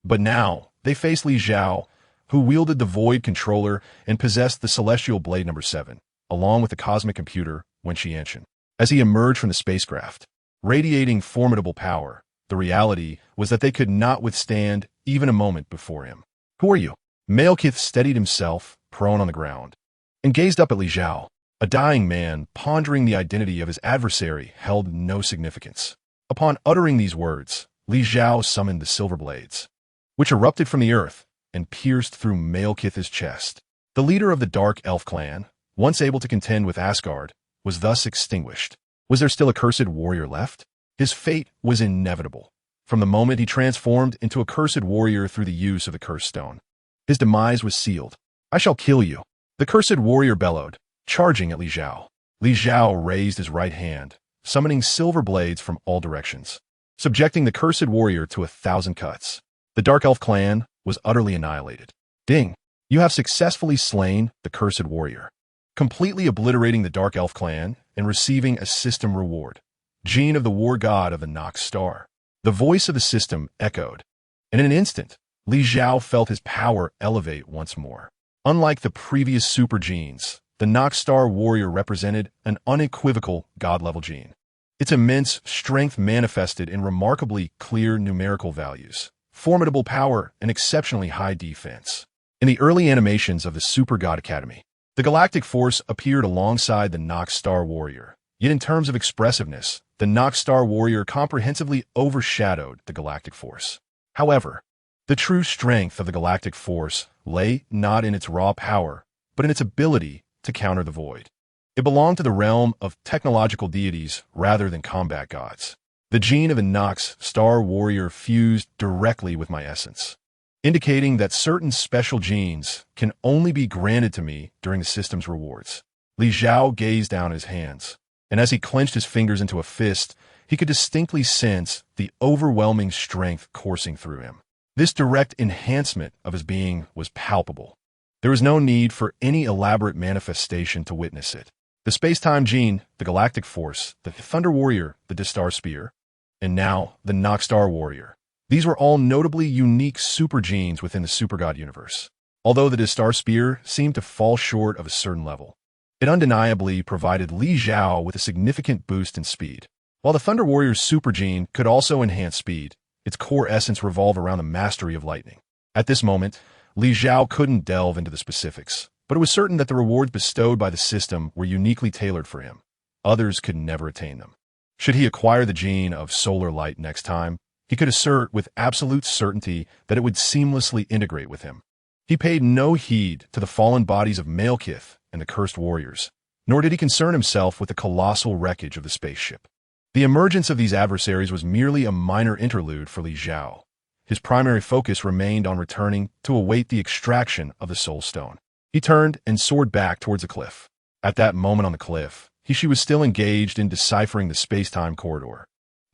But now, they faced Li Zhao, who wielded the Void Controller and possessed the Celestial Blade No. 7, along with the Cosmic Computer, Wenqianshan. As he emerged from the spacecraft, radiating formidable power, the reality was that they could not withstand even a moment before him. "Who are you?" Malekith steadied himself, prone on the ground, and gazed up at Li Zhao. A dying man, pondering the identity of his adversary, held no significance. Upon uttering these words, Li Zhao summoned the Silver Blades, which erupted from the earth and pierced through Malekith's chest. The leader of the Dark Elf clan, once able to contend with Asgard, was thus extinguished. Was there still a Cursed Warrior left? His fate was inevitable, from the moment he transformed into a Cursed Warrior through the use of the Cursed Stone. His demise was sealed. "I shall kill you," the Cursed Warrior bellowed, charging at Li Zhao. Li Zhao raised his right hand, summoning silver blades from all directions, subjecting the Cursed Warrior to 1,000 cuts. The Dark Elf clan was utterly annihilated. "Ding! You have successfully slain the Cursed Warrior," completely obliterating the Dark Elf clan and receiving a system reward. Gene of the war god of the Nox Star. The voice of the system echoed, and in an instant, Li Zhao felt his power elevate once more. Unlike the previous super genes, the Nox Star Warrior represented an unequivocal god-level gene. Its immense strength manifested in remarkably clear numerical values, formidable power, and exceptionally high defense. In the early animations of the Super God Academy, the Galactic Force appeared alongside the Nox Star Warrior. Yet in terms of expressiveness, the Nox Star Warrior comprehensively overshadowed the Galactic Force. However, the true strength of the Galactic Force lay not in its raw power, but in its ability to counter the void. It belonged to the realm of technological deities rather than combat gods. The gene of the Nox Star Warrior fused directly with my essence, indicating that certain special genes can only be granted to me during the system's rewards. Li Zhao gazed down at his hands, and as he clenched his fingers into a fist, he could distinctly sense the overwhelming strength coursing through him. This direct enhancement of his being was palpable. There was no need for any elaborate manifestation to witness it. The space-time gene, the Galactic Force, the Thunder Warrior, the Distar Spear, and now the Nox Star Warrior. These were all notably unique super genes within the Super God universe. Although the Distar Spear seemed to fall short of a certain level, it undeniably provided Li Zhao with a significant boost in speed. While the Thunder Warrior's super gene could also enhance speed, its core essence revolved around the mastery of lightning. At this moment, Li Zhao couldn't delve into the specifics, but it was certain that the rewards bestowed by the system were uniquely tailored for him. Others could never attain them. Should he acquire the gene of solar light next time, he could assert with absolute certainty that it would seamlessly integrate with him. He paid no heed to the fallen bodies of Malekith and the cursed warriors, nor did he concern himself with the colossal wreckage of the spaceship. The emergence of these adversaries was merely a minor interlude for Li Zhao. His primary focus remained on returning to await the extraction of the Soul Stone. He turned and soared back towards the cliff. At that moment on the cliff, she was still engaged in deciphering the space-time corridor.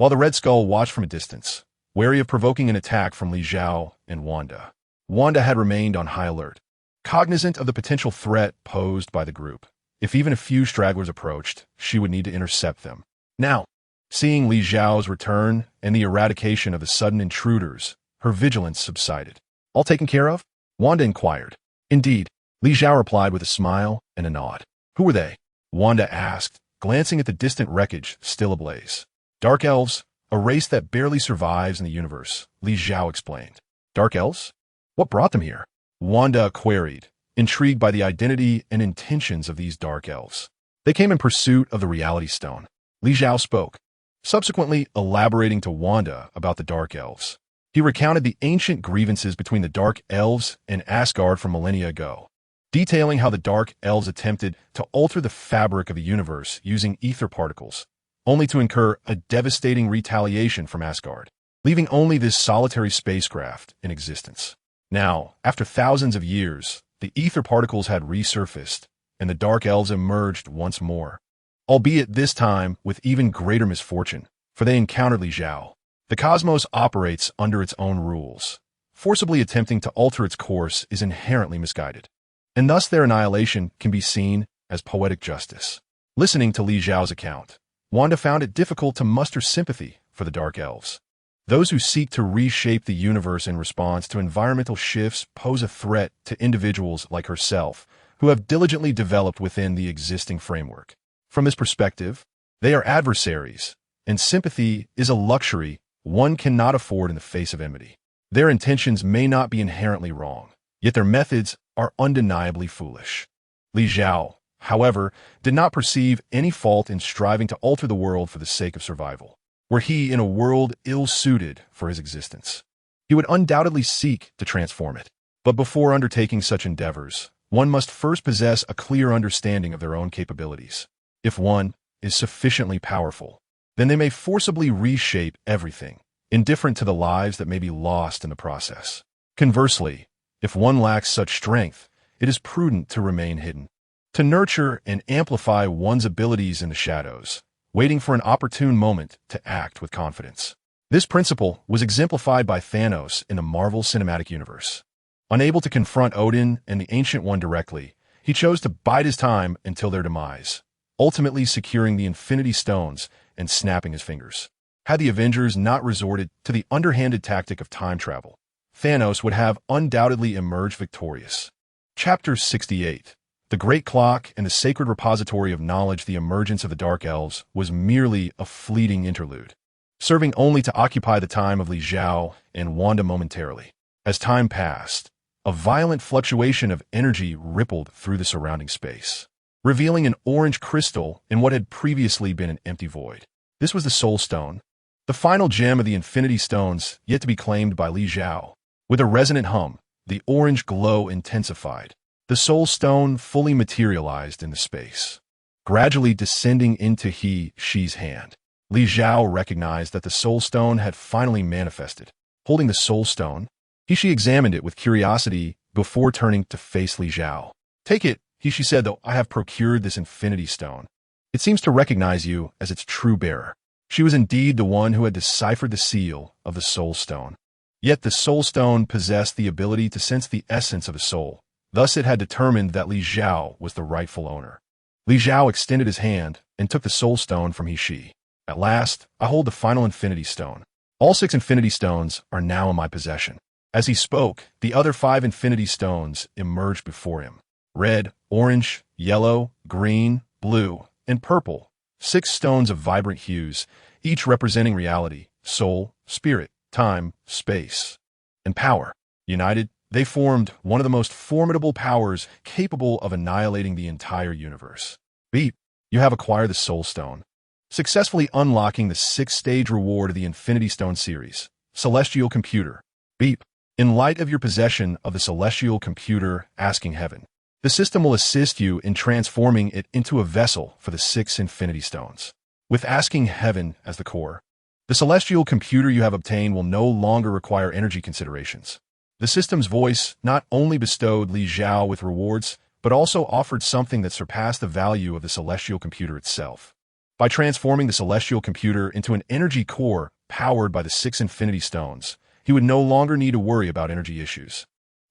while the Red Skull watched from a distance, wary of provoking an attack from Li Xiao and Wanda. Wanda had remained on high alert, cognizant of the potential threat posed by the group. If even a few stragglers approached, she would need to intercept them. Now, seeing Li Xiao's return and the eradication of the sudden intruders, her vigilance subsided. All taken care of? Wanda inquired. Indeed, Li Xiao replied with a smile and a nod. Who were they? Wanda asked, glancing at the distant wreckage still ablaze. Dark elves, a race that barely survives in the universe, Li Xiao explained. Dark elves? What brought them here? Wanda queried, intrigued by the identity and intentions of these dark elves. They came in pursuit of the Reality Stone. Li Xiao spoke, subsequently elaborating to Wanda about the dark elves. He recounted the ancient grievances between the dark elves and Asgard from millennia ago, detailing how the dark elves attempted to alter the fabric of the universe using ether particles, only to incur a devastating retaliation from Asgard, leaving only this solitary spacecraft in existence. Now, after thousands of years, the ether particles had resurfaced, and the dark elves emerged once more, albeit this time with even greater misfortune, for they encountered Li Xiao. The cosmos operates under its own rules. Forcibly attempting to alter its course is inherently misguided, and thus their annihilation can be seen as poetic justice. Listening to Li Xiao's account, Wanda found it difficult to muster sympathy for the Dark Elves. Those who seek to reshape the universe in response to environmental shifts pose a threat to individuals like herself, who have diligently developed within the existing framework. From this perspective, they are adversaries, and sympathy is a luxury one cannot afford in the face of enmity. Their intentions may not be inherently wrong, yet their methods are undeniably foolish. Li Xiao, however, did not perceive any fault in striving to alter the world for the sake of survival. Were he in a world ill-suited for his existence, he would undoubtedly seek to transform it. But before undertaking such endeavors, one must first possess a clear understanding of their own capabilities. If one is sufficiently powerful, then they may forcibly reshape everything, indifferent to the lives that may be lost in the process. Conversely, if one lacks such strength, it is prudent to remain hidden, to nurture and amplify one's abilities in the shadows, waiting for an opportune moment to act with confidence. This principle was exemplified by Thanos in the Marvel Cinematic Universe. Unable to confront Odin and the Ancient One directly, he chose to bide his time until their demise, ultimately securing the Infinity Stones and snapping his fingers. Had the Avengers not resorted to the underhanded tactic of time travel, Thanos would have undoubtedly emerged victorious. Chapter 68. The Great Clock and the Sacred Repository of Knowledge. The emergence of the Dark Elves was merely a fleeting interlude, serving only to occupy the time of Li Xiao and Wanda momentarily. As time passed, a violent fluctuation of energy rippled through the surrounding space, revealing an orange crystal in what had previously been an empty void. This was the Soul Stone, the final gem of the Infinity Stones yet to be claimed by Li Xiao. With a resonant hum, the orange glow intensified. The Soul Stone fully materialized in the space, gradually descending into she's hand. Li Xiao recognized that the Soul Stone had finally manifested. Holding the Soul Stone, she examined it with curiosity before turning to face Li Xiao. Take it, she said, though I have procured this Infinity Stone. It seems to recognize you as its true bearer. She was indeed the one who had deciphered the seal of the Soul Stone. Yet the Soul Stone possessed the ability to sense the essence of a soul. Thus it had determined that Li Xiao was the rightful owner. Li Xiao extended his hand and took the Soul Stone from she. At last, I hold the final Infinity Stone. All 6 Infinity Stones are now in my possession. As he spoke, the other 5 Infinity Stones emerged before him. Red, orange, yellow, green, blue, and purple. 6 stones of vibrant hues, each representing reality, soul, spirit, time, space, and power. United, they formed one of the most formidable powers capable of annihilating the entire universe. Beep, you have acquired the Soul Stone, successfully unlocking the 6th-stage reward of the Infinity Stone series, Celestial Computer. Beep, in light of your possession of the Celestial Computer, asking heaven, the system will assist you in transforming it into a vessel for the 6 Infinity Stones. With asking heaven as the core, the Celestial Computer you have obtained will no longer require energy considerations. The system's voice not only bestowed Li Xiao with rewards, but also offered something that surpassed the value of the Celestial Computer itself. By transforming the celestial computer into an energy core powered by the 6 Infinity Stones, he would no longer need to worry about energy issues.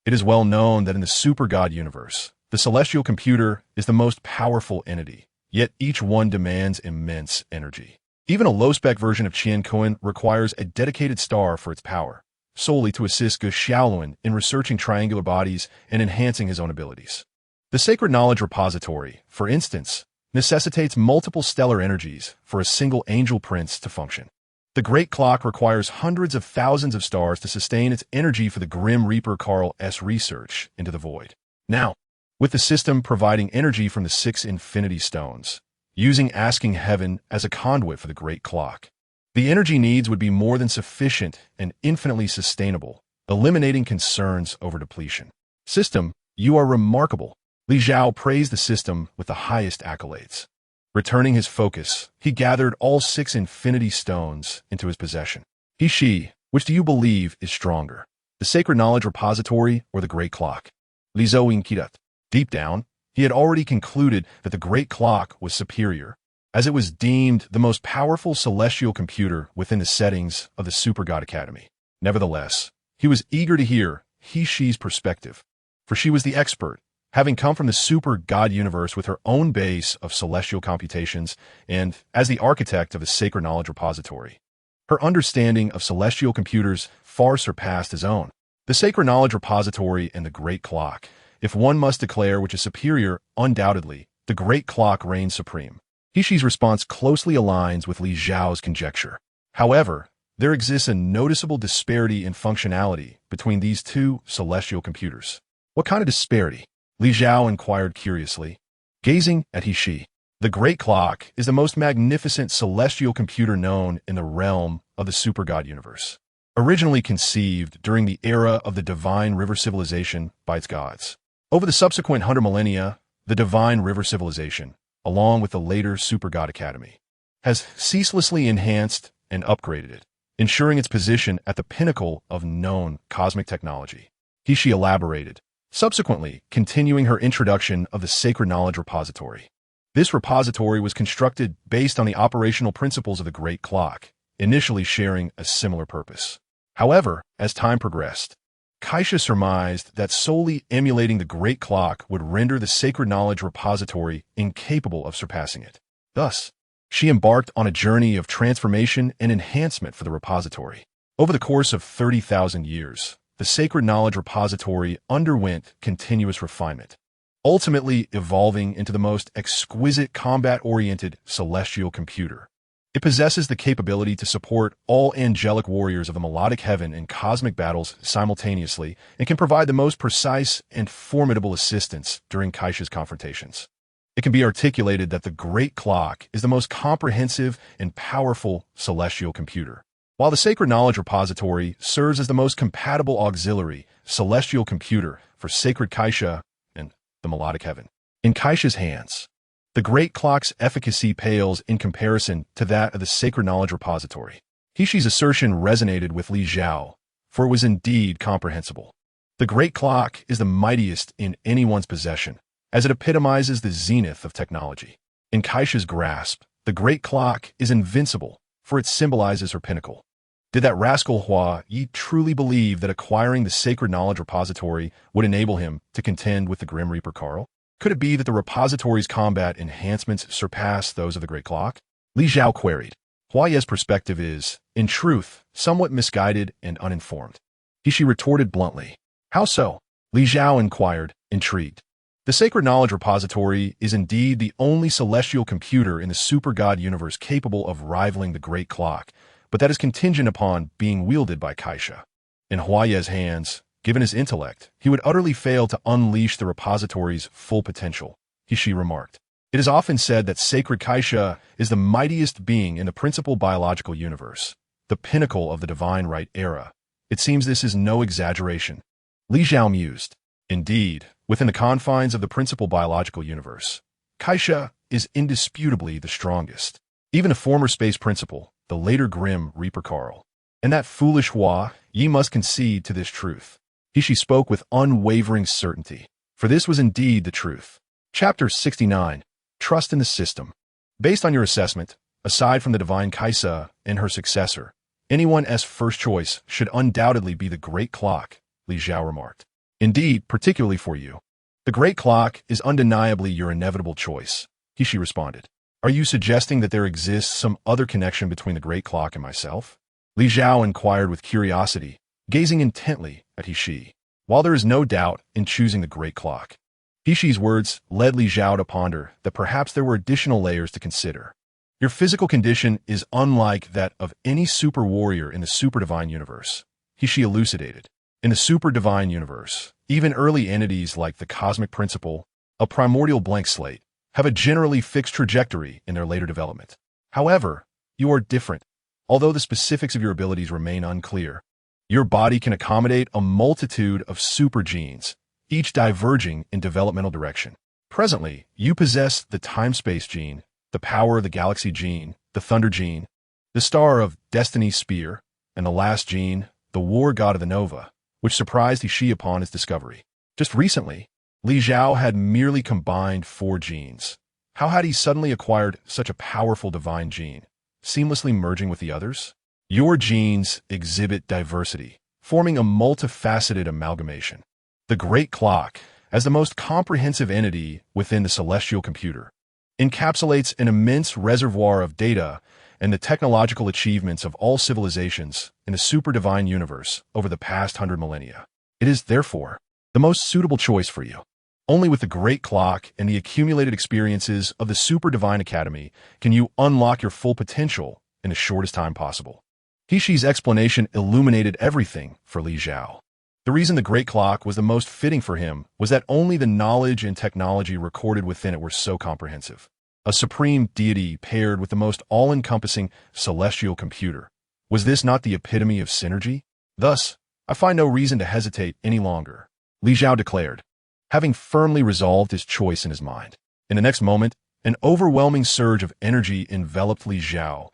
It is well known that in the super god universe, the celestial computer is the most powerful entity, yet each one demands immense energy. Even a low-spec version of Qian Kuan requires a dedicated star for its power, solely to assist Ge Xiaoluan in researching triangular bodies and enhancing his own abilities. The Sacred Knowledge Repository, for instance, necessitates multiple stellar energies for a single angel prince to function. The Great Clock requires hundreds of thousands of stars to sustain its energy for the Grim Reaper Karl's research into the void. Now, with the system providing energy from the 6 Infinity Stones, using asking heaven as a conduit for the Great Clock, the energy needs would be more than sufficient and infinitely sustainable, eliminating concerns over depletion. System, you are remarkable. Li Zhao praised the system with the highest accolades. Returning his focus, he gathered all 6 Infinity Stones into his possession. He, which do you believe is stronger, the Sacred Knowledge Repository or the Great Clock? Li Zhou inquired. Deep down, he had already concluded that the Great Clock was superior, as it was deemed the most powerful celestial computer within the settings of the Super God Academy. Nevertheless, he was eager to hear He-Shi's perspective, for she was the expert, having come from the Super God universe with her own base of celestial computations and as the architect of the Sacred Knowledge Repository. Her understanding of celestial computers far surpassed his own. The Sacred Knowledge Repository and the Great Clock. If one must declare which is superior, undoubtedly, the Great Clock reigns supreme. He-Shi's response closely aligns with Li Zhao's conjecture. However, there exists a noticeable disparity in functionality between these two celestial computers. What kind of disparity? Li Zhao inquired curiously, gazing at He-Shi. The Great Clock is the most magnificent celestial computer known in the realm of the Super God universe. Originally conceived during the era of the Divine River Civilization by its gods. Over the subsequent 100 millennia, the Divine River Civilization, along with the later Super God Academy, has ceaselessly enhanced and upgraded it, ensuring its position at the pinnacle of known cosmic technology. He-Shi elaborated, subsequently continuing her introduction of the Sacred Knowledge Repository. This repository was constructed based on the operational principles of the Great Clock, initially sharing a similar purpose. However, as time progressed, Kaiser surmised that solely emulating the Great Clock would render the Sacred Knowledge Repository incapable of surpassing it. Thus, she embarked on a journey of transformation and enhancement for the repository. Over the course of 30,000 years, the Sacred Knowledge Repository underwent continuous refinement, ultimately evolving into the most exquisite combat-oriented celestial computer. It possesses the capability to support all angelic warriors of the melodic heaven in cosmic battles simultaneously and can provide the most precise and formidable assistance during Kaiser's confrontations. It can be articulated that the Great Clock is the most comprehensive and powerful celestial computer, while the Sacred Knowledge Repository serves as the most compatible auxiliary celestial computer for Sacred Kaiser and the melodic heaven. In Kaiser's hands, the Great Clock's efficacy pales in comparison to that of the Sacred Knowledge Repository. He-Shi's assertion resonated with Li Zhao, for it was indeed comprehensible. The Great Clock is the mightiest in anyone's possession, as it epitomizes the zenith of technology. In Kaiser's grasp, the Great Clock is invincible, for it symbolizes her pinnacle. Did that rascal Hua Yi truly believe that acquiring the Sacred Knowledge Repository would enable him to contend with the Grim Reaper Karl? Could it be that the repository's combat enhancements surpass those of the Great Clock? Li Zhao queried. Hua Yi's perspective is, in truth, somewhat misguided and uninformed. He-Shi retorted bluntly. How so? Li Zhao inquired, intrigued. The Sacred Knowledge Repository is indeed the only celestial computer in the Super God universe capable of rivaling the Great Clock, but that is contingent upon being wielded by Kaiser. In Hua Yi's hands, given his intellect, he would utterly fail to unleash the repository's full potential, He-Shi remarked. It is often said that Sacred Kaiser is the mightiest being in the principal biological universe, the pinnacle of the Divine Right era. It seems this is no exaggeration. Li Zhao mused. Indeed, within the confines of the principal biological universe, Kaiser is indisputably the strongest. Even the former space principal, the later Grim Reaper Karl, and that foolish Hua Yi must concede to this truth. He-Shi spoke with unwavering certainty, for this was indeed the truth. Chapter 69. Trust in the System. Based on your assessment, aside from the divine Kaiser and her successor, anyone's first choice should undoubtedly be the Great Clock, Li Xiao remarked. Indeed, particularly for you. The Great Clock is undeniably your inevitable choice, He responded. Are you suggesting that there exists some other connection between the Great Clock and myself? Li Xiao inquired with curiosity, gazing intently at He. While there is no doubt in choosing the Great Clock, He's words led Li Xiao to ponder that perhaps there were additional layers to consider. Your physical condition is unlike that of any super warrior in the super divine universe, He elucidated. In the super divine universe, even early entities like the cosmic principle, a primordial blank slate, have a generally fixed trajectory in their later development. However, you are different. Although the specifics of your abilities remain unclear, your body can accommodate a multitude of super genes, each diverging in developmental direction. Presently, you possess the time-space gene, the power of the galaxy gene, the thunder gene, the star of destiny spear, and the last gene, the war god of the nova, which surprised He upon his discovery. Just recently, Li Xiao had merely combined 4 genes. How had he suddenly acquired such a powerful divine gene, seamlessly merging with the others? Your genes exhibit diversity, forming a multifaceted amalgamation. The Great Clock, as the most comprehensive entity within the celestial computer, encapsulates an immense reservoir of data and the technological achievements of all civilizations in the super divine universe over the past 100 millennia. It is, therefore, the most suitable choice for you. Only with the Great Clock and the accumulated experiences of the Super Divine Academy can you unlock your full potential in the shortest time possible. He's explanation illuminated everything for Li Xiao. The reason the Great Clock was the most fitting for him was that only the knowledge and technology recorded within it were so comprehensive. A supreme deity paired with the most all-encompassing celestial computer. Was this not the epitome of synergy? Thus, I find no reason to hesitate any longer, Li Xiao declared, having firmly resolved his choice in his mind. In the next moment, an overwhelming surge of energy enveloped Li Xiao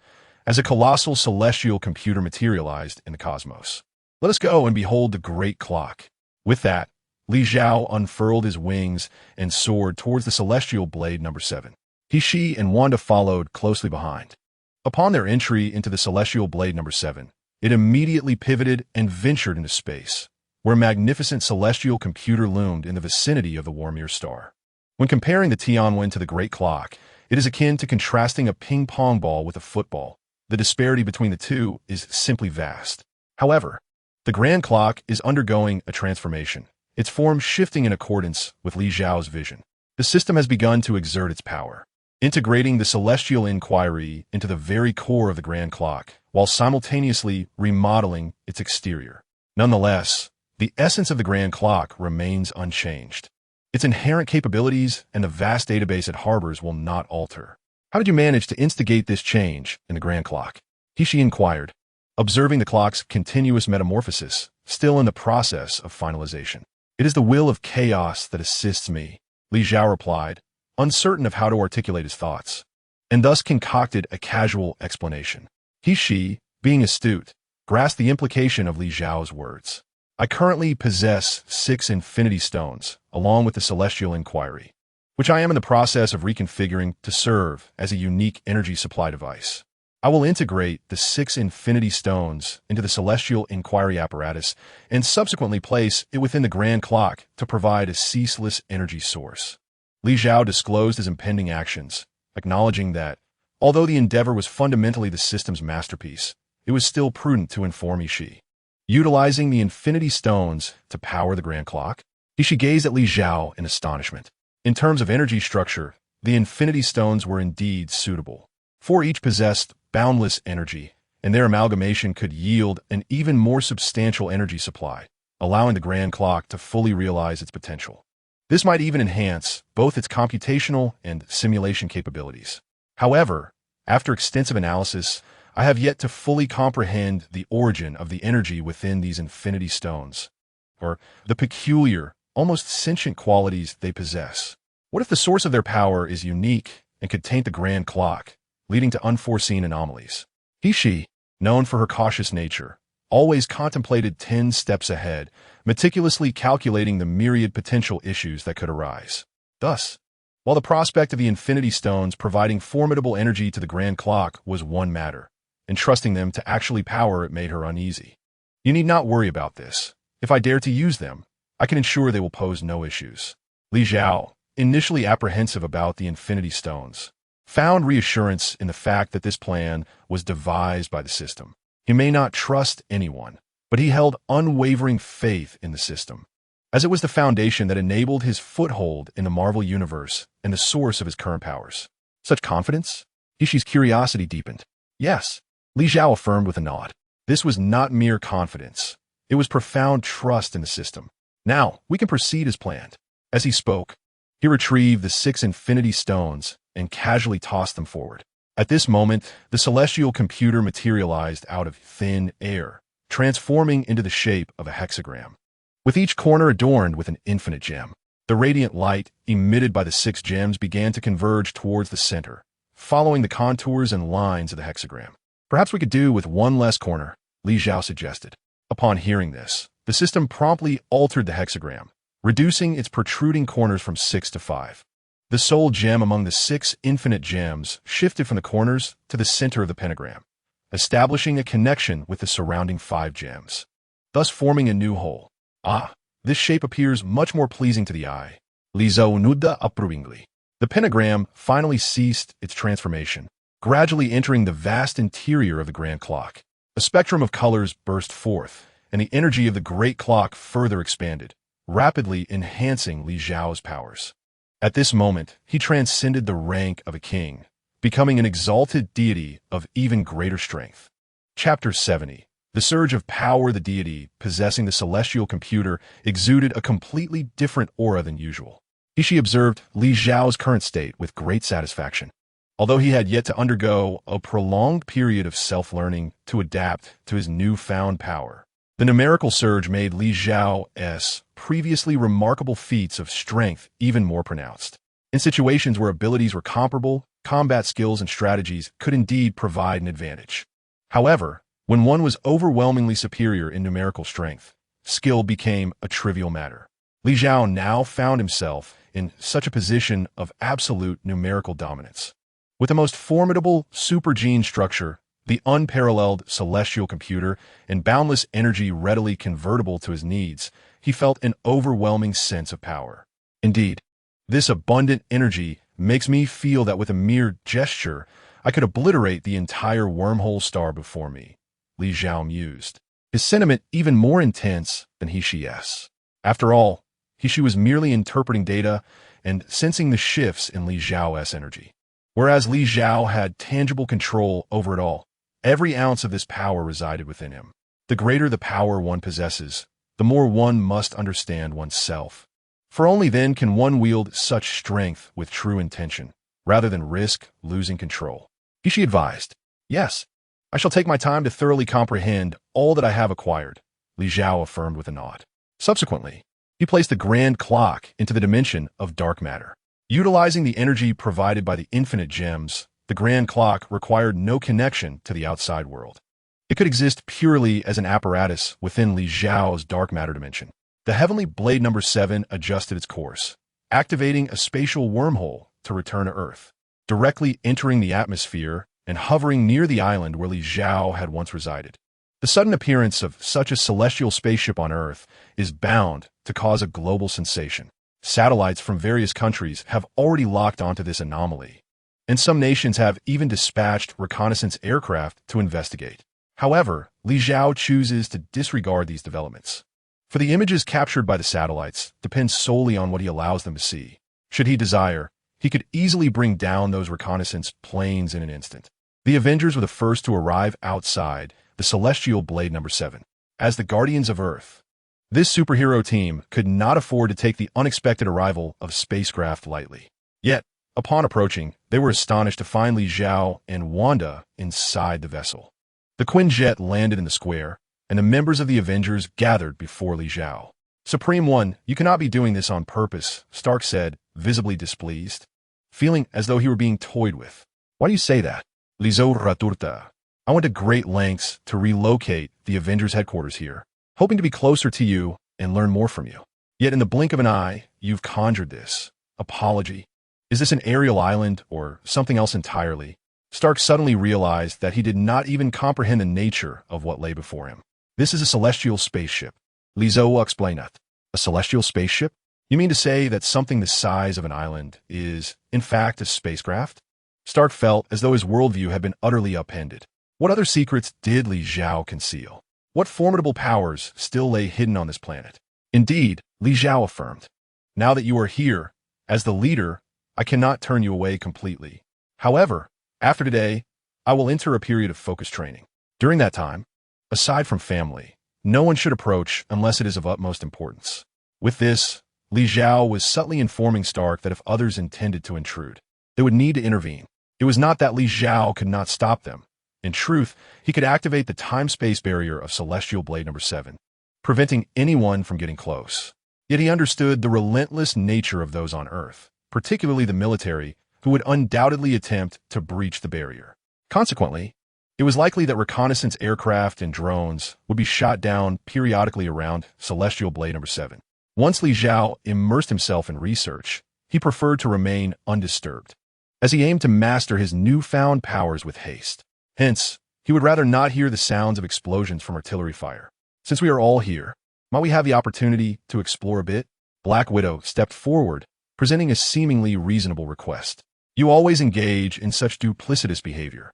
as a colossal celestial computer materialized in the cosmos. Let us go and behold the Great Clock. With that, Li Xiao unfurled his wings and soared towards the celestial blade number 7. He and Wanda followed closely behind. Upon their entry into the celestial blade number 7, it immediately pivoted and ventured into space, where a magnificent celestial computer loomed in the vicinity of the Warmir star. When comparing the Tianwen to the Great Clock, it is akin to contrasting a ping-pong ball with a football. The disparity between the two is simply vast. However, the Grand Clock is undergoing a transformation, its form shifting in accordance with Li Xiao's vision. The system has begun to exert its power, integrating the celestial inquiry into the very core of the Grand Clock, while simultaneously remodeling its exterior. Nonetheless, the essence of the Grand Clock remains unchanged. Its inherent capabilities and the vast database it harbors will not alter. How did you manage to instigate this change in the Grand Clock? He inquired, observing the clock's continuous metamorphosis, still in the process of finalization. It is the will of chaos that assists me, Li Xiao replied, uncertain of how to articulate his thoughts, and thus concocted a casual explanation. He, being astute, grasped the implication of Li Xiao's words. I currently possess 6 infinity stones, along with the celestial inquiry, which I am in the process of reconfiguring to serve as a unique energy supply device. I will integrate the 6 infinity stones into the celestial inquiry apparatus and subsequently place it within the Grand Clock to provide a ceaseless energy source. Li Xiao disclosed his impending actions, acknowledging that, although the endeavor was fundamentally the system's masterpiece, it was still prudent to inform He. Utilizing the infinity stones to power the Grand Clock, He gazed at Li Xiao in astonishment. In terms of energy structure, the infinity stones were indeed suitable, for each possessed boundless energy, and their amalgamation could yield an even more substantial energy supply, allowing the Grand Clock to fully realize its potential. This might even enhance both its computational and simulation capabilities. However, after extensive analysis, I have yet to fully comprehend the origin of the energy within these infinity stones, or the peculiar, almost sentient qualities they possess. What if the source of their power is unique and could taint the Grand Clock, leading to unforeseen anomalies? She, known for her cautious nature, always contemplated 10 steps ahead, meticulously calculating the myriad potential issues that could arise. Thus, While the prospect of the Infinity Stones providing formidable energy to the Grand Clock was one matter, entrusting them to actually power it made her uneasy. You need not worry about this. If I dare to use them, I can ensure they will pose no issues. Li Zhao, initially apprehensive about the Infinity Stones, found reassurance in the fact that this plan was devised by the system. He may not trust anyone, but he held unwavering faith in the system, as it was the foundation that enabled his foothold in the Marvel Universe and the source of his current powers. Such confidence? Ishi's curiosity deepened. Yes, Li Zhao affirmed with a nod. This was not mere confidence. It was profound trust in the system. Now, we can proceed as planned. As he spoke, he retrieved the 6 Infinity Stones and casually tossed them forward. At this moment, the celestial computer materialized out of thin air, transforming into the shape of a hexagram, with each corner adorned with an infinite gem. The radiant light emitted by the 6 gems began to converge towards the center, following the contours and lines of the hexagram. Perhaps we could do with one less corner, Li Zhao suggested. Upon hearing this, the system promptly altered the hexagram, reducing its protruding corners from 6 to 5. The sole gem among the 6 infinite gems shifted from the corners to the center of the pentagram, establishing a connection with the surrounding 5 gems, thus forming a new whole. Ah, this shape appears much more pleasing to the eye. Li Zhao nodded approvingly. The pentagram finally ceased its transformation, gradually entering the vast interior of the Grand Clock. A spectrum of colors burst forth, and the energy of the Great Clock further expanded, rapidly enhancing Li Zhao's powers. At this moment, he transcended the rank of a king, becoming an exalted deity of even greater strength. Chapter 70. The surge of power. The deity possessing the celestial computer exuded a completely different aura than usual. Ishi observed Li Zhao's current state with great satisfaction. Although he had yet to undergo a prolonged period of self-learning to adapt to his newfound power, the numerical surge made Li Zhao's previously remarkable feats of strength even more pronounced. In situations where abilities were comparable, combat skills and strategies could indeed provide an advantage. However, when one was overwhelmingly superior in numerical strength, skill became a trivial matter. Li Zhao now found himself in such a position of absolute numerical dominance. With the most formidable supergene structure, the unparalleled celestial computer, and boundless energy readily convertible to his needs, he felt an overwhelming sense of power. Indeed, this abundant energy makes me feel that with a mere gesture, I could obliterate the entire wormhole star before me, Li Zhao mused, his sentiment even more intense than Hishi's. After all, Hishi was merely interpreting data and sensing the shifts in Li Zhao's energy. Whereas Li Zhao had tangible control over it all, every ounce of this power resided within him. The greater the power one possesses, the more one must understand oneself. For only then can one wield such strength with true intention, rather than risk losing control. Ishi advised, "Yes, I shall take my time to thoroughly comprehend all that I have acquired," Li Zhao affirmed with a nod. Subsequently, he placed the Grand Clock into the dimension of dark matter. Utilizing the energy provided by the infinite gems, the Grand Clock required no connection to the outside world. It could exist purely as an apparatus within Li Zhao's dark matter dimension. The heavenly blade number 7 adjusted its course, activating a spatial wormhole to return to Earth, directly entering the atmosphere and hovering near the island where Li Zhao had once resided. The sudden appearance of such a celestial spaceship on Earth is bound to cause a global sensation. Satellites from various countries have already locked onto this anomaly, and some nations have even dispatched reconnaissance aircraft to investigate. However, Li Zhao chooses to disregard these developments, for the images captured by the satellites depend solely on what he allows them to see. Should he desire, he could easily bring down those reconnaissance planes in an instant. The Avengers were the first to arrive outside the celestial blade number 7. As the Guardians of Earth, this superhero team could not afford to take the unexpected arrival of spacecraft lightly. Yet, upon approaching, they were astonished to find Li Zhao and Wanda inside the vessel. The Quinjet landed in the square, and the members of the Avengers gathered before Li Zhao. "Supreme One, you cannot be doing this on purpose," Stark said, visibly displeased, feeling as though he were being toyed with. "Why do you say that?" Li Zhao retorted. "I went to great lengths to relocate the Avengers headquarters here, hoping to be closer to you and learn more from you. Yet in the blink of an eye, you've conjured this apology. Is this an aerial island or something else entirely? Stark suddenly realized that he did not even comprehend the nature of what lay before him. This is a celestial spaceship. Li Zhou explaineth. A celestial spaceship? You mean to say that something the size of an island is, in fact, a spacecraft? Stark felt as though his worldview had been utterly upended. What other secrets did Li Zhao conceal? What formidable powers still lay hidden on this planet? Indeed, Li Zhao affirmed, now that you are here, as the leader, I cannot turn you away completely. However, after today, I will enter a period of focus training. During that time, aside from family, no one should approach unless it is of utmost importance. With this, Li Zhao was subtly informing Stark that if others intended to intrude, they would need to intervene. It was not that Li Zhao could not stop them. In truth, he could activate the time-space barrier of Celestial Blade number 7, preventing anyone from getting close. Yet he understood the relentless nature of those on Earth, particularly the military, who would undoubtedly attempt to breach the barrier. Consequently, it was likely that reconnaissance aircraft and drones would be shot down periodically around Celestial Blade number 7. Once Li Zhao immersed himself in research, he preferred to remain undisturbed, as he aimed to master his newfound powers with haste. Hence, he would rather not hear the sounds of explosions from artillery fire. Since we are all here, might we have the opportunity to explore a bit? Black Widow stepped forward, presenting a seemingly reasonable request. You always engage in such duplicitous behavior.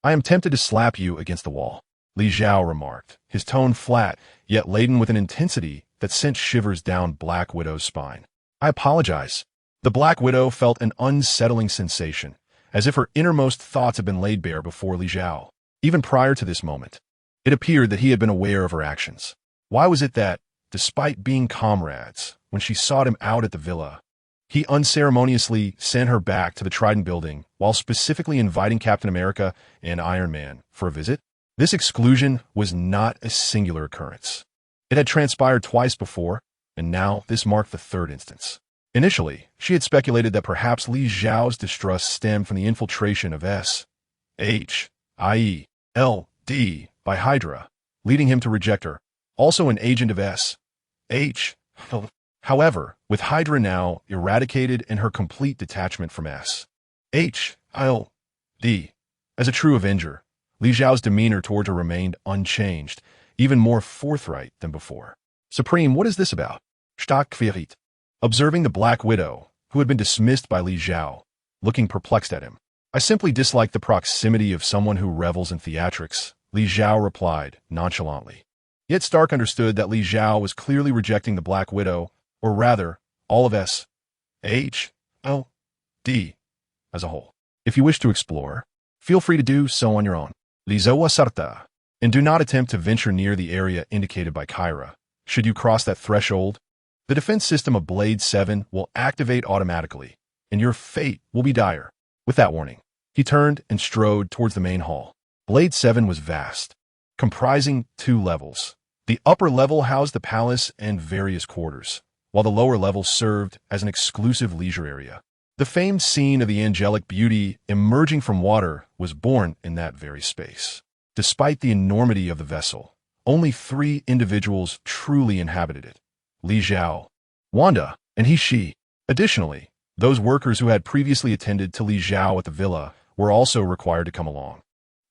I am tempted to slap you against the wall, Li Zhao remarked, his tone flat, yet laden with an intensity that sent shivers down Black Widow's spine. I apologize. The Black Widow felt an unsettling sensation, as if her innermost thoughts had been laid bare before Li Zhao. Even prior to this moment, it appeared that he had been aware of her actions. Why was it that, despite being comrades, when she sought him out at the villa, he unceremoniously sent her back to the Trident building while specifically inviting Captain America and Iron Man for a visit? This exclusion was not a singular occurrence. It had transpired twice before, and now this marked the third instance. Initially, she had speculated that perhaps Li Zhao's distrust stemmed from the infiltration of S.H.I.E.L.D. by Hydra, leading him to reject her, also an agent of S.H. However, with Hydra now eradicated and her complete detachment from S.H.I.L.D. as a true avenger, Li Zhao's demeanor toward her remained unchanged, even more forthright than before. Supreme, what is this about? Stark queried, observing the Black Widow, who had been dismissed by Li Zhao, looking perplexed at him. I simply dislike the proximity of someone who revels in theatrics, Li Zhao replied nonchalantly. Yet Stark understood that Li Zhao was clearly rejecting the Black Widow, or rather, all of S.H.I.L.D. as a whole. If you wish to explore, feel free to do so on your own. Li Zhou sarta, and do not attempt to venture near the area indicated by Kyra. Should you cross that threshold, the defense system of Blade 7 will activate automatically, and your fate will be dire. With that warning, he turned and strode towards the main hall. Blade 7 was vast, comprising 2 levels. The upper level housed the palace and various quarters, while the lower level served as an exclusive leisure area. The famed scene of the angelic beauty emerging from water was born in that very space. Despite the enormity of the vessel, only 3 individuals truly inhabited it: Li Zhao, Wanda, and she. Additionally, those workers who had previously attended to Li Zhao at the villa were also required to come along,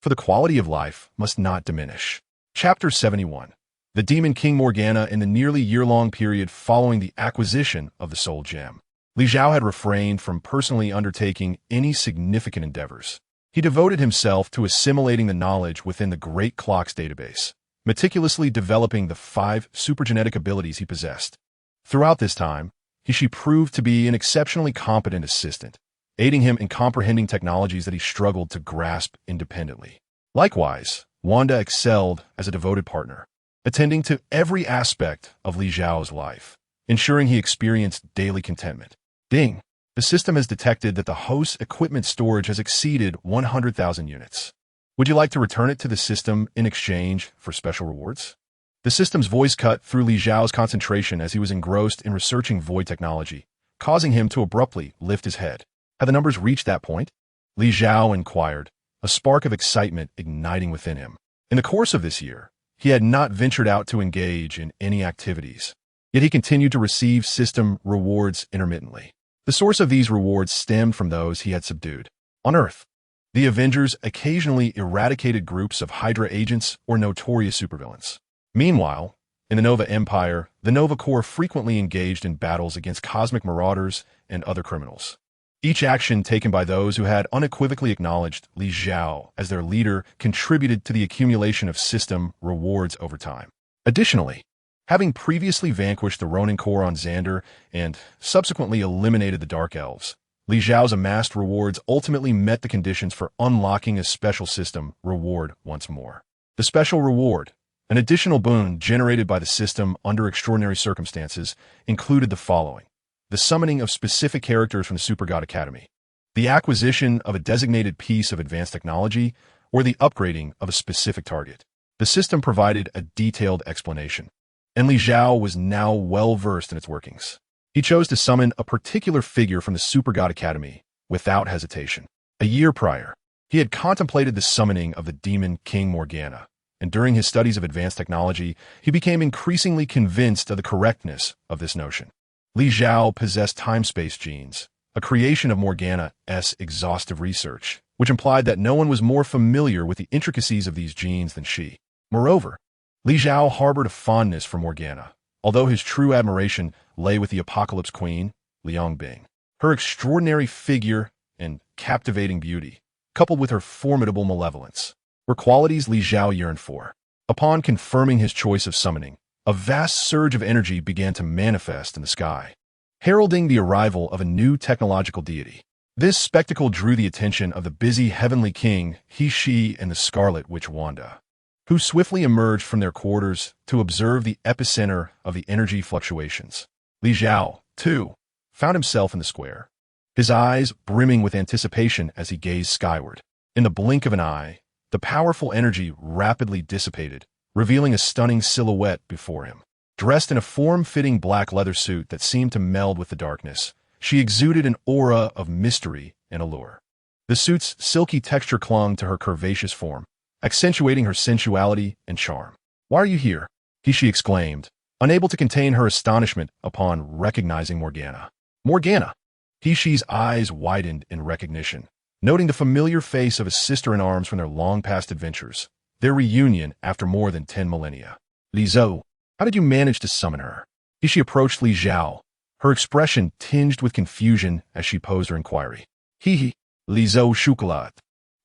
for the quality of life must not diminish. Chapter 71. The Demon King Morgana. In the nearly year-long period following the acquisition of the Soul Gem, Li Zhao had refrained from personally undertaking any significant endeavors. He devoted himself to assimilating the knowledge within the Great Clock's database, meticulously developing the 5 supergenetic abilities he possessed. Throughout this time, she proved to be an exceptionally competent assistant, aiding him in comprehending technologies that he struggled to grasp independently. Likewise, Wanda excelled as a devoted partner, attending to every aspect of Li Zhao's life, ensuring he experienced daily contentment. Ding! The system has detected that the host's equipment storage has exceeded 100,000 units. Would you like to return it to the system in exchange for special rewards? The system's voice cut through Li Zhao's concentration as he was engrossed in researching void technology, causing him to abruptly lift his head. Had the numbers reached that point? Li Zhao inquired, a spark of excitement igniting within him. In the course of this year, he had not ventured out to engage in any activities, yet he continued to receive system rewards intermittently. The source of these rewards stemmed from those he had subdued. On Earth, the Avengers occasionally eradicated groups of Hydra agents or notorious supervillains. Meanwhile, in the Nova Empire, the Nova Corps frequently engaged in battles against cosmic marauders and other criminals. Each action taken by those who had unequivocally acknowledged Li Xiao as their leader contributed to the accumulation of system rewards over time. Additionally, having previously vanquished the Ronin Corps on Xander and subsequently eliminated the Dark Elves, Li Xiao's amassed rewards ultimately met the conditions for unlocking a special system reward once more. The special reward, an additional boon generated by the system under extraordinary circumstances, included the following: the summoning of specific characters from the Super God Academy, the acquisition of a designated piece of advanced technology, or the upgrading of a specific target. The system provided a detailed explanation, and Li Xiao was now well versed in its workings. He chose to summon a particular figure from the Super God Academy without hesitation. A year prior, he had contemplated the summoning of the demon King Morgana, and during his studies of advanced technology, he became increasingly convinced of the correctness of this notion. Li Xiao possessed time-space genes, a creation of Morgana's exhaustive research, which implied that no one was more familiar with the intricacies of these genes than she. Moreover, Li Xiao harbored a fondness for Morgana, although his true admiration lay with the Apocalypse Queen, Liang Bing. Her extraordinary figure and captivating beauty, coupled with her formidable malevolence, were qualities Li Xiao yearned for. Upon confirming his choice of summoning, a vast surge of energy began to manifest in the sky, heralding the arrival of a new technological deity. This spectacle drew the attention of the busy heavenly king, He Shi, and the Scarlet Witch Wanda, who swiftly emerged from their quarters to observe the epicenter of the energy fluctuations. Li Xiao, too, found himself in the square, his eyes brimming with anticipation as he gazed skyward. In the blink of an eye, the powerful energy rapidly dissipated, revealing a stunning silhouette before him. Dressed in a form-fitting black leather suit that seemed to meld with the darkness, she exuded an aura of mystery and allure. The suit's silky texture clung to her curvaceous form, accentuating her sensuality and charm. "Why are you here?" She exclaimed, unable to contain her astonishment upon recognizing Morgana. "Morgana!" Hishi's eyes widened in recognition, noting the familiar face of a sister-in-arms from their long-past adventures, their reunion after more than 10 millennia. "Li Zhou, how did you manage to summon her?" Hishi approached Li Xiao, her expression tinged with confusion as she posed her inquiry. Li Zhou Shukalat.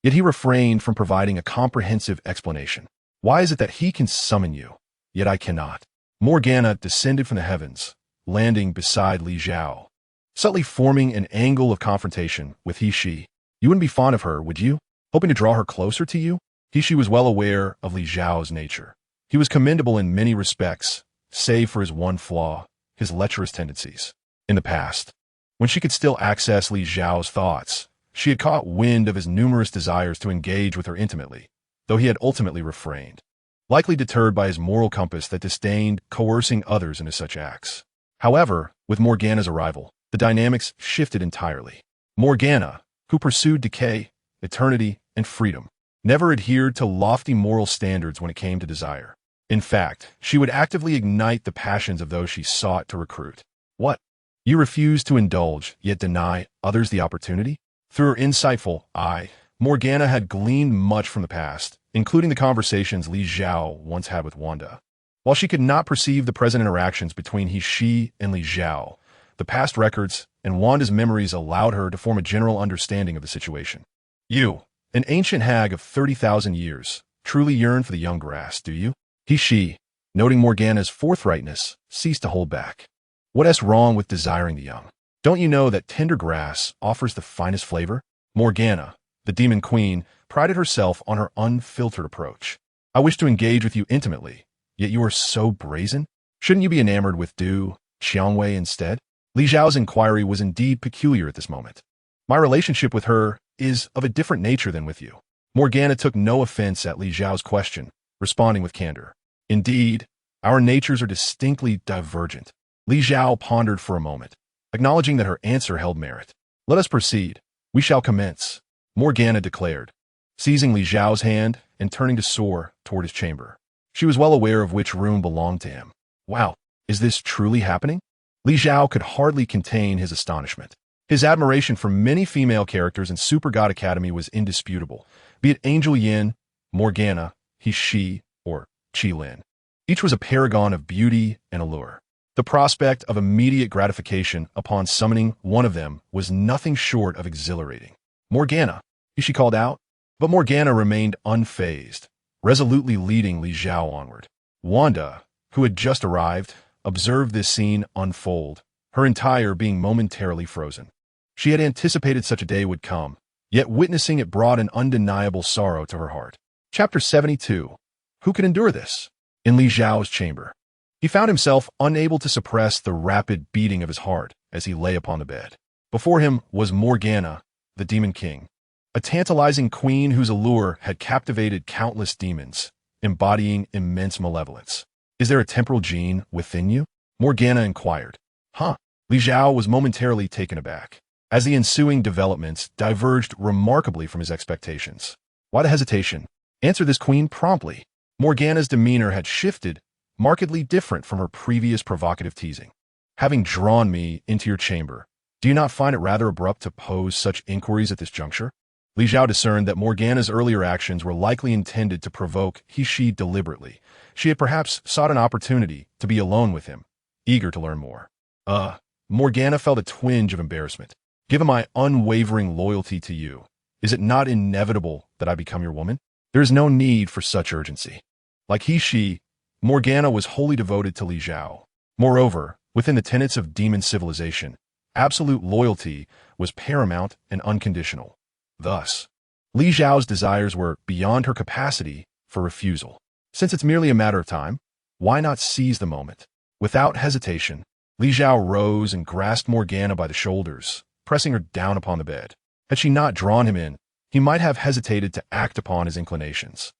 Yet he refrained from providing a comprehensive explanation. "Why is it that he can summon you, yet I cannot?" Morgana descended from the heavens, landing beside Li Xiao, subtly forming an angle of confrontation with Hishi. "You wouldn't be fond of her, would you? Hoping to draw her closer to you?" Hishi was well aware of Li Xiao's nature. He was commendable in many respects, save for his one flaw, his lecherous tendencies. In the past, when she could still access Li Xiao's thoughts, she had caught wind of his numerous desires to engage with her intimately, though he had ultimately refrained, likely deterred by his moral compass that disdained coercing others into such acts. However, with Morgana's arrival, the dynamics shifted entirely. Morgana, who pursued decay, eternity, and freedom, never adhered to lofty moral standards when it came to desire. In fact, she would actively ignite the passions of those she sought to recruit. "What? You refuse to indulge, yet deny others the opportunity?" Through her insightful eye, Morgana had gleaned much from the past, including the conversations Li Xiao once had with Wanda. While she could not perceive the present interactions between He and Li Xiao, the past records and Wanda's memories allowed her to form a general understanding of the situation. "You, an ancient hag of 30,000 years, truly yearn for the young grass, do you?" He, noting Morgana's forthrightness, ceased to hold back. "What's wrong with desiring the young? Don't you know that tender grass offers the finest flavor?" Morgana, the demon queen, prided herself on her unfiltered approach. "I wish to engage with you intimately, yet you are so brazen. Shouldn't you be enamored with Du Xiangwei instead?" Li Xiao's inquiry was indeed peculiar at this moment. "My relationship with her is of a different nature than with you." Morgana took no offense at Li Xiao's question, responding with candor. "Indeed, our natures are distinctly divergent." Li Xiao pondered for a moment, acknowledging that her answer held merit. "Let us proceed. We shall commence," Morgana declared, seizing Li Xiao's hand and turning to soar toward his chamber. She was well aware of which room belonged to him. "Wow, is this truly happening?" Li Xiao could hardly contain his astonishment. His admiration for many female characters in Super God Academy was indisputable, be it Angel Yin, Morgana, He-She, or Chi-Lin. Each was a paragon of beauty and allure. The prospect of immediate gratification upon summoning one of them was nothing short of exhilarating. Morgana, He-She called out, but Morgana remained unfazed, resolutely leading Li Xiao onward. Wanda, who had just arrived, observed this scene unfold, her entire being momentarily frozen. She had anticipated such a day would come, yet witnessing it brought an undeniable sorrow to her heart. Chapter 72. Who could endure this? In Li Xiao's chamber, he found himself unable to suppress the rapid beating of his heart as he lay upon the bed. Before him was Morgana, the Demon King, a tantalizing queen whose allure had captivated countless demons, embodying immense malevolence. Is there a temporal gene within you? Morgana inquired. Huh? Li Xiao was momentarily taken aback, as the ensuing developments diverged remarkably from his expectations. Why the hesitation? Answer this queen promptly. Morgana's demeanor had shifted, markedly different from her previous provocative teasing. Having drawn me into your chamber, do you not find it rather abrupt to pose such inquiries at this juncture? Li Xiao discerned that Morgana's earlier actions were likely intended to provoke He-She deliberately. She had perhaps sought an opportunity to be alone with him, eager to learn more. Morgana felt a twinge of embarrassment. Given my unwavering loyalty to you, is it not inevitable that I become your woman? There is no need for such urgency. Like He-She, Morgana was wholly devoted to Li Xiao. Moreover, within the tenets of demon civilization, absolute loyalty was paramount and unconditional. Thus, Li Xiao's desires were beyond her capacity for refusal. Since it's merely a matter of time, why not seize the moment? Without hesitation, Li Xiao rose and grasped Morgana by the shoulders, pressing her down upon the bed. Had she not drawn him in, he might have hesitated to act upon his inclinations.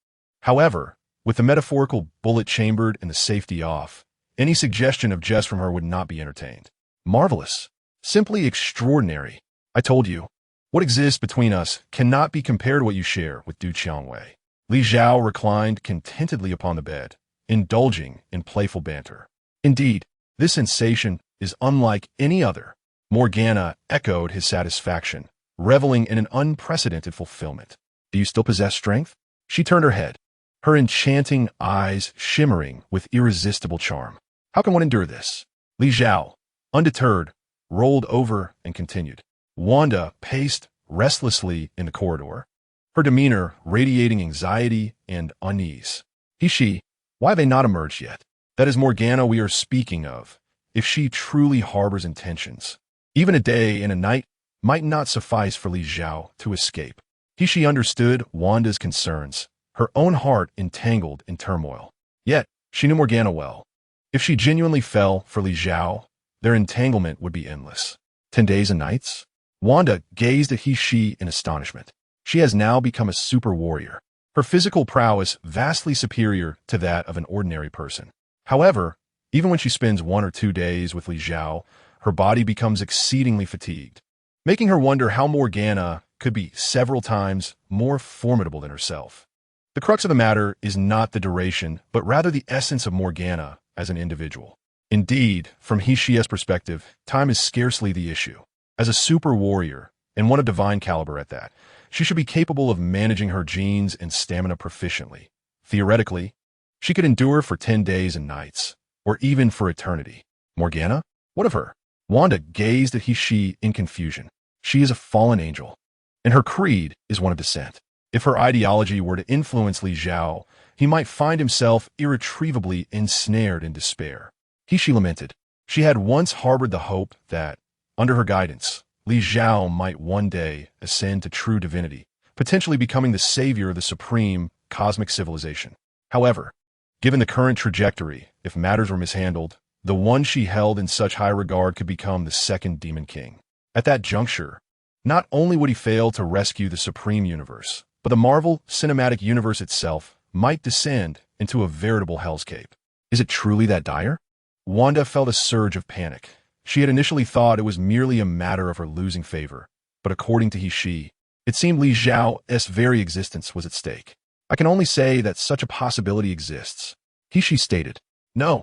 However, with the metaphorical bullet chambered and the safety off, any suggestion of jest from her would not be entertained. Marvelous. Simply extraordinary. I told you, what exists between us cannot be compared to what you share with Du Qiangwei. Li Xiao reclined contentedly upon the bed, indulging in playful banter. Indeed, this sensation is unlike any other. Morgana echoed his satisfaction, reveling in an unprecedented fulfillment. Do you still possess strength? She turned her head, her enchanting eyes shimmering with irresistible charm. How can one endure this? Li Xiao, undeterred, rolled over and continued. Wanda paced restlessly in the corridor, her demeanor radiating anxiety and unease. He-She, why have they not emerged yet? That is Morgana we are speaking of, if she truly harbors intentions. Even a day and a night might not suffice for Li Xiao to escape. He-She understood Wanda's concerns, her own heart entangled in turmoil. Yet, she knew Morgana well. If she genuinely fell for Li Xiao, their entanglement would be endless. 10 days and nights? Wanda gazed at He-She in astonishment. She has now become a super warrior, her physical prowess vastly superior to that of an ordinary person. However, even when she spends 1 or 2 days with Li Xiao, her body becomes exceedingly fatigued, making her wonder how Morgana could be several times more formidable than herself. The crux of the matter is not the duration, but rather the essence of Morgana as an individual. Indeed, from He-She's perspective, time is scarcely the issue. As a super warrior, and one of divine caliber at that, she should be capable of managing her genes and stamina proficiently. Theoretically, she could endure for 10 days and nights, or even for eternity. Morgana? What of her? Wanda gazed at He-She in confusion. She is a fallen angel, and her creed is one of dissent. If her ideology were to influence Li Xiao, he might find himself irretrievably ensnared in despair. He-She lamented. She had once harbored the hope that, under her guidance, Li Xiao might one day ascend to true divinity, potentially becoming the savior of the supreme cosmic civilization. However, given the current trajectory, if matters were mishandled, the one she held in such high regard could become the second Demon King. At that juncture, not only would he fail to rescue the supreme universe, but the Marvel Cinematic Universe itself might descend into a veritable hellscape. Is it truly that dire? Wanda felt a surge of panic. She had initially thought it was merely a matter of her losing favor, but according to He-She, it seemed Li Xiao's very existence was at stake. I can only say that such a possibility exists. He-She stated, No,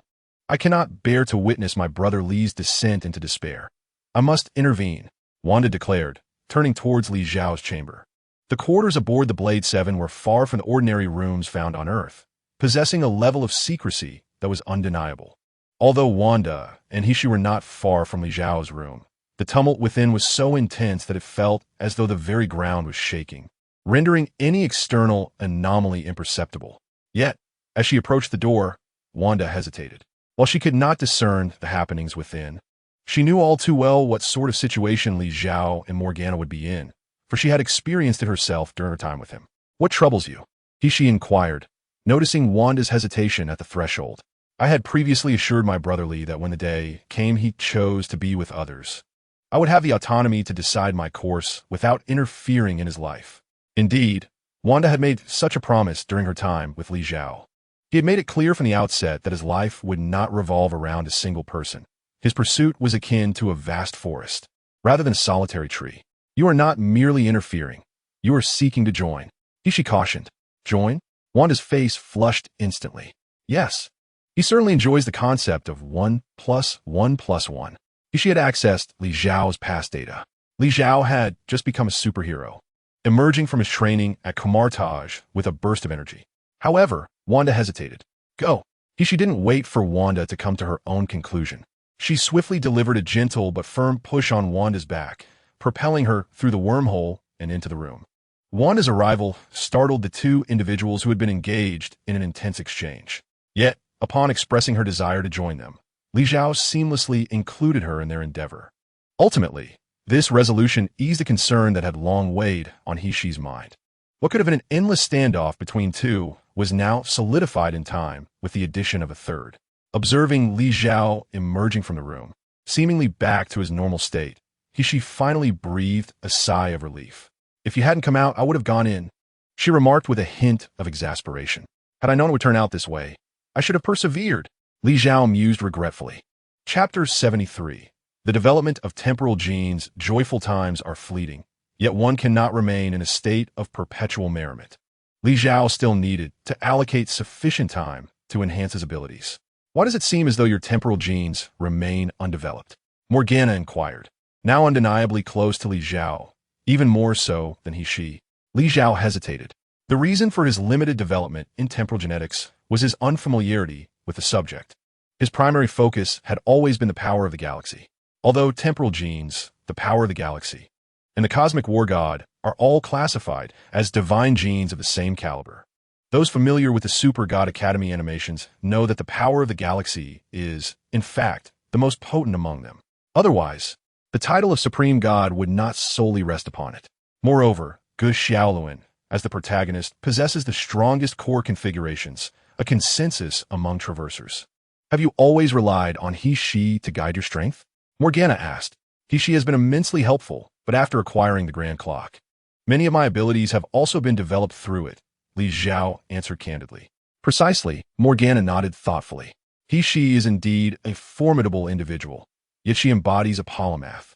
I cannot bear to witness my brother Li's descent into despair. I must intervene. Wanda declared, turning towards Li Xiao's chamber. The quarters aboard the Blade 7 were far from the ordinary rooms found on Earth, possessing a level of secrecy that was undeniable. Although Wanda and He were not far from Li Xiao's room, the tumult within was so intense that it felt as though the very ground was shaking, rendering any external anomaly imperceptible. Yet, as she approached the door, Wanda hesitated. While she could not discern the happenings within, she knew all too well what sort of situation Li Xiao and Morgana would be in, for she had experienced it herself during her time with him. "What troubles you?" He inquired, noticing Wanda's hesitation at the threshold. "I had previously assured my brother Li that when the day came he chose to be with others, I would have the autonomy to decide my course without interfering in his life." Indeed, Wanda had made such a promise during her time with Li Xiao. He had made it clear from the outset that his life would not revolve around a single person. His pursuit was akin to a vast forest, rather than a solitary tree. "You are not merely interfering. You are seeking to join," He cautioned. "Join?" Wanda's face flushed instantly. "Yes. He certainly enjoys the concept of 1 + 1 + 1. He had accessed Li Xiao's past data. Li Xiao had just become a superhero, emerging from his training at Comartage with a burst of energy. However, Wanda hesitated. "Go." She didn't wait for Wanda to come to her own conclusion. She swiftly delivered a gentle but firm push on Wanda's back, propelling her through the wormhole and into the room. Wanda's arrival startled the two individuals who had been engaged in an intense exchange. Yet, upon expressing her desire to join them, Li Xiao seamlessly included her in their endeavor. Ultimately, this resolution eased the concern that had long weighed on He's mind. What could have been an endless standoff between two was now solidified in time with the addition of a third. Observing Li Xiao emerging from the room, seemingly back to his normal state, she finally breathed a sigh of relief. "If you hadn't come out, I would have gone in," she remarked with a hint of exasperation. "Had I known it would turn out this way, I should have persevered," Li Xiao mused regretfully. Chapter 73. The development of temporal genes. Joyful times are fleeting, yet one cannot remain in a state of perpetual merriment. Li Xiao still needed to allocate sufficient time to enhance his abilities. "Why does it seem as though your temporal genes remain undeveloped?" Morgana inquired, now undeniably close to Li Xiao, even more so than she. Li Xiao hesitated. The reason for his limited development in temporal genetics was his unfamiliarity with the subject. His primary focus had always been the power of the galaxy. Although temporal genes, the power of the galaxy, and the cosmic war god are all classified as divine genes of the same caliber, those familiar with the Super God Academy animations know that the power of the galaxy is, in fact, the most potent among them. Otherwise, the title of Supreme God would not solely rest upon it. Moreover, Gu Xiaoluan, as the protagonist, possesses the strongest core configurations, a consensus among traversers. "Have you always relied on He to guide your strength?" Morgana asked. He has been immensely helpful, but after acquiring the Grand Clock, many of my abilities have also been developed through it, Li Xiao answered candidly. "Precisely," Morgana nodded thoughtfully. He is indeed a formidable individual, yet she embodies a polymath,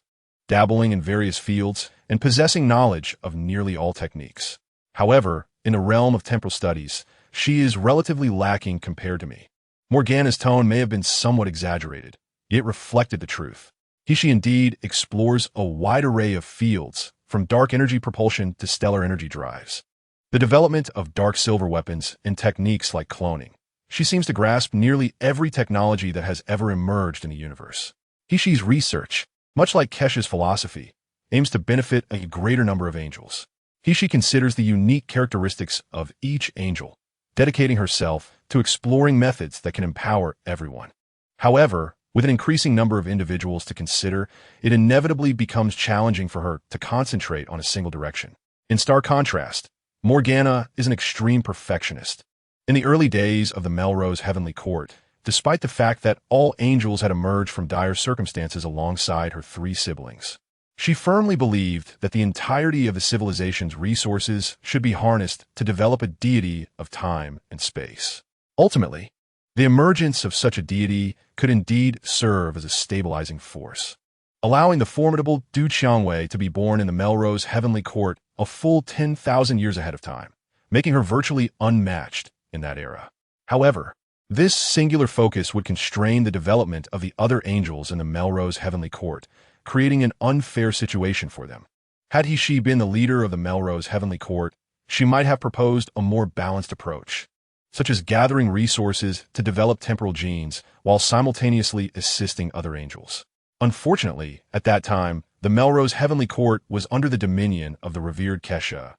dabbling in various fields and possessing knowledge of nearly all techniques. However, in the realm of temporal studies, she is relatively lacking compared to me. Morgana's tone may have been somewhat exaggerated, yet reflected the truth. He indeed explores a wide array of fields, from dark energy propulsion to stellar energy drives. The development of dark silver weapons and techniques like cloning. She seems to grasp nearly every technology that has ever emerged in the universe. He's research, much like Kesha's philosophy, aims to benefit a greater number of angels. She considers the unique characteristics of each angel, dedicating herself to exploring methods that can empower everyone. However, with an increasing number of individuals to consider, it inevitably becomes challenging for her to concentrate on a single direction. In stark contrast, Morgana is an extreme perfectionist. In the early days of the Melrose Heavenly Court, despite the fact that all angels had emerged from dire circumstances alongside her three siblings, she firmly believed that the entirety of the civilization's resources should be harnessed to develop a deity of time and space. Ultimately, the emergence of such a deity could indeed serve as a stabilizing force, allowing the formidable Du Qiangwei to be born in the Melrose Heavenly Court a full 10,000 years ahead of time, making her virtually unmatched in that era. However, this singular focus would constrain the development of the other angels in the Melrose Heavenly Court, creating an unfair situation for them. Had she been the leader of the Melrose Heavenly Court, she might have proposed a more balanced approach, such as gathering resources to develop temporal genes while simultaneously assisting other angels. Unfortunately, at that time, the Melrose Heavenly Court was under the dominion of the revered Kesha.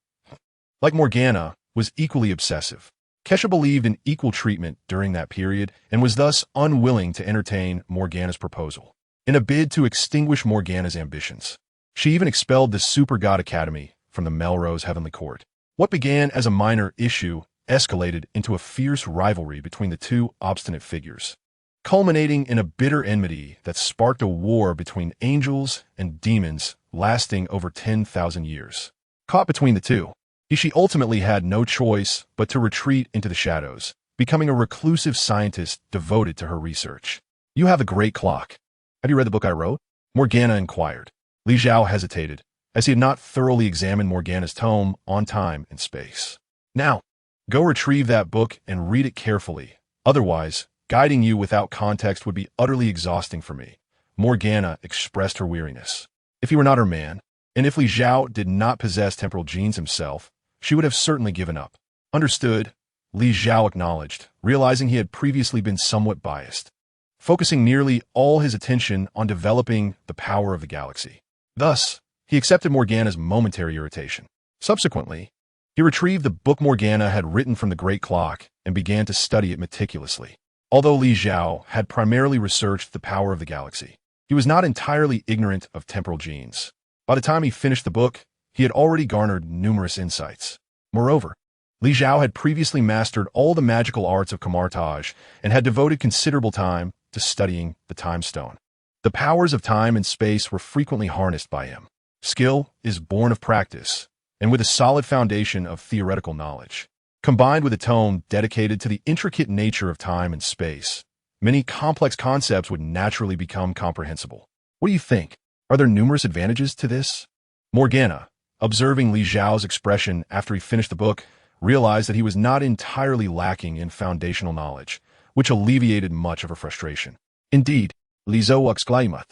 Like Morgana, was equally obsessive. Kesha believed in equal treatment during that period and was thus unwilling to entertain Morgana's proposal. In a bid to extinguish Morgana's ambitions, she even expelled the Super God Academy from the Melrose Heavenly Court. What began as a minor issue escalated into a fierce rivalry between the two obstinate figures, culminating in a bitter enmity that sparked a war between angels and demons lasting over 10,000 years. Caught between the two, she ultimately had no choice but to retreat into the shadows, becoming a reclusive scientist devoted to her research. "You have a great clock. Have you read the book I wrote?" Morgana inquired. Li Xiao hesitated, as he had not thoroughly examined Morgana's tome on time and space. "Now, go retrieve that book and read it carefully. Otherwise, guiding you without context would be utterly exhausting for me." Morgana expressed her weariness. If he were not her man, and if Li Xiao did not possess temporal genes himself, she would have certainly given up. "Understood," Li Xiao acknowledged, realizing he had previously been somewhat biased, focusing nearly all his attention on developing the power of the galaxy. Thus, he accepted Morgana's momentary irritation. Subsequently, he retrieved the book Morgana had written from the Great Clock and began to study it meticulously. Although Li Xiao had primarily researched the power of the galaxy, he was not entirely ignorant of temporal genes. By the time he finished the book, he had already garnered numerous insights. Moreover, Li Xiao had previously mastered all the magical arts of Camartage and had devoted considerable time to studying the Time Stone. The powers of time and space were frequently harnessed by him. Skill is born of practice, and with a solid foundation of theoretical knowledge, combined with a tome dedicated to the intricate nature of time and space, many complex concepts would naturally become comprehensible. What do you think? Are there numerous advantages to this? Morgana, observing Li Xiao's expression after he finished the book, realized that he was not entirely lacking in foundational knowledge, which alleviated much of her frustration. Indeed, Li Xiao exclaimed,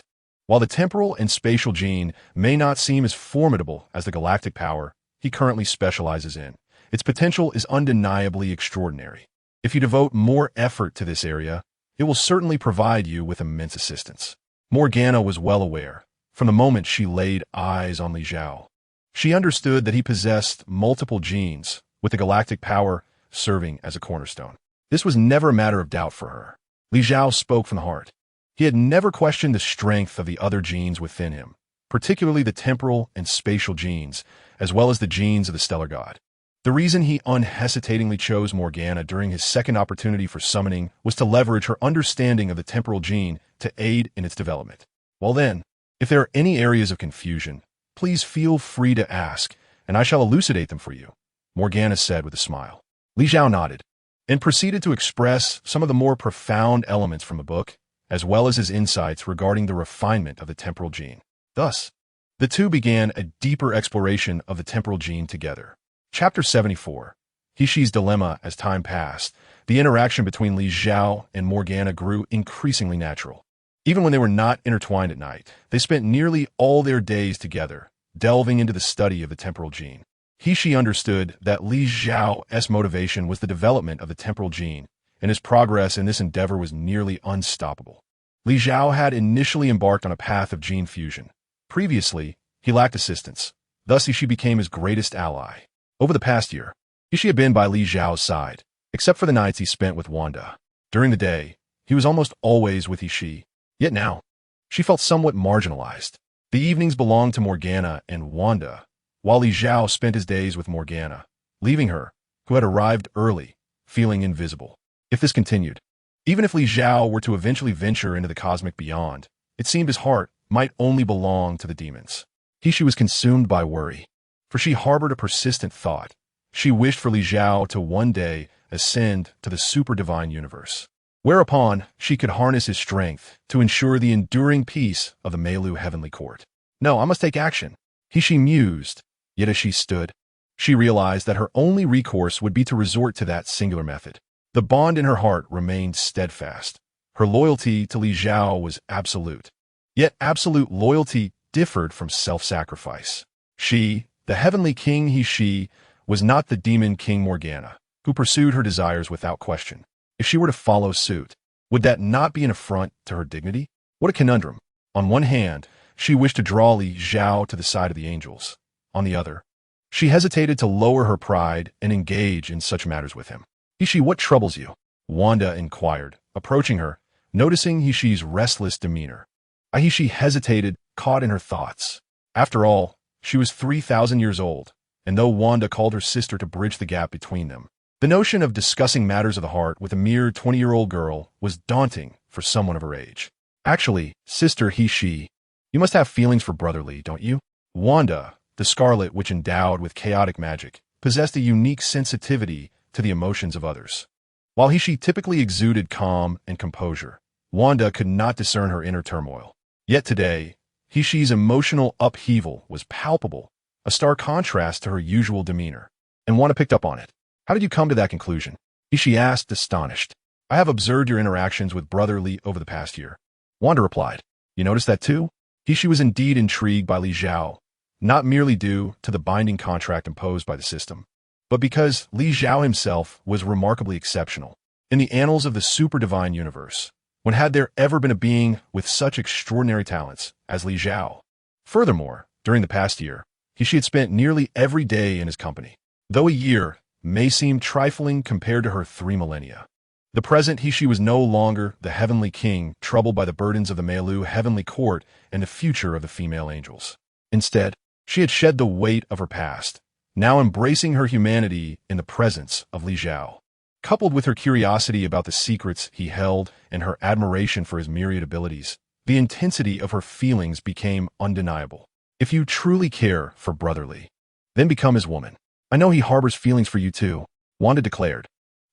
while the temporal and spatial gene may not seem as formidable as the galactic power he currently specializes in, its potential is undeniably extraordinary. If you devote more effort to this area, it will certainly provide you with immense assistance. Morgana was well aware, from the moment she laid eyes on Li Xiao. She understood that he possessed multiple genes, with the galactic power serving as a cornerstone. This was never a matter of doubt for her. Li Xiao spoke from the heart. He had never questioned the strength of the other genes within him, particularly the temporal and spatial genes, as well as the genes of the stellar god. The reason he unhesitatingly chose Morgana during his second opportunity for summoning was to leverage her understanding of the temporal gene to aid in its development. Well then, if there are any areas of confusion, please feel free to ask, and I shall elucidate them for you, Morgana said with a smile. Li Xiao nodded, and proceeded to express some of the more profound elements from the book, as well as his insights regarding the refinement of the temporal gene. Thus, the two began a deeper exploration of the temporal gene together. Chapter 74. Hishi's Dilemma. As time passed, the interaction between Li Xiao and Morgana grew increasingly natural. Even when they were not intertwined at night, they spent nearly all their days together, delving into the study of the temporal gene. Hishi understood that Li Xiao's motivation was the development of the temporal gene, and his progress in this endeavor was nearly unstoppable. Li Xiao had initially embarked on a path of gene fusion. Previously, he lacked assistance. Thus, Hishi became his greatest ally. Over the past year, Hishi had been by Li Xiao's side, except for the nights he spent with Wanda. During the day, he was almost always with Hishi. Yet now, she felt somewhat marginalized. The evenings belonged to Morgana and Wanda, while Li Xiao spent his days with Morgana, leaving her, who had arrived early, feeling invisible. If this continued, even if Li Xiao were to eventually venture into the cosmic beyond, it seemed his heart might only belong to the demons. Hishi was consumed by worry, for she harbored a persistent thought. She wished for Li Xiao to one day ascend to the super-divine universe, whereupon she could harness his strength to ensure the enduring peace of the Meilu Heavenly Court. No, I must take action, Hishi mused, yet as she stood, she realized that her only recourse would be to resort to that singular method. The bond in her heart remained steadfast. Her loyalty to Li Xiao was absolute. Yet absolute loyalty differed from self-sacrifice. She, the heavenly king she, was not the demon King Morgana, who pursued her desires without question. If she were to follow suit, would that not be an affront to her dignity? What a conundrum. On one hand, she wished to draw Li Xiao to the side of the angels. On the other, she hesitated to lower her pride and engage in such matters with him. He, what troubles you? Wanda inquired, approaching her, noticing He-She's restless demeanor. He hesitated, caught in her thoughts. After all, she was 3,000 years old, and though Wanda called her sister to bridge the gap between them, the notion of discussing matters of the heart with a mere 20-year-old girl was daunting for someone of her age. Actually, sister He-She, you must have feelings for Brother Li, don't you? Wanda, the Scarlet Witch endowed with chaotic magic, possessed a unique sensitivity to the emotions of others. While He-She typically exuded calm and composure, Wanda could not discern her inner turmoil. Yet today, He-She's emotional upheaval was palpable, a stark contrast to her usual demeanor. And Wanda picked up on it. How did you come to that conclusion? He-She asked, astonished. I have observed your interactions with Brother Li over the past year. Wanda replied. You noticed that too? He-She was indeed intrigued by Li Xiao, not merely due to the binding contract imposed by the system, but because Li Xiao himself was remarkably exceptional. In the annals of the super-divine universe, when had there ever been a being with such extraordinary talents as Li Xiao? Furthermore, during the past year, He-She had spent nearly every day in his company. Though a year may seem trifling compared to her 3 millennia, the present He-She was no longer the heavenly king troubled by the burdens of the Meilu heavenly court and the future of the female angels. Instead, she had shed the weight of her past, now embracing her humanity in the presence of Li Xiao. Coupled with her curiosity about the secrets he held and her admiration for his myriad abilities, the intensity of her feelings became undeniable. If you truly care for Brother Li, then become his woman. I know he harbors feelings for you too, Wanda declared.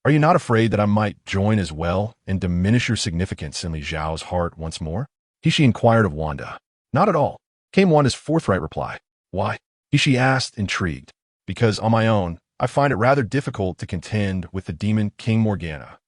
Are you not afraid that I might join as well and diminish your significance in Li Xiao's heart once more? He inquired of Wanda. Not at all, came Wanda's forthright reply. Why? He asked, intrigued. Because on my own, I find it rather difficult to contend with the demon King Morgana.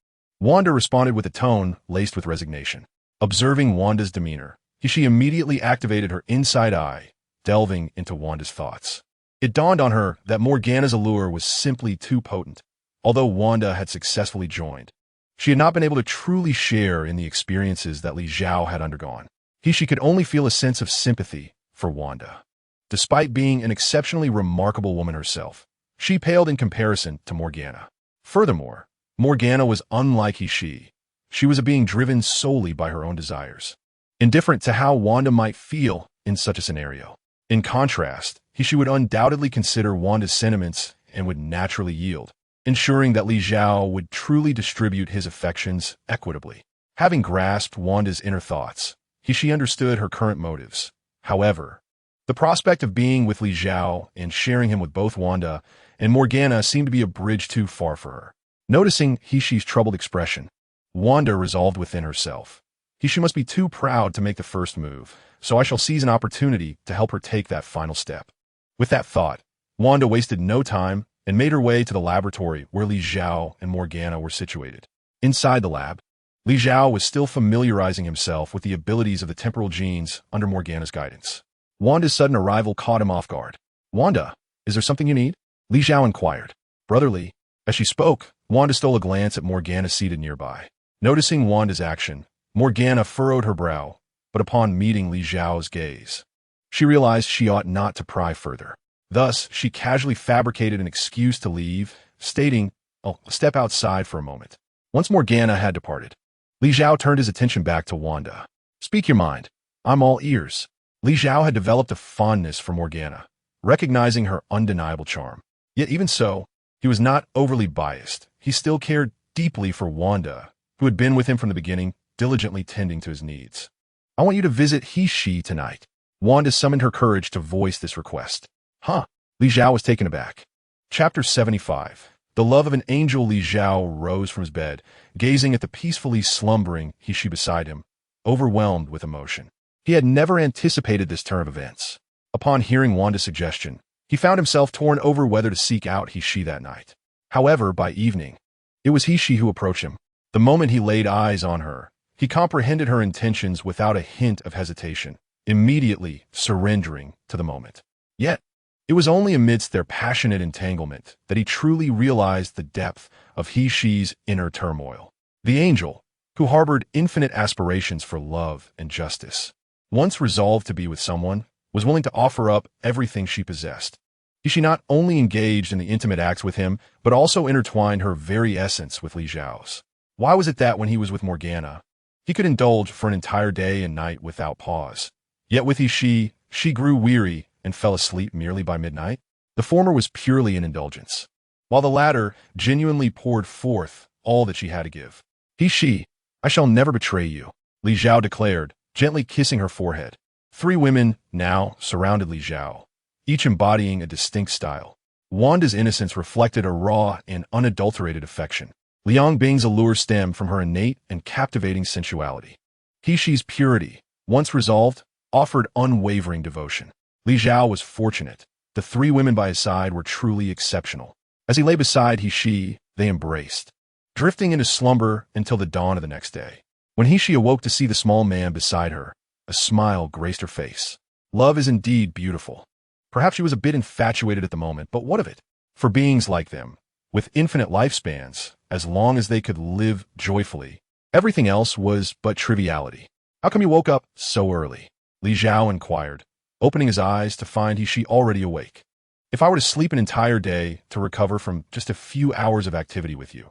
Wanda responded with a tone laced with resignation. Observing Wanda's demeanor, He immediately activated her inside eye, delving into Wanda's thoughts. It dawned on her that Morgana's allure was simply too potent. Although Wanda had successfully joined, she had not been able to truly share in the experiences that Li Xiao had undergone. She could only feel a sense of sympathy for Wanda. Despite being an exceptionally remarkable woman herself, she paled in comparison to Morgana. Furthermore, Morgana was unlike He. She was a being driven solely by her own desires, indifferent to how Wanda might feel in such a scenario. In contrast, He would undoubtedly consider Wanda's sentiments and would naturally yield, ensuring that Li Xiao would truly distribute his affections equitably. Having grasped Wanda's inner thoughts, He understood her current motives. However, the prospect of being with Li Xiao and sharing him with both Wanda and Morgana seemed to be a bridge too far for her. Noticing He-She's troubled expression, Wanda resolved within herself. He must be too proud to make the first move, so I shall seize an opportunity to help her take that final step. With that thought, Wanda wasted no time and made her way to the laboratory where Li Xiao and Morgana were situated. Inside the lab, Li Xiao was still familiarizing himself with the abilities of the temporal genes under Morgana's guidance. Wanda's sudden arrival caught him off guard. Wanda, is there something you need? Li Xiao inquired. Brother Li. As she spoke, Wanda stole a glance at Morgana seated nearby. Noticing Wanda's action, Morgana furrowed her brow, but upon meeting Li Xiao's gaze, she realized she ought not to pry further. Thus, she casually fabricated an excuse to leave, stating, I'll step outside for a moment. Once Morgana had departed, Li Xiao turned his attention back to Wanda. Speak your mind. I'm all ears. Li Xiao had developed a fondness for Morgana, recognizing her undeniable charm. Yet even so, he was not overly biased. He still cared deeply for Wanda, who had been with him from the beginning, diligently tending to his needs. I want you to visit He tonight. Wanda summoned her courage to voice this request. Huh? Li Xiao was taken aback. Chapter 75. The love of an angel. Li Xiao rose from his bed, gazing at the peacefully slumbering He beside him, overwhelmed with emotion. He had never anticipated this turn of events. Upon hearing Wanda's suggestion, he found himself torn over whether to seek out He that night. However, by evening, it was He who approached him. The moment he laid eyes on her, He comprehended her intentions without a hint of hesitation, immediately surrendering to the moment. Yet, it was only amidst their passionate entanglement that he truly realized the depth of he-she's inner turmoil. The angel, who harbored infinite aspirations for love and justice, once resolved to be with someone, was willing to offer up everything she possessed. She not only engaged in the intimate acts with him, but also intertwined her very essence with Li Zhao's. Why was it that when he was with Morgana, he could indulge for an entire day and night without pause? Yet with she grew weary and fell asleep merely by midnight? The former was purely an indulgence, while the latter genuinely poured forth all that she had to give. I shall never betray you, Li Zhao declared, gently kissing her forehead. 3 women now surrounded Li Zhao, each embodying a distinct style. Wanda's innocence reflected a raw and unadulterated affection. Liang Bing's allure stemmed from her innate and captivating sensuality. She's purity, once resolved, offered unwavering devotion. Li Zhao was fortunate. The 3 women by his side were truly exceptional. As he lay beside they embraced, drifting into slumber until the dawn of the next day. When he awoke to see the small man beside her, a smile graced her face. Love is indeed beautiful. Perhaps she was a bit infatuated at the moment, but what of it? For beings like them, with infinite lifespans, as long as they could live joyfully, everything else was but triviality. How come you woke up so early? Li Zhao inquired, opening his eyes to find she already awake. If I were to sleep an entire day to recover from just a few hours of activity with you,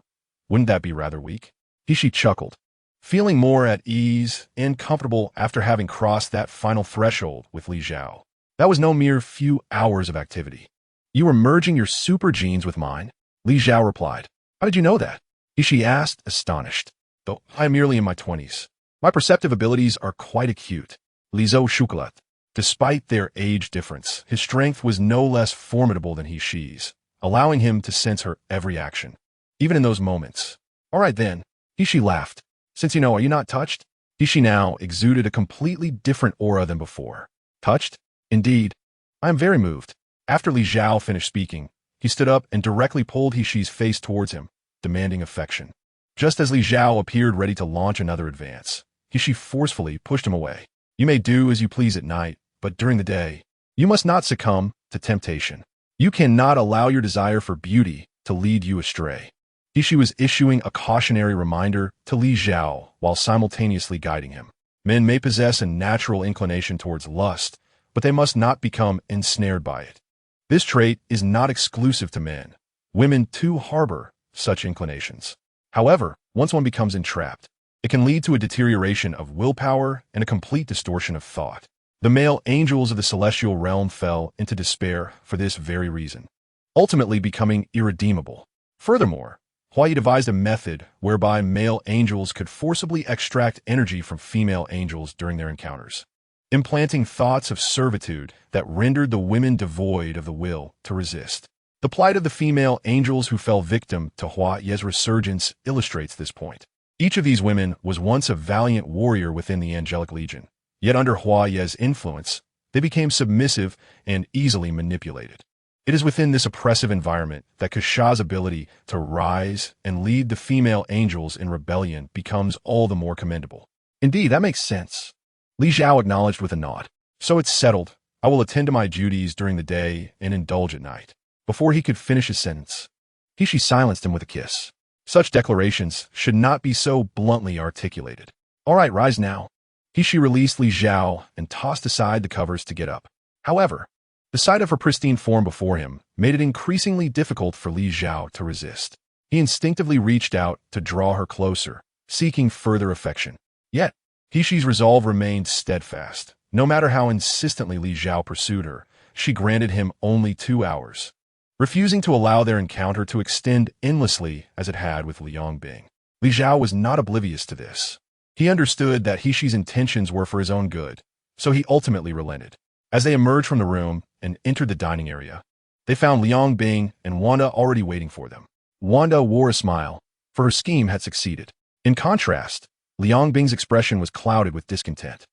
wouldn't that be rather weak? She chuckled, feeling more at ease and comfortable after having crossed that final threshold with Li Zhao. That was no mere few hours of activity. You were merging your super genes with mine? Li Zhao replied. How did you know that? She asked, astonished. Though I am merely in my 20s. My perceptive abilities are quite acute. Li Zhao chuckled. Despite their age difference, his strength was no less formidable than she's, allowing him to sense her every action, even in those moments. All right then, she laughed. Since are you not touched? She now exuded a completely different aura than before. Touched? Indeed. I am very moved. After Li Zhao finished speaking, he stood up and directly pulled she's face towards him, demanding affection. Just as Li Zhao appeared ready to launch another advance, she forcefully pushed him away. You may do as you please at night, but during the day, you must not succumb to temptation. You cannot allow your desire for beauty to lead you astray. She was issuing a cautionary reminder to Li Zhao while simultaneously guiding him. Men may possess a natural inclination towards lust, but they must not become ensnared by it. This trait is not exclusive to men. Women too harbor such inclinations. However, once one becomes entrapped, it can lead to a deterioration of willpower and a complete distortion of thought. The male angels of the celestial realm fell into despair for this very reason, ultimately becoming irredeemable. Furthermore, Huai devised a method whereby male angels could forcibly extract energy from female angels during their encounters, implanting thoughts of servitude that rendered the women devoid of the will to resist. The plight of the female angels who fell victim to Huai's resurgence illustrates this point. Each of these women was once a valiant warrior within the angelic legion, yet under Huai's influence, they became submissive and easily manipulated. It is within this oppressive environment that Kasha's ability to rise and lead the female angels in rebellion becomes all the more commendable. Indeed, that makes sense. Li Zhao acknowledged with a nod. So it's settled. I will attend to my duties during the day and indulge at night. Before he could finish his sentence, she silenced him with a kiss. Such declarations should not be so bluntly articulated. All right, rise now. She released Li Zhao and tossed aside the covers to get up. However, the sight of her pristine form before him made it increasingly difficult for Li Zhao to resist. He instinctively reached out to draw her closer, seeking further affection. Yet, She's resolve remained steadfast. No matter how insistently Li Zhao pursued her, she granted him only 2 hours, refusing to allow their encounter to extend endlessly as it had with Liang Bing. Li Zhao was not oblivious to this. He understood that Heishi's intentions were for his own good, so he ultimately relented. As they emerged from the room and entered the dining area, they found Liang Bing and Wanda already waiting for them. Wanda wore a smile, for her scheme had succeeded. In contrast, Liang Bing's expression was clouded with discontent.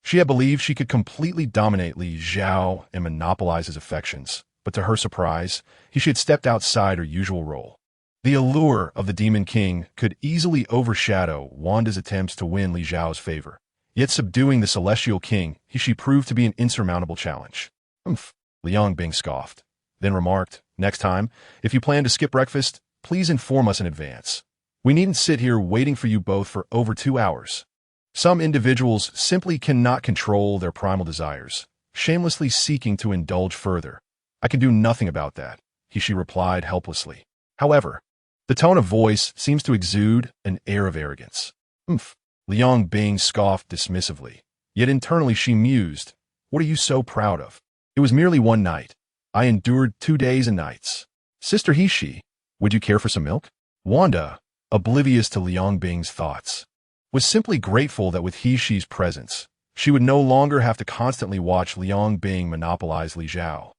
She had believed she could completely dominate Li Zhao and monopolize his affections, but to her surprise, she had stepped outside her usual role. The allure of the Demon King could easily overshadow Wanda's attempts to win Li Zhao's favor. Yet subduing the Celestial King, she proved to be an insurmountable challenge. Humph, Liang Bing scoffed, then remarked, "Next time, if you plan to skip breakfast, please inform us in advance. We needn't sit here waiting for you both for over 2 hours." Some individuals simply cannot control their primal desires, shamelessly seeking to indulge further. "I can do nothing about that," she replied helplessly. However, the tone of voice seems to exude an air of arrogance. "Humph," Liang Bing scoffed dismissively. Yet internally she mused, "What are you so proud of? It was merely one night. I endured 2 days and nights. Sister He-Shi, would you care for some milk?" Wanda, oblivious to Liang Bing's thoughts, was simply grateful that with He-Shi's presence, she would no longer have to constantly watch Liang Bing monopolize Li Zhao.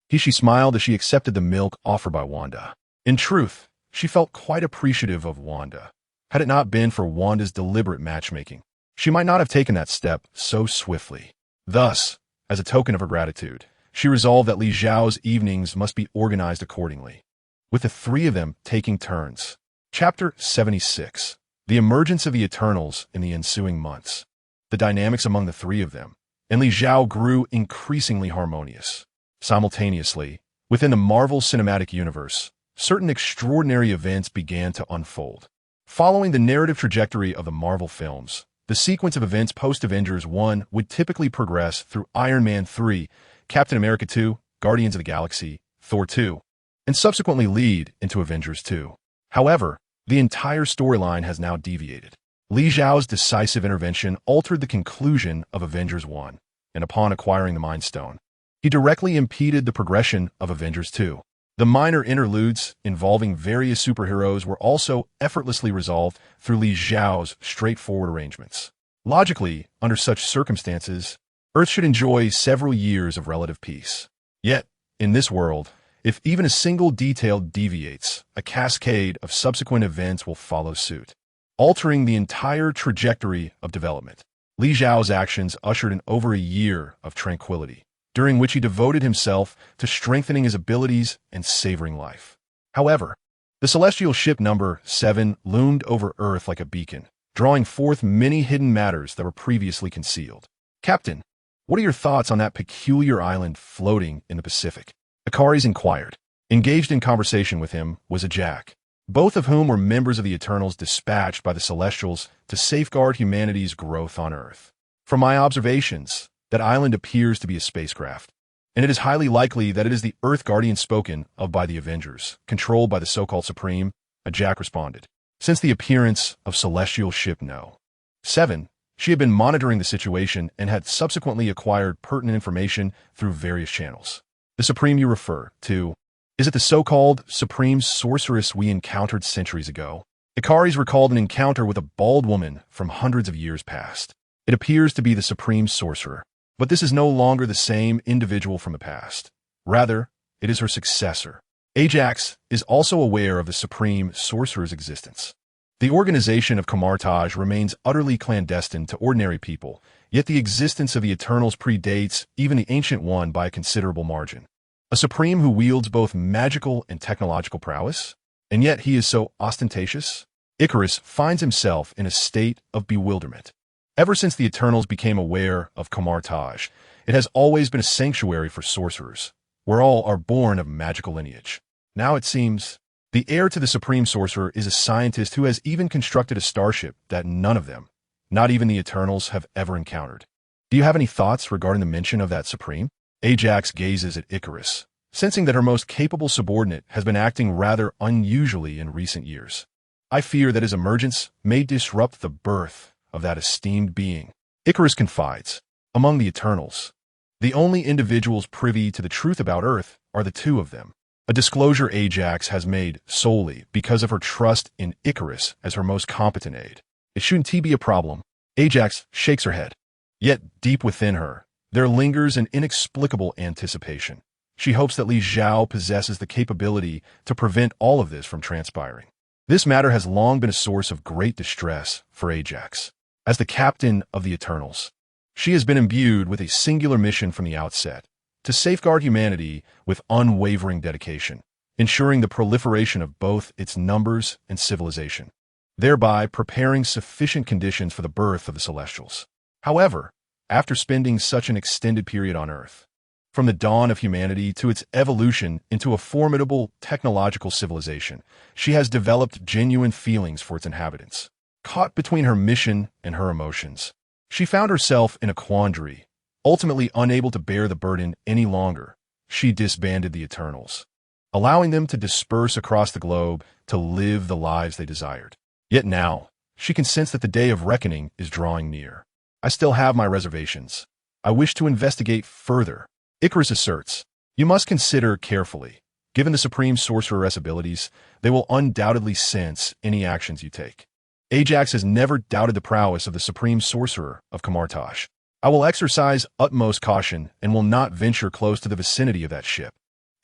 He-Shi smiled as she accepted the milk offered by Wanda. In truth, she felt quite appreciative of Wanda. Had it not been for Wanda's deliberate matchmaking, she might not have taken that step so swiftly. Thus, as a token of her gratitude, she resolved that Li Zhao's evenings must be organized accordingly, with the 3 of them taking turns. Chapter 76. The emergence of the Eternals in the ensuing months. The dynamics among the 3 of them and Li Zhao grew increasingly harmonious. Simultaneously, within the Marvel Cinematic Universe, certain extraordinary events began to unfold. Following the narrative trajectory of the Marvel films, the sequence of events post-Avengers 1 would typically progress through Iron Man 3, Captain America 2, Guardians of the Galaxy, Thor 2, and subsequently lead into Avengers 2. However, the entire storyline has now deviated. Li Zhao's decisive intervention altered the conclusion of Avengers 1, and upon acquiring the Mind Stone, he directly impeded the progression of Avengers 2. The minor interludes involving various superheroes were also effortlessly resolved through Li Zhao's straightforward arrangements. Logically, under such circumstances, Earth should enjoy several years of relative peace. Yet, in this world, if even a single detail deviates, a cascade of subsequent events will follow suit, altering the entire trajectory of development. Li Zhao's actions ushered in over a year of tranquility, during which he devoted himself to strengthening his abilities and savoring life. However, the celestial ship number 7 loomed over Earth like a beacon, drawing forth many hidden matters that were previously concealed. "Captain, what are your thoughts on that peculiar island floating in the Pacific?" Ikaris inquired. Engaged in conversation with him was a Jack, both of whom were members of the Eternals dispatched by the Celestials to safeguard humanity's growth on Earth. "From my observations, that island appears to be a spacecraft, and it is highly likely that it is the Earth Guardian spoken of by the Avengers, controlled by the so-called Supreme," a Jack responded. Since the appearance of Celestial Ship No. 7, she had been monitoring the situation and had subsequently acquired pertinent information through various channels. "The Supreme you refer to, is it the so-called Supreme Sorceress we encountered centuries ago?" Ikaris recalled an encounter with a bald woman from hundreds of years past. "It appears to be the Supreme Sorcerer. But this is no longer the same individual from the past. Rather, it is her successor. Ajax is also aware of the Supreme Sorcerer's existence. The organization of Camartage remains utterly clandestine to ordinary people, yet the existence of the Eternals predates even the Ancient One by a considerable margin. A Supreme who wields both magical and technological prowess? And yet he is so ostentatious?" Ikaris finds himself in a state of bewilderment. Ever since the Eternals became aware of Camartage, it has always been a sanctuary for sorcerers, where all are born of magical lineage. Now it seems, the heir to the Supreme Sorcerer is a scientist who has even constructed a starship that none of them, not even the Eternals, have ever encountered. "Do you have any thoughts regarding the mention of that Supreme?" Ajax gazes at Ikaris, sensing that her most capable subordinate has been acting rather unusually in recent years. "I fear that his emergence may disrupt the birth of that esteemed being." Ikaris confides, "Among the Eternals, the only individuals privy to the truth about Earth are the 2 of them." A disclosure Ajax has made solely because of her trust in Ikaris as her most competent aide. "It shouldn't be a problem." Ajax shakes her head. Yet deep within her, there lingers an inexplicable anticipation. She hopes that Li Zhao possesses the capability to prevent all of this from transpiring. This matter has long been a source of great distress for Ajax. As the captain of the Eternals, she has been imbued with a singular mission from the outset, to safeguard humanity with unwavering dedication. ensuring the proliferation of both its numbers and civilization, thereby preparing sufficient conditions for the birth of the Celestials. However, after spending such an extended period on Earth, from the dawn of humanity to its evolution into a formidable technological civilization, she has developed genuine feelings for its inhabitants. Caught between her mission and her emotions, she found herself in a quandary. Ultimately unable to bear the burden any longer, she disbanded the Eternals, allowing them to disperse across the globe to live the lives they desired. Yet now, she can sense that the day of reckoning is drawing near. I still have my reservations. I wish to investigate further. Icarus asserts, you must consider carefully. Given the Supreme Sorceress' abilities, they will undoubtedly sense any actions you take. Ajax has never doubted the prowess of the Supreme Sorcerer of Kamartash. I will exercise utmost caution and will not venture close to the vicinity of that ship.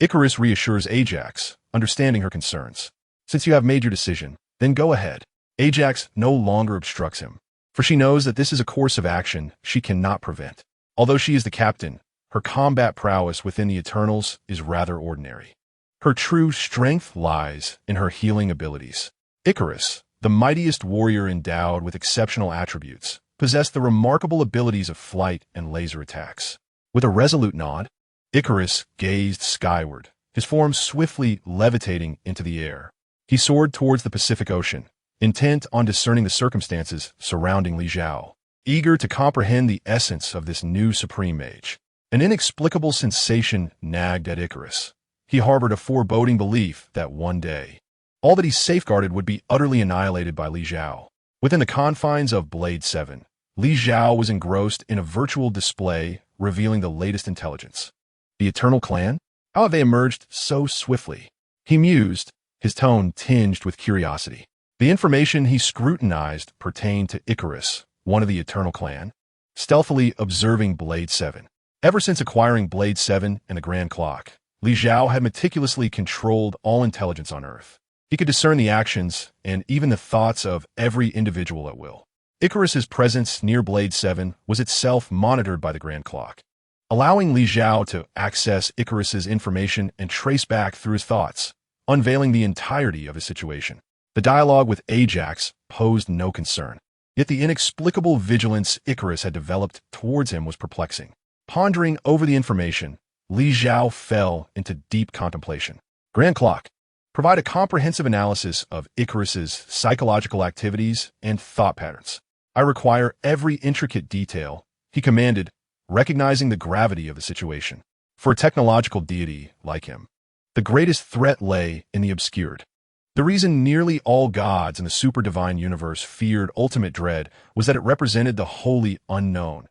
Icarus reassures Ajax, understanding her concerns. Since you have made your decision, then go ahead. Ajax no longer obstructs him, for she knows that this is a course of action she cannot prevent. Although she is the captain, her combat prowess within the Eternals is rather ordinary. Her true strength lies in her healing abilities. Icarus, the mightiest warrior endowed with exceptional attributes, possessed the remarkable abilities of flight and laser attacks. With a resolute nod, Icarus gazed skyward, his form swiftly levitating into the air. He soared towards the Pacific Ocean, intent on discerning the circumstances surrounding Li Zhao, eager to comprehend the essence of this new supreme mage. An inexplicable sensation nagged at Icarus. He harbored a foreboding belief that one day, all that he safeguarded would be utterly annihilated by Li Zhao. Within the confines of Blade 7, Li Zhao was engrossed in a virtual display revealing the latest intelligence. The Eternal Clan? How have they emerged so swiftly? He mused, his tone tinged with curiosity. The information he scrutinized pertained to Icarus, one of the Eternal Clan, stealthily observing Blade 7. Ever since acquiring Blade 7 and the Grand Clock, Li Zhao had meticulously controlled all intelligence on Earth. He could discern the actions and even the thoughts of every individual at will. Icarus's presence near Blade 7 was itself monitored by the Grand Clock, allowing Li Zhao to access Icarus's information and trace back through his thoughts, unveiling the entirety of his situation. The dialogue with Ajax posed no concern, yet the inexplicable vigilance Icarus had developed towards him was perplexing. Pondering over the information, Li Zhao fell into deep contemplation. Grand Clock, provide a comprehensive analysis of Icarus's psychological activities and thought patterns. I require every intricate detail, he commanded, recognizing the gravity of the situation. For a technological deity like him, the greatest threat lay in the obscured. The reason nearly all gods in the super-divine universe feared ultimate dread was that it represented the wholly unknown,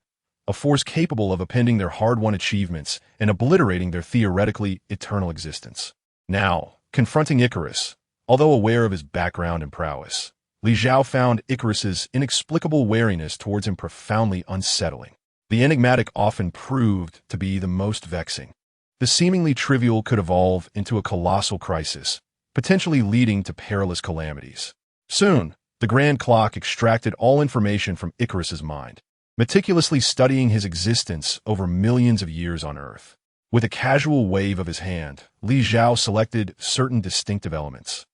a force capable of appending their hard-won achievements and obliterating their theoretically eternal existence. Now, confronting Icarus, although aware of his background and prowess, Li Zhao found Icarus's inexplicable wariness towards him profoundly unsettling. The enigmatic often proved to be the most vexing. The seemingly trivial could evolve into a colossal crisis, potentially leading to perilous calamities. Soon, the Grand Clock extracted all information from Icarus's mind, meticulously studying his existence over millions of years on Earth. With a casual wave of his hand, Li Zhao selected certain distinctive elements,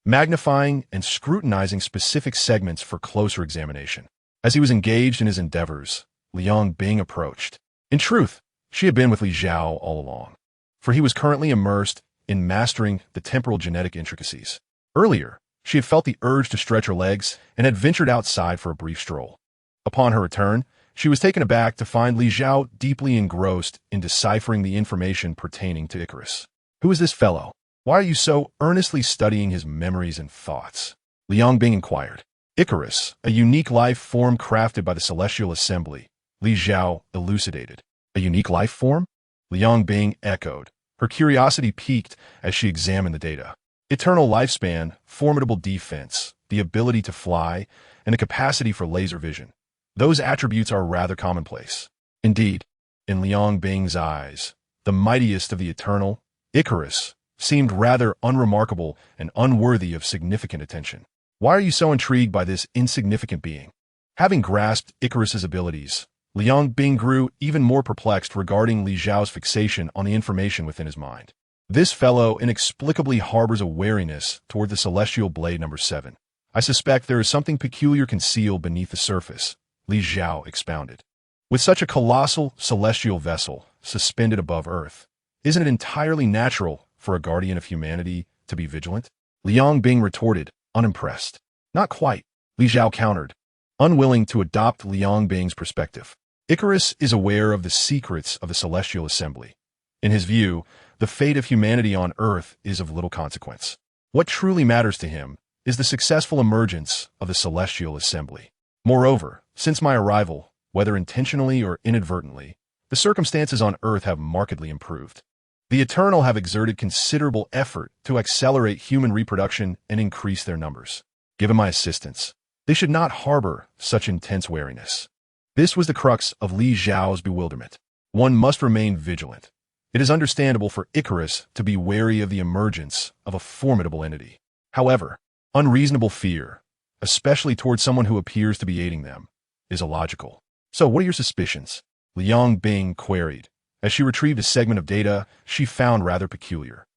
magnifying and scrutinizing specific segments for closer examination. As he was engaged in his endeavors, Liang Bing approached. In truth, she had been with Li Zhao all along, for he was currently immersed in mastering the temporal genetic intricacies. Earlier, she had felt the urge to stretch her legs and had ventured outside for a brief stroll. Upon her return, she was taken aback to find Li Zhao deeply engrossed in deciphering the information pertaining to Icarus. Who is this fellow? Why are you so earnestly studying his memories and thoughts? Liang Bing inquired. Icarus, a unique life form crafted by the Celestial Assembly, Li Zhao elucidated. A unique life form? Liang Bing echoed. Her curiosity piqued as she examined the data. Eternal lifespan, formidable defense, the ability to fly, and the capacity for laser vision. Those attributes are rather commonplace. Indeed, in Liang Bing's eyes, the mightiest of the Eternal, Icarus, seemed rather unremarkable and unworthy of significant attention. Why are you so intrigued by this insignificant being? Having grasped Icarus's abilities, Liang Bing grew even more perplexed regarding Li Zhao's fixation on the information within his mind. This fellow inexplicably harbors a wariness toward the celestial blade number 7. I suspect there is something peculiar concealed beneath the surface, Li Zhao expounded. With such a colossal celestial vessel suspended above Earth, isn't it entirely natural for a guardian of humanity to be vigilant? Liang Bing retorted, unimpressed. Not quite, Li Zhao countered, unwilling to adopt Liang Bing's perspective. Icarus is aware of the secrets of the Celestial Assembly. In his view, the fate of humanity on Earth is of little consequence. What truly matters to him is the successful emergence of the Celestial Assembly. Moreover, since my arrival, whether intentionally or inadvertently, the circumstances on Earth have markedly improved. The Eternal have exerted considerable effort to accelerate human reproduction and increase their numbers. Given my assistance, they should not harbor such intense wariness. This was the crux of Li Zhao's bewilderment. One must remain vigilant. It is understandable for Icarus to be wary of the emergence of a formidable entity. However, unreasonable fear, especially towards someone who appears to be aiding them, is illogical. So what are your suspicions? Liang Bing queried. As she retrieved a segment of data she found rather peculiar.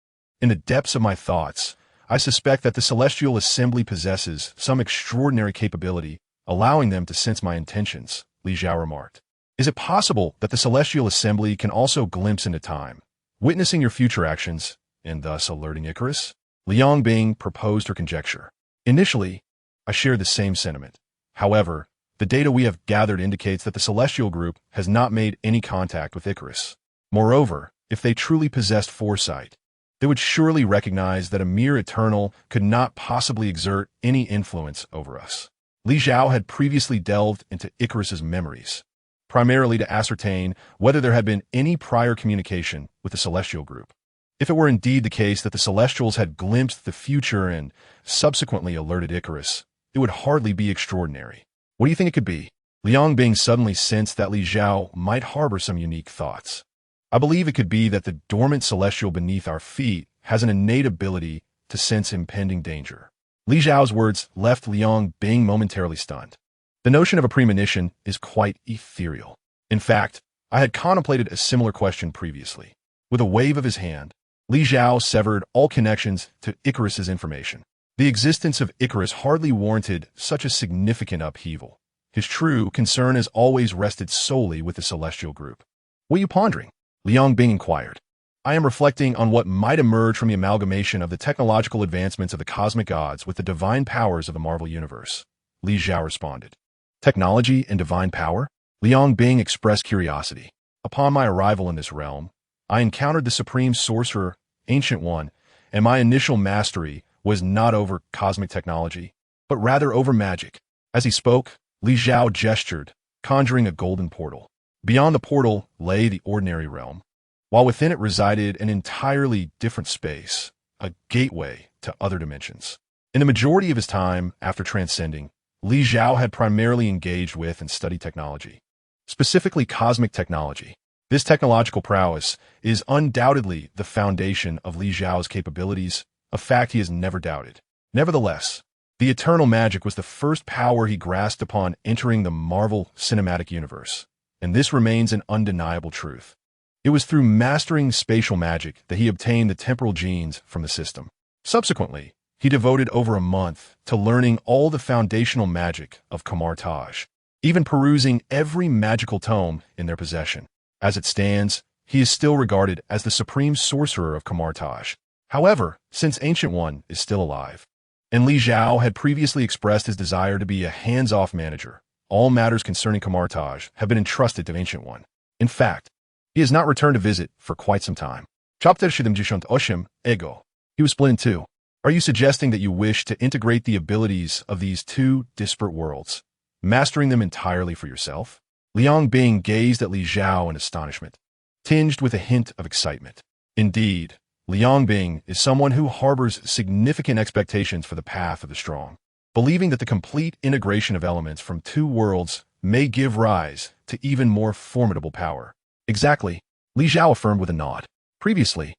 In the depths of my thoughts, I suspect that the Celestial Assembly possesses some extraordinary capability, allowing them to sense my intentions, Li Zhao remarked. Is it possible that the Celestial Assembly can also glimpse into time, witnessing your future actions, and thus alerting Icarus? Liang Bing proposed her conjecture. Initially, I shared the same sentiment. However, the data we have gathered indicates that the Celestial Group has not made any contact with Icarus. Moreover, if they truly possessed foresight, they would surely recognize that a mere Eternal could not possibly exert any influence over us. Li Zhao had previously delved into Icarus's memories, primarily to ascertain whether there had been any prior communication with the Celestial Group. If it were indeed the case that the Celestials had glimpsed the future and subsequently alerted Icarus, it would hardly be extraordinary. What do you think it could be? Liang Bing suddenly sensed that Li Zhao might harbor some unique thoughts. I believe it could be that the dormant celestial beneath our feet has an innate ability to sense impending danger. Li Zhao's words left Liang Bing momentarily stunned. The notion of a premonition is quite ethereal. In fact, I had contemplated a similar question previously. With a wave of his hand, Li Zhao severed all connections to Icarus's information. The existence of Icarus hardly warranted such a significant upheaval. His true concern has always rested solely with the Celestial Group. What are you pondering? Liang Bing inquired. I am reflecting on what might emerge from the amalgamation of the technological advancements of the cosmic gods with the divine powers of the Marvel Universe, Li Zhao responded. Technology and divine power? Liang Bing expressed curiosity. Upon my arrival in this realm, I encountered the supreme sorcerer, Ancient One, and my initial mastery was not over cosmic technology, but rather over magic. As he spoke, Li Zhao gestured, conjuring a golden portal. Beyond the portal lay the ordinary realm, while within it resided an entirely different space, a gateway to other dimensions. In the majority of his time after transcending, Li Zhao had primarily engaged with and studied technology, specifically cosmic technology. This technological prowess is undoubtedly the foundation of Li Zhao's capabilities, a fact he has never doubted. Nevertheless, the eternal magic was the first power he grasped upon entering the Marvel Cinematic Universe, and this remains an undeniable truth. It was through mastering spatial magic that he obtained the temporal genes from the system. Subsequently, he devoted over a month to learning all the foundational magic of Kamar-Taj, even perusing every magical tome in their possession. As it stands, he is still regarded as the supreme sorcerer of Kamar-Taj. However, since Ancient One is still alive, and Li Zhao had previously expressed his desire to be a hands-off manager, all matters concerning Kamar-Taj have been entrusted to Ancient One. In fact, he has not returned to visit for quite some time. Chapter 78 Ego. He was split in two. Are you suggesting that you wish to integrate the abilities of these two disparate worlds, mastering them entirely for yourself? Liang Bing gazed at Li Zhao in astonishment, tinged with a hint of excitement. Indeed, Liang Bing is someone who harbors significant expectations for the path of the strong, believing that the complete integration of elements from two worlds may give rise to even more formidable power. Exactly, Li Zhao affirmed with a nod. Previously,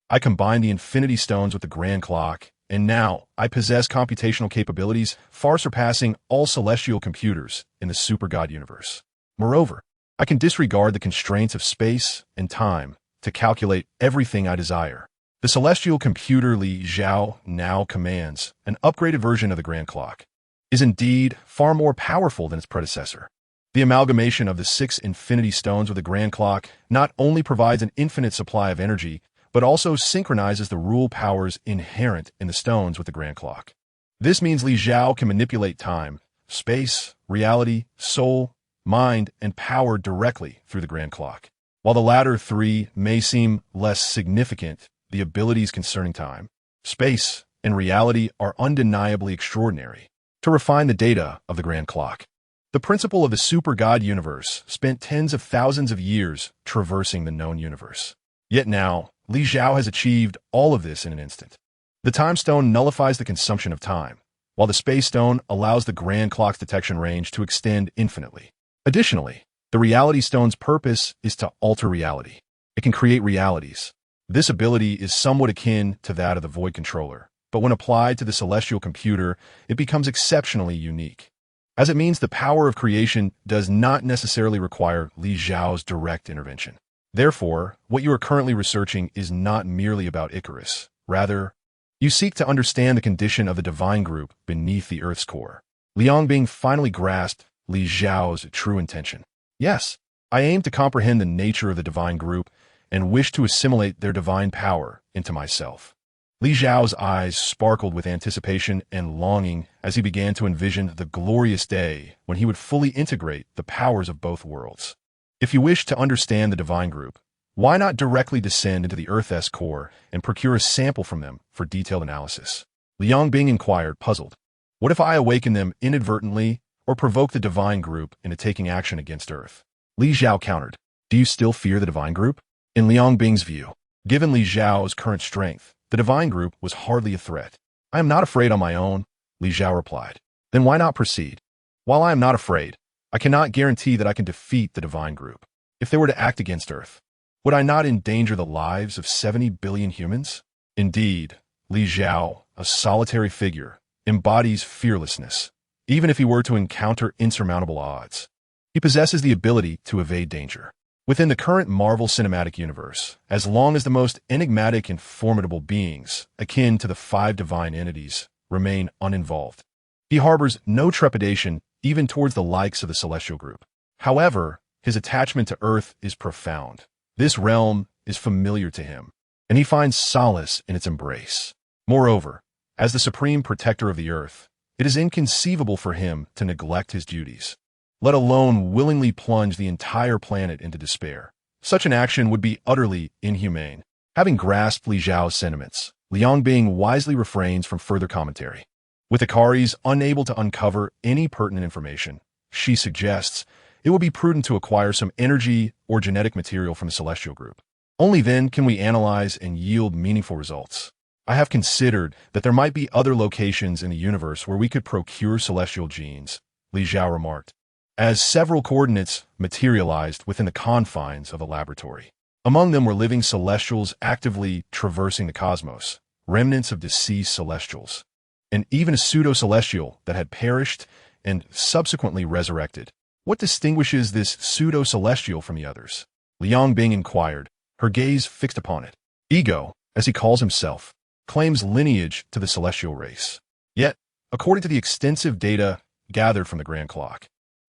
I combined the Infinity Stones with the Grand Clock, and now I possess computational capabilities far surpassing all celestial computers in the Super God universe. Moreover, I can disregard the constraints of space and time to calculate everything I desire. The celestial computer Li Zhao now commands, an upgraded version of the Grand Clock, is indeed far more powerful than its predecessor. The amalgamation of the 6 infinity stones with the Grand Clock not only provides an infinite supply of energy, but also synchronizes the rule powers inherent in the stones with the Grand Clock. This means Li Zhao can manipulate time, space, reality, soul, mind, and power directly through the Grand Clock. While the latter 3 may seem less significant, the abilities concerning time, space, and reality are undeniably extraordinary. To refine the data of the Grand Clock, the principle of the super god universe spent tens of thousands of years traversing the known universe. Yet now, Li Zhao has achieved all of this in an instant. The time stone nullifies the consumption of time, while the space stone allows the Grand Clock's detection range to extend infinitely. Additionally, the reality stone's purpose is to alter reality. It can create realities. This ability is somewhat akin to that of the Void Controller, but when applied to the celestial computer, it becomes exceptionally unique, as it means the power of creation does not necessarily require Li Zhao's direct intervention. Therefore, what you are currently researching is not merely about Icarus. Rather, you seek to understand the condition of the divine group beneath the Earth's core. Liang Bing finally grasped Li Zhao's true intention. Yes, I aim to comprehend the nature of the divine group and wish to assimilate their divine power into myself. Li Zhao's eyes sparkled with anticipation and longing as he began to envision the glorious day when he would fully integrate the powers of both worlds. If you wish to understand the divine group, why not directly descend into the Earth's core and procure a sample from them for detailed analysis? Liang Bing inquired, puzzled. What if I awaken them inadvertently or provoke the divine group into taking action against Earth? Li Zhao countered, do you still fear the divine group? In Liang Bing's view, given Li Zhao's current strength, the divine group was hardly a threat. I am not afraid on my own, Li Zhao replied. Then why not proceed? While I am not afraid, I cannot guarantee that I can defeat the divine group. If they were to act against Earth, would I not endanger the lives of 70 billion humans? Indeed, Li Zhao, a solitary figure, embodies fearlessness, even if he were to encounter insurmountable odds. He possesses the ability to evade danger. Within the current Marvel Cinematic Universe, as long as the most enigmatic and formidable beings, akin to the 5 divine entities, remain uninvolved, he harbors no trepidation even towards the likes of the Celestial Group. However, his attachment to Earth is profound. This realm is familiar to him, and he finds solace in its embrace. Moreover, as the supreme protector of the Earth, it is inconceivable for him to neglect his duties, let alone willingly plunge the entire planet into despair. Such an action would be utterly inhumane. Having grasped Li Zhao's sentiments, Liang Bing wisely refrains from further commentary. With Ikaris unable to uncover any pertinent information, she suggests it would be prudent to acquire some energy or genetic material from the Celestial Group. Only then can we analyze and yield meaningful results. I have considered that there might be other locations in the universe where we could procure celestial genes, Li Zhao remarked, as several coordinates materialized within the confines of the laboratory. Among them were living celestials actively traversing the cosmos, remnants of deceased celestials, and even a pseudo-celestial that had perished and subsequently resurrected. What distinguishes this pseudo-celestial from the others? Liang Bing inquired, her gaze fixed upon it. Ego, as he calls himself, claims lineage to the celestial race. Yet, according to the extensive data gathered from the Grand Clock,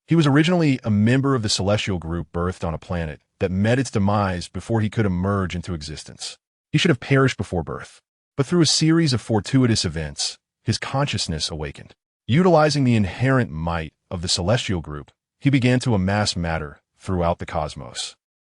he was originally a member of the celestial group birthed on a planet that met its demise before he could emerge into existence. He should have perished before birth, but through a series of fortuitous events, his consciousness awakened. Utilizing the inherent might of the celestial group, he began to amass matter throughout the cosmos,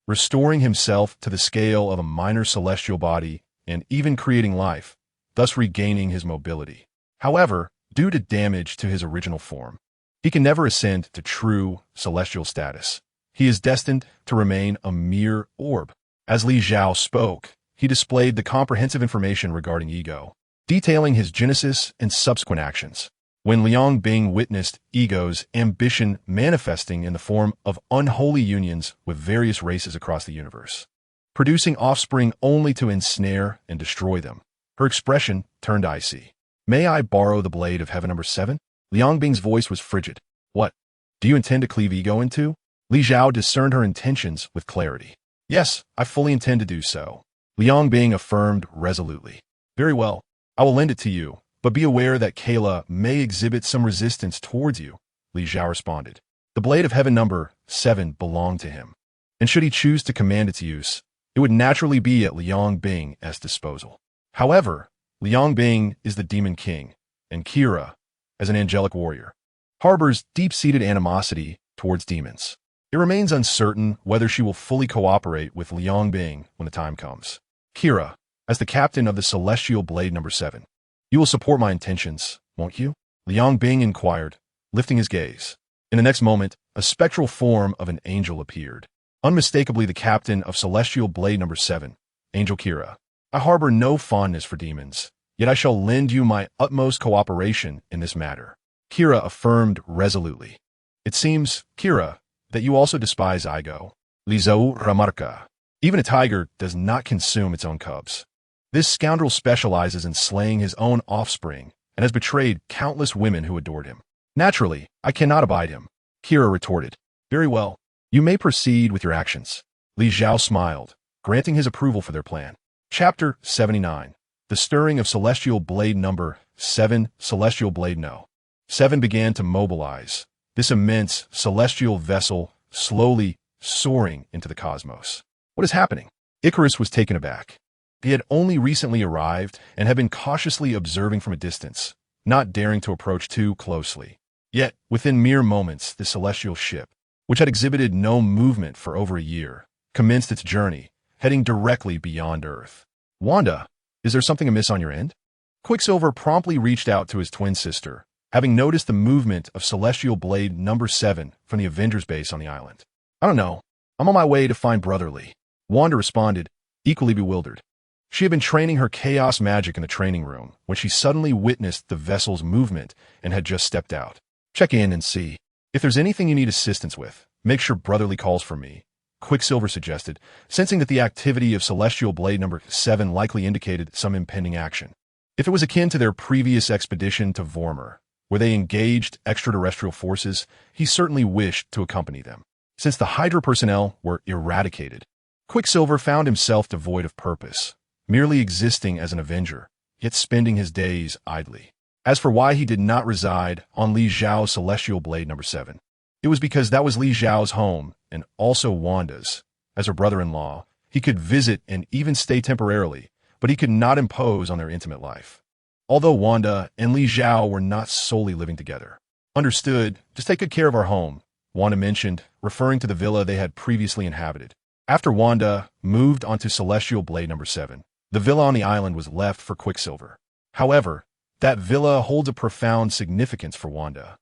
restoring himself to the scale of a minor celestial body and even creating life, thus regaining his mobility. However, due to damage to his original form, he can never ascend to true celestial status. He is destined to remain a mere orb. As Li Zhao spoke, he displayed the comprehensive information regarding Ego, detailing his genesis and subsequent actions. When Liang Bing witnessed Ego's ambition manifesting in the form of unholy unions with various races across the universe, producing offspring only to ensnare and destroy them, her expression turned icy. May I borrow the blade of heaven number 7? Liang Bing's voice was frigid. What? Do you intend to cleave Ego in two? Li Zhao discerned her intentions with clarity. Yes, I fully intend to do so. Liang Bing affirmed resolutely. Very well, I will lend it to you, but be aware that Kayla may exhibit some resistance towards you, Li Zhao responded. The blade of heaven number 7 belonged to him, and should he choose to command its use, it would naturally be at Liang Bing's disposal. However, Liang Bing is the demon king, and Kira, as an angelic warrior, harbors deep-seated animosity towards demons. It remains uncertain whether she will fully cooperate with Liang Bing when the time comes. Kira, as the captain of the celestial blade number 7, you will support my intentions, won't you? Liang Bing inquired, lifting his gaze. In the next moment, a spectral form of an angel appeared. Unmistakably the captain of celestial blade number 7, Angel Kira. I harbor no fondness for demons, yet I shall lend you my utmost cooperation in this matter. Kira affirmed resolutely. It seems, Kira, that you also despise Igo. Lizou Ramarka. Even a tiger does not consume its own cubs. This scoundrel specializes in slaying his own offspring and has betrayed countless women who adored him. Naturally, I cannot abide him, Kira retorted. Very well, you may proceed with your actions. Li Zhao smiled, granting his approval for their plan. Chapter 79. The Stirring of Celestial Blade Number 7. Celestial Blade No. 7 began to mobilize, this immense celestial vessel slowly soaring into the cosmos. What is happening? Icarus was taken aback. He had only recently arrived and had been cautiously observing from a distance, not daring to approach too closely. Yet, within mere moments, the celestial ship, which had exhibited no movement for over a year, commenced its journey, heading directly beyond Earth. Wanda, is there something amiss on your end? Quicksilver promptly reached out to his twin sister, having noticed the movement of Celestial Blade number 7 from the Avengers base on the island. I don't know. I'm on my way to find Brotherly. Wanda responded, equally bewildered. She had been training her chaos magic in the training room when she suddenly witnessed the vessel's movement and had just stepped out. Check in and see. If there's anything you need assistance with, make sure Brotherly calls for me, Quicksilver suggested, sensing that the activity of Celestial Blade number 7 likely indicated some impending action. If it was akin to their previous expedition to Vormer, where they engaged extraterrestrial forces, he certainly wished to accompany them. Since the Hydra personnel were eradicated, Quicksilver found himself devoid of purpose, merely existing as an Avenger, yet spending his days idly. As for why he did not reside on Li Zhao's Celestial Blade number 7, it was because that was Li Zhao's home and also Wanda's. As her brother-in-law, he could visit and even stay temporarily, but he could not impose on their intimate life. Although Wanda and Li Zhao were not solely living together. Understood, just take good care of our home, Wanda mentioned, referring to the villa they had previously inhabited. After Wanda moved onto Celestial Blade number 7, the villa on the island was left for Quicksilver. However, that villa holds a profound significance for Wanda,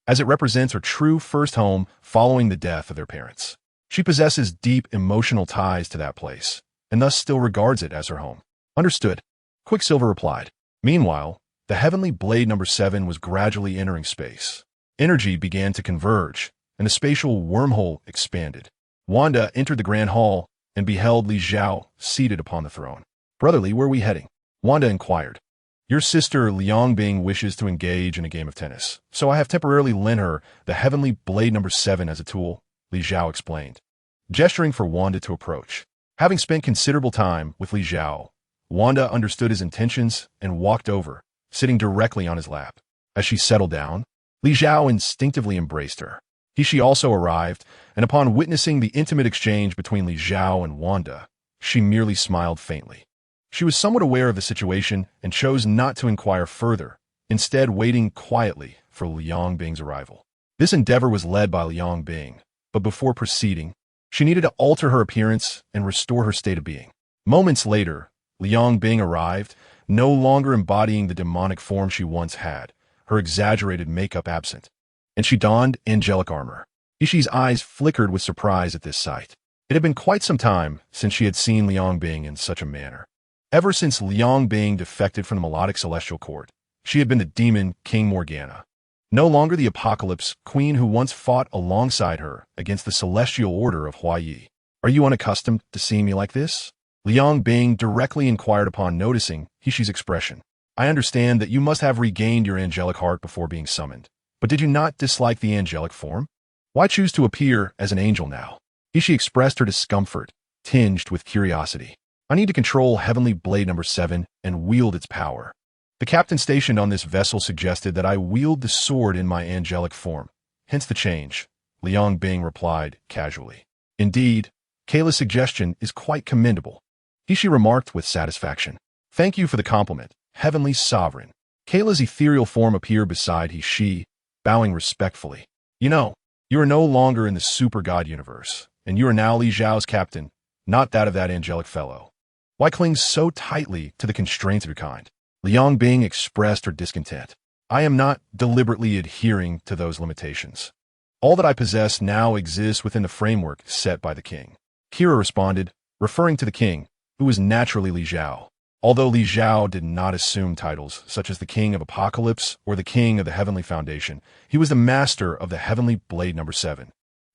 as it represents her true first home following the death of their parents. She possesses deep emotional ties to that place, and thus still regards it as her home. Understood, Quicksilver replied. Meanwhile, the heavenly blade number 7 was gradually entering space. Energy began to converge, and the spatial wormhole expanded. Wanda entered the grand hall and beheld Li Zhao seated upon the throne. Brotherly, where are we heading? Wanda inquired. Your sister Liang Bing wishes to engage in a game of tennis, so I have temporarily lent her the heavenly blade number 7 as a tool, Li Zhao explained, gesturing for Wanda to approach. Having spent considerable time with Li Zhao, Wanda understood his intentions and walked over, sitting directly on his lap. As she settled down, Li Zhao instinctively embraced her. She also arrived, and upon witnessing the intimate exchange between Li Zhao and Wanda, she merely smiled faintly. She was somewhat aware of the situation and chose not to inquire further, instead waiting quietly for Liang Bing's arrival. This endeavor was led by Liang Bing, but before proceeding, she needed to alter her appearance and restore her state of being. Moments later, Liang Bing arrived, no longer embodying the demonic form she once had, her exaggerated makeup absent, and she donned angelic armor. Ishi's eyes flickered with surprise at this sight. It had been quite some time since she had seen Liang Bing in such a manner. Ever since Liang Bing defected from the melodic celestial court, she had been the demon King Morgana, no longer the apocalypse queen who once fought alongside her against the celestial order of Huayi. Are you unaccustomed to seeing me like this? Liang Bing directly inquired upon noticing Ishi's expression. I understand that you must have regained your angelic heart before being summoned, but did you not dislike the angelic form? Why choose to appear as an angel now? Ishi expressed her discomfort, tinged with curiosity. I need to control Heavenly Blade number 7 and wield its power. The captain stationed on this vessel suggested that I wield the sword in my angelic form. Hence the change, Liang Bing replied casually. Indeed, Kayla's suggestion is quite commendable. She remarked with satisfaction. Thank you for the compliment, Heavenly Sovereign. Kayla's ethereal form appeared beside she, bowing respectfully. You know, you are no longer in the super god universe, and you are now Li Zhao's captain, not that of that angelic fellow. Why cling so tightly to the constraints of your kind? Liang Bing expressed her discontent. I am not deliberately adhering to those limitations. All that I possess now exists within the framework set by the king. Kira responded, referring to the king, who was naturally Li Zhao. Although Li Zhao did not assume titles such as the King of Apocalypse or the King of the Heavenly Foundation, he was the master of the Heavenly Blade number 7,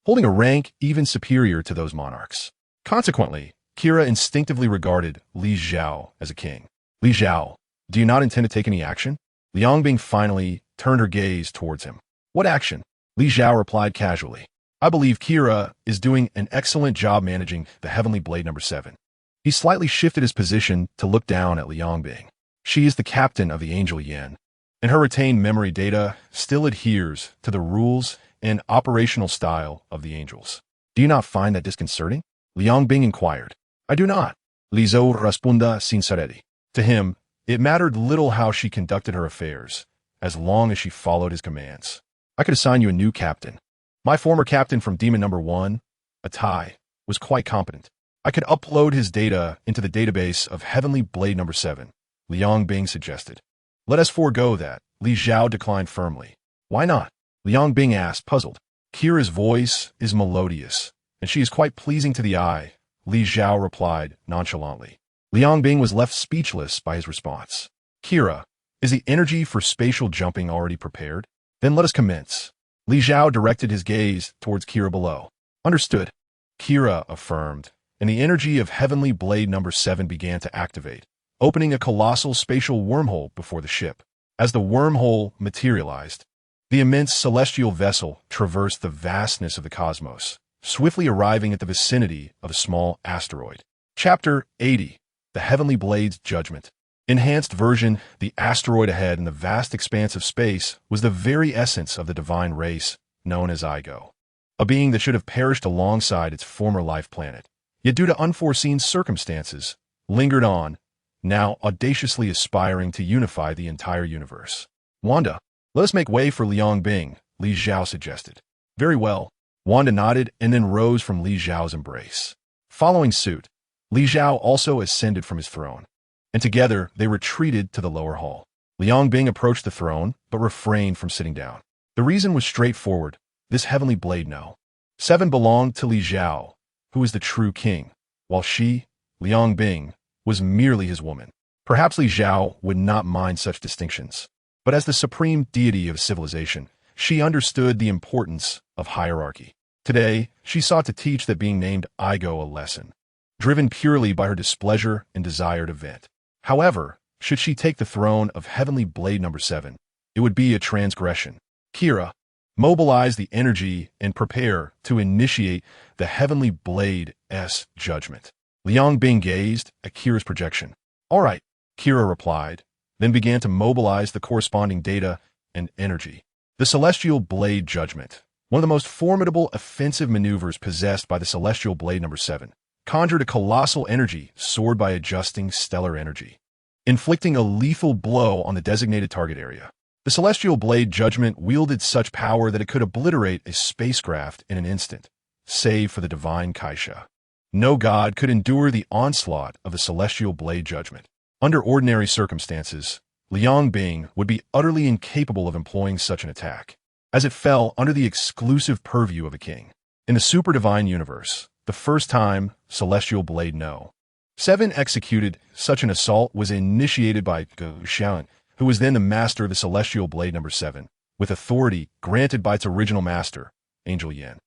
holding a rank even superior to those monarchs. Consequently, Kira instinctively regarded Li Zhao as a king. Li Zhao, do you not intend to take any action? Liang Bing finally turned her gaze towards him. What action? Li Zhao replied casually. I believe Kira is doing an excellent job managing the Heavenly Blade number 7. He slightly shifted his position to look down at Liang Bing. She is the captain of the Angel Yin, and her retained memory data still adheres to the rules and operational style of the angels. Do you not find that disconcerting? Liang Bing inquired. I do not. Li Zhou responda sincerely. To him, it mattered little how she conducted her affairs, as long as she followed his commands. I could assign you a new captain. My former captain from Demon number 1, a Tai, was quite competent. I could upload his data into the database of Heavenly Blade number 7, Liang Bing suggested. Let us forego that, Li Zhao declined firmly. Why not? Liang Bing asked, puzzled. Kira's voice is melodious, and she is quite pleasing to the eye, Li Zhao replied nonchalantly. Liang Bing was left speechless by his response. Kira, is the energy for spatial jumping already prepared? Then let us commence. Li Zhao directed his gaze towards Kira below. Understood. Kira affirmed, and the energy of Heavenly Blade number 7 began to activate, opening a colossal spatial wormhole before the ship. As the wormhole materialized, the immense celestial vessel traversed the vastness of the cosmos, swiftly arriving at the vicinity of a small asteroid. Chapter 80. The Heavenly Blade's Judgment. Enhanced version, the asteroid ahead in the vast expanse of space was the very essence of the divine race known as Igo, a being that should have perished alongside its former life planet, yet due to unforeseen circumstances, lingered on, now audaciously aspiring to unify the entire universe. Wanda, let us make way for Liang Bing, Li Zhao suggested. Very well. Wanda nodded and then rose from Li Zhao's embrace. Following suit, Li Zhao also ascended from his throne, and together they retreated to the lower hall. Liang Bing approached the throne, but refrained from sitting down. The reason was straightforward. This Heavenly Blade no. 7 belonged to Li Zhao, who was the true king, while she, Liang Bing, was merely his woman. Perhaps Li Zhao would not mind such distinctions, but as the supreme deity of civilization, she understood the importance of hierarchy. Today, she sought to teach that being named Igo a lesson, driven purely by her displeasure and desire to vent. However, should she take the throne of Heavenly Blade number 7, it would be a transgression. Kira, mobilize the energy and prepare to initiate the Heavenly Blade's judgment. Liang Bing gazed at Kira's projection. All right, Kira replied, then began to mobilize the corresponding data and energy. The Celestial Blade Judgment, one of the most formidable offensive maneuvers possessed by the Celestial Blade number 7, conjured a colossal energy soared by adjusting stellar energy, inflicting a lethal blow on the designated target area. The Celestial Blade Judgment wielded such power that it could obliterate a spacecraft in an instant, save for the divine Kaiser. No god could endure the onslaught of the Celestial Blade Judgment. Under ordinary circumstances, Liang Bing would be utterly incapable of employing such an attack, as it fell under the exclusive purview of a king. In the super divine universe, the first time Celestial Blade no. 7 executed such an assault was initiated by Xian, who was then the master of the Celestial Blade number 7, with authority granted by its original master, Angel Yin.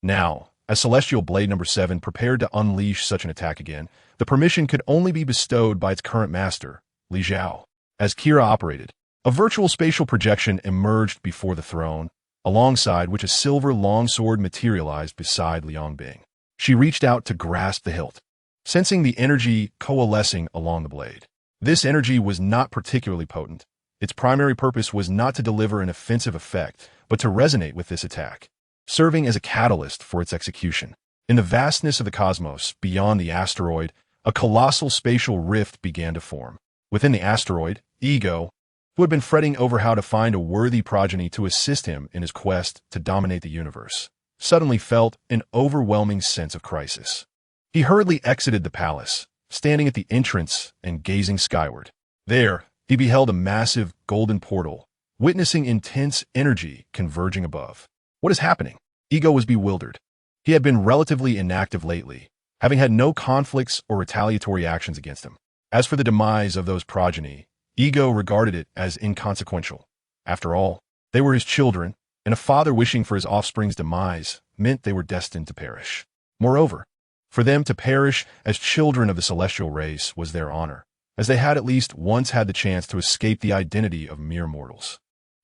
Now, as Celestial Blade number 7 prepared to unleash such an attack again, the permission could only be bestowed by its current master, Li Zhao. As Kira operated, a virtual spatial projection emerged before the throne, alongside which a silver longsword materialized beside Liang Bing. She reached out to grasp the hilt. sensing the energy coalescing along the blade. This energy was not particularly potent. Its primary purpose was not to deliver an offensive effect, but to resonate with this attack, serving as a catalyst for its execution. In the vastness of the cosmos, beyond the asteroid, a colossal spatial rift began to form. Within the asteroid, Ego, who had been fretting over how to find a worthy progeny to assist him in his quest to dominate the universe, suddenly felt an overwhelming sense of crisis. He hurriedly exited the palace, standing at the entrance and gazing skyward. There, he beheld a massive golden portal, witnessing intense energy converging above. What is happening? Ego was bewildered. He had been relatively inactive lately, having had no conflicts or retaliatory actions against him. As for the demise of those progeny, Ego regarded it as inconsequential. After all, they were his children, and a father wishing for his offspring's demise meant they were destined to perish. Moreover, for them to perish as children of the celestial race was their honor, as they had at least once had the chance to escape the identity of mere mortals.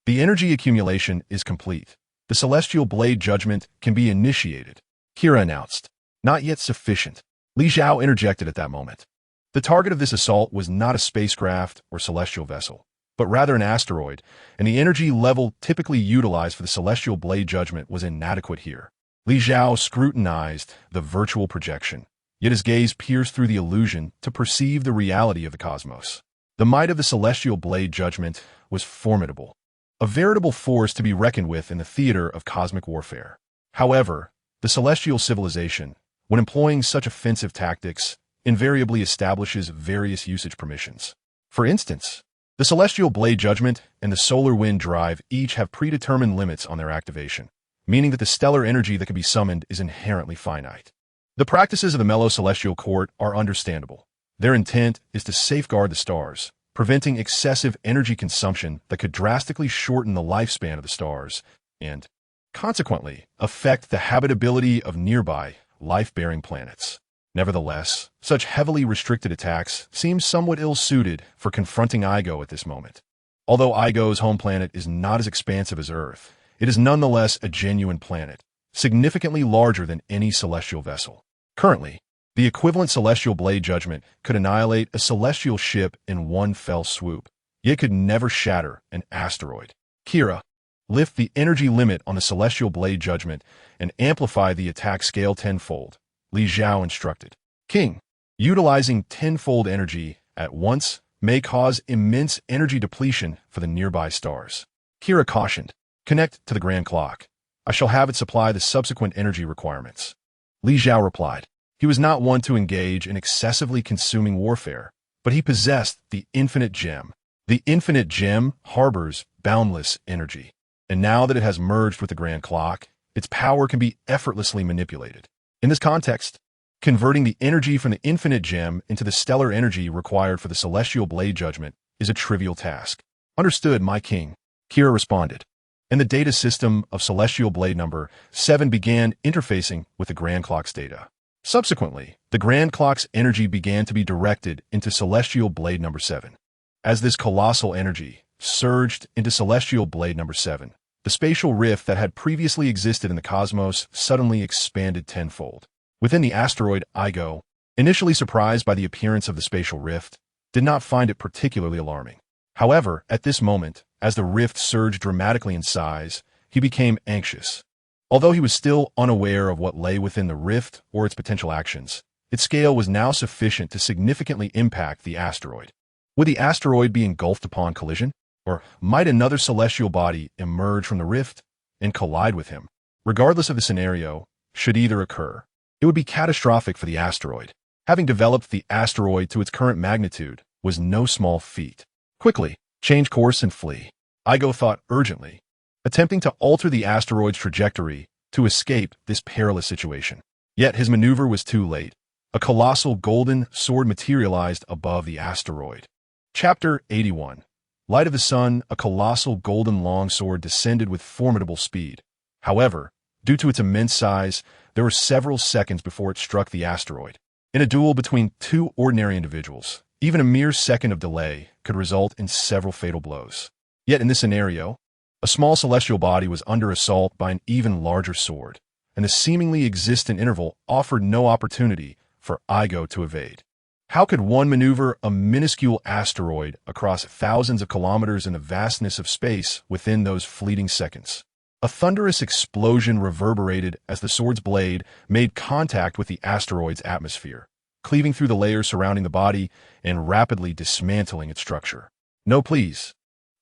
The energy accumulation is complete. The celestial blade judgment can be initiated, Kira announced. Not yet sufficient. Li Zhao interjected at that moment. The target of this assault was not a spacecraft or celestial vessel, but rather an asteroid, and the energy level typically utilized for the celestial blade judgment was inadequate here. Li Zhao scrutinized the virtual projection, yet his gaze pierced through the illusion to perceive the reality of the cosmos. The might of the celestial blade judgment was formidable, a veritable force to be reckoned with in the theater of cosmic warfare. However, the celestial civilization, when employing such offensive tactics, invariably establishes various usage permissions. For instance, the celestial blade judgment and the solar wind drive each have predetermined limits on their activation, meaning that the stellar energy that can be summoned is inherently finite. The practices of the mellow celestial court are understandable. Their intent is to safeguard the stars, preventing excessive energy consumption that could drastically shorten the lifespan of the stars and, consequently, affect the habitability of nearby, life-bearing planets. Nevertheless, such heavily restricted attacks seem somewhat ill-suited for confronting Ego at this moment. Although Igo's home planet is not as expansive as Earth, it is nonetheless a genuine planet, significantly larger than any celestial vessel. Currently, the equivalent celestial blade judgment could annihilate a celestial ship in one fell swoop, yet could never shatter an asteroid. Kira, lift the energy limit on the celestial blade judgment and amplify the attack scale tenfold, Li Zhao instructed. King, utilizing tenfold energy at once may cause immense energy depletion for the nearby stars. Kira cautioned, connect to the grand clock. I shall have it supply the subsequent energy requirements. Li Zhao replied. He was not one to engage in excessively consuming warfare, but he possessed the infinite gem. The infinite gem harbors boundless energy, and now that it has merged with the grand clock, its power can be effortlessly manipulated. In this context, converting the energy from the infinite gem into the stellar energy required for the celestial blade judgment is a trivial task. Understood, my king, Kira responded. And the data system of celestial blade number 7 began interfacing with the grand clock's data. Subsequently, the grand clock's energy began to be directed into celestial blade number 7. As this colossal energy surged into celestial blade number 7, the spatial rift that had previously existed in the cosmos suddenly expanded tenfold. Within the asteroid, Ego, initially surprised by the appearance of the spatial rift, did not find it particularly alarming. However, at this moment, as the rift surged dramatically in size, he became anxious. Although he was still unaware of what lay within the rift or its potential actions, its scale was now sufficient to significantly impact the asteroid. Would the asteroid be engulfed upon collision? Or might another celestial body emerge from the rift and collide with him? Regardless of the scenario, should either occur, it would be catastrophic for the asteroid. Having developed the asteroid to its current magnitude was no small feat. Quickly, change course and flee. Igo thought urgently, attempting to alter the asteroid's trajectory to escape this perilous situation. Yet his maneuver was too late. A colossal golden sword materialized above the asteroid. Chapter 81. Light of the sun, a colossal golden longsword descended with formidable speed. However, due to its immense size, there were several seconds before it struck the asteroid. In a duel between two ordinary individuals, even a mere second of delay could result in several fatal blows. Yet in this scenario, a small celestial body was under assault by an even larger sword, and the seemingly existent interval offered no opportunity for Igo to evade. How could one maneuver a minuscule asteroid across thousands of kilometers in the vastness of space within those fleeting seconds? A thunderous explosion reverberated as the sword's blade made contact with the asteroid's atmosphere, cleaving through the layers surrounding the body and rapidly dismantling its structure. "No, please,"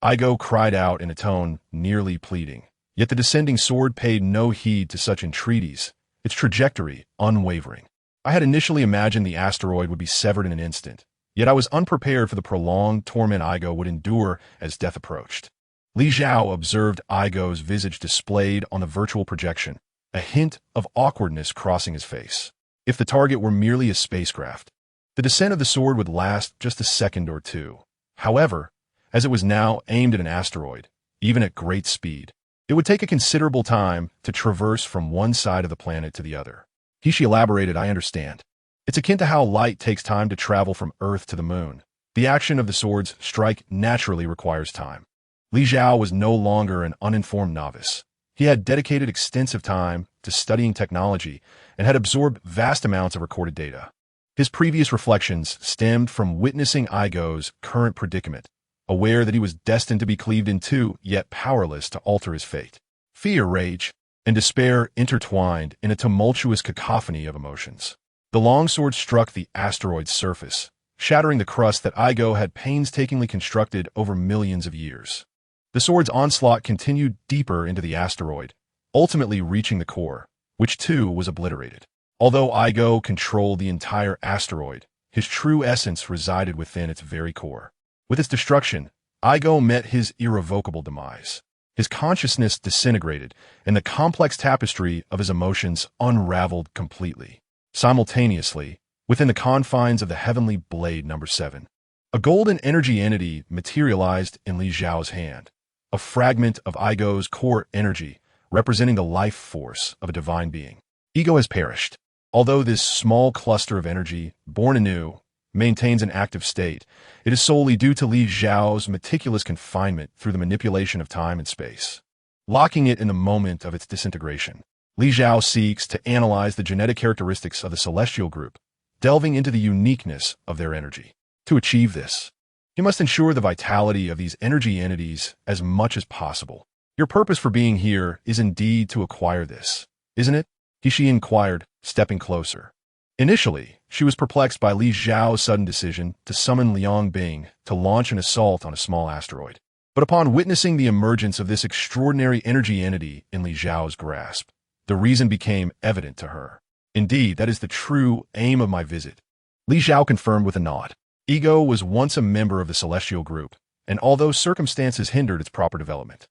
Igo cried out in a tone nearly pleading. Yet the descending sword paid no heed to such entreaties, its trajectory unwavering. I had initially imagined the asteroid would be severed in an instant, yet I was unprepared for the prolonged torment Igo would endure as death approached. Li Xiao observed Igo's visage displayed on the virtual projection, a hint of awkwardness crossing his face. If the target were merely a spacecraft, the descent of the sword would last just a second or two. However, as it was now aimed at an asteroid, even at great speed, it would take a considerable time to traverse from one side of the planet to the other. He elaborated, "I understand. It's akin to how light takes time to travel from Earth to the moon. The action of the sword's strike naturally requires time." Li Xiao was no longer an uninformed novice. He had dedicated extensive time to studying technology and had absorbed vast amounts of recorded data. His previous reflections stemmed from witnessing Igo's current predicament, aware that he was destined to be cleaved in two, yet powerless to alter his fate. Fear, rage, and despair intertwined in a tumultuous cacophony of emotions. The longsword struck the asteroid's surface, shattering the crust that Igo had painstakingly constructed over millions of years. The sword's onslaught continued deeper into the asteroid, ultimately reaching the core, which too was obliterated. Although Igo controlled the entire asteroid, his true essence resided within its very core. With its destruction, Igo met his irrevocable demise. His consciousness disintegrated, and the complex tapestry of his emotions unraveled completely. Simultaneously, within the confines of the heavenly blade number 7, a golden energy entity materialized in Li Xiao's hand, a fragment of Igo's core energy, representing the life force of a divine being. Ego has perished. Although this small cluster of energy, born anew, maintains an active state, it is solely due to Li Xiao's meticulous confinement through the manipulation of time and space, locking it in the moment of its disintegration. Li Xiao seeks to analyze the genetic characteristics of the celestial group, delving into the uniqueness of their energy. To achieve this, he must ensure the vitality of these energy entities as much as possible. "Your purpose for being here is indeed to acquire this, isn't it?" She inquired, stepping closer. Initially, she was perplexed by Li Xiao's sudden decision to summon Liang Bing to launch an assault on a small asteroid. But upon witnessing the emergence of this extraordinary energy entity in Li Xiao's grasp, the reason became evident to her. "Indeed, that is the true aim of my visit," Li Xiao confirmed with a nod. Ego was once a member of the celestial group, and although circumstances hindered its proper development,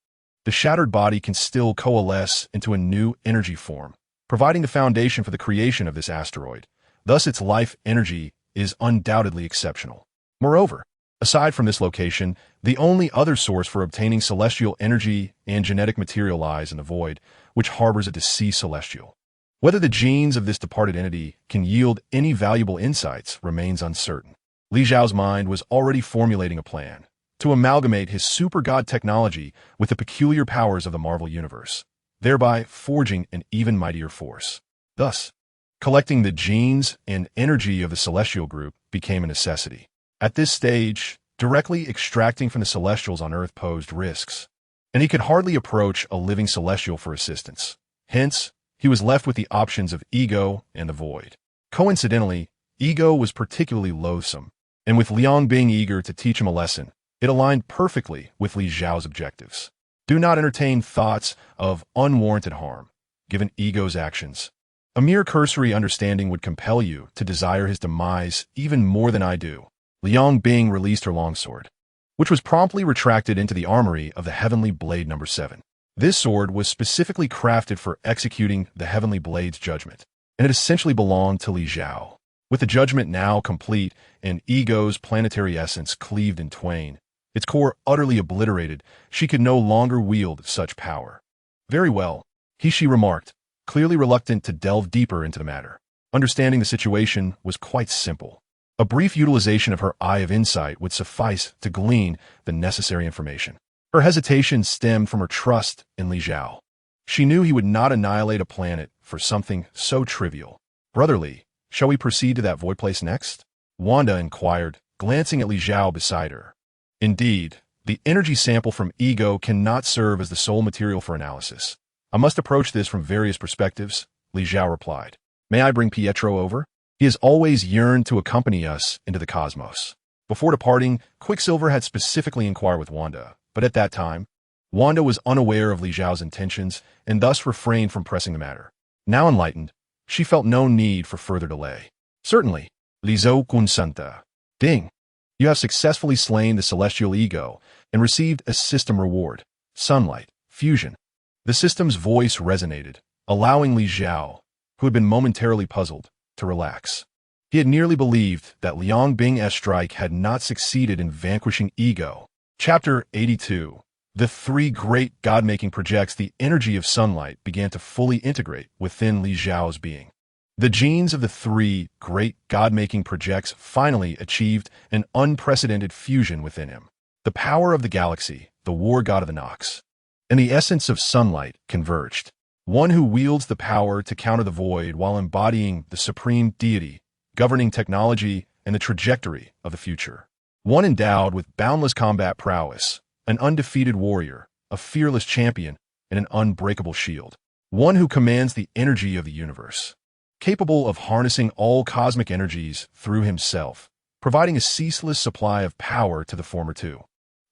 the shattered body can still coalesce into a new energy form, providing the foundation for the creation of this asteroid. Thus, its life energy is undoubtedly exceptional. Moreover, aside from this location, the only other source for obtaining celestial energy and genetic material lies in the void, which harbors a deceased celestial. Whether the genes of this departed entity can yield any valuable insights remains uncertain. Li Xiao's mind was already formulating a plan to amalgamate his super god technology with the peculiar powers of the Marvel Universe, thereby forging an even mightier force. Thus, collecting the genes and energy of the celestial group became a necessity. At this stage, directly extracting from the celestials on Earth posed risks, and he could hardly approach a living celestial for assistance. Hence, he was left with the options of Ego and the Void. Coincidentally, Ego was particularly loathsome, and with Liang being eager to teach him a lesson, it aligned perfectly with Li Xiao's objectives. Do not entertain thoughts of unwarranted harm, given Ego's actions. A mere cursory understanding would compel you to desire his demise even more than I do. Liang Bing released her longsword, which was promptly retracted into the armory of the Heavenly Blade number 7. This sword was specifically crafted for executing the Heavenly Blade's judgment, and it essentially belonged to Li Xiao. With the judgment now complete and Ego's planetary essence cleaved in twain, its core utterly obliterated, she could no longer wield such power. "Very well," she remarked, clearly reluctant to delve deeper into the matter. Understanding the situation was quite simple. A brief utilization of her eye of insight would suffice to glean the necessary information. Her hesitation stemmed from her trust in Li Xiao. She knew he would not annihilate a planet for something so trivial. Brotherly, Shall we proceed to that void place next? Wanda inquired, glancing at Li Zhao beside her. Indeed, the energy sample from Ego cannot serve as the sole material for analysis. I must approach this from various perspectives, Li Zhao replied. May I bring Pietro over? He has always yearned to accompany us into the cosmos. Before departing, Quicksilver had specifically inquired with Wanda, but at that time, Wanda was unaware of Li Zhao's intentions and thus refrained from pressing the matter. Now enlightened, she felt no need for further delay. Certainly, Li Zhou Kunsanta. Ding! You have successfully slain the celestial ego and received a system reward, sunlight, fusion. The system's voice resonated, allowing Li Zhao, who had been momentarily puzzled, to relax. He had nearly believed that Liang Bing's strike had not succeeded in vanquishing ego. Chapter 82. The three great god-making projects. The energy of sunlight began to fully integrate within Li Zhao's being. The genes of the three great god-making projects finally achieved an unprecedented fusion within him. The power of the galaxy, the war god of the Nox, and the essence of sunlight converged. One who wields the power to counter the void while embodying the supreme deity, governing technology and the trajectory of the future. One endowed with boundless combat prowess, an undefeated warrior, a fearless champion, and an unbreakable shield. One who commands the energy of the universe, capable of harnessing all cosmic energies through himself, providing a ceaseless supply of power to the former two.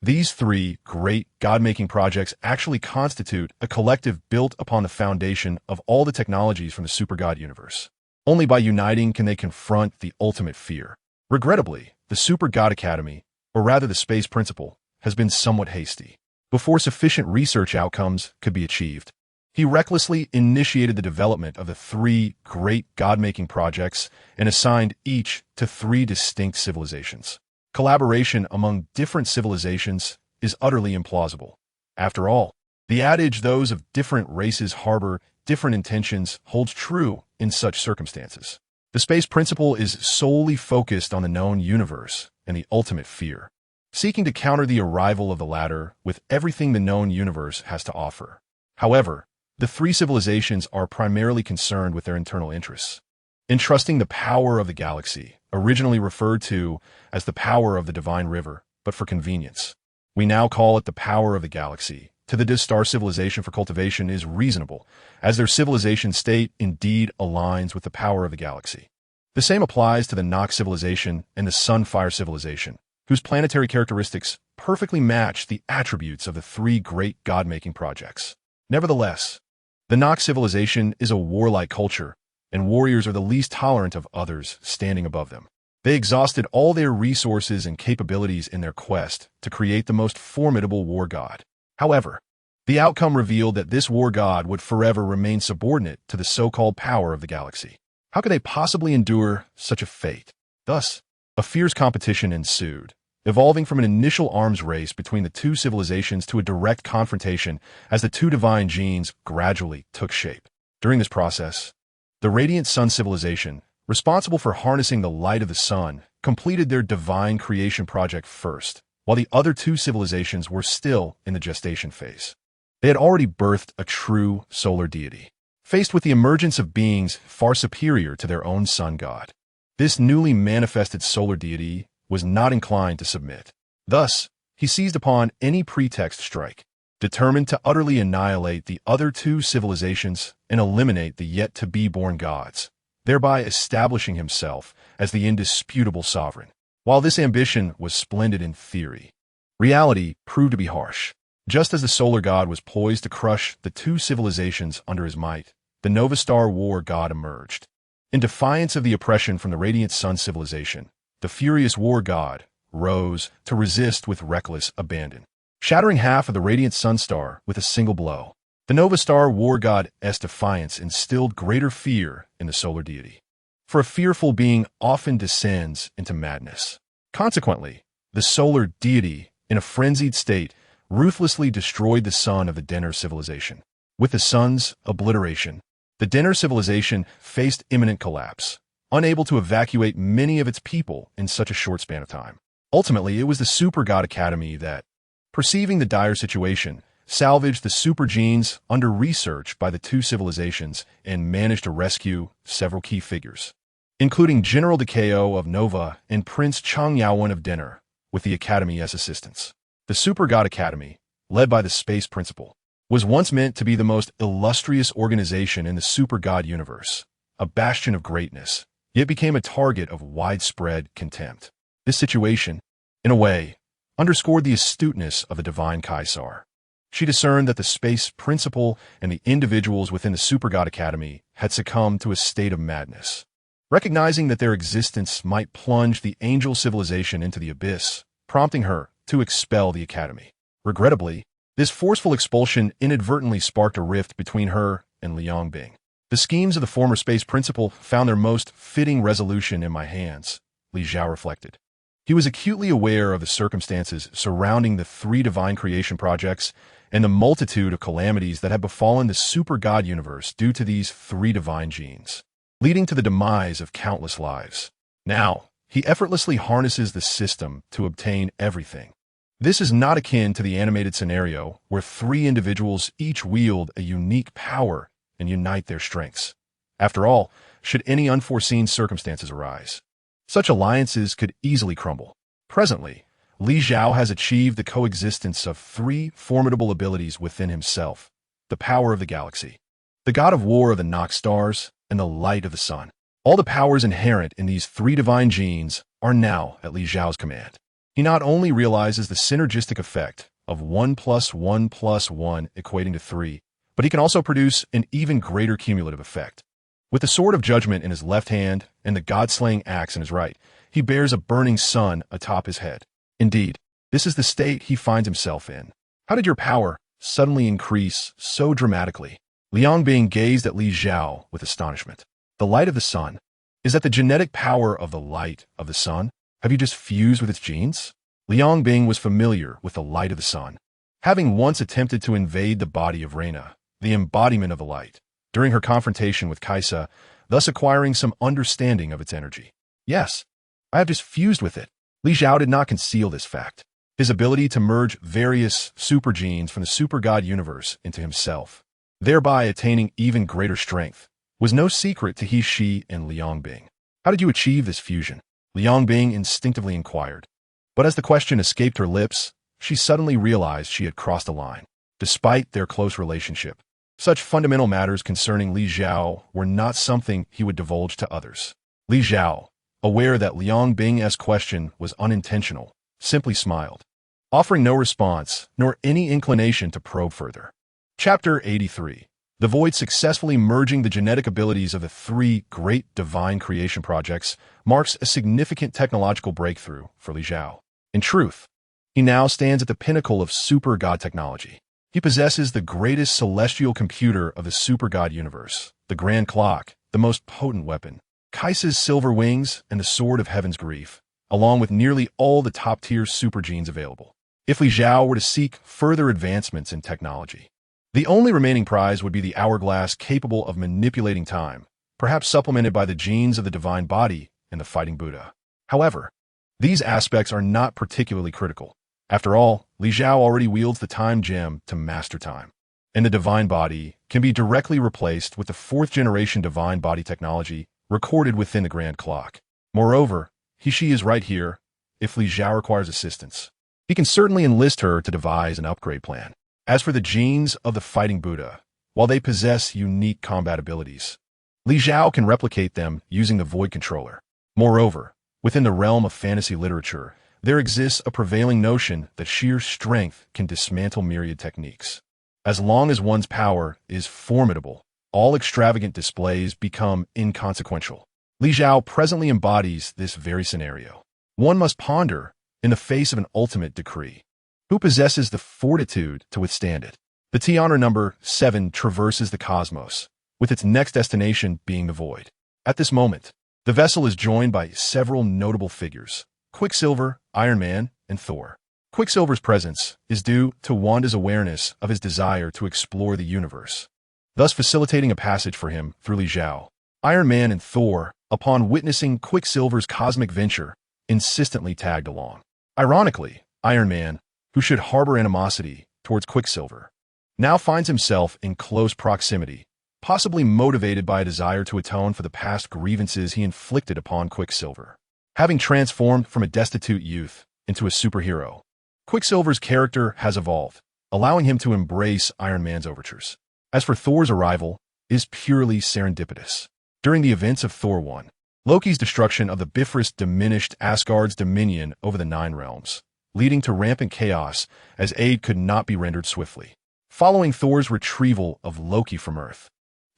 These three great god-making projects actually constitute a collective built upon the foundation of all the technologies from the super-god universe. Only by uniting can they confront the ultimate fear. Regrettably, the Super God Academy, or rather the Space Principal, has been somewhat hasty. Before sufficient research outcomes could be achieved, he recklessly initiated the development of the three great god-making projects and assigned each to three distinct civilizations. Collaboration among different civilizations is utterly implausible. After all, the adage "those of different races harbor different intentions" holds true in such circumstances. The Space Principal is solely focused on the known universe and the ultimate fear, seeking to counter the arrival of the latter with everything the known universe has to offer. However, the three civilizations are primarily concerned with their internal interests, entrusting the power of the galaxy, originally referred to as the power of the divine river, but for convenience, we now call it the power of the galaxy, to the Star civilization for cultivation is reasonable, as their civilization state indeed aligns with the power of the galaxy. The same applies to the Nox civilization and the Sunfire civilization, whose planetary characteristics perfectly match the attributes of the three great god-making projects. Nevertheless, the Nox civilization is a warlike culture, and warriors are the least tolerant of others standing above them. They exhausted all their resources and capabilities in their quest to create the most formidable war god. However, the outcome revealed that this war god would forever remain subordinate to the so-called power of the galaxy. How could they possibly endure such a fate? Thus, a fierce competition ensued, evolving from an initial arms race between the two civilizations to a direct confrontation as the two divine genes gradually took shape. During this process, the Radiant Sun civilization, responsible for harnessing the light of the sun, completed their divine creation project first, while the other two civilizations were still in the gestation phase. They had already birthed a true solar deity, faced with the emergence of beings far superior to their own sun god. This newly manifested solar deity was not inclined to submit. Thus, he seized upon any pretext strike, determined to utterly annihilate the other two civilizations and eliminate the yet-to-be-born gods, thereby establishing himself as the indisputable sovereign. While this ambition was splendid in theory, reality proved to be harsh. Just as the solar god was poised to crush the two civilizations under his might, the Nova Star war god emerged. In defiance of the oppression from the Radiant Sun civilization, the furious war god rose to resist with reckless abandon, shattering half of the Radiant Sun star with a single blow. The Nova Star war god's defiance instilled greater fear in the solar deity, for a fearful being often descends into madness. Consequently, the solar deity, in a frenzied state, ruthlessly destroyed the sun of the Denner civilization. With the sun's obliteration, the Denner civilization faced imminent collapse, unable to evacuate many of its people in such a short span of time. Ultimately, it was the Super God Academy that, perceiving the dire situation, salvaged the super genes under research by the two civilizations and managed to rescue several key figures. including General Decao of Nova and Prince Chang Yaowen of Dinner, with the Academy as assistants. The Super God Academy, led by the Space Principal, was once meant to be the most illustrious organization in the Super God universe, a bastion of greatness, yet became a target of widespread contempt. This situation, in a way, underscored the astuteness of the divine Kaiser. She discerned that the Space Principal and the individuals within the Super God Academy had succumbed to a state of madness. Recognizing that their existence might plunge the angel civilization into the abyss, prompting her to expel the Academy. Regrettably, this forceful expulsion inadvertently sparked a rift between her and Liang Bing. The schemes of the former Space Principal found their most fitting resolution in my hands, Li Zhao reflected. He was acutely aware of the circumstances surrounding the 3 divine creation projects and the multitude of calamities that had befallen the Super God universe due to these 3 divine genes, leading to the demise of countless lives. Now, he effortlessly harnesses the system to obtain everything. This is not akin to the animated scenario where 3 individuals each wield a unique power and unite their strengths. After all, should any unforeseen circumstances arise, such alliances could easily crumble. Presently, Li Zhao has achieved the coexistence of 3 formidable abilities within himself: the power of the galaxy, the god of war of the Nox stars, and the light of the sun. All the powers inherent in these 3 divine genes are now at Li Zhao's command. He not only realizes the synergistic effect of 1 + 1 + 1 equating to 3, but he can also produce an even greater cumulative effect. With the sword of judgment in his left hand and the god-slaying axe in his right, he bears a burning sun atop his head. Indeed, this is the state he finds himself in. How did your power suddenly increase so dramatically? Liang Bing gazed at Li Zhao with astonishment. The light of the sun. Is that the genetic power of the light of the sun? Have you just fused with its genes? Liang Bing was familiar with the light of the sun, having once attempted to invade the body of Reina, the embodiment of the light, during her confrontation with Kaiser, thus acquiring some understanding of its energy. Yes, I have just fused with it. Li Zhao did not conceal this fact. His ability to merge various super genes from the Super God universe into himself, thereby attaining even greater strength, was no secret to he, she, and Liang Bing. How did you achieve this fusion? Liang Bing instinctively inquired. But as the question escaped her lips, she suddenly realized she had crossed a line. Despite their close relationship, such fundamental matters concerning Li Zhao were not something he would divulge to others. Li Zhao, aware that Liang Bing's question was unintentional, simply smiled, offering no response nor any inclination to probe further. Chapter 83. The Void successfully merging the genetic abilities of the 3 great divine creation projects marks a significant technological breakthrough for Li Zhao. In truth, he now stands at the pinnacle of Super God technology. He possesses the greatest celestial computer of the Super God universe, the Grand Clock, the most potent weapon, Kaiser's silver wings, and the Sword of Heaven's Grief, along with nearly all the top-tier super genes available. If Li Zhao were to seek further advancements in technology, the only remaining prize would be the hourglass capable of manipulating time, perhaps supplemented by the genes of the divine body and the fighting Buddha. However, these aspects are not particularly critical. After all, Li Zhao already wields the time gem to master time, and the divine body can be directly replaced with the 4th-generation divine body technology recorded within the Grand Clock. Moreover, she is right here. If Li Zhao requires assistance, he can certainly enlist her to devise an upgrade plan. As for the genes of the fighting Buddha, while they possess unique combat abilities, Li Zhao can replicate them using the Void Controller. Moreover, within the realm of fantasy literature, there exists a prevailing notion that sheer strength can dismantle myriad techniques. As long as one's power is formidable, all extravagant displays become inconsequential. Li Zhao presently embodies this very scenario. One must ponder, in the face of an ultimate decree, who possesses the fortitude to withstand it. The T-honor number 7 traverses the cosmos, with its next destination being the void. At this moment, the vessel is joined by several notable figures: Quicksilver, Iron Man, and Thor. Quicksilver's presence is due to Wanda's awareness of his desire to explore the universe, thus facilitating a passage for him through Li Zhao. Iron Man and Thor, upon witnessing Quicksilver's cosmic venture, insistently tagged along. Ironically, Iron Man, who should harbor animosity towards Quicksilver, now finds himself in close proximity, possibly motivated by a desire to atone for the past grievances he inflicted upon Quicksilver. Having transformed from a destitute youth into a superhero, Quicksilver's character has evolved, allowing him to embrace Iron Man's overtures. As for Thor's arrival, it is purely serendipitous. During the events of Thor 1, Loki's destruction of the Bifrost diminished Asgard's dominion over the Nine Realms, leading to rampant chaos as aid could not be rendered swiftly. Following Thor's retrieval of Loki from Earth,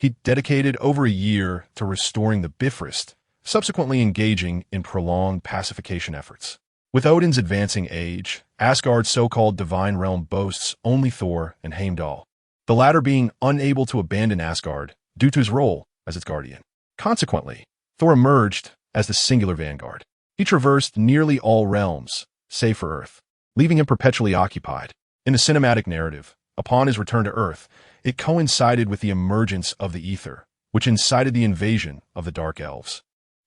he dedicated over a year to restoring the Bifrost, subsequently engaging in prolonged pacification efforts. With Odin's advancing age, Asgard's so-called divine realm boasts only Thor and Heimdall, the latter being unable to abandon Asgard due to his role as its guardian. Consequently, Thor emerged as the singular vanguard. He traversed nearly all realms, save for Earth, leaving him perpetually occupied. In the cinematic narrative, upon his return to Earth, it coincided with the emergence of the Ether, which incited the invasion of the Dark Elves,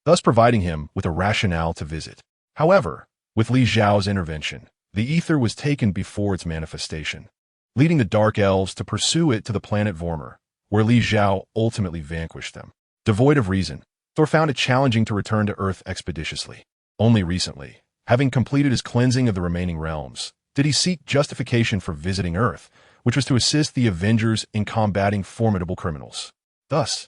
thus providing him with a rationale to visit. However, with Li Zhao's intervention, the Ether was taken before its manifestation, leading the Dark Elves to pursue it to the planet Vormir, where Li Zhao ultimately vanquished them. Devoid of reason, Thor found it challenging to return to Earth expeditiously. Only recently, having completed his cleansing of the remaining realms, did he seek justification for visiting Earth, which was to assist the Avengers in combating formidable criminals. Thus,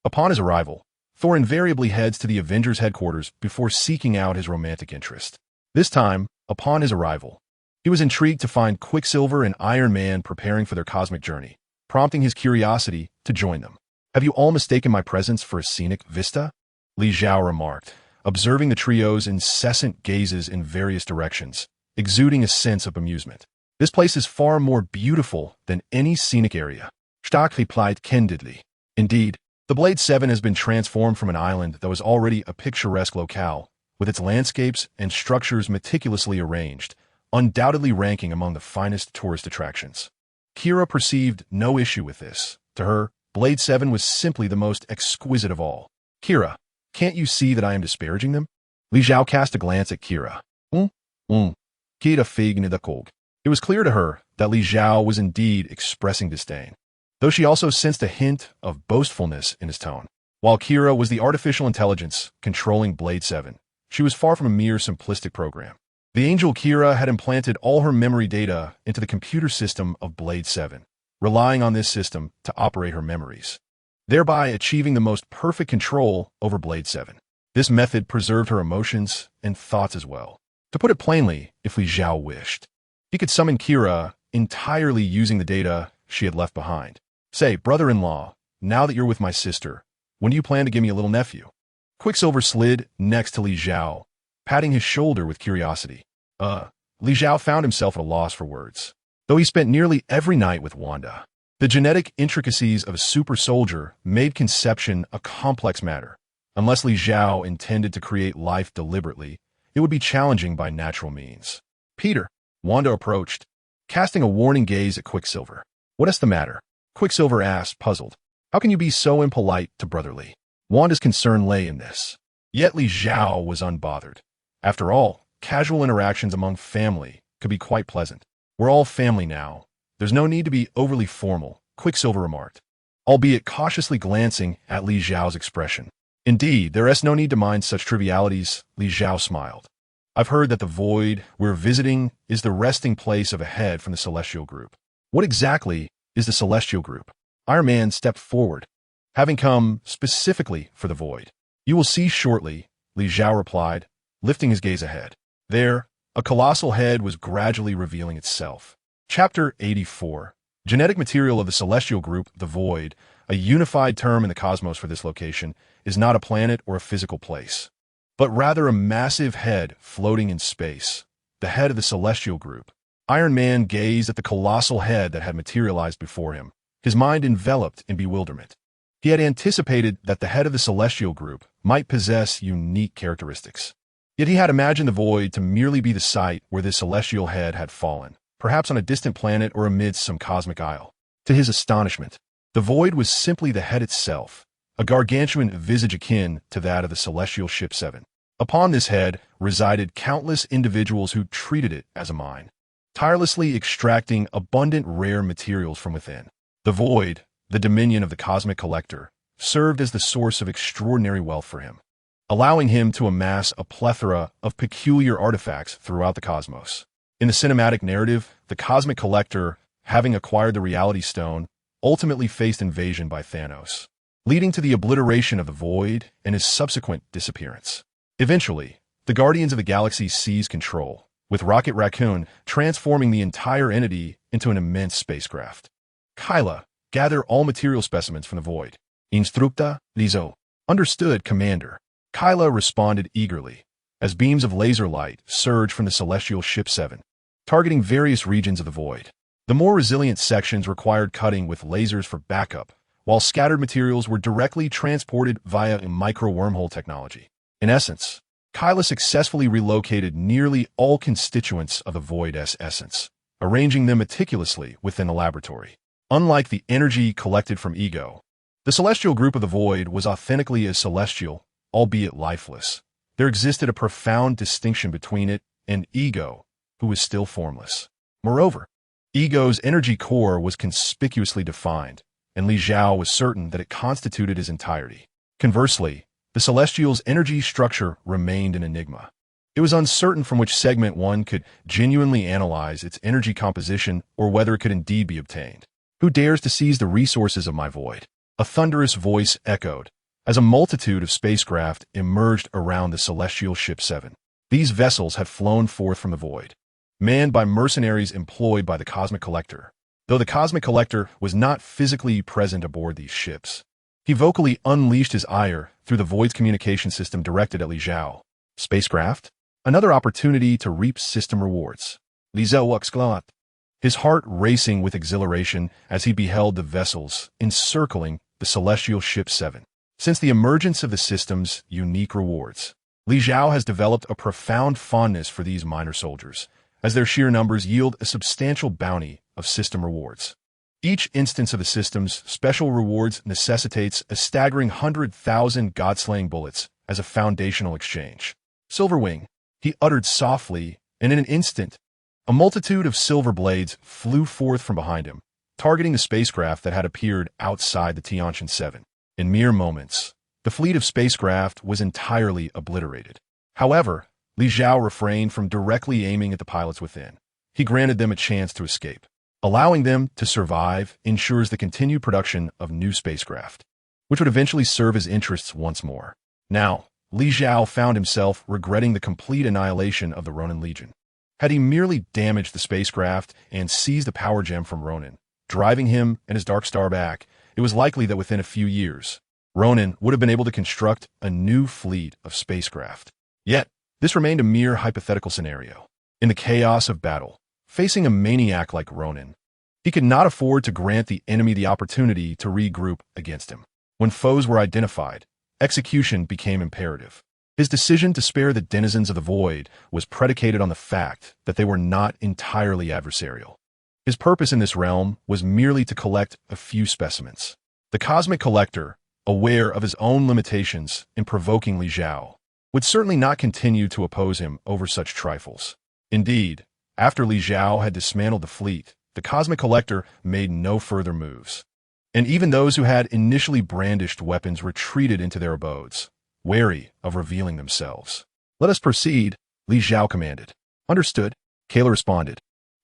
upon his arrival, Thor invariably heads to the Avengers' headquarters before seeking out his romantic interest. This time, upon his arrival, he was intrigued to find Quicksilver and Iron Man preparing for their cosmic journey, prompting his curiosity to join them. "Have you all mistaken my presence for a scenic vista?" Li Zhao remarked, observing the trio's incessant gazes in various directions, exuding a sense of amusement. "This place is far more beautiful than any scenic area," Stark replied candidly. Indeed, the Blade 7 has been transformed from an island that was already a picturesque locale, with its landscapes and structures meticulously arranged, undoubtedly ranking among the finest tourist attractions. Kira perceived no issue with this. To her, Blade 7 was simply the most exquisite of all. "Kira, can't you see that I am disparaging them?" Li Zhao cast a glance at Kira. Kira feigned the kog. It was clear to her that Li Zhao was indeed expressing disdain, though she also sensed a hint of boastfulness in his tone. While Kira was the artificial intelligence controlling Blade 7, she was far from a mere simplistic program. The angel Kira had implanted all her memory data into the computer system of Blade 7, relying on this system to operate her memories, thereby achieving the most perfect control over Blade 7. This method preserved her emotions and thoughts as well. To put it plainly, if Li Zhao wished, he could summon Kira entirely using the data she had left behind. "Say, brother-in-law, now that you're with my sister, when do you plan to give me a little nephew?" Quicksilver slid next to Li Zhao, patting his shoulder with curiosity. Li Zhao found himself at a loss for words. Though he spent nearly every night with Wanda, the genetic intricacies of a super soldier made conception a complex matter. Unless Li Zhao intended to create life deliberately, it would be challenging by natural means. "Peter," Wanda approached, casting a warning gaze at Quicksilver. "What is the matter?" Quicksilver asked, puzzled. "How can you be so impolite to brotherly?" Wanda's concern lay in this. Yet Li Zhao was unbothered. After all, casual interactions among family could be quite pleasant. "We're all family now. There's no need to be overly formal," Quicksilver remarked, albeit cautiously glancing at Li Zhao's expression. "Indeed, there is no need to mind such trivialities," Li Zhao smiled. "I've heard that the void we're visiting is the resting place of a head from the Celestial Group." "What exactly is the Celestial Group?" Iron Man stepped forward, having come specifically for the void. "You will see shortly," Li Zhao replied, lifting his gaze ahead. There, a colossal head was gradually revealing itself. Chapter 84. Genetic material of the Celestial Group, the Void, a unified term in the cosmos for this location, is not a planet or a physical place, but rather a massive head floating in space, the head of the Celestial Group. Iron Man gazed at the colossal head that had materialized before him, his mind enveloped in bewilderment. He had anticipated that the head of the Celestial Group might possess unique characteristics. Yet he had imagined the void to merely be the site where this celestial head had fallen, perhaps on a distant planet or amidst some cosmic isle. To his astonishment, the void was simply the head itself, a gargantuan visage akin to that of the celestial ship 7. Upon this head resided countless individuals who treated it as a mine, tirelessly extracting abundant rare materials from within. The void, the dominion of the cosmic collector, served as the source of extraordinary wealth for him, allowing him to amass a plethora of peculiar artifacts throughout the cosmos. In the cinematic narrative, the cosmic collector, having acquired the reality stone, ultimately faced invasion by Thanos, leading to the obliteration of the void and his subsequent disappearance. Eventually, the Guardians of the Galaxy seized control, with Rocket Raccoon transforming the entire entity into an immense spacecraft. Kyla, gather all material specimens from the void. Instructa, Lizo. Understood, Commander. Kyla responded eagerly, as beams of laser light surged from the celestial ship 7, targeting various regions of the void. The more resilient sections required cutting with lasers for backup, while scattered materials were directly transported via micro-wormhole technology. In essence, Kyla successfully relocated nearly all constituents of the void's essence, arranging them meticulously within the laboratory. Unlike the energy collected from Ego, the celestial group of the void was authentically as celestial, albeit lifeless. There existed a profound distinction between it and Ego, who was still formless. Moreover, Ego's energy core was conspicuously defined, and Li Xiao was certain that it constituted his entirety. Conversely, the Celestial's energy structure remained an enigma. It was uncertain from which segment one could genuinely analyze its energy composition or whether it could indeed be obtained. Who dares to seize the resources of my void? A thunderous voice echoed, as a multitude of spacecraft emerged around the celestial ship 7. These vessels had flown forth from the void, manned by mercenaries employed by the Cosmic Collector. Though the Cosmic Collector was not physically present aboard these ships, he vocally unleashed his ire through the void's communication system directed at Li Xiao. Spacecraft? Another opportunity to reap system rewards. Li Xiao exclaimed, his heart racing with exhilaration as he beheld the vessels encircling the celestial ship 7. Since the emergence of the system's unique rewards, Li Xiao has developed a profound fondness for these minor soldiers, as their sheer numbers yield a substantial bounty of system rewards. Each instance of the system's special rewards necessitates a staggering 100,000 god-slaying bullets as a foundational exchange. Silverwing, he uttered softly, and in an instant, a multitude of silver blades flew forth from behind him, targeting the spacecraft that had appeared outside the Tiantian 7. In mere moments, the fleet of spacecraft was entirely obliterated. However, Li Xiao refrained from directly aiming at the pilots within. He granted them a chance to escape. Allowing them to survive ensures the continued production of new spacecraft, which would eventually serve his interests once more. Now, Li Xiao found himself regretting the complete annihilation of the Ronin Legion. Had he merely damaged the spacecraft and seized the power gem from Ronin, driving him and his Dark Star back, it was likely that within a few years, Ronin would have been able to construct a new fleet of spacecraft. Yet, this remained a mere hypothetical scenario. In the chaos of battle, facing a maniac like Ronin, he could not afford to grant the enemy the opportunity to regroup against him. When foes were identified, execution became imperative. His decision to spare the denizens of the void was predicated on the fact that they were not entirely adversarial. His purpose in this realm was merely to collect a few specimens. The Cosmic Collector, aware of his own limitations in provoking Li Xiao, would certainly not continue to oppose him over such trifles. Indeed, after Li Xiao had dismantled the fleet, the Cosmic Collector made no further moves. And even those who had initially brandished weapons retreated into their abodes, wary of revealing themselves. Let us proceed, Li Xiao commanded. Understood, Kayla responded.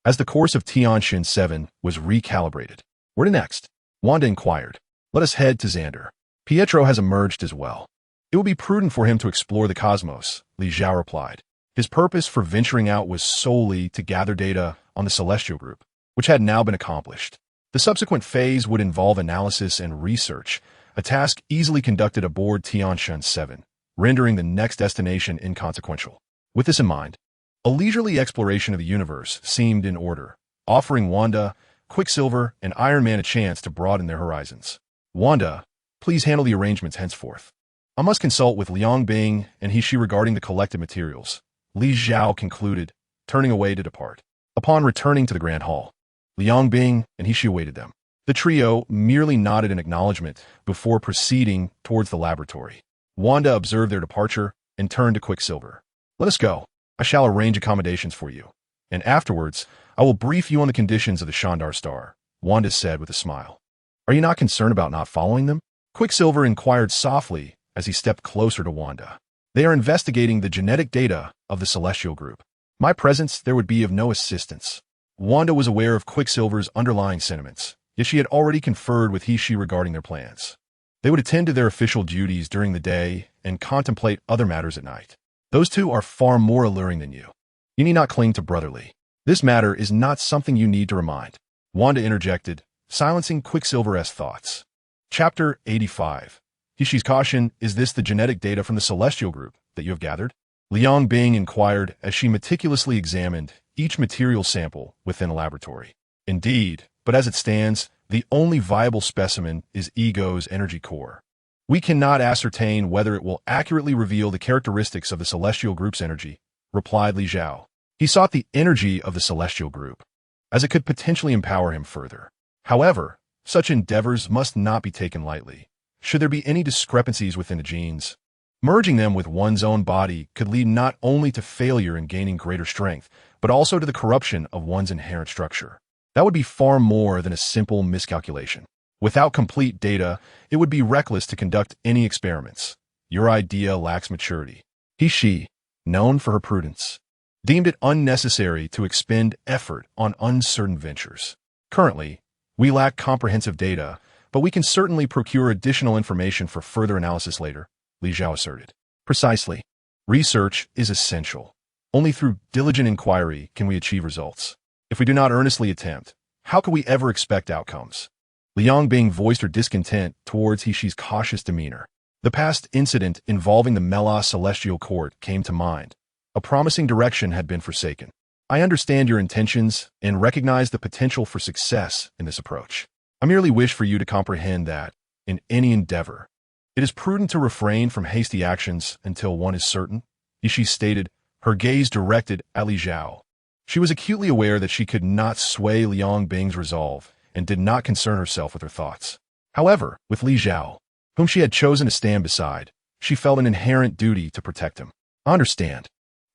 As the course of Tiantian 7 was recalibrated. Where to next? Wanda inquired. Let us head to Xander. Pietro has emerged as well. It will be prudent for him to explore the cosmos, Li Xiao replied. His purpose for venturing out was solely to gather data on the Celestial Group, which had now been accomplished. The subsequent phase would involve analysis and research, a task easily conducted aboard Tiantian 7, rendering the next destination inconsequential. With this in mind, a leisurely exploration of the universe seemed in order, offering Wanda, Quicksilver, and Iron Man a chance to broaden their horizons. Wanda, please handle the arrangements henceforth. I must consult with Liang Bing and He-She regarding the collected materials, Li Xiao concluded, turning away to depart. Upon returning to the Grand Hall, Liang Bing and He-She awaited them. The trio merely nodded in acknowledgement before proceeding towards the laboratory. Wanda observed their departure and turned to Quicksilver. Let us go. I shall arrange accommodations for you. And afterwards, I will brief you on the conditions of the Shandar Star, Wanda said with a smile. Are you not concerned about not following them? Quicksilver inquired softly as he stepped closer to Wanda. They are investigating the genetic data of the Celestial Group. My presence there would be of no assistance. Wanda was aware of Quicksilver's underlying sentiments, yet she had already conferred with he/she regarding their plans. They would attend to their official duties during the day and contemplate other matters at night. Those two are far more alluring than you. You need not cling to brotherly. This matter is not something you need to remind. Wanda interjected, silencing Quicksilver's thoughts. Chapter 85. He/she's caution, is this the genetic data from the Celestial Group that you have gathered? Liang Bing inquired as she meticulously examined each material sample within a laboratory. Indeed, but as it stands, the only viable specimen is Ego's energy core. We cannot ascertain whether it will accurately reveal the characteristics of the Celestial Group's energy, replied Li Zhao. He sought the energy of the Celestial Group, as it could potentially empower him further. However, such endeavors must not be taken lightly. Should there be any discrepancies within the genes, merging them with one's own body could lead not only to failure in gaining greater strength, but also to the corruption of one's inherent structure. That would be far more than a simple miscalculation. Without complete data, it would be reckless to conduct any experiments. Your idea lacks maturity. He/she, known for her prudence, deemed it unnecessary to expend effort on uncertain ventures. Currently, we lack comprehensive data, but we can certainly procure additional information for further analysis later, Li Zhao asserted. Precisely. Research is essential. Only through diligent inquiry can we achieve results. If we do not earnestly attempt, how can we ever expect outcomes? Liang Bing voiced her discontent towards he/she's cautious demeanor. The past incident involving the Melas Celestial Court came to mind. A promising direction had been forsaken. I understand your intentions and recognize the potential for success in this approach. I merely wish for you to comprehend that, in any endeavor, it is prudent to refrain from hasty actions until one is certain, he/she stated, her gaze directed at Li Zhao. She was acutely aware that she could not sway Liang Bing's resolve and did not concern herself with her thoughts. However, with Li Zhao, whom she had chosen to stand beside, she felt an inherent duty to protect him. I understand.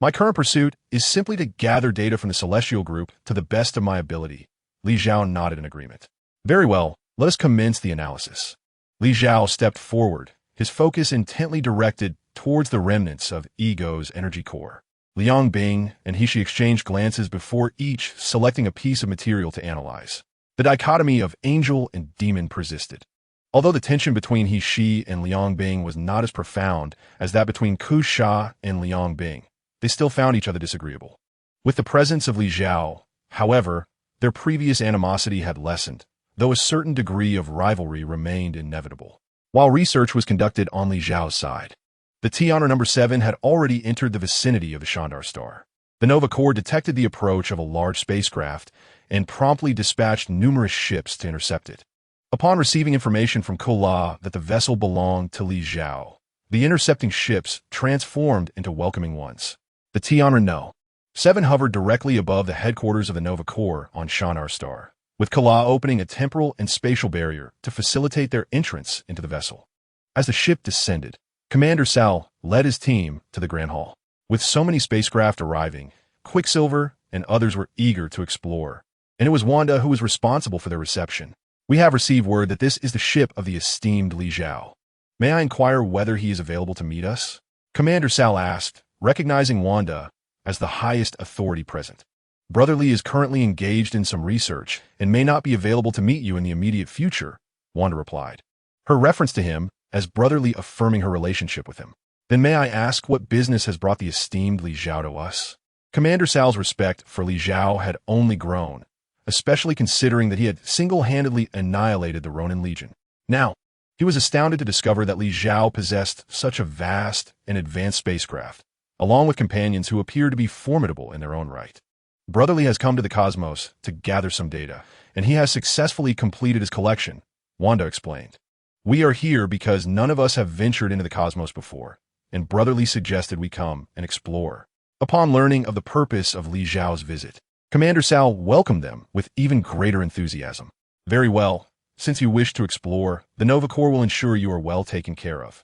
My current pursuit is simply to gather data from the Celestial Group to the best of my ability. Li Zhao nodded in agreement. Very well, let us commence the analysis. Li Zhao stepped forward, his focus intently directed towards the remnants of Ego's energy core. Liang Bing and he/she exchanged glances before each selecting a piece of material to analyze. The dichotomy of angel and demon persisted. Although the tension between he/she and Liang Bing was not as profound as that between Ku Sha and Liang Bing, they still found each other disagreeable. With the presence of Li Zhao, however, their previous animosity had lessened, though a certain degree of rivalry remained inevitable. While research was conducted on Li Zhao's side, the T-Honor No. 7 had already entered the vicinity of the Shandar star. The Nova Corps detected the approach of a large spacecraft and promptly dispatched numerous ships to intercept it. Upon receiving information from Kola that the vessel belonged to Li Zhao, the intercepting ships transformed into welcoming ones. The T-Honor No. 7 hovered directly above the headquarters of the Nova Corps on Shandar star, with Kola opening a temporal and spatial barrier to facilitate their entrance into the vessel. As the ship descended, Commander Sal led his team to the Grand Hall. With so many spacecraft arriving, Quicksilver and others were eager to explore, and it was Wanda who was responsible for their reception. We have received word that this is the ship of the esteemed Li Zhao. May I inquire whether he is available to meet us? Commander Sal asked, recognizing Wanda as the highest authority present. Brother Li is currently engaged in some research and may not be available to meet you in the immediate future, Wanda replied. Her reference to him as Brother Li affirming her relationship with him. Then may I ask what business has brought the esteemed Li Zhao to us? Commander Sal's respect for Li Zhao had only grown, especially considering that he had single-handedly annihilated the Ronin Legion. Now, he was astounded to discover that Li Zhao possessed such a vast and advanced spacecraft, along with companions who appeared to be formidable in their own right. Brother Li has come to the cosmos to gather some data, and he has successfully completed his collection, Wanda explained. We are here because none of us have ventured into the cosmos before, and Brother Li suggested we come and explore. Upon learning of the purpose of Li Zhao's visit, Commander Sal welcomed them with even greater enthusiasm. Very well, since you wish to explore, the Nova Corps will ensure you are well taken care of.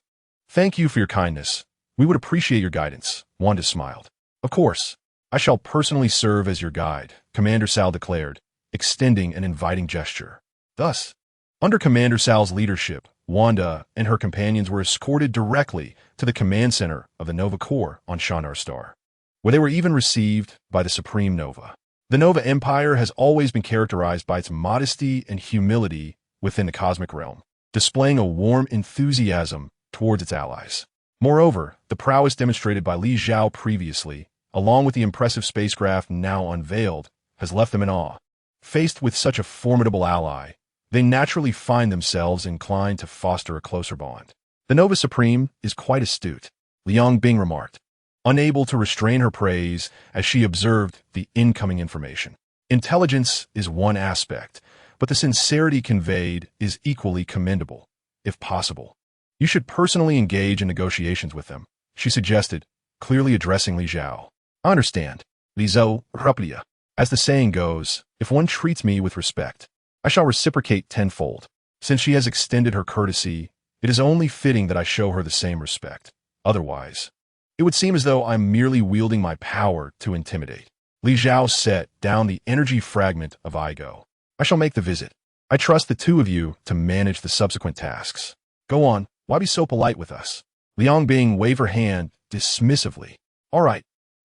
Thank you for your kindness. We would appreciate your guidance, Wanda smiled. Of course, I shall personally serve as your guide, Commander Sal declared, extending an inviting gesture. Thus, Under Commander Sal's leadership, Wanda and her companions were escorted directly to the command center of the Nova Corps on Shandar Star, where they were even received by the Supreme Nova. The Nova Empire has always been characterized by its modesty and humility within the cosmic realm, displaying a warm enthusiasm towards its allies. Moreover, the prowess demonstrated by Li Zhao previously, along with the impressive spacecraft now unveiled, has left them in awe. Faced with such a formidable ally, they naturally find themselves inclined to foster a closer bond. The Nova Supreme is quite astute, Liang Bing remarked, unable to restrain her praise as she observed the incoming information. Intelligence is one aspect, but the sincerity conveyed is equally commendable, if possible. You should personally engage in negotiations with them, she suggested, clearly addressing Li Zhao. I understand, Li Zhou Ruplia. As the saying goes, if one treats me with respect, I shall reciprocate tenfold. Since she has extended her courtesy, it is only fitting that I show her the same respect. Otherwise, it would seem as though I'm merely wielding my power to intimidate. Li Zhao set down the energy fragment of Igo. I shall make the visit. I trust the two of you to manage the subsequent tasks. Go on, why be so polite with us? Liang Bing waved her hand dismissively. All right.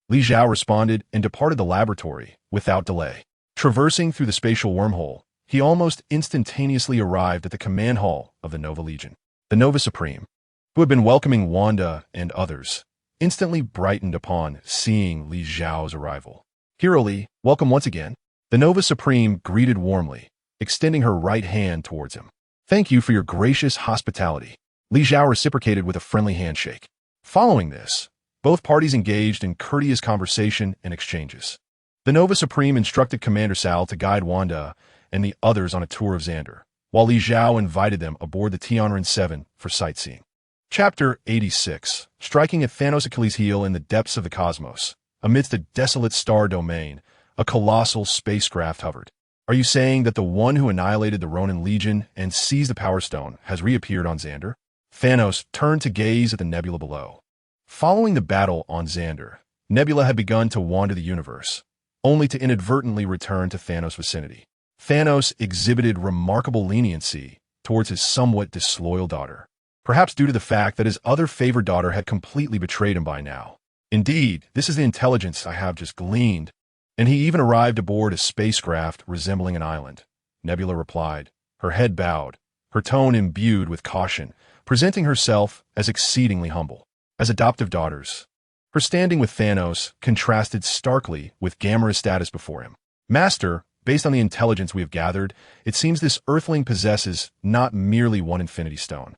Li Zhao responded and departed the laboratory without delay. Traversing through the spatial wormhole, he almost instantaneously arrived at the command hall of the Nova Legion. The Nova Supreme, who had been welcoming Wanda and others, instantly brightened upon seeing Li Zhao's arrival. Hero Li, welcome once again. The Nova Supreme greeted warmly, extending her right hand towards him. Thank you for your gracious hospitality. Li Zhao reciprocated with a friendly handshake. Following this, both parties engaged in courteous conversation and exchanges. The Nova Supreme instructed Commander Sal to guide Wanda and the others on a tour of Xander, while Li Zhao invited them aboard the Tianren 7 for sightseeing. Chapter 86. Striking at Thanos' Achilles' heel in the depths of the cosmos, amidst a desolate star domain, a colossal spacecraft hovered. Are you saying that the one who annihilated the Ronin Legion and seized the Power Stone has reappeared on Xander? Thanos turned to gaze at the nebula below. Following the battle on Xander, Nebula had begun to wander the universe, only to inadvertently return to Thanos' vicinity. Thanos exhibited remarkable leniency towards his somewhat disloyal daughter, perhaps due to the fact that his other favored daughter had completely betrayed him by now. Indeed, this is the intelligence I have just gleaned, and he even arrived aboard a spacecraft resembling an island. Nebula replied, her head bowed, her tone imbued with caution, presenting herself as exceedingly humble. As adoptive daughters, her standing with Thanos contrasted starkly with Gamera's status before him. Master, based on the intelligence we have gathered, it seems this Earthling possesses not merely one Infinity Stone.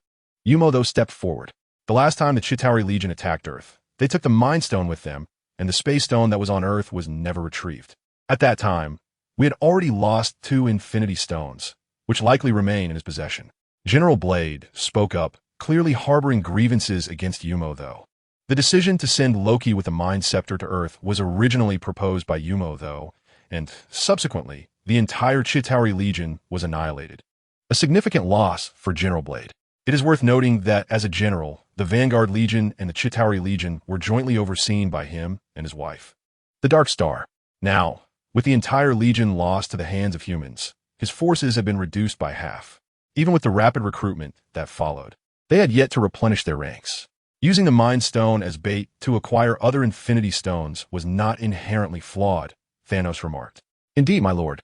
Yumo, though, stepped forward. The last time the Chitauri Legion attacked Earth, they took the Mind Stone with them, and the Space Stone that was on Earth was never retrieved. At that time, we had already lost 2 Infinity Stones, which likely remain in his possession. General Blade spoke up, clearly harboring grievances against Yumo, though. The decision to send Loki with the Mind Scepter to Earth was originally proposed by Yumo, though, and subsequently, the entire Chitauri Legion was annihilated. A significant loss for General Blade. It is worth noting that, as a general, the Vanguard Legion and the Chitauri Legion were jointly overseen by him and his wife. The Dark Star. Now, with the entire Legion lost to the hands of humans, his forces had been reduced by half, even with the rapid recruitment that followed. They had yet to replenish their ranks. Using the Mind Stone as bait to acquire other Infinity Stones was not inherently flawed, Thanos remarked. Indeed, my lord.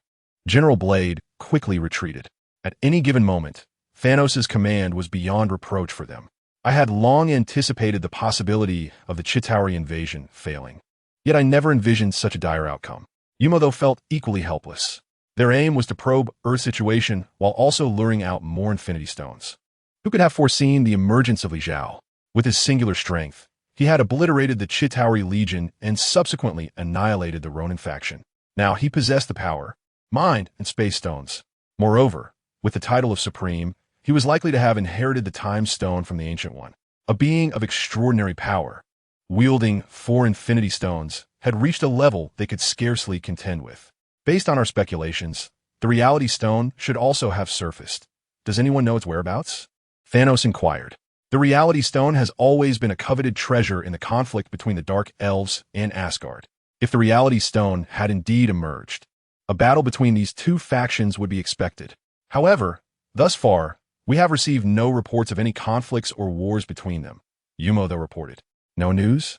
General Blade quickly retreated. At any given moment, Thanos' command was beyond reproach for them. I had long anticipated the possibility of the Chitauri invasion failing. Yet I never envisioned such a dire outcome. Yumo, though, felt equally helpless. Their aim was to probe Earth's situation while also luring out more Infinity Stones. Who could have foreseen the emergence of Li Zhao? With his singular strength, he had obliterated the Chitauri Legion and subsequently annihilated the Ronin faction. Now he possessed the power, mind, and space stones. Moreover, with the title of Supreme, he was likely to have inherited the Time Stone from the Ancient One. A being of extraordinary power, wielding 4 Infinity Stones, had reached a level they could scarcely contend with. Based on our speculations, the Reality Stone should also have surfaced. Does anyone know its whereabouts? Thanos inquired. The Reality Stone has always been a coveted treasure in the conflict between the Dark Elves and Asgard. If the Reality Stone had indeed emerged, a battle between these two factions would be expected. However, Thus far, we have received no reports of any conflicts or wars between them, Yumo though reported. No news?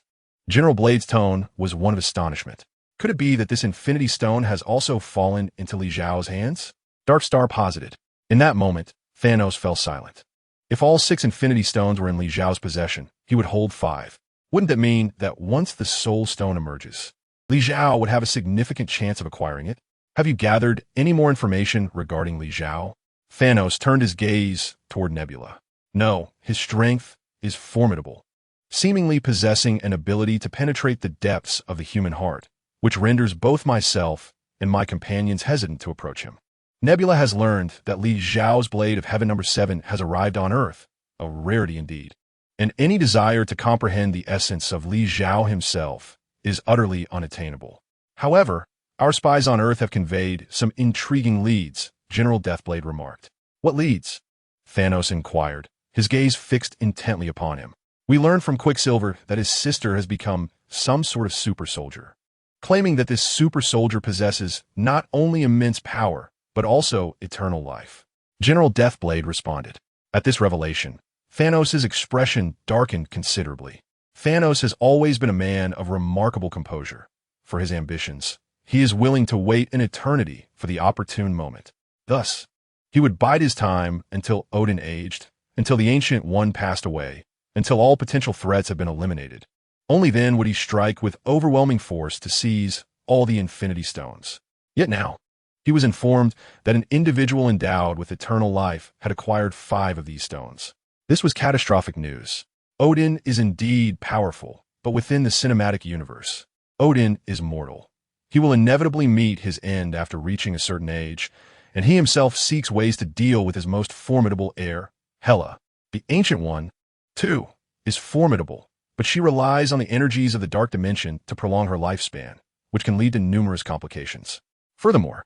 General Blade's tone was one of astonishment. Could it be that this Infinity Stone has also fallen into Li Zhao's hands? Dark Star posited. In that moment, Thanos fell silent. If all 6 Infinity Stones were in Li Zhao's possession, he would hold 5. Wouldn't that mean that once the Soul Stone emerges, Li Zhao would have a significant chance of acquiring it? Have you gathered any more information regarding Li Zhao? Thanos turned his gaze toward Nebula. No, his strength is formidable, seemingly possessing an ability to penetrate the depths of the human heart, which renders both myself and my companions hesitant to approach him. Nebula has learned that Li Zhao's Blade of Heaven number 7 has arrived on Earth, a rarity indeed, and any desire to comprehend the essence of Li Zhao himself is utterly unattainable. However, our spies on Earth have conveyed some intriguing leads, General Deathblade remarked. What leads? Thanos inquired, his gaze fixed intently upon him. We learned from Quicksilver that his sister has become some sort of super soldier, claiming that this super soldier possesses not only immense power, but also eternal life. General Deathblade responded. At this revelation, Thanos' expression darkened considerably. Thanos has always been a man of remarkable composure. For his ambitions, he is willing to wait an eternity for the opportune moment. Thus, he would bide his time until Odin aged, until the Ancient One passed away, until all potential threats have been eliminated. Only then would he strike with overwhelming force to seize all the Infinity Stones. Yet now, he was informed that an individual endowed with eternal life had acquired 5 of these stones. This was catastrophic news. Odin is indeed powerful, but within the cinematic universe, Odin is mortal. He will inevitably meet his end after reaching a certain age, and he himself seeks ways to deal with his most formidable heir, Hela. The Ancient One, too, is formidable, but she relies on the energies of the Dark Dimension to prolong her lifespan, which can lead to numerous complications. Furthermore,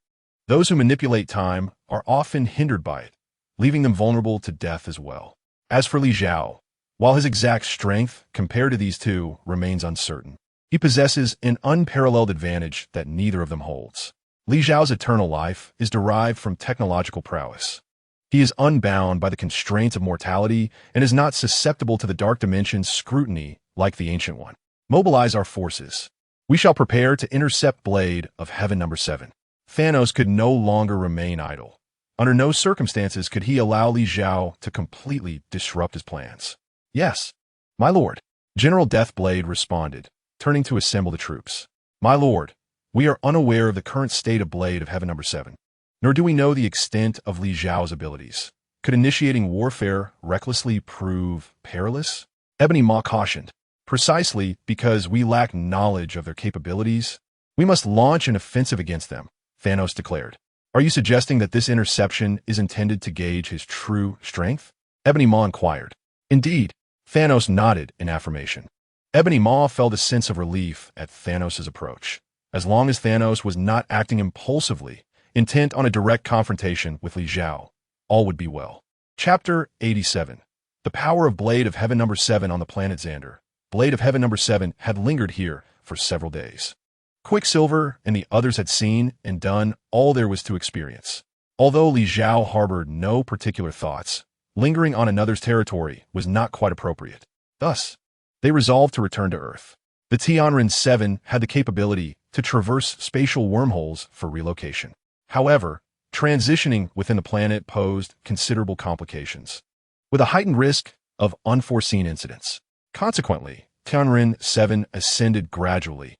those who manipulate time are often hindered by it, leaving them vulnerable to death as well. As for Li Zhao, while his exact strength compared to these two remains uncertain, he possesses an unparalleled advantage that neither of them holds. Li Zhao's eternal life is derived from technological prowess. He is unbound by the constraints of mortality and is not susceptible to the Dark Dimension's scrutiny like the Ancient One. Mobilize our forces. We shall prepare to intercept Blade of Heaven number 7. Thanos could no longer remain idle. Under no circumstances could he allow Li Zhao to completely disrupt his plans. Yes, my lord, General Deathblade responded, turning to assemble the troops. My lord, we are unaware of the current state of Blade of Heaven number 7, nor do we know the extent of Li Zhao's abilities. Could initiating warfare recklessly prove perilous? Ebony Maw cautioned. Precisely because we lack knowledge of their capabilities, we must launch an offensive against them, Thanos declared. Are you suggesting that this interception is intended to gauge his true strength? Ebony Maw inquired. Indeed, Thanos nodded in affirmation. Ebony Maw felt a sense of relief at Thanos' approach. As long as Thanos was not acting impulsively, intent on a direct confrontation with Li Zhao, all would be well. Chapter 87. The power of Blade of Heaven number 7 on the planet Xander. Blade of Heaven number 7 had lingered here for several days. Quicksilver and the others had seen and done all there was to experience. Although Li Zhao harbored no particular thoughts, lingering on another's territory was not quite appropriate. Thus, they resolved to return to Earth. The Tianren 7 had the capability to traverse spatial wormholes for relocation. However, transitioning within the planet posed considerable complications, with a heightened risk of unforeseen incidents. Consequently, Tianren 7 ascended gradually,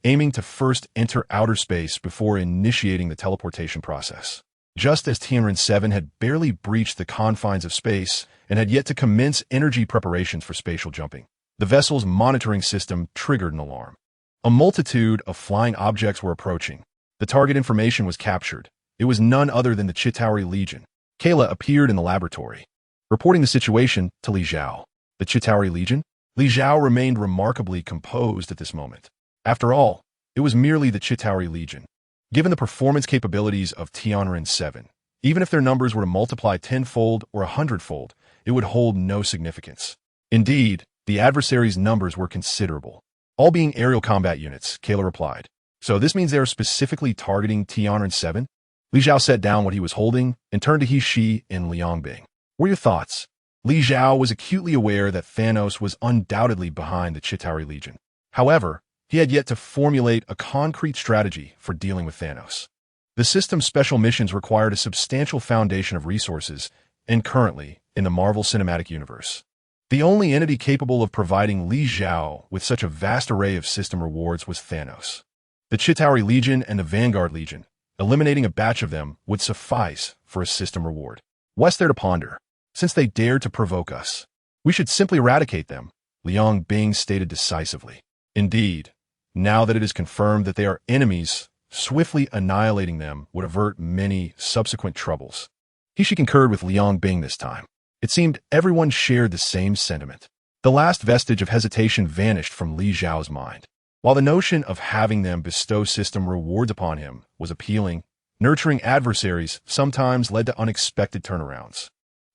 aiming to first enter outer space before initiating the teleportation process. Just as Tianren 7 had barely breached the confines of space and had yet to commence energy preparations for spatial jumping, the vessel's monitoring system triggered an alarm. A multitude of flying objects were approaching. The target information was captured. It was none other than the Chitauri Legion. Kayla appeared in the laboratory, reporting the situation to Li Zhao. The Chitauri Legion? Li Zhao remained remarkably composed at this moment. After all, it was merely the Chitauri Legion. Given the performance capabilities of Tianren 7, even if their numbers were to multiply tenfold or 100-fold, it would hold no significance. Indeed, the adversaries' numbers were considerable. All being aerial combat units, Kayla replied. So this means they are specifically targeting Tianren 7? Li Zhao set down what he was holding and turned to He Shi and Liang Bing. What are your thoughts? Li Zhao was acutely aware that Thanos was undoubtedly behind the Chitauri Legion. However, he had yet to formulate a concrete strategy for dealing with Thanos. The system's special missions required a substantial foundation of resources, and currently, in the Marvel Cinematic Universe, the only entity capable of providing Li Zhao with such a vast array of system rewards was Thanos. The Chitauri Legion and the Vanguard Legion, eliminating a batch of them, would suffice for a system reward. What's there to ponder? Since they dared to provoke us, we should simply eradicate them, Liang Bing stated decisively. Indeed, now that it is confirmed that they are enemies, swiftly annihilating them would avert many subsequent troubles. He Shi concurred with Liang Bing this time. It seemed everyone shared the same sentiment. The last vestige of hesitation vanished from Li Zhao's mind. While the notion of having them bestow system rewards upon him was appealing, nurturing adversaries sometimes led to unexpected turnarounds,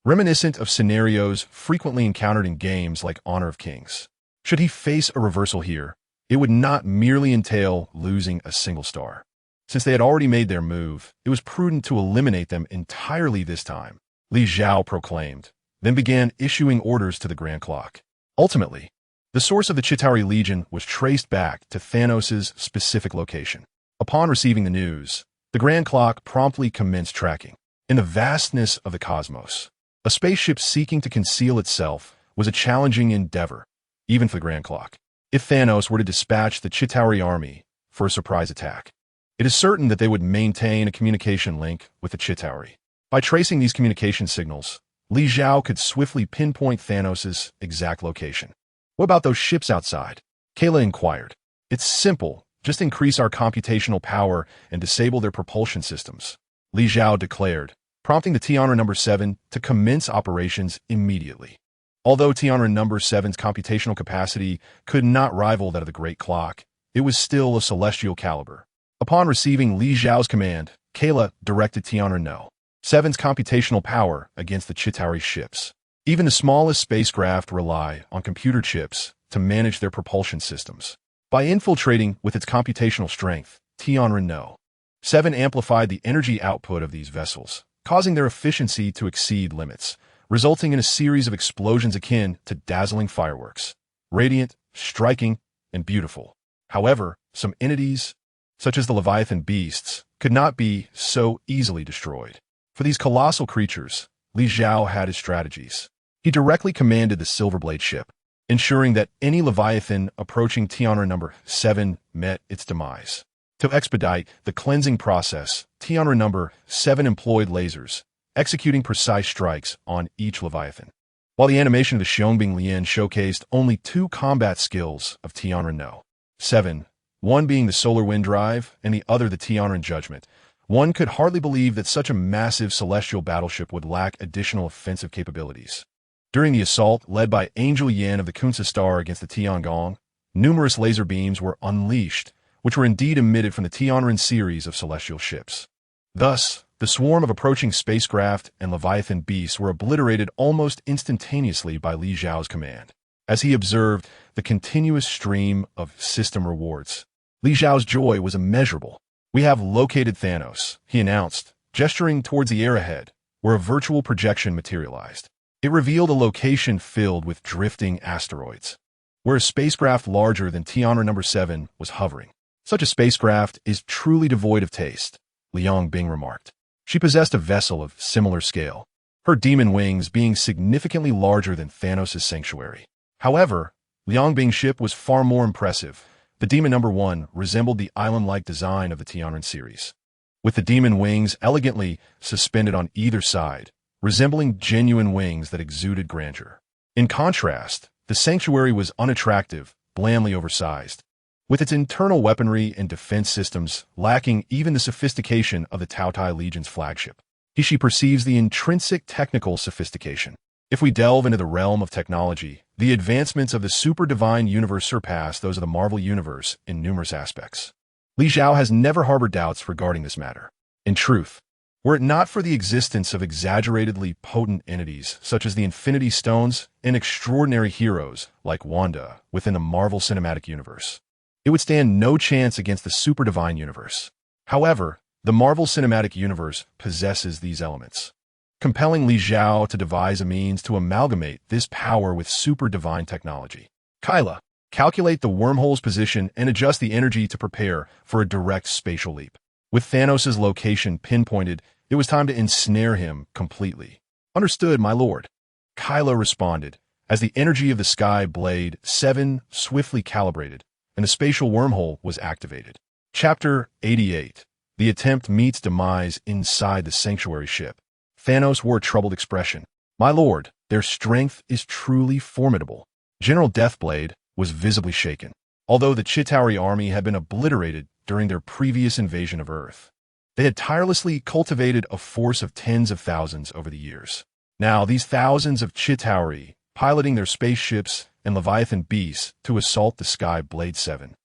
reminiscent of scenarios frequently encountered in games like Honor of Kings. Should he face a reversal here, it would not merely entail losing a single star. Since they had already made their move, it was prudent to eliminate them entirely this time, Li Zhao proclaimed, then began issuing orders to the Grand Clock. Ultimately, the source of the Chitauri Legion was traced back to Thanos' specific location. Upon receiving the news, the Grand Clock promptly commenced tracking. In the vastness of the cosmos, a spaceship seeking to conceal itself was a challenging endeavor, even for the Grand Clock. If Thanos were to dispatch the Chitauri army for a surprise attack, it is certain that they would maintain a communication link with the Chitauri. By tracing these communication signals, Li Zhao could swiftly pinpoint Thanos' exact location. What about those ships outside? Kayla inquired. It's simple. Just increase our computational power and disable their propulsion systems, Li Zhao declared, prompting the Tianra No. 7 to commence operations immediately. Although Tianra No. 7's computational capacity could not rival that of the Great Clock, it was still of celestial caliber. Upon receiving Li Zhao's command, Kayla directed Tianra No. 7's computational power against the Chitauri ships. Even the smallest spacecraft rely on computer chips to manage their propulsion systems. By infiltrating with its computational strength, Tianra No. 7 amplified the energy output of these vessels, causing their efficiency to exceed limits, resulting in a series of explosions akin to dazzling fireworks, radiant, striking, and beautiful. However, some entities, such as the Leviathan beasts, could not be so easily destroyed. For these colossal creatures, Li Zhao had his strategies. He directly commanded the Silverblade ship, ensuring that any Leviathan approaching Tianra No. 7 met its demise. To expedite the cleansing process, Tianra No. 7 employed lasers, executing precise strikes on each Leviathan. While the animation of the Xiongбing Lian showcased only two combat skills of Tianra No. 7, one being the Solar Wind Drive and the other the Tianran Judgment, one could hardly believe that such a massive celestial battleship would lack additional offensive capabilities. During the assault led by Angel Yin of the Kunsa Star against the Tiangong, numerous laser beams were unleashed, which were indeed emitted from the Tianran series of celestial ships. Thus, the swarm of approaching spacecraft and Leviathan beasts were obliterated almost instantaneously by Li Zhao's command. As he observed the continuous stream of system rewards, Li Zhao's joy was immeasurable. We have located Thanos, he announced, gesturing towards the air ahead, where a virtual projection materialized. It revealed a location filled with drifting asteroids, where a spacecraft larger than Tianra No. 7 was hovering. Such a spacecraft is truly devoid of taste, Liang Bing remarked. She possessed a vessel of similar scale, her demon wings being significantly larger than Thanos' sanctuary. However, Liang Bing's ship was far more impressive. The Demon No. 1 resembled the island-like design of the Tianran series, with the demon wings elegantly suspended on either side, resembling genuine wings that exuded grandeur. In contrast, the sanctuary was unattractive, blandly oversized, with its internal weaponry and defense systems lacking even the sophistication of the Taotai Legion's flagship. He Shi perceives the intrinsic technical sophistication. If we delve into the realm of technology, the advancements of the super-divine universe surpass those of the Marvel universe in numerous aspects. Li Zhao has never harbored doubts regarding this matter. In truth, were it not for the existence of exaggeratedly potent entities such as the Infinity Stones and extraordinary heroes like Wanda within the Marvel Cinematic Universe, it would stand no chance against the super-divine universe. However, The Marvel Cinematic Universe possesses these elements, compelling Li Xiao to devise a means to amalgamate this power with super divine technology. Kyla, calculate the wormhole's position and adjust the energy to prepare for a direct spatial leap. With Thanos' location pinpointed, it was time to ensnare him completely. Understood, my lord. Kyla responded, as the energy of the Sky Blade 7 swiftly calibrated, and the spatial wormhole was activated. Chapter 88. The attempt meets demise inside the sanctuary ship. Thanos wore a troubled expression. My lord, their strength is truly formidable. General Deathblade was visibly shaken, although the Chitauri army had been obliterated during their previous invasion of Earth. They had tirelessly cultivated a force of tens of thousands over the years. Now, these thousands of Chitauri, piloting their spaceships and Leviathan beasts to assault the Sky Blade 7,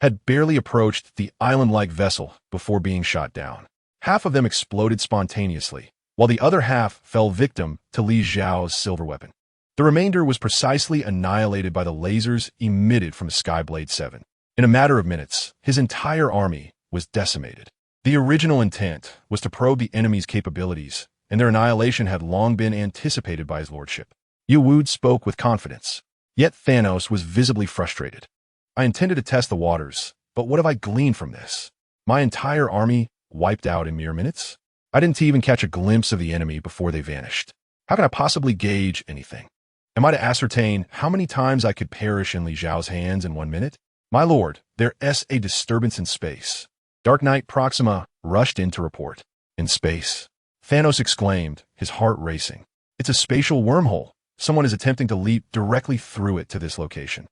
had barely approached the island-like vessel before being shot down. Half of them exploded spontaneously, while the other half fell victim to Li Xiao's silver weapon. The remainder was precisely annihilated by the lasers emitted from the Sky Blade 7. In a matter of minutes, his entire army was decimated. The original intent was to probe the enemy's capabilities, and their annihilation had long been anticipated by his lordship. Yu Wude spoke with confidence, yet Thanos was visibly frustrated. I intended to test the waters, but what have I gleaned from this? My entire army wiped out in mere minutes? I didn't even catch a glimpse of the enemy before they vanished. How can I possibly gauge anything? Am I to ascertain how many times I could perish in Li Xiao's hands in 1 minute? My lord, there's a disturbance in space. Dark Knight Proxima rushed in to report. In space? Thanos exclaimed, his heart racing. It's a spatial wormhole. Someone is attempting to leap directly through it to this location.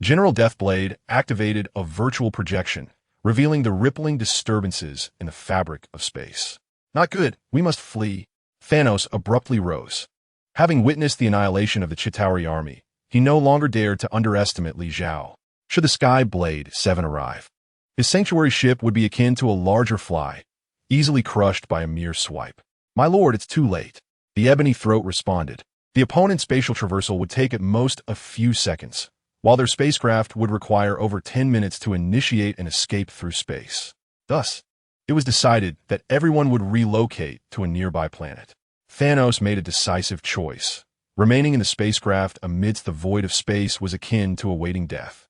General Deathblade activated a virtual projection, revealing the rippling disturbances in the fabric of space. Not good. We must flee. Thanos abruptly rose. Having witnessed the annihilation of the Chitauri army, he no longer dared to underestimate Li Xiao. Should the Sky Blade 7 arrive, his sanctuary ship would be akin to a larger fly, easily crushed by a mere swipe. My lord, it's too late. The Ebony Throat responded. The opponent's spatial traversal would take at most a few seconds, while their spacecraft would require over 10 minutes to initiate an escape through space. Thus, it was decided that everyone would relocate to a nearby planet. Thanos made a decisive choice. Remaining in the spacecraft amidst the void of space was akin to awaiting death.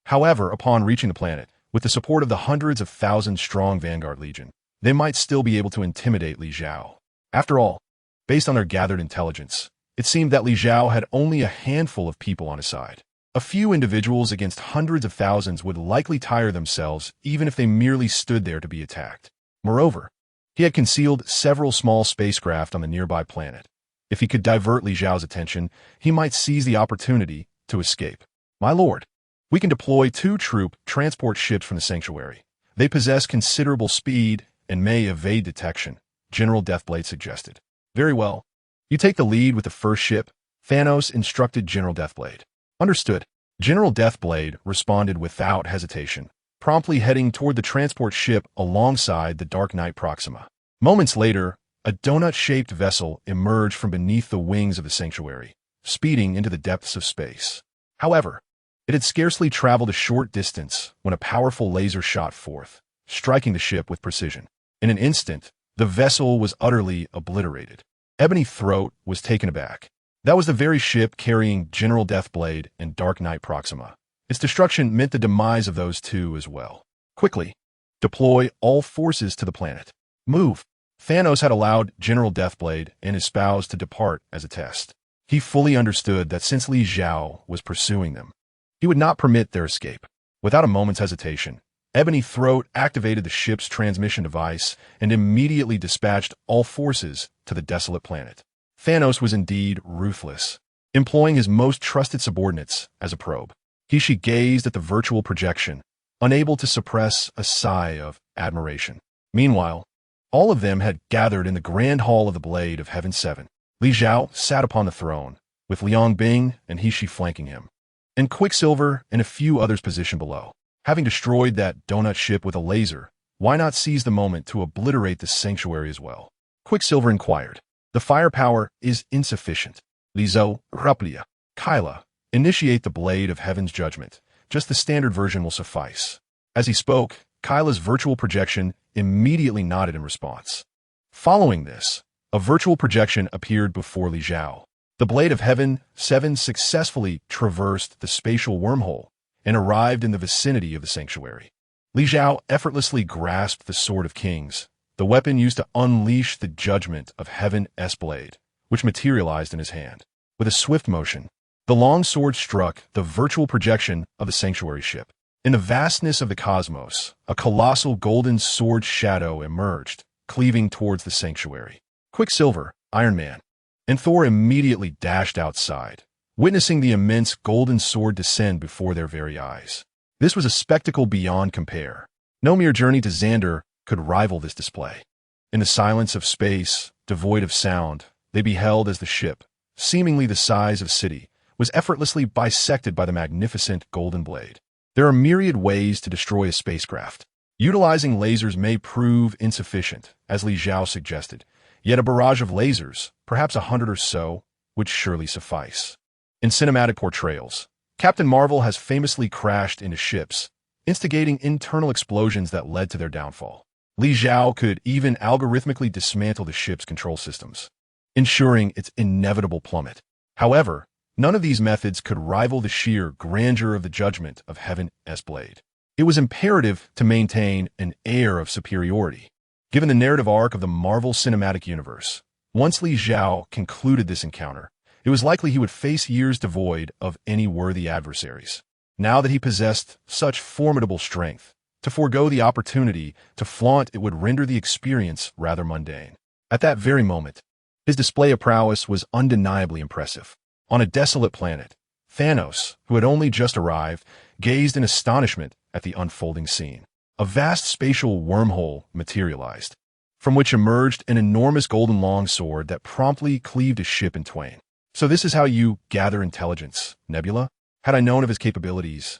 However, upon reaching the planet, with the support of the hundreds of thousands-strong Vanguard Legion, they might still be able to intimidate Li Xiao. After all, based on their gathered intelligence, it seemed that Li Xiao had only a handful of people on his side. A few individuals against hundreds of thousands would likely tire themselves even if they merely stood there to be attacked. Moreover, he had concealed several small spacecraft on the nearby planet. If he could divert Li Xiao's attention, he might seize the opportunity to escape. My lord, we can deploy 2 troop transport ships from the sanctuary. They possess considerable speed and may evade detection, General Deathblade suggested. Very well. You take the lead with the first ship, Thanos instructed General Deathblade. Understood. General Deathblade responded without hesitation, promptly heading toward the transport ship alongside the Dark Knight Proxima. Moments later, a donut-shaped vessel emerged from beneath the wings of the sanctuary, speeding into the depths of space. However, it had scarcely traveled a short distance when a powerful laser shot forth, striking the ship with precision. In an instant, the vessel was utterly obliterated. Ebony Throat was taken aback. That was the very ship carrying General Deathblade and Dark Knight Proxima. Its destruction meant the demise of those two as well. Quickly, deploy all forces to the planet. Move. Thanos had allowed General Deathblade and his spouse to depart as a test. He fully understood that since Li Xiao was pursuing them, he would not permit their escape. Without a moment's hesitation, Ebony Throat activated the ship's transmission device and immediately dispatched all forces to the desolate planet. Thanos was indeed ruthless, employing his most trusted subordinates as a probe. He gazed at the virtual projection, unable to suppress a sigh of admiration. Meanwhile, all of them had gathered in the grand hall of the Blade of Heaven 7. Li Xiao sat upon the throne, with Liang Bing and He flanking him, and Quicksilver and a few others positioned below. Having destroyed that donut ship with a laser, why not seize the moment to obliterate the sanctuary as well? Quicksilver inquired. The firepower is insufficient. Lizo, Raplia, Kyla, initiate the Blade of Heaven's judgment. Just the standard version will suffice. As he spoke, Kyla's virtual projection immediately nodded in response. Following this, a virtual projection appeared before Li Zhao. The Blade of Heaven 7 successfully traversed the spatial wormhole and arrived in the vicinity of the sanctuary. Li Zhao effortlessly grasped the Sword of Kings, the weapon used to unleash the judgment of Heaven's blade, which materialized in his hand. With a swift motion, the long sword struck the virtual projection of the sanctuary ship. In the vastness of the cosmos, a colossal golden sword shadow emerged, cleaving towards the sanctuary. Quicksilver, Iron Man, and Thor immediately dashed outside, witnessing the immense golden sword descend before their very eyes. This was a spectacle beyond compare. No mere journey to Xandar could rival this display. In the silence of space, devoid of sound, they beheld as the ship, seemingly the size of a city, was effortlessly bisected by the magnificent golden blade. There are myriad ways to destroy a spacecraft. Utilizing lasers may prove insufficient, as Li Zhao suggested, yet a barrage of lasers, perhaps 100 or so, would surely suffice. In cinematic portrayals, Captain Marvel has famously crashed into ships, instigating internal explosions that led to their downfall. Li Zhao could even algorithmically dismantle the ship's control systems, ensuring its inevitable plummet. However, none of these methods could rival the sheer grandeur of the judgment of Heaven's blade. It was imperative to maintain an air of superiority. Given the narrative arc of the Marvel Cinematic Universe, once Li Zhao concluded this encounter, it was likely he would face years devoid of any worthy adversaries. Now that he possessed such formidable strength, to forego the opportunity to flaunt it would render the experience rather mundane. At that very moment, his display of prowess was undeniably impressive. On a desolate planet, Thanos, who had only just arrived, gazed in astonishment at the unfolding scene. A vast spatial wormhole materialized, from which emerged an enormous golden longsword that promptly cleaved a ship in twain. So this is how you gather intelligence, Nebula? Had I known of his capabilities,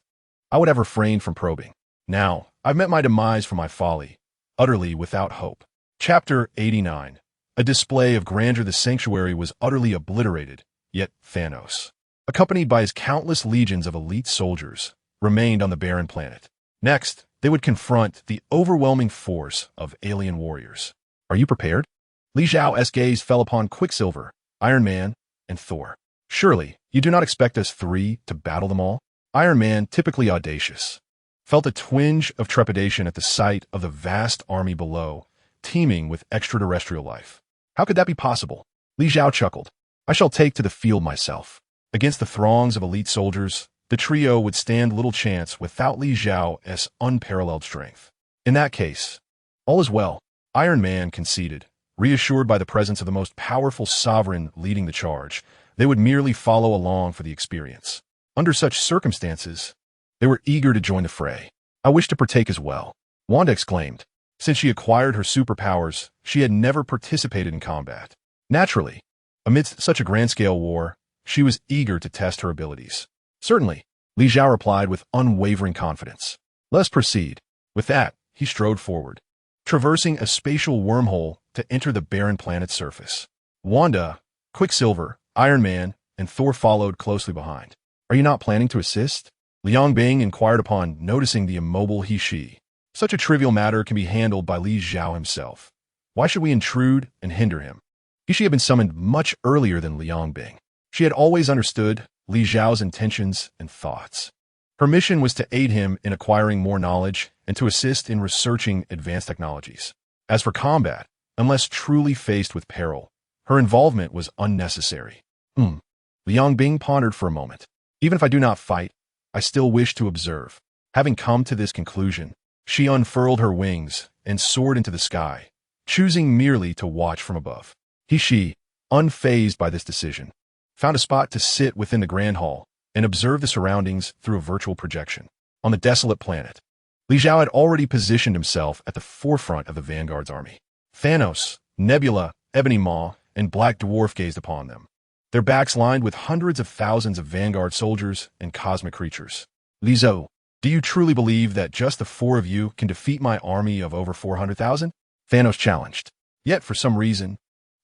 I would have refrained from probing. Now, I've met my demise for my folly, utterly without hope. Chapter 89. A display of grandeur. The sanctuary was utterly obliterated, yet Thanos, accompanied by his countless legions of elite soldiers, remained on the barren planet. Next, they would confront the overwhelming force of alien warriors. Are you prepared? Li Zhao's gaze fell upon Quicksilver, Iron Man, and Thor. Surely, you do not expect us three to battle them all? Iron Man, typically audacious, felt a twinge of trepidation at the sight of the vast army below, teeming with extraterrestrial life. How could that be possible? Li Zhao chuckled. I shall take to the field myself. Against the throngs of elite soldiers, the trio would stand little chance without Li Zhao's unparalleled strength. In that case, all is well, Iron Man conceded. Reassured by the presence of the most powerful sovereign leading the charge, they would merely follow along for the experience. Under such circumstances, they were eager to join the fray. I wish to partake as well, Wanda exclaimed. Since she acquired her superpowers, she had never participated in combat. Naturally, amidst such a grand-scale war, she was eager to test her abilities. Certainly, Li Zhao replied with unwavering confidence. Let us proceed. With that, he strode forward, traversing a spatial wormhole to enter the barren planet's surface. Wanda, Quicksilver, Iron Man, and Thor followed closely behind. Are you not planning to assist? Liang Bing inquired upon noticing the immobile he-she. Such a trivial matter can be handled by Li Zhao himself. Why should we intrude and hinder him? He-she had been summoned much earlier than Liang Bing. She had always understood Li Zhao's intentions and thoughts. Her mission was to aid him in acquiring more knowledge and to assist in researching advanced technologies. As for combat, unless truly faced with peril, her involvement was unnecessary. Liang Bing pondered for a moment. Even if I do not fight, I still wish to observe. Having come to this conclusion, she unfurled her wings and soared into the sky, choosing merely to watch from above. He-she, unfazed by this decision, found a spot to sit within the grand hall and observe the surroundings through a virtual projection. On the desolate planet, Li Zhao had already positioned himself at the forefront of the Vanguard's army. Thanos, Nebula, Ebony Maw, and Black Dwarf gazed upon them, their backs lined with hundreds of thousands of Vanguard soldiers and cosmic creatures. Li Zhao, do you truly believe that just the four of you can defeat my army of over 400,000? Thanos challenged. Yet, for some reason,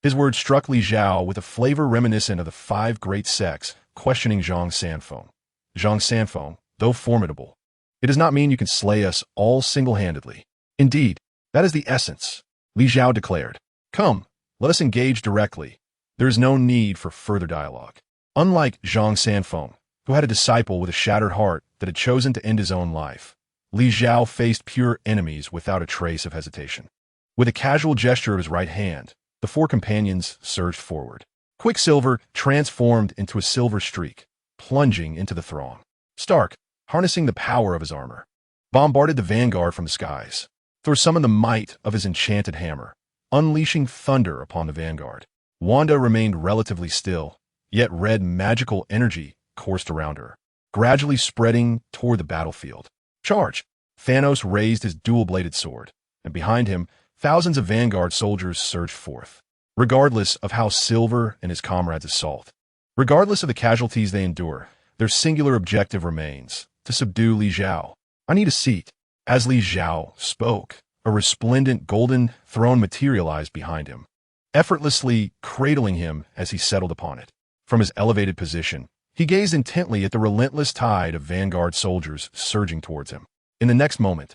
his words struck Li Zhao with a flavor reminiscent of the five great sects questioning Zhang Sanfeng. Zhang Sanfeng, though formidable, It does not mean you can slay us all single-handedly. Indeed, that is the essence, Li Zhao declared. Come, let us engage directly. There is no need for further dialogue. Unlike Zhang Sanfeng, who had a disciple with a shattered heart that had chosen to end his own life, Li Zhao faced pure enemies without a trace of hesitation. With a casual gesture of his right hand, the four companions surged forward. Quicksilver transformed into a silver streak, plunging into the throng. Stark, harnessing the power of his armor, bombarded the vanguard from the skies. Thor summoned the might of his enchanted hammer, unleashing thunder upon the vanguard. Wanda remained relatively still, yet red magical energy coursed around her, gradually spreading toward the battlefield. Charge! Thanos raised his dual-bladed sword, and behind him, thousands of vanguard soldiers surged forth. Regardless of how Silver and his comrades assault, regardless of the casualties they endure, their singular objective remains, to subdue Li Zhao. I need a seat. As Li Zhao spoke, a resplendent golden throne materialized behind him, effortlessly cradling him as he settled upon it. From his elevated position, he gazed intently at the relentless tide of vanguard soldiers surging towards him. In the next moment,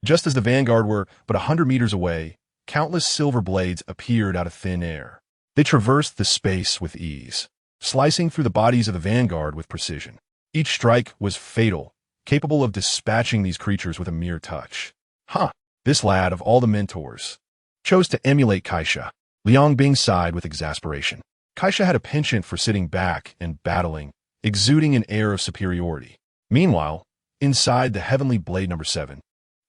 just as the vanguard were but 100 meters away, countless silver blades appeared out of thin air. They traversed the space with ease, slicing through the bodies of the vanguard with precision. Each strike was fatal, capable of dispatching these creatures with a mere touch. This lad of all the mentors chose to emulate Kaiser. Liang Bing sighed with exasperation. Kaiser had a penchant for sitting back and battling, exuding an air of superiority. Meanwhile, inside the heavenly blade number 7,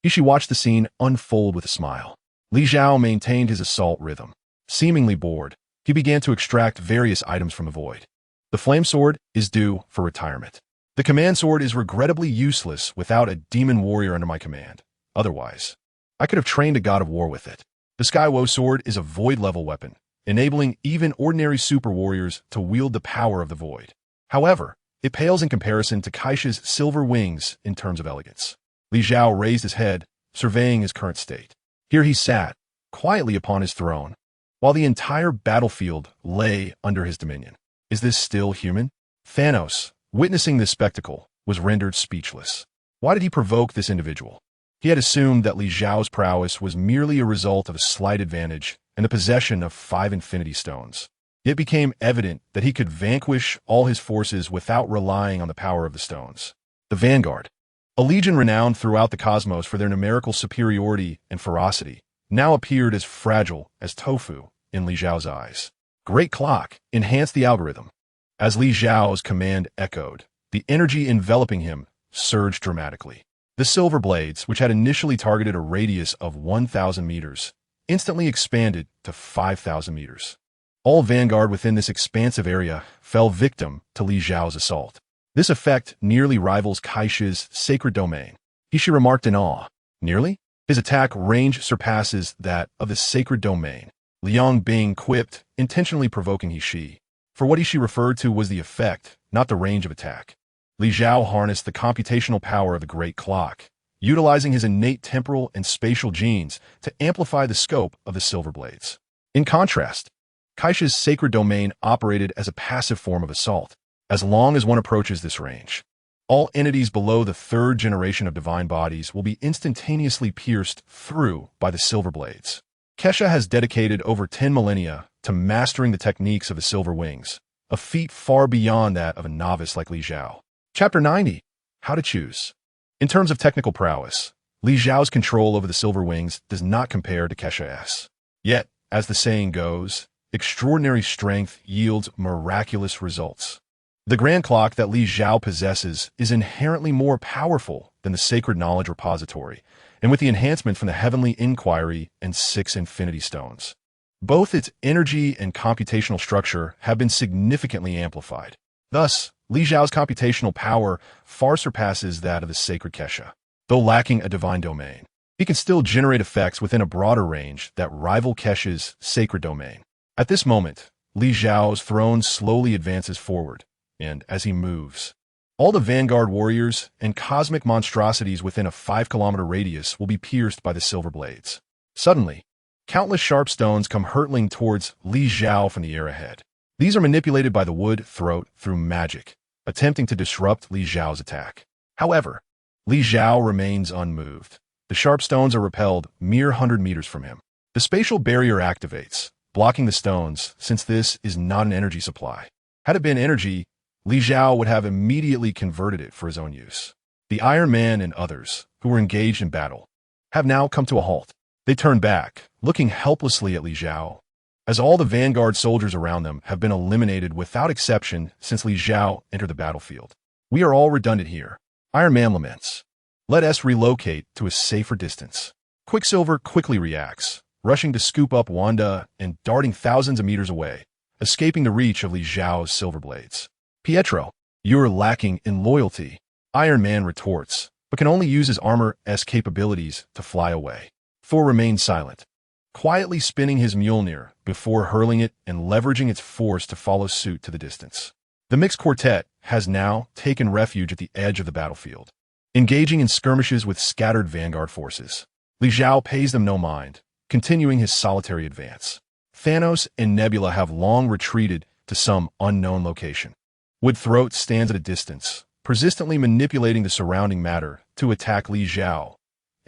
Ishi watched the scene unfold with a smile. Li Zhao maintained his assault rhythm. Seemingly bored, he began to extract various items from the void. The flame sword is due for retirement. The command sword is regrettably useless without a demon warrior under my command. Otherwise, I could have trained a god of war with it. The Skywoe sword is a void-level weapon, enabling even ordinary super warriors to wield the power of the void. However, it pales in comparison to Kaiser's silver wings in terms of elegance. Li Zhao raised his head, surveying his current state. Here he sat, quietly upon his throne, while the entire battlefield lay under his dominion. Is this still human? Thanos, witnessing this spectacle, was rendered speechless. Why did he provoke this individual? He had assumed that Li Zhao's prowess was merely a result of a slight advantage and the possession of 5 Infinity Stones. It became evident that he could vanquish all his forces without relying on the power of the stones. The Vanguard, a legion renowned throughout the cosmos for their numerical superiority and ferocity, now appeared as fragile as tofu in Li Zhao's eyes. Great Clock enhanced the algorithm. As Li Zhao's command echoed, the energy enveloping him surged dramatically. The silver blades, which had initially targeted a radius of 1,000 meters, instantly expanded to 5,000 meters. All vanguard within this expansive area fell victim to Li Zhao's assault. This effect nearly rivals Kaiser's sacred domain. Ishi remarked in awe. Nearly? His attack range surpasses that of the sacred domain. Liang Bing quipped, intentionally provoking Ishi. For what Ishi referred to was the effect, not the range of attack. Li Zhao harnessed the computational power of the Great Clock, utilizing his innate temporal and spatial genes to amplify the scope of the silver blades. In contrast, Kaiser's sacred domain operated as a passive form of assault. As long as one approaches this range, all entities below the 3rd generation of divine bodies will be instantaneously pierced through by the silver blades. Kesha has dedicated over 10 millennia to mastering the techniques of the silver wings, a feat far beyond that of a novice like Li Zhao. Chapter 90. How to choose. In terms of technical prowess, Li Zhao's control over the silver wings does not compare to Kesha's. Yet, as the saying goes, extraordinary strength yields miraculous results. The grand clock that Li Zhao possesses is inherently more powerful than the sacred knowledge repository, and with the enhancement from the heavenly inquiry and 6 Infinity Stones. Both its energy and computational structure have been significantly amplified. Thus, Li Zhao's computational power far surpasses that of the sacred Kesha. Though lacking a divine domain, he can still generate effects within a broader range that rival Kesha's sacred domain. At this moment, Li Zhao's throne slowly advances forward, and as he moves, all the vanguard warriors and cosmic monstrosities within a 5-kilometer radius will be pierced by the silver blades. Suddenly, countless sharp stones come hurtling towards Li Zhao from the air ahead. These are manipulated by the wood throat through magic, attempting to disrupt Li Zhao's attack. However, Li Zhao remains unmoved. The sharp stones are repelled mere 100 meters from him. The spatial barrier activates, blocking the stones, since this is not an energy supply. Had it been energy, Li Zhao would have immediately converted it for his own use. The Iron Man and others, who were engaged in battle, have now come to a halt. They turn back, looking helplessly at Li Zhao, as all the vanguard soldiers around them have been eliminated without exception since Li Zhao entered the battlefield. We are all redundant here. Iron Man laments. Let us relocate to a safer distance. Quicksilver quickly reacts, rushing to scoop up Wanda and darting thousands of meters away, escaping the reach of Li Zhao's silver blades. Pietro, you're lacking in loyalty. Iron Man retorts, but can only use his armor's capabilities to fly away. Thor remains silent, quietly spinning his Mjolnir before hurling it and leveraging its force to follow suit to the distance. The mixed quartet has now taken refuge at the edge of the battlefield, engaging in skirmishes with scattered vanguard forces. Li Zhao pays them no mind, continuing his solitary advance. Thanos and Nebula have long retreated to some unknown location. Woodthroat stands at a distance, persistently manipulating the surrounding matter to attack Li Zhao,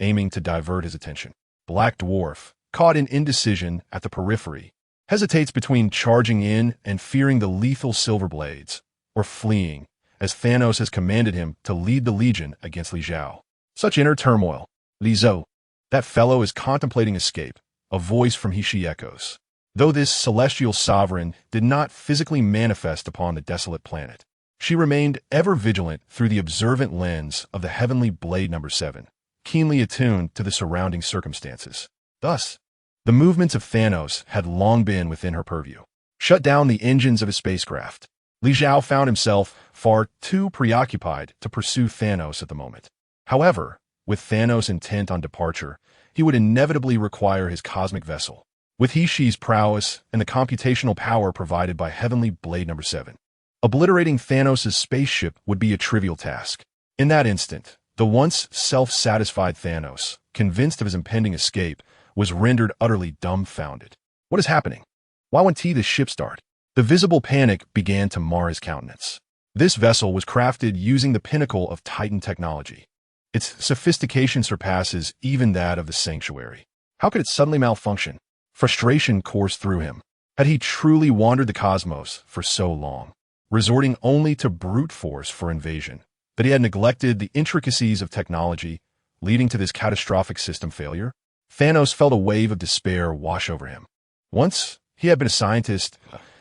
aiming to divert his attention. Black Dwarf, caught in indecision at the periphery, hesitates between charging in and fearing the lethal silver blades, or fleeing, as Thanos has commanded him to lead the Legion against Li Zhao. Such inner turmoil. Li Zhao, that fellow is contemplating escape, a voice from He-She echoes. Though this celestial sovereign did not physically manifest upon the desolate planet, she remained ever vigilant through the observant lens of the heavenly blade number 7, keenly attuned to the surrounding circumstances. Thus, the movements of Thanos had long been within her purview. Shut down the engines of his spacecraft. Li Zhao found himself far too preoccupied to pursue Thanos at the moment. However, with Thanos intent on departure, he would inevitably require his cosmic vessel. With He-She's prowess and the computational power provided by Heavenly Blade number 7, obliterating Thanos' spaceship would be a trivial task. In that instant, the once self-satisfied Thanos, convinced of his impending escape, was rendered utterly dumbfounded. What is happening? Why won't the ship start? The visible panic began to mar his countenance. This vessel was crafted using the pinnacle of Titan technology. Its sophistication surpasses even that of the Sanctuary. How could it suddenly malfunction? Frustration coursed through him. Had he truly wandered the cosmos for so long, resorting only to brute force for invasion, that he had neglected the intricacies of technology, leading to this catastrophic system failure? Thanos felt a wave of despair wash over him. Once, he had been a scientist,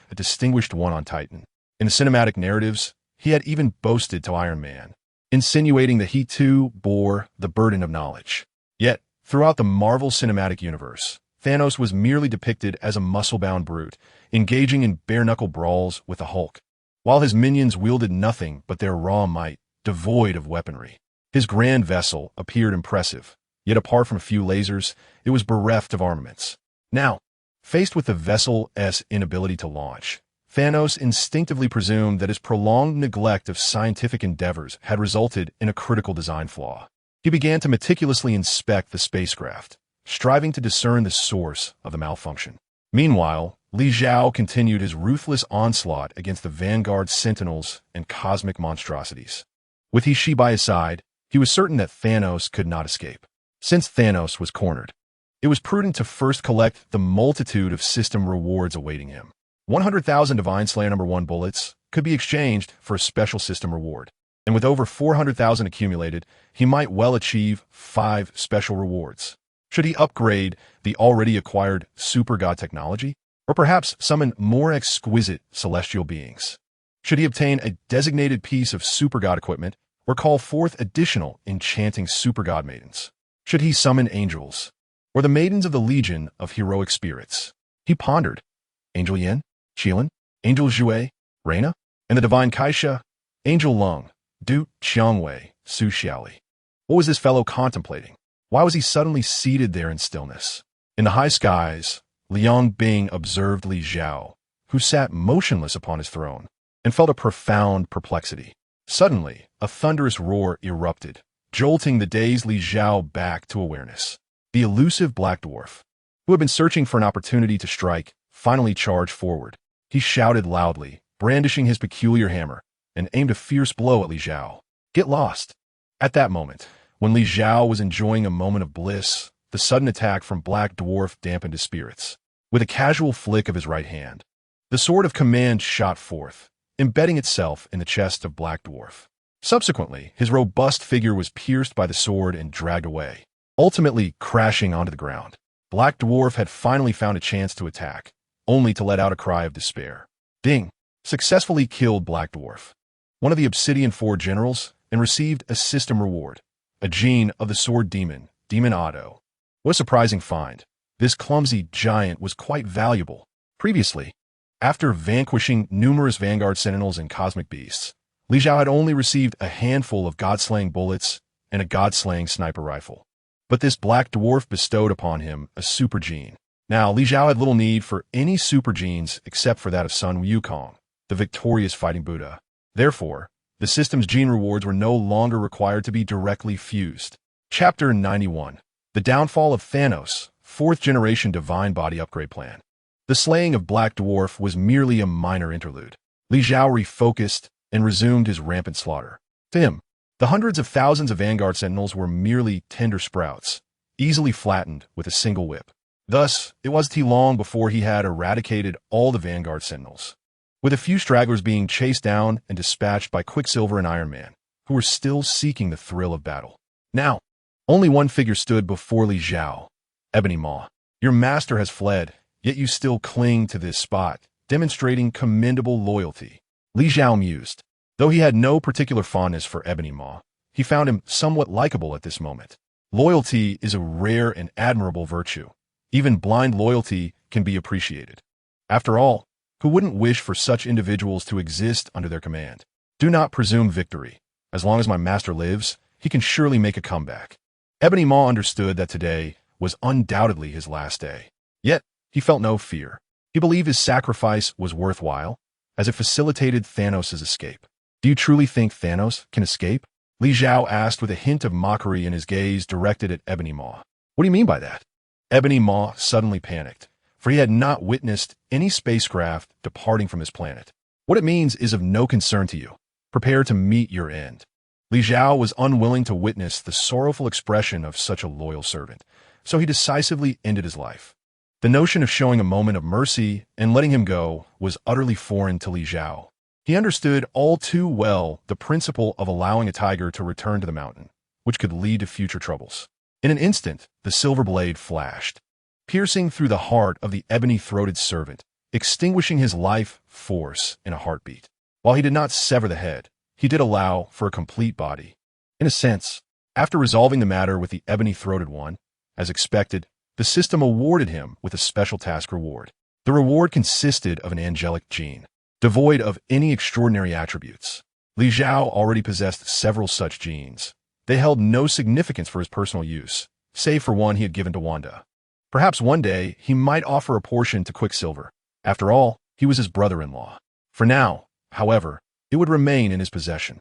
a distinguished one on Titan. In the cinematic narratives, he had even boasted to Iron Man, insinuating that he too bore the burden of knowledge. Yet, throughout the Marvel Cinematic Universe, Thanos was merely depicted as a muscle-bound brute, engaging in bare-knuckle brawls with the Hulk, while his minions wielded nothing but their raw might, devoid of weaponry. His grand vessel appeared impressive, yet apart from a few lasers, it was bereft of armaments. Now, faced with the vessel's inability to launch, Thanos instinctively presumed that his prolonged neglect of scientific endeavors had resulted in a critical design flaw. He began to meticulously inspect the spacecraft, striving to discern the source of the malfunction. Meanwhile, Li Zhao continued his ruthless onslaught against the Vanguard Sentinels and cosmic monstrosities. With He-She by his side, he was certain that Thanos could not escape. Since Thanos was cornered, it was prudent to first collect the multitude of system rewards awaiting him. 100,000 Divine Slayer number 1 bullets could be exchanged for a special system reward, and with over 400,000 accumulated, he might well achieve 5 special rewards. Should he upgrade the already acquired super god technology, or perhaps summon more exquisite celestial beings? Should he obtain a designated piece of super god equipment, or call forth additional enchanting super god maidens? Should he summon angels, or the maidens of the Legion of Heroic Spirits? He pondered. Angel Yin, Qilin, Angel Zhui, Reina, and the Divine Kaisha, Angel Lung, Du Qiangwei, Su Xiaoli. What was this fellow contemplating? Why was he suddenly seated there in stillness? In the high skies, Liang Bing observed Li Zhao, who sat motionless upon his throne, and felt a profound perplexity. Suddenly, a thunderous roar erupted, jolting the dazed Li Zhao back to awareness. The elusive Black Dwarf, who had been searching for an opportunity to strike, finally charged forward. He shouted loudly, brandishing his peculiar hammer, and aimed a fierce blow at Li Zhao. Get lost. At that moment, when Li Zhao was enjoying a moment of bliss, the sudden attack from Black Dwarf dampened his spirits. With a casual flick of his right hand, the sword of command shot forth, embedding itself in the chest of Black Dwarf. Subsequently, his robust figure was pierced by the sword and dragged away, ultimately crashing onto the ground. Black Dwarf had finally found a chance to attack, only to let out a cry of despair. Ding! Successfully killed Black Dwarf, one of the Obsidian 4 generals, and received a system reward, a gene of the sword demon, Demon Otto. What a surprising find. This clumsy giant was quite valuable. Previously, after vanquishing numerous Vanguard Sentinels and Cosmic Beasts, Li Zhao had only received a handful of God-slaying bullets and a God-slaying sniper rifle. But this Black Dwarf bestowed upon him a super gene. Now, Li Zhao had little need for any super genes except for that of Sun Wukong, the victorious fighting Buddha. Therefore, the system's gene rewards were no longer required to be directly fused. Chapter 91. The Downfall of Thanos, 4th Generation Divine Body Upgrade Plan. The slaying of Black Dwarf was merely a minor interlude. Li Zhao refocused and resumed his rampant slaughter. To him, the hundreds of thousands of Vanguard Sentinels were merely tender sprouts, easily flattened with a single whip. Thus, it wasn't long before he had eradicated all the Vanguard Sentinels, with a few stragglers being chased down and dispatched by Quicksilver and Iron Man, who were still seeking the thrill of battle. Now, only one figure stood before Li Zhao, Ebony Maw. Your master has fled, yet you still cling to this spot, demonstrating commendable loyalty. Li Zhao mused. Though he had no particular fondness for Ebony Maw, he found him somewhat likable at this moment. Loyalty is a rare and admirable virtue. Even blind loyalty can be appreciated. After all, who wouldn't wish for such individuals to exist under their command? Do not presume victory. As long as my master lives, he can surely make a comeback. Ebony Maw understood that today was undoubtedly his last day. Yet, he felt no fear. He believed his sacrifice was worthwhile, as it facilitated Thanos' escape. Do you truly think Thanos can escape? Li Zhao asked with a hint of mockery in his gaze directed at Ebony Maw. What do you mean by that? Ebony Maw suddenly panicked, for he had not witnessed any spacecraft departing from his planet. What it means is of no concern to you. Prepare to meet your end. Li Zhao was unwilling to witness the sorrowful expression of such a loyal servant, so he decisively ended his life. The notion of showing a moment of mercy and letting him go was utterly foreign to Li Zhao. He understood all too well the principle of allowing a tiger to return to the mountain, which could lead to future troubles. In an instant, the silver blade flashed, piercing through the heart of the ebony-throated servant, extinguishing his life force in a heartbeat. While he did not sever the head, he did allow for a complete body. In a sense, after resolving the matter with the ebony-throated one, as expected, the system awarded him with a special task reward. The reward consisted of an angelic gene, devoid of any extraordinary attributes. Li Zhao already possessed several such genes. They held no significance for his personal use, save for one he had given to Wanda. Perhaps one day he might offer a portion to Quicksilver. After all, he was his brother-in-law. For now, however, it would remain in his possession.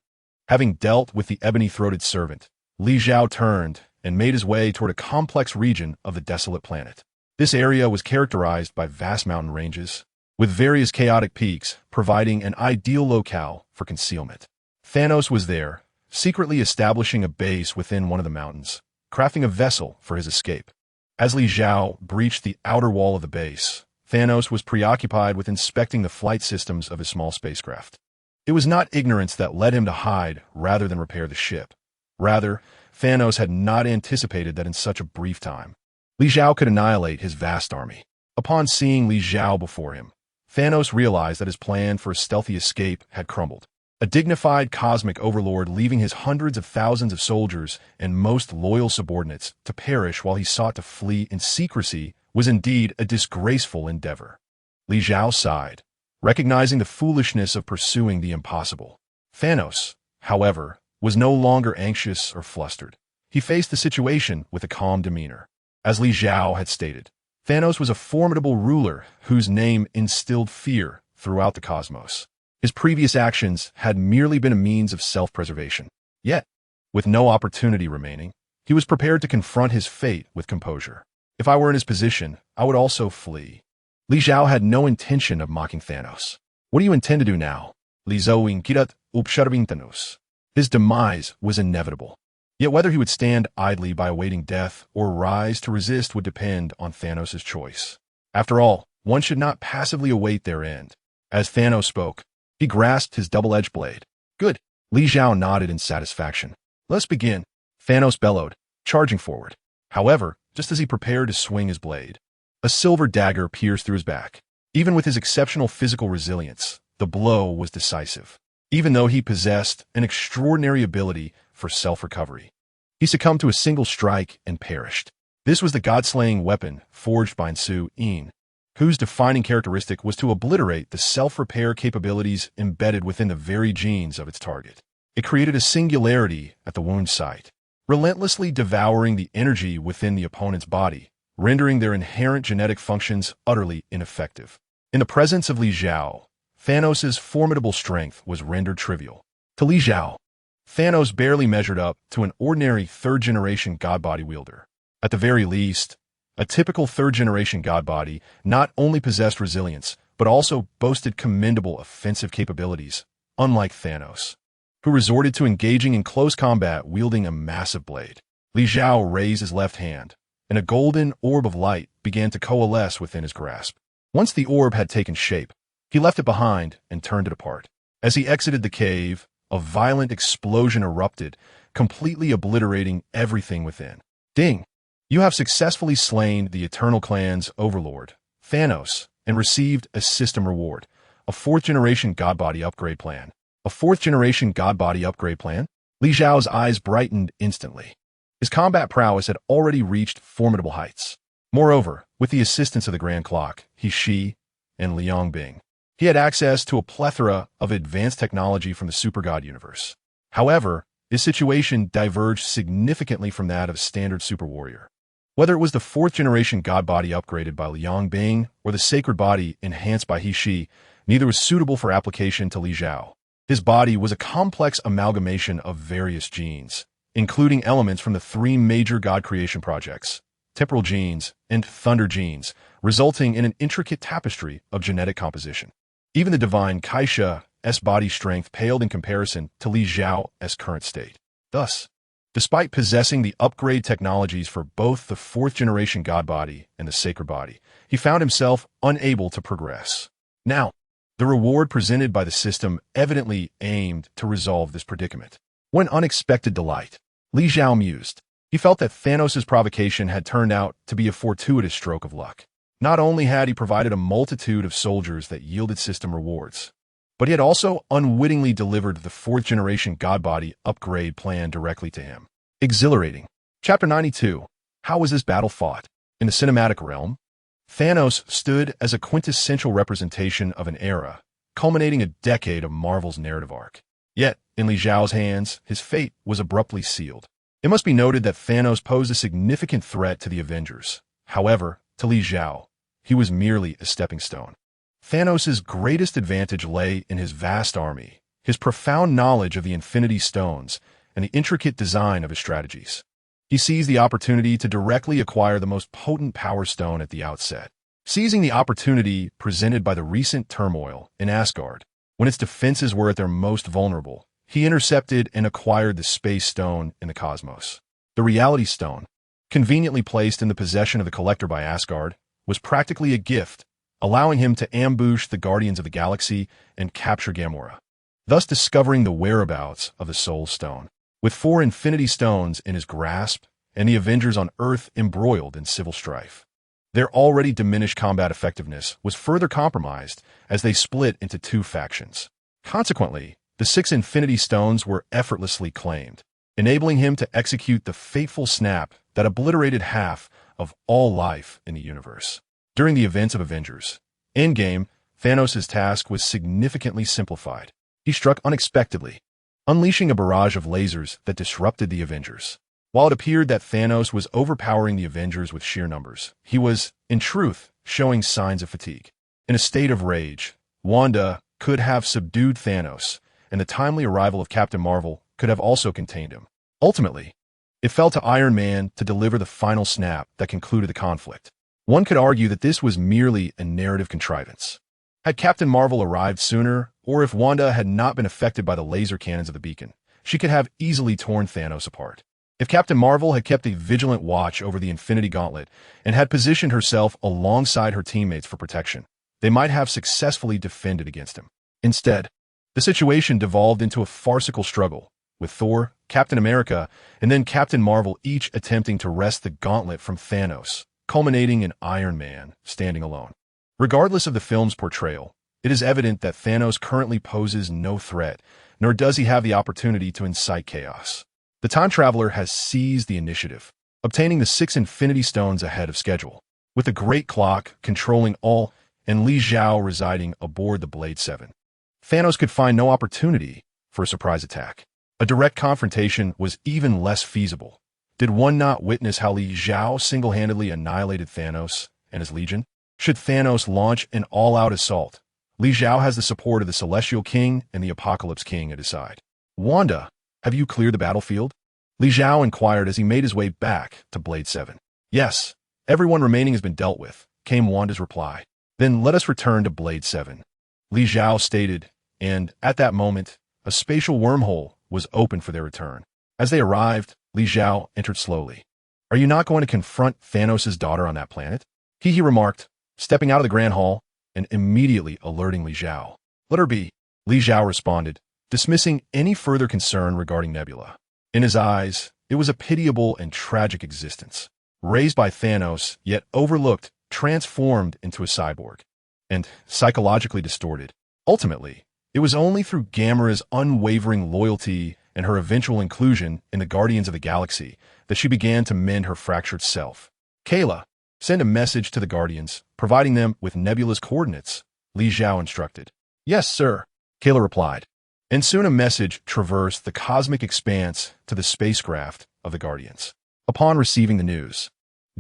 Having dealt with the ebony-throated servant, Li Zhao turned and made his way toward a complex region of the desolate planet. This area was characterized by vast mountain ranges, with various chaotic peaks providing an ideal locale for concealment. Thanos was there, secretly establishing a base within one of the mountains, crafting a vessel for his escape. As Li Zhao breached the outer wall of the base, Thanos was preoccupied with inspecting the flight systems of his small spacecraft. It was not ignorance that led him to hide rather than repair the ship. Rather, Thanos had not anticipated that in such a brief time, Li Zhao could annihilate his vast army. Upon seeing Li Zhao before him, Thanos realized that his plan for a stealthy escape had crumbled. A dignified cosmic overlord leaving his hundreds of thousands of soldiers and most loyal subordinates to perish while he sought to flee in secrecy was indeed a disgraceful endeavor. Li Zhao sighed, recognizing the foolishness of pursuing the impossible. Thanos, however, was no longer anxious or flustered. He faced the situation with a calm demeanor. As Li Zhao had stated, Thanos was a formidable ruler whose name instilled fear throughout the cosmos. His previous actions had merely been a means of self-preservation. Yet, with no opportunity remaining, he was prepared to confront his fate with composure. If I were in his position, I would also flee. Li Zhao had no intention of mocking Thanos. What do you intend to do now? Li Zhao inquirat observing Thanos. His demise was inevitable. Yet whether he would stand idly by awaiting death or rise to resist would depend on Thanos' choice. After all, one should not passively await their end. As Thanos spoke, he grasped his double-edged blade. Good. Li Zhao nodded in satisfaction. Let's begin. Thanos bellowed, charging forward. However, just as he prepared to swing his blade, a silver dagger pierced through his back. Even with his exceptional physical resilience, the blow was decisive. Even though he possessed an extraordinary ability for self-recovery, he succumbed to a single strike and perished. This was the god-slaying weapon forged by Su Yin, whose defining characteristic was to obliterate the self-repair capabilities embedded within the very genes of its target. It created a singularity at the wound site, relentlessly devouring the energy within the opponent's body, rendering their inherent genetic functions utterly ineffective. In the presence of Li Zhao, Thanos' formidable strength was rendered trivial. To Li Zhao, Thanos barely measured up to an ordinary third-generation godbody wielder. At the very least, a typical third-generation godbody not only possessed resilience, but also boasted commendable offensive capabilities, unlike Thanos, who resorted to engaging in close combat wielding a massive blade. Li Zhao raised his left hand, and a golden orb of light began to coalesce within his grasp. Once the orb had taken shape, he left it behind and turned it apart. As he exited the cave, a violent explosion erupted, completely obliterating everything within. Ding! You have successfully slain the Eternal Clan's overlord, Thanos, and received a system reward, a fourth-generation godbody upgrade plan. A fourth-generation godbody upgrade plan? Li Zhao's eyes brightened instantly. His combat prowess had already reached formidable heights. Moreover, with the assistance of the Grand Clock, He Shi, and Liang Bing, he had access to a plethora of advanced technology from the supergod universe. However, his situation diverged significantly from that of a standard super warrior. Whether it was the fourth-generation god body upgraded by Liang Bing or the sacred body enhanced by He Shi, neither was suitable for application to Li Zhao. His body was a complex amalgamation of various genes, including elements from the three major god creation projects, temporal genes and thunder genes, resulting in an intricate tapestry of genetic composition. Even the divine Kaiser's body strength paled in comparison to Li Zhao's current state. Thus, despite possessing the upgrade technologies for both the fourth-generation god body and the sacred body, he found himself unable to progress. Now, the reward presented by the system evidently aimed to resolve this predicament. When unexpected delight, Li Zhao mused. He felt that Thanos' provocation had turned out to be a fortuitous stroke of luck. Not only had he provided a multitude of soldiers that yielded system rewards, but he had also unwittingly delivered the fourth-generation godbody upgrade plan directly to him. Exhilarating. Chapter 92. How was this battle fought? In the cinematic realm, Thanos stood as a quintessential representation of an era, culminating a decade of Marvel's narrative arc. Yet, in Li Zhao's hands, his fate was abruptly sealed. It must be noted that Thanos posed a significant threat to the Avengers. However, to Li Zhao, he was merely a stepping stone. Thanos' greatest advantage lay in his vast army, his profound knowledge of the Infinity Stones, and the intricate design of his strategies. He seized the opportunity to directly acquire the most potent Power Stone at the outset. Seizing the opportunity presented by the recent turmoil in Asgard, when its defenses were at their most vulnerable, he intercepted and acquired the Space Stone in the cosmos. The Reality Stone, conveniently placed in the possession of the Collector by Asgard, was practically a gift, allowing him to ambush the Guardians of the Galaxy and capture Gamora, thus discovering the whereabouts of the Soul Stone. With 4 Infinity Stones in his grasp and the Avengers on Earth embroiled in civil strife, their already diminished combat effectiveness was further compromised as they split into 2 factions. Consequently, the 6 Infinity Stones were effortlessly claimed, enabling him to execute the fateful snap that obliterated half of all life in the universe. During the events of Avengers Endgame, Thanos' task was significantly simplified. He struck unexpectedly, unleashing a barrage of lasers that disrupted the Avengers. While it appeared that Thanos was overpowering the Avengers with sheer numbers, he was, in truth, showing signs of fatigue. In a state of rage, Wanda could have subdued Thanos, and the timely arrival of Captain Marvel could have also contained him. Ultimately, it fell to Iron Man to deliver the final snap that concluded the conflict. One could argue that this was merely a narrative contrivance. Had Captain Marvel arrived sooner, or if Wanda had not been affected by the laser cannons of the beacon, she could have easily torn Thanos apart. If Captain Marvel had kept a vigilant watch over the Infinity Gauntlet and had positioned herself alongside her teammates for protection, they might have successfully defended against him. Instead, the situation devolved into a farcical struggle, with Thor, Captain America, and then Captain Marvel each attempting to wrest the gauntlet from Thanos, culminating in Iron Man standing alone. Regardless of the film's portrayal, it is evident that Thanos currently poses no threat, nor does he have the opportunity to incite chaos. The time traveler has seized the initiative, obtaining the 6 Infinity Stones ahead of schedule, with the Great Clock controlling all and Li Zhao residing aboard the Blade 7. Thanos could find no opportunity for a surprise attack. A direct confrontation was even less feasible. Did one not witness how Li Zhao single-handedly annihilated Thanos and his legion? Should Thanos launch an all-out assault, Li Zhao has the support of the Celestial King and the Apocalypse King at his side. "Wanda, have you cleared the battlefield?" Li Zhao inquired as he made his way back to Blade 7. "Yes, everyone remaining has been dealt with," came Wanda's reply. "Then let us return to Blade 7. Li Zhao stated, and at that moment, a spatial wormhole was open for their return. As they arrived, Li Zhao entered slowly. "Are you not going to confront Thanos' daughter on that planet?" He remarked, stepping out of the Grand Hall and immediately alerting Li Zhao. "Let her be," Li Zhao responded, dismissing any further concern regarding Nebula. In his eyes, it was a pitiable and tragic existence, raised by Thanos, yet overlooked, transformed into a cyborg, and psychologically distorted. Ultimately, it was only through Gamera's unwavering loyalty and her eventual inclusion in the Guardians of the Galaxy that she began to mend her fractured self. "Kayla, send a message to the Guardians, providing them with Nebula's coordinates," Li Zhao instructed. "Yes, sir," Kayla replied. And soon a message traversed the cosmic expanse to the spacecraft of the Guardians. Upon receiving the news,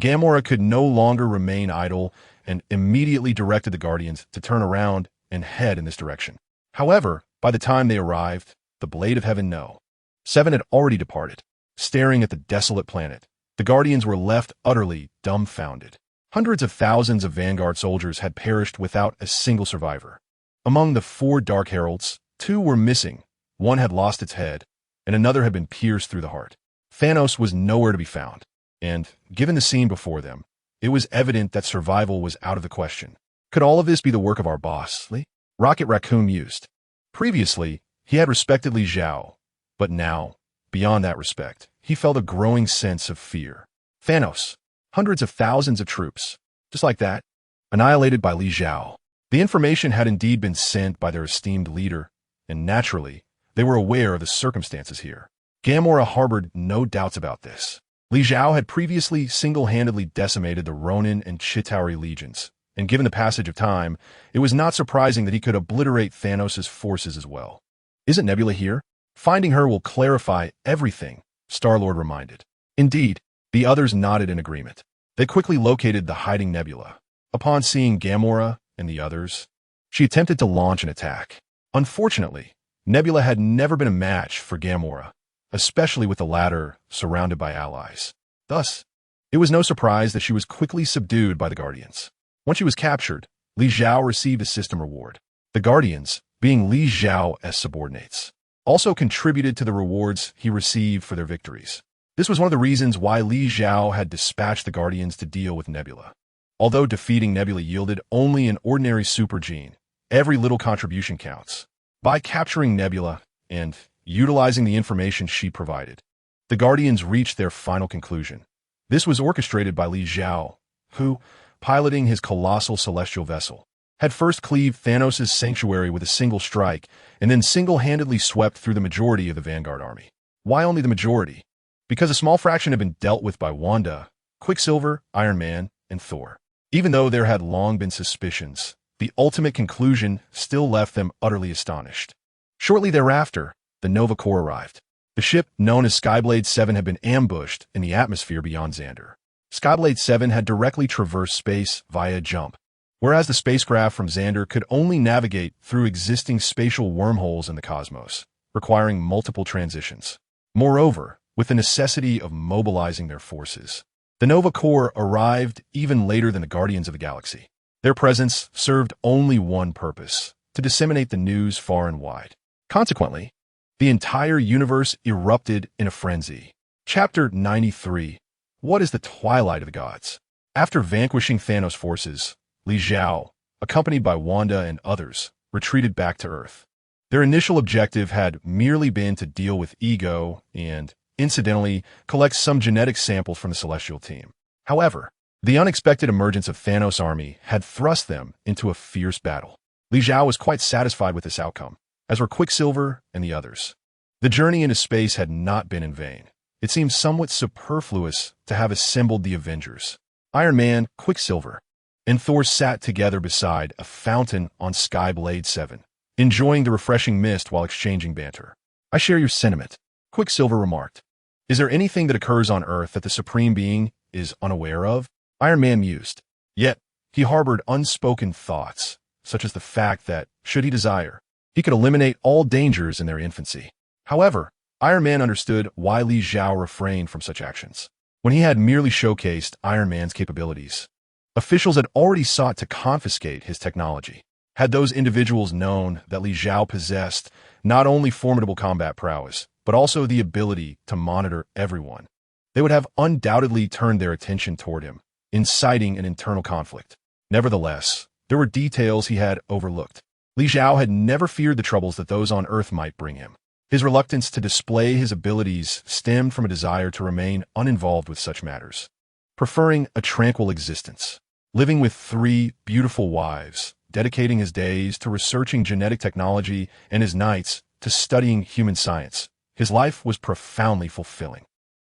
Gamora could no longer remain idle and immediately directed the Guardians to turn around and head in this direction. However, by the time they arrived, the Blade of Heaven No. 7 had already departed. Staring at the desolate planet, the Guardians were left utterly dumbfounded. Hundreds of thousands of Vanguard soldiers had perished without a single survivor. Among the 4 Dark Heralds, 2 were missing, one had lost its head, and another had been pierced through the heart. Thanos was nowhere to be found, and, given the scene before them, it was evident that survival was out of the question. Could all of this be the work of our boss, Li? Rocket Raccoon mused. Previously, he had respected Li Zhao, but now, beyond that respect, he felt a growing sense of fear. Thanos, hundreds of thousands of troops, just like that, annihilated by Li Zhao. The information had indeed been sent by their esteemed leader, and naturally, they were aware of the circumstances here. Gamora harbored no doubts about this. Li Zhao had previously single-handedly decimated the Ronin and Chitauri legions, and given the passage of time, it was not surprising that he could obliterate Thanos' forces as well. "Isn't Nebula here? Finding her will clarify everything," Star-Lord reminded. Indeed, the others nodded in agreement. They quickly located the hiding Nebula. Upon seeing Gamora and the others, she attempted to launch an attack. Unfortunately, Nebula had never been a match for Gamora, especially with the latter surrounded by allies. Thus, it was no surprise that she was quickly subdued by the Guardians. Once she was captured, Li Zhao received a system reward. The Guardians, being Li Zhao as subordinates, also contributed to the rewards he received for their victories. This was one of the reasons why Li Zhao had dispatched the Guardians to deal with Nebula. Although defeating Nebula yielded only an ordinary super gene, every little contribution counts. By capturing Nebula and utilizing the information she provided, the Guardians reached their final conclusion. This was orchestrated by Li Zhao, who, piloting his colossal celestial vessel, had first cleaved Thanos' sanctuary with a single strike and then single-handedly swept through the majority of the Vanguard army. Why only the majority? Because a small fraction had been dealt with by Wanda, Quicksilver, Iron Man, and Thor. Even though there had long been suspicions, the ultimate conclusion still left them utterly astonished. Shortly thereafter, the Nova Corps arrived. The ship known as Skyblade 7 had been ambushed in the atmosphere beyond Xander. Skyblade 7 had directly traversed space via jump, whereas the spacecraft from Xander could only navigate through existing spatial wormholes in the cosmos, requiring multiple transitions. Moreover, with the necessity of mobilizing their forces, the Nova Corps arrived even later than the Guardians of the Galaxy. Their presence served only one purpose: to disseminate the news far and wide. Consequently, the entire universe erupted in a frenzy. Chapter 93. What is the Twilight of the Gods? After vanquishing Thanos' forces, Li Zhao, accompanied by Wanda and others, retreated back to Earth. Their initial objective had merely been to deal with Ego and, incidentally, collect some genetic samples from the Celestial team. However, the unexpected emergence of Thanos' army had thrust them into a fierce battle. Li Zhao was quite satisfied with this outcome, as were Quicksilver and the others. The journey into space had not been in vain. It seemed somewhat superfluous to have assembled the Avengers. Iron Man, Quicksilver, and Thor sat together beside a fountain on Skyblade 7, enjoying the refreshing mist while exchanging banter. "I share your sentiment," Quicksilver remarked. "Is there anything that occurs on Earth that the Supreme Being is unaware of?" Iron Man mused. Yet, he harbored unspoken thoughts, such as the fact that, should he desire, he could eliminate all dangers in their infancy. However, Iron Man understood why Li Zhao refrained from such actions. When he had merely showcased Iron Man's capabilities, officials had already sought to confiscate his technology. Had those individuals known that Li Zhao possessed not only formidable combat prowess, but also the ability to monitor everyone, they would have undoubtedly turned their attention toward him, inciting an internal conflict. Nevertheless, there were details he had overlooked. Li Zhao had never feared the troubles that those on Earth might bring him. His reluctance to display his abilities stemmed from a desire to remain uninvolved with such matters, preferring a tranquil existence. Living with 3 beautiful wives, dedicating his days to researching genetic technology and his nights to studying human science, his life was profoundly fulfilling.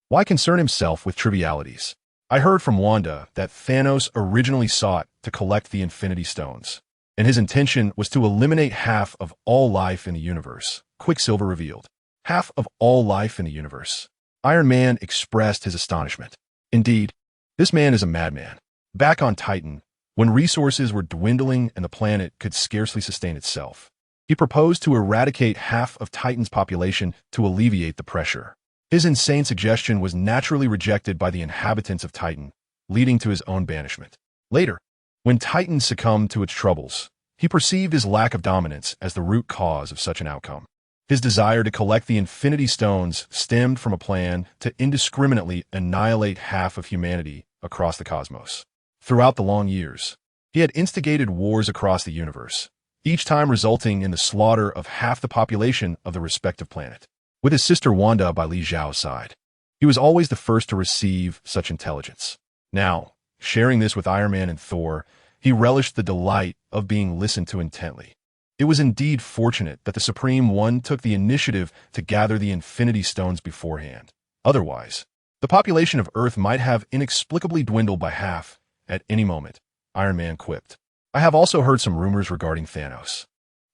Why concern himself with trivialities? I heard from Wanda that Thanos originally sought to collect the Infinity Stones, and his intention was to eliminate half of all life in the universe, Quicksilver revealed. Half of all life in the universe. Iron Man expressed his astonishment. Indeed, this man is a madman. Back on Titan, when resources were dwindling and the planet could scarcely sustain itself, he proposed to eradicate half of Titan's population to alleviate the pressure. His insane suggestion was naturally rejected by the inhabitants of Titan, leading to his own banishment. Later, when Titan succumbed to its troubles, he perceived his lack of dominance as the root cause of such an outcome. His desire to collect the Infinity Stones stemmed from a plan to indiscriminately annihilate half of humanity across the cosmos. Throughout the long years, he had instigated wars across the universe, each time resulting in the slaughter of half the population of the respective planet. With his sister Wanda by Li Zhao's side, he was always the first to receive such intelligence. Now, sharing this with Iron Man and Thor, he relished the delight of being listened to intently. It was indeed fortunate that the Supreme One took the initiative to gather the Infinity Stones beforehand. Otherwise, the population of Earth might have inexplicably dwindled by half at any moment, Iron Man quipped. I have also heard some rumors regarding Thanos,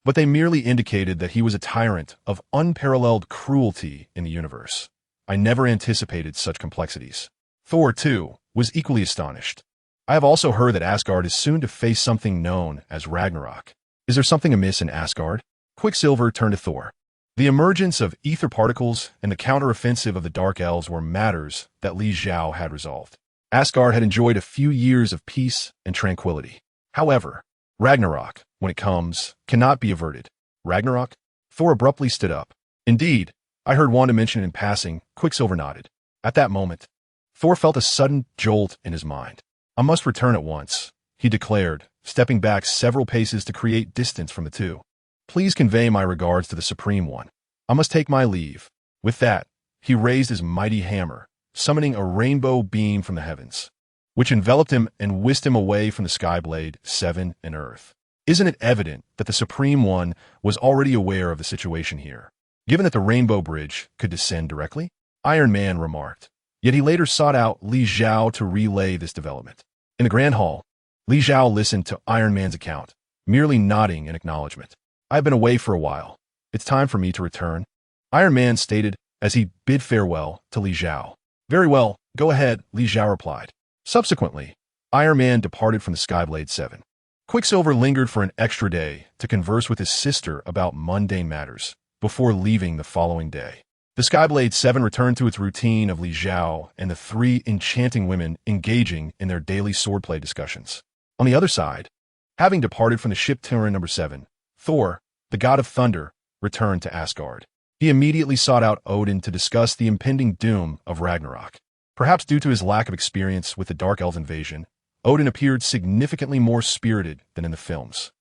but they merely indicated that he was a tyrant of unparalleled cruelty in the universe. I never anticipated such complexities. Thor, too, was equally astonished. I have also heard that Asgard is soon to face something known as Ragnarok. Is there something amiss in Asgard? Quicksilver turned to Thor. The emergence of ether particles and the counteroffensive of the Dark Elves were matters that Li Zhao had resolved. Asgard had enjoyed a few years of peace and tranquility. However, Ragnarok, when it comes, cannot be averted. Ragnarok? Thor abruptly stood up. Indeed, I heard Wanda mention it in passing. Quicksilver nodded. At that moment, Thor felt a sudden jolt in his mind. I must return at once, he declared, stepping back several paces to create distance from the two. Please convey my regards to the Supreme One. I must take my leave. With that, he raised his mighty hammer, summoning a rainbow beam from the heavens, which enveloped him and whisked him away from the Skyblade 7 and Earth. Isn't it evident that the Supreme One was already aware of the situation here, given that the Rainbow Bridge could descend directly? Iron Man remarked. Yet he later sought out Li Zhao to relay this development. In the Grand Hall, Li Zhao listened to Iron Man's account, merely nodding in acknowledgement. I've been away for a while. It's time for me to return, Iron Man stated as he bid farewell to Li Zhao. Very well, go ahead, Li Zhao replied. Subsequently, Iron Man departed from the Skyblade 7. Quicksilver lingered for an extra day to converse with his sister about mundane matters before leaving the following day. The Skyblade 7 returned to its routine of Li Zhao and the 3 enchanting women engaging in their daily swordplay discussions. On the other side, having departed from the ship Terran No. 7, Thor, the god of thunder, returned to Asgard. He immediately sought out Odin to discuss the impending doom of Ragnarok. Perhaps due to his lack of experience with the Dark Elf invasion, Odin appeared significantly more spirited than in the films,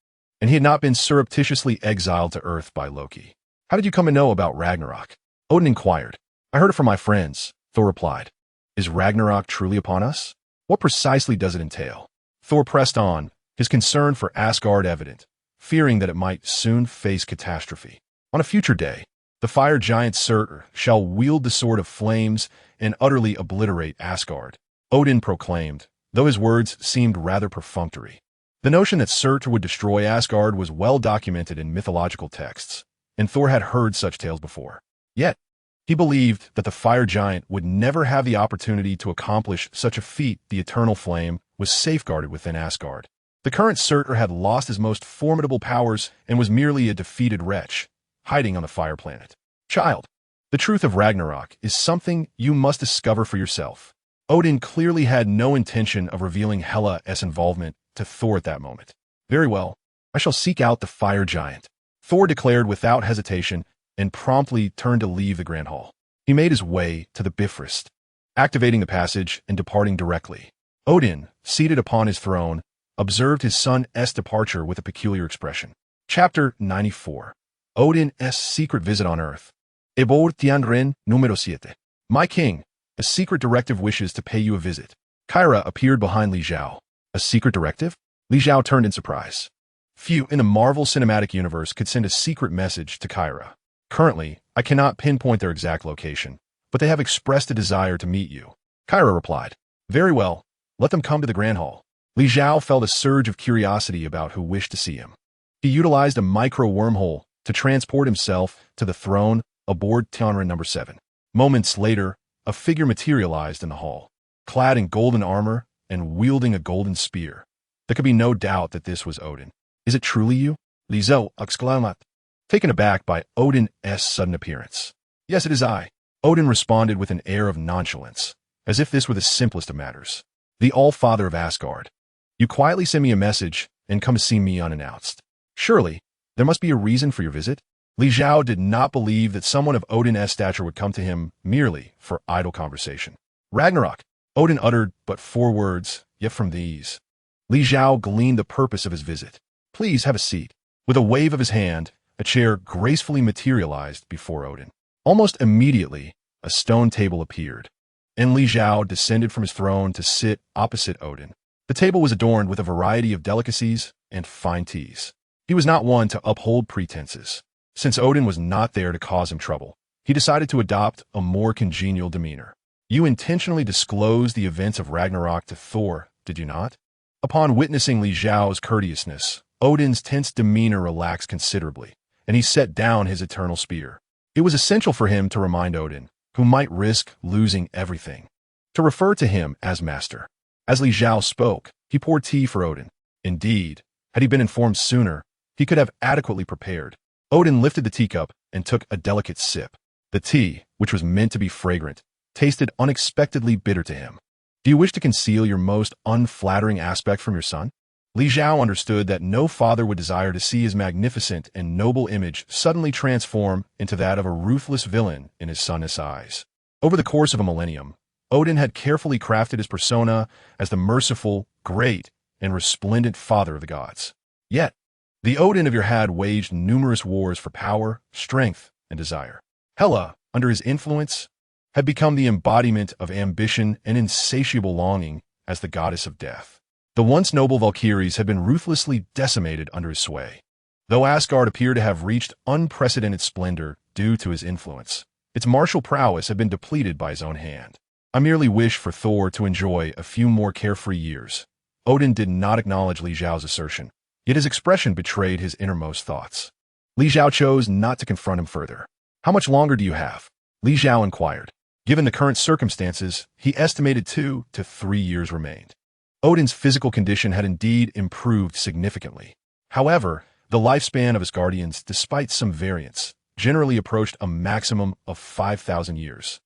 and he had not been surreptitiously exiled to Earth by Loki. "How did you come to know about Ragnarok?" Odin inquired. "I heard it from my friends," Thor replied. "Is Ragnarok truly upon us? What precisely does it entail?" Thor pressed on, his concern for Asgard evident, fearing that it might soon face catastrophe. "On a future day, the fire giant Surtur shall wield the sword of flames and utterly obliterate Asgard," Odin proclaimed, though his words seemed rather perfunctory. The notion that Surtur would destroy Asgard was well documented in mythological texts, and Thor had heard such tales before. Yet, he believed that the fire giant would never have the opportunity to accomplish such a feat. The eternal flame was safeguarded within Asgard. The current Surtur had lost his most formidable powers and was merely a defeated wretch, hiding on the fire planet. "Child, the truth of Ragnarok is something you must discover for yourself." Odin clearly had no intention of revealing Hela's involvement to Thor at that moment. "Very well, I shall seek out the fire giant," Thor declared without hesitation and promptly turned to leave the Grand Hall. He made his way to the Bifrost, activating the passage and departing directly. Odin, seated upon his throne, observed his son's departure with a peculiar expression. Chapter 94. Odin's secret visit on Earth. Ebor Tianren número 7. "My king, a secret directive wishes to pay you a visit." Kyra appeared behind Li Zhao. "A secret directive?" Li Zhao turned in surprise. Few in the Marvel Cinematic Universe could send a secret message to Kyra. "Currently, I cannot pinpoint their exact location, but they have expressed a desire to meet you," Kyra replied. "Very well, let them come to the Grand Hall." Li Zhao felt a surge of curiosity about who wished to see him. He utilized a micro-wormhole to transport himself to the throne aboard Tianren number 7. Moments later, a figure materialized in the hall, clad in golden armor and wielding a golden spear. There could be no doubt that this was Odin. "Is it truly you?" Li Zhao exclaimed, taken aback by Odin's sudden appearance. "Yes, it is I," Odin responded with an air of nonchalance, as if this were the simplest of matters. "The All-Father of Asgard. You quietly send me a message and come to see me unannounced. Surely, there must be a reason for your visit." Li Zhao did not believe that someone of Odin's stature would come to him merely for idle conversation. "Ragnarok," Odin uttered but 4 words, yet from these, Li Zhao gleaned the purpose of his visit. "Please have a seat." With a wave of his hand, a chair gracefully materialized before Odin. Almost immediately, a stone table appeared, and Li Zhao descended from his throne to sit opposite Odin. The table was adorned with a variety of delicacies and fine teas. He was not one to uphold pretenses. Since Odin was not there to cause him trouble, he decided to adopt a more congenial demeanor. "You intentionally disclosed the events of Ragnarok to Thor, did you not?" Upon witnessing Li Zhao's courteousness, Odin's tense demeanor relaxed considerably, and he set down his eternal spear. It was essential for him to remind Odin, who might risk losing everything, to refer to him as master. As Li Zhao spoke, he poured tea for Odin. Indeed, had he been informed sooner, he could have adequately prepared. Odin lifted the teacup and took a delicate sip. The tea, which was meant to be fragrant, tasted unexpectedly bitter to him. "Do you wish to conceal your most unflattering aspect from your son?" Li Zhao understood that no father would desire to see his magnificent and noble image suddenly transform into that of a ruthless villain in his son's eyes. Over the course of a millennium, Odin had carefully crafted his persona as the merciful, great, and resplendent father of the gods. Yet, the Odin of your had waged numerous wars for power, strength, and desire. Hela, under his influence, had become the embodiment of ambition and insatiable longing as the goddess of death. The once noble Valkyries had been ruthlessly decimated under his sway. Though Asgard appeared to have reached unprecedented splendor due to his influence, its martial prowess had been depleted by his own hand. "I merely wish for Thor to enjoy a few more carefree years." Odin did not acknowledge Li Zhao's assertion, yet his expression betrayed his innermost thoughts. Li Zhao chose not to confront him further. "How much longer do you have?" Li Zhao inquired. Given the current circumstances, he estimated 2 to 3 years remained. Odin's physical condition had indeed improved significantly. However, the lifespan of his guardians, despite some variance, generally approached a maximum of 5,000 years.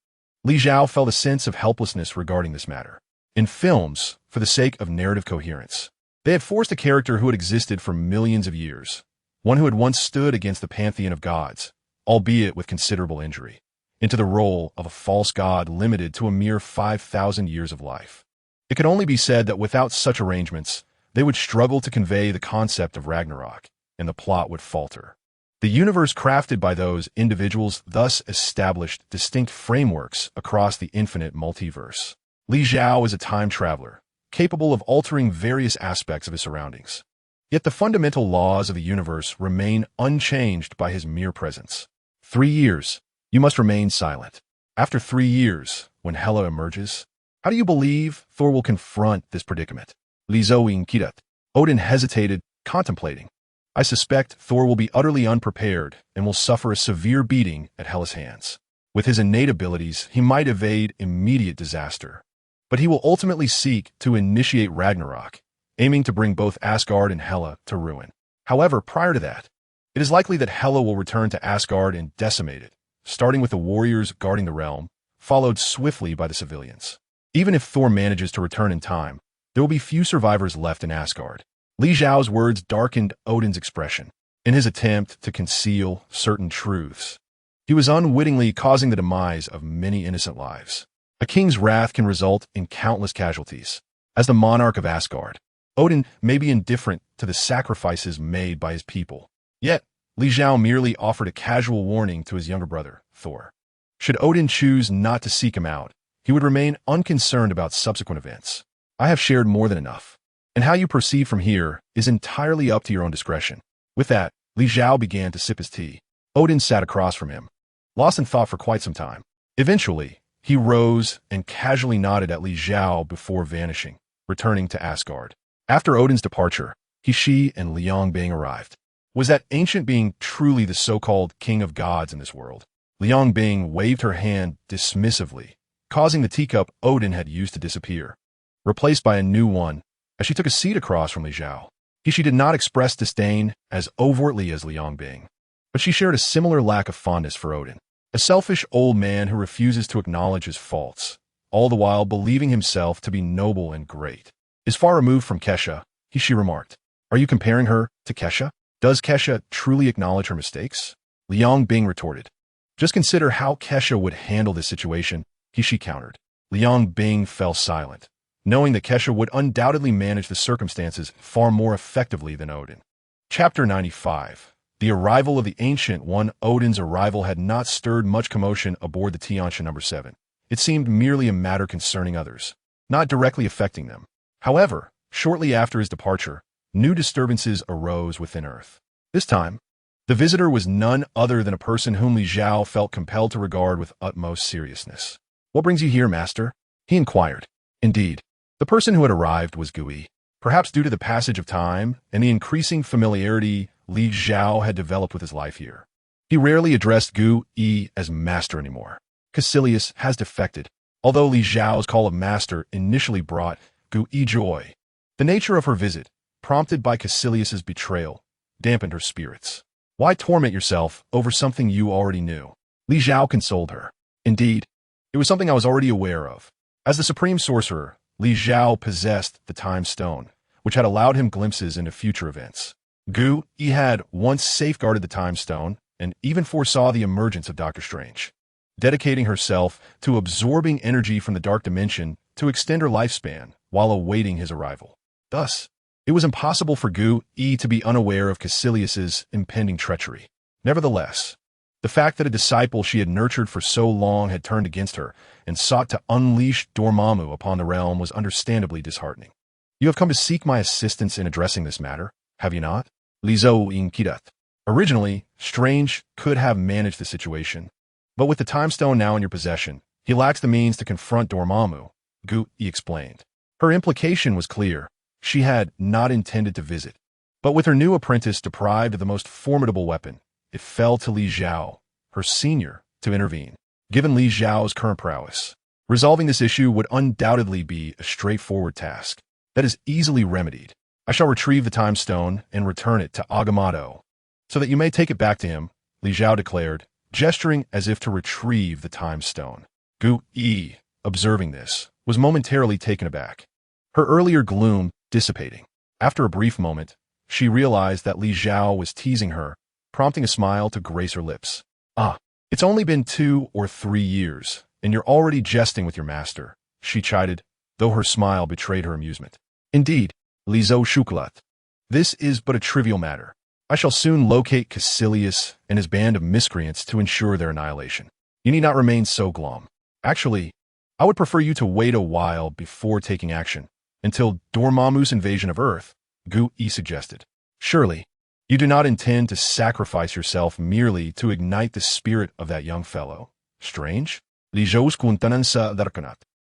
Li Zhao felt a sense of helplessness regarding this matter. In films, for the sake of narrative coherence, they had forced a character who had existed for millions of years, one who had once stood against the pantheon of gods, albeit with considerable injury, into the role of a false god limited to a mere 5,000 years of life. It could only be said that without such arrangements, they would struggle to convey the concept of Ragnarok, and the plot would falter. The universe crafted by those individuals thus established distinct frameworks across the infinite multiverse. Li Xiao is a time traveler, capable of altering various aspects of his surroundings. Yet the fundamental laws of the universe remain unchanged by his mere presence. 3 years, you must remain silent. After 3 years, when Hela emerges, how do you believe Thor will confront this predicament? Li Zoing Kidat. Odin hesitated, contemplating. I suspect Thor will be utterly unprepared and will suffer a severe beating at Hela's hands. With his innate abilities, he might evade immediate disaster. But he will ultimately seek to initiate Ragnarok, aiming to bring both Asgard and Hela to ruin. However, prior to that, it is likely that Hela will return to Asgard and decimate it, starting with the warriors guarding the realm, followed swiftly by the civilians. Even if Thor manages to return in time, there will be few survivors left in Asgard. Li Xiao's words darkened Odin's expression. In his attempt to conceal certain truths, he was unwittingly causing the demise of many innocent lives. A king's wrath can result in countless casualties. As the monarch of Asgard, Odin may be indifferent to the sacrifices made by his people. Yet, Li Xiao merely offered a casual warning to his younger brother, Thor. Should Odin choose not to seek him out, he would remain unconcerned about subsequent events. I have shared more than enough, and how you proceed from here is entirely up to your own discretion. With that, Li Xiao began to sip his tea. Odin sat across from him, lost in thought for quite some time. Eventually, he rose and casually nodded at Li Xiao before vanishing, returning to Asgard. After Odin's departure, He and Liang Bing arrived. Was that ancient being truly the so-called king of gods in this world? Liang Bing waved her hand dismissively, causing the teacup Odin had used to disappear, replaced by a new one, as she took a seat across from Li Xiao. He did not express disdain as overtly as Liang Bing, but she shared a similar lack of fondness for Odin, a selfish old man who refuses to acknowledge his faults, all the while believing himself to be noble and great. Is far removed from Kesha, she remarked. Are you comparing her to Kesha? Does Kesha truly acknowledge her mistakes? Liang Bing retorted. Just consider how Kesha would handle this situation, she countered. Liang Bing fell silent, knowing that Kesha would undoubtedly manage the circumstances far more effectively than Odin. Chapter 95. The arrival of the Ancient One. Odin's arrival had not stirred much commotion aboard the Tianxia No. 7. It seemed merely a matter concerning others, not directly affecting them. However, shortly after his departure, new disturbances arose within Earth. This time, the visitor was none other than a person whom Li Xiao felt compelled to regard with utmost seriousness. What brings you here, master? He inquired. Indeed, the person who had arrived was Gui. Perhaps due to the passage of time and the increasing familiarity Li Xiao had developed with his life here, he rarely addressed Gui as master anymore. Caecilius has defected, although Li Xiao's call of master initially brought Gui joy. The nature of her visit, prompted by Caecilius's betrayal, dampened her spirits. Why torment yourself over something you already knew? Li Xiao consoled her. Indeed, it was something I was already aware of. As the supreme sorcerer, Li Xiao possessed the Time Stone, which had allowed him glimpses into future events. Gui had once safeguarded the Time Stone and even foresaw the emergence of Doctor Strange, dedicating herself to absorbing energy from the dark dimension to extend her lifespan while awaiting his arrival. Thus, it was impossible for Gui to be unaware of Caecilius's impending treachery. Nevertheless, the fact that a disciple she had nurtured for so long had turned against her and sought to unleash Dormammu upon the realm was understandably disheartening. You have come to seek my assistance in addressing this matter, have you not? Li Zoing Kidat. Originally, Strange could have managed the situation, but with the Time Stone now in your possession, he lacks the means to confront Dormammu, Gui explained. Her implication was clear. She had not intended to visit, but with her new apprentice deprived of the most formidable weapon, it fell to Li Xiao, her senior, to intervene. Given Li Xiao's current prowess, resolving this issue would undoubtedly be a straightforward task that is easily remedied. I shall retrieve the Time Stone and return it to Agamotto, so that you may take it back to him, Li Xiao declared, gesturing as if to retrieve the Time Stone. Gui, observing this, was momentarily taken aback, her earlier gloom dissipating. After a brief moment, she realized that Li Xiao was teasing her, prompting a smile to grace her lips. Ah, it's only been 2 or 3 years, and you're already jesting with your master, she chided, though her smile betrayed her amusement. Indeed, Lizo Chocolat. This is but a trivial matter. I shall soon locate Caecilius and his band of miscreants to ensure their annihilation. You need not remain so glum. Actually, I would prefer you to wait a while before taking action, until Dormammu's invasion of Earth, Gu-E suggested. Surely, you do not intend to sacrifice yourself merely to ignite the spirit of that young fellow. Strange?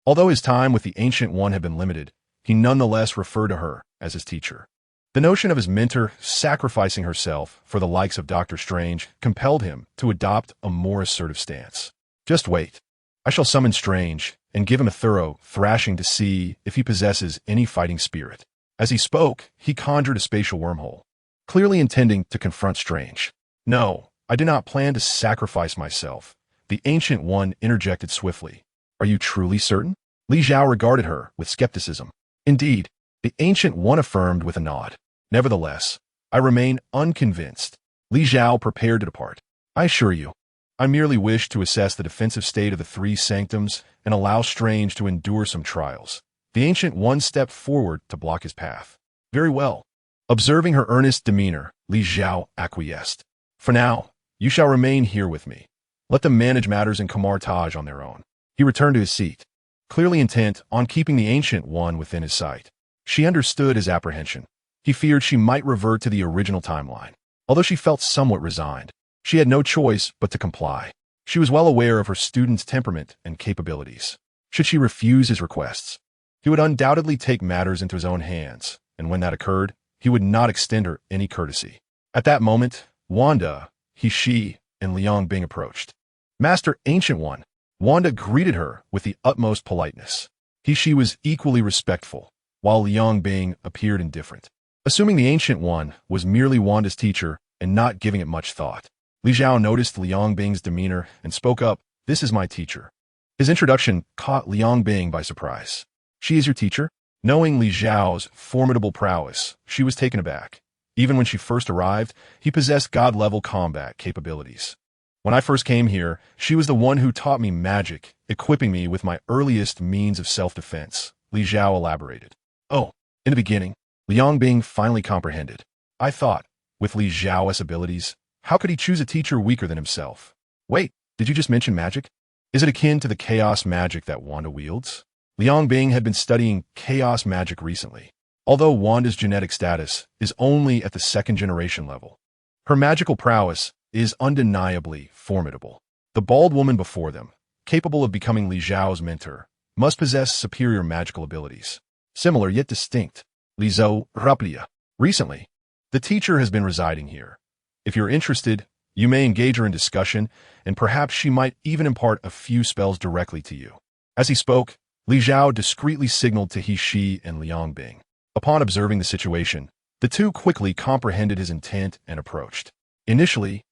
Although his time with the Ancient One had been limited, he nonetheless referred to her as his teacher. The notion of his mentor sacrificing herself for the likes of Doctor Strange compelled him to adopt a more assertive stance. Just wait. I shall summon Strange and give him a thorough thrashing to see if he possesses any fighting spirit. As he spoke, he conjured a spatial wormhole, clearly intending to confront Strange. No, I do not plan to sacrifice myself, the Ancient One interjected swiftly. Are you truly certain? Li Zhao regarded her with skepticism. Indeed, the Ancient One affirmed with a nod. Nevertheless, I remain unconvinced. Li Zhao prepared to depart. I assure you, I merely wish to assess the defensive state of the three sanctums and allow Strange to endure some trials. The Ancient One stepped forward to block his path. Very well. Observing her earnest demeanor, Li Zhao acquiesced. For now, you shall remain here with me. Let them manage matters in Camartage on their own. He returned to his seat, clearly intent on keeping the Ancient One within his sight. She understood his apprehension. He feared she might revert to the original timeline. Although she felt somewhat resigned, she had no choice but to comply. She was well aware of her student's temperament and capabilities. Should she refuse his requests, he would undoubtedly take matters into his own hands, and when that occurred, he would not extend her any courtesy. At that moment, Wanda, He-She, and Liang Bing approached. Master Ancient One, Wanda greeted her with the utmost politeness. He-She was equally respectful, while Liang Bing appeared indifferent. Assuming the Ancient One was merely Wanda's teacher and not giving it much thought, Li Zhao noticed Liang Bing's demeanor and spoke up, "This is my teacher." His introduction caught Liang Bing by surprise. "She is your teacher?" Knowing Li Zhao's formidable prowess, she was taken aback. Even when she first arrived, he possessed god-level combat capabilities. When I first came here, she was the one who taught me magic, equipping me with my earliest means of self-defense, Li Zhao elaborated. Oh, in the beginning, Liang Bing finally comprehended. I thought, with Li Zhao's abilities, how could he choose a teacher weaker than himself? Wait, did you just mention magic? Is it akin to the chaos magic that Wanda wields? Liang Bing had been studying chaos magic recently. Although Wanda's genetic status is only at the second-generation level, her magical prowess is undeniably formidable. The bald woman before them, capable of becoming Li Zhao's mentor, must possess superior magical abilities. Similar yet distinct. Lizo Raplia. Recently, the teacher has been residing here. If you're interested, you may engage her in discussion, and perhaps she might even impart a few spells directly to you. As he spoke, Li Zhao discreetly signaled to He-She and Liang Bing. Upon observing the situation, the two quickly comprehended his intent and approached. Initially,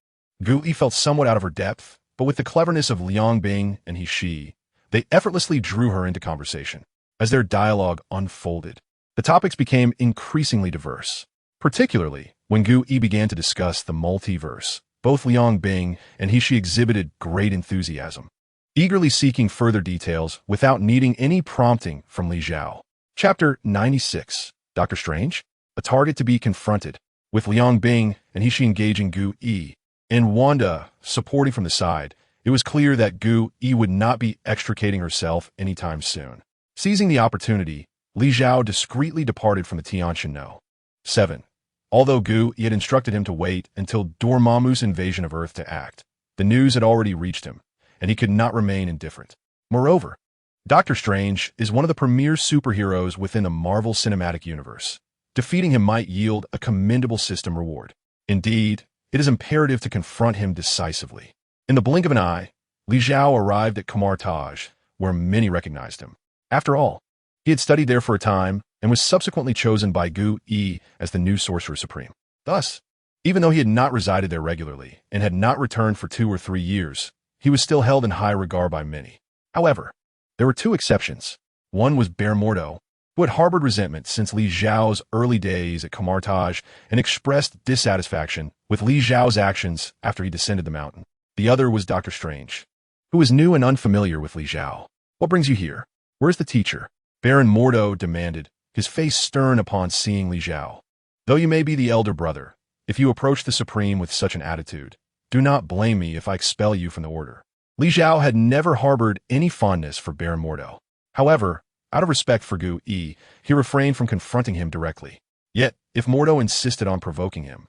Gu-E felt somewhat out of her depth, but with the cleverness of Liang Bing and He-She, they effortlessly drew her into conversation. As their dialogue unfolded, the topics became increasingly diverse. Particularly, when Gu-E began to discuss the multiverse, both Liang Bing and He-She exhibited great enthusiasm, eagerly seeking further details without needing any prompting from Li Zhao. Chapter 96. Doctor Strange? A target to be confronted, with Liang Bing and He-She engaging Gu-E, and Wanda supporting from the side. It was clear that Gu-E would not be extricating herself anytime soon. Seizing the opportunity, Li Zhao discreetly departed from the Tianqian. 7. Although Gu-E had instructed him to wait until Dormammu's invasion of Earth to act, the news had already reached him, and he could not remain indifferent. Moreover, Doctor Strange is one of the premier superheroes within the Marvel Cinematic Universe. Defeating him might yield a commendable system reward. Indeed, it is imperative to confront him decisively. In the blink of an eye, Li Zhao arrived at Camartage, where many recognized him. After all, he had studied there for a time and was subsequently chosen by Gu-E as the new Sorcerer Supreme. Thus, even though he had not resided there regularly and had not returned for 2 or 3 years, he was still held in high regard by many. However, there were 2 exceptions. One was Bear Mordo, who had harbored resentment since Li Zhao's early days at Camartage and expressed dissatisfaction with Li Zhao's actions after he descended the mountain. The other was Dr. Strange, who was new and unfamiliar with Li Zhao. What brings you here? Where's the teacher? Baron Mordo demanded, his face stern upon seeing Li Zhao. Though you may be the elder brother, if you approach the Supreme with such an attitude, do not blame me if I expel you from the order. Li Zhao had never harbored any fondness for Baron Mordo. However, out of respect for Gu Yi, he refrained from confronting him directly. Yet, if Mordo insisted on provoking him,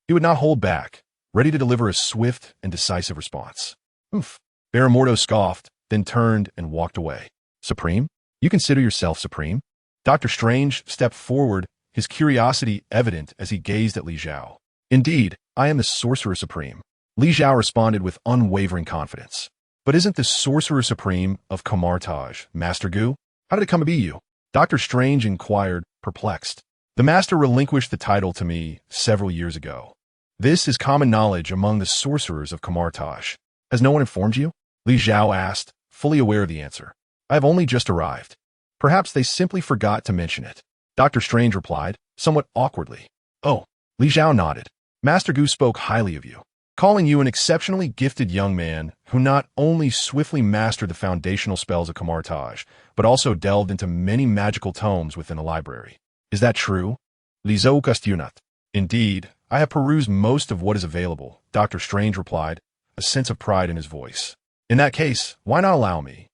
he would not hold back, ready to deliver a swift and decisive response. Oof. Baron Mordo scoffed, then turned and walked away. Supreme? You consider yourself supreme? Dr. Strange stepped forward, his curiosity evident as he gazed at Li Zhao. Indeed, I am the Sorcerer Supreme. Li Zhao responded with unwavering confidence. But isn't the Sorcerer Supreme of Camartage, Master Gu? How did it come to be you? Dr. Strange inquired, perplexed. The Master relinquished the title to me several years ago. This is common knowledge among the sorcerers of Camartage. Has no one informed you? Li Zhao asked, fully aware of the answer. I have only just arrived. Perhaps they simply forgot to mention it. Dr. Strange replied, somewhat awkwardly. Oh, Li Zhao nodded. Master Gu spoke highly of you, calling you an exceptionally gifted young man who not only swiftly mastered the foundational spells of Camartage, but also delved into many magical tomes within the library. Is that true? Li Zhao questioned. Indeed, I have perused most of what is available, Dr. Strange replied, a sense of pride in his voice. In that case, why not allow me,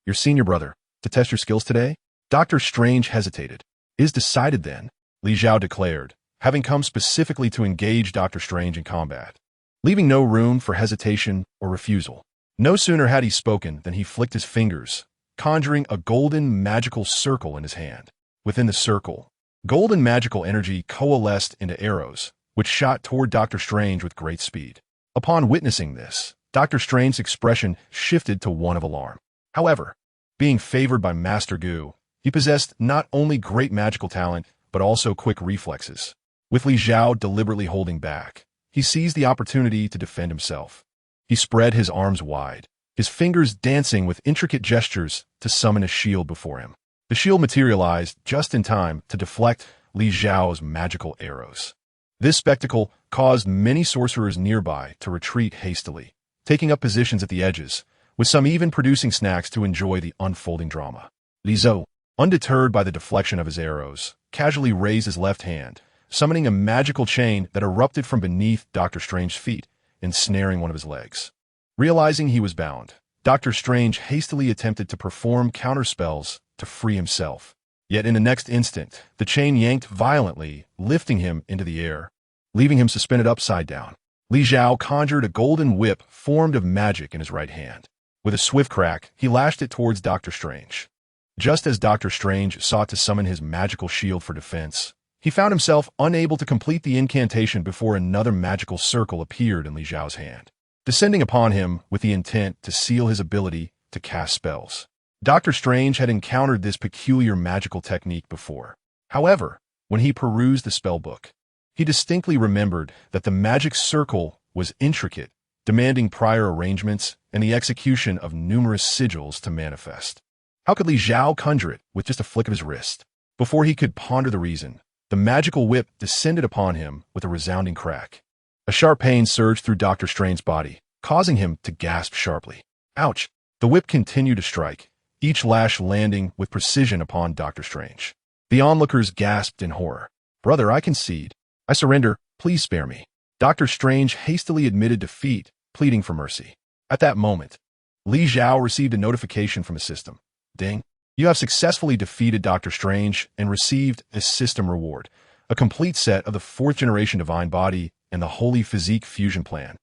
your senior brother, to test your skills today? Dr. Strange hesitated. It is decided then, Li Zhao declared, having come specifically to engage Dr. Strange in combat, leaving no room for hesitation or refusal. No sooner had he spoken than he flicked his fingers, conjuring a golden magical circle in his hand. Within the circle, golden magical energy coalesced into arrows, which shot toward Dr. Strange with great speed. Upon witnessing this, Dr. Strange's expression shifted to one of alarm. However, being favored by Master Gu, he possessed not only great magical talent, but also quick reflexes. With Li Zhao deliberately holding back, he seized the opportunity to defend himself. He spread his arms wide, his fingers dancing with intricate gestures to summon a shield before him. The shield materialized just in time to deflect Li Zhao's magical arrows. This spectacle caused many sorcerers nearby to retreat hastily, taking up positions at the edges, with some even producing snacks to enjoy the unfolding drama. Li Zhao, undeterred by the deflection of his arrows, casually raised his left hand, summoning a magical chain that erupted from beneath Dr. Strange's feet, ensnaring one of his legs. Realizing he was bound, Dr. Strange hastily attempted to perform counterspells to free himself. Yet in the next instant, the chain yanked violently, lifting him into the air, leaving him suspended upside down. Li Zhao conjured a golden whip formed of magic in his right hand. With a swift crack, he lashed it towards Dr. Strange. Just as Dr. Strange sought to summon his magical shield for defense, he found himself unable to complete the incantation before another magical circle appeared in Li Zhao's hand, descending upon him with the intent to seal his ability to cast spells. Dr. Strange had encountered this peculiar magical technique before. However, when he perused the spellbook, he distinctly remembered that the magic circle was intricate, demanding prior arrangements and the execution of numerous sigils to manifest. How could Li Zhao conjure it with just a flick of his wrist? Before he could ponder the reason, the magical whip descended upon him with a resounding crack. A sharp pain surged through Dr. Strange's body, causing him to gasp sharply. Ouch! The whip continued to strike, each lash landing with precision upon Dr. Strange. The onlookers gasped in horror. Brother, I concede. I surrender. Please spare me. Dr. Strange hastily admitted defeat, pleading for mercy. At that moment, Li Zhao received a notification from the system. Ding. You have successfully defeated Dr. Strange and received a system reward, a complete set of the 4th generation Divine Body and the Holy Physique Fusion Plan.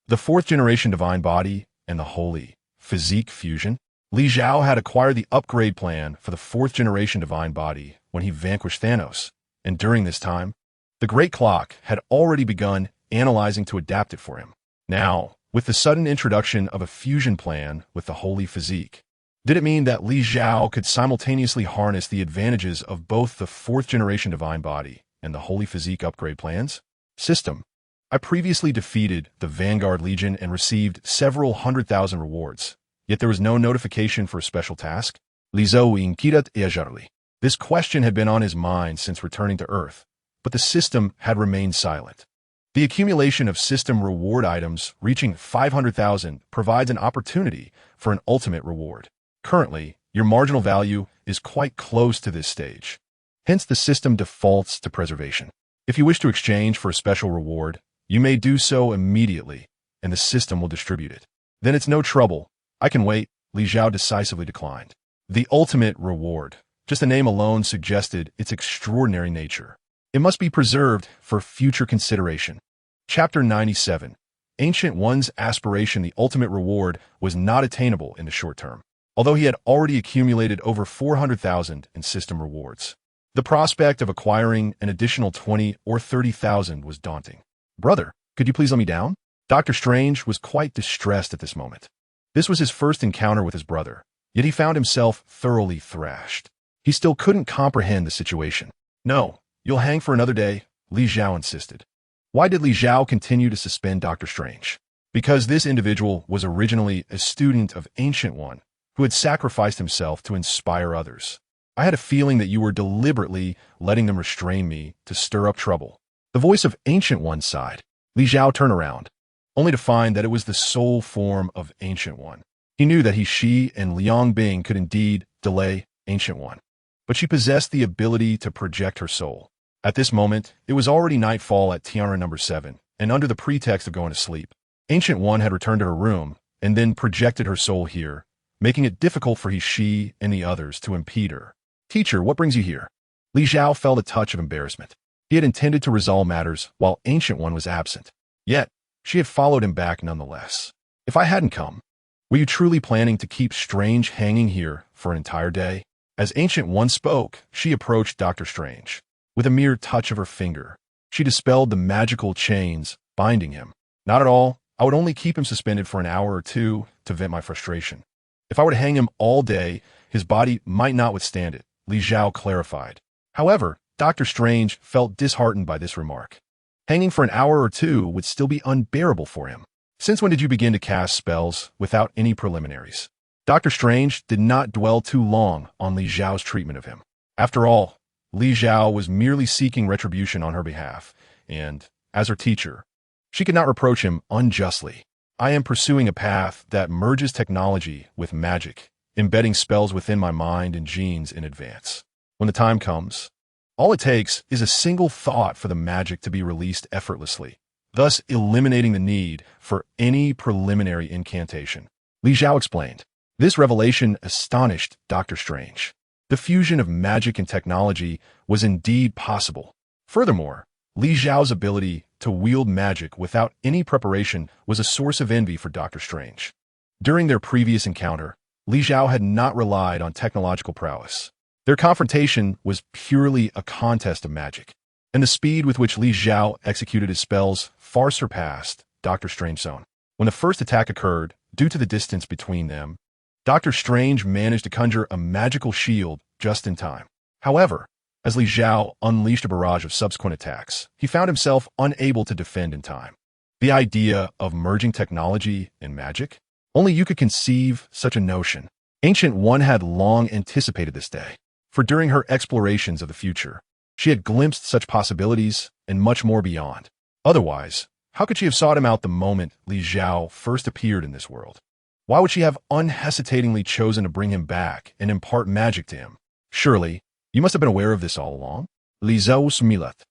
The 4th generation Divine Body and the Holy Physique Fusion? Li Zhao had acquired the upgrade plan for the 4th generation Divine Body when he vanquished Thanos, and during this time, the Great Clock had already begun analyzing to adapt it for him. Now, with the sudden introduction of a fusion plan with the Holy Physique, did it mean that Li Zhao could simultaneously harness the advantages of both the 4th generation Divine Body and the Holy Physique upgrade plans? System. I previously defeated the Vanguard Legion and received several 100,000 rewards, yet there was no notification for a special task. Li Zhao inquired éagerly. This question had been on his mind since returning to Earth, but the system had remained silent. The accumulation of system reward items reaching 500,000 provides an opportunity for an ultimate reward. Currently, your marginal value is quite close to this stage. Hence, the system defaults to preservation. If you wish to exchange for a special reward, you may do so immediately, and the system will distribute it. Then it's no trouble. I can wait, Li Xiao decisively declined. The ultimate reward. Just the name alone suggested its extraordinary nature. It must be preserved for future consideration. Chapter 97. Ancient One's aspiration, the ultimate reward, was not attainable in the short term, although he had already accumulated over 400,000 in system rewards. The prospect of acquiring an additional 20 or 30,000 was daunting. Brother, could you please let me down? Dr. Strange was quite distressed at this moment. This was his first encounter with his brother, yet he found himself thoroughly thrashed. He still couldn't comprehend the situation. No, you'll hang for another day, Li Xiao insisted. Why did Li Xiao continue to suspend Dr. Strange? Because this individual was originally a student of Ancient One, who had sacrificed himself to inspire others. I had a feeling that you were deliberately letting them restrain me to stir up trouble. The voice of Ancient One sighed. Li Xiao turned around, only to find that it was the soul form of Ancient One. He knew that she and Liang Bing could indeed delay Ancient One, but she possessed the ability to project her soul. At this moment, it was already nightfall at Tiara number 7, and under the pretext of going to sleep, Ancient One had returned to her room and then projected her soul here, making it difficult for she and the others to impede her. Teacher, what brings you here? Li Xiao felt a touch of embarrassment. He had intended to resolve matters while Ancient One was absent. Yet, she had followed him back nonetheless. If I hadn't come, were you truly planning to keep Strange hanging here for an entire day? As Ancient One spoke, she approached Dr. Strange. With a mere touch of her finger, she dispelled the magical chains binding him. Not at all. I would only keep him suspended for an hour or two to vent my frustration. If I were to hang him all day, his body might not withstand it, Li Xiao clarified. However, Dr. Strange felt disheartened by this remark. Hanging for an hour or two would still be unbearable for him. Since when did you begin to cast spells without any preliminaries? Dr. Strange did not dwell too long on Li Xiao's treatment of him. After all, Li Xiao was merely seeking retribution on her behalf, and, as her teacher, she could not reproach him unjustly. I am pursuing a path that merges technology with magic, embedding spells within my mind and genes in advance. When the time comes, all it takes is a single thought for the magic to be released effortlessly, thus eliminating the need for any preliminary incantation. Li Xiao explained. This revelation astonished Dr. Strange. The fusion of magic and technology was indeed possible. Furthermore, Li Xiao's ability to wield magic without any preparation was a source of envy for Dr. Strange. During their previous encounter, Li Xiao had not relied on technological prowess. Their confrontation was purely a contest of magic, and the speed with which Li Xiao executed his spells far surpassed Dr. Strange's own. When the first attack occurred, due to the distance between them, Dr. Strange managed to conjure a magical shield just in time. However, as Li Xiao unleashed a barrage of subsequent attacks, he found himself unable to defend in time. The idea of merging technology and magic? Only you could conceive such a notion. Ancient One had long anticipated this day, for during her explorations of the future, she had glimpsed such possibilities and much more beyond. Otherwise, how could she have sought him out the moment Li Xiao first appeared in this world? Why would she have unhesitatingly chosen to bring him back and impart magic to him? Surely, you must have been aware of this all along. Li Xiao smilat.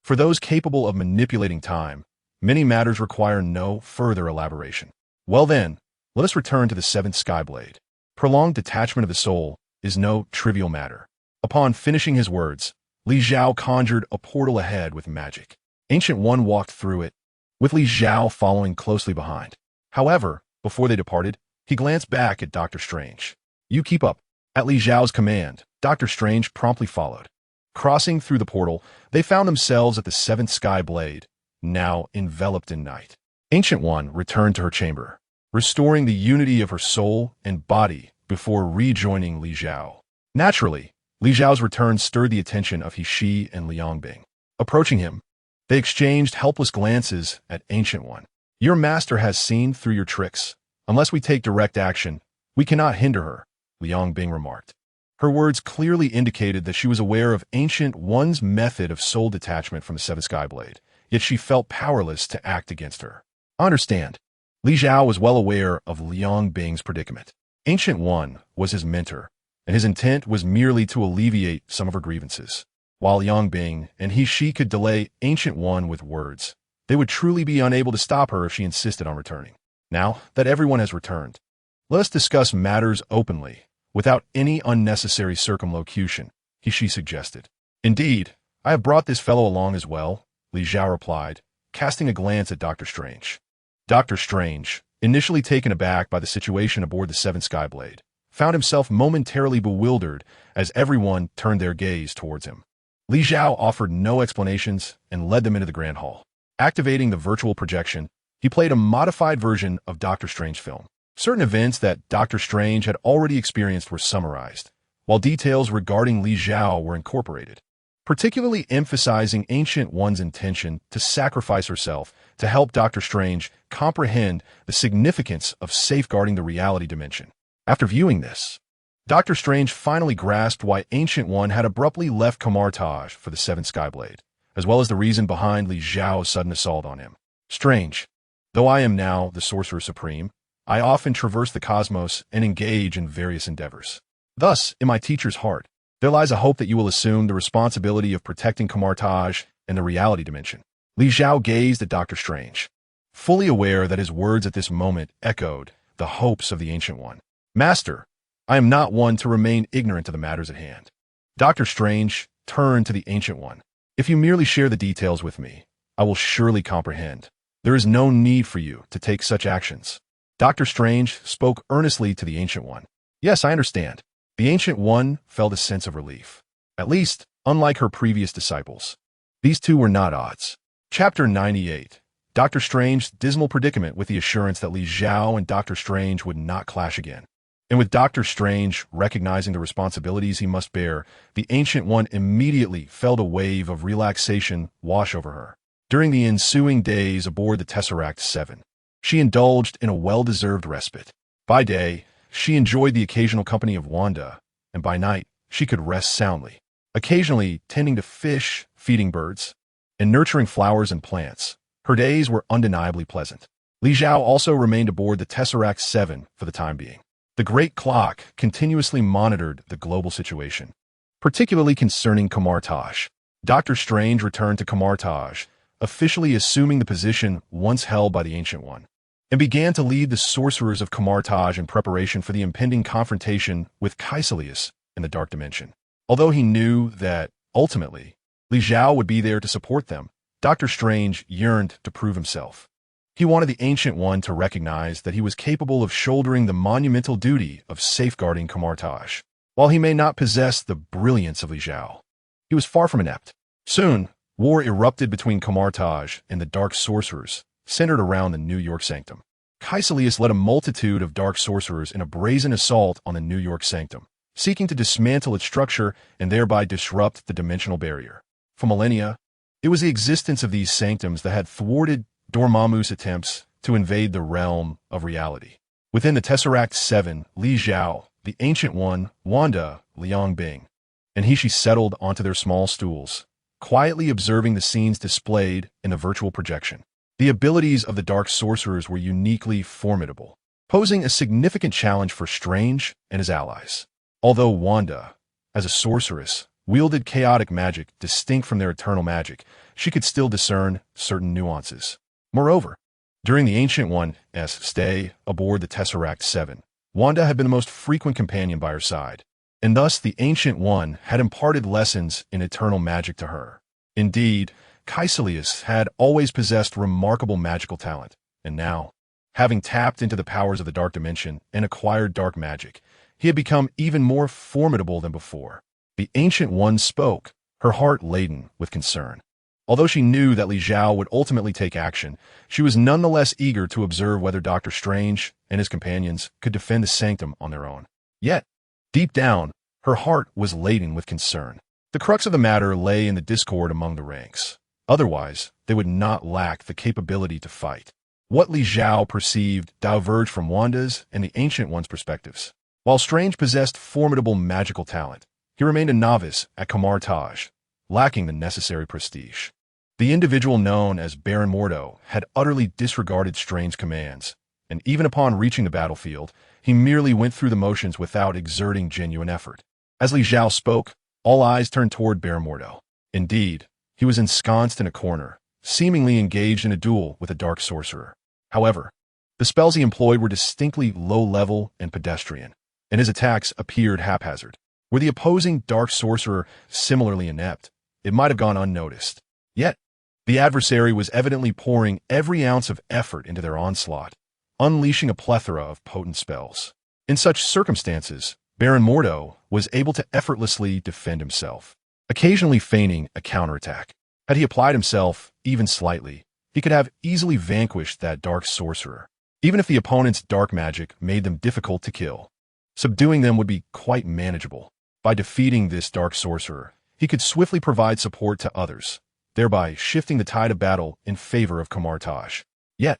For those capable of manipulating time, many matters require no further elaboration. Well then, let us return to the seventh Skyblade. Prolonged detachment of the soul is no trivial matter. Upon finishing his words, Li Xiao conjured a portal ahead with magic. Ancient One walked through it, with Li Xiao following closely behind. However, before they departed, he glanced back at Dr. Strange. You keep up. At Li Xiao's command, Dr. Strange promptly followed. Crossing through the portal, they found themselves at the seventh Skyblade, now enveloped in night. Ancient One returned to her chamber, restoring the unity of her soul and body before rejoining Li Xiao. Naturally, Li Xiao's return stirred the attention of she and Liang Bing. Approaching him, they exchanged helpless glances at Ancient One. Your master has seen through your tricks. Unless we take direct action, we cannot hinder her, Liang Bing remarked. Her words clearly indicated that she was aware of Ancient One's method of soul detachment from the seventh Skyblade, yet she felt powerless to act against her. I understand. Li Zhao was well aware of Liang Bing's predicament. Ancient One was his mentor, and his intent was merely to alleviate some of her grievances. While Yang Bing and she could delay Ancient One with words, they would truly be unable to stop her if she insisted on returning. Now that everyone has returned, let us discuss matters openly, without any unnecessary circumlocution, she suggested. Indeed, I have brought this fellow along as well, Li Zhao replied, casting a glance at Dr. Strange. Dr. Strange, initially taken aback by the situation aboard the Seven Skyblade, found himself momentarily bewildered as everyone turned their gaze towards him. Li Zhao offered no explanations and led them into the Grand Hall. Activating the virtual projection, he played a modified version of Dr. Strange film. Certain events that Dr. Strange had already experienced were summarized, while details regarding Li Zhao were incorporated, particularly emphasizing Ancient One's intention to sacrifice herself to help Dr. Strange comprehend the significance of safeguarding the reality dimension. After viewing this, Dr. Strange finally grasped why Ancient One had abruptly left Camartage for the Seventh Skyblade, as well as the reason behind Li Zhao's sudden assault on him. Strange, though I am now the Sorcerer Supreme, I often traverse the cosmos and engage in various endeavors. Thus, in my teacher's heart, there lies a hope that you will assume the responsibility of protecting Camartage and the reality dimension. Li Zhao gazed at Dr. Strange, fully aware that his words at this moment echoed the hopes of the Ancient One. Master, I am not one to remain ignorant of the matters at hand. Dr. Strange turned to the Ancient One. If you merely share the details with me, I will surely comprehend. There is no need for you to take such actions. Dr. Strange spoke earnestly to the Ancient One. Yes, I understand. The Ancient One felt a sense of relief. At least, unlike her previous disciples, these two were not odds. Chapter 98. Dr. Strange's dismal predicament with the assurance that Li Zhao and Dr. Strange would not clash again. And with Dr. Strange recognizing the responsibilities he must bear, the Ancient One immediately felt a wave of relaxation wash over her. During the ensuing days aboard the Tesseract 7, she indulged in a well-deserved respite. By day, she enjoyed the occasional company of Wanda, and by night, she could rest soundly, occasionally tending to fish, feeding birds, and nurturing flowers and plants. Her days were undeniably pleasant. Li Zhao also remained aboard the Tesseract 7 for the time being. The Great Clock continuously monitored the global situation, particularly concerning Camartage. Dr. Strange returned to Camartage, officially assuming the position once held by the Ancient One, and began to lead the sorcerers of Camartage in preparation for the impending confrontation with Kaiser in the Dark Dimension. Although he knew that, ultimately, Li Zhao would be there to support them, Dr. Strange yearned to prove himself. He wanted the Ancient One to recognize that he was capable of shouldering the monumental duty of safeguarding Camartage. While he may not possess the brilliance of Li Zhao, he was far from inept. Soon, war erupted between Camartage and the Dark Sorcerers, centered around the New York Sanctum. Kaiser led a multitude of Dark Sorcerers in a brazen assault on the New York Sanctum, seeking to dismantle its structure and thereby disrupt the dimensional barrier. For millennia, it was the existence of these sanctums that had thwarted Dormammu's attempts to invade the realm of reality. Within the Tesseract 7, Li Zhao, the Ancient One, Wanda, Liang Bing, and she settled onto their small stools, quietly observing the scenes displayed in the virtual projection. The abilities of the Dark Sorcerers were uniquely formidable, posing a significant challenge for Strange and his allies. Although Wanda, as a sorceress, wielded chaotic magic distinct from their eternal magic, she could still discern certain nuances. Moreover, during the Ancient One's stay aboard the Tesseract 7, Wanda had been the most frequent companion by her side, and thus the Ancient One had imparted lessons in eternal magic to her. Indeed, Kaiser had always possessed remarkable magical talent, and now, having tapped into the powers of the Dark Dimension and acquired dark magic, he had become even more formidable than before. The Ancient One spoke, her heart laden with concern. Although she knew that Li Zhao would ultimately take action, she was nonetheless eager to observe whether Dr. Strange and his companions could defend the sanctum on their own. Yet, deep down, her heart was laden with concern. The crux of the matter lay in the discord among the ranks. Otherwise, they would not lack the capability to fight. What Li Zhao perceived diverged from Wanda's and the Ancient One's perspectives. While Strange possessed formidable magical talent, he remained a novice at Camartage, lacking the necessary prestige. The individual known as Baron Mordo had utterly disregarded Strange's commands, and even upon reaching the battlefield, he merely went through the motions without exerting genuine effort. As Li Xiao spoke, all eyes turned toward Baron Mordo. Indeed, he was ensconced in a corner, seemingly engaged in a duel with a dark sorcerer. However, the spells he employed were distinctly low-level and pedestrian, and his attacks appeared haphazard. Were the opposing dark sorcerer similarly inept, it might have gone unnoticed. Yet, the adversary was evidently pouring every ounce of effort into their onslaught, unleashing a plethora of potent spells. In such circumstances, Baron Mordo was able to effortlessly defend himself, occasionally feigning a counterattack. Had he applied himself, even slightly, he could have easily vanquished that dark sorcerer, even if the opponent's dark magic made them difficult to kill. Subduing them would be quite manageable. By defeating this dark sorcerer, he could swiftly provide support to others, thereby shifting the tide of battle in favor of Camartage. Yet,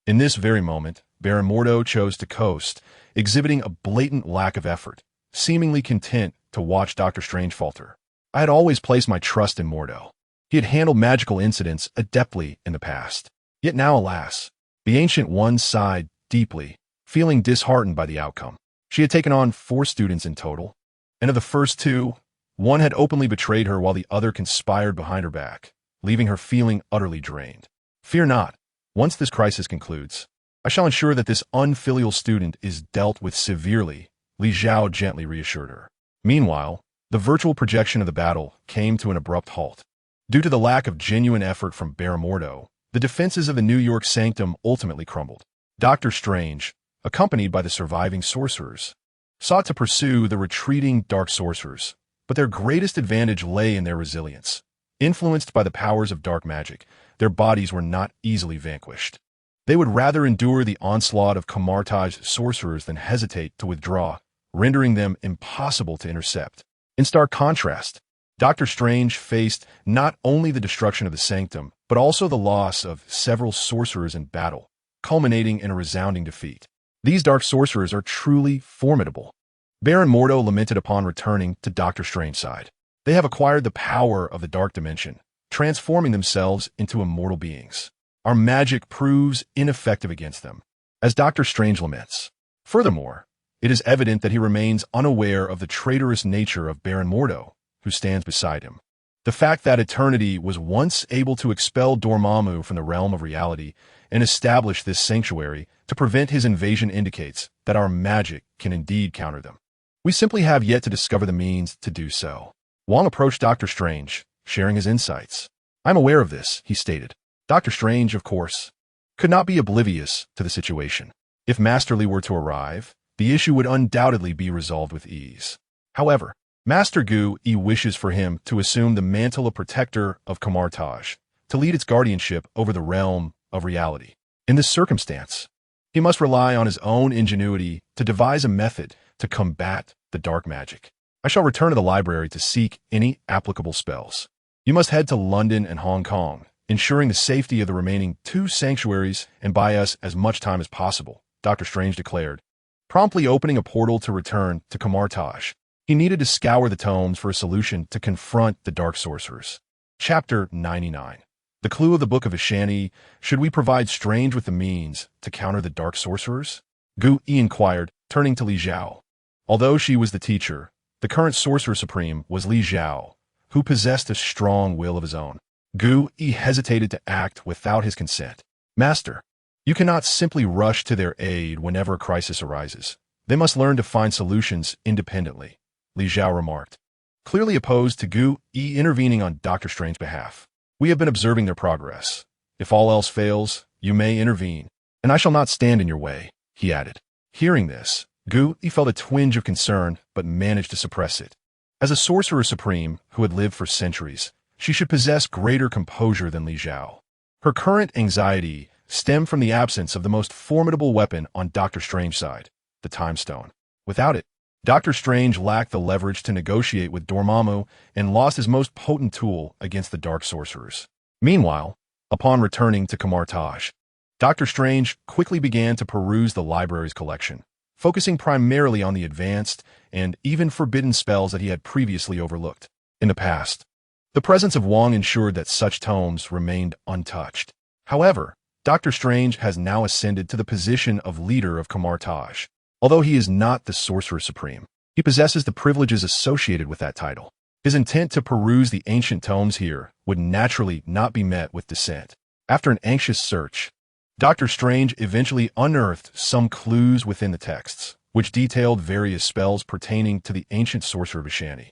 in this very moment, Baron Mordo chose to coast, exhibiting a blatant lack of effort, seemingly content to watch Dr. Strange falter. I had always placed my trust in Mordo. He had handled magical incidents adeptly in the past. Yet now, alas, the Ancient One sighed deeply, feeling disheartened by the outcome. She had taken on 4 students in total, and of the first 2, one had openly betrayed her while the other conspired behind her back, leaving her feeling utterly drained. Fear not. Once this crisis concludes, I shall ensure that this unfilial student is dealt with severely, Li Xiao gently reassured her. Meanwhile, the virtual projection of the battle came to an abrupt halt. Due to the lack of genuine effort from Baron Mordo, the defenses of the New York Sanctum ultimately crumbled. Dr. Strange, accompanied by the surviving sorcerers, sought to pursue the retreating dark sorcerers, but their greatest advantage lay in their resilience. Influenced by the powers of dark magic, their bodies were not easily vanquished. They would rather endure the onslaught of Camartage sorcerers than hesitate to withdraw, rendering them impossible to intercept. In stark contrast, Dr. Strange faced not only the destruction of the Sanctum, but also the loss of several sorcerers in battle, culminating in a resounding defeat. These dark sorcerers are truly formidable. Baron Mordo lamented upon returning to Dr. Strange's side. They have acquired the power of the dark dimension, transforming themselves into immortal beings. Our magic proves ineffective against them, as Dr. Strange laments. Furthermore, it is evident that he remains unaware of the traitorous nature of Baron Mordo, who stands beside him. The fact that Eternity was once able to expel Dormammu from the realm of reality and establish this sanctuary to prevent his invasion indicates that our magic can indeed counter them. We simply have yet to discover the means to do so. Wong approached Dr. Strange, sharing his insights. I'm aware of this, he stated. Dr. Strange, of course, could not be oblivious to the situation. If Master Li were to arrive, the issue would undoubtedly be resolved with ease. However, Master Gu Yi wishes for him to assume the mantle of protector of Camartage, to lead its guardianship over the realm of reality. In this circumstance, he must rely on his own ingenuity to devise a method to combat the dark magic. I shall return to the library to seek any applicable spells. You must head to London and Hong Kong, ensuring the safety of the remaining 2 sanctuaries and buy us as much time as possible, Dr. Strange declared, promptly opening a portal to return to Camartage. He needed to scour the tomes for a solution to confront the dark sorcerers. Chapter 99. The clue of the Book of Ishani: should we provide Strange with the means to counter the dark sorcerers? Gu Yi inquired, turning to Li Xiao. Although she was the teacher, the current Sorcerer Supreme was Li Xiao, who possessed a strong will of his own. Gu Yi hesitated to act without his consent. Master, you cannot simply rush to their aid whenever a crisis arises. They must learn to find solutions independently, Li Xiao remarked, clearly opposed to Gu Yi intervening on Dr. Strange's behalf. We have been observing their progress. If all else fails, you may intervene, and I shall not stand in your way, he added. Hearing this, Gu Yi felt a twinge of concern, but managed to suppress it. As a Sorcerer Supreme who had lived for centuries, she should possess greater composure than Li Xiao. Her current anxiety stemmed from the absence of the most formidable weapon on Dr. Strange's side, the Time Stone. Without it, Dr. Strange lacked the leverage to negotiate with Dormammu and lost his most potent tool against the dark sorcerers. Meanwhile, upon returning to Camartage, Dr. Strange quickly began to peruse the library's collection, focusing primarily on the advanced and even forbidden spells that he had previously overlooked. In the past, The presence of Wong ensured that such tomes remained untouched. However, Doctor Strange has now ascended to the position of leader of Kamar-Taj. Although he is not the Sorcerer Supreme, he possesses the privileges associated with that title. His intent to peruse the ancient tomes here would naturally not be met with dissent. After an anxious search, Doctor Strange eventually unearthed some clues within the texts, which detailed various spells pertaining to the ancient sorcerer Vishani,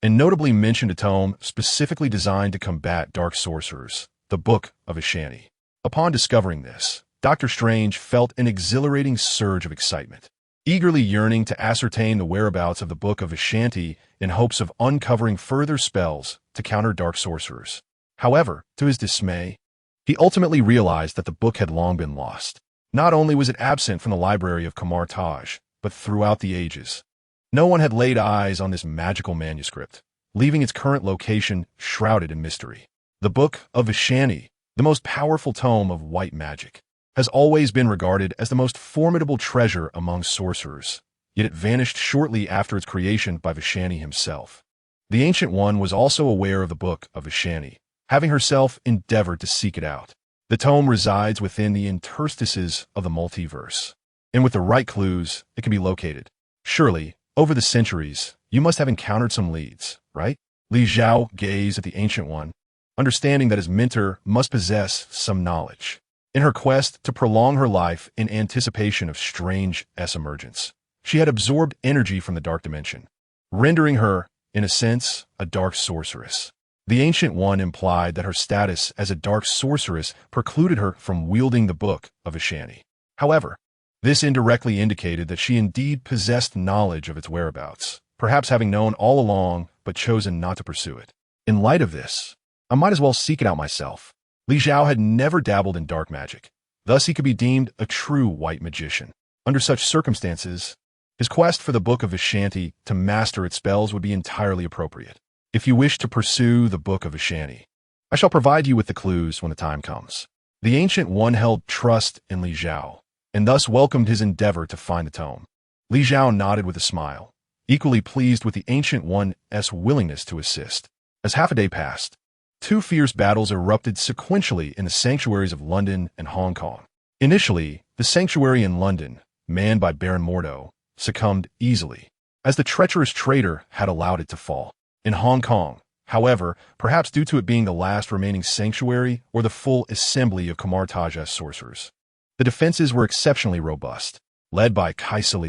and notably mentioned a tome specifically designed to combat dark sorcerers, the Book of Vishani. Upon discovering this, Doctor Strange felt an exhilarating surge of excitement, eagerly yearning to ascertain the whereabouts of the Book of Vishani in hopes of uncovering further spells to counter dark sorcerers. However, to his dismay, he ultimately realized that the book had long been lost. Not only was it absent from the library of Kamar-Taj, but throughout the ages. No one had laid eyes on this magical manuscript, leaving its current location shrouded in mystery. The Book of Vishani, the most powerful tome of white magic, has always been regarded as the most formidable treasure among sorcerers, yet it vanished shortly after its creation by Vishani himself. The Ancient One was also aware of the Book of Vishani, having herself endeavored to seek it out. The tome resides within the interstices of the multiverse, and with the right clues, it can be located. Surely, over the centuries, you must have encountered some leads, right? Li Zhao gazed at the Ancient One, understanding that his mentor must possess some knowledge. In her quest to prolong her life in anticipation of strange emergence, she had absorbed energy from the dark dimension, rendering her, in a sense, a dark sorceress. The Ancient One implied that her status as a dark sorceress precluded her from wielding the Book of Vishani. However, this indirectly indicated that she indeed possessed knowledge of its whereabouts, perhaps having known all along but chosen not to pursue it. In light of this, I might as well seek it out myself. Li Zhao had never dabbled in dark magic, thus he could be deemed a true white magician. Under such circumstances, his quest for the Book of Vishani to master its spells would be entirely appropriate. If you wish to pursue the Book of Vishani, I shall provide you with the clues when the time comes. The Ancient One held trust in Li Zhao, and thus welcomed his endeavor to find the tome. Li Zhao nodded with a smile, equally pleased with the Ancient One's willingness to assist. As half a day passed, two fierce battles erupted sequentially in the sanctuaries of London and Hong Kong. Initially, the sanctuary in London, manned by Baron Mordo, succumbed easily, as the treacherous traitor had allowed it to fall. In Hong Kong, however, perhaps due to it being the last remaining sanctuary or the full assembly of Kamar-Taj's sorcerers, the defenses were exceptionally robust. Led by Kaiser,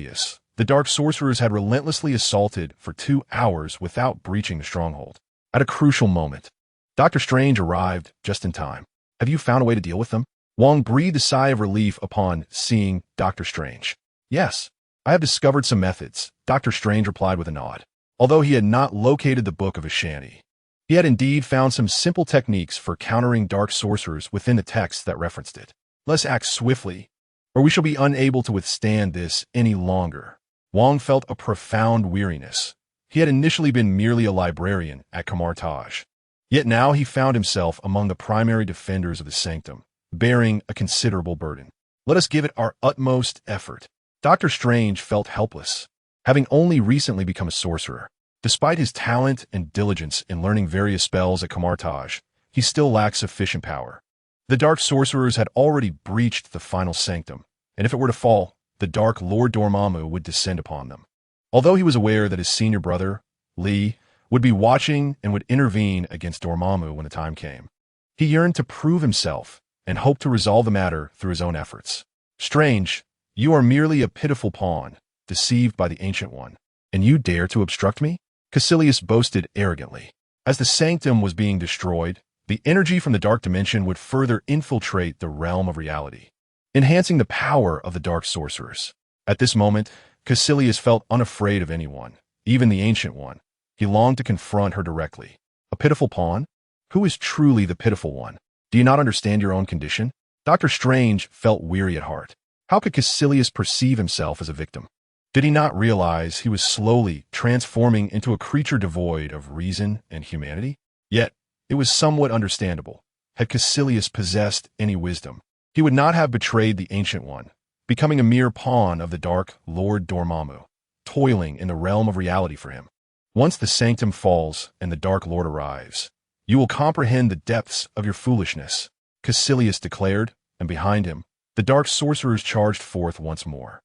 the dark sorcerers had relentlessly assaulted for 2 hours without breaching the stronghold. At a crucial moment, Doctor Strange arrived just in time. Have you found a way to deal with them? Wong breathed a sigh of relief upon seeing Doctor Strange. Yes, I have discovered some methods, Doctor Strange replied with a nod. Although he had not located the Book of Vishani, he had indeed found some simple techniques for countering dark sorcerers within the texts that referenced it. Let's act swiftly, or we shall be unable to withstand this any longer. Wong felt a profound weariness. He had initially been merely a librarian at Kamar-Taj, yet now he found himself among the primary defenders of the sanctum, bearing a considerable burden. Let us give it our utmost effort. Doctor Strange felt helpless, having only recently become a sorcerer. Despite his talent and diligence in learning various spells at Kamar-Taj, he still lacked sufficient power. The dark sorcerers had already breached the final sanctum, and if it were to fall, the dark Lord Dormammu would descend upon them. Although he was aware that his senior brother, Li, would be watching and would intervene against Dormammu when the time came, he yearned to prove himself and hoped to resolve the matter through his own efforts. Strange, you are merely a pitiful pawn, deceived by the Ancient One, and you dare to obstruct me? Caecilius boasted arrogantly. As the sanctum was being destroyed, the energy from the dark dimension would further infiltrate the realm of reality, enhancing the power of the dark sorcerers. At this moment, Caecilius felt unafraid of anyone, even the Ancient One. He longed to confront her directly. A pitiful pawn? Who is truly the pitiful one? Do you not understand your own condition? Doctor Strange felt weary at heart. How could Caecilius perceive himself as a victim? Did he not realize he was slowly transforming into a creature devoid of reason and humanity? Yet, it was somewhat understandable. Had Caecilius possessed any wisdom, he would not have betrayed the Ancient One, becoming a mere pawn of the dark Lord Dormammu, toiling in the realm of reality for him. Once the sanctum falls and the Dark Lord arrives, you will comprehend the depths of your foolishness, Caecilius declared, and behind him, the dark sorcerers charged forth once more.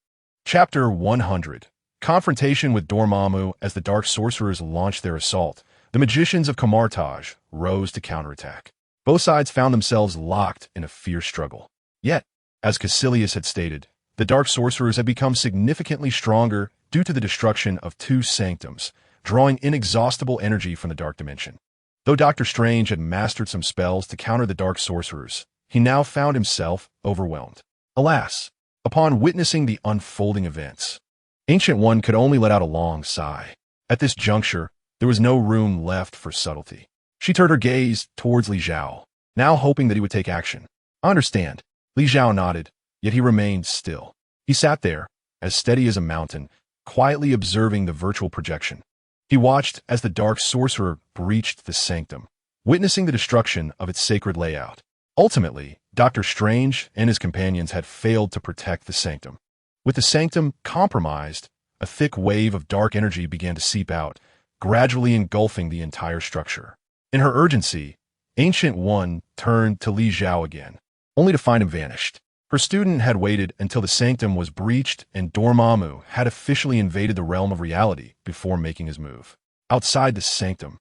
Chapter 100. Confrontation with Dormammu. As the dark sorcerers launched their assault, the magicians of Camartage rose to counterattack. Both sides found themselves locked in a fierce struggle. Yet, as Caecilius had stated, the dark sorcerers had become significantly stronger due to the destruction of two sanctums, drawing inexhaustible energy from the dark dimension. Though Doctor Strange had mastered some spells to counter the dark sorcerers, he now found himself overwhelmed. Alas, upon witnessing the unfolding events, Ancient One could only let out a long sigh. At this juncture, there was no room left for subtlety. She turned her gaze towards Li Zhao, now hoping that he would take action. I understand. Li Zhao nodded, yet he remained still. He sat there, as steady as a mountain, quietly observing the virtual projection. He watched as the dark sorcerer breached the sanctum, witnessing the destruction of its sacred layout. Ultimately, Doctor Strange and his companions had failed to protect the sanctum. With the sanctum compromised, a thick wave of dark energy began to seep out, gradually engulfing the entire structure. In her urgency, Ancient One turned to Li Zhao again, only to find him vanished. Her student had waited until the sanctum was breached and Dormammu had officially invaded the realm of reality before making his move. Outside the sanctum,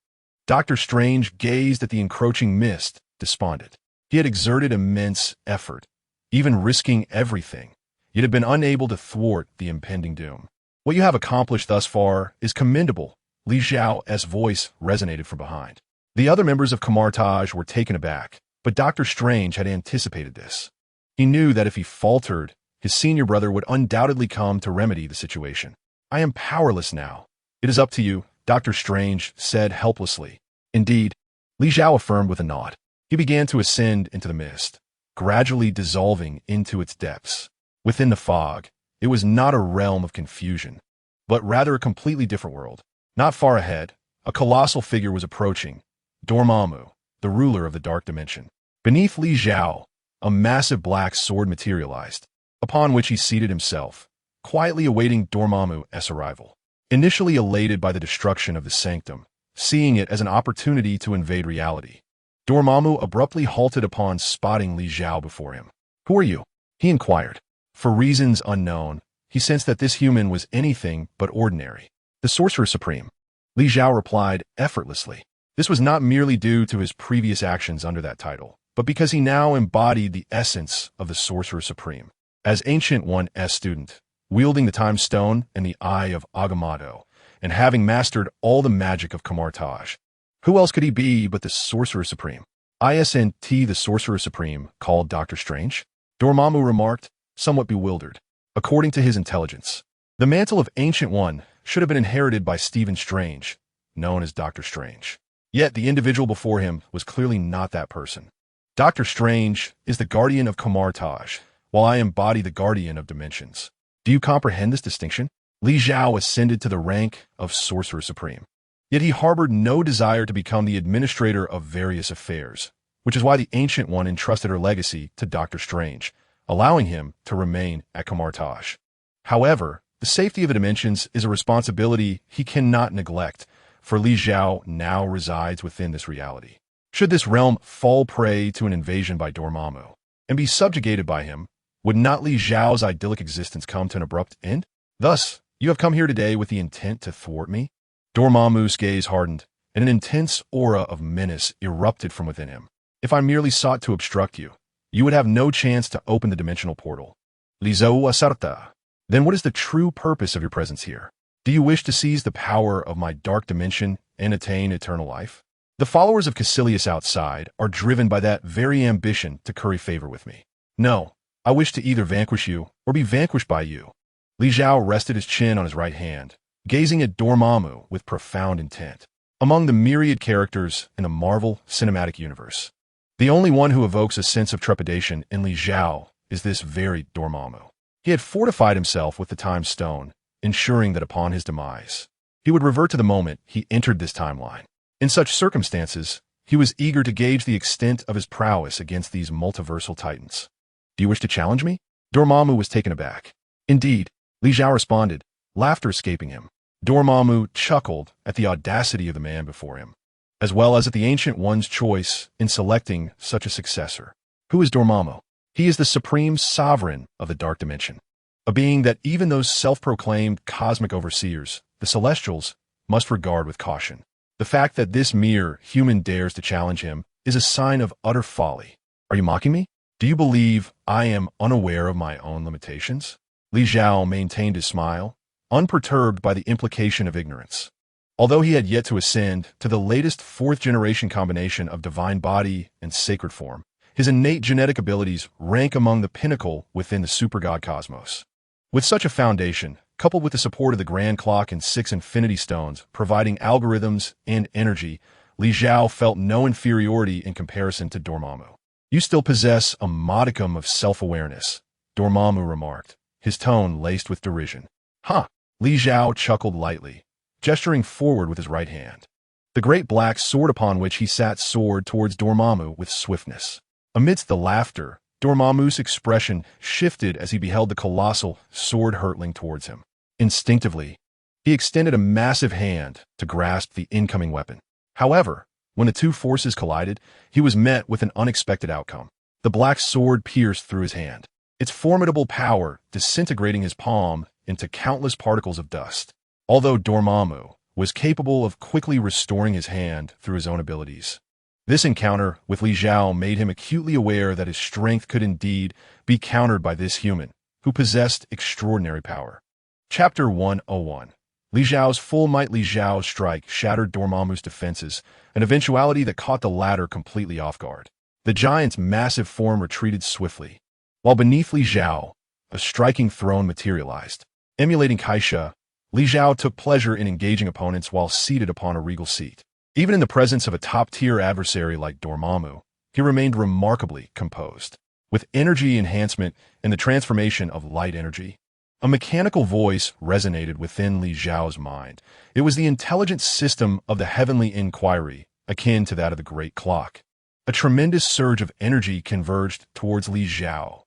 Doctor Strange gazed at the encroaching mist, despondent. He had exerted immense effort, even risking everything, yet had been unable to thwart the impending doom. What you have accomplished thus far is commendable, Li Zhao's voice resonated from behind. The other members of Camartage were taken aback, but Doctor Strange had anticipated this. He knew that if he faltered, his senior brother would undoubtedly come to remedy the situation. I am powerless now. It is up to you, Doctor Strange said helplessly. Indeed, Li Zhao affirmed with a nod. He began to ascend into the mist, gradually dissolving into its depths. Within the fog, it was not a realm of confusion, but rather a completely different world. Not far ahead, a colossal figure was approaching, Dormammu, the ruler of the dark dimension. Beneath Li Zhao, a massive black sword materialized, upon which he seated himself, quietly awaiting Dormammu's arrival. Initially elated by the destruction of the sanctum, seeing it as an opportunity to invade reality, Dormammu abruptly halted upon spotting Li Zhao before him. Who are you? He inquired. For reasons unknown, he sensed that this human was anything but ordinary. The Sorcerer Supreme. Li Zhao replied effortlessly. This was not merely due to his previous actions under that title, but because he now embodied the essence of the Sorcerer Supreme. As Ancient One's student, wielding the Time Stone and the Eye of Agamotto, and having mastered all the magic of Camartage, who else could he be but the Sorcerer Supreme? Isn't the Sorcerer Supreme called Doctor Strange? Dormammu remarked, somewhat bewildered. According to his intelligence, the mantle of Ancient One should have been inherited by Stephen Strange, known as Doctor Strange. Yet the individual before him was clearly not that person. Doctor Strange is the guardian of Camartage, while I embody the guardian of dimensions. Do you comprehend this distinction? Li Zhao ascended to the rank of Sorcerer Supreme. Yet he harbored no desire to become the administrator of various affairs, which is why the Ancient One entrusted her legacy to Doctor Strange, allowing him to remain at Camartage. However, the safety of the dimensions is a responsibility he cannot neglect, for Li Zhao now resides within this reality. Should this realm fall prey to an invasion by Dormammu and be subjugated by him, would not Li Zhao's idyllic existence come to an abrupt end? Thus, you have come here today with the intent to thwart me? Dormammu's gaze hardened, and an intense aura of menace erupted from within him. If I merely sought to obstruct you, you would have no chance to open the dimensional portal. Li Zhao Asarta. Then what is the true purpose of your presence here? Do you wish to seize the power of my dark dimension and attain eternal life? The followers of Caecilius outside are driven by that very ambition to curry favor with me. No, I wish to either vanquish you or be vanquished by you. Li Zhao rested his chin on his right hand, gazing at Dormammu with profound intent. Among the myriad characters in the Marvel Cinematic Universe, the only one who evokes a sense of trepidation in Li Zhao is this very Dormammu. He had fortified himself with the Time Stone, ensuring that upon his demise, he would revert to the moment he entered this timeline. In such circumstances, he was eager to gauge the extent of his prowess against these multiversal titans. Do you wish to challenge me? Dormammu was taken aback. Indeed, Li Zhao responded, laughter escaping him. Dormammu chuckled at the audacity of the man before him. as well as at the Ancient One's choice in selecting such a successor. Who is Dormammu? He is the supreme sovereign of the Dark Dimension, a being that even those self-proclaimed cosmic overseers, the Celestials, must regard with caution. The fact that this mere human dares to challenge him is a sign of utter folly. Are you mocking me? Do you believe I am unaware of my own limitations? Li Xiao maintained his smile, unperturbed by the implication of ignorance. Although he had yet to ascend to the latest fourth-generation combination of divine body and sacred form, his innate genetic abilities rank among the pinnacle within the super-god cosmos. With such a foundation, coupled with the support of the Grand Clock and 6 Infinity Stones providing algorithms and energy, Li Xiao felt no inferiority in comparison to Dormammu. You still possess a modicum of self-awareness, Dormammu remarked, his tone laced with derision. Huh. Li Xiao chuckled lightly, gesturing forward with his right hand. The great black sword upon which he sat soared towards Dormammu with swiftness. Amidst the laughter, Dormammu's expression shifted as he beheld the colossal sword hurtling towards him. Instinctively, he extended a massive hand to grasp the incoming weapon. However, when the two forces collided, he was met with an unexpected outcome. The black sword pierced through his hand, its formidable power disintegrating his palm into countless particles of dust. Although Dormammu was capable of quickly restoring his hand through his own abilities, this encounter with Li Xiao made him acutely aware that his strength could indeed be countered by this human, who possessed extraordinary power. Chapter 101. Li Xiao's full might. Li Xiao's strike shattered Dormammu's defenses, an eventuality that caught the latter completely off guard. The giant's massive form retreated swiftly, while beneath Li Xiao, a striking throne materialized. Emulating Kaiser, Li Xiao took pleasure in engaging opponents while seated upon a regal seat. Even in the presence of a top-tier adversary like Dormammu, he remained remarkably composed. With energy enhancement and the transformation of light energy, a mechanical voice resonated within Li Xiao's mind. It was the intelligent system of the heavenly inquiry, akin to that of the Great Clock. A tremendous surge of energy converged towards Li Xiao,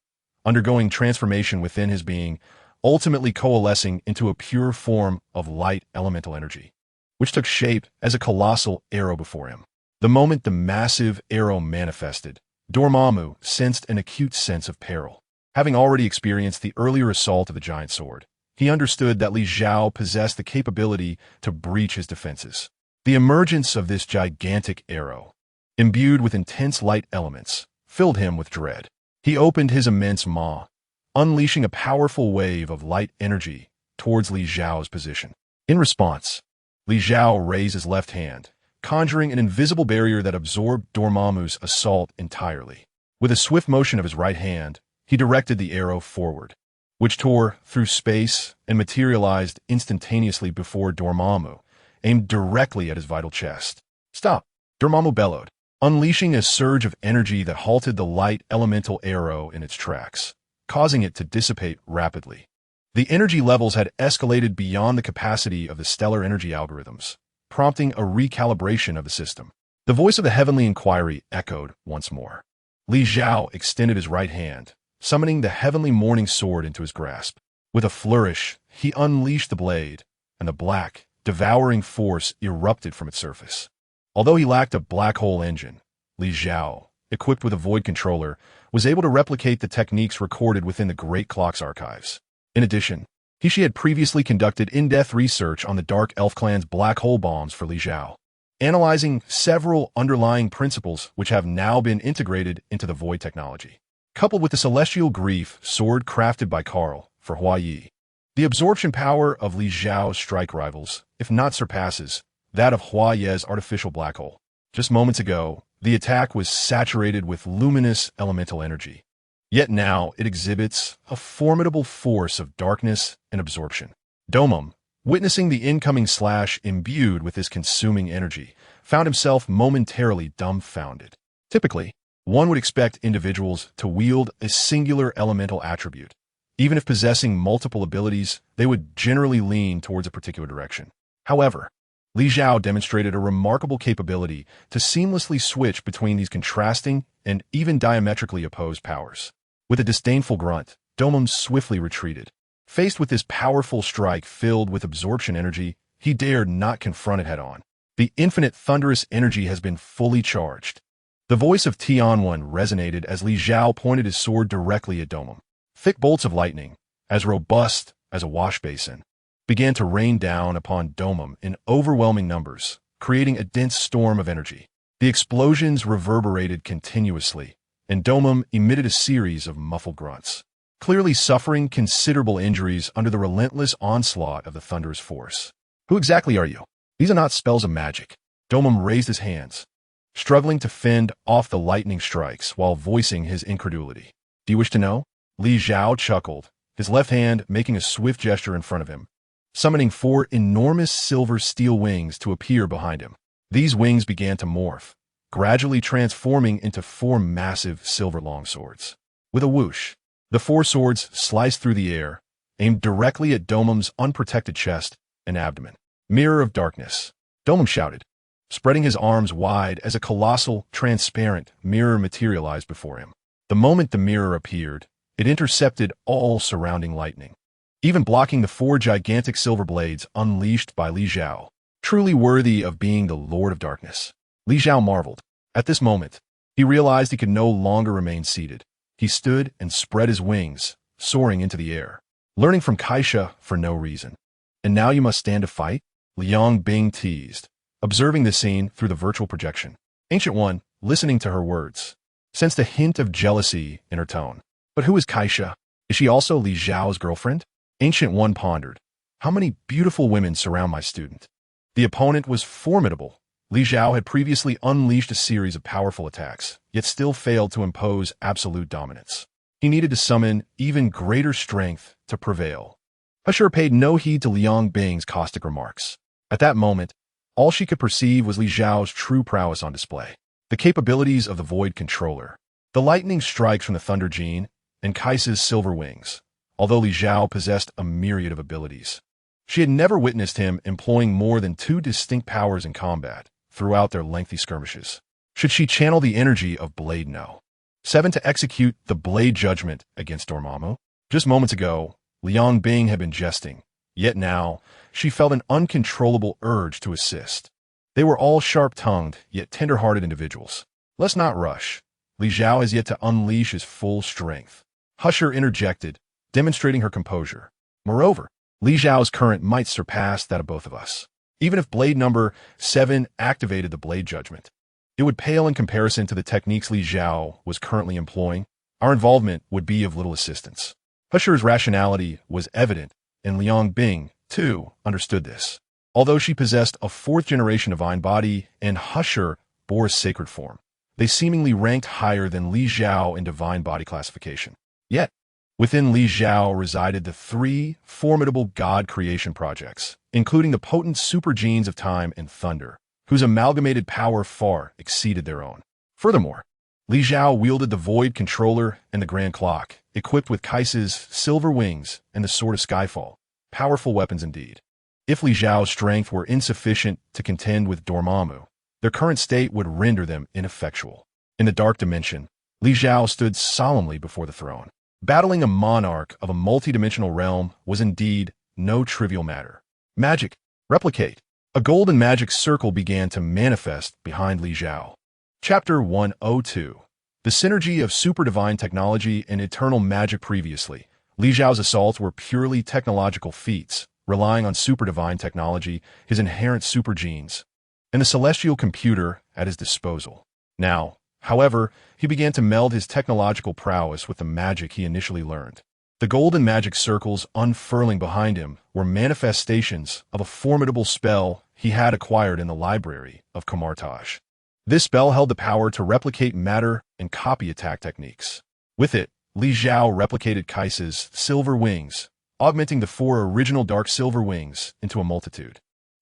undergoing transformation within his being, ultimately coalescing into a pure form of light elemental energy, which took shape as a colossal arrow before him. The moment the massive arrow manifested, Dormammu sensed an acute sense of peril. Having already experienced the earlier assault of the giant sword, he understood that Li Xiao possessed the capability to breach his defenses. The emergence of this gigantic arrow, imbued with intense light elements, filled him with dread. He opened his immense maw, unleashing a powerful wave of light energy towards Li Xiao's position. In response, Li Xiao raised his left hand, conjuring an invisible barrier that absorbed Dormammu's assault entirely. With a swift motion of his right hand, he directed the arrow forward, which tore through space and materialized instantaneously before Dormammu, aimed directly at his vital chest. Stop! Dormammu bellowed, unleashing a surge of energy that halted the light elemental arrow in its tracks, causing it to dissipate rapidly. The energy levels had escalated beyond the capacity of the stellar energy algorithms, prompting a recalibration of the system. The voice of the heavenly inquiry echoed once more. Li Xiao extended his right hand, summoning the heavenly morning sword into his grasp. With a flourish, he unleashed the blade, and the black, devouring force erupted from its surface. Although he lacked a black hole engine, Li Xiao, equipped with a void controller, was able to replicate the techniques recorded within the Great Clock's archives. In addition, he had previously conducted in-depth research on the Dark Elf Clan's black hole bombs for Li Xiao, analyzing several underlying principles which have now been integrated into the void technology. Coupled with the celestial grief sword crafted by Karl for Hua Yi, the absorption power of Li Xiao's strike rivals, if not surpasses, that of Hua Ye's artificial black hole. Just moments ago, the attack was saturated with luminous elemental energy. Yet now it exhibits a formidable force of darkness and absorption. Domum, witnessing the incoming slash imbued with this consuming energy, found himself momentarily dumbfounded. Typically, one would expect individuals to wield a singular elemental attribute. Even if possessing multiple abilities, they would generally lean towards a particular direction. However, Li Xiao demonstrated a remarkable capability to seamlessly switch between these contrasting and even diametrically opposed powers. With a disdainful grunt, Domum swiftly retreated. Faced with this powerful strike filled with absorption energy, he dared not confront it head-on. The infinite thunderous energy has been fully charged. The voice of Tianwen resonated as Li Zhao pointed his sword directly at Domum. Thick bolts of lightning, as robust as a wash basin, began to rain down upon Domum in overwhelming numbers, creating a dense storm of energy. The explosions reverberated continuously, and Domum emitted a series of muffled grunts, clearly suffering considerable injuries under the relentless onslaught of the thunderous force. Who exactly are you? These are not spells of magic. Domum raised his hands, struggling to fend off the lightning strikes while voicing his incredulity. Do you wish to know? Li Zhao chuckled, his left hand making a swift gesture in front of him, summoning 4 enormous silver steel wings to appear behind him. These wings began to morph, gradually transforming into 4 massive silver longswords. With a whoosh, the 4 swords sliced through the air, aimed directly at Domum's unprotected chest and abdomen. Mirror of darkness, Domum shouted, spreading his arms wide as a colossal, transparent mirror materialized before him. The moment the mirror appeared, it intercepted all surrounding lightning, even blocking the 4 gigantic silver blades unleashed by Li Zhao. Truly worthy of being the Lord of Darkness. Li Zhao marveled. At this moment, he realized he could no longer remain seated. He stood and spread his wings, soaring into the air, learning from Kaiser for no reason. And now you must stand to fight? Liang Bing teased, observing the scene through the virtual projection. Ancient One, listening to her words, sensed a hint of jealousy in her tone. But who is Kaiser? Is she also Li Zhao's girlfriend? Ancient One pondered. How many beautiful women surround my student? The opponent was formidable. Li Zhao had previously unleashed a series of powerful attacks, yet still failed to impose absolute dominance. He needed to summon even greater strength to prevail. Kaiser paid no heed to Liang Bing's caustic remarks. At that moment, all she could perceive was Li Zhao's true prowess on display. The capabilities of the Void Controller, the lightning strikes from the Thunder Gene, and Kaiser's silver wings, although Li Zhao possessed a myriad of abilities. She had never witnessed him employing more than 2 distinct powers in combat throughout their lengthy skirmishes. Should she channel the energy of Blade No. 7 to execute the Blade Judgment against Dormammu? Just moments ago, Liang Bing had been jesting, yet now she felt an uncontrollable urge to assist. They were all sharp-tongued, yet tender-hearted individuals. Let's not rush. Li Zhao has yet to unleash his full strength. Kaiser interjected, demonstrating her composure. Moreover, Li Zhao's current might surpass that of both of us. Even if Blade number 7 activated the Blade Judgment, it would pale in comparison to the techniques Li Zhao was currently employing. Our involvement would be of little assistance. Kaiser's rationality was evident, and Liang Bing, too, understood this. Although she possessed a 4th-generation divine body and Kaiser bore a sacred form, they seemingly ranked higher than Li Zhao in divine body classification. Yet, within Li Zhao resided the 3 formidable god creation projects, including the potent super genes of time and thunder, whose amalgamated power far exceeded their own. Furthermore, Li Zhao wielded the Void Controller and the Grand Clock, equipped with Kaiser's silver wings and the Sword of Skyfall. Powerful weapons indeed. If Li Zhao's strength were insufficient to contend with Dormammu, their current state would render them ineffectual. In the Dark Dimension, Li Zhao stood solemnly before the throne. Battling a monarch of a multidimensional realm was indeed no trivial matter. Magic, replicate. A golden magic circle began to manifest behind Li Zhao. Chapter 102. The synergy of super divine technology and eternal magic. Previously, Li Zhao's assaults were purely technological feats, relying on super divine technology, his inherent super genes, and the celestial computer at his disposal. Now, however, he began to meld his technological prowess with the magic he initially learned. The golden magic circles unfurling behind him were manifestations of a formidable spell he had acquired in the library of Kamartaj. This spell held the power to replicate matter and copy attack techniques. With it, Li Zhao replicated Kaiser's silver wings, augmenting the 4 original dark silver wings into a multitude.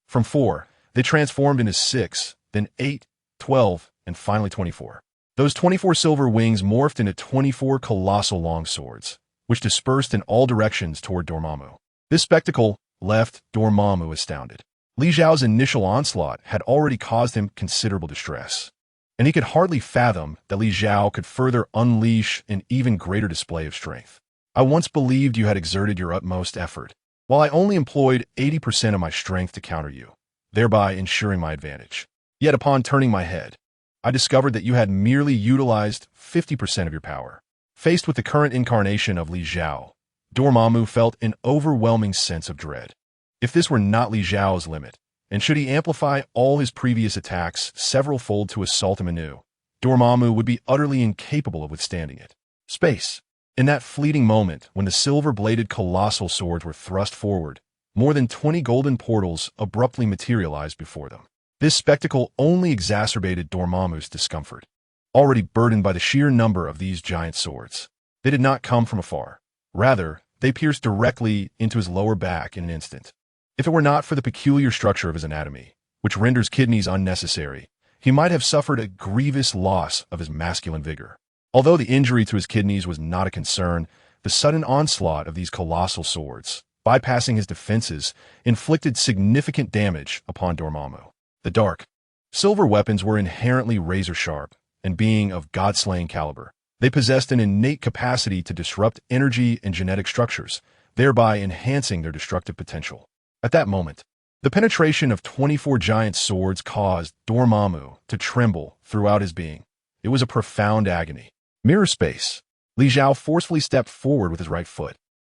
From 4, they transformed into 6, then 8, 12, and finally 24. Those 24 silver wings morphed into 24 colossal long swords, which dispersed in all directions toward Dormammu. This spectacle left Dormammu astounded. Li Zhao's initial onslaught had already caused him considerable distress, and he could hardly fathom that Li Zhao could further unleash an even greater display of strength. I once believed you had exerted your utmost effort, while I only employed 80% of my strength to counter you. thereby ensuring my advantage. Yet upon turning my head, I discovered that you had merely utilized 50% of your power. Faced with the current incarnation of Li Xiao, Dormammu felt an overwhelming sense of dread. If this were not Li Xiao's limit, and should he amplify all his previous attacks several-fold to assault him anew, Dormammu would be utterly incapable of withstanding it. Space. In that fleeting moment when the silver-bladed colossal swords were thrust forward, more than 20 golden portals abruptly materialized before them. This spectacle only exacerbated Dormammu's discomfort. Already burdened by the sheer number of these giant swords, they did not come from afar. Rather, they pierced directly into his lower back in an instant. If it were not for the peculiar structure of his anatomy, which renders kidneys unnecessary, he might have suffered a grievous loss of his masculine vigor. Although the injury to his kidneys was not a concern, the sudden onslaught of these colossal swords, bypassing his defenses, inflicted significant damage upon Dormammu. The dark, silver weapons were inherently razor-sharp, and being of god-slaying caliber, they possessed an innate capacity to disrupt energy and genetic structures, thereby enhancing their destructive potential. At that moment, the penetration of 24 giant swords caused Dormammu to tremble throughout his being. It was a profound agony. Mirror space. Li Xiao forcefully stepped forward with his right foot,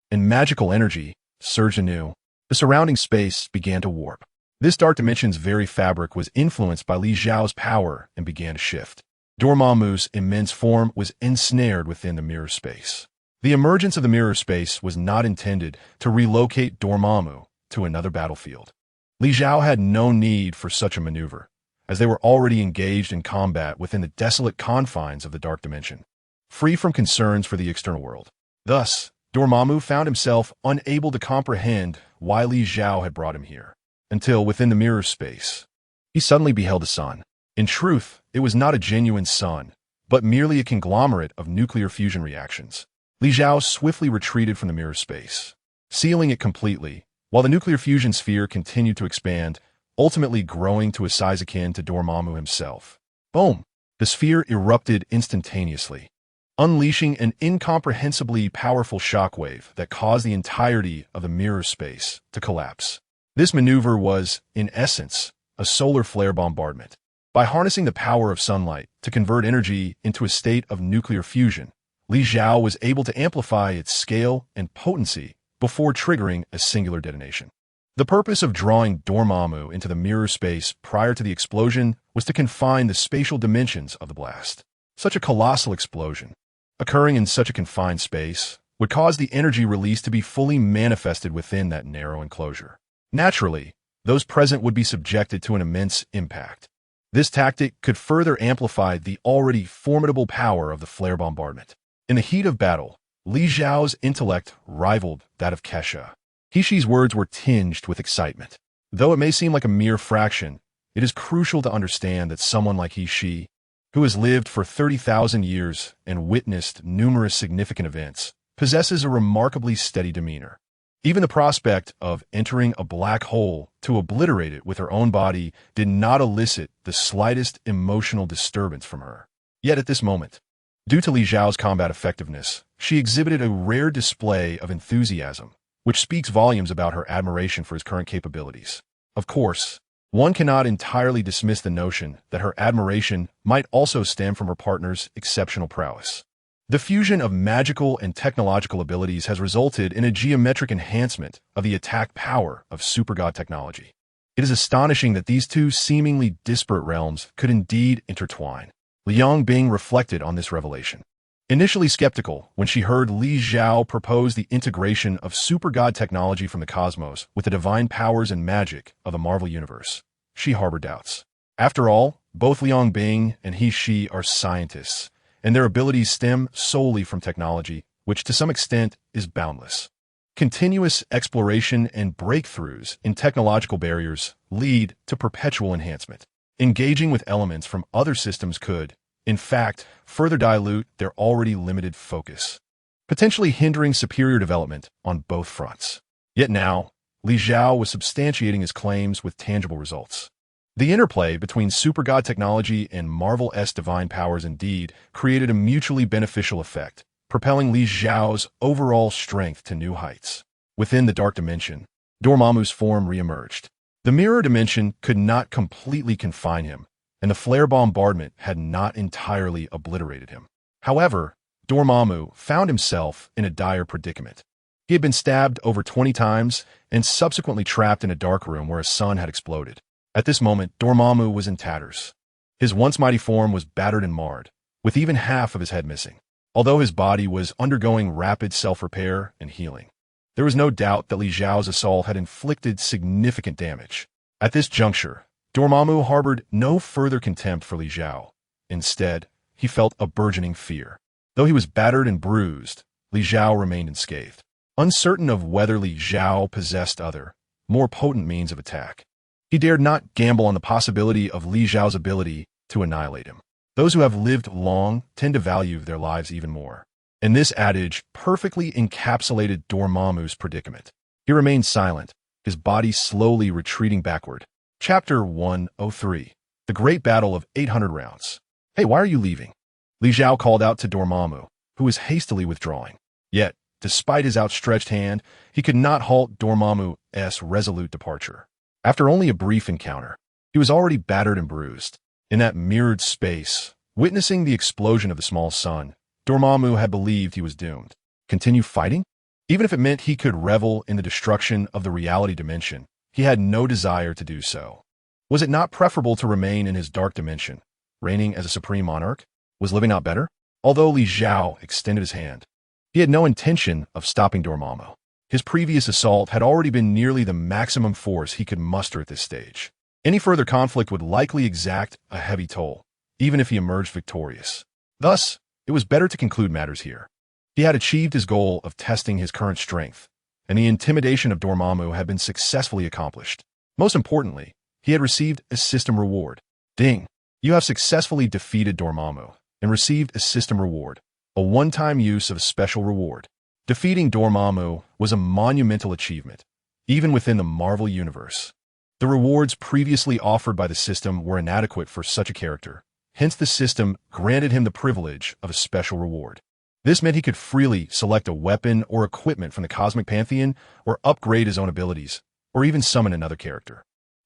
and magical energy surged anew. The surrounding space began to warp. This dark dimension's very fabric was influenced by Li Xiao's power and began to shift. Dormammu's immense form was ensnared within the mirror space. The emergence of the mirror space was not intended to relocate Dormammu to another battlefield. Li Xiao had no need for such a maneuver, as they were already engaged in combat within the desolate confines of the dark dimension, free from concerns for the external world. Thus, Dormammu found himself unable to comprehend why Li Xiao had brought him here, until within the mirror space, he suddenly beheld a sun. In truth, it was not a genuine sun, but merely a conglomerate of nuclear fusion reactions. Li Xiao swiftly retreated from the mirror space, sealing it completely, while the nuclear fusion sphere continued to expand, ultimately growing to a size akin to Dormammu himself. Boom! The sphere erupted instantaneously, unleashing an incomprehensibly powerful shockwave that caused the entirety of the mirror space to collapse. This maneuver was, in essence, a solar flare bombardment. By harnessing the power of sunlight to convert energy into a state of nuclear fusion, Li Xiao was able to amplify its scale and potency before triggering a singular detonation. The purpose of drawing Dormammu into the mirror space prior to the explosion was to confine the spatial dimensions of the blast. Such a colossal explosion, occurring in such a confined space, would cause the energy release to be fully manifested within that narrow enclosure. Naturally, those present would be subjected to an immense impact. This tactic could further amplify the already formidable power of the flare bombardment. In the heat of battle, Li Xiao's intellect rivaled that of Kesha. Kishi's words were tinged with excitement. Though it may seem like a mere fraction, it is crucial to understand that someone like Kishi, who has lived for 30,000 years and witnessed numerous significant events, possesses a remarkably steady demeanor. Even the prospect of entering a black hole to obliterate it with her own body did not elicit the slightest emotional disturbance from her. Yet at this moment, due to Li Xiao's combat effectiveness, she exhibited a rare display of enthusiasm, which speaks volumes about her admiration for his current capabilities. Of course, one cannot entirely dismiss the notion that her admiration might also stem from her partner's exceptional prowess. The fusion of magical and technological abilities has resulted in a geometric enhancement of the attack power of supergod technology. It is astonishing that these two seemingly disparate realms could indeed intertwine. Liang Bing reflected on this revelation. Initially skeptical when she heard Li Xiao propose the integration of supergod technology from the cosmos with the divine powers and magic of the Marvel Universe, she harbored doubts. After all, both Liang Bing and He Shi are scientists, and their abilities stem solely from technology, which to some extent is boundless. Continuous exploration and breakthroughs in technological barriers lead to perpetual enhancement. Engaging with elements from other systems could, in fact, further dilute their already limited focus, potentially hindering superior development on both fronts. Yet now, Li Xiao was substantiating his claims with tangible results. The interplay between supergod technology and Marvel-esque divine powers indeed created a mutually beneficial effect, propelling Li Xiao's overall strength to new heights. Within the dark dimension, Dormammu's form reemerged. The mirror dimension could not completely confine him, and the flare bombardment had not entirely obliterated him. However, Dormammu found himself in a dire predicament. He had been stabbed over 20 times and subsequently trapped in a dark room where a sun had exploded. At this moment, Dormammu was in tatters. His once mighty form was battered and marred, with even half of his head missing, although his body was undergoing rapid self-repair and healing. There was no doubt that Li Xiao's assault had inflicted significant damage. At this juncture, Dormammu harbored no further contempt for Li Xiao. Instead, he felt a burgeoning fear. Though he was battered and bruised, Li Xiao remained unscathed. Uncertain of whether Li Xiao possessed other, more potent means of attack, he dared not gamble on the possibility of Li Xiao's ability to annihilate him. Those who have lived long tend to value their lives even more. And this adage perfectly encapsulated Dormammu's predicament. He remained silent, his body slowly retreating backward. Chapter 103. The Great Battle of 800 Rounds. Hey, why are you leaving? Li Xiao called out to Dormammu, who was hastily withdrawing. Yet, despite his outstretched hand, he could not halt Dormammu's resolute departure. After only a brief encounter, he was already battered and bruised. In that mirrored space, witnessing the explosion of the small sun, Dormammu had believed he was doomed. Continue fighting? Even if it meant he could revel in the destruction of the reality dimension, he had no desire to do so. Was it not preferable to remain in his dark dimension, reigning as a supreme monarch? Was living not better? Although Li Xiao extended his hand, he had no intention of stopping Dormammu. His previous assault had already been nearly the maximum force he could muster at this stage. Any further conflict would likely exact a heavy toll, even if he emerged victorious. Thus, it was better to conclude matters here. He had achieved his goal of testing his current strength, and the intimidation of Dormammu had been successfully accomplished. Most importantly, he had received a system reward. Ding! You have successfully defeated Dormammu and received a system reward, a one-time use of a special reward. Defeating Dormammu was a monumental achievement, even within the Marvel Universe. The rewards previously offered by the system were inadequate for such a character. Hence, the system granted him the privilege of a special reward. This meant he could freely select a weapon or equipment from the Cosmic Pantheon, or upgrade his own abilities, or even summon another character.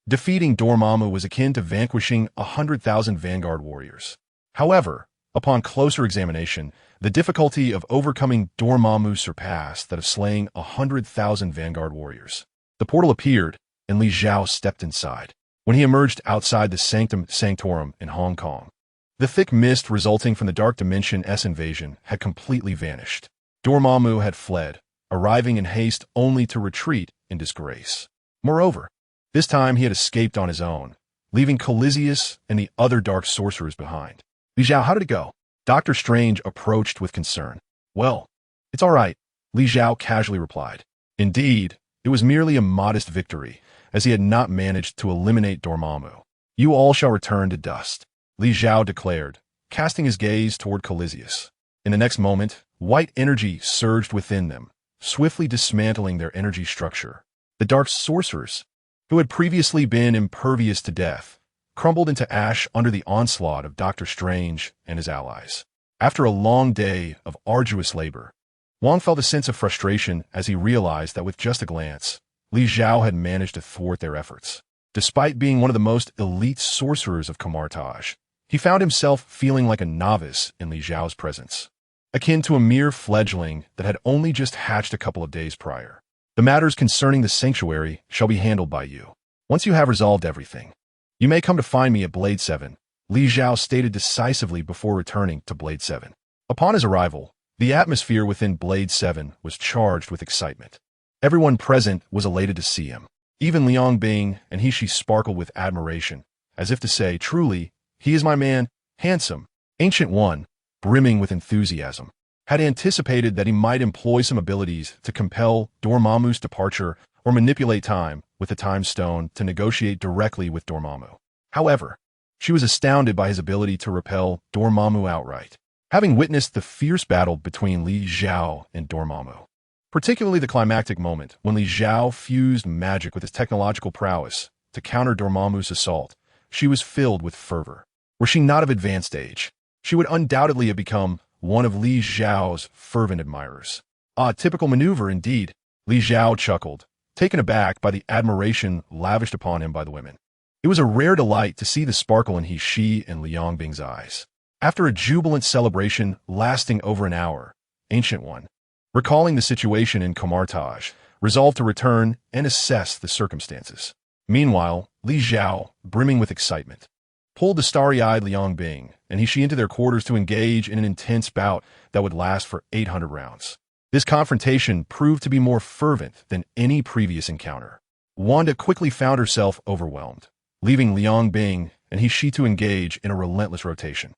Defeating Dormammu was akin to vanquishing 100,000 Vanguard warriors. However, upon closer examination, the difficulty of overcoming Dormammu surpassed that of slaying 100,000 Vanguard warriors. The portal appeared, and Li Xiao stepped inside. When he emerged outside the Sanctum Sanctorum in Hong Kong, the thick mist resulting from the Dark Dimension's invasion had completely vanished. Dormammu had fled, arriving in haste only to retreat in disgrace. Moreover, this time he had escaped on his own, leaving Coliseus and the other dark sorcerers behind. Li Xiao, how did it go? Dr. Strange approached with concern. Well, it's all right, Li Xiao casually replied. Indeed, it was merely a modest victory, as he had not managed to eliminate Dormammu. You all shall return to dust, Li Xiao declared, casting his gaze toward Coliseus. In the next moment, white energy surged within them, swiftly dismantling their energy structure. The dark sorcerers, who had previously been impervious to death, crumbled into ash under the onslaught of Dr. Strange and his allies. After a long day of arduous labor, Wong felt a sense of frustration as he realized that with just a glance, Li Xiao had managed to thwart their efforts. Despite being one of the most elite sorcerers of Camartage, he found himself feeling like a novice in Li Xiao's presence, akin to a mere fledgling that had only just hatched a couple of days prior. The matters concerning the sanctuary shall be handled by you. Once you have resolved everything, you may come to find me at Blade 7, Li Xiao stated decisively before returning to Blade 7. Upon his arrival, the atmosphere within Blade 7 was charged with excitement. Everyone present was elated to see him. Even Liang Bing and He Shi sparkled with admiration, as if to say, truly, he is my man, handsome. Ancient One, brimming with enthusiasm, had anticipated that he might employ some abilities to compel Dormammu's departure or manipulate time with the Time Stone to negotiate directly with Dormammu. However, she was astounded by his ability to repel Dormammu outright, having witnessed the fierce battle between Li Xiao and Dormammu. Particularly the climactic moment when Li Xiao fused magic with his technological prowess to counter Dormammu's assault, she was filled with fervor. Were she not of advanced age, she would undoubtedly have become one of Li Xiao's fervent admirers. Ah, typical maneuver indeed, Li Xiao chuckled, taken aback by the admiration lavished upon him by the women. It was a rare delight to see the sparkle in she and Liang Bing's eyes. After a jubilant celebration lasting over an hour, Ancient One, recalling the situation in Camartage, resolved to return and assess the circumstances. Meanwhile, Li Zhao, brimming with excitement, pulled the starry-eyed Liang Bing and she into their quarters to engage in an intense bout that would last for 800 rounds. This confrontation proved to be more fervent than any previous encounter. Wanda quickly found herself overwhelmed, leaving Liang Bing and she to engage in a relentless rotation.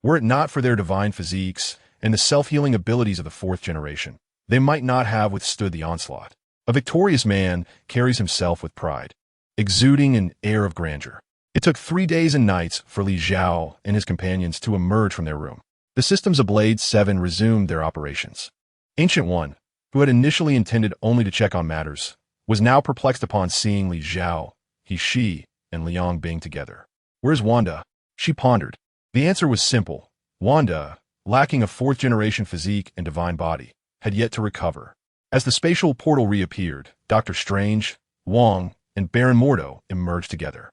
Were it not for their divine physiques and the self-healing abilities of the fourth generation, they might not have withstood the onslaught. A victorious man carries himself with pride, exuding an air of grandeur. It took 3 days and nights for Li Zhao and his companions to emerge from their room. The systems of Blade 7 resumed their operations. Ancient One, who had initially intended only to check on matters, was now perplexed upon seeing Li Zhao, she, and Liang Bing together. "Where's Wanda?" she pondered. The answer was simple. Wanda, lacking a fourth-generation physique and divine body, had yet to recover. As the spatial portal reappeared, Dr. Strange, Wong, and Baron Mordo emerged together.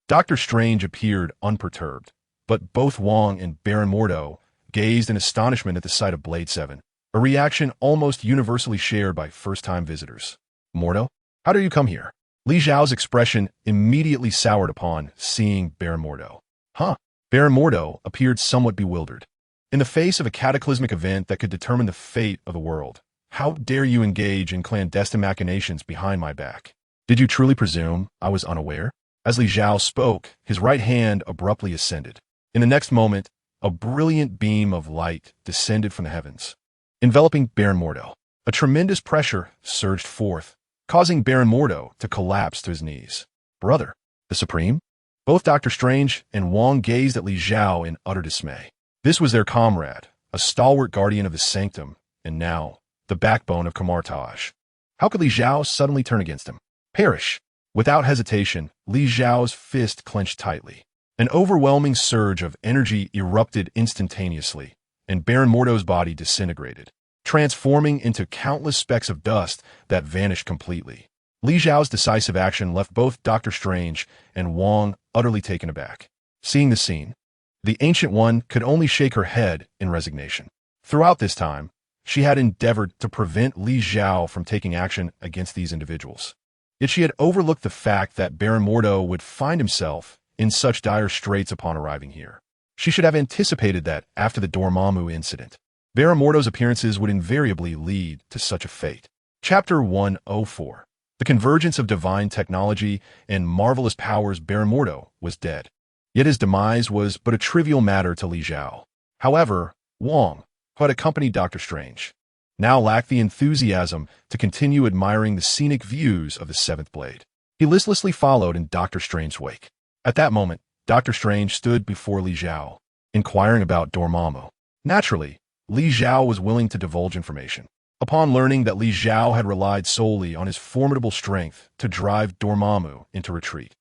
Dr. Strange appeared unperturbed, but both Wong and Baron Mordo gazed in astonishment at the sight of Blade 7, a reaction almost universally shared by first-time visitors. "Mordo, how dare you come here?" Li Zhao's expression immediately soured upon seeing Baron Mordo. "Huh?" Baron Mordo appeared somewhat bewildered. In the face of a cataclysmic event that could determine the fate of the world, how dare you engage in clandestine machinations behind my back? Did you truly presume I was unaware? As Li Zhao spoke, his right hand abruptly ascended. In the next moment, a brilliant beam of light descended from the heavens, enveloping Baron Mordo. A tremendous pressure surged forth, causing Baron Mordo to collapse to his knees. "Brother, the Supreme?" Both Dr. Strange and Wong gazed at Li Zhao in utter dismay. This was their comrade, a stalwart guardian of the sanctum, and now, the backbone of Camartage. How could Li Zhao suddenly turn against him? Perish! Without hesitation, Li Zhao's fist clenched tightly. An overwhelming surge of energy erupted instantaneously, and Baron Mordo's body disintegrated, transforming into countless specks of dust that vanished completely. Li Zhao's decisive action left both Dr. Strange and Wong utterly taken aback. Seeing the scene, the Ancient One could only shake her head in resignation. Throughout this time, she had endeavored to prevent Li Zhao from taking action against these individuals. Yet she had overlooked the fact that Baron Mordo would find himself in such dire straits upon arriving here. She should have anticipated that after the Dormammu incident, Baron Mordo's appearances would invariably lead to such a fate. Chapter 104. The convergence of divine technology and marvelous powers. Baron Mordo was dead. Yet his demise was but a trivial matter to Li Zhao. However, Wong, who had accompanied Dr. Strange, now lacked the enthusiasm to continue admiring the scenic views of the Seventh Blade. He listlessly followed in Dr. Strange's wake. At that moment, Dr. Strange stood before Li Zhao, inquiring about Dormammu. Naturally, Li Zhao was willing to divulge information. Upon learning that Li Zhao had relied solely on his formidable strength to drive Dormammu into retreat,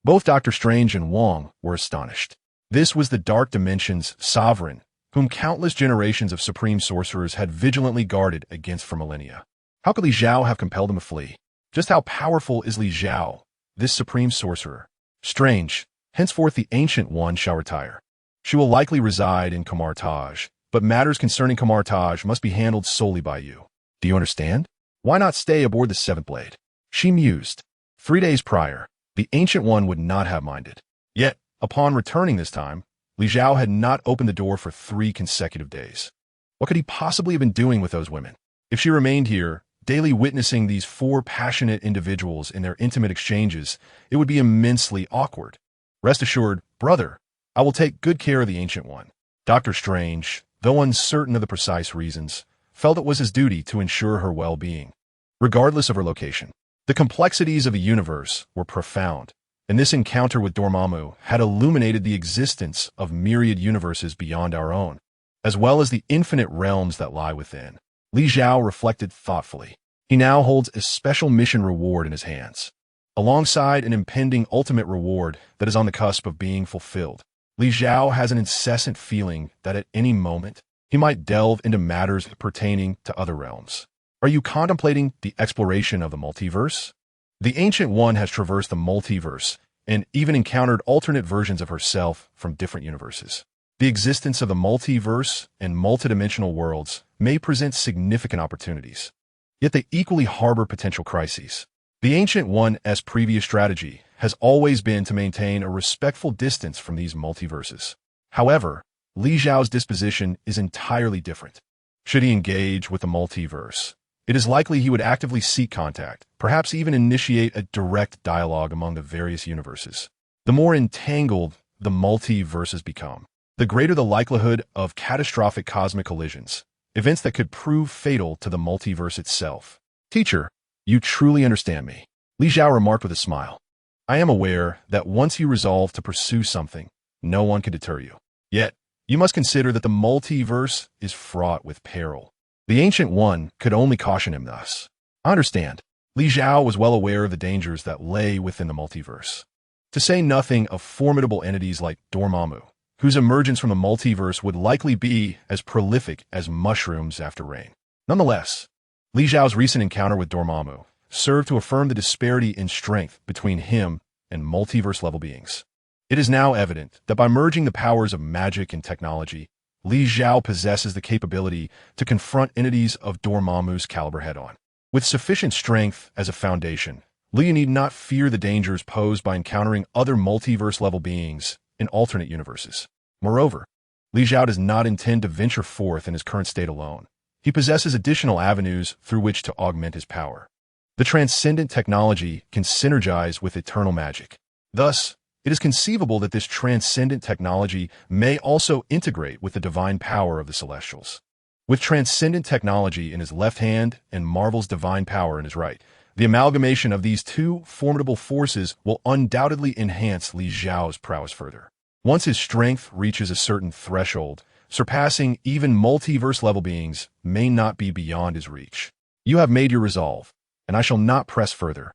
both Dr. Strange and Wong were astonished. This was the Dark Dimension's sovereign, whom countless generations of supreme sorcerers had vigilantly guarded against for millennia. How could Li Zhao have compelled him to flee? Just how powerful is Li Zhao, this supreme sorcerer? Strange, henceforth the Ancient One shall retire. She will likely reside in Camartage, but matters concerning Camartage must be handled solely by you. Do you understand? Why not stay aboard the Seventh Blade? She mused. 3 days prior, the Ancient One would not have minded. Yet, upon returning this time, Li Zhao had not opened the door for 3 consecutive days. What could he possibly have been doing with those women? If she remained here, daily witnessing these 4 passionate individuals in their intimate exchanges, it would be immensely awkward. Rest assured, brother, I will take good care of the Ancient One. Dr. Strange, though uncertain of the precise reasons, felt it was his duty to ensure her well-being, regardless of her location. The complexities of the universe were profound, and this encounter with Dormammu had illuminated the existence of myriad universes beyond our own, as well as the infinite realms that lie within. Li Zhao reflected thoughtfully. He now holds a special mission reward in his hands, alongside an impending ultimate reward that is on the cusp of being fulfilled. Li Zhao has an incessant feeling that at any moment, he might delve into matters pertaining to other realms. Are you contemplating the exploration of the multiverse? The Ancient One has traversed the multiverse and even encountered alternate versions of herself from different universes. The existence of the multiverse and multidimensional worlds may present significant opportunities, yet they equally harbor potential crises. The Ancient One's previous strategy has always been to maintain a respectful distance from these multiverses. However, Li Xiao's disposition is entirely different. Should he engage with the multiverse, it is likely he would actively seek contact, perhaps even initiate a direct dialogue among the various universes. The more entangled the multiverses become, the greater the likelihood of catastrophic cosmic collisions, events that could prove fatal to the multiverse itself. Teacher, you truly understand me, Li Xiao remarked with a smile. I am aware that once you resolve to pursue something, no one can deter you. Yet, you must consider that the multiverse is fraught with peril. The Ancient One could only caution him thus. I understand. Li Xiao was well aware of the dangers that lay within the multiverse. To say nothing of formidable entities like Dormammu, whose emergence from the multiverse would likely be as prolific as mushrooms after rain. Nonetheless, Li Xiao's recent encounter with Dormammu served to affirm the disparity in strength between him and multiverse-level beings. It is now evident that by merging the powers of magic and technology, Li Xiao possesses the capability to confront entities of Dormammu's caliber head-on. With sufficient strength as a foundation, Li need not fear the dangers posed by encountering other multiverse-level beings in alternate universes. Moreover, Li Xiao does not intend to venture forth in his current state alone. He possesses additional avenues through which to augment his power. The transcendent technology can synergize with eternal magic. Thus, it is conceivable that this transcendent technology may also integrate with the divine power of the Celestials. With transcendent technology in his left hand and Marvel's divine power in his right, the amalgamation of these two formidable forces will undoubtedly enhance Li Xiao's prowess further. Once his strength reaches a certain threshold, surpassing even multiverse-level beings may not be beyond his reach. You have made your resolve, and I shall not press further.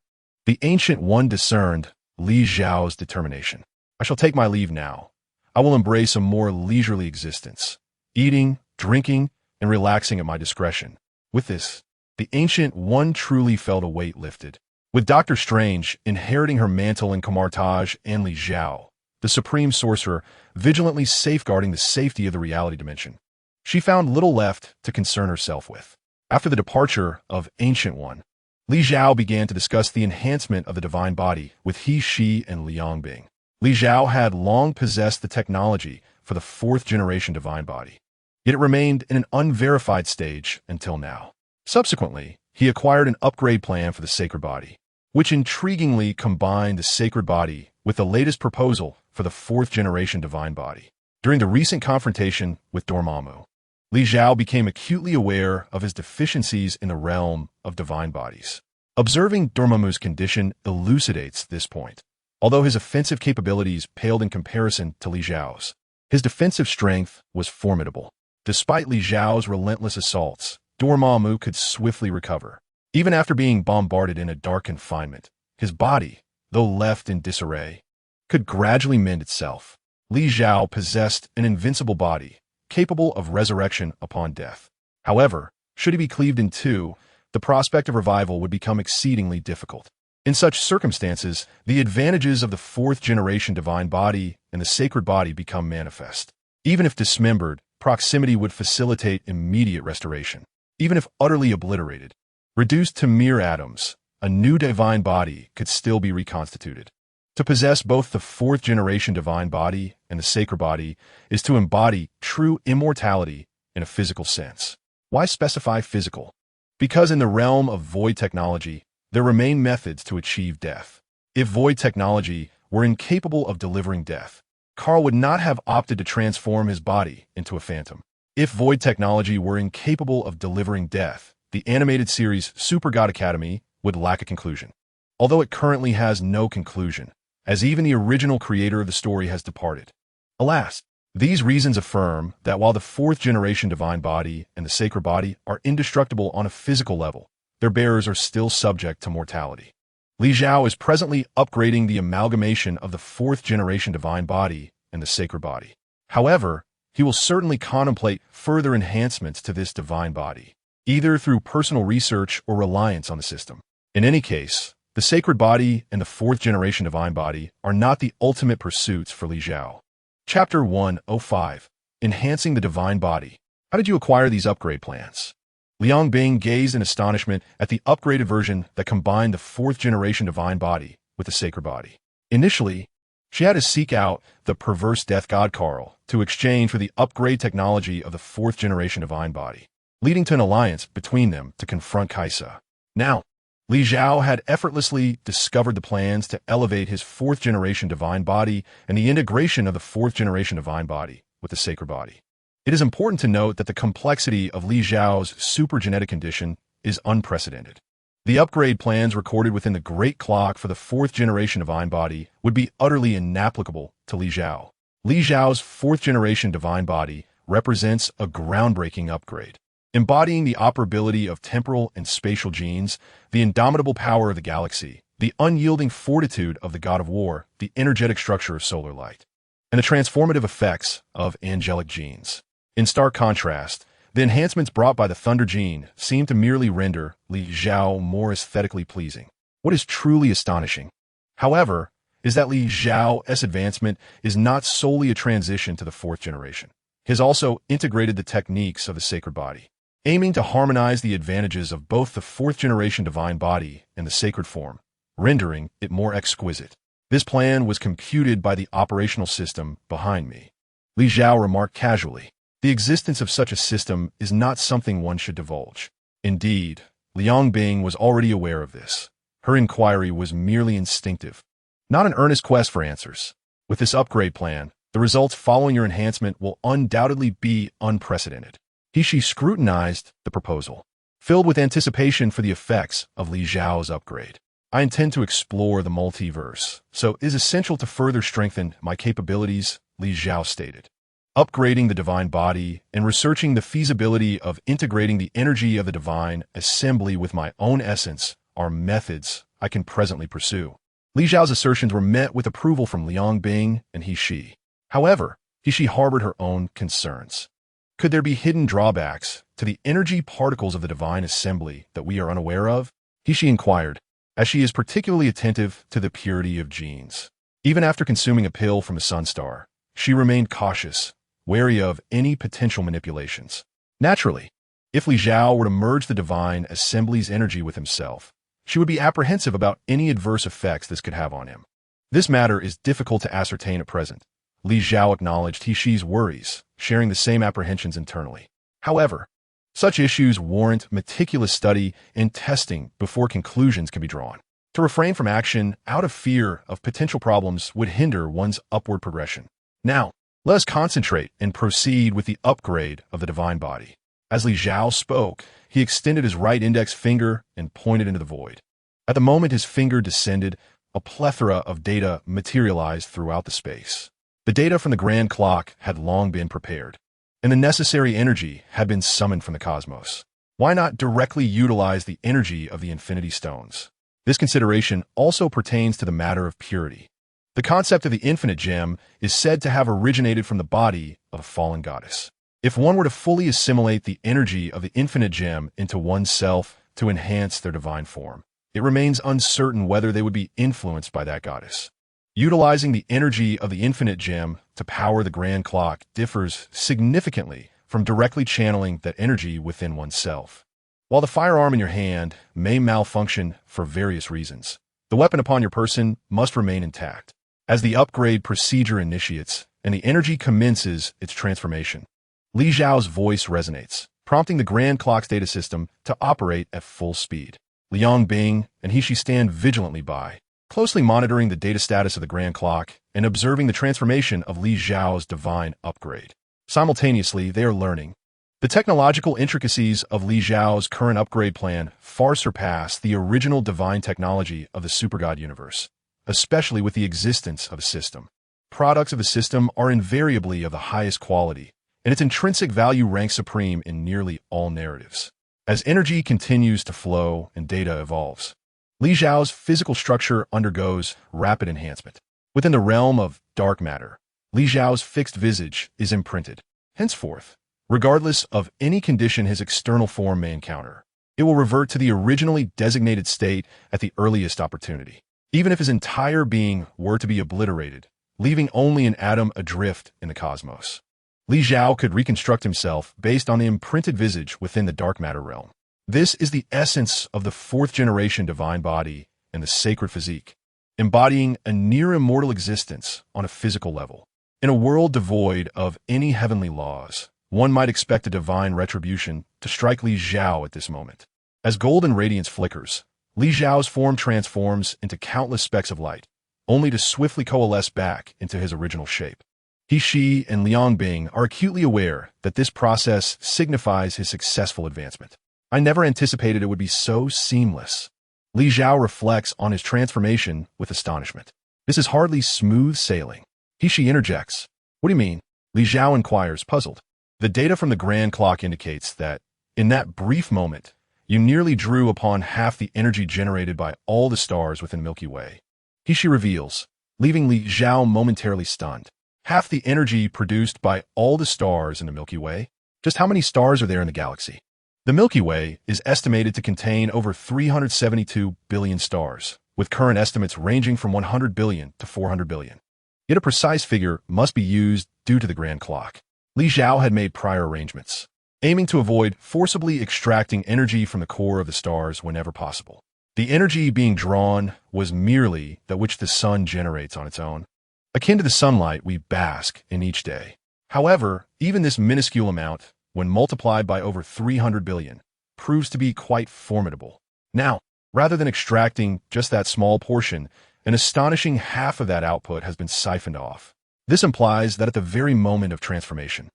The Ancient One discerned Li Xiao's determination. I shall take my leave now. I will embrace a more leisurely existence, eating, drinking, and relaxing at my discretion. With this, the Ancient One truly felt a weight lifted. With Dr. Strange inheriting her mantle in Camartage and Li Xiao, the Supreme Sorcerer, vigilantly safeguarding the safety of the reality dimension, she found little left to concern herself with. After the departure of Ancient One, Li Xiao began to discuss the enhancement of the divine body with He, She, and Liang Bing. Li Xiao had long possessed the technology for the fourth-generation divine body, yet it remained in an unverified stage until now. Subsequently, he acquired an upgrade plan for the sacred body, which intriguingly combined the sacred body with the latest proposal for the fourth-generation divine body. During the recent confrontation with Dormammu, Li Xiao became acutely aware of his deficiencies in the realm of divine bodies. Observing Dormammu's condition elucidates this point. Although his offensive capabilities paled in comparison to Li Xiao's, his defensive strength was formidable. Despite Li Xiao's relentless assaults, Dormammu could swiftly recover. Even after being bombarded in a dark confinement, his body, though left in disarray, could gradually mend itself. Li Xiao possessed an invincible body, capable of resurrection upon death. However, should he be cleaved in two, the prospect of revival would become exceedingly difficult. In such circumstances, the advantages of the fourth-generation divine body and the sacred body become manifest. Even if dismembered, proximity would facilitate immediate restoration. Even if utterly obliterated, reduced to mere atoms, a new divine body could still be reconstituted. To possess both the fourth-generation divine body and the sacred body is to embody true immortality in a physical sense. Why specify physical? Because in the realm of void technology, there remain methods to achieve death. If void technology were incapable of delivering death, Carl would not have opted to transform his body into a phantom. If void technology were incapable of delivering death, the animated series Super God Academy would lack a conclusion. Although it currently has no conclusion, as even the original creator of the story has departed. Alas, these reasons affirm that while the fourth-generation divine body and the sacred body are indestructible on a physical level, their bearers are still subject to mortality. Li Xiao is presently upgrading the amalgamation of the fourth-generation divine body and the sacred body. However, he will certainly contemplate further enhancements to this divine body, either through personal research or reliance on the system. In any case, The sacred body and the fourth generation divine body are not the ultimate pursuits for Li Zhao. Chapter 105. Enhancing the divine body. How did you acquire these upgrade plans? Liang Bing gazed in astonishment at the upgraded version that combined the fourth generation divine body with the sacred body. Initially, she had to seek out the perverse death god Karl to exchange for the upgrade technology of the fourth generation divine body, leading to an alliance between them to confront Kaiser. Now, Li Zhao had effortlessly discovered the plans to elevate his fourth generation divine body and the integration of the fourth generation divine body with the sacred body. It is important to note that the complexity of Li Zhao's supergenetic condition is unprecedented. The upgrade plans recorded within the Great Clock for the fourth generation divine body would be utterly inapplicable to Li Zhao. Li Zhao's fourth generation divine body represents a groundbreaking upgrade, embodying the operability of temporal and spatial genes, the indomitable power of the galaxy, the unyielding fortitude of the god of war, the energetic structure of solar light, and the transformative effects of angelic genes. In stark contrast, the enhancements brought by the Thunder gene seem to merely render Li Zhao more aesthetically pleasing. What is truly astonishing, however, is that Li Zhao's advancement is not solely a transition to the fourth generation. He has also integrated the techniques of the sacred body, aiming to harmonize the advantages of both the fourth generation divine body and the sacred form, rendering it more exquisite. This plan was computed by the operational system behind me. Li Zhao remarked casually, "The existence of such a system is not something one should divulge." Indeed, Liang Bing was already aware of this. Her inquiry was merely instinctive, not an earnest quest for answers. With this upgrade plan, the results following your enhancement will undoubtedly be unprecedented. She scrutinized the proposal, filled with anticipation for the effects of Li Zhao's upgrade. "I intend to explore the multiverse, so it is essential to further strengthen my capabilities," Li Zhao stated. "Upgrading the divine body and researching the feasibility of integrating the energy of the divine assembly with my own essence are methods I can presently pursue." Li Zhao's assertions were met with approval from Liang Bing and She. However, She harbored her own concerns. Could there be hidden drawbacks to the energy particles of the divine assembly that we are unaware of? She inquired, as she is particularly attentive to the purity of genes. Even after consuming a pill from a sun star, she remained cautious, wary of any potential manipulations. Naturally, if Li Zhao were to merge the divine assembly's energy with himself, she would be apprehensive about any adverse effects this could have on him. This matter is difficult to ascertain at present. Li Zhao acknowledged She's worries, sharing the same apprehensions internally. However, such issues warrant meticulous study and testing before conclusions can be drawn. To refrain from action out of fear of potential problems would hinder one's upward progression. Now, let us concentrate and proceed with the upgrade of the divine body. As Li Zhao spoke, he extended his right index finger and pointed into the void. At the moment his finger descended, a plethora of data materialized throughout the space. The data from the grand clock had long been prepared, and the necessary energy had been summoned from the cosmos. Why not directly utilize the energy of the infinity stones? This consideration also pertains to the matter of purity. The concept of the infinite gem is said to have originated from the body of a fallen goddess. If one were to fully assimilate the energy of the infinite gem into oneself to enhance their divine form, it remains uncertain whether they would be influenced by that goddess. Utilizing the energy of the infinite gem to power the grand clock differs significantly from directly channeling that energy within oneself. While the firearm in your hand may malfunction for various reasons, the weapon upon your person must remain intact. As the upgrade procedure initiates and the energy commences its transformation, Li Zhao's voice resonates, prompting the grand clock's data system to operate at full speed. Liang Bing and She stand vigilantly by, closely monitoring the data status of the grand clock and observing the transformation of Li Zhao's divine upgrade. Simultaneously, they are learning. The technological intricacies of Li Zhao's current upgrade plan far surpass the original divine technology of the supergod universe, especially with the existence of a system. Products of the system are invariably of the highest quality, and its intrinsic value ranks supreme in nearly all narratives. As energy continues to flow and data evolves, Li Zhao's physical structure undergoes rapid enhancement. Within the realm of dark matter, Li Zhao's fixed visage is imprinted. Henceforth, regardless of any condition his external form may encounter, it will revert to the originally designated state at the earliest opportunity, even if his entire being were to be obliterated, leaving only an atom adrift in the cosmos. Li Xiao could reconstruct himself based on the imprinted visage within the dark matter realm. This is the essence of the fourth-generation divine body and the sacred physique, embodying a near-immortal existence on a physical level. In a world devoid of any heavenly laws, one might expect a divine retribution to strike Li Xiao at this moment. As golden radiance flickers, Li Xiao's form transforms into countless specks of light, only to swiftly coalesce back into his original shape. He, she, and Liang Bing are acutely aware that this process signifies his successful advancement. I never anticipated it would be so seamless. Li Xiao reflects on his transformation with astonishment. This is hardly smooth sailing. He, she interjects. What do you mean? Li Xiao inquires, puzzled. The data from the grand clock indicates that, in that brief moment, you nearly drew upon half the energy generated by all the stars within Milky Way. He, she reveals, leaving Li Xiao momentarily stunned. Half the energy produced by all the stars in the Milky Way? Just how many stars are there in the galaxy? The Milky Way is estimated to contain over 372 billion stars, with current estimates ranging from 100 billion to 400 billion. Yet a precise figure must be used due to the grand clock. Li Xiao had made prior arrangements, aiming to avoid forcibly extracting energy from the core of the stars whenever possible. The energy being drawn was merely that which the sun generates on its own, akin to the sunlight we bask in each day. However, even this minuscule amount, when multiplied by over 300 billion, proves to be quite formidable. Now, rather than extracting just that small portion, an astonishing half of that output has been siphoned off. This implies that at the very moment of transformation,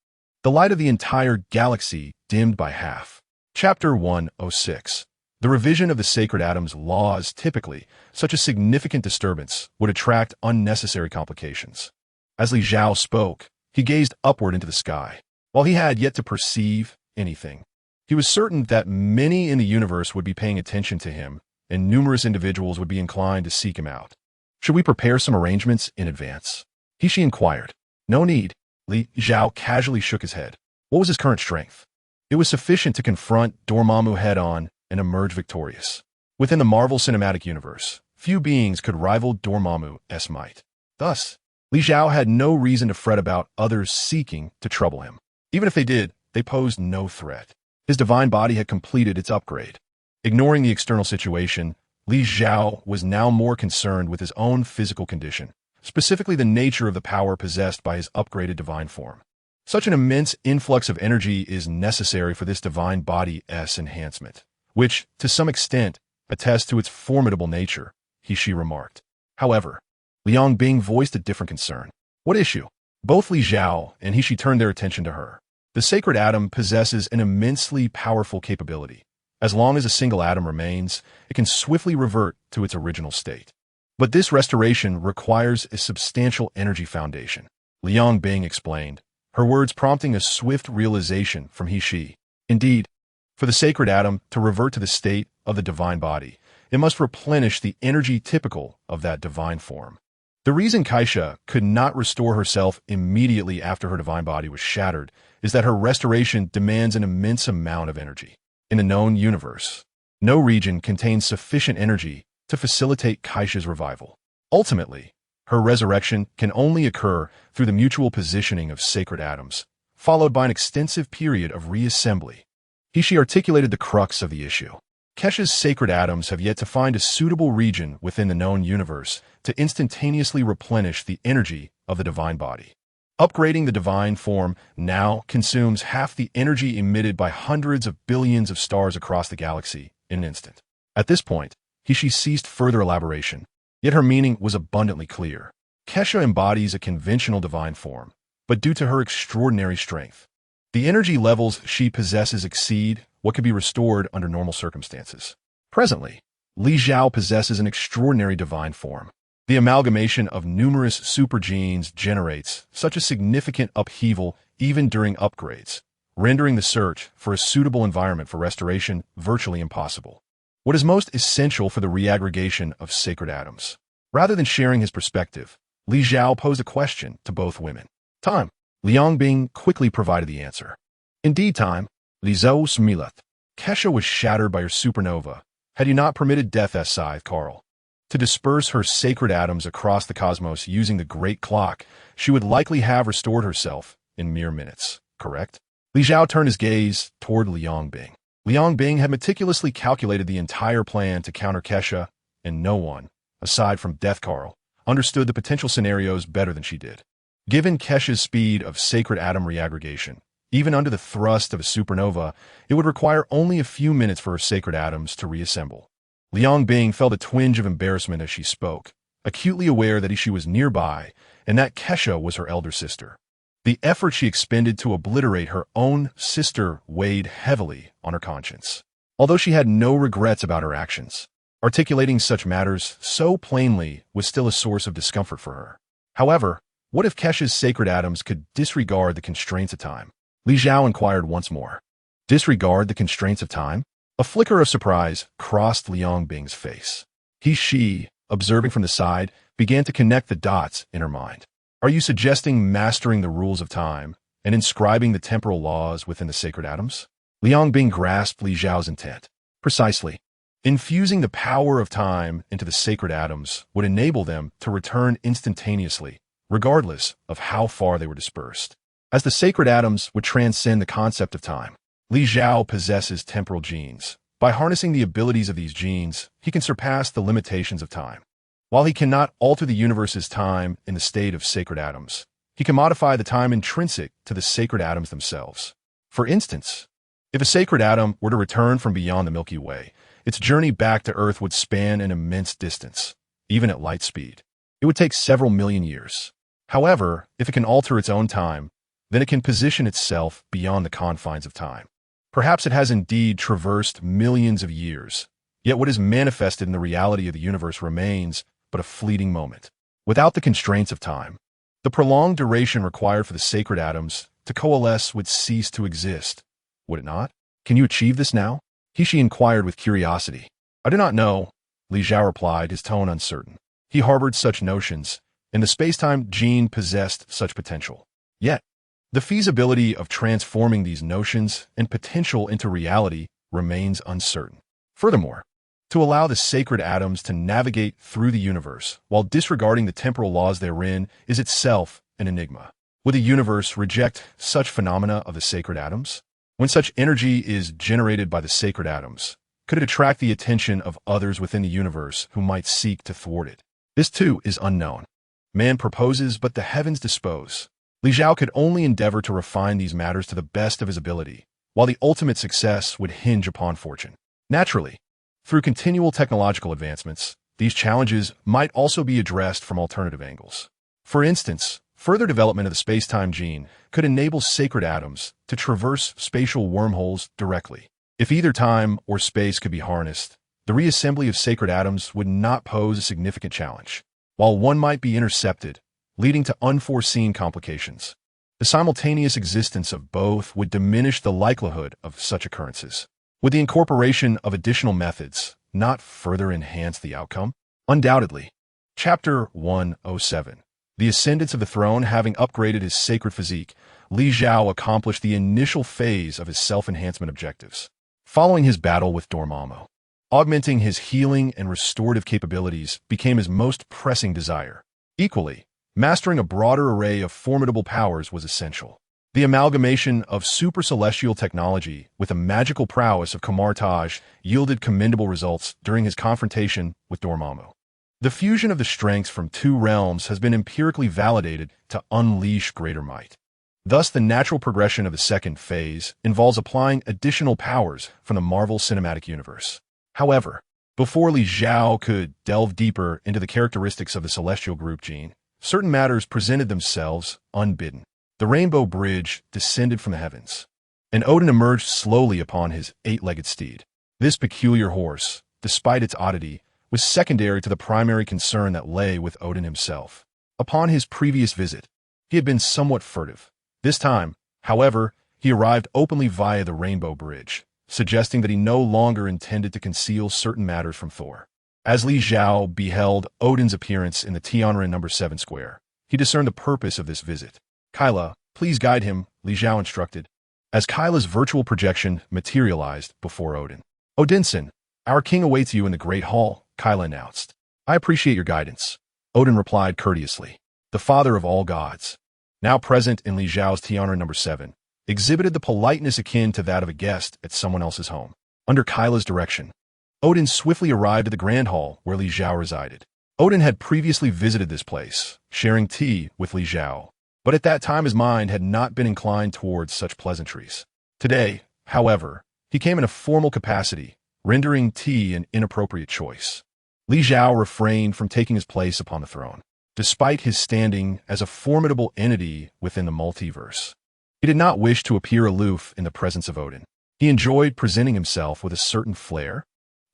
the light of the entire galaxy dimmed by half. Chapter 106. The revision of the sacred atom's laws typically, such a significant disturbance, would attract unnecessary complications. As Li Xiao spoke, he gazed upward into the sky. While he had yet to perceive anything, he was certain that many in the universe would be paying attention to him, and numerous individuals would be inclined to seek him out. Should we prepare some arrangements in advance? He, she inquired. No need. Li Xiao casually shook his head. What was his current strength? It was sufficient to confront Dormammu head-on and emerge victorious. Within the Marvel Cinematic Universe, few beings could rival Dormammu's might. Thus, Li Xiao had no reason to fret about others seeking to trouble him. Even if they did, they posed no threat. His divine body had completed its upgrade. Ignoring the external situation, Li Xiao was now more concerned with his own physical condition, specifically the nature of the power possessed by his upgraded divine form. Such an immense influx of energy is necessary for this divine body's enhancement, which, to some extent, attests to its formidable nature, he, she remarked. However, Liang Bing voiced a different concern. What issue? Both Li Xiao and he, she turned their attention to her. The sacred atom possesses an immensely powerful capability. As long as a single atom remains, it can swiftly revert to its original state. But this restoration requires a substantial energy foundation, Liang Bing explained, her words prompting a swift realization from he, she. Indeed, for the sacred atom to revert to the state of the divine body, it must replenish the energy typical of that divine form. The reason Kaiser could not restore herself immediately after her divine body was shattered is that her restoration demands an immense amount of energy. In the known universe, no region contains sufficient energy to facilitate Kaiser's revival. Ultimately, her resurrection can only occur through the mutual positioning of sacred atoms, followed by an extensive period of reassembly. He, she articulated the crux of the issue. Kaiser's sacred atoms have yet to find a suitable region within the known universe to instantaneously replenish the energy of the divine body. Upgrading the divine form now consumes half the energy emitted by hundreds of billions of stars across the galaxy in an instant. At this point, he, she ceased further elaboration, yet her meaning was abundantly clear. Kaiser embodies a conventional divine form, but due to her extraordinary strength, the energy levels she possesses exceed what could be restored under normal circumstances. Presently, Li Xiao possesses an extraordinary divine form. The amalgamation of numerous supergenes generates such a significant upheaval even during upgrades, rendering the search for a suitable environment for restoration virtually impossible. What is most essential for the reaggregation of sacred atoms? Rather than sharing his perspective, Li Xiao posed a question to both women. Time. Liang Bing quickly provided the answer. Indeed, time. Li Zhou smilat. Kesha was shattered by her supernova, had you not permitted Death's scythe, Carl, to disperse her sacred atoms across the cosmos using the Great Clock. She would likely have restored herself in mere minutes, correct? Li Zhao turned his gaze toward Liang Bing. Liang Bing had meticulously calculated the entire plan to counter Kesha, and no one, aside from Death Carl, understood the potential scenarios better than she did. Given Kesha's speed of sacred atom reaggregation, even under the thrust of a supernova, it would require only a few minutes for her sacred atoms to reassemble. Liang Bing felt a twinge of embarrassment as she spoke, acutely aware that she was nearby and that Kesha was her elder sister. The effort she expended to obliterate her own sister weighed heavily on her conscience. Although she had no regrets about her actions, articulating such matters so plainly was still a source of discomfort for her. However, what if Kesha's sacred atoms could disregard the constraints of time? Li Zhao inquired once more. Disregard the constraints of time? A flicker of surprise crossed Liang Bing's face. She, observing from the side, began to connect the dots in her mind. Are you suggesting mastering the rules of time and inscribing the temporal laws within the sacred atoms? Liang Bing grasped Li Zhao's intent. Precisely. Infusing the power of time into the sacred atoms would enable them to return instantaneously, regardless of how far they were dispersed. As the sacred atoms would transcend the concept of time, Li Zhao possesses temporal genes. By harnessing the abilities of these genes, he can surpass the limitations of time. While he cannot alter the universe's time in the state of sacred atoms, he can modify the time intrinsic to the sacred atoms themselves. For instance, if a sacred atom were to return from beyond the Milky Way, its journey back to Earth would span an immense distance, even at light speed. It would take several million years. However, if it can alter its own time, then it can position itself beyond the confines of time. Perhaps it has indeed traversed millions of years, yet what is manifested in the reality of the universe remains but a fleeting moment. Without the constraints of time, the prolonged duration required for the sacred atoms to coalesce would cease to exist, would it not? Can you achieve this now? She inquired with curiosity. I do not know, Li Zhao replied, his tone uncertain. He harbored such notions, and the space-time gene possessed such potential. Yet, the feasibility of transforming these notions and potential into reality remains uncertain. Furthermore, to allow the sacred atoms to navigate through the universe while disregarding the temporal laws therein is itself an enigma. Would the universe reject such phenomena of the sacred atoms? When such energy is generated by the sacred atoms, could it attract the attention of others within the universe who might seek to thwart it? This too is unknown. Man proposes, but the heavens dispose. Li Zhao could only endeavor to refine these matters to the best of his ability, while the ultimate success would hinge upon fortune. Naturally, through continual technological advancements, these challenges might also be addressed from alternative angles. For instance, further development of the space-time gene could enable sacred atoms to traverse spatial wormholes directly. If either time or space could be harnessed, the reassembly of sacred atoms would not pose a significant challenge, while one might be intercepted, leading to unforeseen complications. The simultaneous existence of both would diminish the likelihood of such occurrences. Would the incorporation of additional methods not further enhance the outcome? Undoubtedly. Chapter 107. The Ascendance of the Throne. Having upgraded his sacred physique, Li Zhao accomplished the initial phase of his self-enhancement objectives. Following his battle with Dormammu, augmenting his healing and restorative capabilities became his most pressing desire. Equally, mastering a broader array of formidable powers was essential. The amalgamation of super-celestial technology with the magical prowess of Kamartaj yielded commendable results during his confrontation with Dormammu. The fusion of the strengths from two realms has been empirically validated to unleash greater might. Thus, the natural progression of the second phase involves applying additional powers from the Marvel Cinematic Universe. However, before Li Zhao could delve deeper into the characteristics of the celestial group gene, certain matters presented themselves unbidden. The rainbow bridge descended from the heavens, and Odin emerged slowly upon his eight-legged steed. This peculiar horse, despite its oddity, was secondary to the primary concern that lay with Odin himself. Upon his previous visit, he had been somewhat furtive. This time, however, he arrived openly via the rainbow bridge, suggesting that he no longer intended to conceal certain matters from Thor. As Li Zhao beheld Odin's appearance in the Tianren No. 7 square, he discerned the purpose of this visit. Kyla, please guide him, Li Zhao instructed. as Kyla's virtual projection materialized before Odin. "Odinson, our king awaits you in the Great Hall," Kyla announced. "I appreciate your guidance," Odin replied courteously. The father of all gods, now present in Li Zhao's Tianra number 7, exhibited the politeness akin to that of a guest at someone else's home. Under Kyla's direction, Odin swiftly arrived at the Grand Hall where Li Zhao resided. Odin had previously visited this place, sharing tea with Li Zhao, but at that time his mind had not been inclined towards such pleasantries. Today, however, he came in a formal capacity, rendering tea an inappropriate choice. Li Zhao refrained from taking his place upon the throne, despite his standing as a formidable entity within the multiverse. He did not wish to appear aloof in the presence of Odin. He enjoyed presenting himself with a certain flair,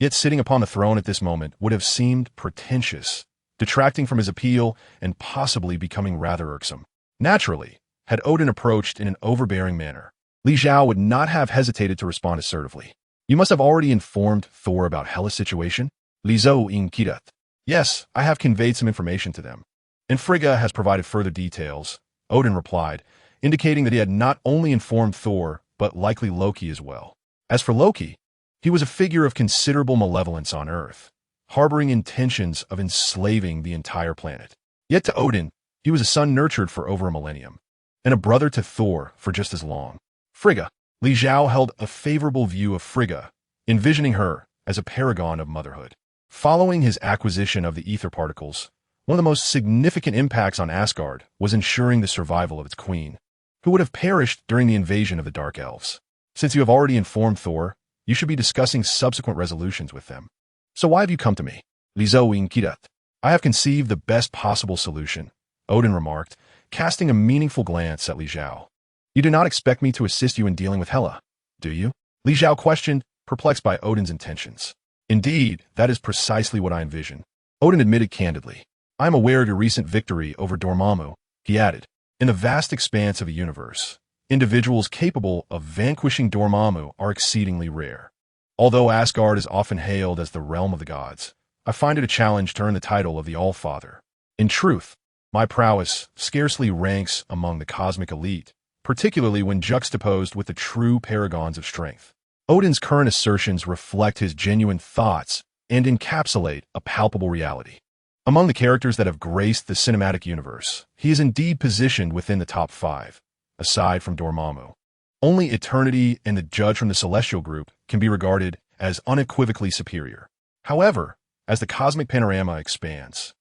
yet sitting upon the throne at this moment would have seemed pretentious, detracting from his appeal and possibly becoming rather irksome. Naturally, had Odin approached in an overbearing manner, Li Zhao would not have hesitated to respond assertively. "You must have already informed Thor about Hela's situation?" Li Zhao in Kidat. "Yes, I have conveyed some information to them, and Frigga has provided further details," Odin replied, indicating that he had not only informed Thor, but likely Loki as well. As for Loki, he was a figure of considerable malevolence on Earth, harboring intentions of enslaving the entire planet. Yet to Odin, he was a son nurtured for over a millennium, and a brother to Thor for just as long. Frigga. Li Zhao held a favorable view of Frigga, envisioning her as a paragon of motherhood. Following his acquisition of the ether particles, one of the most significant impacts on Asgard was ensuring the survival of its queen, who would have perished during the invasion of the Dark Elves. Since you have already informed Thor, you should be discussing subsequent resolutions with them. So why have you come to me? Li Zhao in Kidat. I have conceived the best possible solution, Odin remarked, casting a meaningful glance at Li Zhao. You do not expect me to assist you in dealing with Hela, do you? Li Zhao questioned, perplexed by Odin's intentions. Indeed, that is precisely what I envision. Odin admitted candidly. I am aware of your recent victory over Dormammu, he added. In the vast expanse of a universe, individuals capable of vanquishing Dormammu are exceedingly rare. Although Asgard is often hailed as the realm of the gods, I find it a challenge to earn the title of the All-Father. In truth, my prowess scarcely ranks among the cosmic elite, particularly when juxtaposed with the true paragons of strength. Odin's current assertions reflect his genuine thoughts and encapsulate a palpable reality. Among the characters that have graced the cinematic universe, he is indeed positioned within the top 5, aside from Dormammu. Only Eternity and the Judge from the Celestial Group can be regarded as unequivocally superior. However, as the cosmic panorama expands,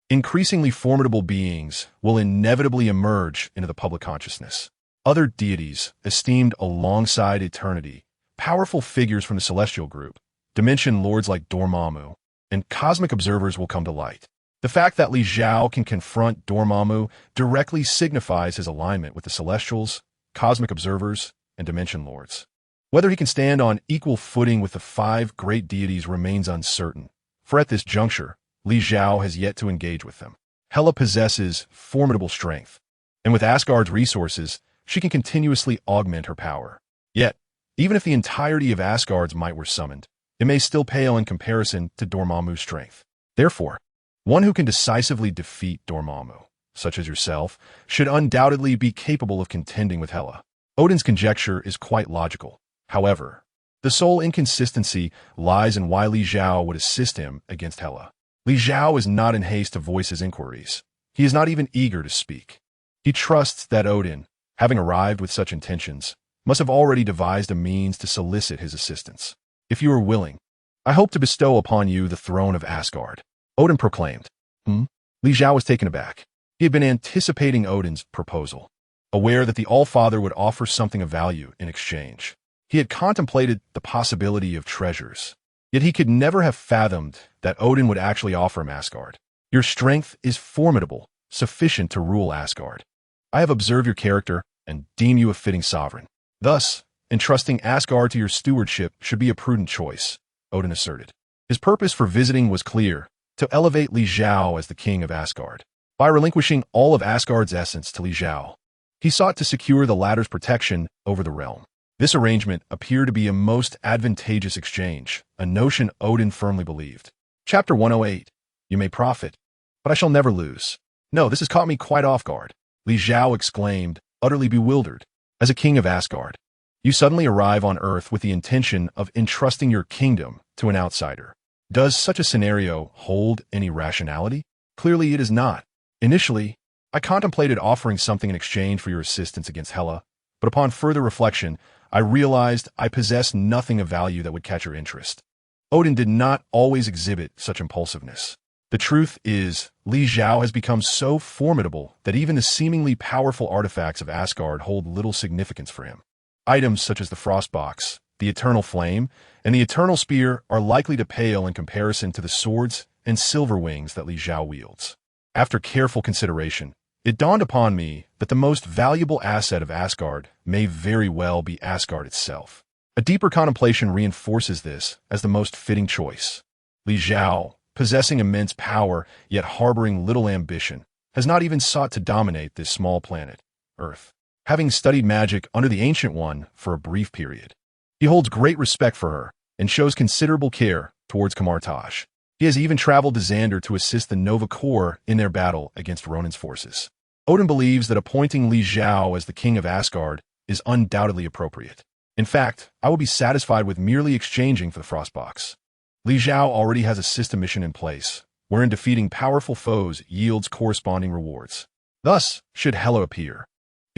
increasingly formidable beings will inevitably emerge into the public consciousness. Other deities, esteemed alongside Eternity, powerful figures from the Celestial Group, dimension lords like Dormammu, and cosmic observers will come to light. The fact that Li Zhao can confront Dormammu directly signifies his alignment with the Celestials, cosmic observers, and dimension lords. Whether he can stand on equal footing with the 5 great deities remains uncertain, for at this juncture, Li Zhao has yet to engage with them. Hela possesses formidable strength, and with Asgard's resources, she can continuously augment her power. Yet, even if the entirety of Asgard's might were summoned, it may still pale in comparison to Dormammu's strength. Therefore, one who can decisively defeat Dormammu, such as yourself, should undoubtedly be capable of contending with Hela. Odin's conjecture is quite logical. However, the sole inconsistency lies in why Li Zhao would assist him against Hela. Li Zhao is not in haste to voice his inquiries. He is not even eager to speak. He trusts that Odin, having arrived with such intentions, must have already devised a means to solicit his assistance. If you are willing, I hope to bestow upon you the throne of Asgard, Odin proclaimed. Li Zhao was taken aback. He had been anticipating Odin's proposal, aware that the All-Father would offer something of value in exchange. He had contemplated the possibility of treasures, yet he could never have fathomed that Odin would actually offer him Asgard. Your strength is formidable, sufficient to rule Asgard. I have observed your character and deem you a fitting sovereign. Thus, entrusting Asgard to your stewardship should be a prudent choice, Odin asserted. His purpose for visiting was clear, to elevate Li Zhao as the king of Asgard. By relinquishing all of Asgard's essence to Li Zhao, he sought to secure the latter's protection over the realm. This arrangement appeared to be a most advantageous exchange, a notion Odin firmly believed. Chapter 108. You may profit, but I shall never lose. No, this has caught me quite off guard, Li Zhao exclaimed, utterly bewildered. As a king of Asgard, You suddenly arrive on Earth with the intention of entrusting your kingdom to an outsider. Does such a scenario hold any rationality? Clearly it is not. Initially, I contemplated offering something in exchange for your assistance against Hela, but upon further reflection, I realized I possessed nothing of value that would catch your interest. Odin did not always exhibit such impulsiveness. The truth is, Li Xiao has become so formidable that even the seemingly powerful artifacts of Asgard hold little significance for him. Items such as the Frost Box, the Eternal Flame, and the Eternal Spear are likely to pale in comparison to the swords and silver wings that Li Xiao wields. After careful consideration, it dawned upon me that the most valuable asset of Asgard may very well be Asgard itself. A deeper contemplation reinforces this as the most fitting choice. Li Xiao, possessing immense power yet harboring little ambition, has not even sought to dominate this small planet, Earth, having studied magic under the Ancient One for a brief period. He holds great respect for her and shows considerable care towards Kamartaj. He has even traveled to Xandar to assist the Nova Corps in their battle against Ronin's forces. Odin believes that appointing Li Xiao as the king of Asgard is undoubtedly appropriate. In fact, I will be satisfied with merely exchanging for the Frostbox. Li Xiao already has a system mission in place, wherein defeating powerful foes yields corresponding rewards. Thus, should Hela appear,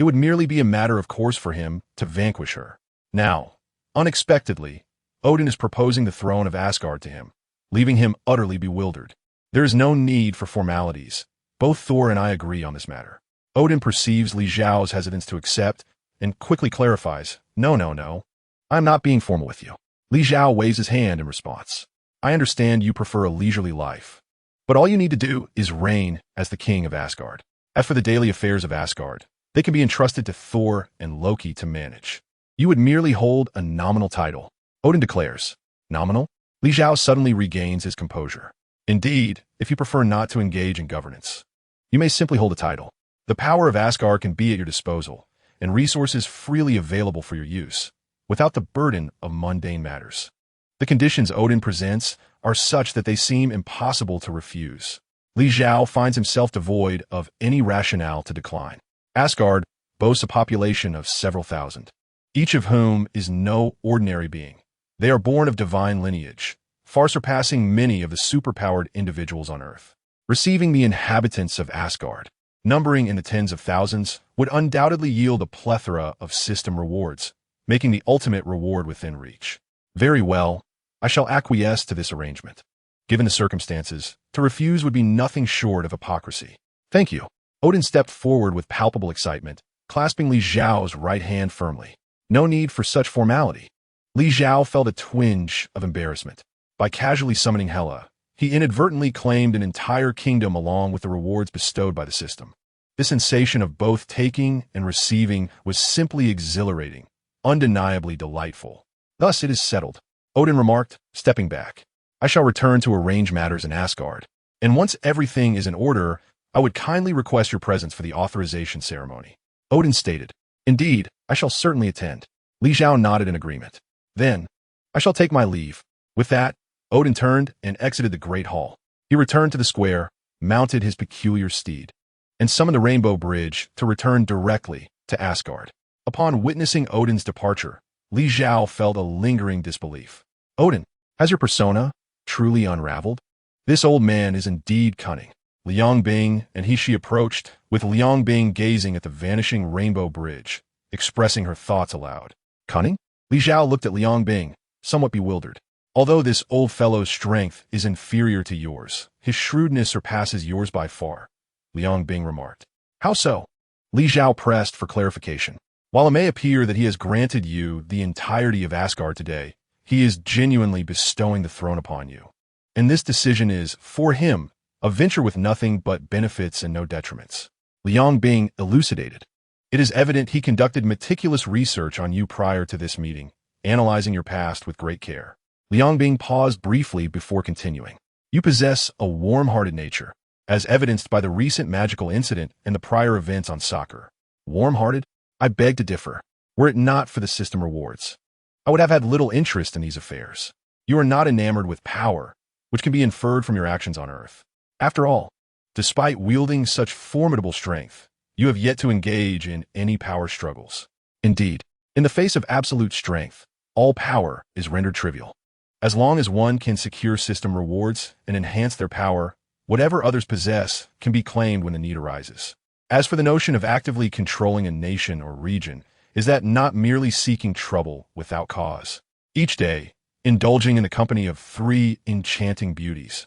it would merely be a matter of course for him to vanquish her. Now, unexpectedly, Odin is proposing the throne of Asgard to him, leaving him utterly bewildered. There is no need for formalities. Both Thor and I agree on this matter. Odin perceives Li Xiao's hesitance to accept and quickly clarifies, No. I'm not being formal with you. Li Xiao waves his hand in response. I understand you prefer a leisurely life, but all you need to do is reign as the king of Asgard. As for the daily affairs of Asgard, they can be entrusted to Thor and Loki to manage. You would merely hold a nominal title. Odin declares, Nominal? Li Xiao suddenly regains his composure. Indeed, if you prefer not to engage in governance, you may simply hold a title. The power of Asgard can be at your disposal, and resources freely available for your use, without the burden of mundane matters. The conditions Odin presents are such that they seem impossible to refuse. Li Xiao finds himself devoid of any rationale to decline. Asgard boasts a population of several thousand, each of whom is no ordinary being. They are born of divine lineage, far surpassing many of the superpowered individuals on Earth. Receiving the inhabitants of Asgard, numbering in the tens of thousands, would undoubtedly yield a plethora of system rewards, making the ultimate reward within reach. Very well, I shall acquiesce to this arrangement. Given the circumstances, to refuse would be nothing short of hypocrisy. Thank you. Odin stepped forward with palpable excitement, clasping Li Xiao's right hand firmly. No need for such formality. Li Xiao felt a twinge of embarrassment. By casually summoning Hela, he inadvertently claimed an entire kingdom along with the rewards bestowed by the system. The sensation of both taking and receiving was simply exhilarating, undeniably delightful. Thus it is settled, Odin remarked, stepping back. I shall return to arrange matters in Asgard, and once everything is in order, I would kindly request your presence for the authorization ceremony. Odin stated, Indeed, I shall certainly attend. Li Xiao nodded in agreement. Then, I shall take my leave. With that, Odin turned and exited the great hall. He returned to the square, mounted his peculiar steed, and summoned the Rainbow Bridge to return directly to Asgard. Upon witnessing Odin's departure, Li Xiao felt a lingering disbelief. Odin, has your persona truly unraveled? This old man is indeed cunning. Liang Bing and she approached, with Liang Bing gazing at the vanishing Rainbow Bridge, expressing her thoughts aloud. Cunning? Li Xiao looked at Liang Bing, somewhat bewildered. Although this old fellow's strength is inferior to yours, his shrewdness surpasses yours by far, Liang Bing remarked. How so? Li Xiao pressed for clarification. While it may appear that he has granted you the entirety of Asgard today, he is genuinely bestowing the throne upon you. And this decision is, for him, a venture with nothing but benefits and no detriments. Liang Bing elucidated. It is evident he conducted meticulous research on you prior to this meeting, analyzing your past with great care. Liang Bing paused briefly before continuing. You possess a warm-hearted nature, as evidenced by the recent magical incident and the prior events on Soccer. Warm-hearted? I beg to differ. Were it not for the system rewards, I would have had little interest in these affairs. You are not enamored with power, which can be inferred from your actions on Earth. After all, despite wielding such formidable strength, you have yet to engage in any power struggles. Indeed, In the face of absolute strength, all power is rendered trivial. As long as one can secure system rewards and enhance their power, whatever others possess can be claimed when the need arises. As for the notion of actively controlling a nation or region, is that not merely seeking trouble without cause. Each day, indulging in the company of 3 enchanting beauties,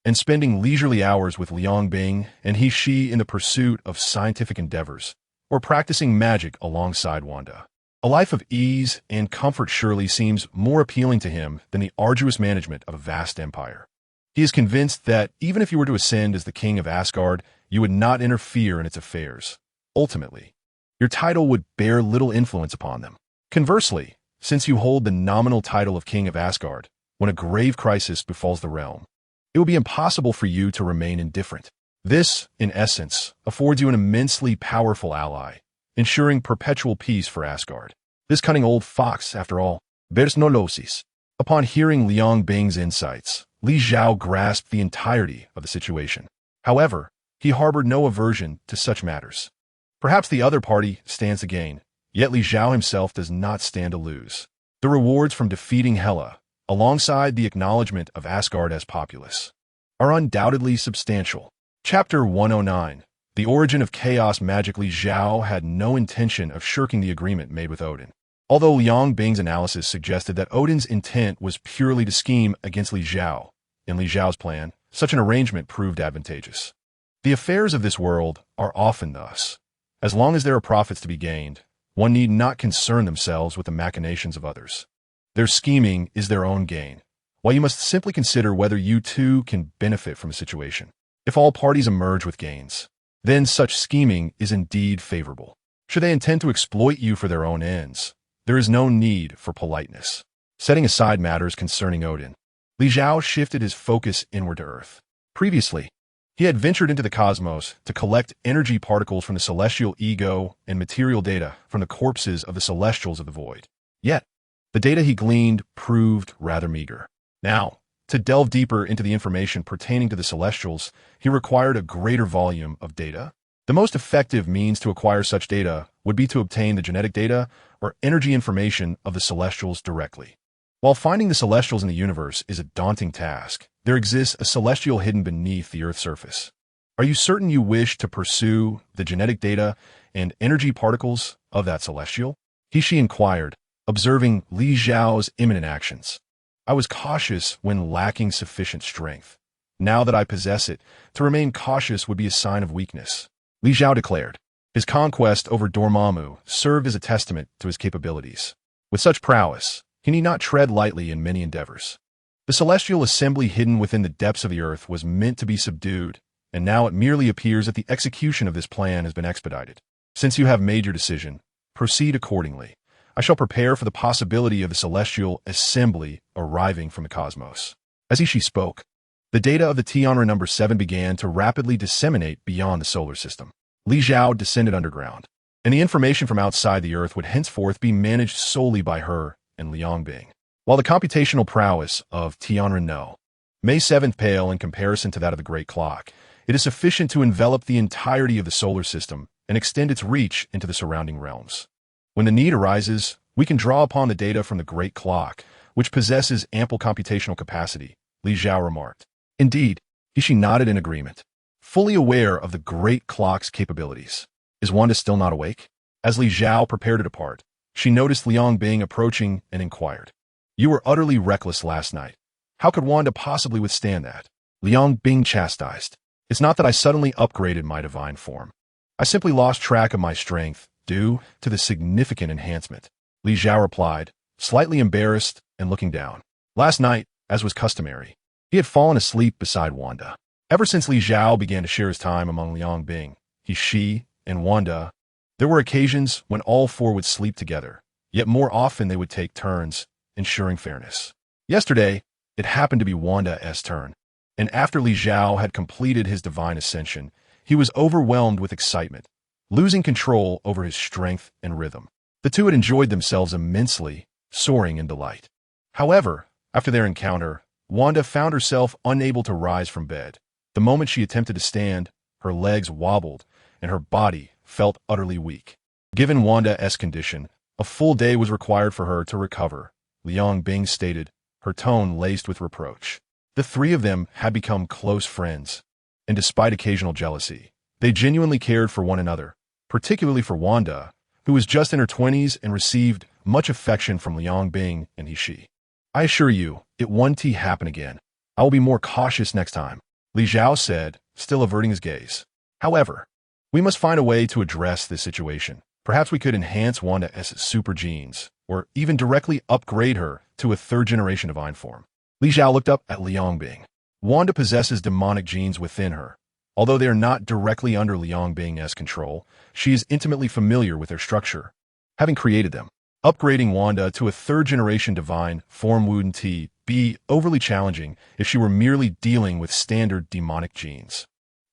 and spending leisurely hours with Liang Bing and she in the pursuit of scientific endeavors, or practicing magic alongside Wanda. A life of ease and comfort surely seems more appealing to him than the arduous management of a vast empire. He is convinced that even if you were to ascend as the king of Asgard, you would not interfere in its affairs. Ultimately, your title would bear little influence upon them. Conversely, since you hold the nominal title of king of Asgard, when a grave crisis befalls the realm, it will be impossible for you to remain indifferent. This, in essence, affords you an immensely powerful ally, ensuring perpetual peace for Asgard. This cunning old fox, after all, bears no losses. Upon hearing Liang Bing's insights, Li Zhao grasped the entirety of the situation. However, he harbored no aversion to such matters. Perhaps the other party stands to gain, yet Li Zhao himself does not stand to lose. The rewards from defeating Hela, alongside the acknowledgement of Asgard as populace, are undoubtedly substantial. Chapter 109. The Origin of Chaos Magic. Li Zhao had no intention of shirking the agreement made with Odin. Although Liang Bing's analysis suggested that Odin's intent was purely to scheme against Li Zhao, in Li Zhao's plan, such an arrangement proved advantageous. The affairs of this world are often thus. As long as there are profits to be gained, one need not concern themselves with the machinations of others. Their scheming is their own gain, while you must simply consider whether you too can benefit from a situation. If all parties emerge with gains, then such scheming is indeed favorable. Should they intend to exploit you for their own ends, there is no need for politeness. Setting aside matters concerning Odin, Li Zhao shifted his focus inward to Earth. Previously, he had ventured into the cosmos to collect energy particles from the celestial ego and material data from the corpses of the celestials of the void. Yet, the data he gleaned proved rather meager. Now, to delve deeper into the information pertaining to the celestials, he required a greater volume of data. The most effective means to acquire such data would be to obtain the genetic data or energy information of the celestials directly. While finding the celestials in the universe is a daunting task, there exists a celestial hidden beneath the Earth's surface. Are you certain you wish to pursue the genetic data and energy particles of that celestial? She inquired, observing Li Zhao's imminent actions. I was cautious when lacking sufficient strength. Now that I possess it, to remain cautious would be a sign of weakness, Li Zhao declared. His conquest over Dormammu served as a testament to his capabilities. With such prowess, he need not tread lightly in many endeavors. The celestial assembly hidden within the depths of the earth was meant to be subdued, and now it merely appears that the execution of this plan has been expedited. Since you have made your decision, proceed accordingly. I shall prepare for the possibility of the celestial assembly arriving from the cosmos. As she spoke, the data of the Tianra number 7 began to rapidly disseminate beyond the solar system. Li Zhao descended underground, and the information from outside the Earth would henceforth be managed solely by her and Liang Bing. While the computational prowess of Tianra No. May 7th pale in comparison to that of the Great Clock, it is sufficient to envelop the entirety of the solar system and extend its reach into the surrounding realms. When the need arises, we can draw upon the data from the Great Clock, which possesses ample computational capacity, Li Zhao remarked. Indeed, she nodded in agreement, fully aware of the Great Clock's capabilities. Is Wanda still not awake? As Li Zhao prepared to depart, she noticed Liang Bing approaching and inquired. You were utterly reckless last night. How could Wanda possibly withstand that? Liang Bing chastised. It's not that I suddenly upgraded my divine form. I simply lost track of my strength due to the significant enhancement, Li Zhao replied, slightly embarrassed and looking down. Last night, as was customary, he had fallen asleep beside Wanda. Ever since Li Zhao began to share his time among Liang Bing, she, and Wanda, there were occasions when all four would sleep together, yet more often they would take turns, ensuring fairness. Yesterday, it happened to be Wanda's turn, and after Li Zhao had completed his divine ascension, he was overwhelmed with excitement, losing control over his strength and rhythm. The two had enjoyed themselves immensely, soaring in delight. However, after their encounter, Wanda found herself unable to rise from bed. The moment she attempted to stand, her legs wobbled, and her body felt utterly weak. Given Wanda's condition, A full day was required for her to recover, Liang Bing stated, her tone laced with reproach. The three of them had become close friends, and despite occasional jealousy, they genuinely cared for one another, particularly for Wanda, who was just in her 20s and received much affection from Liang Bing and He. I assure you, it won't happen again. I will be more cautious next time, Li Zhao said, still averting his gaze. However, we must find a way to address this situation. Perhaps we could enhance Wanda's super genes, or even directly upgrade her to a third-generation divine form. Li Zhao looked up at Liang Bing. Wanda possesses demonic genes within her. Although they are not directly under Liang Bing's control, she is intimately familiar with their structure, having created them. Upgrading Wanda to a third-generation divine form wouldn't be overly challenging if she were merely dealing with standard demonic genes.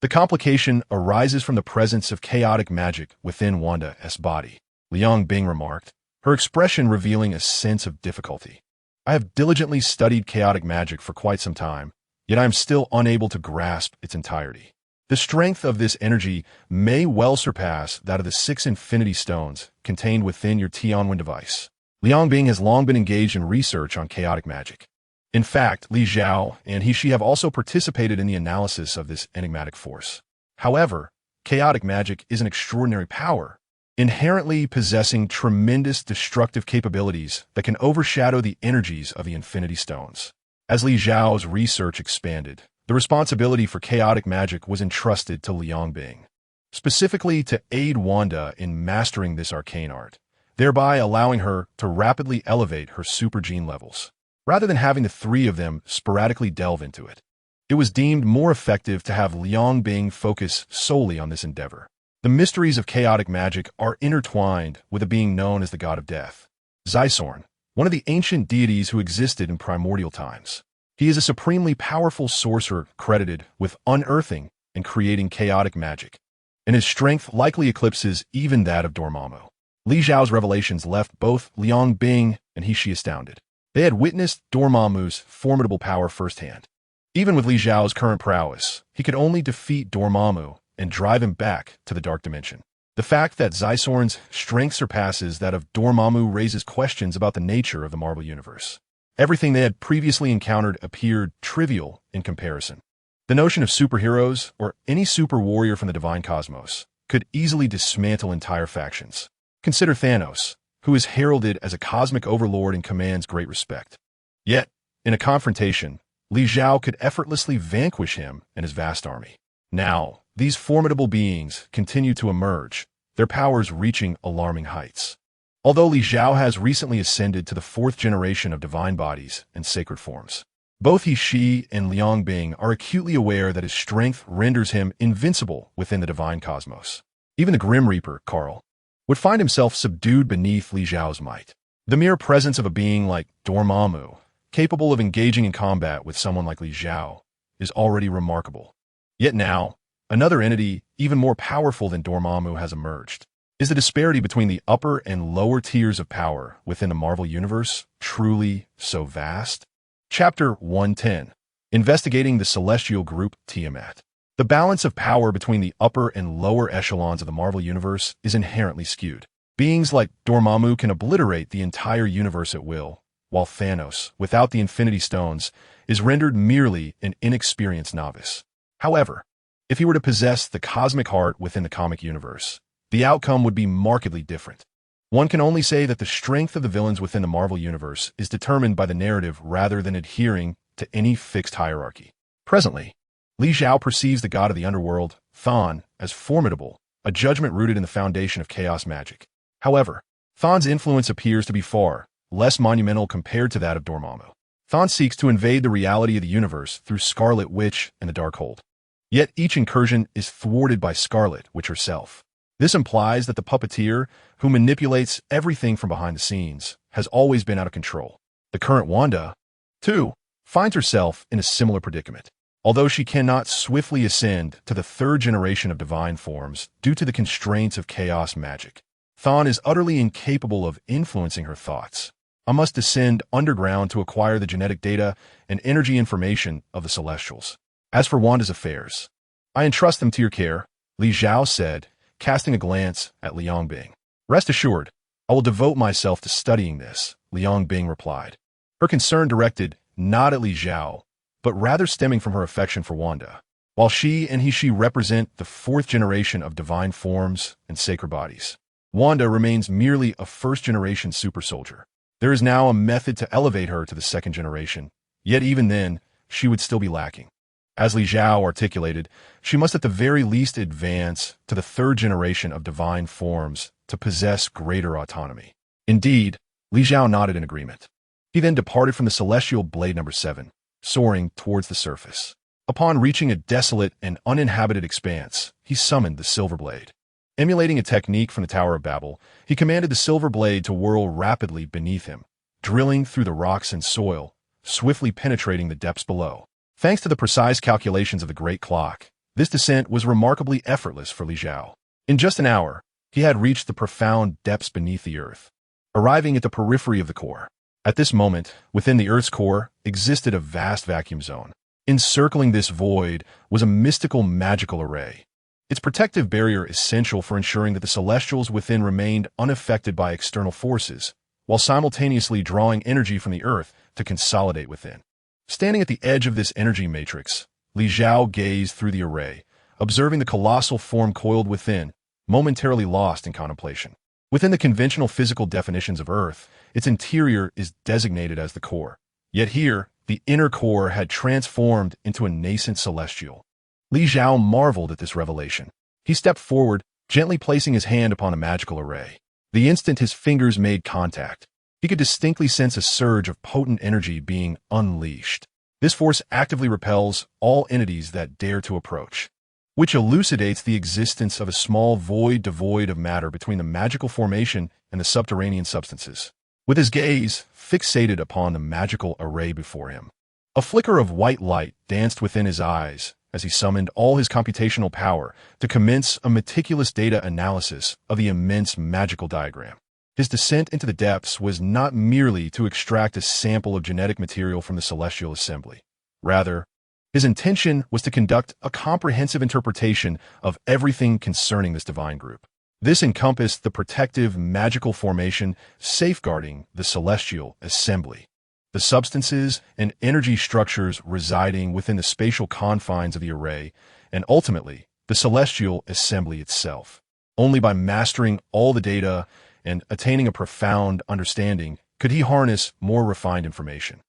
The complication arises from the presence of chaotic magic within Wanda's body, Liang Bing remarked, her expression revealing a sense of difficulty. I have diligently studied chaotic magic for quite some time, yet I am still unable to grasp its entirety. The strength of this energy may well surpass that of the 6 Infinity Stones contained within your Tianwen device. Liang Bing has long been engaged in research on chaotic magic. In fact, Li Zhao and He have also participated in the analysis of this enigmatic force. However, chaotic magic is an extraordinary power, inherently possessing tremendous destructive capabilities that can overshadow the energies of the Infinity Stones. As Li Zhao's research expanded, the responsibility for chaotic magic was entrusted to Liang Bing, specifically to aid Wanda in mastering this arcane art, thereby allowing her to rapidly elevate her super gene levels. Rather than having the three of them sporadically delve into it, it was deemed more effective to have Liang Bing focus solely on this endeavor. The mysteries of chaotic magic are intertwined with a being known as the god of death, Zaisorn, one of the ancient deities who existed in primordial times. He is a supremely powerful sorcerer credited with unearthing and creating chaotic magic, and his strength likely eclipses even that of Dormammu. Li Zhao's revelations left both Liang Bing and He astounded. They had witnessed Dormammu's formidable power firsthand. Even with Li Zhao's current prowess, he could only defeat Dormammu and drive him back to the dark dimension. The fact that Zaisorn's strength surpasses that of Dormammu raises questions about the nature of the Marvel Universe. Everything they had previously encountered appeared trivial in comparison. The notion of superheroes, or any super warrior from the divine cosmos, could easily dismantle entire factions. Consider Thanos, who is heralded as a cosmic overlord and commands great respect. Yet, in a confrontation, Li Zhao could effortlessly vanquish him and his vast army. Now, these formidable beings continue to emerge, their powers reaching alarming heights. Although Li Zhao has recently ascended to the 4th generation of divine bodies and sacred forms, both He and Liang Bing are acutely aware that his strength renders him invincible within the divine cosmos. Even the Grim Reaper, Karl, would find himself subdued beneath Li Zhao's might. The mere presence of a being like Dormammu, capable of engaging in combat with someone like Li Zhao, is already remarkable. Yet now, another entity even more powerful than Dormammu has emerged. Is the disparity between the upper and lower tiers of power within the Marvel Universe truly so vast? Chapter 110. Investigating the Celestial Group Tiamat. The balance of power between the upper and lower echelons of the Marvel Universe is inherently skewed. Beings like Dormammu can obliterate the entire universe at will, while Thanos, without the Infinity Stones, is rendered merely an inexperienced novice. However, if he were to possess the cosmic heart within the comic universe, the outcome would be markedly different. One can only say that the strength of the villains within the Marvel Universe is determined by the narrative rather than adhering to any fixed hierarchy. Presently, Li Zhao perceives the god of the underworld, Thon, as formidable, a judgment rooted in the foundation of chaos magic. However, Thon's influence appears to be far less monumental compared to that of Dormammu. Thon seeks to invade the reality of the universe through Scarlet Witch and the Darkhold. Yet each incursion is thwarted by Scarlet Witch herself. This implies that the puppeteer, who manipulates everything from behind the scenes, has always been out of control. The current Wanda, too, finds herself in a similar predicament. Although she cannot swiftly ascend to the 3rd generation of divine forms due to the constraints of chaos magic, Thon is utterly incapable of influencing her thoughts. I must descend underground to acquire the genetic data and energy information of the Celestials. As for Wanda's affairs, I entrust them to your care, Li Zhao said, casting a glance at Liang Bing. Rest assured, I will devote myself to studying this, Liang Bing replied. Her concern directed not at Li Zhao, but rather stemming from her affection for Wanda. While she and he represent the fourth generation of divine forms and sacred bodies, Wanda remains merely a first-generation super soldier. There is now a method to elevate her to the second generation, yet even then, she would still be lacking. As Li Zhao articulated, she must at the very least advance to the third generation of divine forms to possess greater autonomy. Indeed, Li Zhao nodded in agreement. He then departed from the celestial blade number 7, soaring towards the surface. Upon reaching a desolate and uninhabited expanse, he summoned the silver blade. Emulating a technique from the Tower of Babel, he commanded the silver blade to whirl rapidly beneath him, drilling through the rocks and soil, swiftly penetrating the depths below. Thanks to the precise calculations of the great clock, this descent was remarkably effortless for Li Zhao. In just an hour, he had reached the profound depths beneath the earth, arriving at the periphery of the core. At this moment, within the Earth's core, existed a vast vacuum zone. Encircling this void was a mystical magical array. Its protective barrier essential for ensuring that the celestials within remained unaffected by external forces, while simultaneously drawing energy from the Earth to consolidate within. Standing at the edge of this energy matrix, Li Zhao gazed through the array, observing the colossal form coiled within, momentarily lost in contemplation. Within the conventional physical definitions of Earth, its interior is designated as the core. Yet here, the inner core had transformed into a nascent celestial. Li Zhao marveled at this revelation. He stepped forward, gently placing his hand upon the magical array. The instant his fingers made contact, he could distinctly sense a surge of potent energy being unleashed. This force actively repels all entities that dare to approach, which elucidates the existence of a small void devoid of matter between the magical formation and the subterranean substances. With his gaze fixated upon the magical array before him, a flicker of white light danced within his eyes as he summoned all his computational power to commence a meticulous data analysis of the immense magical diagram. His descent into the depths was not merely to extract a sample of genetic material from the celestial assembly. Rather, his intention was to conduct a comprehensive interpretation of everything concerning this divine group. This encompassed the protective magical formation safeguarding the celestial assembly, the substances and energy structures residing within the spatial confines of the array, and ultimately, the celestial assembly itself. Only by mastering all the data and attaining a profound understanding could he harness more refined information,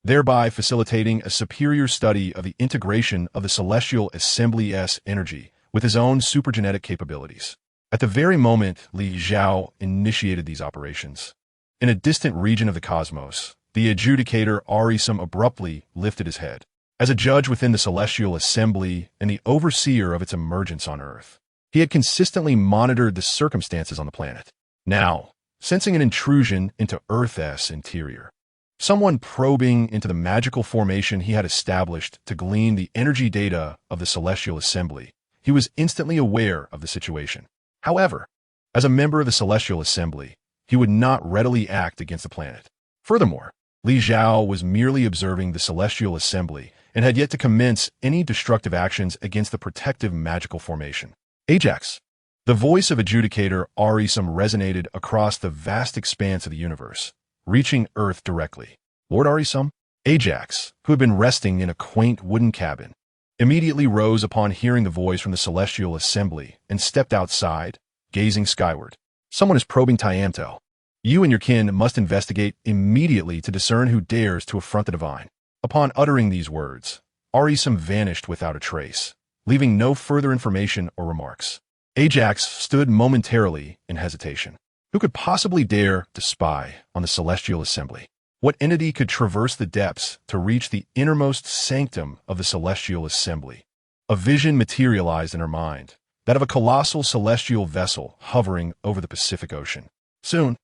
thereby facilitating a superior study of the integration of the celestial assembly's energy with his own supergenetic capabilities. At the very moment Li Zhao initiated these operations, in a distant region of the cosmos, the adjudicator Arisum abruptly lifted his head. As a judge within the celestial assembly and the overseer of its emergence on Earth, he had consistently monitored the circumstances on the planet. Now, sensing an intrusion into Earth's interior, someone probing into the magical formation he had established to glean the energy data of the celestial assembly, he was instantly aware of the situation. However, as a member of the celestial assembly, he would not readily act against the planet. Furthermore, Li Zhao was merely observing the celestial assembly and had yet to commence any destructive actions against the protective magical formation. Ajax. The voice of adjudicator Arisum resonated across the vast expanse of the universe, reaching Earth directly. Lord Arisum, Ajax, who had been resting in a quaint wooden cabin, immediately rose upon hearing the voice from the celestial assembly and stepped outside, gazing skyward. Someone is probing Tiamtel. You and your kin must investigate immediately to discern who dares to affront the divine. Upon uttering these words, Arisum vanished without a trace, leaving no further information or remarks. Ajax stood momentarily in hesitation. Who could possibly dare to spy on the celestial assembly? What entity could traverse the depths to reach the innermost sanctum of the celestial assembly? A vision materialized in her mind, that of a colossal celestial vessel hovering over the Pacific Ocean. Soon,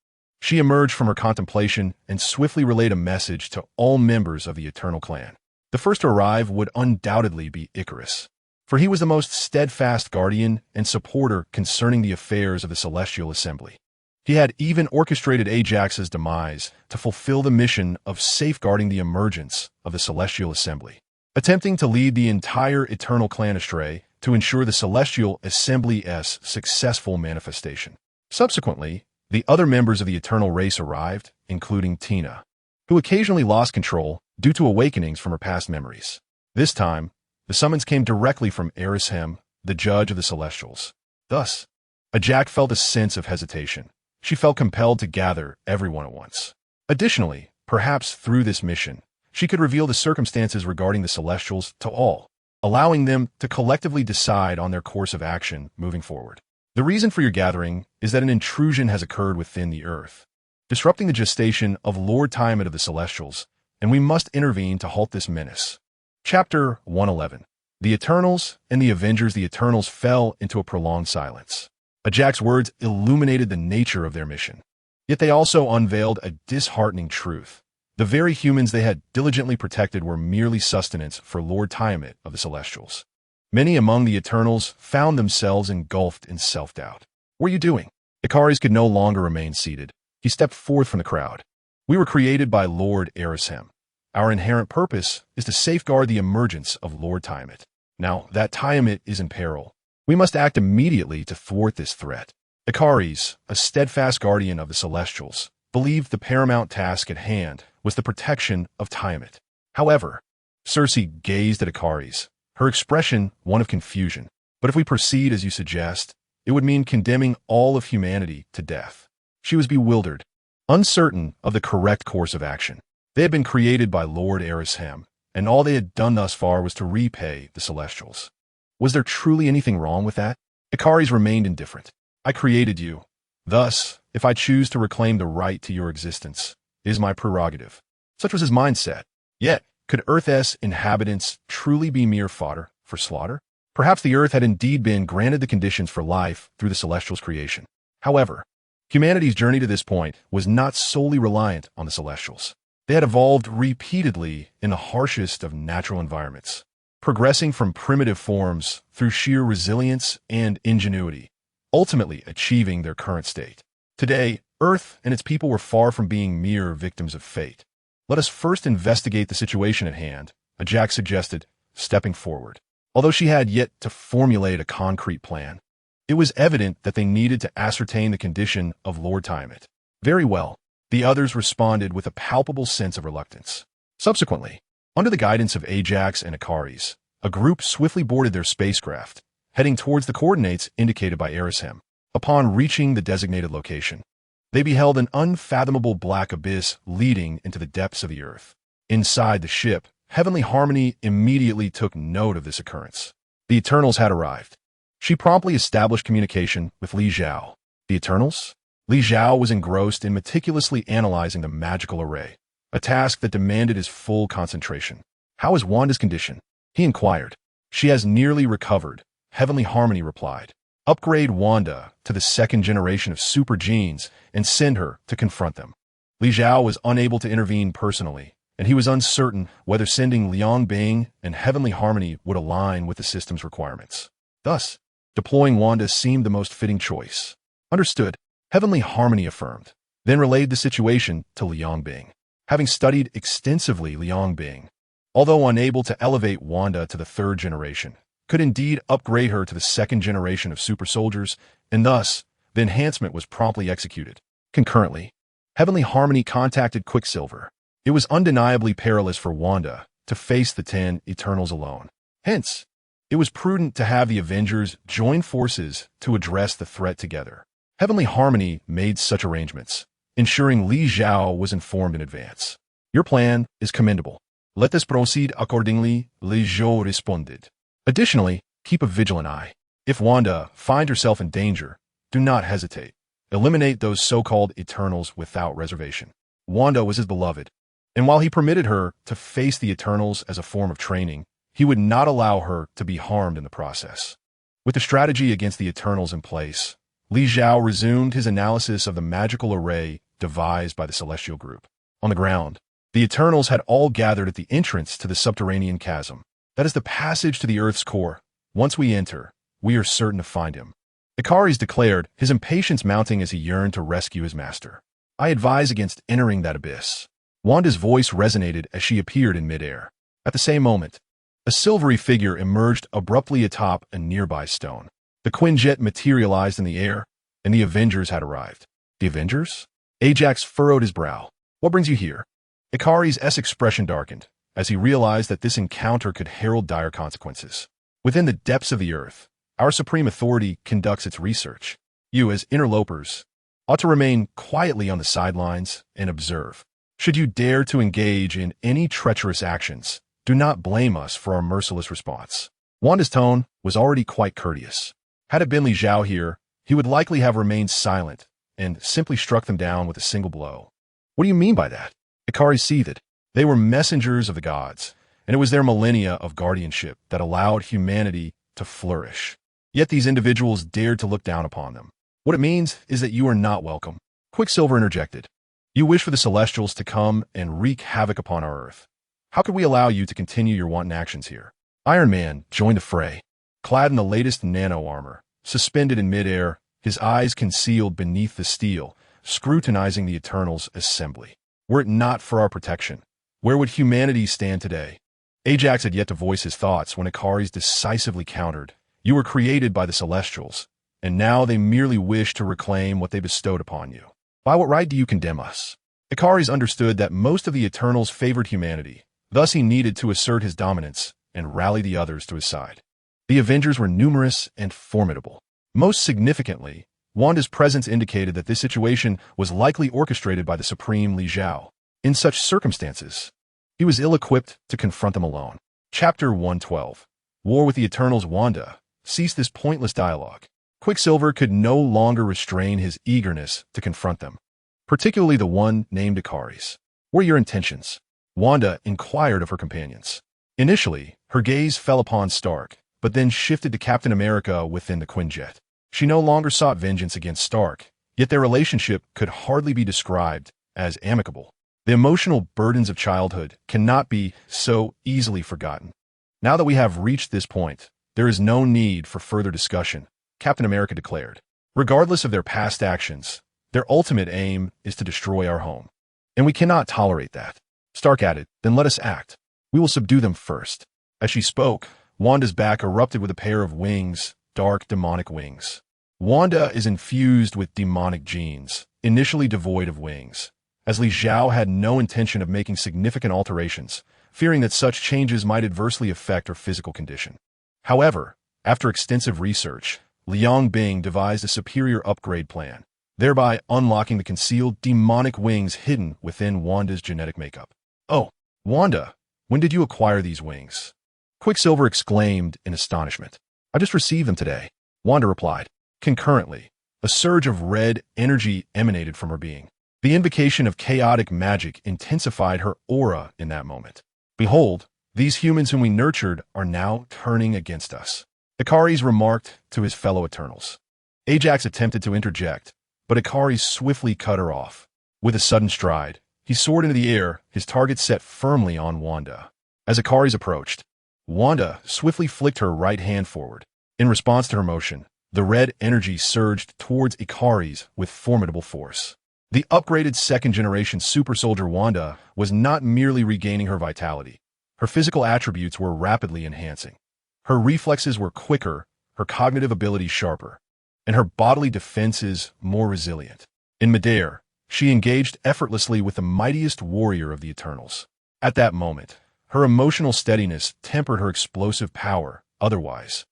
she emerged from her contemplation and swiftly relayed a message to all members of the Eternal Clan. The first to arrive would undoubtedly be Icarus, for he was the most steadfast guardian and supporter concerning the affairs of the celestial assembly. He had even orchestrated Ajax's demise to fulfill the mission of safeguarding the emergence of the celestial assembly, attempting to lead the entire Eternal Clan astray to ensure the celestial assembly's successful manifestation. Subsequently, The other members of the Eternal race arrived, including Tina, who occasionally lost control due to awakenings from her past memories. This time, the summons came directly from Erishem, the judge of the Celestials. Thus, Ajak felt a sense of hesitation. She felt compelled to gather everyone at once. Additionally, perhaps through this mission, she could reveal the circumstances regarding the Celestials to all, allowing them to collectively decide on their course of action moving forward. The reason for your gathering is that an intrusion has occurred within the Earth, disrupting the gestation of Lord Tiamat of the Celestials, and we must intervene to halt this menace. Chapter 111. The Eternals and the Avengers. The Eternals fell into a prolonged silence. Ajak's words illuminated the nature of their mission. Yet they also unveiled a disheartening truth. The very humans they had diligently protected were merely sustenance for Lord Tiamat of the Celestials. Many among the Eternals found themselves engulfed in self-doubt. What are you doing? Ikaris could no longer remain seated. He stepped forth from the crowd. We were created by Lord Erishem. Our inherent purpose is to safeguard the emergence of Lord Tiamat. Now that Tiamat is in peril, we must act immediately to thwart this threat. Ikaris, a steadfast guardian of the Celestials, believed the paramount task at hand was the protection of Tiamat. However, Cersei gazed at Ikaris, her expression one of confusion. But if we proceed as you suggest, it would mean condemning all of humanity to death. She was bewildered, uncertain of the correct course of action. They had been created by Lord Erishem, and all they had done thus far was to repay the Celestials. Was there truly anything wrong with that? Ikaris remained indifferent. I created you. Thus, if I choose to reclaim the right to your existence, it is my prerogative. Such was his mindset. Yet, could Earth's inhabitants truly be mere fodder for slaughter? Perhaps the Earth had indeed been granted the conditions for life through the Celestials' creation. However, humanity's journey to this point was not solely reliant on the Celestials. They had evolved repeatedly in the harshest of natural environments, progressing from primitive forms through sheer resilience and ingenuity, ultimately achieving their current state. Today, Earth and its people were far from being mere victims of fate. Let us first investigate the situation at hand, Ajak suggested, stepping forward. Although she had yet to formulate a concrete plan, it was evident that they needed to ascertain the condition of Lord Tiamat. Very well. The others responded with a palpable sense of reluctance. Subsequently, under the guidance of Ajax and Ikaris, a group swiftly boarded their spacecraft, heading towards the coordinates indicated by Erishem. Upon reaching the designated location, they beheld an unfathomable black abyss leading into the depths of the Earth. Inside the ship, Heavenly Harmony immediately took note of this occurrence. The Eternals had arrived. She promptly established communication with Li Zhao. The Eternals? Li Zhao was engrossed in meticulously analyzing the magical array, a task that demanded his full concentration. How is Wanda's condition? He inquired. She has nearly recovered, Heavenly Harmony replied. Upgrade Wanda to the second generation of super genes and send her to confront them. Li Zhao was unable to intervene personally, and he was uncertain whether sending Liang Bing and Heavenly Harmony would align with the system's requirements. Thus, deploying Wanda seemed the most fitting choice. Understood. Heavenly Harmony affirmed, then relayed the situation to Liang Bing. Having studied extensively Liang Bing, although unable to elevate Wanda to the third generation, could indeed upgrade her to the second generation of super soldiers, and thus, the enhancement was promptly executed. Concurrently, Heavenly Harmony contacted Quicksilver. It was undeniably perilous for Wanda to face the 10 Eternals alone. Hence, it was prudent to have the Avengers join forces to address the threat together. Heavenly Harmony made such arrangements, ensuring Li Zhao was informed in advance. Your plan is commendable. Let us proceed accordingly, Li Zhao responded. Additionally, keep a vigilant eye. If Wanda finds herself in danger, do not hesitate. Eliminate those so-called Eternals without reservation. Wanda was his beloved, and while he permitted her to face the Eternals as a form of training, he would not allow her to be harmed in the process. With the strategy against the Eternals in place, Li Zhao resumed his analysis of the magical array devised by the Celestial Group. On the ground, the Eternals had all gathered at the entrance to the subterranean chasm. That is the passage to the Earth's core. Once we enter, we are certain to find him. Ikaris declared, his impatience mounting as he yearned to rescue his master. I advise against entering that abyss. Wanda's voice resonated as she appeared in midair. At the same moment, a silvery figure emerged abruptly atop a nearby stone. The Quinjet materialized in the air, and the Avengers had arrived. The Avengers? Ajax furrowed his brow. What brings you here? Ikari's expression darkened, as he realized that this encounter could herald dire consequences. Within the depths of the earth, our supreme authority conducts its research. You, as interlopers, ought to remain quietly on the sidelines and observe. Should you dare to engage in any treacherous actions, do not blame us for our merciless response. Wanda's tone was already quite courteous. Had it been Li Zhao here, he would likely have remained silent and simply struck them down with a single blow. What do you mean by that? Ikari seethed. They were messengers of the gods, and it was their millennia of guardianship that allowed humanity to flourish. Yet these individuals dared to look down upon them. What it means is that you are not welcome. Quicksilver interjected. You wish for the Celestials to come and wreak havoc upon our Earth. How could we allow you to continue your wanton actions here? Iron Man joined the fray, clad in the latest nano-armor, suspended in midair, his eyes concealed beneath the steel, scrutinizing the Eternals' assembly. Were it not for our protection, where would humanity stand today? Ajax had yet to voice his thoughts when Ikari's decisively countered. You were created by the Celestials, and now they merely wish to reclaim what they bestowed upon you. By what right do you condemn us? Ikari's understood that most of the Eternals favored humanity, thus he needed to assert his dominance and rally the others to his side. The Avengers were numerous and formidable. Most significantly, Wanda's presence indicated that this situation was likely orchestrated by the Supreme Li Zhao. In such circumstances, he was ill-equipped to confront them alone. Chapter 112. War with the Eternals. Wanda ceased this pointless dialogue. Quicksilver could no longer restrain his eagerness to confront them, particularly the one named Ikari's. What are your intentions? Wanda inquired of her companions. Initially, her gaze fell upon Stark, but then shifted to Captain America within the Quinjet. She no longer sought vengeance against Stark, yet their relationship could hardly be described as amicable. The emotional burdens of childhood cannot be so easily forgotten. Now that we have reached this point, there is no need for further discussion, Captain America declared. Regardless of their past actions, their ultimate aim is to destroy our home. And we cannot tolerate that. Stark added, then let us act. We will subdue them first. As she spoke, Wanda's back erupted with a pair of wings, dark demonic wings. Wanda is infused with demonic genes, initially devoid of wings, as Li Zhao had no intention of making significant alterations, fearing that such changes might adversely affect her physical condition. However, after extensive research, Liang Bing devised a superior upgrade plan, thereby unlocking the concealed demonic wings hidden within Wanda's genetic makeup. Oh, Wanda, when did you acquire these wings? Quicksilver exclaimed in astonishment. I just received them today, Wanda replied. Concurrently, a surge of red energy emanated from her being. The invocation of chaotic magic intensified her aura in that moment. Behold, these humans whom we nurtured are now turning against us. Ikari's remarked to his fellow Eternals. Ajax attempted to interject, but Ikari swiftly cut her off. With a sudden stride, he soared into the air, his target set firmly on Wanda. As Ikari's approached, Wanda swiftly flicked her right hand forward. In response to her motion, the red energy surged towards Ikari's with formidable force. The upgraded second-generation super soldier Wanda was not merely regaining her vitality. Her physical attributes were rapidly enhancing. Her reflexes were quicker, her cognitive abilities sharper, and her bodily defenses more resilient. In midair, she engaged effortlessly with the mightiest warrior of the Eternals. At that moment, her emotional steadiness tempered her explosive power. Otherwise,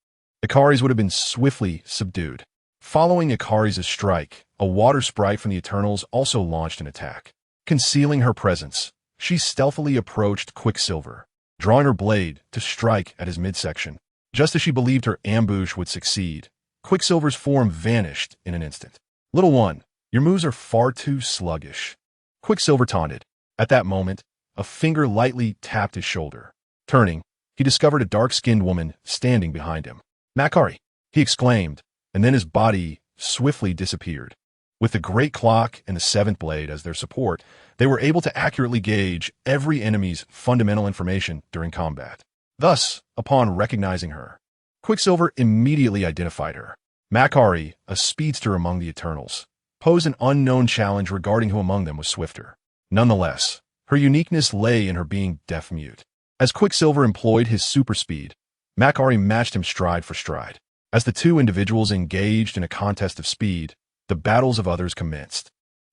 Ikari's would have been swiftly subdued. Following Ikari's strike, a water sprite from the Eternals also launched an attack. Concealing her presence, she stealthily approached Quicksilver, drawing her blade to strike at his midsection. Just as she believed her ambush would succeed, Quicksilver's form vanished in an instant. Little one, your moves are far too sluggish, Quicksilver taunted. At that moment, a finger lightly tapped his shoulder. Turning, he discovered a dark-skinned woman standing behind him. Makari, he exclaimed, and then his body swiftly disappeared. With the Great Clock and the Seventh Blade as their support, they were able to accurately gauge every enemy's fundamental information during combat. Thus, upon recognizing her, Quicksilver immediately identified her. Makari, a speedster among the Eternals, posed an unknown challenge regarding who among them was swifter. Nonetheless, her uniqueness lay in her being deaf-mute. As Quicksilver employed his super speed, Makari matched him stride for stride. As the two individuals engaged in a contest of speed, the battles of others commenced.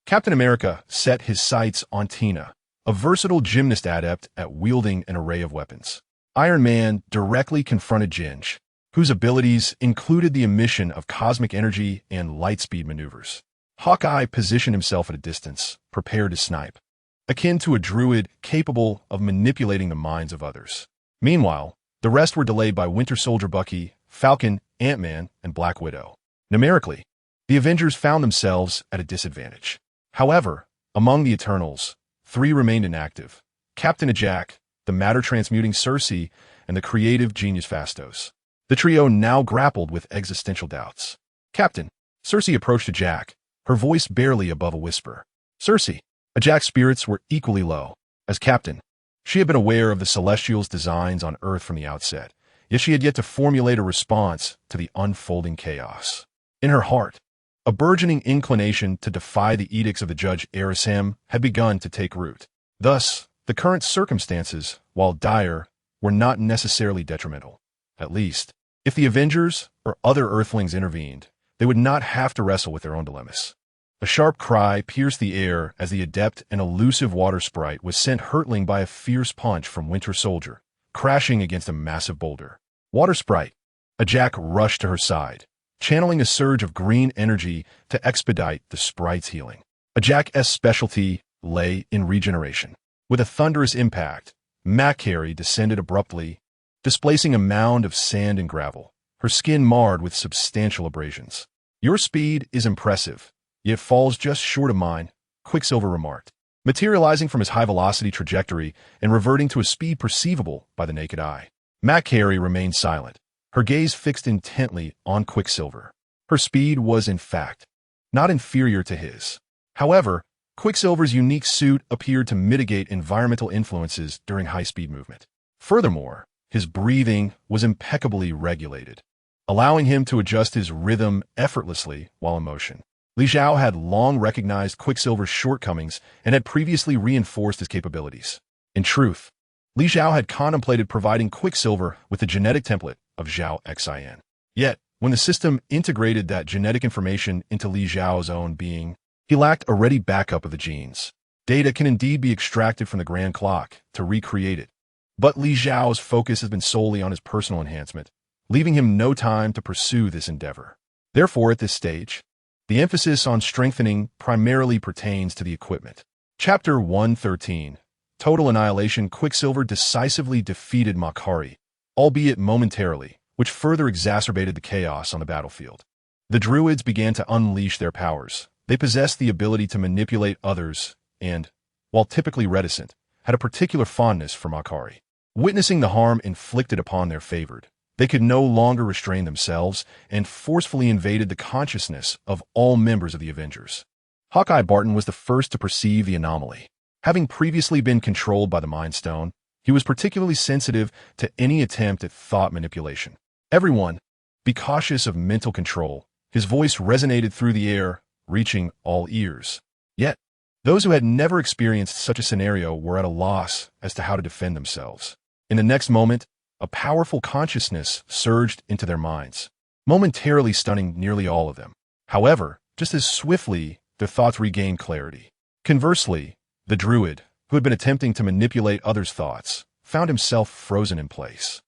Captain America set his sights on Tina, a versatile gymnast adept at wielding an array of weapons. Iron Man directly confronted Ginge, whose abilities included the emission of cosmic energy and lightspeed maneuvers. Hawkeye positioned himself at a distance, prepared to snipe, akin to a druid capable of manipulating the minds of others. Meanwhile, the rest were delayed by Winter Soldier Bucky, Falcon, Ant-Man, and Black Widow. Numerically, the Avengers found themselves at a disadvantage. However, among the Eternals, 3 remained inactive: Captain Ajak, the matter-transmuting Cersei, and the creative genius Phastos. The trio now grappled with existential doubts. Captain, Cersei approached Ajak, her voice barely above a whisper. Cersei, Ajak's spirits were equally low. As captain, she had been aware of the Celestials' designs on Earth from the outset, yet she had yet to formulate a response to the unfolding chaos. In her heart, a burgeoning inclination to defy the edicts of the Judge Erisham had begun to take root. Thus, the current circumstances, while dire, were not necessarily detrimental. At least, if the Avengers or other Earthlings intervened, they would not have to wrestle with their own dilemmas. A sharp cry pierced the air as the adept and elusive water sprite was sent hurtling by a fierce punch from Winter Soldier, crashing against a massive boulder. Water sprite, Ajak rushed to her side, channeling a surge of green energy to expedite the sprite's healing. Ajak's specialty lay in regeneration. With a thunderous impact, Makari descended abruptly, displacing a mound of sand and gravel, her skin marred with substantial abrasions. Your speed is impressive, yet falls just short of mine, Quicksilver remarked, materializing from his high-velocity trajectory and reverting to a speed perceivable by the naked eye. Makari remained silent, her gaze fixed intently on Quicksilver. Her speed was, in fact, not inferior to his. However, Quicksilver's unique suit appeared to mitigate environmental influences during high-speed movement. Furthermore, his breathing was impeccably regulated, allowing him to adjust his rhythm effortlessly while in motion. Li Zhao had long recognized Quicksilver's shortcomings and had previously reinforced his capabilities. In truth, Li Zhao had contemplated providing Quicksilver with the genetic template of Zhao Xin. Yet, when the system integrated that genetic information into Li Zhao's own being, he lacked a ready backup of the genes. Data can indeed be extracted from the Grand Clock to recreate it, but Li Zhao's focus has been solely on his personal enhancement, leaving him no time to pursue this endeavor. Therefore, at this stage, the emphasis on strengthening primarily pertains to the equipment. Chapter 113. Total Annihilation. Quicksilver decisively defeated Makari, albeit momentarily, which further exacerbated the chaos on the battlefield. The druids began to unleash their powers. They possessed the ability to manipulate others and, while typically reticent, had a particular fondness for Makari. Witnessing the harm inflicted upon their favored, they could no longer restrain themselves and forcefully invaded the consciousness of all members of the Avengers. Hawkeye Barton was the first to perceive the anomaly. Having previously been controlled by the Mind Stone, he was particularly sensitive to any attempt at thought manipulation. Everyone, be cautious of mental control. His voice resonated through the air, reaching all ears. Yet, those who had never experienced such a scenario were at a loss as to how to defend themselves. In the next moment, a powerful consciousness surged into their minds, momentarily stunning nearly all of them. However, just as swiftly, their thoughts regained clarity. Conversely, the druid, who had been attempting to manipulate others' thoughts, found himself frozen in place.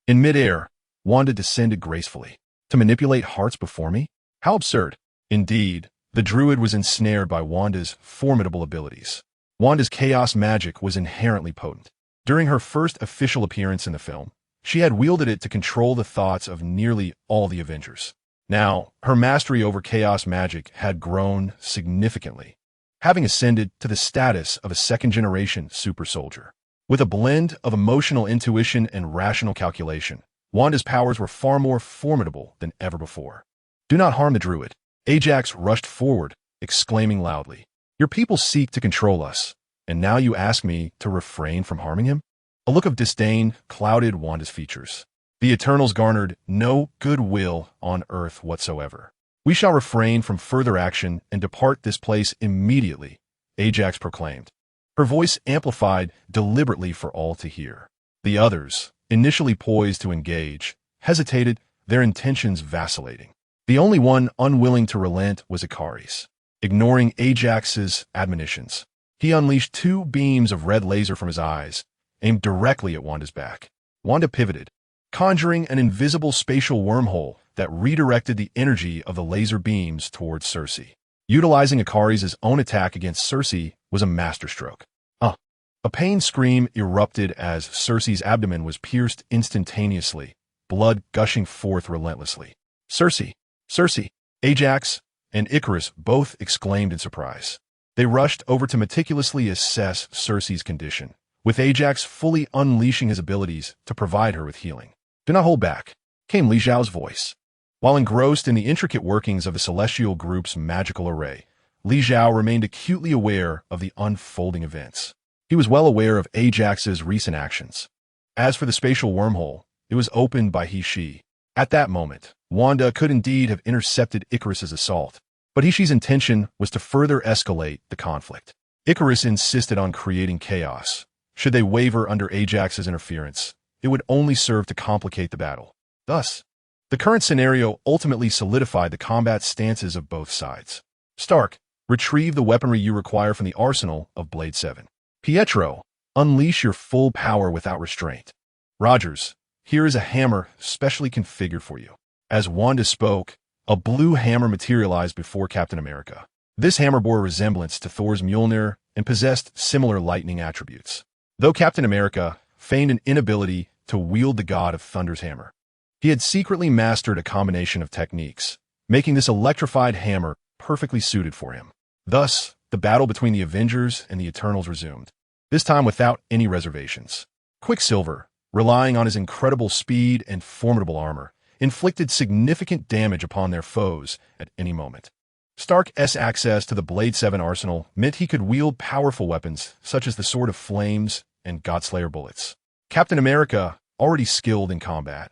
In midair, Wanda descended gracefully. To manipulate hearts before me? How absurd. Indeed, the druid was ensnared by Wanda's formidable abilities. Wanda's chaos magic was inherently potent. During her first official appearance in the film, she had wielded it to control the thoughts of nearly all the Avengers. Now, her mastery over chaos magic had grown significantly, having ascended to the status of a second-generation super soldier. With a blend of emotional intuition and rational calculation, Wanda's powers were far more formidable than ever before. Do not harm the druid. Ajax rushed forward, exclaiming loudly, "Your people seek to control us, and now you ask me to refrain from harming him?" A look of disdain clouded Wanda's features. The Eternals garnered no goodwill on Earth whatsoever. "We shall refrain from further action and depart this place immediately," Ajax proclaimed, her voice amplified deliberately for all to hear. The others, initially poised to engage, hesitated, their intentions vacillating. The only one unwilling to relent was Ikaris. ignoring Ajax's admonitions. He unleashed two beams of red laser from his eyes, aimed directly at Wanda's back. Wanda pivoted, conjuring an invisible spatial wormhole that redirected the energy of the laser beams towards Cersei. Utilizing Akari's own attack against Cersei was a masterstroke. A pain scream erupted as Cersei's abdomen was pierced instantaneously, blood gushing forth relentlessly. "Cersei! Cersei!" Ajax and Icarus both exclaimed in surprise. They rushed over to meticulously assess Cersei's condition, with Ajax fully unleashing his abilities to provide her with healing. "Do not hold back," came Li Xiao's voice. While engrossed in the intricate workings of the Celestial Group's magical array, Li Xiao remained acutely aware of the unfolding events. He was well aware of Ajax's recent actions. As for the spatial wormhole, it was opened by He Shi. At that moment, Wanda could indeed have intercepted Icarus's assault, but He Shi's intention was to further escalate the conflict. Icarus insisted on creating chaos. Should they waver under Ajax's interference, it would only serve to complicate the battle. Thus, the current scenario ultimately solidified the combat stances of both sides. Stark, retrieve the weaponry you require from the arsenal of Blade 7. Pietro, unleash your full power without restraint. Rogers, here is a hammer specially configured for you. As Wanda spoke, a blue hammer materialized before Captain America. This hammer bore a resemblance to Thor's Mjolnir and possessed similar lightning attributes. Though Captain America feigned an inability to wield the God of Thunder's hammer, he had secretly mastered a combination of techniques, making this electrified hammer perfectly suited for him. Thus, the battle between the Avengers and the Eternals resumed, this time without any reservations. Quicksilver, relying on his incredible speed and formidable armor, inflicted significant damage upon their foes at any moment. Stark's access to the Blade 7 arsenal meant he could wield powerful weapons such as the Sword of Flames and Godslayer bullets. Captain America, already skilled in combat,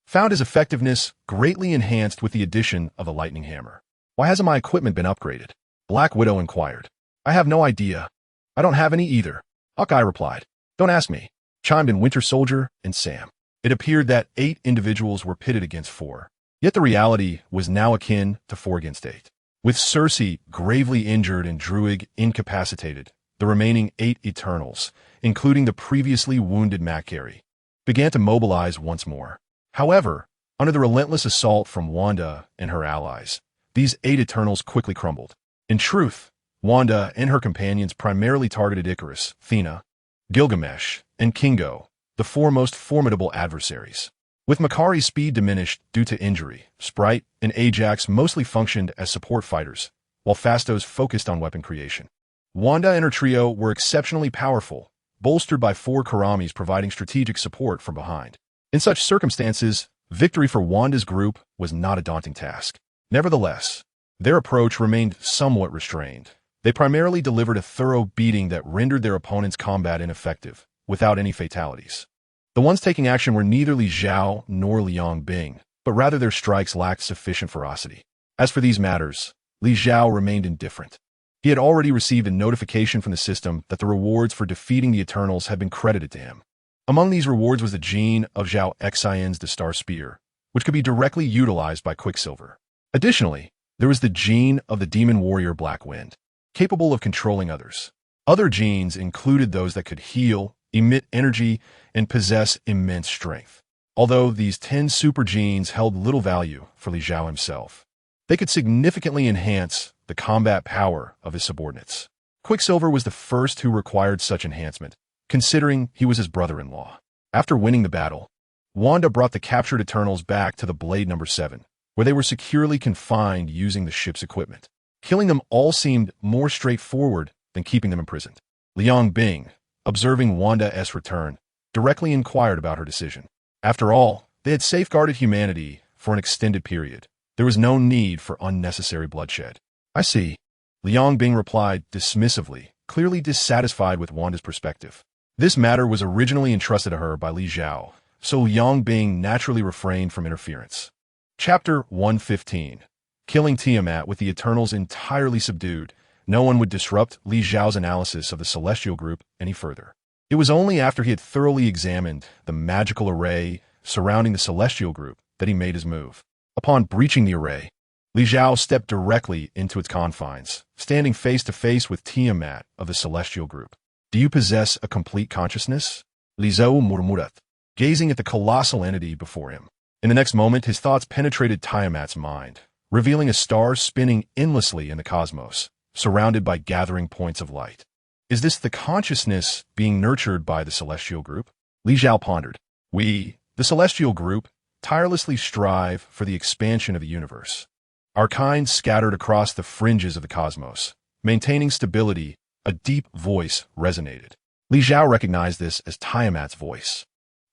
found his effectiveness greatly enhanced with the addition of the lightning hammer. "Why hasn't my equipment been upgraded?" Black Widow inquired. "I have no idea. I don't have any either," Hawkeye replied. "Don't ask me," chimed in Winter Soldier and Sam. It appeared that 8 individuals were pitted against 4. Yet the reality was now akin to 4 against 8. With Cersei gravely injured and Druig incapacitated, the remaining 8 Eternals, including the previously wounded Macquarie, began to mobilize once more. However, under the relentless assault from Wanda and her allies, these 8 Eternals quickly crumbled. In truth, Wanda and her companions primarily targeted Icarus, Thena, Gilgamesh, and Kingo, the 4 most formidable adversaries. With Makkari's speed diminished due to injury, Sprite and Ajax mostly functioned as support fighters, while Phastos focused on weapon creation. Wanda and her trio were exceptionally powerful, bolstered by 4 Karamis providing strategic support from behind. In such circumstances, victory for Wanda's group was not a daunting task. Nevertheless, their approach remained somewhat restrained. They primarily delivered a thorough beating that rendered their opponent's combat ineffective, without any fatalities. The ones taking action were neither Li Xiao nor Liang Bing, but rather their strikes lacked sufficient ferocity. As for these matters, Li Xiao remained indifferent. He had already received a notification from the system that the rewards for defeating the Eternals had been credited to him. Among these rewards was the gene of Zhao Xian's the Star Spear, which could be directly utilized by Quicksilver. Additionally, there was the gene of the Demon Warrior Black Wind, capable of controlling others. Other genes included those that could heal, emit energy, and possess immense strength. Although these 10 super genes held little value for Li Xiao himself, they could significantly enhance the combat power of his subordinates. Quicksilver was the first who required such enhancement, considering he was his brother-in-law. After winning the battle, Wanda brought the captured Eternals back to the Blade No. 7, where they were securely confined using the ship's equipment. Killing them all seemed more straightforward than keeping them imprisoned. Liang Bing, observing Wanda's return, directly inquired about her decision. After all, they had safeguarded humanity for an extended period. There was no need for unnecessary bloodshed. "I see," Liang Bing replied dismissively, clearly dissatisfied with Wanda's perspective. This matter was originally entrusted to her by Li Xiao, so Liang Bing naturally refrained from interference. Chapter 115. Killing Tiamat. With the Eternals entirely subdued, no one would disrupt Li Xiao's analysis of the Celestial Group any further. It was only after he had thoroughly examined the magical array surrounding the Celestial Group that he made his move. Upon breaching the array, Li Zhao stepped directly into its confines, standing face to face with Tiamat of the celestial group. Do you possess a complete consciousness? Li Zhao murmurat, gazing at the colossal entity before him. In the next moment, his thoughts penetrated Tiamat's mind, revealing a star spinning endlessly in the cosmos, surrounded by gathering points of light. Is this the consciousness being nurtured by the celestial group? Li Zhao pondered. We, the celestial group, tirelessly strive for the expansion of the universe. Our kind scattered across the fringes of the cosmos, maintaining stability. A deep voice resonated. Li Zhao recognized this as Tiamat's voice.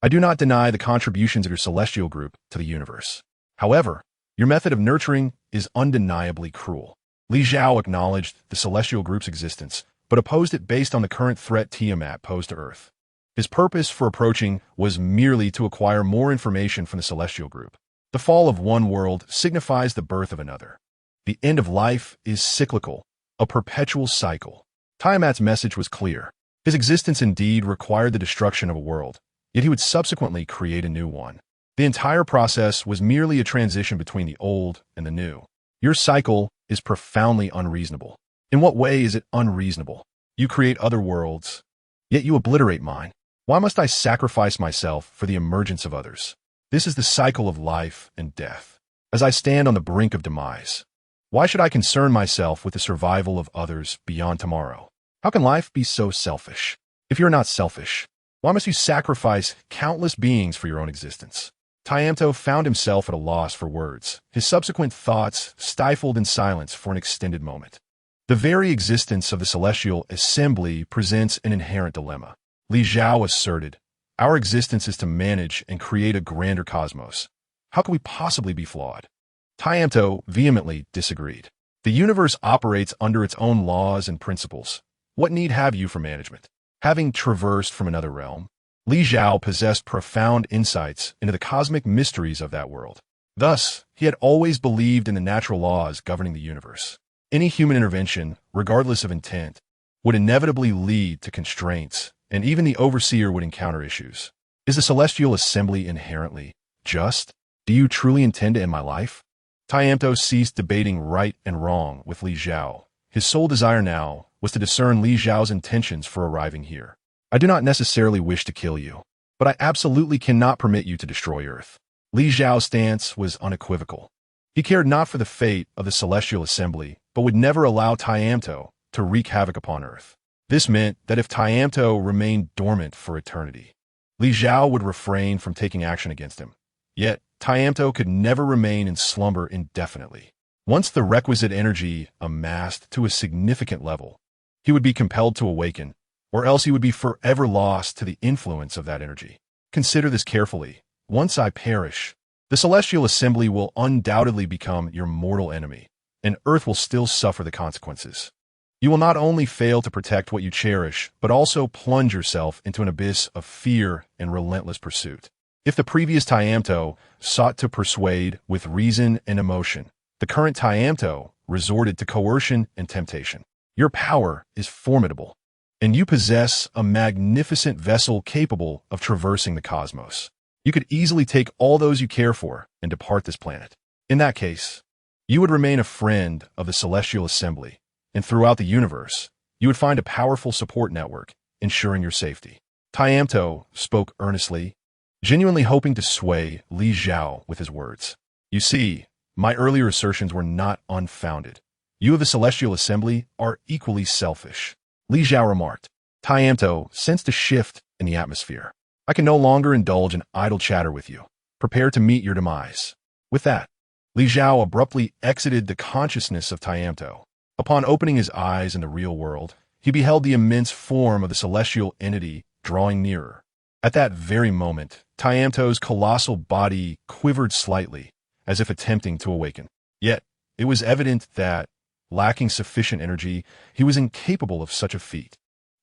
I do not deny the contributions of your celestial group to the universe. However, your method of nurturing is undeniably cruel. Li Zhao acknowledged the celestial group's existence, but opposed it based on the current threat Tiamat posed to Earth. His purpose for approaching was merely to acquire more information from the celestial group. The fall of one world signifies the birth of another. The end of life is cyclical, a perpetual cycle. Tiamat's message was clear. His existence indeed required the destruction of a world, yet he would subsequently create a new one. The entire process was merely a transition between the old and the new. Your cycle is profoundly unreasonable. In what way is it unreasonable? You create other worlds, yet you obliterate mine. Why must I sacrifice myself for the emergence of others? This is the cycle of life and death. As I stand on the brink of demise, why should I concern myself with the survival of others beyond tomorrow? How can life be so selfish? If you're not selfish, why must you sacrifice countless beings for your own existence? Tiamto found himself at a loss for words, his subsequent thoughts stifled in silence for an extended moment. The very existence of the celestial assembly presents an inherent dilemma. Li Zhao asserted, our existence is to manage and create a grander cosmos. How can we possibly be flawed? Tiamto vehemently disagreed. The universe operates under its own laws and principles. What need have you for management? Having traversed from another realm, Li Zhao possessed profound insights into the cosmic mysteries of that world. Thus, he had always believed in the natural laws governing the universe. Any human intervention, regardless of intent, would inevitably lead to constraints, and even the overseer would encounter issues. Is the celestial assembly inherently just? Do you truly intend to end my life? Tiamto ceased debating right and wrong with Li Zhao. His sole desire now was to discern Li Zhao's intentions for arriving here. I do not necessarily wish to kill you, but I absolutely cannot permit you to destroy Earth. Li Zhao's stance was unequivocal. He cared not for the fate of the celestial assembly, but would never allow Tiamto to wreak havoc upon Earth. This meant that if Tiamto remained dormant for eternity, Li Zhao would refrain from taking action against him. Yet, Tiamto could never remain in slumber indefinitely. Once the requisite energy amassed to a significant level, he would be compelled to awaken, or else he would be forever lost to the influence of that energy. Consider this carefully. Once I perish, the celestial assembly will undoubtedly become your mortal enemy, and Earth will still suffer the consequences. You will not only fail to protect what you cherish, but also plunge yourself into an abyss of fear and relentless pursuit. If the previous Tiamto sought to persuade with reason and emotion, the current Tiamto resorted to coercion and temptation. Your power is formidable, and you possess a magnificent vessel capable of traversing the cosmos. You could easily take all those you care for and depart this planet. In that case, you would remain a friend of the celestial assembly, and throughout the universe, you would find a powerful support network, ensuring your safety. Tiamto spoke earnestly, genuinely hoping to sway Li Zhao with his words. You see, my earlier assertions were not unfounded. You of the celestial assembly are equally selfish. Li Zhao remarked. Tiamto sensed a shift in the atmosphere. I can no longer indulge in idle chatter with you. Prepare to meet your demise. With that, Li Zhao abruptly exited the consciousness of Tiamto. Upon opening his eyes in the real world, he beheld the immense form of the celestial entity drawing nearer. At that very moment, Tiamto's colossal body quivered slightly, as if attempting to awaken. Yet, it was evident that, lacking sufficient energy, he was incapable of such a feat.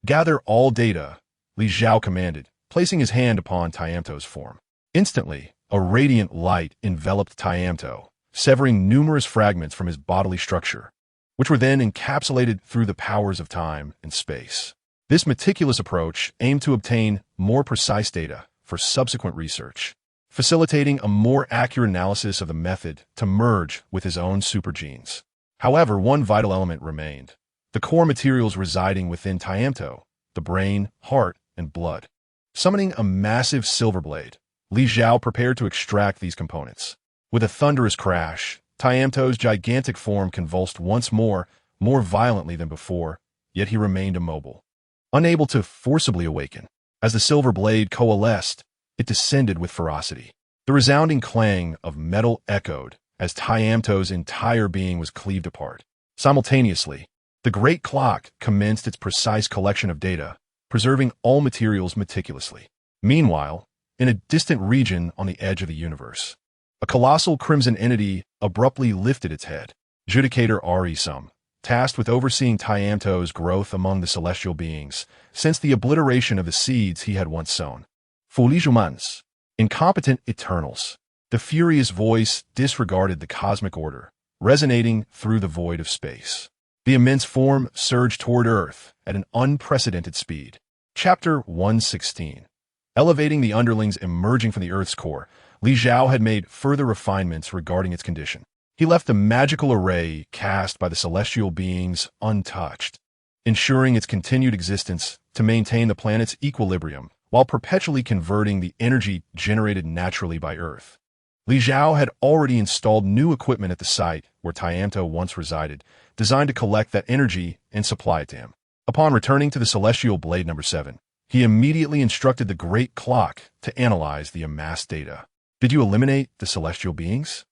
Gather all data, Li Zhao commanded, placing his hand upon Tiamto's form. Instantly, a radiant light enveloped Tiamto, severing numerous fragments from his bodily structure, which were then encapsulated through the powers of time and space. This meticulous approach aimed to obtain more precise data for subsequent research. facilitating a more accurate analysis of the method to merge with his own super genes. However, one vital element remained: the core materials residing within Tiamto, the brain, heart, and blood. Summoning a massive silver blade, Li Xiao prepared to extract these components. With a thunderous crash, Tiamto's gigantic form convulsed once more violently than before, yet he remained immobile, unable to forcibly awaken. As the silver blade coalesced, it descended with ferocity. The resounding clang of metal echoed as Tiamto's entire being was cleaved apart. Simultaneously, the great clock commenced its precise collection of data, preserving all materials meticulously. Meanwhile, in a distant region on the edge of the universe, a colossal crimson entity abruptly lifted its head. Judicator Arisum, tasked with overseeing Tiamto's growth among the celestial beings, sensed the obliteration of the seeds he had once sown. Foolish humans, incompetent eternals. The furious voice disregarded the cosmic order, resonating through the void of space. The immense form surged toward Earth at an unprecedented speed. Chapter 116. Elevating the underlings emerging from the Earth's core, Li Xiao had made further refinements regarding its condition. He left the magical array cast by the celestial beings untouched, ensuring its continued existence to maintain the planet's equilibrium while perpetually converting the energy generated naturally by Earth. Li Xiao had already installed new equipment at the site where Tiamto once resided, designed to collect that energy and supply it to him. Upon returning to the Celestial Blade No. 7, he immediately instructed the Great Clock to analyze the amassed data. "Did you eliminate the celestial beings?"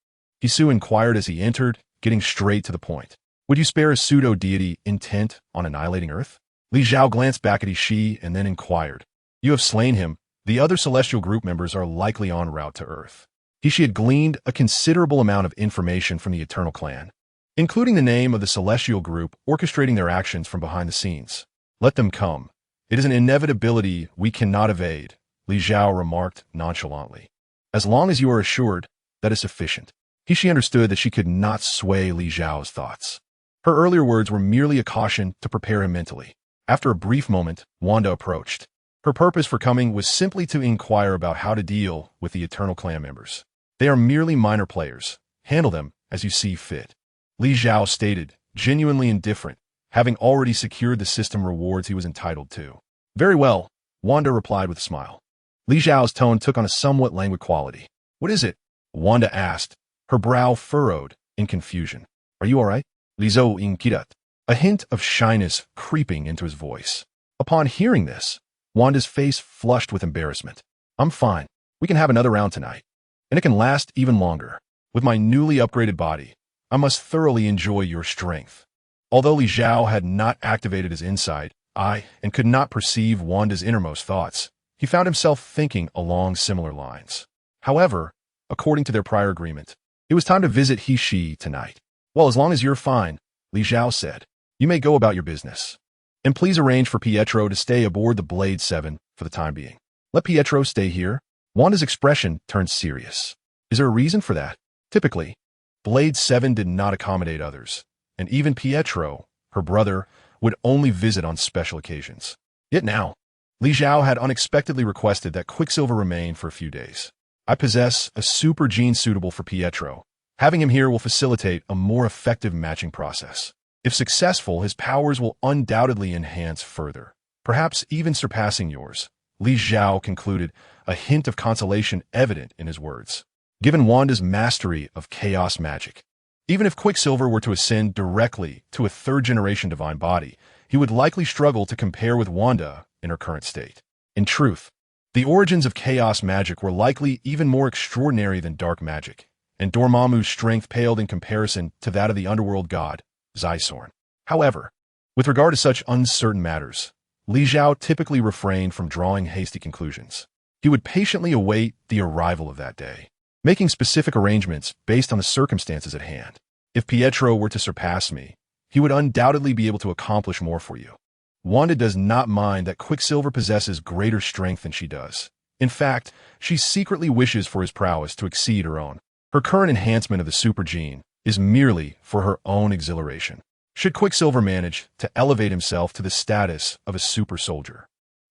Hisu inquired as he entered, getting straight to the point. "Would you spare a pseudo-deity intent on annihilating Earth?" Li Xiao glanced back at Ishii and then inquired. "You have slain him. The other celestial group members are likely en route to Earth." Ishii had gleaned a considerable amount of information from the Eternal Clan, including the name of the celestial group orchestrating their actions from behind the scenes. "Let them come. It is an inevitability we cannot evade," Li Xiao remarked nonchalantly. "As long as you are assured, that is sufficient." Ishii understood that she could not sway Li Xiao's thoughts. Her earlier words were merely a caution to prepare him mentally. After a brief moment, Wanda approached. Her purpose for coming was simply to inquire about how to deal with the Eternal Clan members. "They are merely minor players. Handle them as you see fit," Li Xiao stated, genuinely indifferent, having already secured the system rewards he was entitled to. "Very well," Wanda replied with a smile. Li Xiao's tone took on a somewhat languid quality. "What is it?" Wanda asked, her brow furrowed in confusion. "Are you all right?" Li Zhou inquired, a hint of shyness creeping into his voice. Upon hearing this, Wanda's face flushed with embarrassment. "I'm fine. We can have another round tonight. And it can last even longer. With my newly upgraded body, I must thoroughly enjoy your strength." Although Li Xiao had not activated his insight eye and could not perceive Wanda's innermost thoughts, he found himself thinking along similar lines. However, according to their prior agreement, it was time to visit Ishii tonight. "Well, as long as you're fine," Li Xiao said, "you may go about your business. And please arrange for Pietro to stay aboard the Blade 7 for the time being." "Let Pietro stay here?" Wanda's expression turned serious. "Is there a reason for that?" Typically, Blade 7 did not accommodate others, and even Pietro, her brother, would only visit on special occasions. Yet now, Li Xiao had unexpectedly requested that Quicksilver remain for a few days. "I possess a super gene suitable for Pietro. Having him here will facilitate a more effective matching process. If successful, his powers will undoubtedly enhance further, perhaps even surpassing yours," Li Xiao concluded, a hint of consolation evident in his words. Given Wanda's mastery of chaos magic, even if Quicksilver were to ascend directly to a third-generation divine body, he would likely struggle to compare with Wanda in her current state. In truth, the origins of chaos magic were likely even more extraordinary than dark magic, and Dormammu's strength paled in comparison to that of the underworld god, Zysorn. However, with regard to such uncertain matters, Li Xiao typically refrained from drawing hasty conclusions. He would patiently await the arrival of that day, making specific arrangements based on the circumstances at hand. "If Pietro were to surpass me, he would undoubtedly be able to accomplish more for you." Wanda does not mind that Quicksilver possesses greater strength than she does. In fact, she secretly wishes for his prowess to exceed her own. Her current enhancement of the super gene is merely for her own exhilaration. Should Quicksilver manage to elevate himself to the status of a super soldier,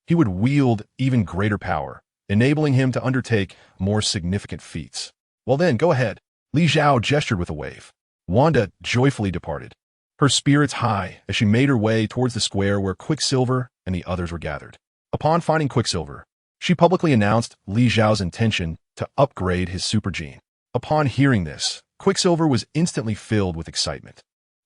he would wield even greater power, enabling him to undertake more significant feats. Well then, go ahead. Li Zhao gestured with a wave. Wanda joyfully departed, her spirits high as she made her way towards the square where Quicksilver and the others were gathered. Upon finding Quicksilver, she publicly announced Li Zhao's intention to upgrade his super gene. Upon hearing this, Quicksilver was instantly filled with excitement.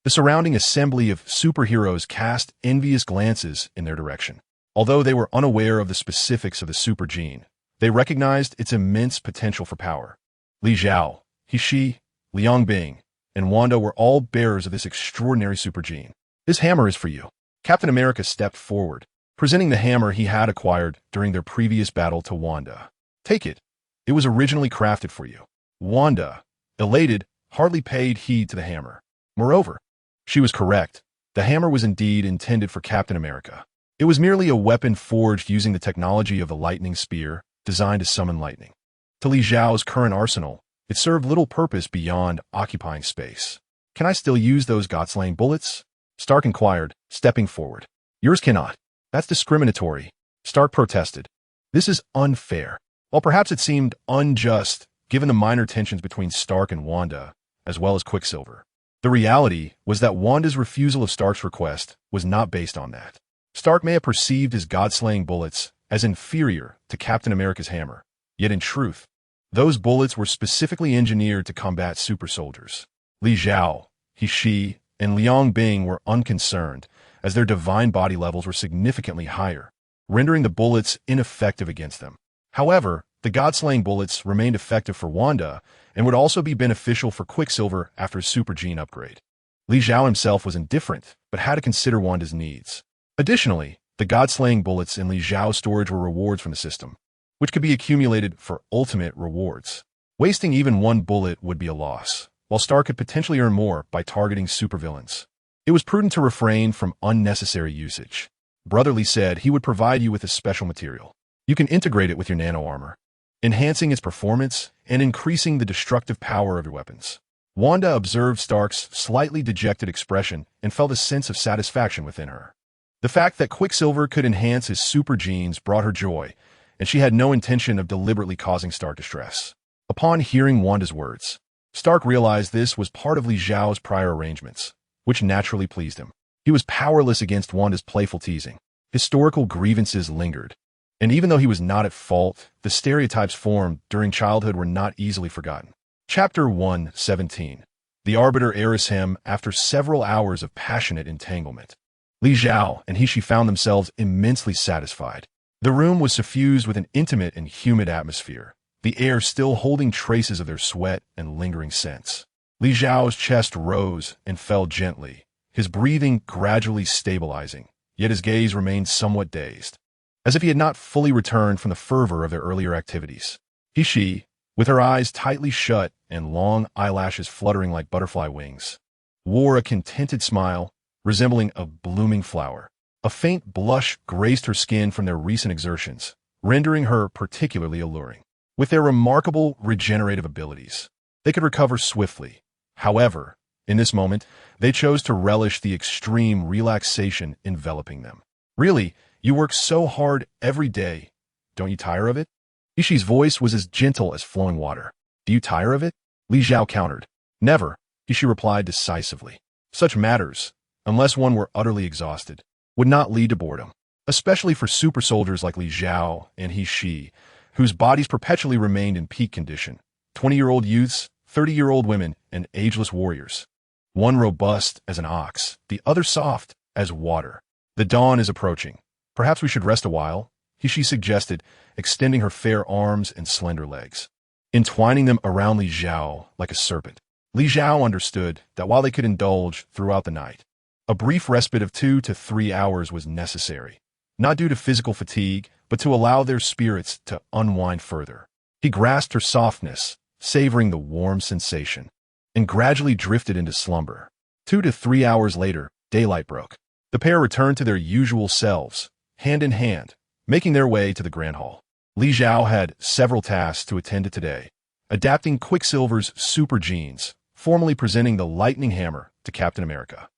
The surrounding assembly of superheroes cast envious glances in their direction. Although they were unaware of the specifics of the super gene, they recognized its immense potential for power. Li Zhao, He Shi, Liang Bing, and Wanda were all bearers of this extraordinary super gene. This hammer is for you. Captain America stepped forward, presenting the hammer he had acquired during their previous battle to Wanda. Take it. It was originally crafted for you. Wanda, elated, hardly paid heed to the hammer. Moreover, she was correct. The hammer was indeed intended for Captain America. It was merely a weapon forged using the technology of the lightning spear, designed to summon lightning. To Li Zhao's current arsenal, it served little purpose beyond occupying space. Can I still use those God-slaying bullets? Stark inquired, stepping forward. Yours cannot. That's discriminatory. Stark protested. This is unfair. While perhaps it seemed unjust, given the minor tensions between Stark and Wanda, as well as Quicksilver. The reality was that Wanda's refusal of Stark's request was not based on that. Stark may have perceived his God-slaying bullets as inferior to Captain America's hammer, yet in truth, those bullets were specifically engineered to combat super soldiers. Li Zhao, He Shi, and Liang Bing were unconcerned, as their divine body levels were significantly higher, rendering the bullets ineffective against them. However, the God-slaying bullets remained effective for Wanda and would also be beneficial for Quicksilver after his super gene upgrade. Li Zhao himself was indifferent, but had to consider Wanda's needs. Additionally, the God-slaying bullets in Li Zhao's storage were rewards from the system, which could be accumulated for ultimate rewards. Wasting even one bullet would be a loss, while Stark could potentially earn more by targeting supervillains. It was prudent to refrain from unnecessary usage. Brotherly said he would provide you with a special material. You can integrate it with your nano armor, enhancing its performance and increasing the destructive power of your weapons. Wanda observed Stark's slightly dejected expression and felt a sense of satisfaction within her. The fact that Quicksilver could enhance his super genes brought her joy, and she had no intention of deliberately causing Stark distress. Upon hearing Wanda's words, Stark realized this was part of Li Zhao's prior arrangements, which naturally pleased him. He was powerless against Wanda's playful teasing. Historical grievances lingered, and even though he was not at fault, the stereotypes formed during childhood were not easily forgotten. Chapter 1:17. The Arbiter heiress him after several hours of passionate entanglement. Li Zhao and He Shi found themselves immensely satisfied. The room was suffused with an intimate and humid atmosphere, the air still holding traces of their sweat and lingering scents. Li Zhao's chest rose and fell gently, his breathing gradually stabilizing, yet his gaze remained somewhat dazed, as if he had not fully returned from the fervor of their earlier activities. He Shi, with her eyes tightly shut and long eyelashes fluttering like butterfly wings, wore a contented smile resembling a blooming flower. A faint blush graced her skin from their recent exertions, rendering her particularly alluring. With their remarkable regenerative abilities, they could recover swiftly. However, in this moment, they chose to relish the extreme relaxation enveloping them. Really, you work so hard every day. Don't you tire of it? Ishi's voice was as gentle as flowing water. Do you tire of it? Li Zhao countered. Never, Ishi replied decisively. Such matters, unless one were utterly exhausted, would not lead to boredom, especially for super soldiers like Li Zhao and He Shi, whose bodies perpetually remained in peak condition. 20-year-old youths, 30-year-old women, and ageless warriors. One robust as an ox, the other soft as water. The dawn is approaching. Perhaps we should rest a while, He Shi suggested, extending her fair arms and slender legs, entwining them around Li Zhao like a serpent. Li Zhao understood that while they could indulge throughout the night, a brief respite of 2 to 3 hours was necessary, not due to physical fatigue, but to allow their spirits to unwind further. He grasped her softness, savoring the warm sensation, and gradually drifted into slumber. 2 to 3 hours later, daylight broke. The pair returned to their usual selves, hand in hand, making their way to the Grand Hall. Li Zhao had several tasks to attend to today, adapting Quicksilver's super genes, formally presenting the lightning hammer to Captain America,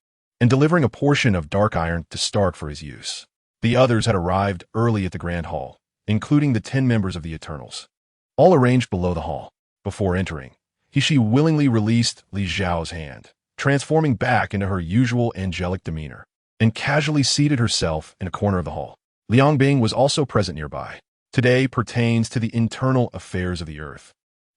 and delivering a portion of dark iron to Stark for his use. The others had arrived early at the Grand Hall, including the 10 members of the Eternals, all arranged below the hall. Before entering, she willingly released Li Xiao's hand, transforming back into her usual angelic demeanor, and casually seated herself in a corner of the hall. Liang Bing was also present nearby. Today pertains to the internal affairs of the earth,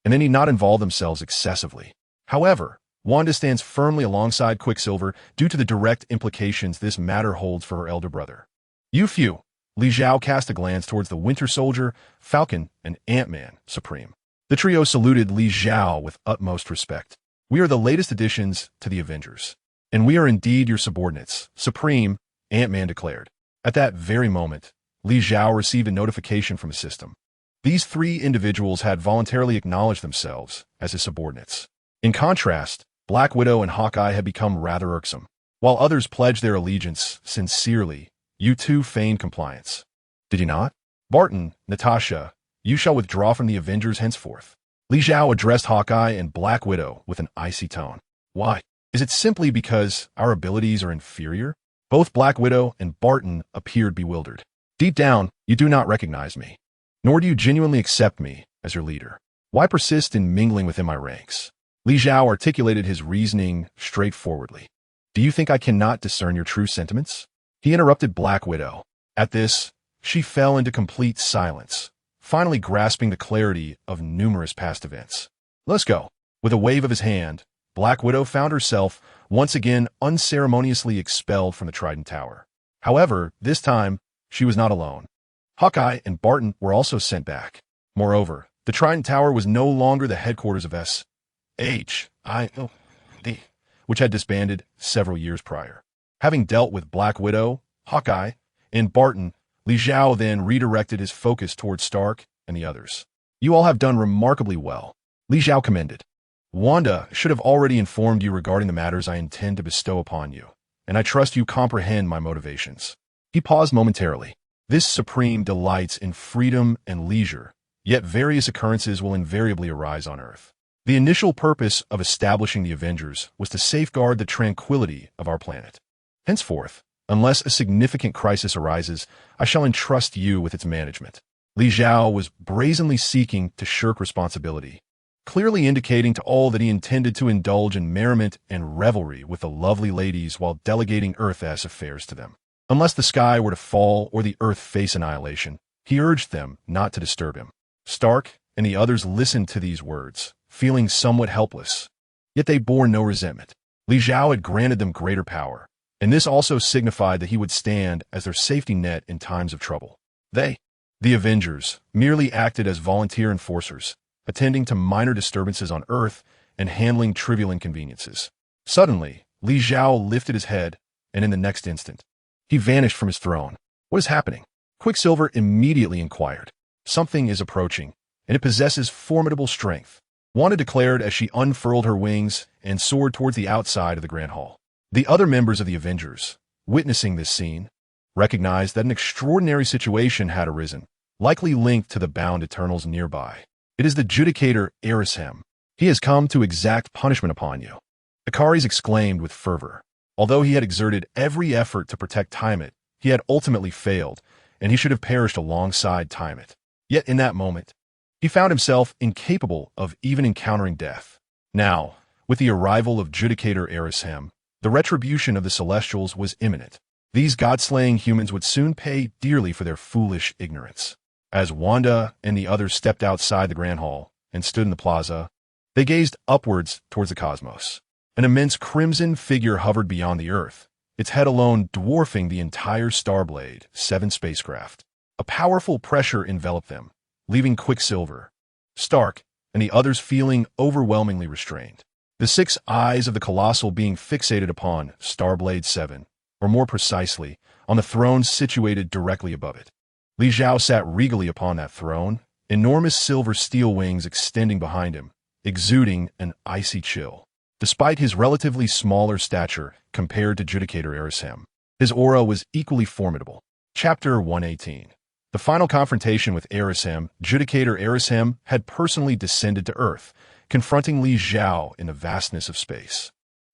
and they need not involve themselves excessively. However, Wanda stands firmly alongside Quicksilver due to the direct implications this matter holds for her elder brother. You few. Li Xiao cast a glance towards the Winter Soldier, Falcon, and Ant-Man Supreme. The trio saluted Li Xiao with utmost respect. We are the latest additions to the Avengers, and we are indeed your subordinates, Supreme, Ant-Man declared. At that very moment, Li Xiao received a notification from his system. These 3 individuals had voluntarily acknowledged themselves as his subordinates. In contrast, Black Widow and Hawkeye had become rather irksome. While others pledged their allegiance sincerely, you two feigned compliance. Did you not? Barton, Natasha, you shall withdraw from the Avengers henceforth. Li Xiao addressed Hawkeye and Black Widow with an icy tone. Why? Is it simply because our abilities are inferior? Both Black Widow and Barton appeared bewildered. Deep down, you do not recognize me, nor do you genuinely accept me as your leader. Why persist in mingling within my ranks? Li Xiao articulated his reasoning straightforwardly. Do you think I cannot discern your true sentiments? He interrupted Black Widow. At this, she fell into complete silence, finally grasping the clarity of numerous past events. Let's go. With a wave of his hand, Black Widow found herself once again unceremoniously expelled from the Trident Tower. However, this time, she was not alone. Hawkeye and Barton were also sent back. Moreover, the Trident Tower was no longer the headquarters of SHIELD, which had disbanded several years prior. Having dealt with Black Widow, Hawkeye, and Barton, Li Xiao then redirected his focus towards Stark and the others. You all have done remarkably well, Li Xiao commended. Wanda should have already informed you regarding the matters I intend to bestow upon you, and I trust you comprehend my motivations. He paused momentarily. This Supreme delights in freedom and leisure, yet various occurrences will invariably arise on Earth. The initial purpose of establishing the Avengers was to safeguard the tranquility of our planet. Henceforth, unless a significant crisis arises, I shall entrust you with its management. Li Xiao was brazenly seeking to shirk responsibility, clearly indicating to all that he intended to indulge in merriment and revelry with the lovely ladies while delegating Earth-S affairs to them. Unless the sky were to fall or the Earth face annihilation, he urged them not to disturb him. Stark and the others listened to these words, feeling somewhat helpless. Yet they bore no resentment. Li Xiao had granted them greater power, and this also signified that he would stand as their safety net in times of trouble. They, the Avengers, merely acted as volunteer enforcers, attending to minor disturbances on Earth and handling trivial inconveniences. Suddenly, Li Xiao lifted his head, and in the next instant, he vanished from his throne. What is happening? Quicksilver immediately inquired. Something is approaching, and it possesses formidable strength, Wanda declared as she unfurled her wings and soared towards the outside of the Grand Hall. The other members of the Avengers, witnessing this scene, recognized that an extraordinary situation had arisen, likely linked to the bound Eternals nearby. It is the Judicator Erishem. He has come to exact punishment upon you. Ikaris exclaimed with fervor. Although he had exerted every effort to protect Tiamat, he had ultimately failed, and he should have perished alongside Tiamat. Yet in that moment, he found himself incapable of even encountering death. Now, with the arrival of Judicator Erishem, the retribution of the Celestials was imminent. These god-slaying humans would soon pay dearly for their foolish ignorance. As Wanda and the others stepped outside the Grand Hall and stood in the plaza, they gazed upwards towards the cosmos. An immense crimson figure hovered beyond the Earth, its head alone dwarfing the entire Starblade 7 spacecraft. A powerful pressure enveloped them, leaving Quicksilver, Stark, and the others feeling overwhelmingly restrained. The 6 eyes of the Colossal being fixated upon Starblade 7, or more precisely, on the throne situated directly above it. Li Xiao sat regally upon that throne, enormous silver steel wings extending behind him, exuding an icy chill. Despite his relatively smaller stature compared to Judicator Erishem, his aura was equally formidable. Chapter 118. The final confrontation with Erishem, Judicator Erishem had personally descended to Earth, confronting Li Xiao in the vastness of space.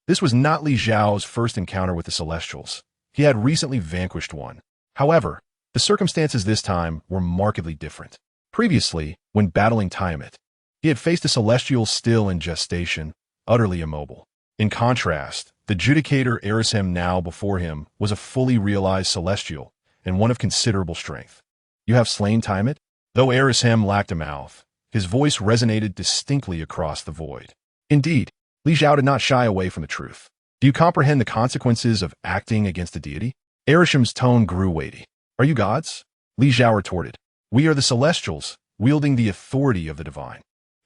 This was not Li Xiao's first encounter with the Celestials. He had recently vanquished one. However, The circumstances this time were markedly different. Previously, when battling Tiamat, he had faced a celestial still in gestation, utterly immobile. In contrast, the judicator Arishem now before him was a fully realized celestial and one of considerable strength. You have slain Tiamat? Though Arishem lacked a mouth, his voice resonated distinctly across the void. Indeed, Li Xiao did not shy away from the truth. Do you comprehend the consequences of acting against a deity? Arishem's tone grew weighty. Are you gods? Li Xiao retorted. We are the celestials, wielding the authority of the divine.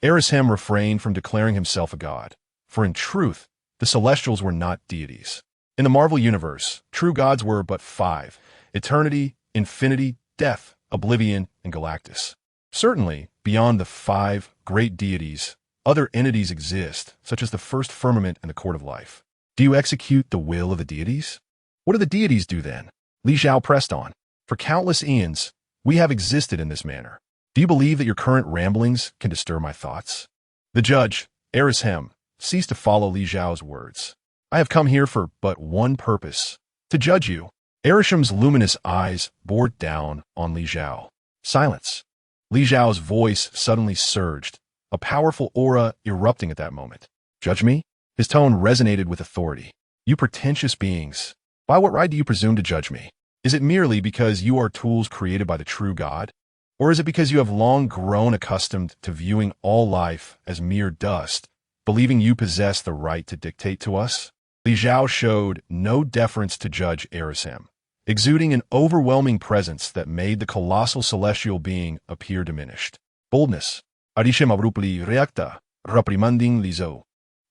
Arishem refrained from declaring himself a god, for in truth, the celestials were not deities. In the Marvel universe, true gods were but five: eternity, infinity, death, oblivion, and Galactus. Certainly, beyond the five great deities, other entities exist, such as the first firmament and the court of life. Do you execute the will of the deities? What do the deities do then? Li Xiao pressed on. For countless eons, we have existed in this manner. Do you believe that your current ramblings can disturb my thoughts? The judge, Arishem, ceased to follow Li Xiao's words. I have come here for but one purpose, to judge you. Arishem's luminous eyes bored down on Li Xiao. Silence. Li Xiao's voice suddenly surged, a powerful aura erupting at that moment. Judge me? His tone resonated with authority. You pretentious beings, by what right do you presume to judge me? Is it merely because you are tools created by the true God? Or is it because you have long grown accustomed to viewing all life as mere dust, believing you possess the right to dictate to us? Li Xiao showed no deference to Judge Arishem, exuding an overwhelming presence that made the colossal celestial being appear diminished. Boldness. Arishem abruptly reacta, reprimanding Li Xiao.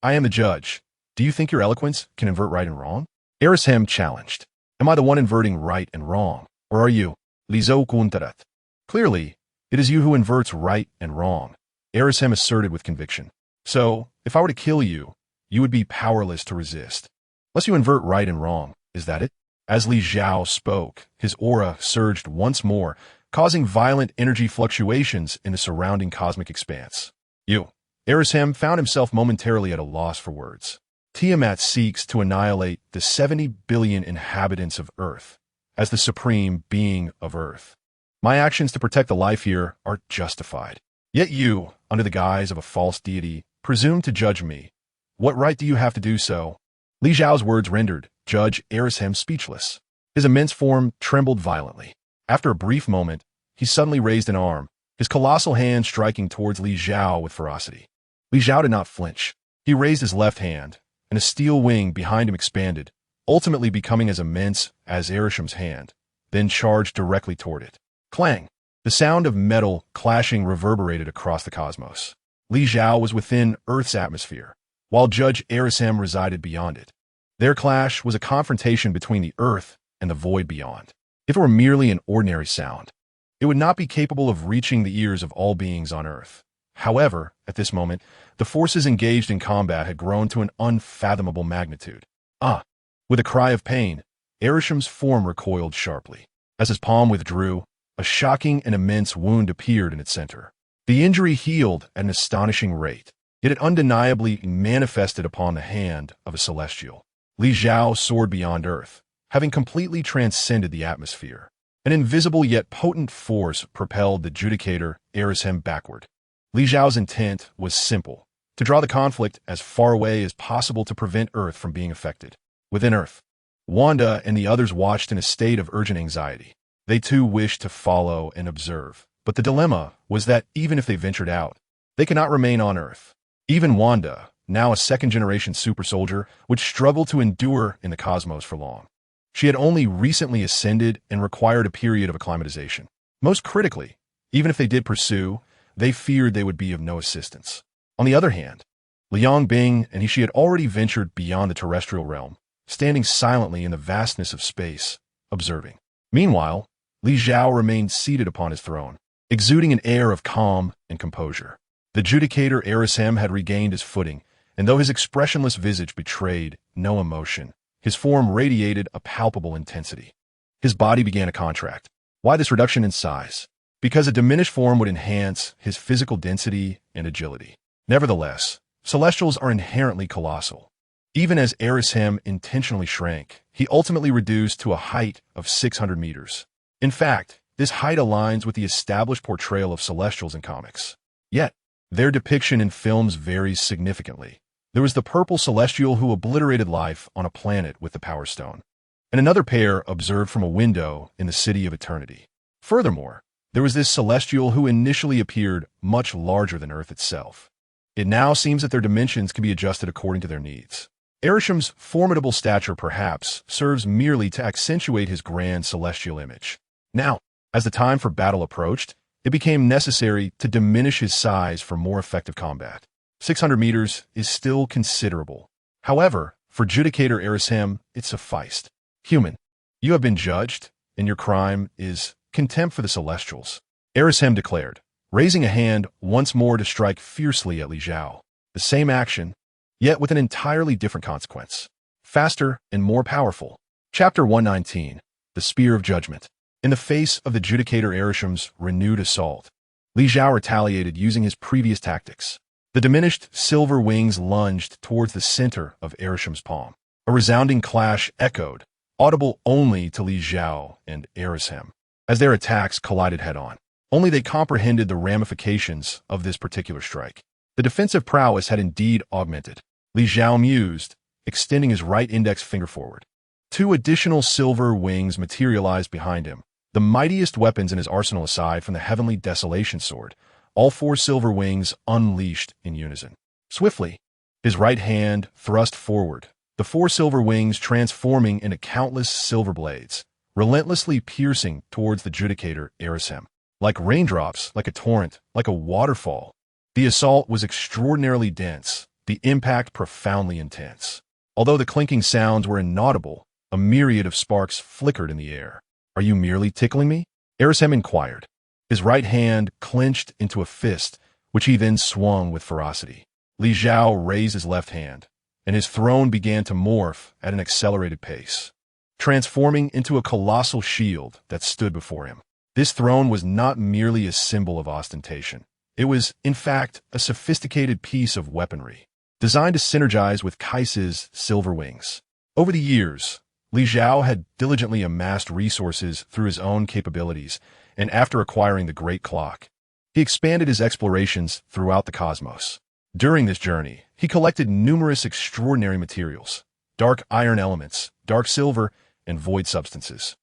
I am the judge. Do you think your eloquence can invert right and wrong? Arishem challenged. Am I the one inverting right and wrong, or are you? Li Xiao kuntarat. Clearly, it is you who inverts right and wrong, Arishem asserted with conviction. So, if I were to kill you, you would be powerless to resist. Unless you invert right and wrong, is that it? As Li Xiao spoke, his aura surged once more, causing violent energy fluctuations in the surrounding cosmic expanse. You. Arishem found himself momentarily at a loss for words. Tiamat seeks to annihilate the 70 billion inhabitants of Earth as the supreme being of Earth. My actions to protect the life here are justified. Yet you, under the guise of a false deity, presume to judge me. What right do you have to do so? Li Xiao's words rendered Judge Arishem speechless. His immense form trembled violently. After a brief moment, he suddenly raised an arm, his colossal hand striking towards Li Xiao with ferocity. Li Xiao did not flinch. He raised his left hand, and a steel wing behind him expanded, ultimately becoming as immense as Arishem's hand, then charged directly toward it. Clang! The sound of metal clashing reverberated across the cosmos. Li Xiao was within Earth's atmosphere, while Judge Arishem resided beyond it. Their clash was a confrontation between the Earth and the void beyond. If it were merely an ordinary sound, it would not be capable of reaching the ears of all beings on Earth. However, at this moment, the forces engaged in combat had grown to an unfathomable magnitude. With a cry of pain, Arishem's form recoiled sharply. As his palm withdrew, a shocking and immense wound appeared in its center. The injury healed at an astonishing rate, yet it undeniably manifested upon the hand of a celestial. Li Xiao soared beyond Earth, having completely transcended the atmosphere. An invisible yet potent force propelled the judicator Arishem backward. Li Xiao's intent was simple, to draw the conflict as far away as possible to prevent Earth from being affected. Within Earth, Wanda and the others watched in a state of urgent anxiety. They too wished to follow and observe, but the dilemma was that even if they ventured out, they could not remain on Earth. Even Wanda, now a second-generation super soldier, would struggle to endure in the cosmos for long. She had only recently ascended and required a period of acclimatization. Most critically, even if they did pursue, they feared they would be of no assistance. On the other hand, Liang Bing and she had already ventured beyond the terrestrial realm, standing silently in the vastness of space, observing. Meanwhile, Li Xiao remained seated upon his throne, exuding an air of calm and composure. The judicator Arishem had regained his footing, and though his expressionless visage betrayed no emotion, his form radiated a palpable intensity. His body began to contract. Why this reduction in size? Because a diminished form would enhance his physical density and agility. Nevertheless, celestials are inherently colossal. Even as Arishem intentionally shrank, he ultimately reduced to a height of 600 meters. In fact, this height aligns with the established portrayal of celestials in comics. Yet, their depiction in films varies significantly. There was the purple celestial who obliterated life on a planet with the Power Stone, and another pair observed from a window in the City of Eternity. Furthermore, there was this celestial who initially appeared much larger than Earth itself. It now seems that their dimensions can be adjusted according to their needs. Arisham's formidable stature perhaps serves merely to accentuate his grand celestial image. Now, as the time for battle approached, it became necessary to diminish his size for more effective combat. 600 meters is still considerable. However, for Judicator Arishem, it sufficed. Human, you have been judged, and your crime is contempt for the Celestials, Arishem declared, raising a hand once more to strike fiercely at Li Zhao. The same action, yet with an entirely different consequence. Faster and more powerful. Chapter 119, The Spear of Judgment. In the face of the Judicator Arishem's renewed assault, Li Zhao retaliated using his previous tactics. The diminished silver wings lunged towards the center of Arishem's palm. A resounding clash echoed, audible only to Li Zhao and Arishem, as their attacks collided head-on. Only they comprehended the ramifications of this particular strike. The defensive prowess had indeed augmented. Li Zhao mused, extending his right index finger forward. 2 additional silver wings materialized behind him, the mightiest weapons in his arsenal aside from the heavenly desolation sword, all 4 silver wings unleashed in unison. Swiftly, his right hand thrust forward, the 4 silver wings transforming into countless silver blades, relentlessly piercing towards the Judicator Arishem. Like raindrops, like a torrent, like a waterfall. The assault was extraordinarily dense, the impact profoundly intense. Although the clinking sounds were inaudible, a myriad of sparks flickered in the air. Are you merely tickling me? Arishem inquired. His right hand clenched into a fist, which he then swung with ferocity. Li Zhao raised his left hand, and his throne began to morph at an accelerated pace, transforming into a colossal shield that stood before him. This throne was not merely a symbol of ostentation. It was, in fact, a sophisticated piece of weaponry, designed to synergize with Kaiser's silver wings. Over the years, Li Zhao had diligently amassed resources through his own capabilities, and after acquiring the Great Clock, he expanded his explorations throughout the cosmos. During this journey, he collected numerous extraordinary materials, dark iron elements, dark silver, and void substances.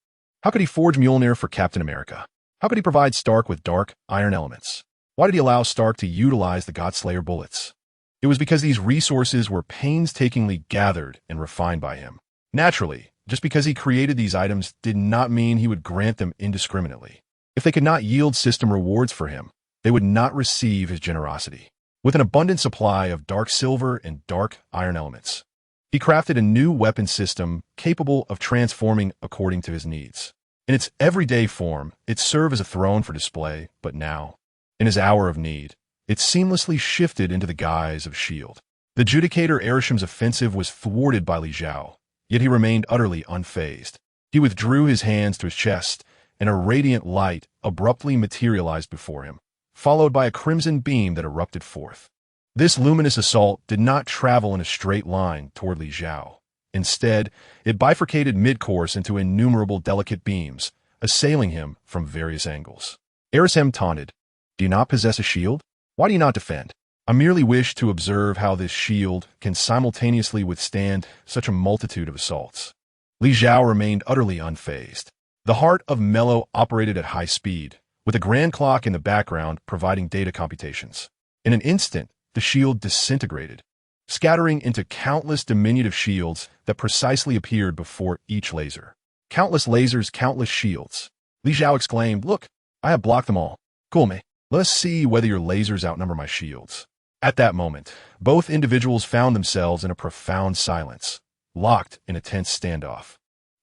How could he forge Mjolnir for Captain America? How could he provide Stark with dark iron elements? Why did he allow Stark to utilize the Godslayer bullets? It was because these resources were painstakingly gathered and refined by him. Naturally, just because he created these items did not mean he would grant them indiscriminately. If they could not yield system rewards for him, they would not receive his generosity. With an abundant supply of dark silver and dark iron elements, he crafted a new weapon system capable of transforming according to his needs. In its everyday form, it served as a throne for display, but now, in his hour of need, it seamlessly shifted into the guise of shield. The Judicator Arishem's offensive was thwarted by Li Zhao, yet he remained utterly unfazed. He withdrew his hands to his chest, and a radiant light abruptly materialized before him, followed by a crimson beam that erupted forth. This luminous assault did not travel in a straight line toward Li Zhao. Instead, it bifurcated mid-course into innumerable delicate beams, assailing him from various angles. Arishem taunted, "Do you not possess a shield? Why do you not defend? I merely wish to observe how this shield can simultaneously withstand such a multitude of assaults." Li Zhao remained utterly unfazed. The heart of Mello operated at high speed, with a grand clock in the background providing data computations. In an instant, the shield disintegrated, scattering into countless diminutive shields that precisely appeared before each laser. Countless lasers, countless shields. Li Zhao exclaimed, "Look, I have blocked them all. Culminate. Let us see whether your lasers outnumber my shields." At that moment, both individuals found themselves in a profound silence, locked in a tense standoff.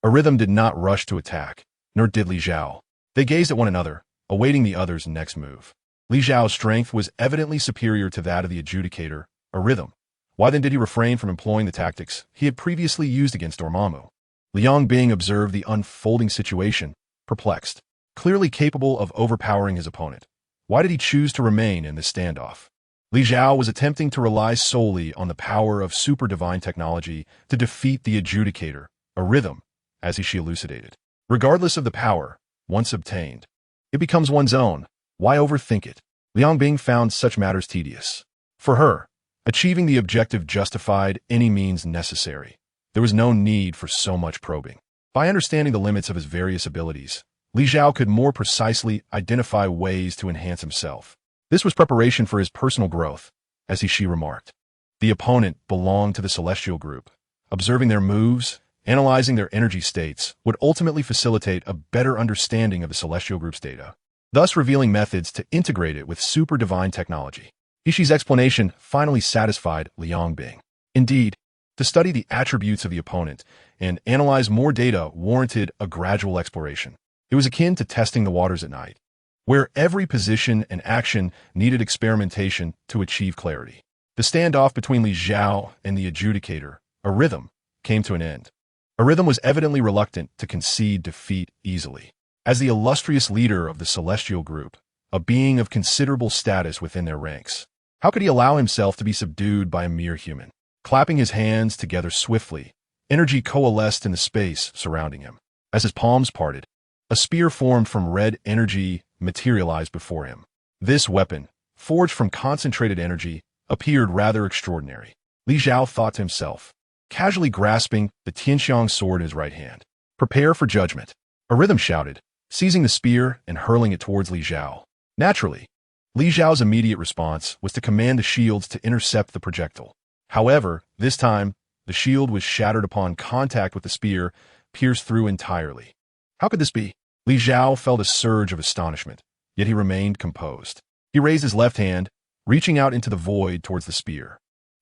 A rhythm did not rush to attack, nor did Li Zhao. They gazed at one another, awaiting the other's next move. Li Zhao's strength was evidently superior to that of the Adjudicator, a rhythm. Why then did he refrain from employing the tactics he had previously used against Dormammu? Liang Bing observed the unfolding situation, perplexed, clearly capable of overpowering his opponent. Why did he choose to remain in this standoff? Li Zhao was attempting to rely solely on the power of super-divine technology to defeat the Adjudicator, a rhythm, as she elucidated. Regardless of the power, once obtained, it becomes one's own. Why overthink it? Liang Bing found such matters tedious. For her, achieving the objective justified any means necessary. There was no need for so much probing. By understanding the limits of his various abilities, Li Zhao could more precisely identify ways to enhance himself. This was preparation for his personal growth, as she remarked. The opponent belonged to the celestial group. Observing their moves, analyzing their energy states, would ultimately facilitate a better understanding of the celestial group's data, thus revealing methods to integrate it with super divine technology. Ishi's explanation finally satisfied Liang Bing. Indeed, to study the attributes of the opponent and analyze more data warranted a gradual exploration. It was akin to testing the waters at night, where every position and action needed experimentation to achieve clarity. The standoff between Li Zhao and the adjudicator, a rhythm, came to an end. A rhythm was evidently reluctant to concede defeat easily. As the illustrious leader of the celestial group, a being of considerable status within their ranks, how could he allow himself to be subdued by a mere human? Clapping his hands together swiftly, energy coalesced in the space surrounding him. As his palms parted, a spear formed from red energy materialized before him. This weapon, forged from concentrated energy, appeared rather extraordinary. Li Zhao thought to himself, casually grasping the Tianxiang sword in his right hand. Prepare for judgment. A rhythm shouted, seizing the spear and hurling it towards Li Zhao. Naturally, Li Zhao's immediate response was to command the shields to intercept the projectile. However, this time, the shield was shattered upon contact with the spear, pierced through entirely. How could this be? Li Zhao felt a surge of astonishment, yet he remained composed. He raised his left hand, reaching out into the void towards the spear.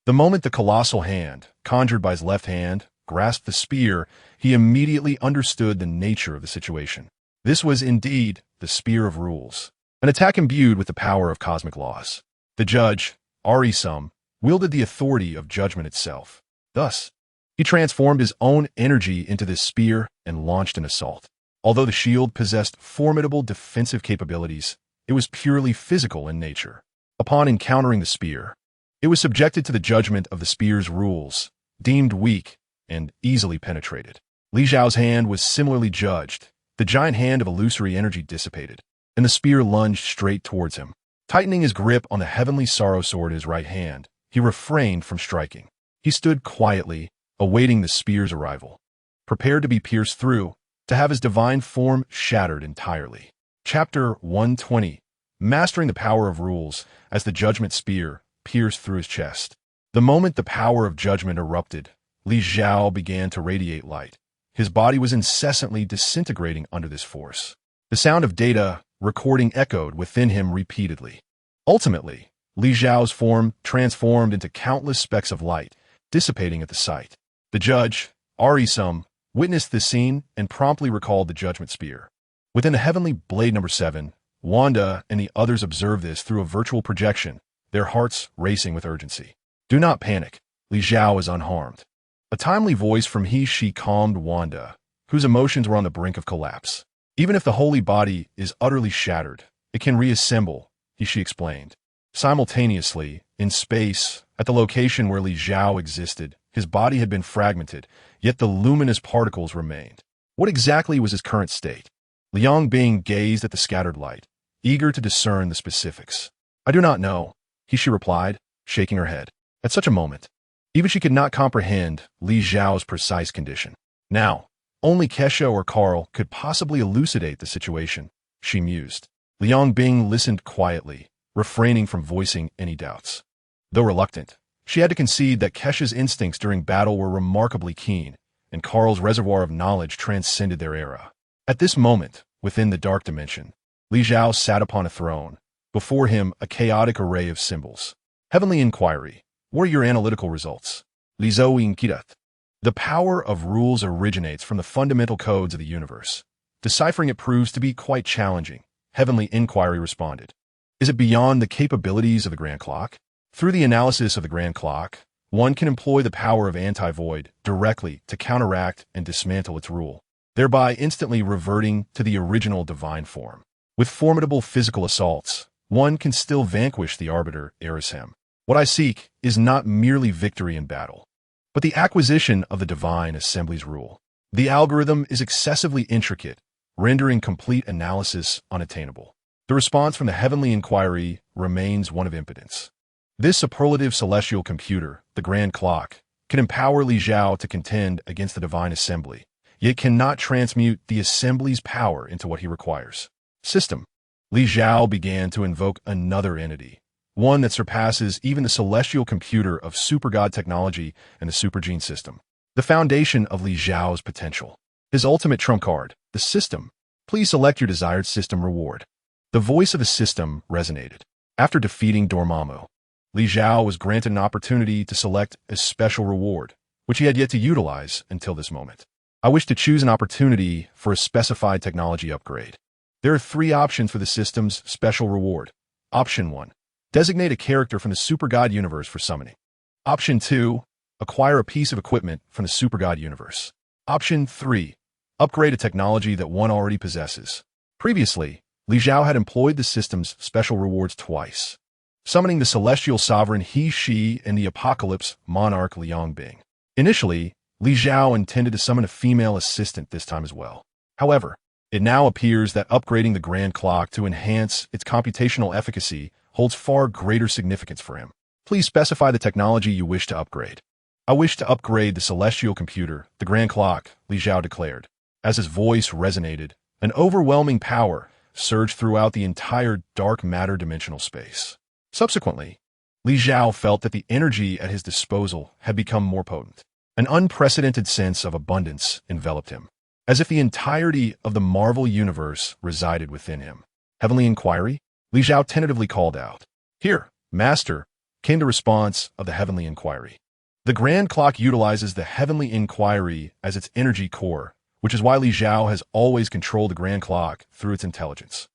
The moment the colossal hand, conjured by his left hand, grasped the spear, he immediately understood the nature of the situation. This was indeed the Spear of Rules, an attack imbued with the power of cosmic laws. The judge, Arisum, wielded the authority of judgment itself. Thus, he transformed his own energy into this spear and launched an assault. Although the shield possessed formidable defensive capabilities, it was purely physical in nature. Upon encountering the spear, it was subjected to the judgment of the spear's rules, deemed weak and easily penetrated. Li Zhao's hand was similarly judged. The giant hand of illusory energy dissipated, and the spear lunged straight towards him. Tightening his grip on the heavenly sorrow sword in his right hand, he refrained from striking. He stood quietly, awaiting the spear's arrival, prepared to be pierced through, to have his divine form shattered entirely. Chapter 120. Mastering the Power of Rules, as the judgment spear pierced through his chest. The moment the power of judgment erupted, Li Zhao began to radiate light. His body was incessantly disintegrating under this force. The sound of data recording echoed within him repeatedly. Ultimately, Li Zhao's form transformed into countless specks of light, dissipating at the sight. The judge, Arisum, witnessed this scene and promptly recalled the judgment spear. Within the heavenly blade number 7, Wanda and the others observed this through a virtual projection, their hearts racing with urgency. Do not panic. Li Zhao is unharmed. A timely voice from she calmed Wanda, whose emotions were on the brink of collapse. Even if the holy body is utterly shattered, it can reassemble, she explained. Simultaneously, in space, at the location where Li Zhao existed, his body had been fragmented, yet the luminous particles remained. What exactly was his current state? Liang Bing gazed at the scattered light, eager to discern the specifics. I do not know, she replied, shaking her head. At such a moment, even she could not comprehend Li Zhao's precise condition. Now, only Kesha or Carl could possibly elucidate the situation, she mused. Liang Bing listened quietly, refraining from voicing any doubts. Though reluctant, she had to concede that Kesha's instincts during battle were remarkably keen, and Carl's reservoir of knowledge transcended their era. At this moment, within the dark dimension, Li Zhao sat upon a throne, before him a chaotic array of symbols. Heavenly Inquiry. What are your analytical results? Li Zhou Inquirat. The power of rules originates from the fundamental codes of the universe. Deciphering it proves to be quite challenging, Heavenly Inquiry responded. Is it beyond the capabilities of the Grand Clock? Through the analysis of the Grand Clock, one can employ the power of anti-void directly to counteract and dismantle its rule, thereby instantly reverting to the original divine form. With formidable physical assaults, one can still vanquish the arbiter Erishem. What I seek is not merely victory in battle, but the acquisition of the divine assembly's rule. The algorithm is excessively intricate, rendering complete analysis unattainable. The response from the heavenly inquiry remains one of impotence. This superlative celestial computer, the Grand Clock, can empower Li Xiao to contend against the divine assembly, yet cannot transmute the assembly's power into what he requires. System. Li Xiao began to invoke another entity, one that surpasses even the celestial computer of supergod technology and the supergene system. The foundation of Li Xiao's potential. His ultimate trump card, the system. Please select your desired system reward. The voice of the system resonated. After defeating Dormammu, Li Xiao was granted an opportunity to select a special reward, which he had yet to utilize until this moment. I wish to choose an opportunity for a specified technology upgrade. There are 3 options for the system's special reward. Option 1. Designate a character from the supergod universe for summoning. Option 2. Acquire a piece of equipment from the supergod universe. Option 3. Upgrade a technology that one already possesses. Previously, Li Xiao had employed the system's special rewards twice, summoning the celestial sovereign He Shi and the apocalypse monarch Liang Bing. Initially, Li Xiao intended to summon a female assistant this time as well. However, it now appears that upgrading the Grand Clock to enhance its computational efficacy holds far greater significance for him. Please specify the technology you wish to upgrade. I wish to upgrade the celestial computer, the Grand Clock, Li Xiao declared. As his voice resonated, an overwhelming power surged throughout the entire dark matter dimensional space. Subsequently, Li Xiao felt that the energy at his disposal had become more potent. An unprecedented sense of abundance enveloped him, as if the entirety of the Marvel universe resided within him. Heavenly inquiry? Li Xiao tentatively called out. Here, Master, came the response of the heavenly inquiry. The Grand Clock utilizes the heavenly inquiry as its energy core, which is why Li Xiao has always controlled the Grand Clock through its intelligence.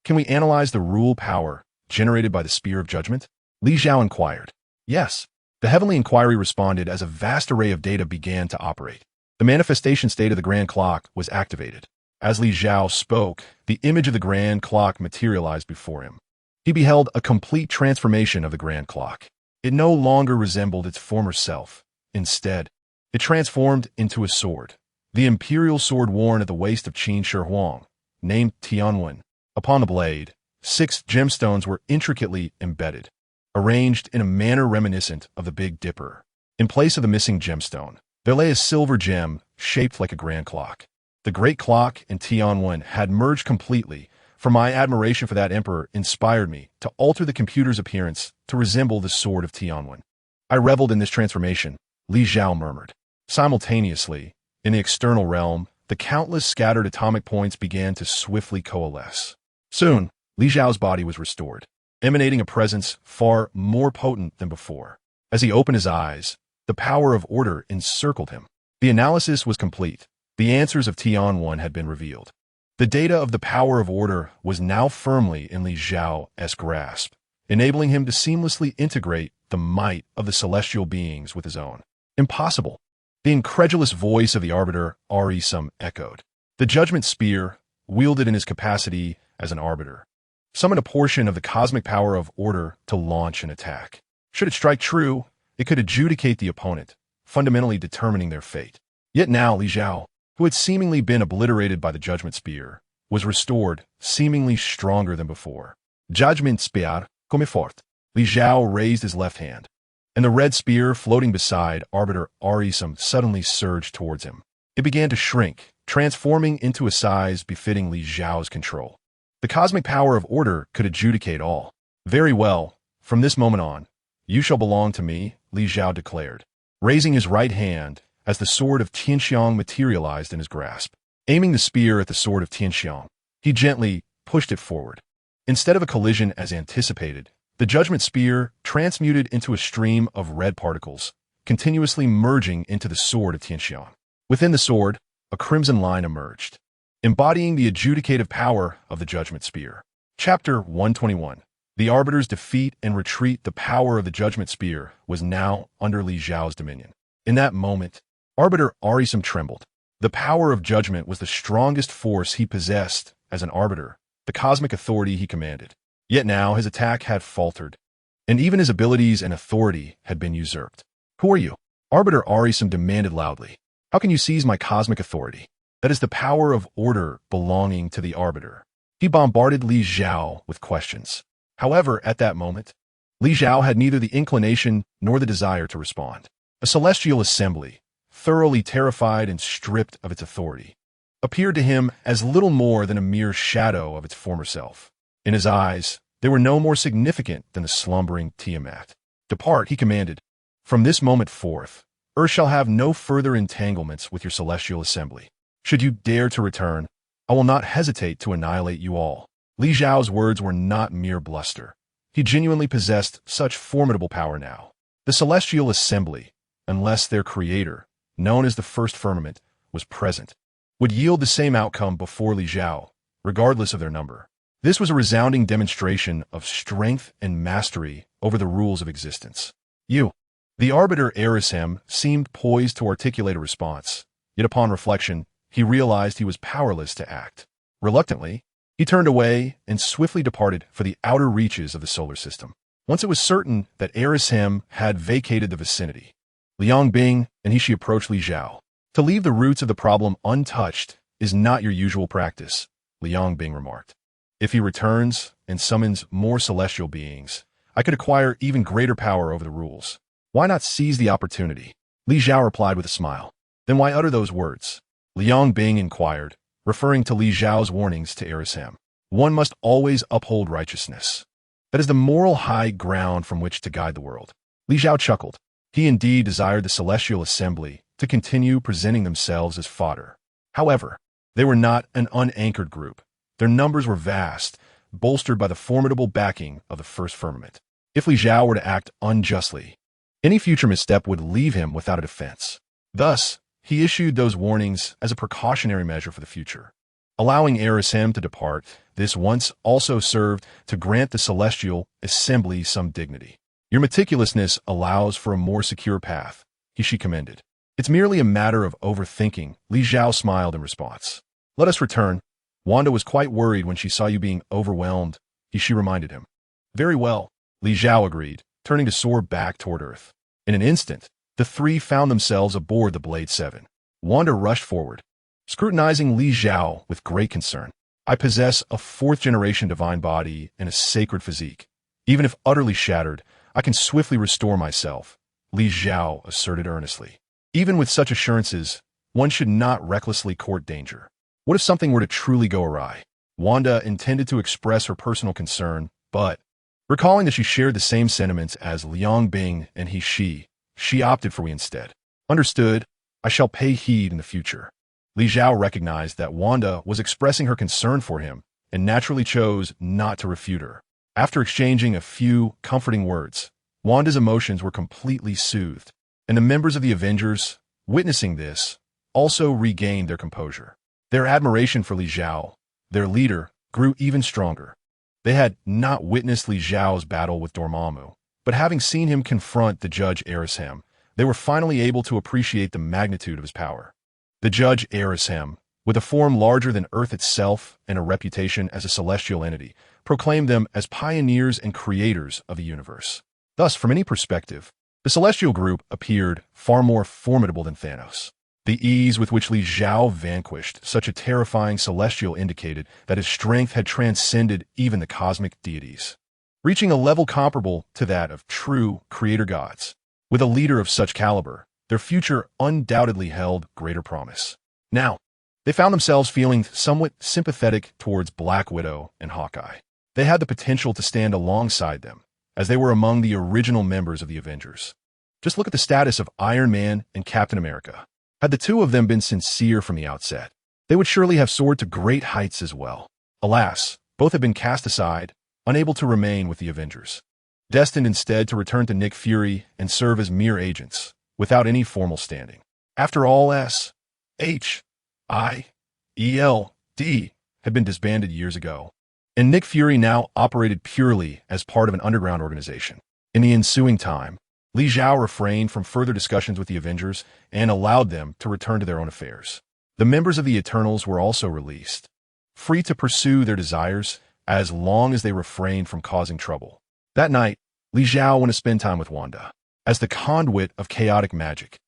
Can we analyze the rule power generated by the Spear of Judgment? Li Xiao inquired. Yes. The heavenly inquiry responded as a vast array of data began to operate. The manifestation state of the Grand Clock was activated. As Li Xiao spoke, the image of the Grand Clock materialized before him. He beheld a complete transformation of the Grand Clock. It no longer resembled its former self. Instead, it transformed into a sword. The imperial sword worn at the waist of Qin Shi Huang, named Tianwen. Upon the blade, 6 gemstones were intricately embedded, arranged in a manner reminiscent of the Big Dipper. In place of the missing gemstone, there lay a silver gem shaped like a grand clock. The great clock and Tianwen had merged completely, for my admiration for that emperor inspired me to alter the computer's appearance to resemble the sword of Tianwen. I reveled in this transformation, Li Xiao murmured. Simultaneously, in the external realm, the countless scattered atomic points began to swiftly coalesce. Soon, Li Xiao's body was restored, emanating a presence far more potent than before. As he opened his eyes, the power of order encircled him. The analysis was complete. The answers of Tianwen had been revealed. The data of the power of order was now firmly in Li Xiao's grasp, enabling him to seamlessly integrate the might of the celestial beings with his own. Impossible. The incredulous voice of the arbiter Arisum echoed. The judgment spear, wielded in his capacity as an arbiter, summoned a portion of the cosmic power of order to launch an attack. Should it strike true, it could adjudicate the opponent, fundamentally determining their fate. Yet now Li Xiao, who had seemingly been obliterated by the judgment spear, was restored, seemingly stronger than before. Judgment spear, come fort. Li Xiao raised his left hand, and the red spear floating beside Arbiter Arisum suddenly surged towards him. It began to shrink, transforming into a size befitting Li Xiao's control. The cosmic power of order could adjudicate all. Very well, from this moment on, you shall belong to me, Li Xiao declared, raising his right hand as the sword of Tianxiang materialized in his grasp. Aiming the spear at the sword of Tianxiang, he gently pushed it forward. Instead of a collision as anticipated, the judgment spear transmuted into a stream of red particles, continuously merging into the sword of Tianxiang. Within the sword, a crimson line emerged, embodying the adjudicative power of the judgment spear. Chapter 121. The arbiter's defeat and retreat. The power of the judgment spear was now under Li Xiao's dominion. In that moment, Arbiter Arisum trembled. The power of judgment was the strongest force he possessed as an arbiter, the cosmic authority he commanded. Yet now his attack had faltered, and even his abilities and authority had been usurped. Who are you? Arbiter Arisum demanded loudly. How can you seize my cosmic authority? That is the power of order belonging to the Arbiter. He bombarded Li Xiao with questions. However, at that moment, Li Xiao had neither the inclination nor the desire to respond. A celestial assembly, thoroughly terrified and stripped of its authority, appeared to him as little more than a mere shadow of its former self. In his eyes, they were no more significant than the slumbering Tiamat. "Depart," he commanded. "From this moment forth, Earth shall have no further entanglements with your celestial assembly. Should you dare to return, I will not hesitate to annihilate you all." Li Xiao's words were not mere bluster. He genuinely possessed such formidable power now. The celestial assembly, unless their creator, known as the First Firmament, was present, would yield the same outcome before Li Xiao, regardless of their number. This was a resounding demonstration of strength and mastery over the rules of existence. The Arbiter Erishem seemed poised to articulate a response, yet upon reflection, he realized he was powerless to act. Reluctantly, he turned away and swiftly departed for the outer reaches of the solar system. Once it was certain that Erishem had vacated the vicinity, Liang Bing and he approached Li Xiao. "To leave the roots of the problem untouched is not your usual practice," Liang Bing remarked. "If he returns and summons more celestial beings, I could acquire even greater power over the rules. Why not seize the opportunity?" Li Xiao replied with a smile. "Then why utter those words?" Liang Bing inquired, referring to Li Xiao's warnings to Erishem. "One must always uphold righteousness. That is the moral high ground from which to guide the world." Li Xiao chuckled. He indeed desired the celestial assembly to continue presenting themselves as fodder. However, they were not an unanchored group. Their numbers were vast, bolstered by the formidable backing of the First Firmament. If Li Xiao were to act unjustly, any future misstep would leave him without a defense. Thus, he issued those warnings as a precautionary measure for the future. Allowing Erishem to depart, this once also served to grant the celestial assembly some dignity. "Your meticulousness allows for a more secure path," she commended. "It's merely a matter of overthinking," Li Xiao smiled in response. "Let us return. Wanda was quite worried when she saw you being overwhelmed," she reminded him. "Very well," Li Xiao agreed, turning to soar back toward Earth. In an instant, the three found themselves aboard the Blade 7. Wanda rushed forward, scrutinizing Li Xiao with great concern. "I possess a fourth-generation divine body and a sacred physique. Even if utterly shattered, I can swiftly restore myself," Li Xiao asserted earnestly. "Even with such assurances, one should not recklessly court danger. What if something were to truly go awry?" Wanda intended to express her personal concern, but, recalling that she shared the same sentiments as Liang Bing and she opted for we instead. "Understood. I shall pay heed in the future." Li Xiao recognized that Wanda was expressing her concern for him and naturally chose not to refute her. After exchanging a few comforting words, Wanda's emotions were completely soothed, and the members of the Avengers, witnessing this, also regained their composure. Their admiration for Li Xiao, their leader, grew even stronger. They had not witnessed Li Xiao's battle with Dormammu, but having seen him confront the Judge Erishem, they were finally able to appreciate the magnitude of his power. The Judge Erishem, with a form larger than Earth itself and a reputation as a celestial entity, proclaimed them as pioneers and creators of the universe. Thus, from any perspective, the celestial group appeared far more formidable than Thanos. The ease with which Li Xiao vanquished such a terrifying celestial indicated that his strength had transcended even the cosmic deities, reaching a level comparable to that of true creator gods. With a leader of such caliber, their future undoubtedly held greater promise. Now, they found themselves feeling somewhat sympathetic towards Black Widow and Hawkeye. They had the potential to stand alongside them, as they were among the original members of the Avengers. Just look at the status of Iron Man and Captain America. Had the two of them been sincere from the outset, they would surely have soared to great heights as well. Alas, both had been cast aside, unable to remain with the Avengers, destined instead to return to Nick Fury and serve as mere agents, without any formal standing. After all, SHIELD had been disbanded years ago, and Nick Fury now operated purely as part of an underground organization. In the ensuing time, Li Xiao refrained from further discussions with the Avengers and allowed them to return to their own affairs. The members of the Eternals were also released, free to pursue their desires as long as they refrained from causing trouble. That night, Li Xiao went to spend time with Wanda. As the conduit of chaotic magic,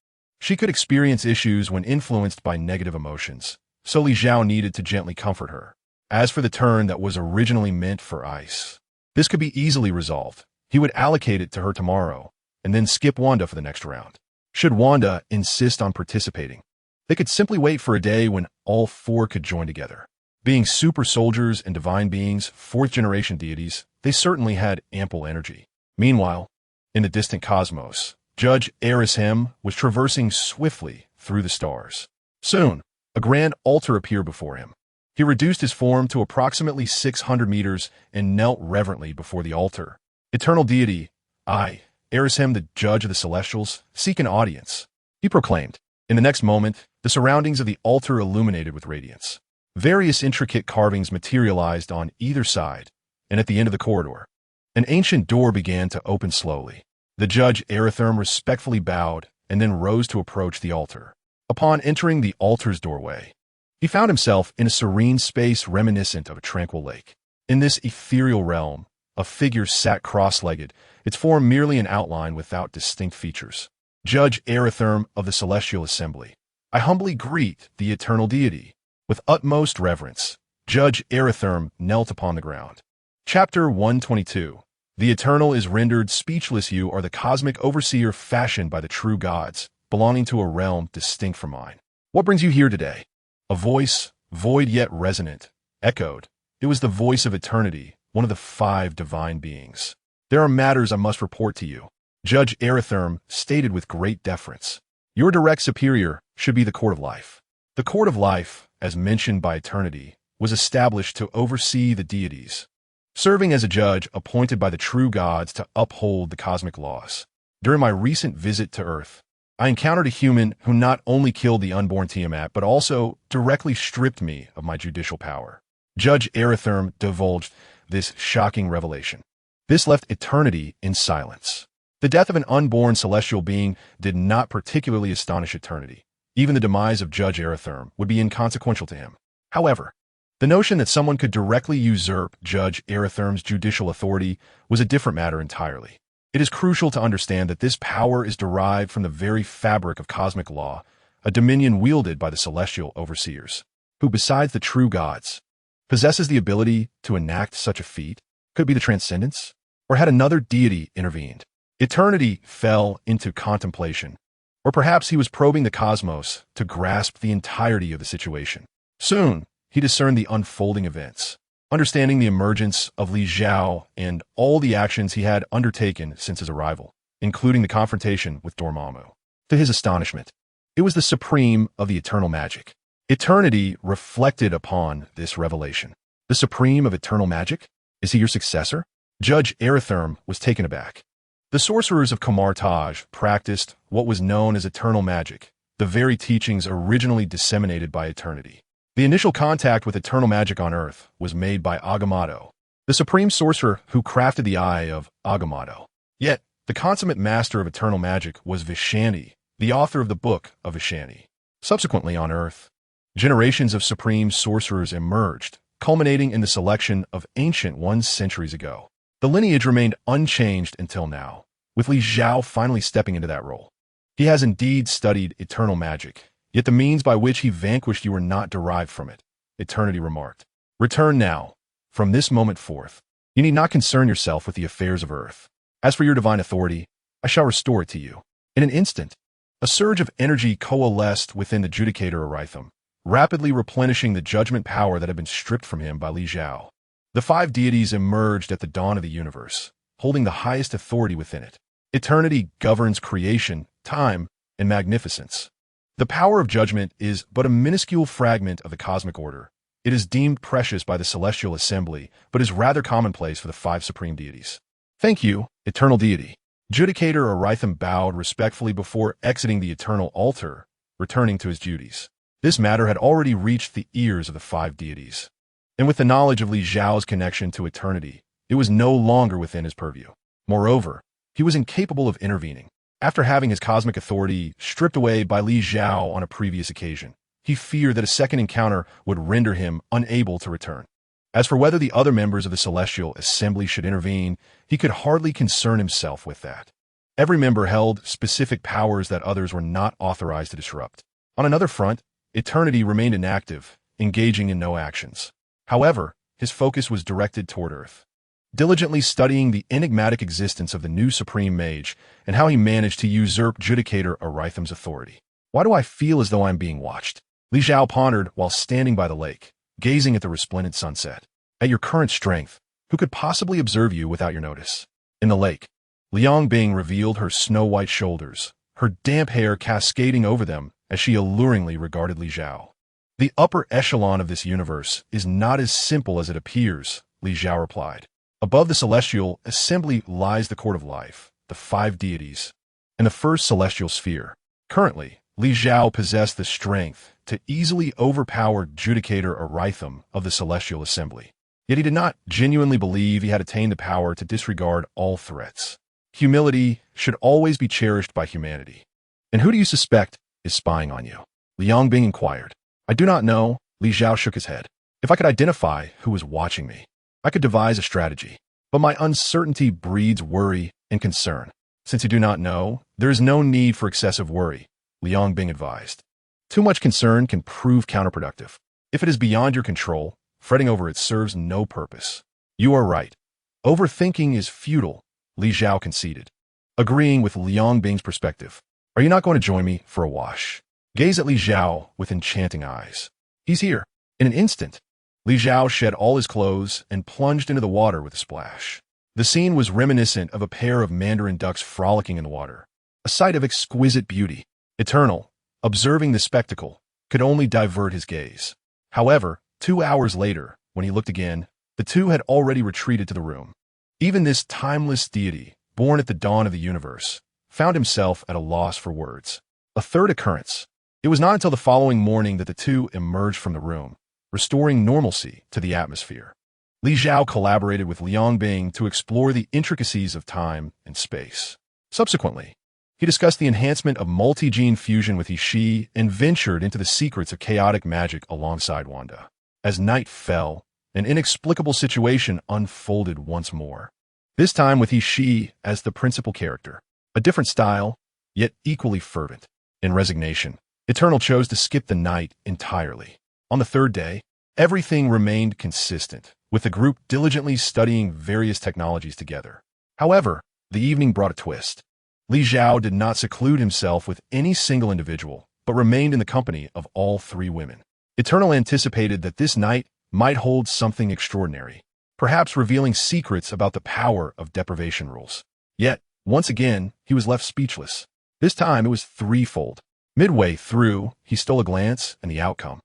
she could experience issues when influenced by negative emotions, so Li Xiao needed to gently comfort her. As for the turn that was originally meant for ice, this could be easily resolved. He would allocate it to her tomorrow, and then skip Wanda for the next round. Should Wanda insist on participating, they could simply wait for a day when all four could join together. Being super soldiers and divine beings, fourth-generation deities, they certainly had ample energy. Meanwhile, in the distant cosmos, Judge Arishem was traversing swiftly through the stars. Soon, a grand altar appeared before him. He reduced his form to approximately 600 meters and knelt reverently before the altar. Eternal deity, I, Arishem, the judge of the celestials, seek an audience, he proclaimed. In the next moment, the surroundings of the altar illuminated with radiance. Various intricate carvings materialized on either side, and at the end of the corridor, an ancient door began to open slowly. The judge Arishem respectfully bowed and then rose to approach the altar. Upon entering the altar's doorway, he found himself in a serene space reminiscent of a tranquil lake. In this ethereal realm, a figure sat cross-legged, its form merely an outline without distinct features. Judge Arishem of the Celestial Assembly, I humbly greet the eternal deity. With utmost reverence, Judge Arishem knelt upon the ground. Chapter 122. The Eternal is rendered speechless. You are the cosmic overseer fashioned by the true gods, belonging to a realm distinct from mine. What brings you here today? A voice, void yet resonant, echoed. It was the voice of eternity, one of the 5 divine beings. There are matters I must report to you, Judge Arishem stated with great deference. Your direct superior should be the Court of Life. The Court of Life, as mentioned by eternity, was established to oversee the deities, serving as a judge appointed by the true gods to uphold the cosmic laws. During my recent visit to Earth, I encountered a human who not only killed the unborn Tiamat, but also directly stripped me of my judicial power. Judge Arishem divulged this shocking revelation. This left eternity in silence. The death of an unborn celestial being did not particularly astonish eternity. Even the demise of Judge Arishem would be inconsequential to him. However, the notion that someone could directly usurp Judge Arishem's judicial authority was a different matter entirely. It is crucial to understand that this power is derived from the very fabric of cosmic law, a dominion wielded by the celestial overseers, who, besides the true gods, possesses the ability to enact such a feat. Could it be the transcendence? Or had another deity intervened? Eternity fell into contemplation, or perhaps he was probing the cosmos to grasp the entirety of the situation. Soon, he discerned the unfolding events, understanding the emergence of Li Xiao and all the actions he had undertaken since his arrival, including the confrontation with Dormammu. To his astonishment, it was the supreme of the eternal magic. Eternity reflected upon this revelation. The supreme of eternal magic? Is he your successor? Judge Arishem was taken aback. The sorcerers of Kamar Taj practiced what was known as eternal magic, the very teachings originally disseminated by eternity. The initial contact with eternal magic on Earth was made by Agamotto, the supreme sorcerer who crafted the Eye of Agamotto. Yet, the consummate master of eternal magic was Vishani, the author of the Book of Vishani. Subsequently on Earth, generations of supreme sorcerers emerged, culminating in the selection of ancient ones centuries ago. The lineage remained unchanged until now, with Li Xiao finally stepping into that role. He has indeed studied eternal magic, yet the means by which he vanquished you were not derived from it, eternity remarked. Return now. From this moment forth, you need not concern yourself with the affairs of Earth. As for your divine authority, I shall restore it to you. In an instant, a surge of energy coalesced within the Judicator Arishem, rapidly replenishing the judgment power that had been stripped from him by Li Xiao. The 5 deities emerged at the dawn of the universe, holding the highest authority within it. Eternity governs creation, time, and magnificence. The power of judgment is but a minuscule fragment of the cosmic order. It is deemed precious by the Celestial Assembly, but is rather commonplace for the 5 supreme deities. Thank you, eternal deity. Judicator Arishem bowed respectfully before exiting the eternal altar, returning to his duties. This matter had already reached the ears of the 5 deities, and with the knowledge of Li Xiao's connection to eternity, it was no longer within his purview. Moreover, he was incapable of intervening. After having his cosmic authority stripped away by Li Xiao on a previous occasion, he feared that a second encounter would render him unable to return. As for whether the other members of the Celestial Assembly should intervene, he could hardly concern himself with that. Every member held specific powers that others were not authorized to disrupt. On another front, eternity remained inactive, engaging in no actions. However, his focus was directed toward Earth, diligently studying the enigmatic existence of the new Supreme Mage and how he managed to usurp Judicator Aritham's authority. Why do I feel as though I'm being watched? Li Zhao pondered while standing by the lake, gazing at the resplendent sunset. At your current strength, who could possibly observe you without your notice? In the lake, Liang Bing revealed her snow-white shoulders, her damp hair cascading over them as she alluringly regarded Li Zhao. The upper echelon of this universe is not as simple as it appears, Li Zhao replied. Above the celestial assembly lies the court of life, the five deities, and the first celestial sphere. Currently, Li Zhao possessed the strength to easily overpower Judicator Aritham of the celestial assembly. Yet he did not genuinely believe he had attained the power to disregard all threats. Humility should always be cherished by humanity. And who do you suspect is spying on you? Liang Bing inquired. I do not know, Li Zhao shook his head. If I could identify who was watching me, I could devise a strategy. But my uncertainty breeds worry and concern. Since you do not know, there is no need for excessive worry, Liang Bing advised. Too much concern can prove counterproductive. If it is beyond your control, fretting over it serves no purpose. You are right. Overthinking is futile, Li Zhao conceded, agreeing with Liang Bing's perspective. Are you not going to join me for a wash? Gaze at Li Zhao with enchanting eyes. He's here. In an instant, Li Zhao shed all his clothes and plunged into the water with a splash. The scene was reminiscent of a pair of mandarin ducks frolicking in the water, a sight of exquisite beauty. Eternal, observing the spectacle, could only divert his gaze. However, 2 hours later, when he looked again, the two had already retreated to the room. Even this timeless deity, born at the dawn of the universe, found himself at a loss for words. A third occurrence. It was not until the following morning that the two emerged from the room, restoring normalcy to the atmosphere. Li Zhao collaborated with Liang Bing to explore the intricacies of time and space. Subsequently, he discussed the enhancement of multi-gene fusion with He Shi and ventured into the secrets of chaotic magic alongside Wanda. As night fell, an inexplicable situation unfolded once more. This time with He Shi as the principal character. A different style, yet equally fervent. In resignation, Eternal chose to skip the night entirely. On the third day, everything remained consistent, with the group diligently studying various technologies together. However, the evening brought a twist. Li Zhao did not seclude himself with any single individual, but remained in the company of all three women. Eternal anticipated that this night might hold something extraordinary, perhaps revealing secrets about the power of deprivation rules. Yet, once again, he was left speechless. This time it was threefold. Midway through, he stole a glance, and the outcome.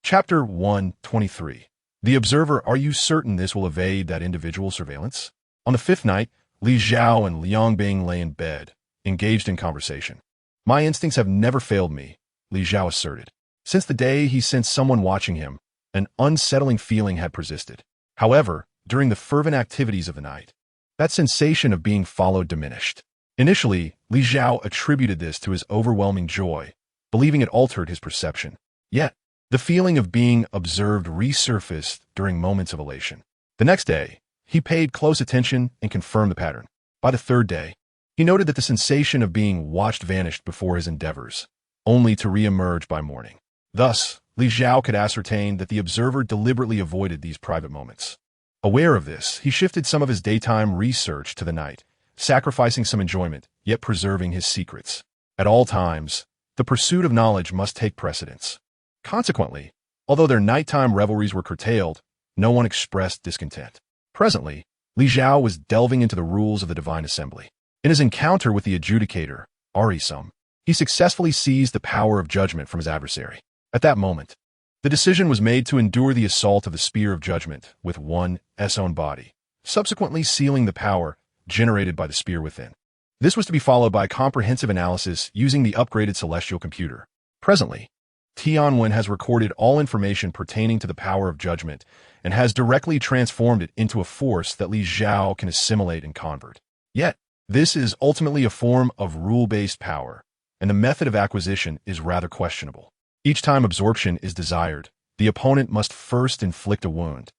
Chapter 123. The Observer. Are you certain this will evade that individual surveillance? On the fifth night, Li Zhao and Liang Bing lay in bed, engaged in conversation. My instincts have never failed me, Li Zhao asserted. Since the day he sensed someone watching him, an unsettling feeling had persisted. However, during the fervent activities of the night, that sensation of being followed diminished. Initially, Li Zhao attributed this to his overwhelming joy, believing it altered his perception. Yet, the feeling of being observed resurfaced during moments of elation. The next day, he paid close attention and confirmed the pattern. By the third day, he noted that the sensation of being watched vanished before his endeavors, only to re-emerge by morning. Thus, Li Zhao could ascertain that the observer deliberately avoided these private moments. Aware of this, he shifted some of his daytime research to the night, sacrificing some enjoyment, yet preserving his secrets. At all times, the pursuit of knowledge must take precedence. Consequently, although their nighttime revelries were curtailed, no one expressed discontent. Presently, Li Zhao was delving into the rules of the Divine Assembly. In his encounter with the adjudicator, Arisum, he successfully seized the power of judgment from his adversary. At that moment, the decision was made to endure the assault of the Spear of Judgment with one's own body, subsequently sealing the power generated by the spear within. This was to be followed by comprehensive analysis using the upgraded celestial computer. Presently, Tianwen has recorded all information pertaining to the power of judgment and has directly transformed it into a force that Li Zhao can assimilate and convert. Yet, this is ultimately a form of rule-based power, and the method of acquisition is rather questionable. Each time absorption is desired, the opponent must first inflict a wound,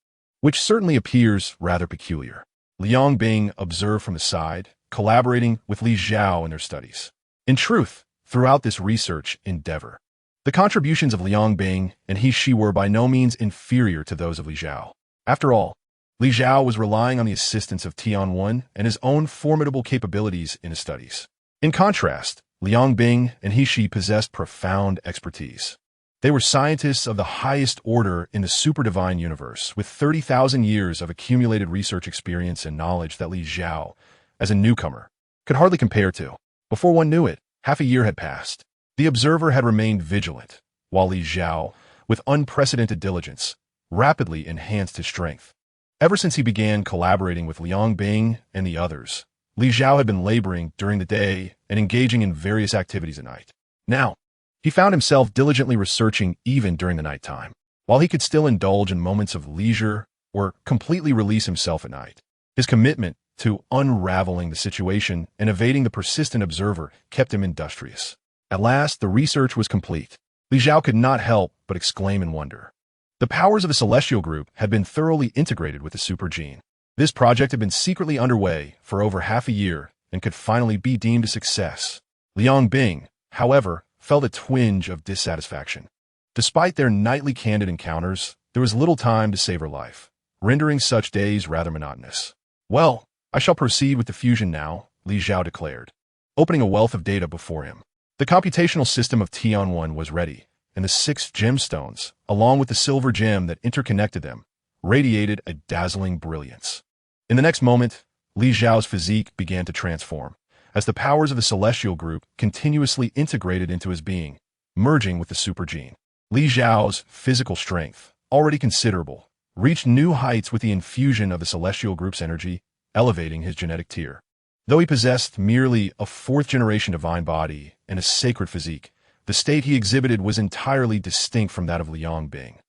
which certainly appears rather peculiar. Liang Bing observed from the side, collaborating with Li Zhao in their studies. In truth, throughout this research endeavor, The contributions of Liang Bing and he-she were by no means inferior to those of Li Zhao. After all, Li Zhao was relying on the assistance of Tian and his own formidable capabilities in his studies. In contrast, Liang Bing and he-she possessed profound expertise. They were scientists of the highest order in the super-divine universe, with 30,000 years of accumulated research experience and knowledge that Li Zhao, as a newcomer, could hardly compare to. Before one knew it, half a year had passed. The observer had remained vigilant, while Li Zhao, with unprecedented diligence, rapidly enhanced his strength. Ever since he began collaborating with Liang Bing and the others, Li Zhao had been laboring during the day and engaging in various activities at night. Now, he found himself diligently researching even during the nighttime, while he could still indulge in moments of leisure or completely release himself at night. His commitment to unraveling the situation and evading the persistent observer kept him industrious. At last, the research was complete. Li Zhao could not help but exclaim in wonder. The powers of the celestial group had been thoroughly integrated with the super gene. This project had been secretly underway for over half a year and could finally be deemed a success. Liang Bing, however, felt a twinge of dissatisfaction. Despite their nightly candid encounters, there was little time to savor life, rendering such days rather monotonous. Well, I shall proceed with the fusion now, Li Zhao declared, opening a wealth of data before him. The computational system of Tian was ready, and the 6 gemstones, along with the silver gem that interconnected them, radiated a dazzling brilliance. In the next moment, Li Zhao's physique began to transform, as the powers of the celestial group continuously integrated into his being, merging with the super gene. Li Zhao's physical strength, already considerable, reached new heights with the infusion of the celestial group's energy, elevating his genetic tier. Though he possessed merely a 4th-generation divine body and a sacred physique, the state he exhibited was entirely distinct from that of Liang Bing.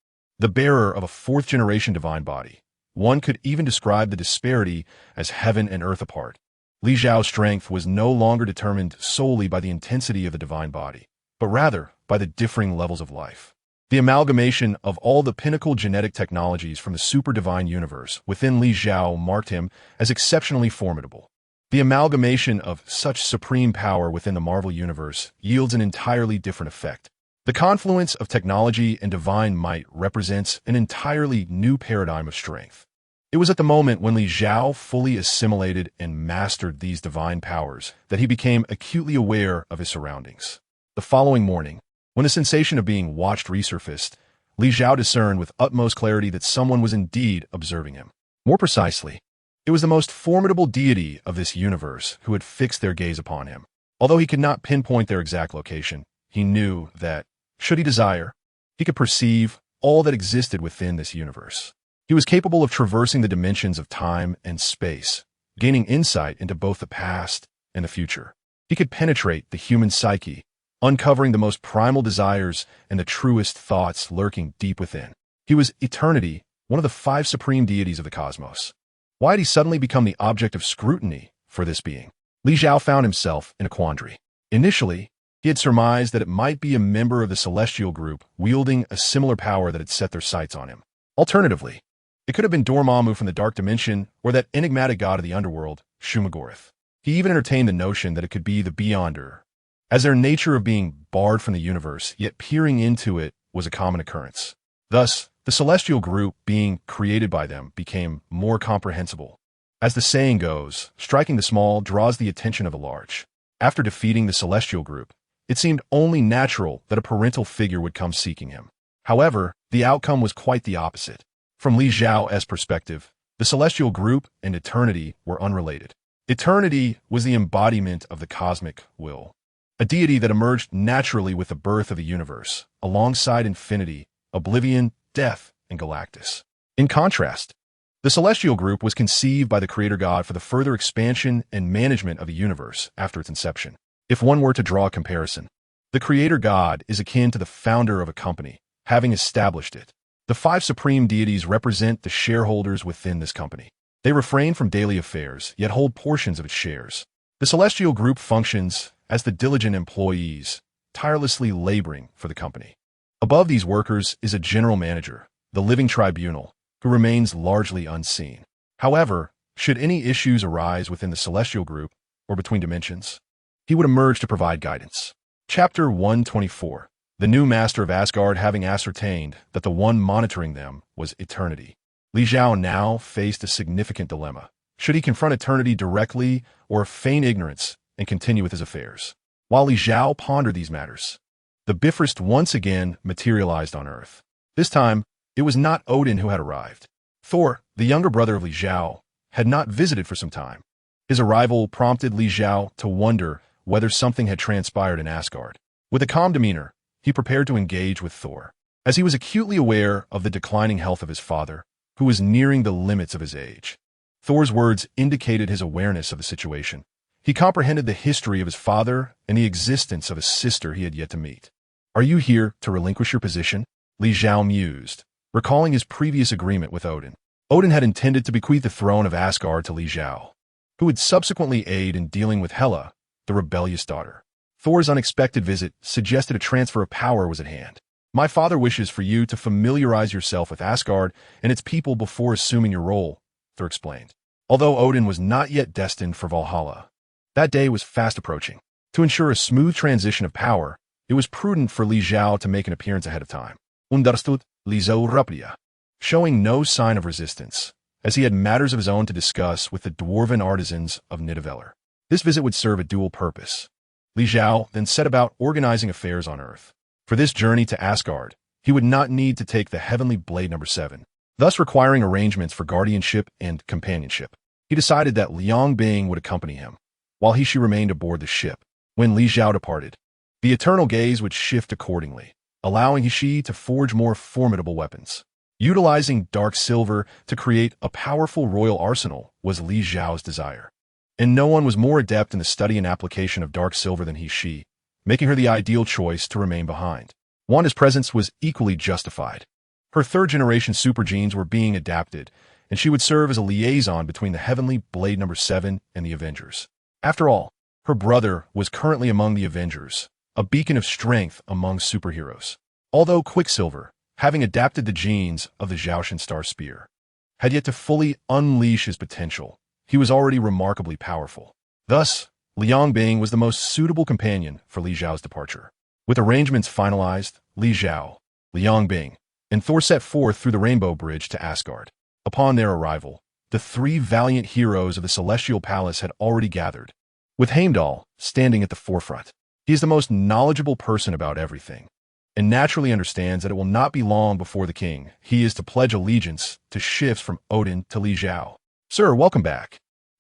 The bearer of a 4th-generation divine body, one could even describe the disparity as heaven and earth apart. Li Zhao's strength was no longer determined solely by the intensity of the divine body, but rather by the differing levels of life. The amalgamation of all the pinnacle genetic technologies from the super-divine universe within Li Zhao marked him as exceptionally formidable. The amalgamation of such supreme power within the Marvel Universe yields an entirely different effect. The confluence of technology and divine might represents an entirely new paradigm of strength. It was at the moment when Li Zhao fully assimilated and mastered these divine powers that he became acutely aware of his surroundings. The following morning, when the sensation of being watched resurfaced, Li Zhao discerned with utmost clarity that someone was indeed observing him. More precisely, it was the most formidable deity of this universe who had fixed their gaze upon him. Although he could not pinpoint their exact location, he knew that, should he desire, he could perceive all that existed within this universe. He was capable of traversing the dimensions of time and space, gaining insight into both the past and the future. He could penetrate the human psyche, uncovering the most primal desires and the truest thoughts lurking deep within. He was eternity, one of the 5 supreme deities of the cosmos. Why had he suddenly become the object of scrutiny for this being? Li Zhao found himself in a quandary. Initially, he had surmised that it might be a member of the celestial group wielding a similar power that had set their sights on him. Alternatively, it could have been Dormammu from the Dark Dimension or that enigmatic god of the underworld, Shumagorath. He even entertained the notion that it could be the Beyonder, as their nature of being barred from the universe, yet peering into it, was a common occurrence. Thus, the celestial group being created by them became more comprehensible. As the saying goes, striking the small draws the attention of the large. After defeating the celestial group, it seemed only natural that a parental figure would come seeking him. However, the outcome was quite the opposite. From Li Zhao's perspective, the celestial group and eternity were unrelated. Eternity was the embodiment of the cosmic will, a deity that emerged naturally with the birth of the universe, alongside infinity, oblivion, death, and Galactus. In contrast, the celestial group was conceived by the creator god for the further expansion and management of the universe after its inception. If one were to draw a comparison, the creator god is akin to the founder of a company, having established it. The 5 supreme deities represent the shareholders within this company. They refrain from daily affairs, yet hold portions of its shares. The celestial group functions as the diligent employees, tirelessly laboring for the company. Above these workers is a general manager, the living tribunal, who remains largely unseen. However, should any issues arise within the celestial group or between dimensions, he would emerge to provide guidance. Chapter 124. the new master of Asgard having ascertained that the one monitoring them was Eternity. Li Xiao now faced a significant dilemma. Should he confront Eternity directly or feign ignorance and continue with his affairs? While Li Xiao pondered these matters, the Bifrost once again materialized on Earth. This time, it was not Odin who had arrived. Thor, the younger brother of Li Xiao, had not visited for some time. His arrival prompted Li Xiao to wonder whether something had transpired in Asgard. With a calm demeanor, he prepared to engage with Thor. As he was acutely aware of the declining health of his father, who was nearing the limits of his age. Thor's words indicated his awareness of the situation. He comprehended the history of his father and the existence of a sister he had yet to meet. "Are you here to relinquish your position?" Li Xiao mused, recalling his previous agreement with Odin. Odin had intended to bequeath the throne of Asgard to Li Xiao, who would subsequently aid in dealing with Hela, the rebellious daughter. Thor's unexpected visit suggested a transfer of power was at hand. "My father wishes for you to familiarize yourself with Asgard and its people before assuming your role," Thor explained. Although Odin was not yet destined for Valhalla, that day was fast approaching. To ensure a smooth transition of power, it was prudent for Li Xiao to make an appearance ahead of time. Understood, Li Xiao Rapria, showing no sign of resistance, as he had matters of his own to discuss with the dwarven artisans of Nidavellir. This visit would serve a dual purpose. Li Xiao then set about organizing affairs on Earth. For this journey to Asgard, he would not need to take the Heavenly Blade No. 7, thus requiring arrangements for guardianship and companionship. He decided that Liang Bing would accompany him, while she remained aboard the ship. When Li Xiao departed, the eternal gaze would shift accordingly, allowing he to forge more formidable weapons. Utilizing dark silver to create a powerful royal arsenal was Li Xiao's desire. And no one was more adept in the study and application of dark silver than she, making her the ideal choice to remain behind. Wanda's presence was equally justified. Her third-generation super genes were being adapted, and she would serve as a liaison between the Heavenly Blade No. 7 and the Avengers. After all, her brother was currently among the Avengers, a beacon of strength among superheroes. Although Quicksilver, having adapted the genes of the Zhaoshan Star Spear, had yet to fully unleash his potential, he was already remarkably powerful. Thus, Liang Bing was the most suitable companion for Li Xiao's departure. With arrangements finalized, Li Xiao, Liang Bing, and Thor set forth through the Rainbow Bridge to Asgard. Upon their arrival, the three valiant heroes of the Celestial Palace had already gathered, with Heimdall standing at the forefront. He is the most knowledgeable person about everything, and naturally understands that it will not be long before the king he is to pledge allegiance to shifts from Odin to Li Xiao. "Sir, welcome back."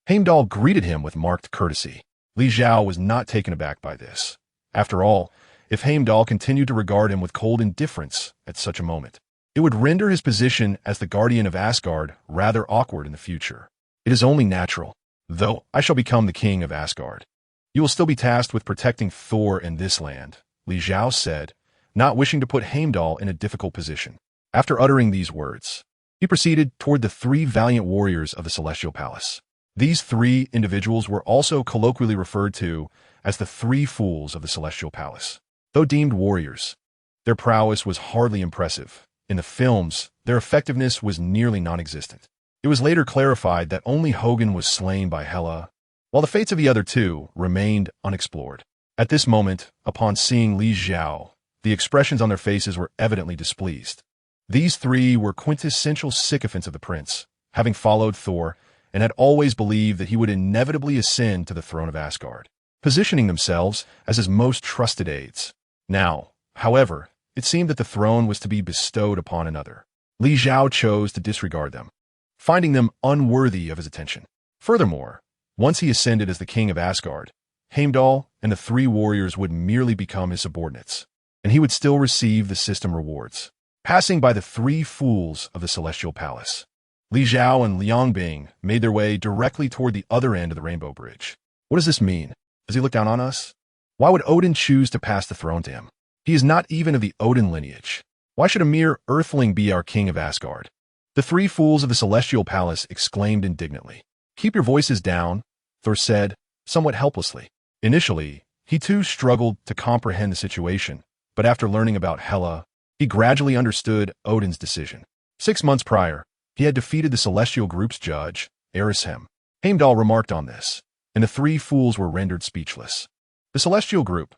Heimdall greeted him with marked courtesy. Li Xiao was not taken aback by this. After all, if Heimdall continued to regard him with cold indifference at such a moment, it would render his position as the guardian of Asgard rather awkward in the future. "It is only natural. Though I shall become the king of Asgard, you will still be tasked with protecting Thor in this land," Li Xiao said, not wishing to put Heimdall in a difficult position. After uttering these words, he proceeded toward the three valiant warriors of the Celestial Palace. These three individuals were also colloquially referred to as the Three Fools of the Celestial Palace. Though deemed warriors, their prowess was hardly impressive. In the films, their effectiveness was nearly non-existent. It was later clarified that only Hogun was slain by Hela, while the fates of the other two remained unexplored. At this moment, upon seeing Li Xiao, the expressions on their faces were evidently displeased. These three were quintessential sycophants of the prince, having followed Thor and had always believed that he would inevitably ascend to the throne of Asgard, positioning themselves as his most trusted aides. Now, however, it seemed that the throne was to be bestowed upon another. Li Xiao chose to disregard them, finding them unworthy of his attention. Furthermore, once he ascended as the king of Asgard, Heimdall and the three warriors would merely become his subordinates, and he would still receive the system rewards. Passing by the Three Fools of the Celestial Palace, Li Xiao and Liang Bing made their way directly toward the other end of the Rainbow Bridge. What does this mean? Does he look down on us? Why would Odin choose to pass the throne to him? He is not even of the Odin lineage. Why should a mere earthling be our king of Asgard? The Three Fools of the Celestial Palace exclaimed indignantly. "Keep your voices down," Thor said, somewhat helplessly. Initially, he too struggled to comprehend the situation, but after learning about Hela, he gradually understood Odin's decision. 6 months prior, he had defeated the Celestial Group's judge, Erishem. Heimdall remarked on this, and the Three Fools were rendered speechless. The Celestial Group,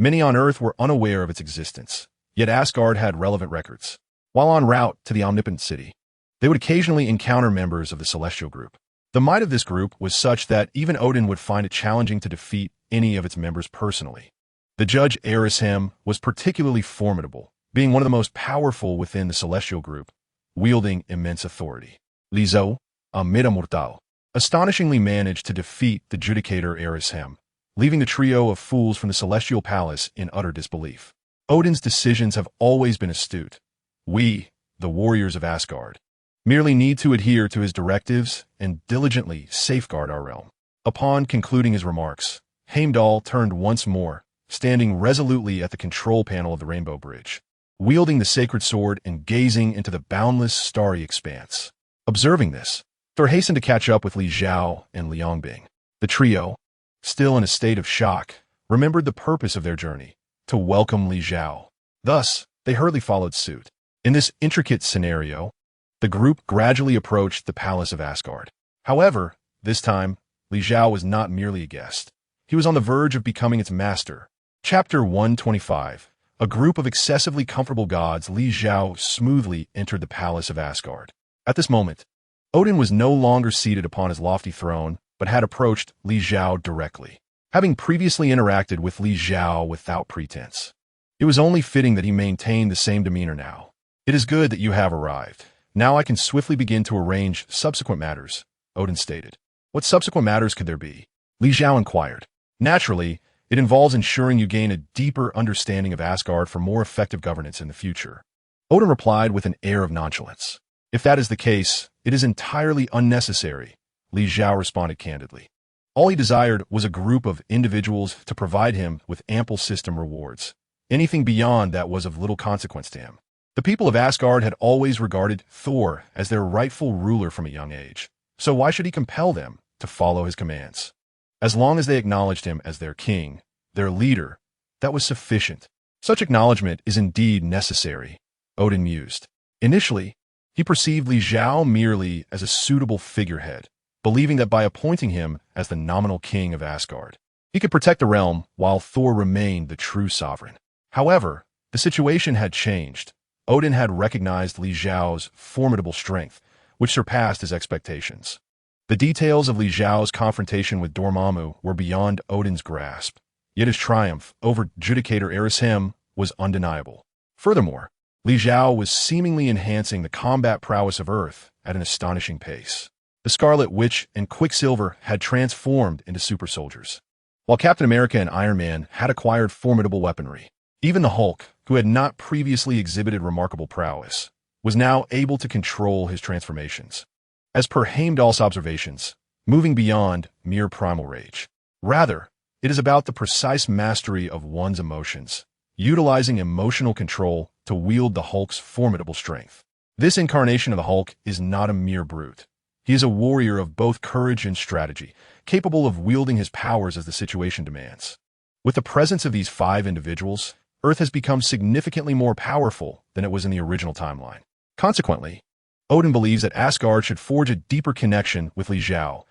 Many on Earth were unaware of its existence, yet Asgard had relevant records. While en route to the omnipotent city, they would occasionally encounter members of the celestial group. The might of this group was such that even Odin would find it challenging to defeat any of its members personally. The judge Arishem was particularly formidable, being one of the most powerful within the celestial group, wielding immense authority. Lizo, a Miramortal, astonishingly managed to defeat the judicator Arishem, leaving the trio of fools from the celestial palace in utter disbelief. Odin's decisions have always been astute. We, the warriors of Asgard, merely need to adhere to his directives and diligently safeguard our realm. Upon concluding his remarks, Heimdall turned once more, standing resolutely at the control panel of the Rainbow Bridge, wielding the sacred sword and gazing into the boundless starry expanse. Observing this, Thor hastened to catch up with Li Xiao and Liangbing. The trio, still in a state of shock, remembered the purpose of their journey, to welcome Li Xiao. Thus, they hurriedly followed suit. In this intricate scenario, the group gradually approached the palace of Asgard. However, this time, Li Xiao was not merely a guest. He was on the verge of becoming its master. Chapter 125. A group of excessively comfortable gods, Li Xiao smoothly entered the palace of Asgard. At this moment, Odin was no longer seated upon his lofty throne, but had approached Li Xiao directly, having previously interacted with Li Xiao without pretense. It was only fitting that he maintained the same demeanor now. It is good that you have arrived. Now I can swiftly begin to arrange subsequent matters, Odin stated. What subsequent matters could there be? Li Xiao inquired. Naturally, it involves ensuring you gain a deeper understanding of Asgard for more effective governance in the future. Odin replied with an air of nonchalance. If that is the case, it is entirely unnecessary, Li Xiao responded candidly. All he desired was a group of individuals to provide him with ample system rewards. Anything beyond that was of little consequence to him. The people of Asgard had always regarded Thor as their rightful ruler from a young age, so why should he compel them to follow his commands? As long as they acknowledged him as their king, their leader, that was sufficient. Such acknowledgement is indeed necessary, Odin mused. Initially, he perceived Li Xiao merely as a suitable figurehead, believing that by appointing him as the nominal king of Asgard, he could protect the realm while Thor remained the true sovereign. However, the situation had changed. Odin had recognized Li Xiao's formidable strength, which surpassed his expectations. The details of Li Xiao's confrontation with Dormammu were beyond Odin's grasp, yet his triumph over Judicator Arishem was undeniable. Furthermore, Li Xiao was seemingly enhancing the combat prowess of Earth at an astonishing pace. The Scarlet Witch and Quicksilver had transformed into super soldiers, while Captain America and Iron Man had acquired formidable weaponry. Even the Hulk, who had not previously exhibited remarkable prowess, was now able to control his transformations. As per Heimdall's observations, moving beyond mere primal rage. Rather, it is about the precise mastery of one's emotions, utilizing emotional control to wield the Hulk's formidable strength. This incarnation of the Hulk is not a mere brute. He is a warrior of both courage and strategy, capable of wielding his powers as the situation demands. With the presence of these 5 individuals, Earth has become significantly more powerful than it was in the original timeline. Consequently, Odin believes that Asgard should forge a deeper connection with Li Xiao,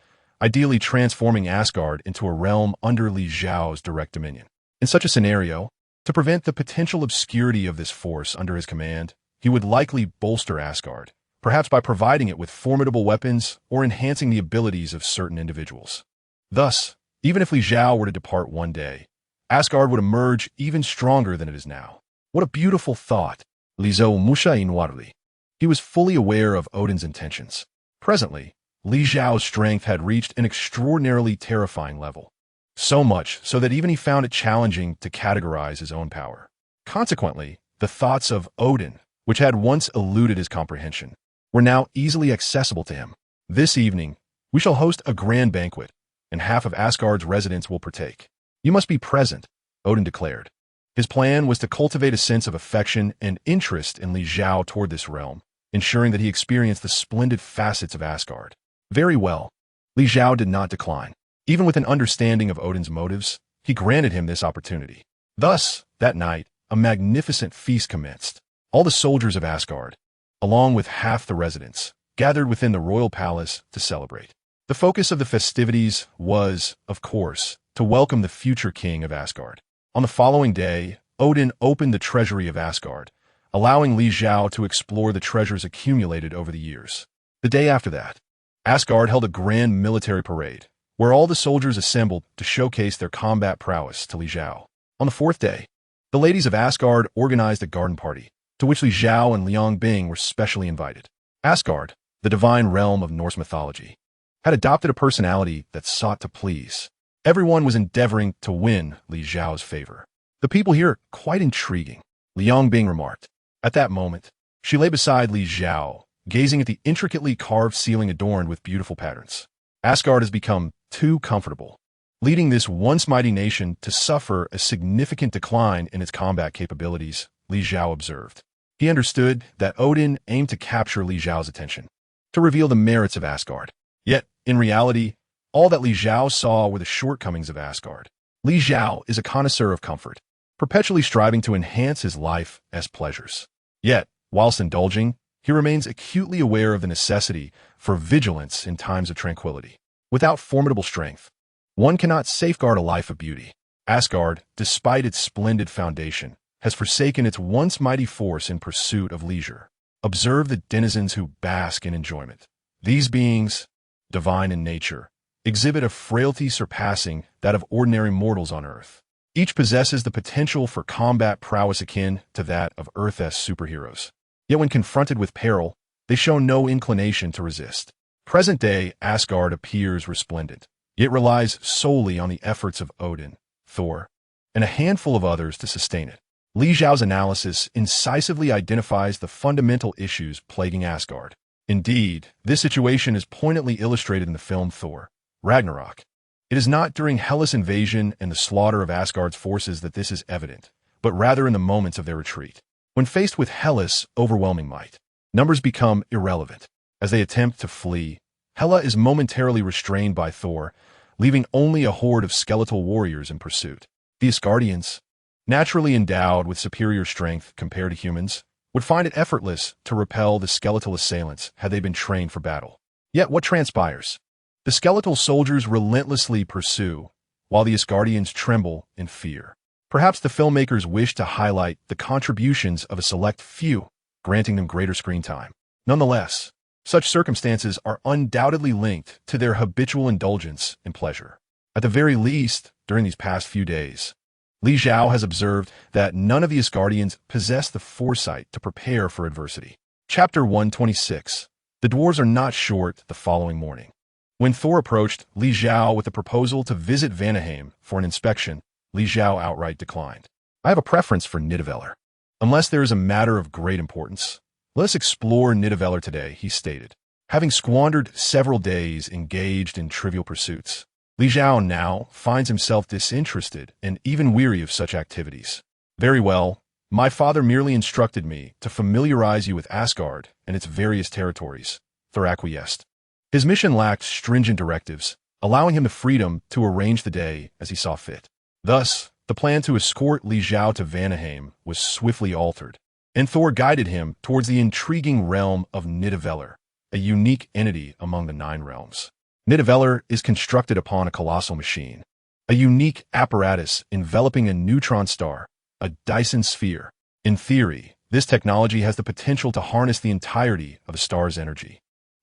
ideally transforming Asgard into a realm under Li Xiao's direct dominion. In such a scenario, to prevent the potential obscurity of this force under his command, he would likely bolster Asgard, perhaps by providing it with formidable weapons or enhancing the abilities of certain individuals. Thus, even if Li Xiao were to depart one day, Asgard would emerge even stronger than it is now. What a beautiful thought! Lizo Musha Inwarli. He was fully aware of Odin's intentions. Presently, Li Xiao's strength had reached an extraordinarily terrifying level. So much so that even he found it challenging to categorize his own power. Consequently, the thoughts of Odin, which had once eluded his comprehension, were now easily accessible to him. This evening, we shall host a grand banquet, and half of Asgard's residents will partake. You must be present, Odin declared. His plan was to cultivate a sense of affection and interest in Li Xiao toward this realm, ensuring that he experienced the splendid facets of Asgard. Very well. Li Xiao did not decline. Even with an understanding of Odin's motives, he granted him this opportunity. Thus, that night, a magnificent feast commenced. All the soldiers of Asgard, along with half the residents, gathered within the royal palace to celebrate. The focus of the festivities was, of course, to welcome the future king of Asgard. On the following day, Odin opened the treasury of Asgard, allowing Li Xiao to explore the treasures accumulated over the years. The day after that, Asgard held a grand military parade, where all the soldiers assembled to showcase their combat prowess to Li Xiao. On the fourth day, the ladies of Asgard organized a garden party, to which Li Xiao and Liang Bing were specially invited. Asgard, the divine realm of Norse mythology, had adopted a personality that sought to please. Everyone was endeavoring to win Li Xiao's favor. The people here are quite intriguing, Liang Bing remarked. At that moment, she lay beside Li Xiao, gazing at the intricately carved ceiling adorned with beautiful patterns. Asgard has become too comfortable, leading this once mighty nation to suffer a significant decline in its combat capabilities, Li Xiao observed. He understood that Odin aimed to capture Li Xiao's attention, to reveal the merits of Asgard. Yet, in reality, all that Li Xiao saw were the shortcomings of Asgard. Li Xiao is a connoisseur of comfort, perpetually striving to enhance his life as pleasures. Yet, whilst indulging, he remains acutely aware of the necessity for vigilance in times of tranquility. Without formidable strength, one cannot safeguard a life of beauty. Asgard, despite its splendid foundation, has forsaken its once mighty force in pursuit of leisure. Observe the denizens who bask in enjoyment. These beings, divine in nature, exhibit a frailty surpassing that of ordinary mortals on Earth. Each possesses the potential for combat prowess akin to that of Earth's superheroes. Yet when confronted with peril, they show no inclination to resist. Present-day Asgard appears resplendent, yet relies solely on the efforts of Odin, Thor, and a handful of others to sustain it. Li Xiao's analysis incisively identifies the fundamental issues plaguing Asgard. Indeed, this situation is poignantly illustrated in the film Thor, Ragnarok. It is not during Hellas' invasion and the slaughter of Asgard's forces that this is evident, but rather in the moments of their retreat. When faced with Hellas' overwhelming might, numbers become irrelevant. As they attempt to flee, Hela is momentarily restrained by Thor, leaving only a horde of skeletal warriors in pursuit. The Asgardians, naturally endowed with superior strength compared to humans, would find it effortless to repel the skeletal assailants had they been trained for battle. Yet what transpires? The skeletal soldiers relentlessly pursue, while the Asgardians tremble in fear. Perhaps the filmmakers wish to highlight the contributions of a select few, granting them greater screen time. Nonetheless, such circumstances are undoubtedly linked to their habitual indulgence in pleasure. At the very least, during these past few days, Li Xiao has observed that none of the Asgardians possess the foresight to prepare for adversity. Chapter 126. The dwarves are not short the following morning. When Thor approached Li Xiao with a proposal to visit Vanaheim for an inspection, Li Xiao outright declined. I have a preference for Nidavellir. Unless there is a matter of great importance, let us explore Nidavellir today, he stated. Having squandered several days engaged in trivial pursuits, Li Xiao now finds himself disinterested and even weary of such activities. Very well, my father merely instructed me to familiarize you with Asgard and its various territories, Thor acquiesced. His mission lacked stringent directives, allowing him the freedom to arrange the day as he saw fit. Thus, the plan to escort Li Xiao to Vanaheim was swiftly altered, and Thor guided him towards the intriguing realm of Nidavellir, a unique entity among the 9 realms. Nidavellir is constructed upon a colossal machine, a unique apparatus enveloping a neutron star, a Dyson sphere. In theory, this technology has the potential to harness the entirety of a star's energy,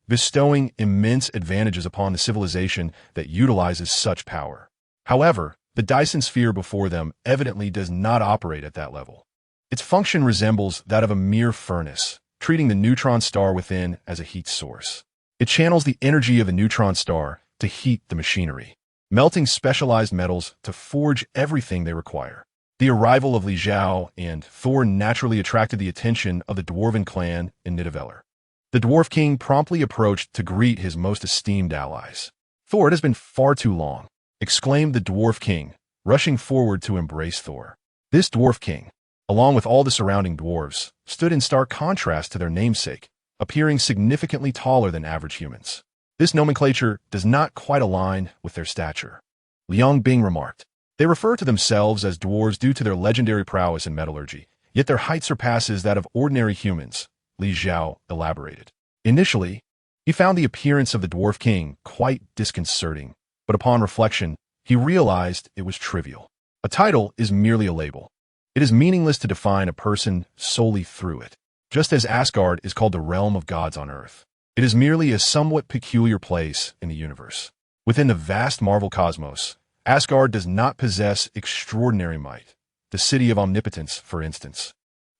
bestowing immense advantages upon the civilization that utilizes such power. However, the Dyson sphere before them evidently does not operate at that level. Its function resembles that of a mere furnace, treating the neutron star within as a heat source. It channels the energy of the neutron star to heat the machinery, melting specialized metals to forge everything they require. The arrival of Li Xiao and Thor naturally attracted the attention of the dwarven clan in Nidavellir. The Dwarf King promptly approached to greet his most esteemed allies. Thor, it has been far too long, exclaimed the Dwarf King, rushing forward to embrace Thor. This Dwarf King, along with all the surrounding dwarves, stood in stark contrast to their namesake, appearing significantly taller than average humans. This nomenclature does not quite align with their stature, Liang Bing remarked. They refer to themselves as dwarves due to their legendary prowess in metallurgy, yet their height surpasses that of ordinary humans, Li Xiao elaborated. Initially, he found the appearance of the Dwarf King quite disconcerting, but upon reflection, he realized it was trivial. A title is merely a label. It is meaningless to define a person solely through it. Just as Asgard is called the realm of gods on Earth, it is merely a somewhat peculiar place in the universe. Within the vast Marvel cosmos, Asgard does not possess extraordinary might. The city of omnipotence, for instance,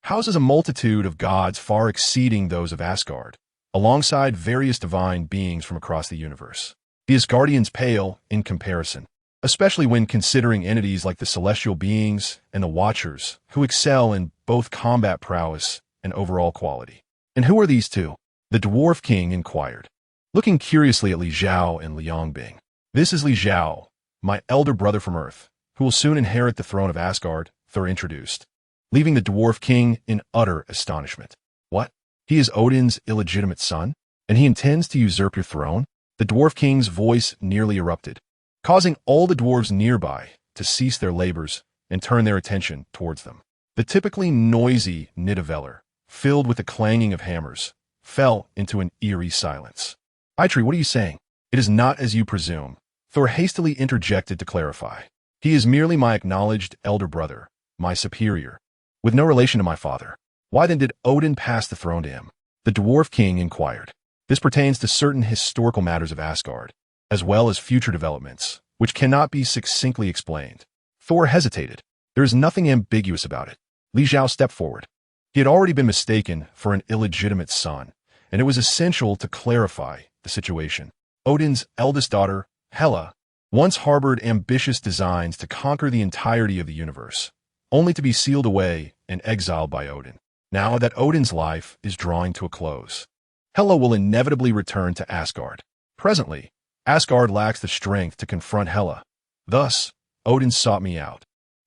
houses a multitude of gods far exceeding those of Asgard, alongside various divine beings from across the universe. The Asgardians pale in comparison, especially when considering entities like the celestial beings and the Watchers, who excel in both combat prowess and overall quality. And who are these two? The Dwarf King inquired, looking curiously at Li Zhao and Liang Bing. This is Li Zhao, my elder brother from Earth, who will soon inherit the throne of Asgard, Thor introduced, leaving the Dwarf King in utter astonishment. What? He is Odin's illegitimate son? And he intends to usurp your throne? The Dwarf King's voice nearly erupted, causing all the dwarves nearby to cease their labors and turn their attention towards them. The typically noisy Nidavellir, filled with the clanging of hammers, fell into an eerie silence. Eitri, what are you saying? It is not as you presume, Thor hastily interjected to clarify. He is merely my acknowledged elder brother, my superior, with no relation to my father. Why then did Odin pass the throne to him? The Dwarf King inquired. This pertains to certain historical matters of Asgard, as well as future developments, which cannot be succinctly explained. Thor hesitated. There is nothing ambiguous about it. Li Zhao stepped forward. He had already been mistaken for an illegitimate son, and it was essential to clarify the situation. Odin's eldest daughter, Hela, once harbored ambitious designs to conquer the entirety of the universe, only to be sealed away and exiled by Odin. Now that Odin's life is drawing to a close, Hela will inevitably return to Asgard. Presently, Asgard lacks the strength to confront Hela. Thus, Odin sought me out,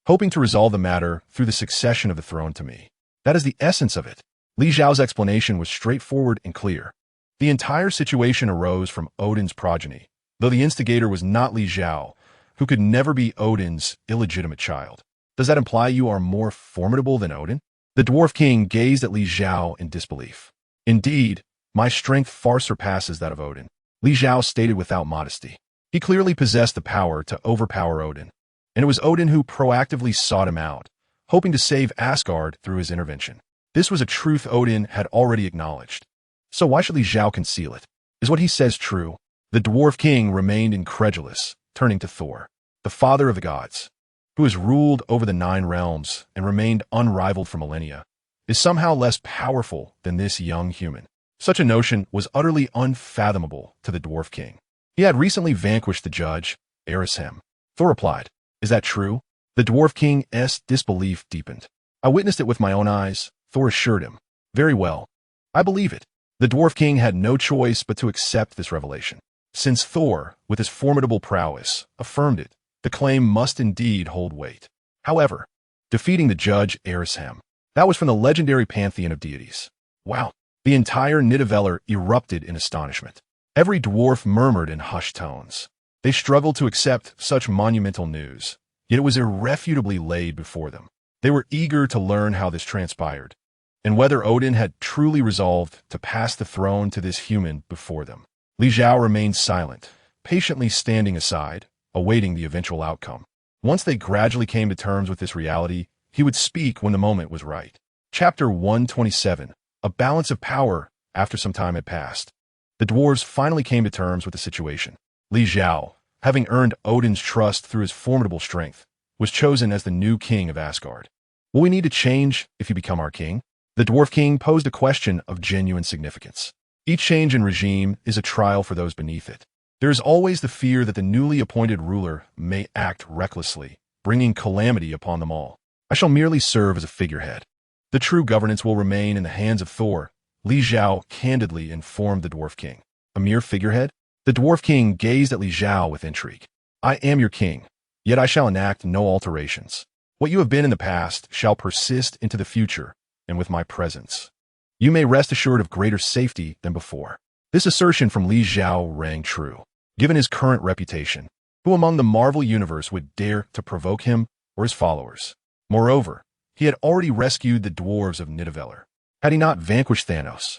hoping to resolve the matter through the succession of the throne to me. That is the essence of it. Li Zhao's explanation was straightforward and clear. The entire situation arose from Odin's progeny, though the instigator was not Li Zhao, who could never be Odin's illegitimate child. Does that imply you are more formidable than Odin? The Dwarf King gazed at Li Zhao in disbelief. Indeed, my strength far surpasses that of Odin, Li Zhao stated without modesty. He clearly possessed the power to overpower Odin, and it was Odin who proactively sought him out, hoping to save Asgard through his intervention. This was a truth Odin had already acknowledged. So why should Li Zhao conceal it? Is what he says true? The Dwarf King remained incredulous, turning to Thor, the father of the gods, who has ruled over the 9 realms and remained unrivaled for millennia, is somehow less powerful than this young human. Such a notion was utterly unfathomable to the Dwarf King. He had recently vanquished the judge, Arishem. Thor replied, "Is that true?" The Dwarf King's disbelief deepened. "I witnessed it with my own eyes," Thor assured him. "Very well. I believe it." The Dwarf King had no choice but to accept this revelation. Since Thor, with his formidable prowess, affirmed it, the claim must indeed hold weight. However, defeating the judge Arishem, that was from the legendary pantheon of deities. Wow! The entire Nidavellir erupted in astonishment. Every dwarf murmured in hushed tones. They struggled to accept such monumental news, yet it was irrefutably laid before them. They were eager to learn how this transpired, and whether Odin had truly resolved to pass the throne to this human before them. Li Zhao remained silent, patiently standing aside, awaiting the eventual outcome. Once they gradually came to terms with this reality, he would speak when the moment was right. Chapter 127, A Balance of Power. After some time had passed, the dwarves finally came to terms with the situation. Li Zhao, having earned Odin's trust through his formidable strength, was chosen as the new king of Asgard. Will we need to change if you become our king? The Dwarf King posed a question of genuine significance. Each change in regime is a trial for those beneath it. There is always the fear that the newly appointed ruler may act recklessly, bringing calamity upon them all. I shall merely serve as a figurehead. The true governance will remain in the hands of Thor, Li Zhao candidly informed the Dwarf King. A mere figurehead? The Dwarf King gazed at Li Zhao with intrigue. I am your king, yet I shall enact no alterations. What you have been in the past shall persist into the future, and with my presence, you may rest assured of greater safety than before. This assertion from Li Zhao rang true. Given his current reputation, who among the Marvel universe would dare to provoke him or his followers? Moreover, he had already rescued the dwarves of Nidavellir. Had he not vanquished Thanos,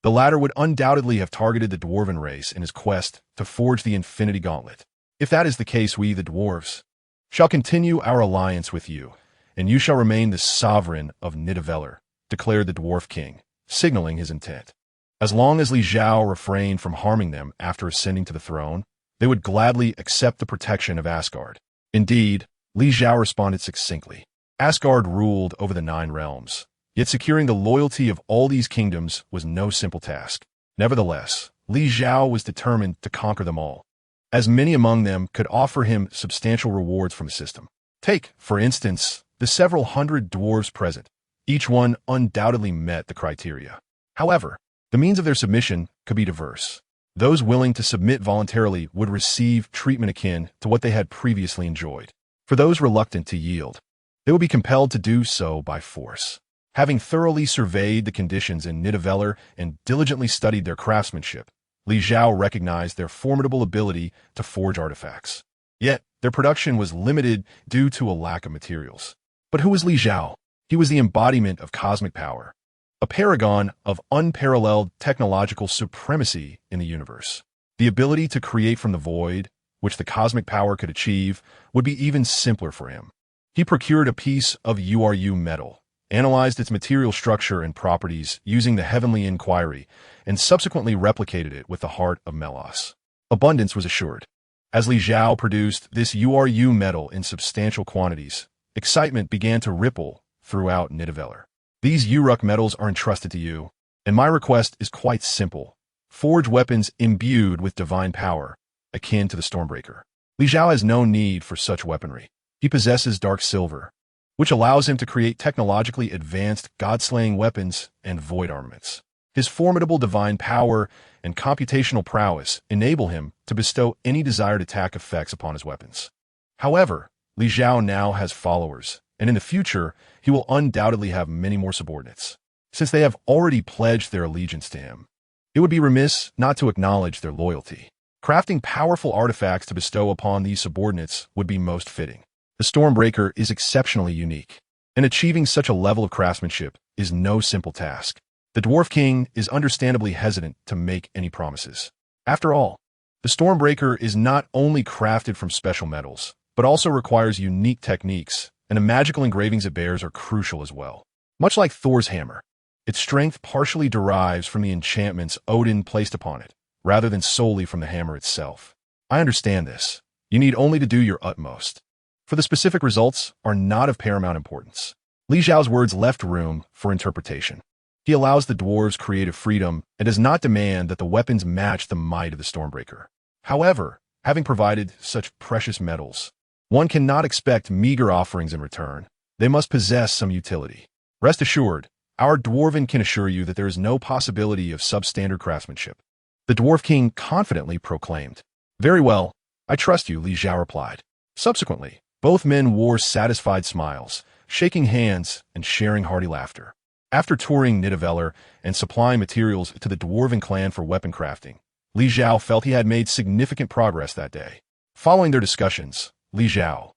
the latter would undoubtedly have targeted the dwarven race in his quest to forge the Infinity Gauntlet. If that is the case, we, the dwarves, shall continue our alliance with you, and you shall remain the sovereign of Nidavellir, declared the dwarf king, signaling his intent. As long as Li Zhao refrained from harming them after ascending to the throne, they would gladly accept the protection of Asgard. Indeed, Li Zhao responded succinctly. Asgard ruled over the 9 realms, yet securing the loyalty of all these kingdoms was no simple task. Nevertheless, Li Zhao was determined to conquer them all, as many among them could offer him substantial rewards from the system. Take, for instance, the several hundred dwarves present. Each one undoubtedly met the criteria. However, the means of their submission could be diverse. Those willing to submit voluntarily would receive treatment akin to what they had previously enjoyed. For those reluctant to yield, they would be compelled to do so by force. Having thoroughly surveyed the conditions in Nidavellir and diligently studied their craftsmanship, Li Zhao recognized their formidable ability to forge artifacts. Yet, their production was limited due to a lack of materials. But who was Li Zhao? He was the embodiment of cosmic power, a paragon of unparalleled technological supremacy in the universe. The ability to create from the void, which the cosmic power could achieve, would be even simpler for him. He procured a piece of URU metal, analyzed its material structure and properties using the Heavenly Inquiry, and subsequently replicated it with the heart of Melos. Abundance was assured. As Li Zhao produced this URU metal in substantial quantities, excitement began to ripple throughout Nidavellir. These Uruk metals are entrusted to you, and my request is quite simple. Forge weapons imbued with divine power, akin to the Stormbreaker. Li Zhao has no need for such weaponry. He possesses dark silver, which allows him to create technologically advanced god-slaying weapons and void armaments. His formidable divine power and computational prowess enable him to bestow any desired attack effects upon his weapons. However, Li Zhao now has followers, and in the future, he will undoubtedly have many more subordinates, since they have already pledged their allegiance to him. It would be remiss not to acknowledge their loyalty. Crafting powerful artifacts to bestow upon these subordinates would be most fitting. The Stormbreaker is exceptionally unique, and achieving such a level of craftsmanship is no simple task. The Dwarf King is understandably hesitant to make any promises. After all, the Stormbreaker is not only crafted from special metals, but also requires unique techniques, and the magical engravings it bears are crucial as well. Much like Thor's hammer, its strength partially derives from the enchantments Odin placed upon it, rather than solely from the hammer itself. I understand this. You need only to do your utmost. For the specific results are not of paramount importance. Li Zhao's words left room for interpretation. He allows the dwarves creative freedom and does not demand that the weapons match the might of the Stormbreaker. However, having provided such precious metals, one cannot expect meager offerings in return. They must possess some utility. Rest assured, our Dwarven can assure you that there is no possibility of substandard craftsmanship. The Dwarf King confidently proclaimed. Very well, I trust you, Li Zhao replied. Subsequently, both men wore satisfied smiles, shaking hands and sharing hearty laughter. After touring Nidavellir and supplying materials to the Dwarven clan for weapon crafting, Li Zhao felt he had made significant progress that day. Following their discussions, Li Zhao,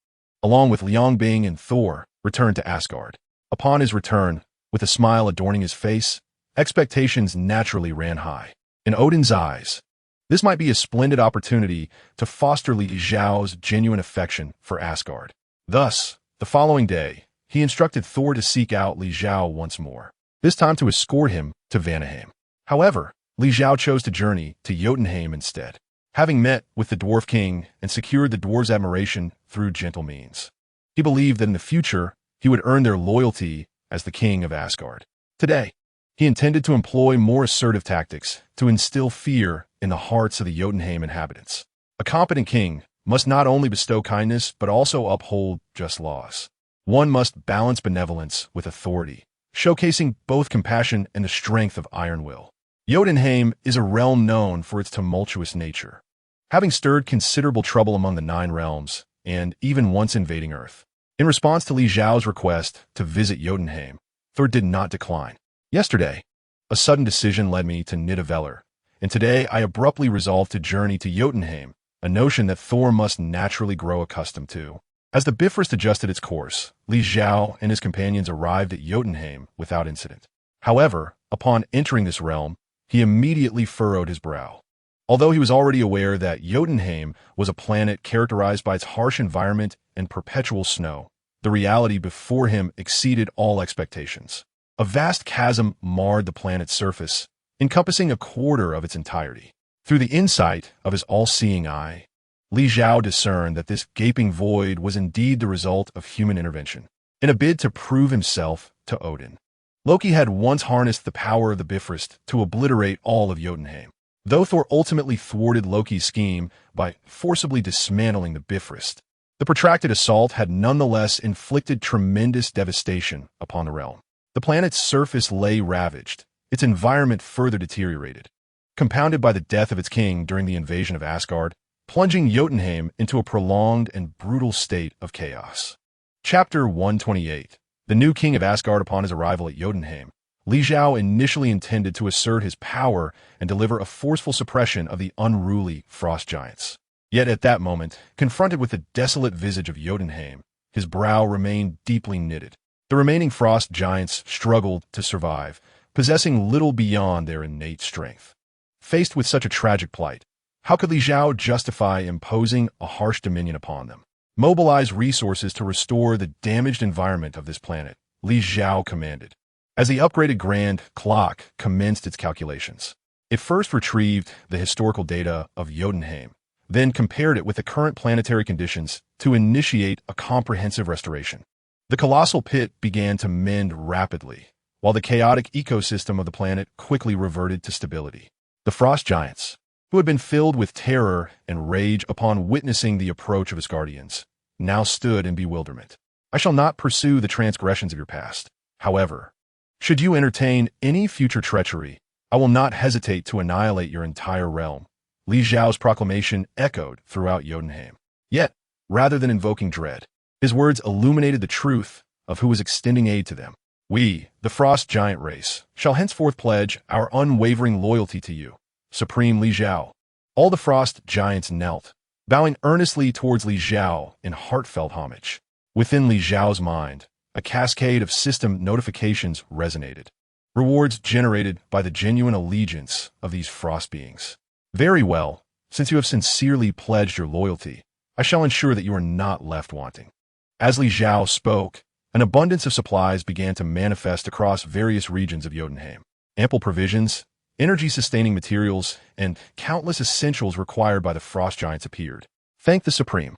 along with Liang Bing and Thor, returned to Asgard. Upon his return, with a smile adorning his face, expectations naturally ran high. In Odin's eyes, this might be a splendid opportunity to foster Li Zhao's genuine affection for Asgard. Thus, the following day, he instructed Thor to seek out Li Zhao once more, this time to escort him to Vanaheim. However, Li Zhao chose to journey to Jotunheim instead, having met with the Dwarf King and secured the dwarves' admiration through gentle means. He believed that in the future, he would earn their loyalty as the king of Asgard. Today, he intended to employ more assertive tactics to instill fear in the hearts of the Jotunheim inhabitants. A competent king must not only bestow kindness, but also uphold just laws. One must balance benevolence with authority, showcasing both compassion and the strength of iron will. Jotunheim is a realm known for its tumultuous nature, having stirred considerable trouble among the 9 realms, and even once invading Earth. In response to Li Zhao's request to visit Jotunheim, Thor did not decline. Yesterday, a sudden decision led me to Nidavellir, and today I abruptly resolved to journey to Jotunheim, a notion that Thor must naturally grow accustomed to. As the Bifrost adjusted its course, Li Zhao and his companions arrived at Jotunheim without incident. However, upon entering this realm, he immediately furrowed his brow. Although he was already aware that Jotunheim was a planet characterized by its harsh environment and perpetual snow, the reality before him exceeded all expectations. A vast chasm marred the planet's surface, encompassing a quarter of its entirety. Through the insight of his all-seeing eye, Li Zhao discerned that this gaping void was indeed the result of human intervention. In a bid to prove himself to Odin, Loki had once harnessed the power of the Bifrost to obliterate all of Jotunheim. Though Thor ultimately thwarted Loki's scheme by forcibly dismantling the Bifrost, the protracted assault had nonetheless inflicted tremendous devastation upon the realm. The planet's surface lay ravaged, its environment further deteriorated, compounded by the death of its king during the invasion of Asgard, plunging Jotunheim into a prolonged and brutal state of chaos. Chapter 128. The new king of Asgard. Upon his arrival at Jotunheim, Li Zhao initially intended to assert his power and deliver a forceful suppression of the unruly frost giants. Yet at that moment, confronted with the desolate visage of Jotunheim, his brow remained deeply knitted. The remaining frost giants struggled to survive, possessing little beyond their innate strength. Faced with such a tragic plight, how could Li Zhao justify imposing a harsh dominion upon them? Mobilize resources to restore the damaged environment of this planet, Li Zhao commanded. As the upgraded Grand Clock commenced its calculations, it first retrieved the historical data of Jotunheim, then compared it with the current planetary conditions to initiate a comprehensive restoration. The colossal pit began to mend rapidly, while the chaotic ecosystem of the planet quickly reverted to stability. The frost giants, who had been filled with terror and rage upon witnessing the approach of his guardians, now stood in bewilderment. I shall not pursue the transgressions of your past. However, should you entertain any future treachery, I will not hesitate to annihilate your entire realm. Li Zhao's proclamation echoed throughout Jotunheim. Yet, rather than invoking dread, his words illuminated the truth of who was extending aid to them. We, the frost giant race, shall henceforth pledge our unwavering loyalty to you, Supreme Li Zhao. All the frost giants knelt, bowing earnestly towards Li Zhao in heartfelt homage. Within Li Zhao's mind, a cascade of system notifications resonated. Rewards generated by the genuine allegiance of these frost beings. Very well, since you have sincerely pledged your loyalty, I shall ensure that you are not left wanting. As Li Zhao spoke, an abundance of supplies began to manifest across various regions of Jotunheim. Ample provisions, energy-sustaining materials, and countless essentials required by the frost giants appeared. Thank the Supreme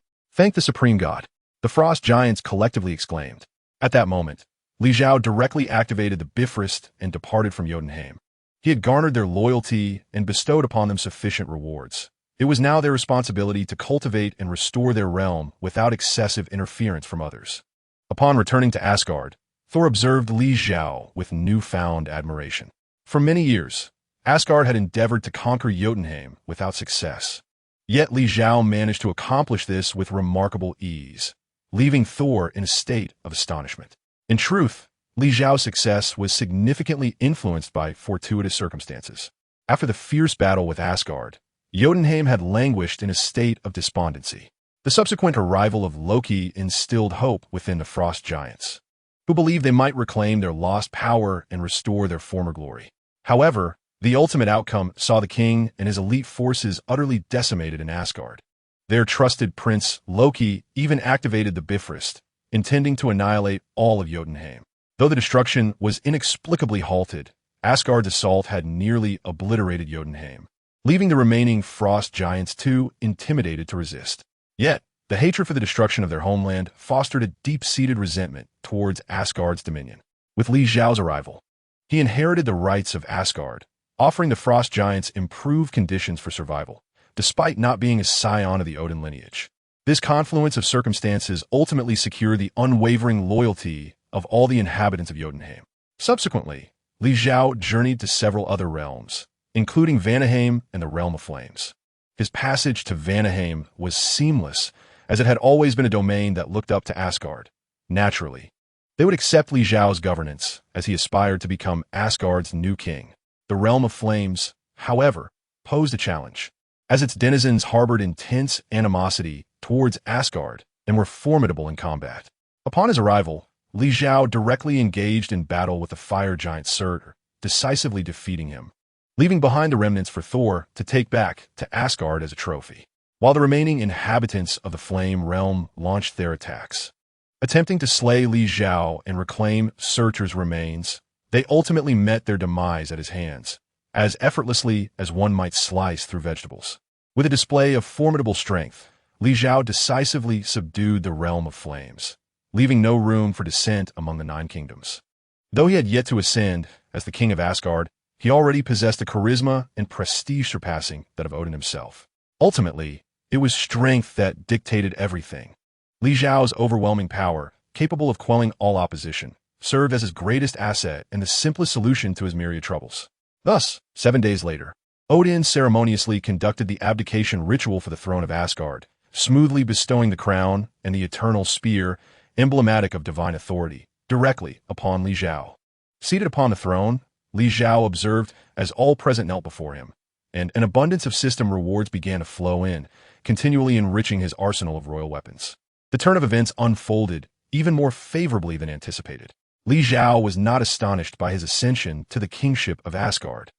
God, the frost giants collectively exclaimed. At that moment, Li Zhao directly activated the Bifrost and departed from Jotunheim. He had garnered their loyalty and bestowed upon them sufficient rewards. It was now their responsibility to cultivate and restore their realm without excessive interference from others. Upon returning to Asgard, Thor observed Li Zhao with newfound admiration. For many years, Asgard had endeavored to conquer Jotunheim without success. Yet Li Zhao managed to accomplish this with remarkable ease, leaving Thor in a state of astonishment. In truth, Li Zhao's success was significantly influenced by fortuitous circumstances. After the fierce battle with Asgard, Jotunheim had languished in a state of despondency. The subsequent arrival of Loki instilled hope within the frost giants, who believed they might reclaim their lost power and restore their former glory. However, the ultimate outcome saw the king and his elite forces utterly decimated in Asgard. Their trusted prince, Loki, even activated the Bifrost, intending to annihilate all of Jotunheim. Though the destruction was inexplicably halted, Asgard's assault had nearly obliterated Jotunheim, leaving the remaining frost giants too intimidated to resist. Yet, the hatred for the destruction of their homeland fostered a deep-seated resentment towards Asgard's dominion. With Li Zhao's arrival, he inherited the rights of Asgard, offering the frost giants improved conditions for survival, despite not being a scion of the Odin lineage. This confluence of circumstances ultimately secured the unwavering loyalty of all the inhabitants of Jotunheim. Subsequently, Li Zhao journeyed to several other realms, including Vanaheim and the Realm of Flames. His passage to Vanaheim was seamless, as it had always been a domain that looked up to Asgard. Naturally, they would accept Li Zhao's governance as he aspired to become Asgard's new king. The Realm of Flames, however, posed a challenge, as its denizens harbored intense animosity towards Asgard and were formidable in combat. Upon his arrival, Li Zhao directly engaged in battle with the fire giant Surtur, decisively defeating him, leaving behind the remnants for Thor to take back to Asgard as a trophy. while the remaining inhabitants of the Flame Realm launched their attacks. Attempting to slay Li Xiao and reclaim Searcher's remains, they ultimately met their demise at his hands, as effortlessly as one might slice through vegetables. With a display of formidable strength, Li Xiao decisively subdued the Realm of Flames, leaving no room for dissent among the Nine Kingdoms. Though he had yet to ascend as the King of Asgard, he already possessed a charisma and prestige surpassing that of Odin himself. Ultimately, it was strength that dictated everything. Li Xiao's overwhelming power, capable of quelling all opposition, served as his greatest asset and the simplest solution to his myriad troubles. Thus, 7 days later, Odin ceremoniously conducted the abdication ritual for the throne of Asgard, smoothly bestowing the crown and the eternal spear, emblematic of divine authority, directly upon Li Xiao. Seated upon the throne, Li Xiao observed as all present knelt before him, and an abundance of system rewards began to flow in, continually enriching his arsenal of royal weapons. The turn of events unfolded even more favorably than anticipated. Li Xiao was not astonished by his ascension to the kingship of Asgard,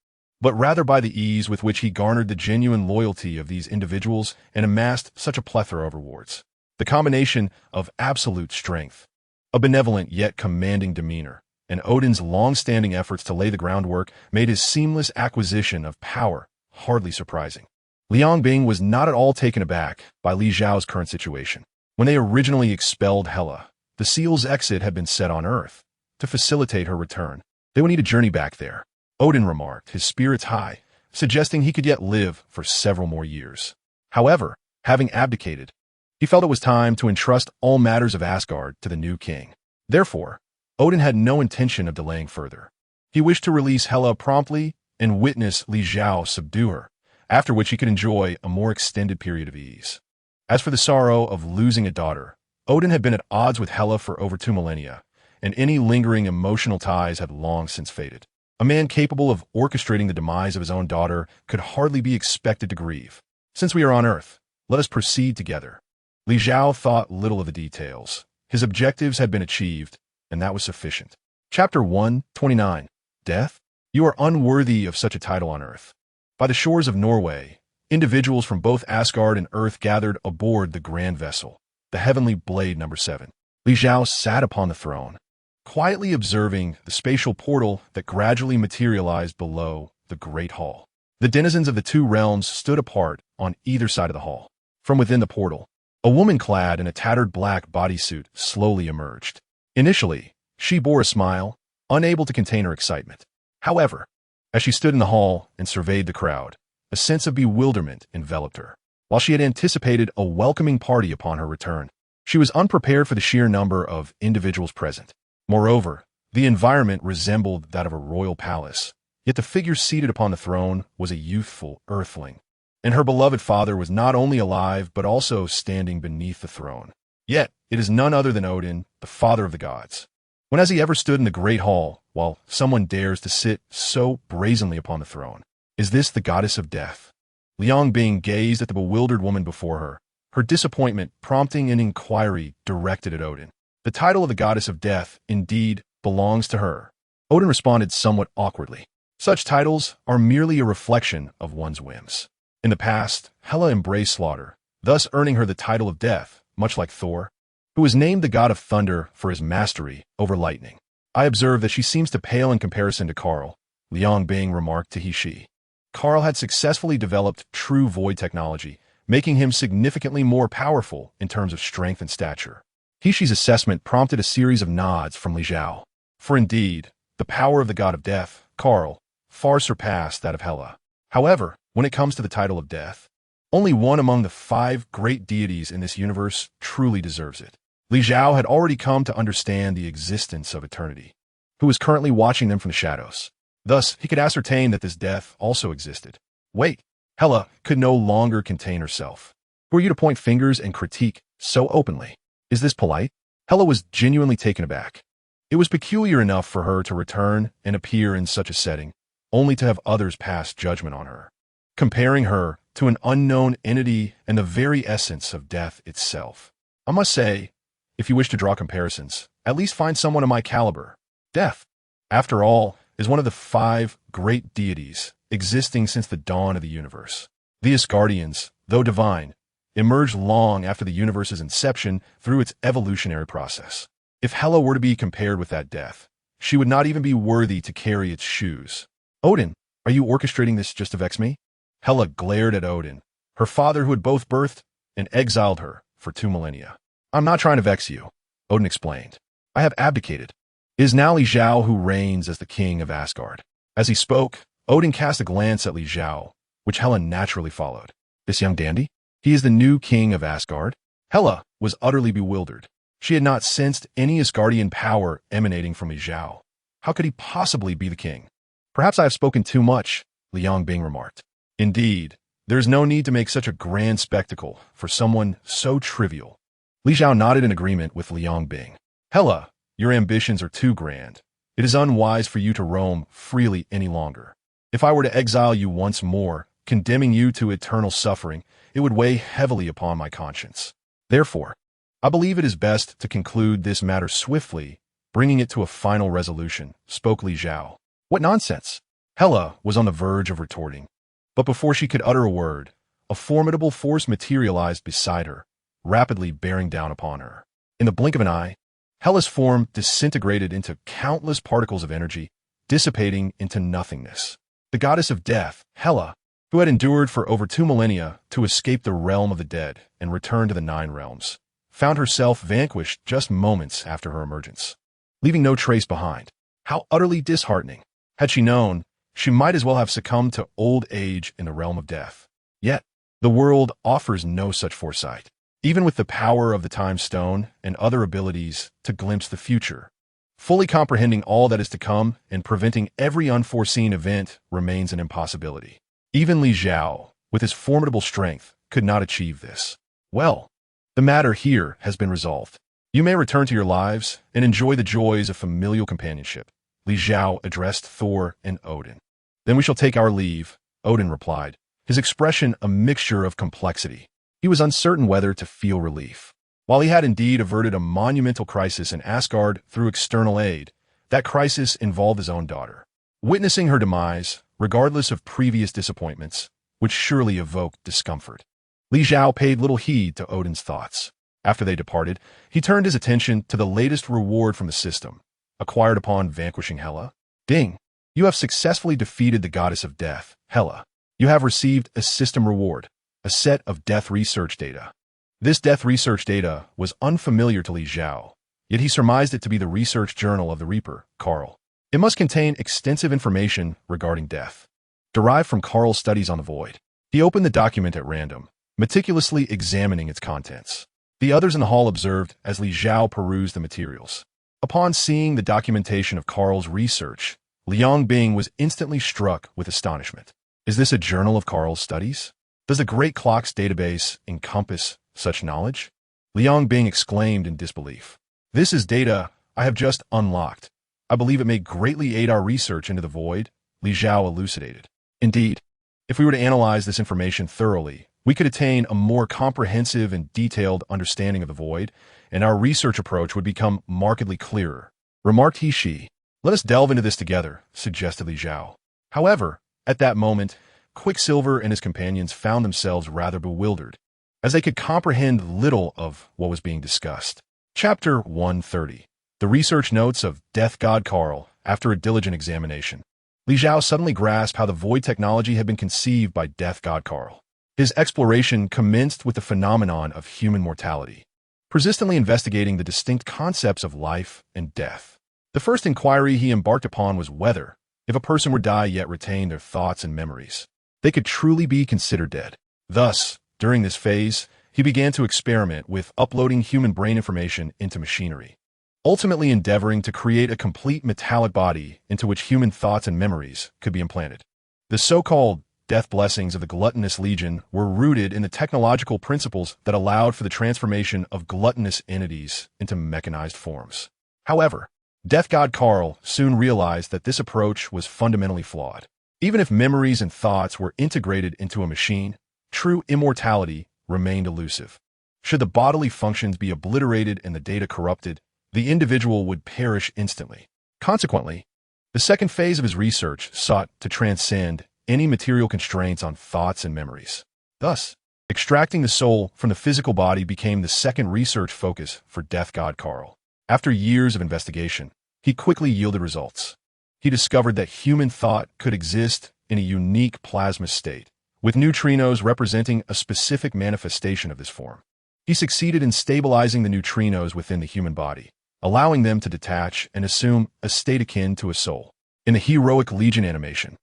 but rather by the ease with which he garnered the genuine loyalty of these individuals and amassed such a plethora of rewards. The combination of absolute strength, a benevolent yet commanding demeanor, and Odin's long-standing efforts to lay the groundwork made his seamless acquisition of power hardly surprising. Liang Bing was not at all taken aback by Li Xiao's current situation. When they originally expelled Hela, the seal's exit had been set on Earth. To facilitate her return, they would need a journey back there. Odin remarked, his spirits high, suggesting he could yet live for several more years. However, having abdicated, he felt it was time to entrust all matters of Asgard to the new king. Therefore, Odin had no intention of delaying further. He wished to release Hela promptly and witness Li Xiao subdue her, after which he could enjoy a more extended period of ease. As for the sorrow of losing a daughter, Odin had been at odds with Hela for over 2 millennia, and any lingering emotional ties had long since faded. A man capable of orchestrating the demise of his own daughter could hardly be expected to grieve. Since we are on Earth, let us proceed together. Li Xiao thought little of the details. His objectives had been achieved, and that was sufficient. Chapter 129. Death? You are unworthy of such a title on Earth. By the shores of Norway, individuals from both Asgard and Earth gathered aboard the grand vessel, the Heavenly Blade No. 7. Li Xiao sat upon the throne, quietly observing the spatial portal that gradually materialized below the Great Hall. The denizens of the two realms stood apart on either side of the hall. From within the portal, a woman clad in a tattered black bodysuit slowly emerged. Initially, she bore a smile, unable to contain her excitement. However, as she stood in the hall and surveyed the crowd, a sense of bewilderment enveloped her. While she had anticipated a welcoming party upon her return, she was unprepared for the sheer number of individuals present. Moreover, the environment resembled that of a royal palace, yet the figure seated upon the throne was a youthful earthling, and her beloved father was not only alive but also standing beneath the throne. Yet, it is none other than Odin, the father of the gods. When has he ever stood in the great hall while someone dares to sit so brazenly upon the throne? Is this the goddess of death? Liang Bing gazed at the bewildered woman before her disappointment prompting an inquiry directed at Odin. The title of the goddess of death, indeed, belongs to her. Odin responded somewhat awkwardly. Such titles are merely a reflection of one's whims. In the past, Hela embraced slaughter, thus earning her the title of death, much like Thor, who was named the god of thunder for his mastery over lightning. I observe that she seems to pale in comparison to Karl, Liang Bing remarked to He-Shi. Karl had successfully developed true void technology, making him significantly more powerful in terms of strength and stature. He-Shi's assessment prompted a series of nods from Li Xiao. For indeed, the power of the god of death, Karl, far surpassed that of Hela. However, when it comes to the title of death, only one among the 5 great deities in this universe truly deserves it. Li Xiao had already come to understand the existence of eternity, who was currently watching them from the shadows. Thus, he could ascertain that this death also existed. Wait, Hela could no longer contain herself. Who are you to point fingers and critique so openly? Is this polite? Hela was genuinely taken aback. It was peculiar enough for her to return and appear in such a setting, only to have others pass judgment on her, comparing her to an unknown entity and the very essence of death itself. I must say, if you wish to draw comparisons, at least find someone of my caliber. Death, after all, is one of the 5 great deities existing since the dawn of the universe. The Asgardians, though divine, emerged long after the universe's inception through its evolutionary process. If Hela were to be compared with that death, she would not even be worthy to carry its shoes. Odin, are you orchestrating this just to vex me? Hela glared at Odin, her father who had both birthed and exiled her for 2 millennia. I'm not trying to vex you, Odin explained. I have abdicated. It is now Li Zhao who reigns as the king of Asgard. As he spoke, Odin cast a glance at Li Zhao, which Hela naturally followed. This young dandy? He is the new king of Asgard? Hela was utterly bewildered. She had not sensed any Asgardian power emanating from Li Zhao. How could he possibly be the king? Perhaps I have spoken too much, Liang Bing remarked. Indeed, there is no need to make such a grand spectacle for someone so trivial. Li Zhao nodded in agreement with Liang Bing. Hela, your ambitions are too grand. It is unwise for you to roam freely any longer. If I were to exile you once more, condemning you to eternal suffering, it would weigh heavily upon my conscience. Therefore, I believe it is best to conclude this matter swiftly, bringing it to a final resolution, spoke Li Zhao. What nonsense! Hela was on the verge of retorting. But before she could utter a word, a formidable force materialized beside her, rapidly bearing down upon her. In the blink of an eye, Hela's form disintegrated into countless particles of energy, dissipating into nothingness. The goddess of death, Hela, who had endured for over 2 millennia to escape the realm of the dead and return to the 9 realms, found herself vanquished just moments after her emergence, leaving no trace behind. How utterly disheartening! Had she known, she might as well have succumbed to old age in the realm of death. Yet, the world offers no such foresight. Even with the power of the Time Stone and other abilities to glimpse the future, fully comprehending all that is to come and preventing every unforeseen event remains an impossibility. Even Li Zhao, with his formidable strength, could not achieve this. Well, the matter here has been resolved. You may return to your lives and enjoy the joys of familial companionship, Li Zhao addressed Thor and Odin. Then we shall take our leave, Odin replied, his expression a mixture of complexity. He was uncertain whether to feel relief. While he had indeed averted a monumental crisis in Asgard through external aid, that crisis involved his own daughter. Witnessing her demise, regardless of previous disappointments, would surely evoke discomfort. Li Zhao paid little heed to Odin's thoughts. After they departed, he turned his attention to the latest reward from the system, acquired upon vanquishing Hela. Ding! You have successfully defeated the goddess of death, Hela. You have received a system reward, a set of death research data. This death research data was unfamiliar to Li Zhao, yet he surmised it to be the research journal of the Reaper, Karl. It must contain extensive information regarding death, derived from Karl's studies on the void. He opened the document at random, meticulously examining its contents. The others in the hall observed as Li Zhao perused the materials. Upon seeing the documentation of Karl's research, Liang Bing was instantly struck with astonishment. Is this a journal of Karl's studies? Does the Great Clock's database encompass such knowledge? Liang Bing exclaimed in disbelief. This is data I have just unlocked. I believe it may greatly aid our research into the void, Li Zhao elucidated. Indeed, if we were to analyze this information thoroughly, we could attain a more comprehensive and detailed understanding of the void, and our research approach would become markedly clearer, remarked He. Let us delve into this together, suggested Li Zhao. However, at that moment, Quicksilver and his companions found themselves rather bewildered, as they could comprehend little of what was being discussed. Chapter 130. The Research Notes of Death God Karl. After a diligent examination, Li Zhao suddenly grasped how the void technology had been conceived by Death God Karl. His exploration commenced with the phenomenon of human mortality, persistently investigating the distinct concepts of life and death. The first inquiry he embarked upon was whether, if a person were to die yet retain their thoughts and memories, they could truly be considered dead. Thus, during this phase, he began to experiment with uploading human brain information into machinery, ultimately endeavoring to create a complete metallic body into which human thoughts and memories could be implanted. The so-called death blessings of the gluttonous legion were rooted in the technological principles that allowed for the transformation of gluttonous entities into mechanized forms. However, Death God Karl soon realized that this approach was fundamentally flawed. Even if memories and thoughts were integrated into a machine, true immortality remained elusive. Should the bodily functions be obliterated and the data corrupted, the individual would perish instantly. Consequently, the second phase of his research sought to transcend any material constraints on thoughts and memories. Thus, Extracting the soul from the physical body became the second research focus for Death God Carl. After years of investigation, he quickly yielded results. He discovered that human thought could exist in a unique plasma state, with neutrinos representing a specific manifestation of this form. He succeeded in stabilizing the neutrinos within the human body, allowing them to detach and assume a state akin to a soul. In the heroic Legion animation,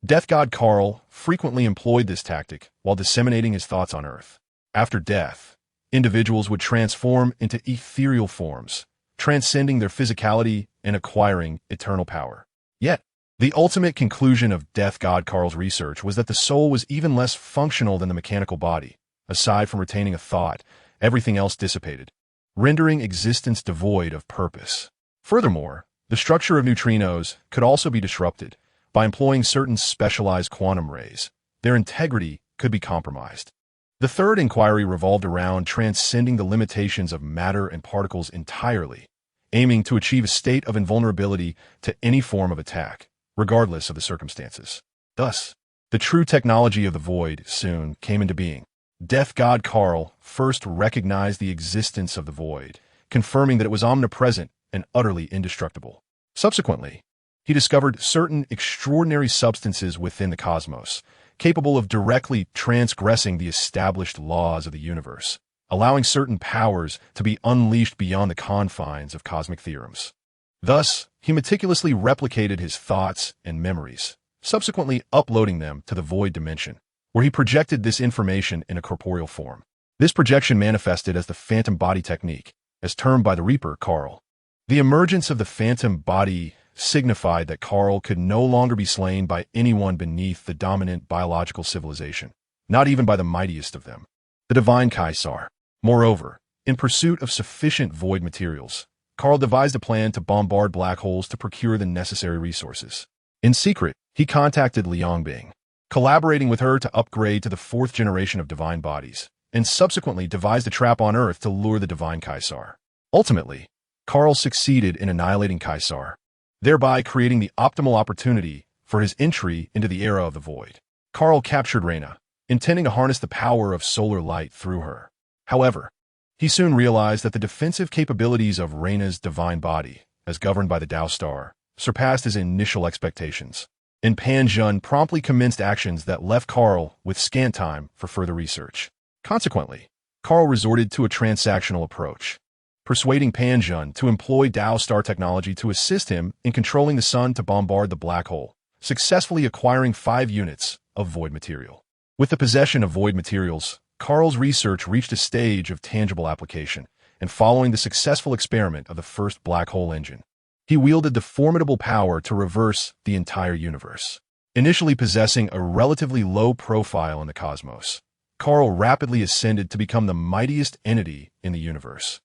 Death God Carl frequently employed this tactic while disseminating his thoughts on Earth. After death, individuals would transform into ethereal forms, transcending their physicality and acquiring eternal power. Yet, the ultimate conclusion of Death God Carl's research was that the soul was even less functional than the mechanical body. Aside from retaining a thought, everything else dissipated, rendering existence devoid of purpose. Furthermore, the structure of neutrinos could also be disrupted. By employing certain specialized quantum rays, their integrity could be compromised. The third inquiry revolved around transcending the limitations of matter and particles entirely, aiming to achieve a state of invulnerability to any form of attack, regardless of the circumstances. Thus, the true technology of the void soon came into being. Death God Carl first recognized the existence of the void, confirming that it was omnipresent and utterly indestructible. Subsequently, he discovered certain extraordinary substances within the cosmos, capable of directly transgressing the established laws of the universe, allowing certain powers to be unleashed beyond the confines of cosmic theorems. Thus, he meticulously replicated his thoughts and memories, subsequently uploading them to the void dimension, where he projected this information in a corporeal form. This projection manifested as the phantom body technique, as termed by the Reaper, Carl. The emergence of the phantom body signified that Carl could no longer be slain by anyone beneath the dominant biological civilization, not even by the mightiest of them, the divine Kaiser. Moreover, in pursuit of sufficient void materials, Carl devised a plan to bombard black holes to procure the necessary resources. In secret, he contacted Liang Bing, collaborating with her to upgrade to the fourth generation of divine bodies, and subsequently devised a trap on Earth to lure the divine Kaiser. Ultimately, Carl succeeded in annihilating Kaiser, thereby creating the optimal opportunity for his entry into the era of the void. Carl captured Reyna, intending to harness the power of solar light through her. However, he soon realized that the defensive capabilities of Reyna's divine body, as governed by the Tao Star, surpassed his initial expectations, and Pan Zhun promptly commenced actions that left Carl with scant time for further research. Consequently, Carl resorted to a transactional approach, persuading Pan Zhun to employ Tao Star technology to assist him in controlling the sun to bombard the black hole, successfully acquiring 5 units of void material. With the possession of void materials, Carl's research reached a stage of tangible application, and following the successful experiment of the first black hole engine, he wielded the formidable power to reverse the entire universe. Initially possessing a relatively low profile in the cosmos, Carl rapidly ascended to become the mightiest entity in the universe,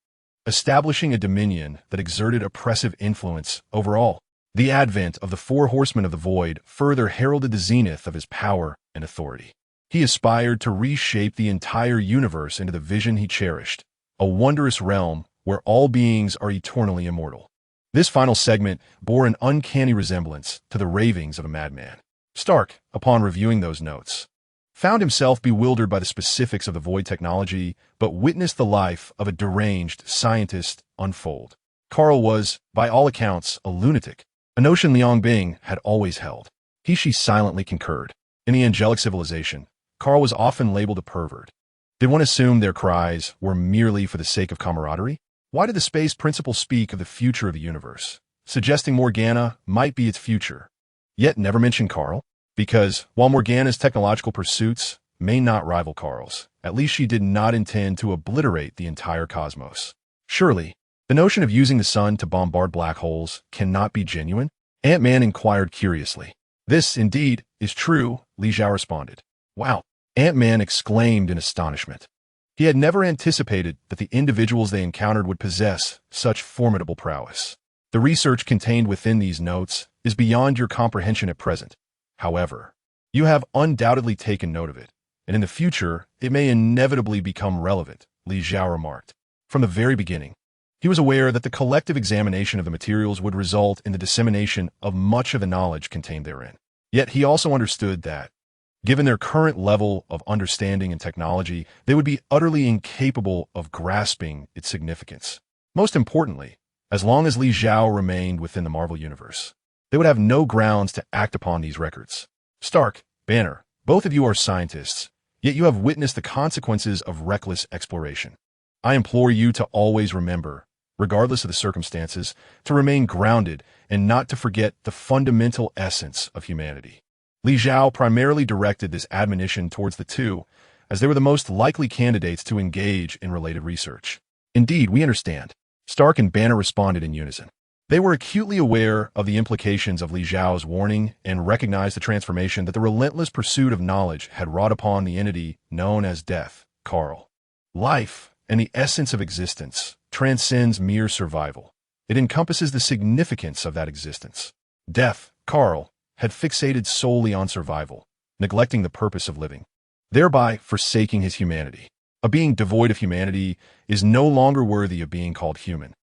establishing a dominion that exerted oppressive influence over all. The advent of the 4 horsemen of the void further heralded the zenith of his power and authority. He aspired to reshape the entire universe into the vision he cherished, a wondrous realm where all beings are eternally immortal. This final segment bore an uncanny resemblance to the ravings of a madman. Stark, upon reviewing those notes, found himself bewildered by the specifics of the void technology, but witnessed the life of a deranged scientist unfold. Carl was, by all accounts, a lunatic, a notion Liang Bing had always held. She silently concurred. In the angelic civilization, Carl was often labeled a pervert. Did one assume their cries were merely for the sake of camaraderie? Why did the space principle speak of the future of the universe, suggesting Morgana might be its future, yet never mention Carl? Because, while Morgana's technological pursuits may not rival Carl's, at least she did not intend to obliterate the entire cosmos. Surely, the notion of using the sun to bombard black holes cannot be genuine? Ant-Man inquired curiously. This, indeed, is true, Li Zhao responded. Wow! Ant-Man exclaimed in astonishment. He had never anticipated that the individuals they encountered would possess such formidable prowess. The research contained within these notes is beyond your comprehension at present. However, you have undoubtedly taken note of it, and in the future, it may inevitably become relevant, Li Zhao remarked. From the very beginning, he was aware that the collective examination of the materials would result in the dissemination of much of the knowledge contained therein. Yet he also understood that, Given their current level of understanding and technology, they would be utterly incapable of grasping its significance. Most importantly, as long as Li Zhao remained within the Marvel Universe, they would have no grounds to act upon these records. Stark, Banner, both of you are scientists, yet you have witnessed the consequences of reckless exploration. I implore you to always remember, regardless of the circumstances, to remain grounded and not to forget the fundamental essence of humanity. Li Zhao primarily directed this admonition towards the two, as they were the most likely candidates to engage in related research. Indeed, we understand. Stark and Banner responded in unison. They were acutely aware of the implications of Li Zhao's warning and recognized the transformation that the relentless pursuit of knowledge had wrought upon the entity known as Death, Carl. Life, and the essence of existence, transcends mere survival. It encompasses the significance of that existence. Death, Carl, had fixated solely on survival, neglecting the purpose of living, thereby forsaking his humanity. A being devoid of humanity is no longer worthy of being called human.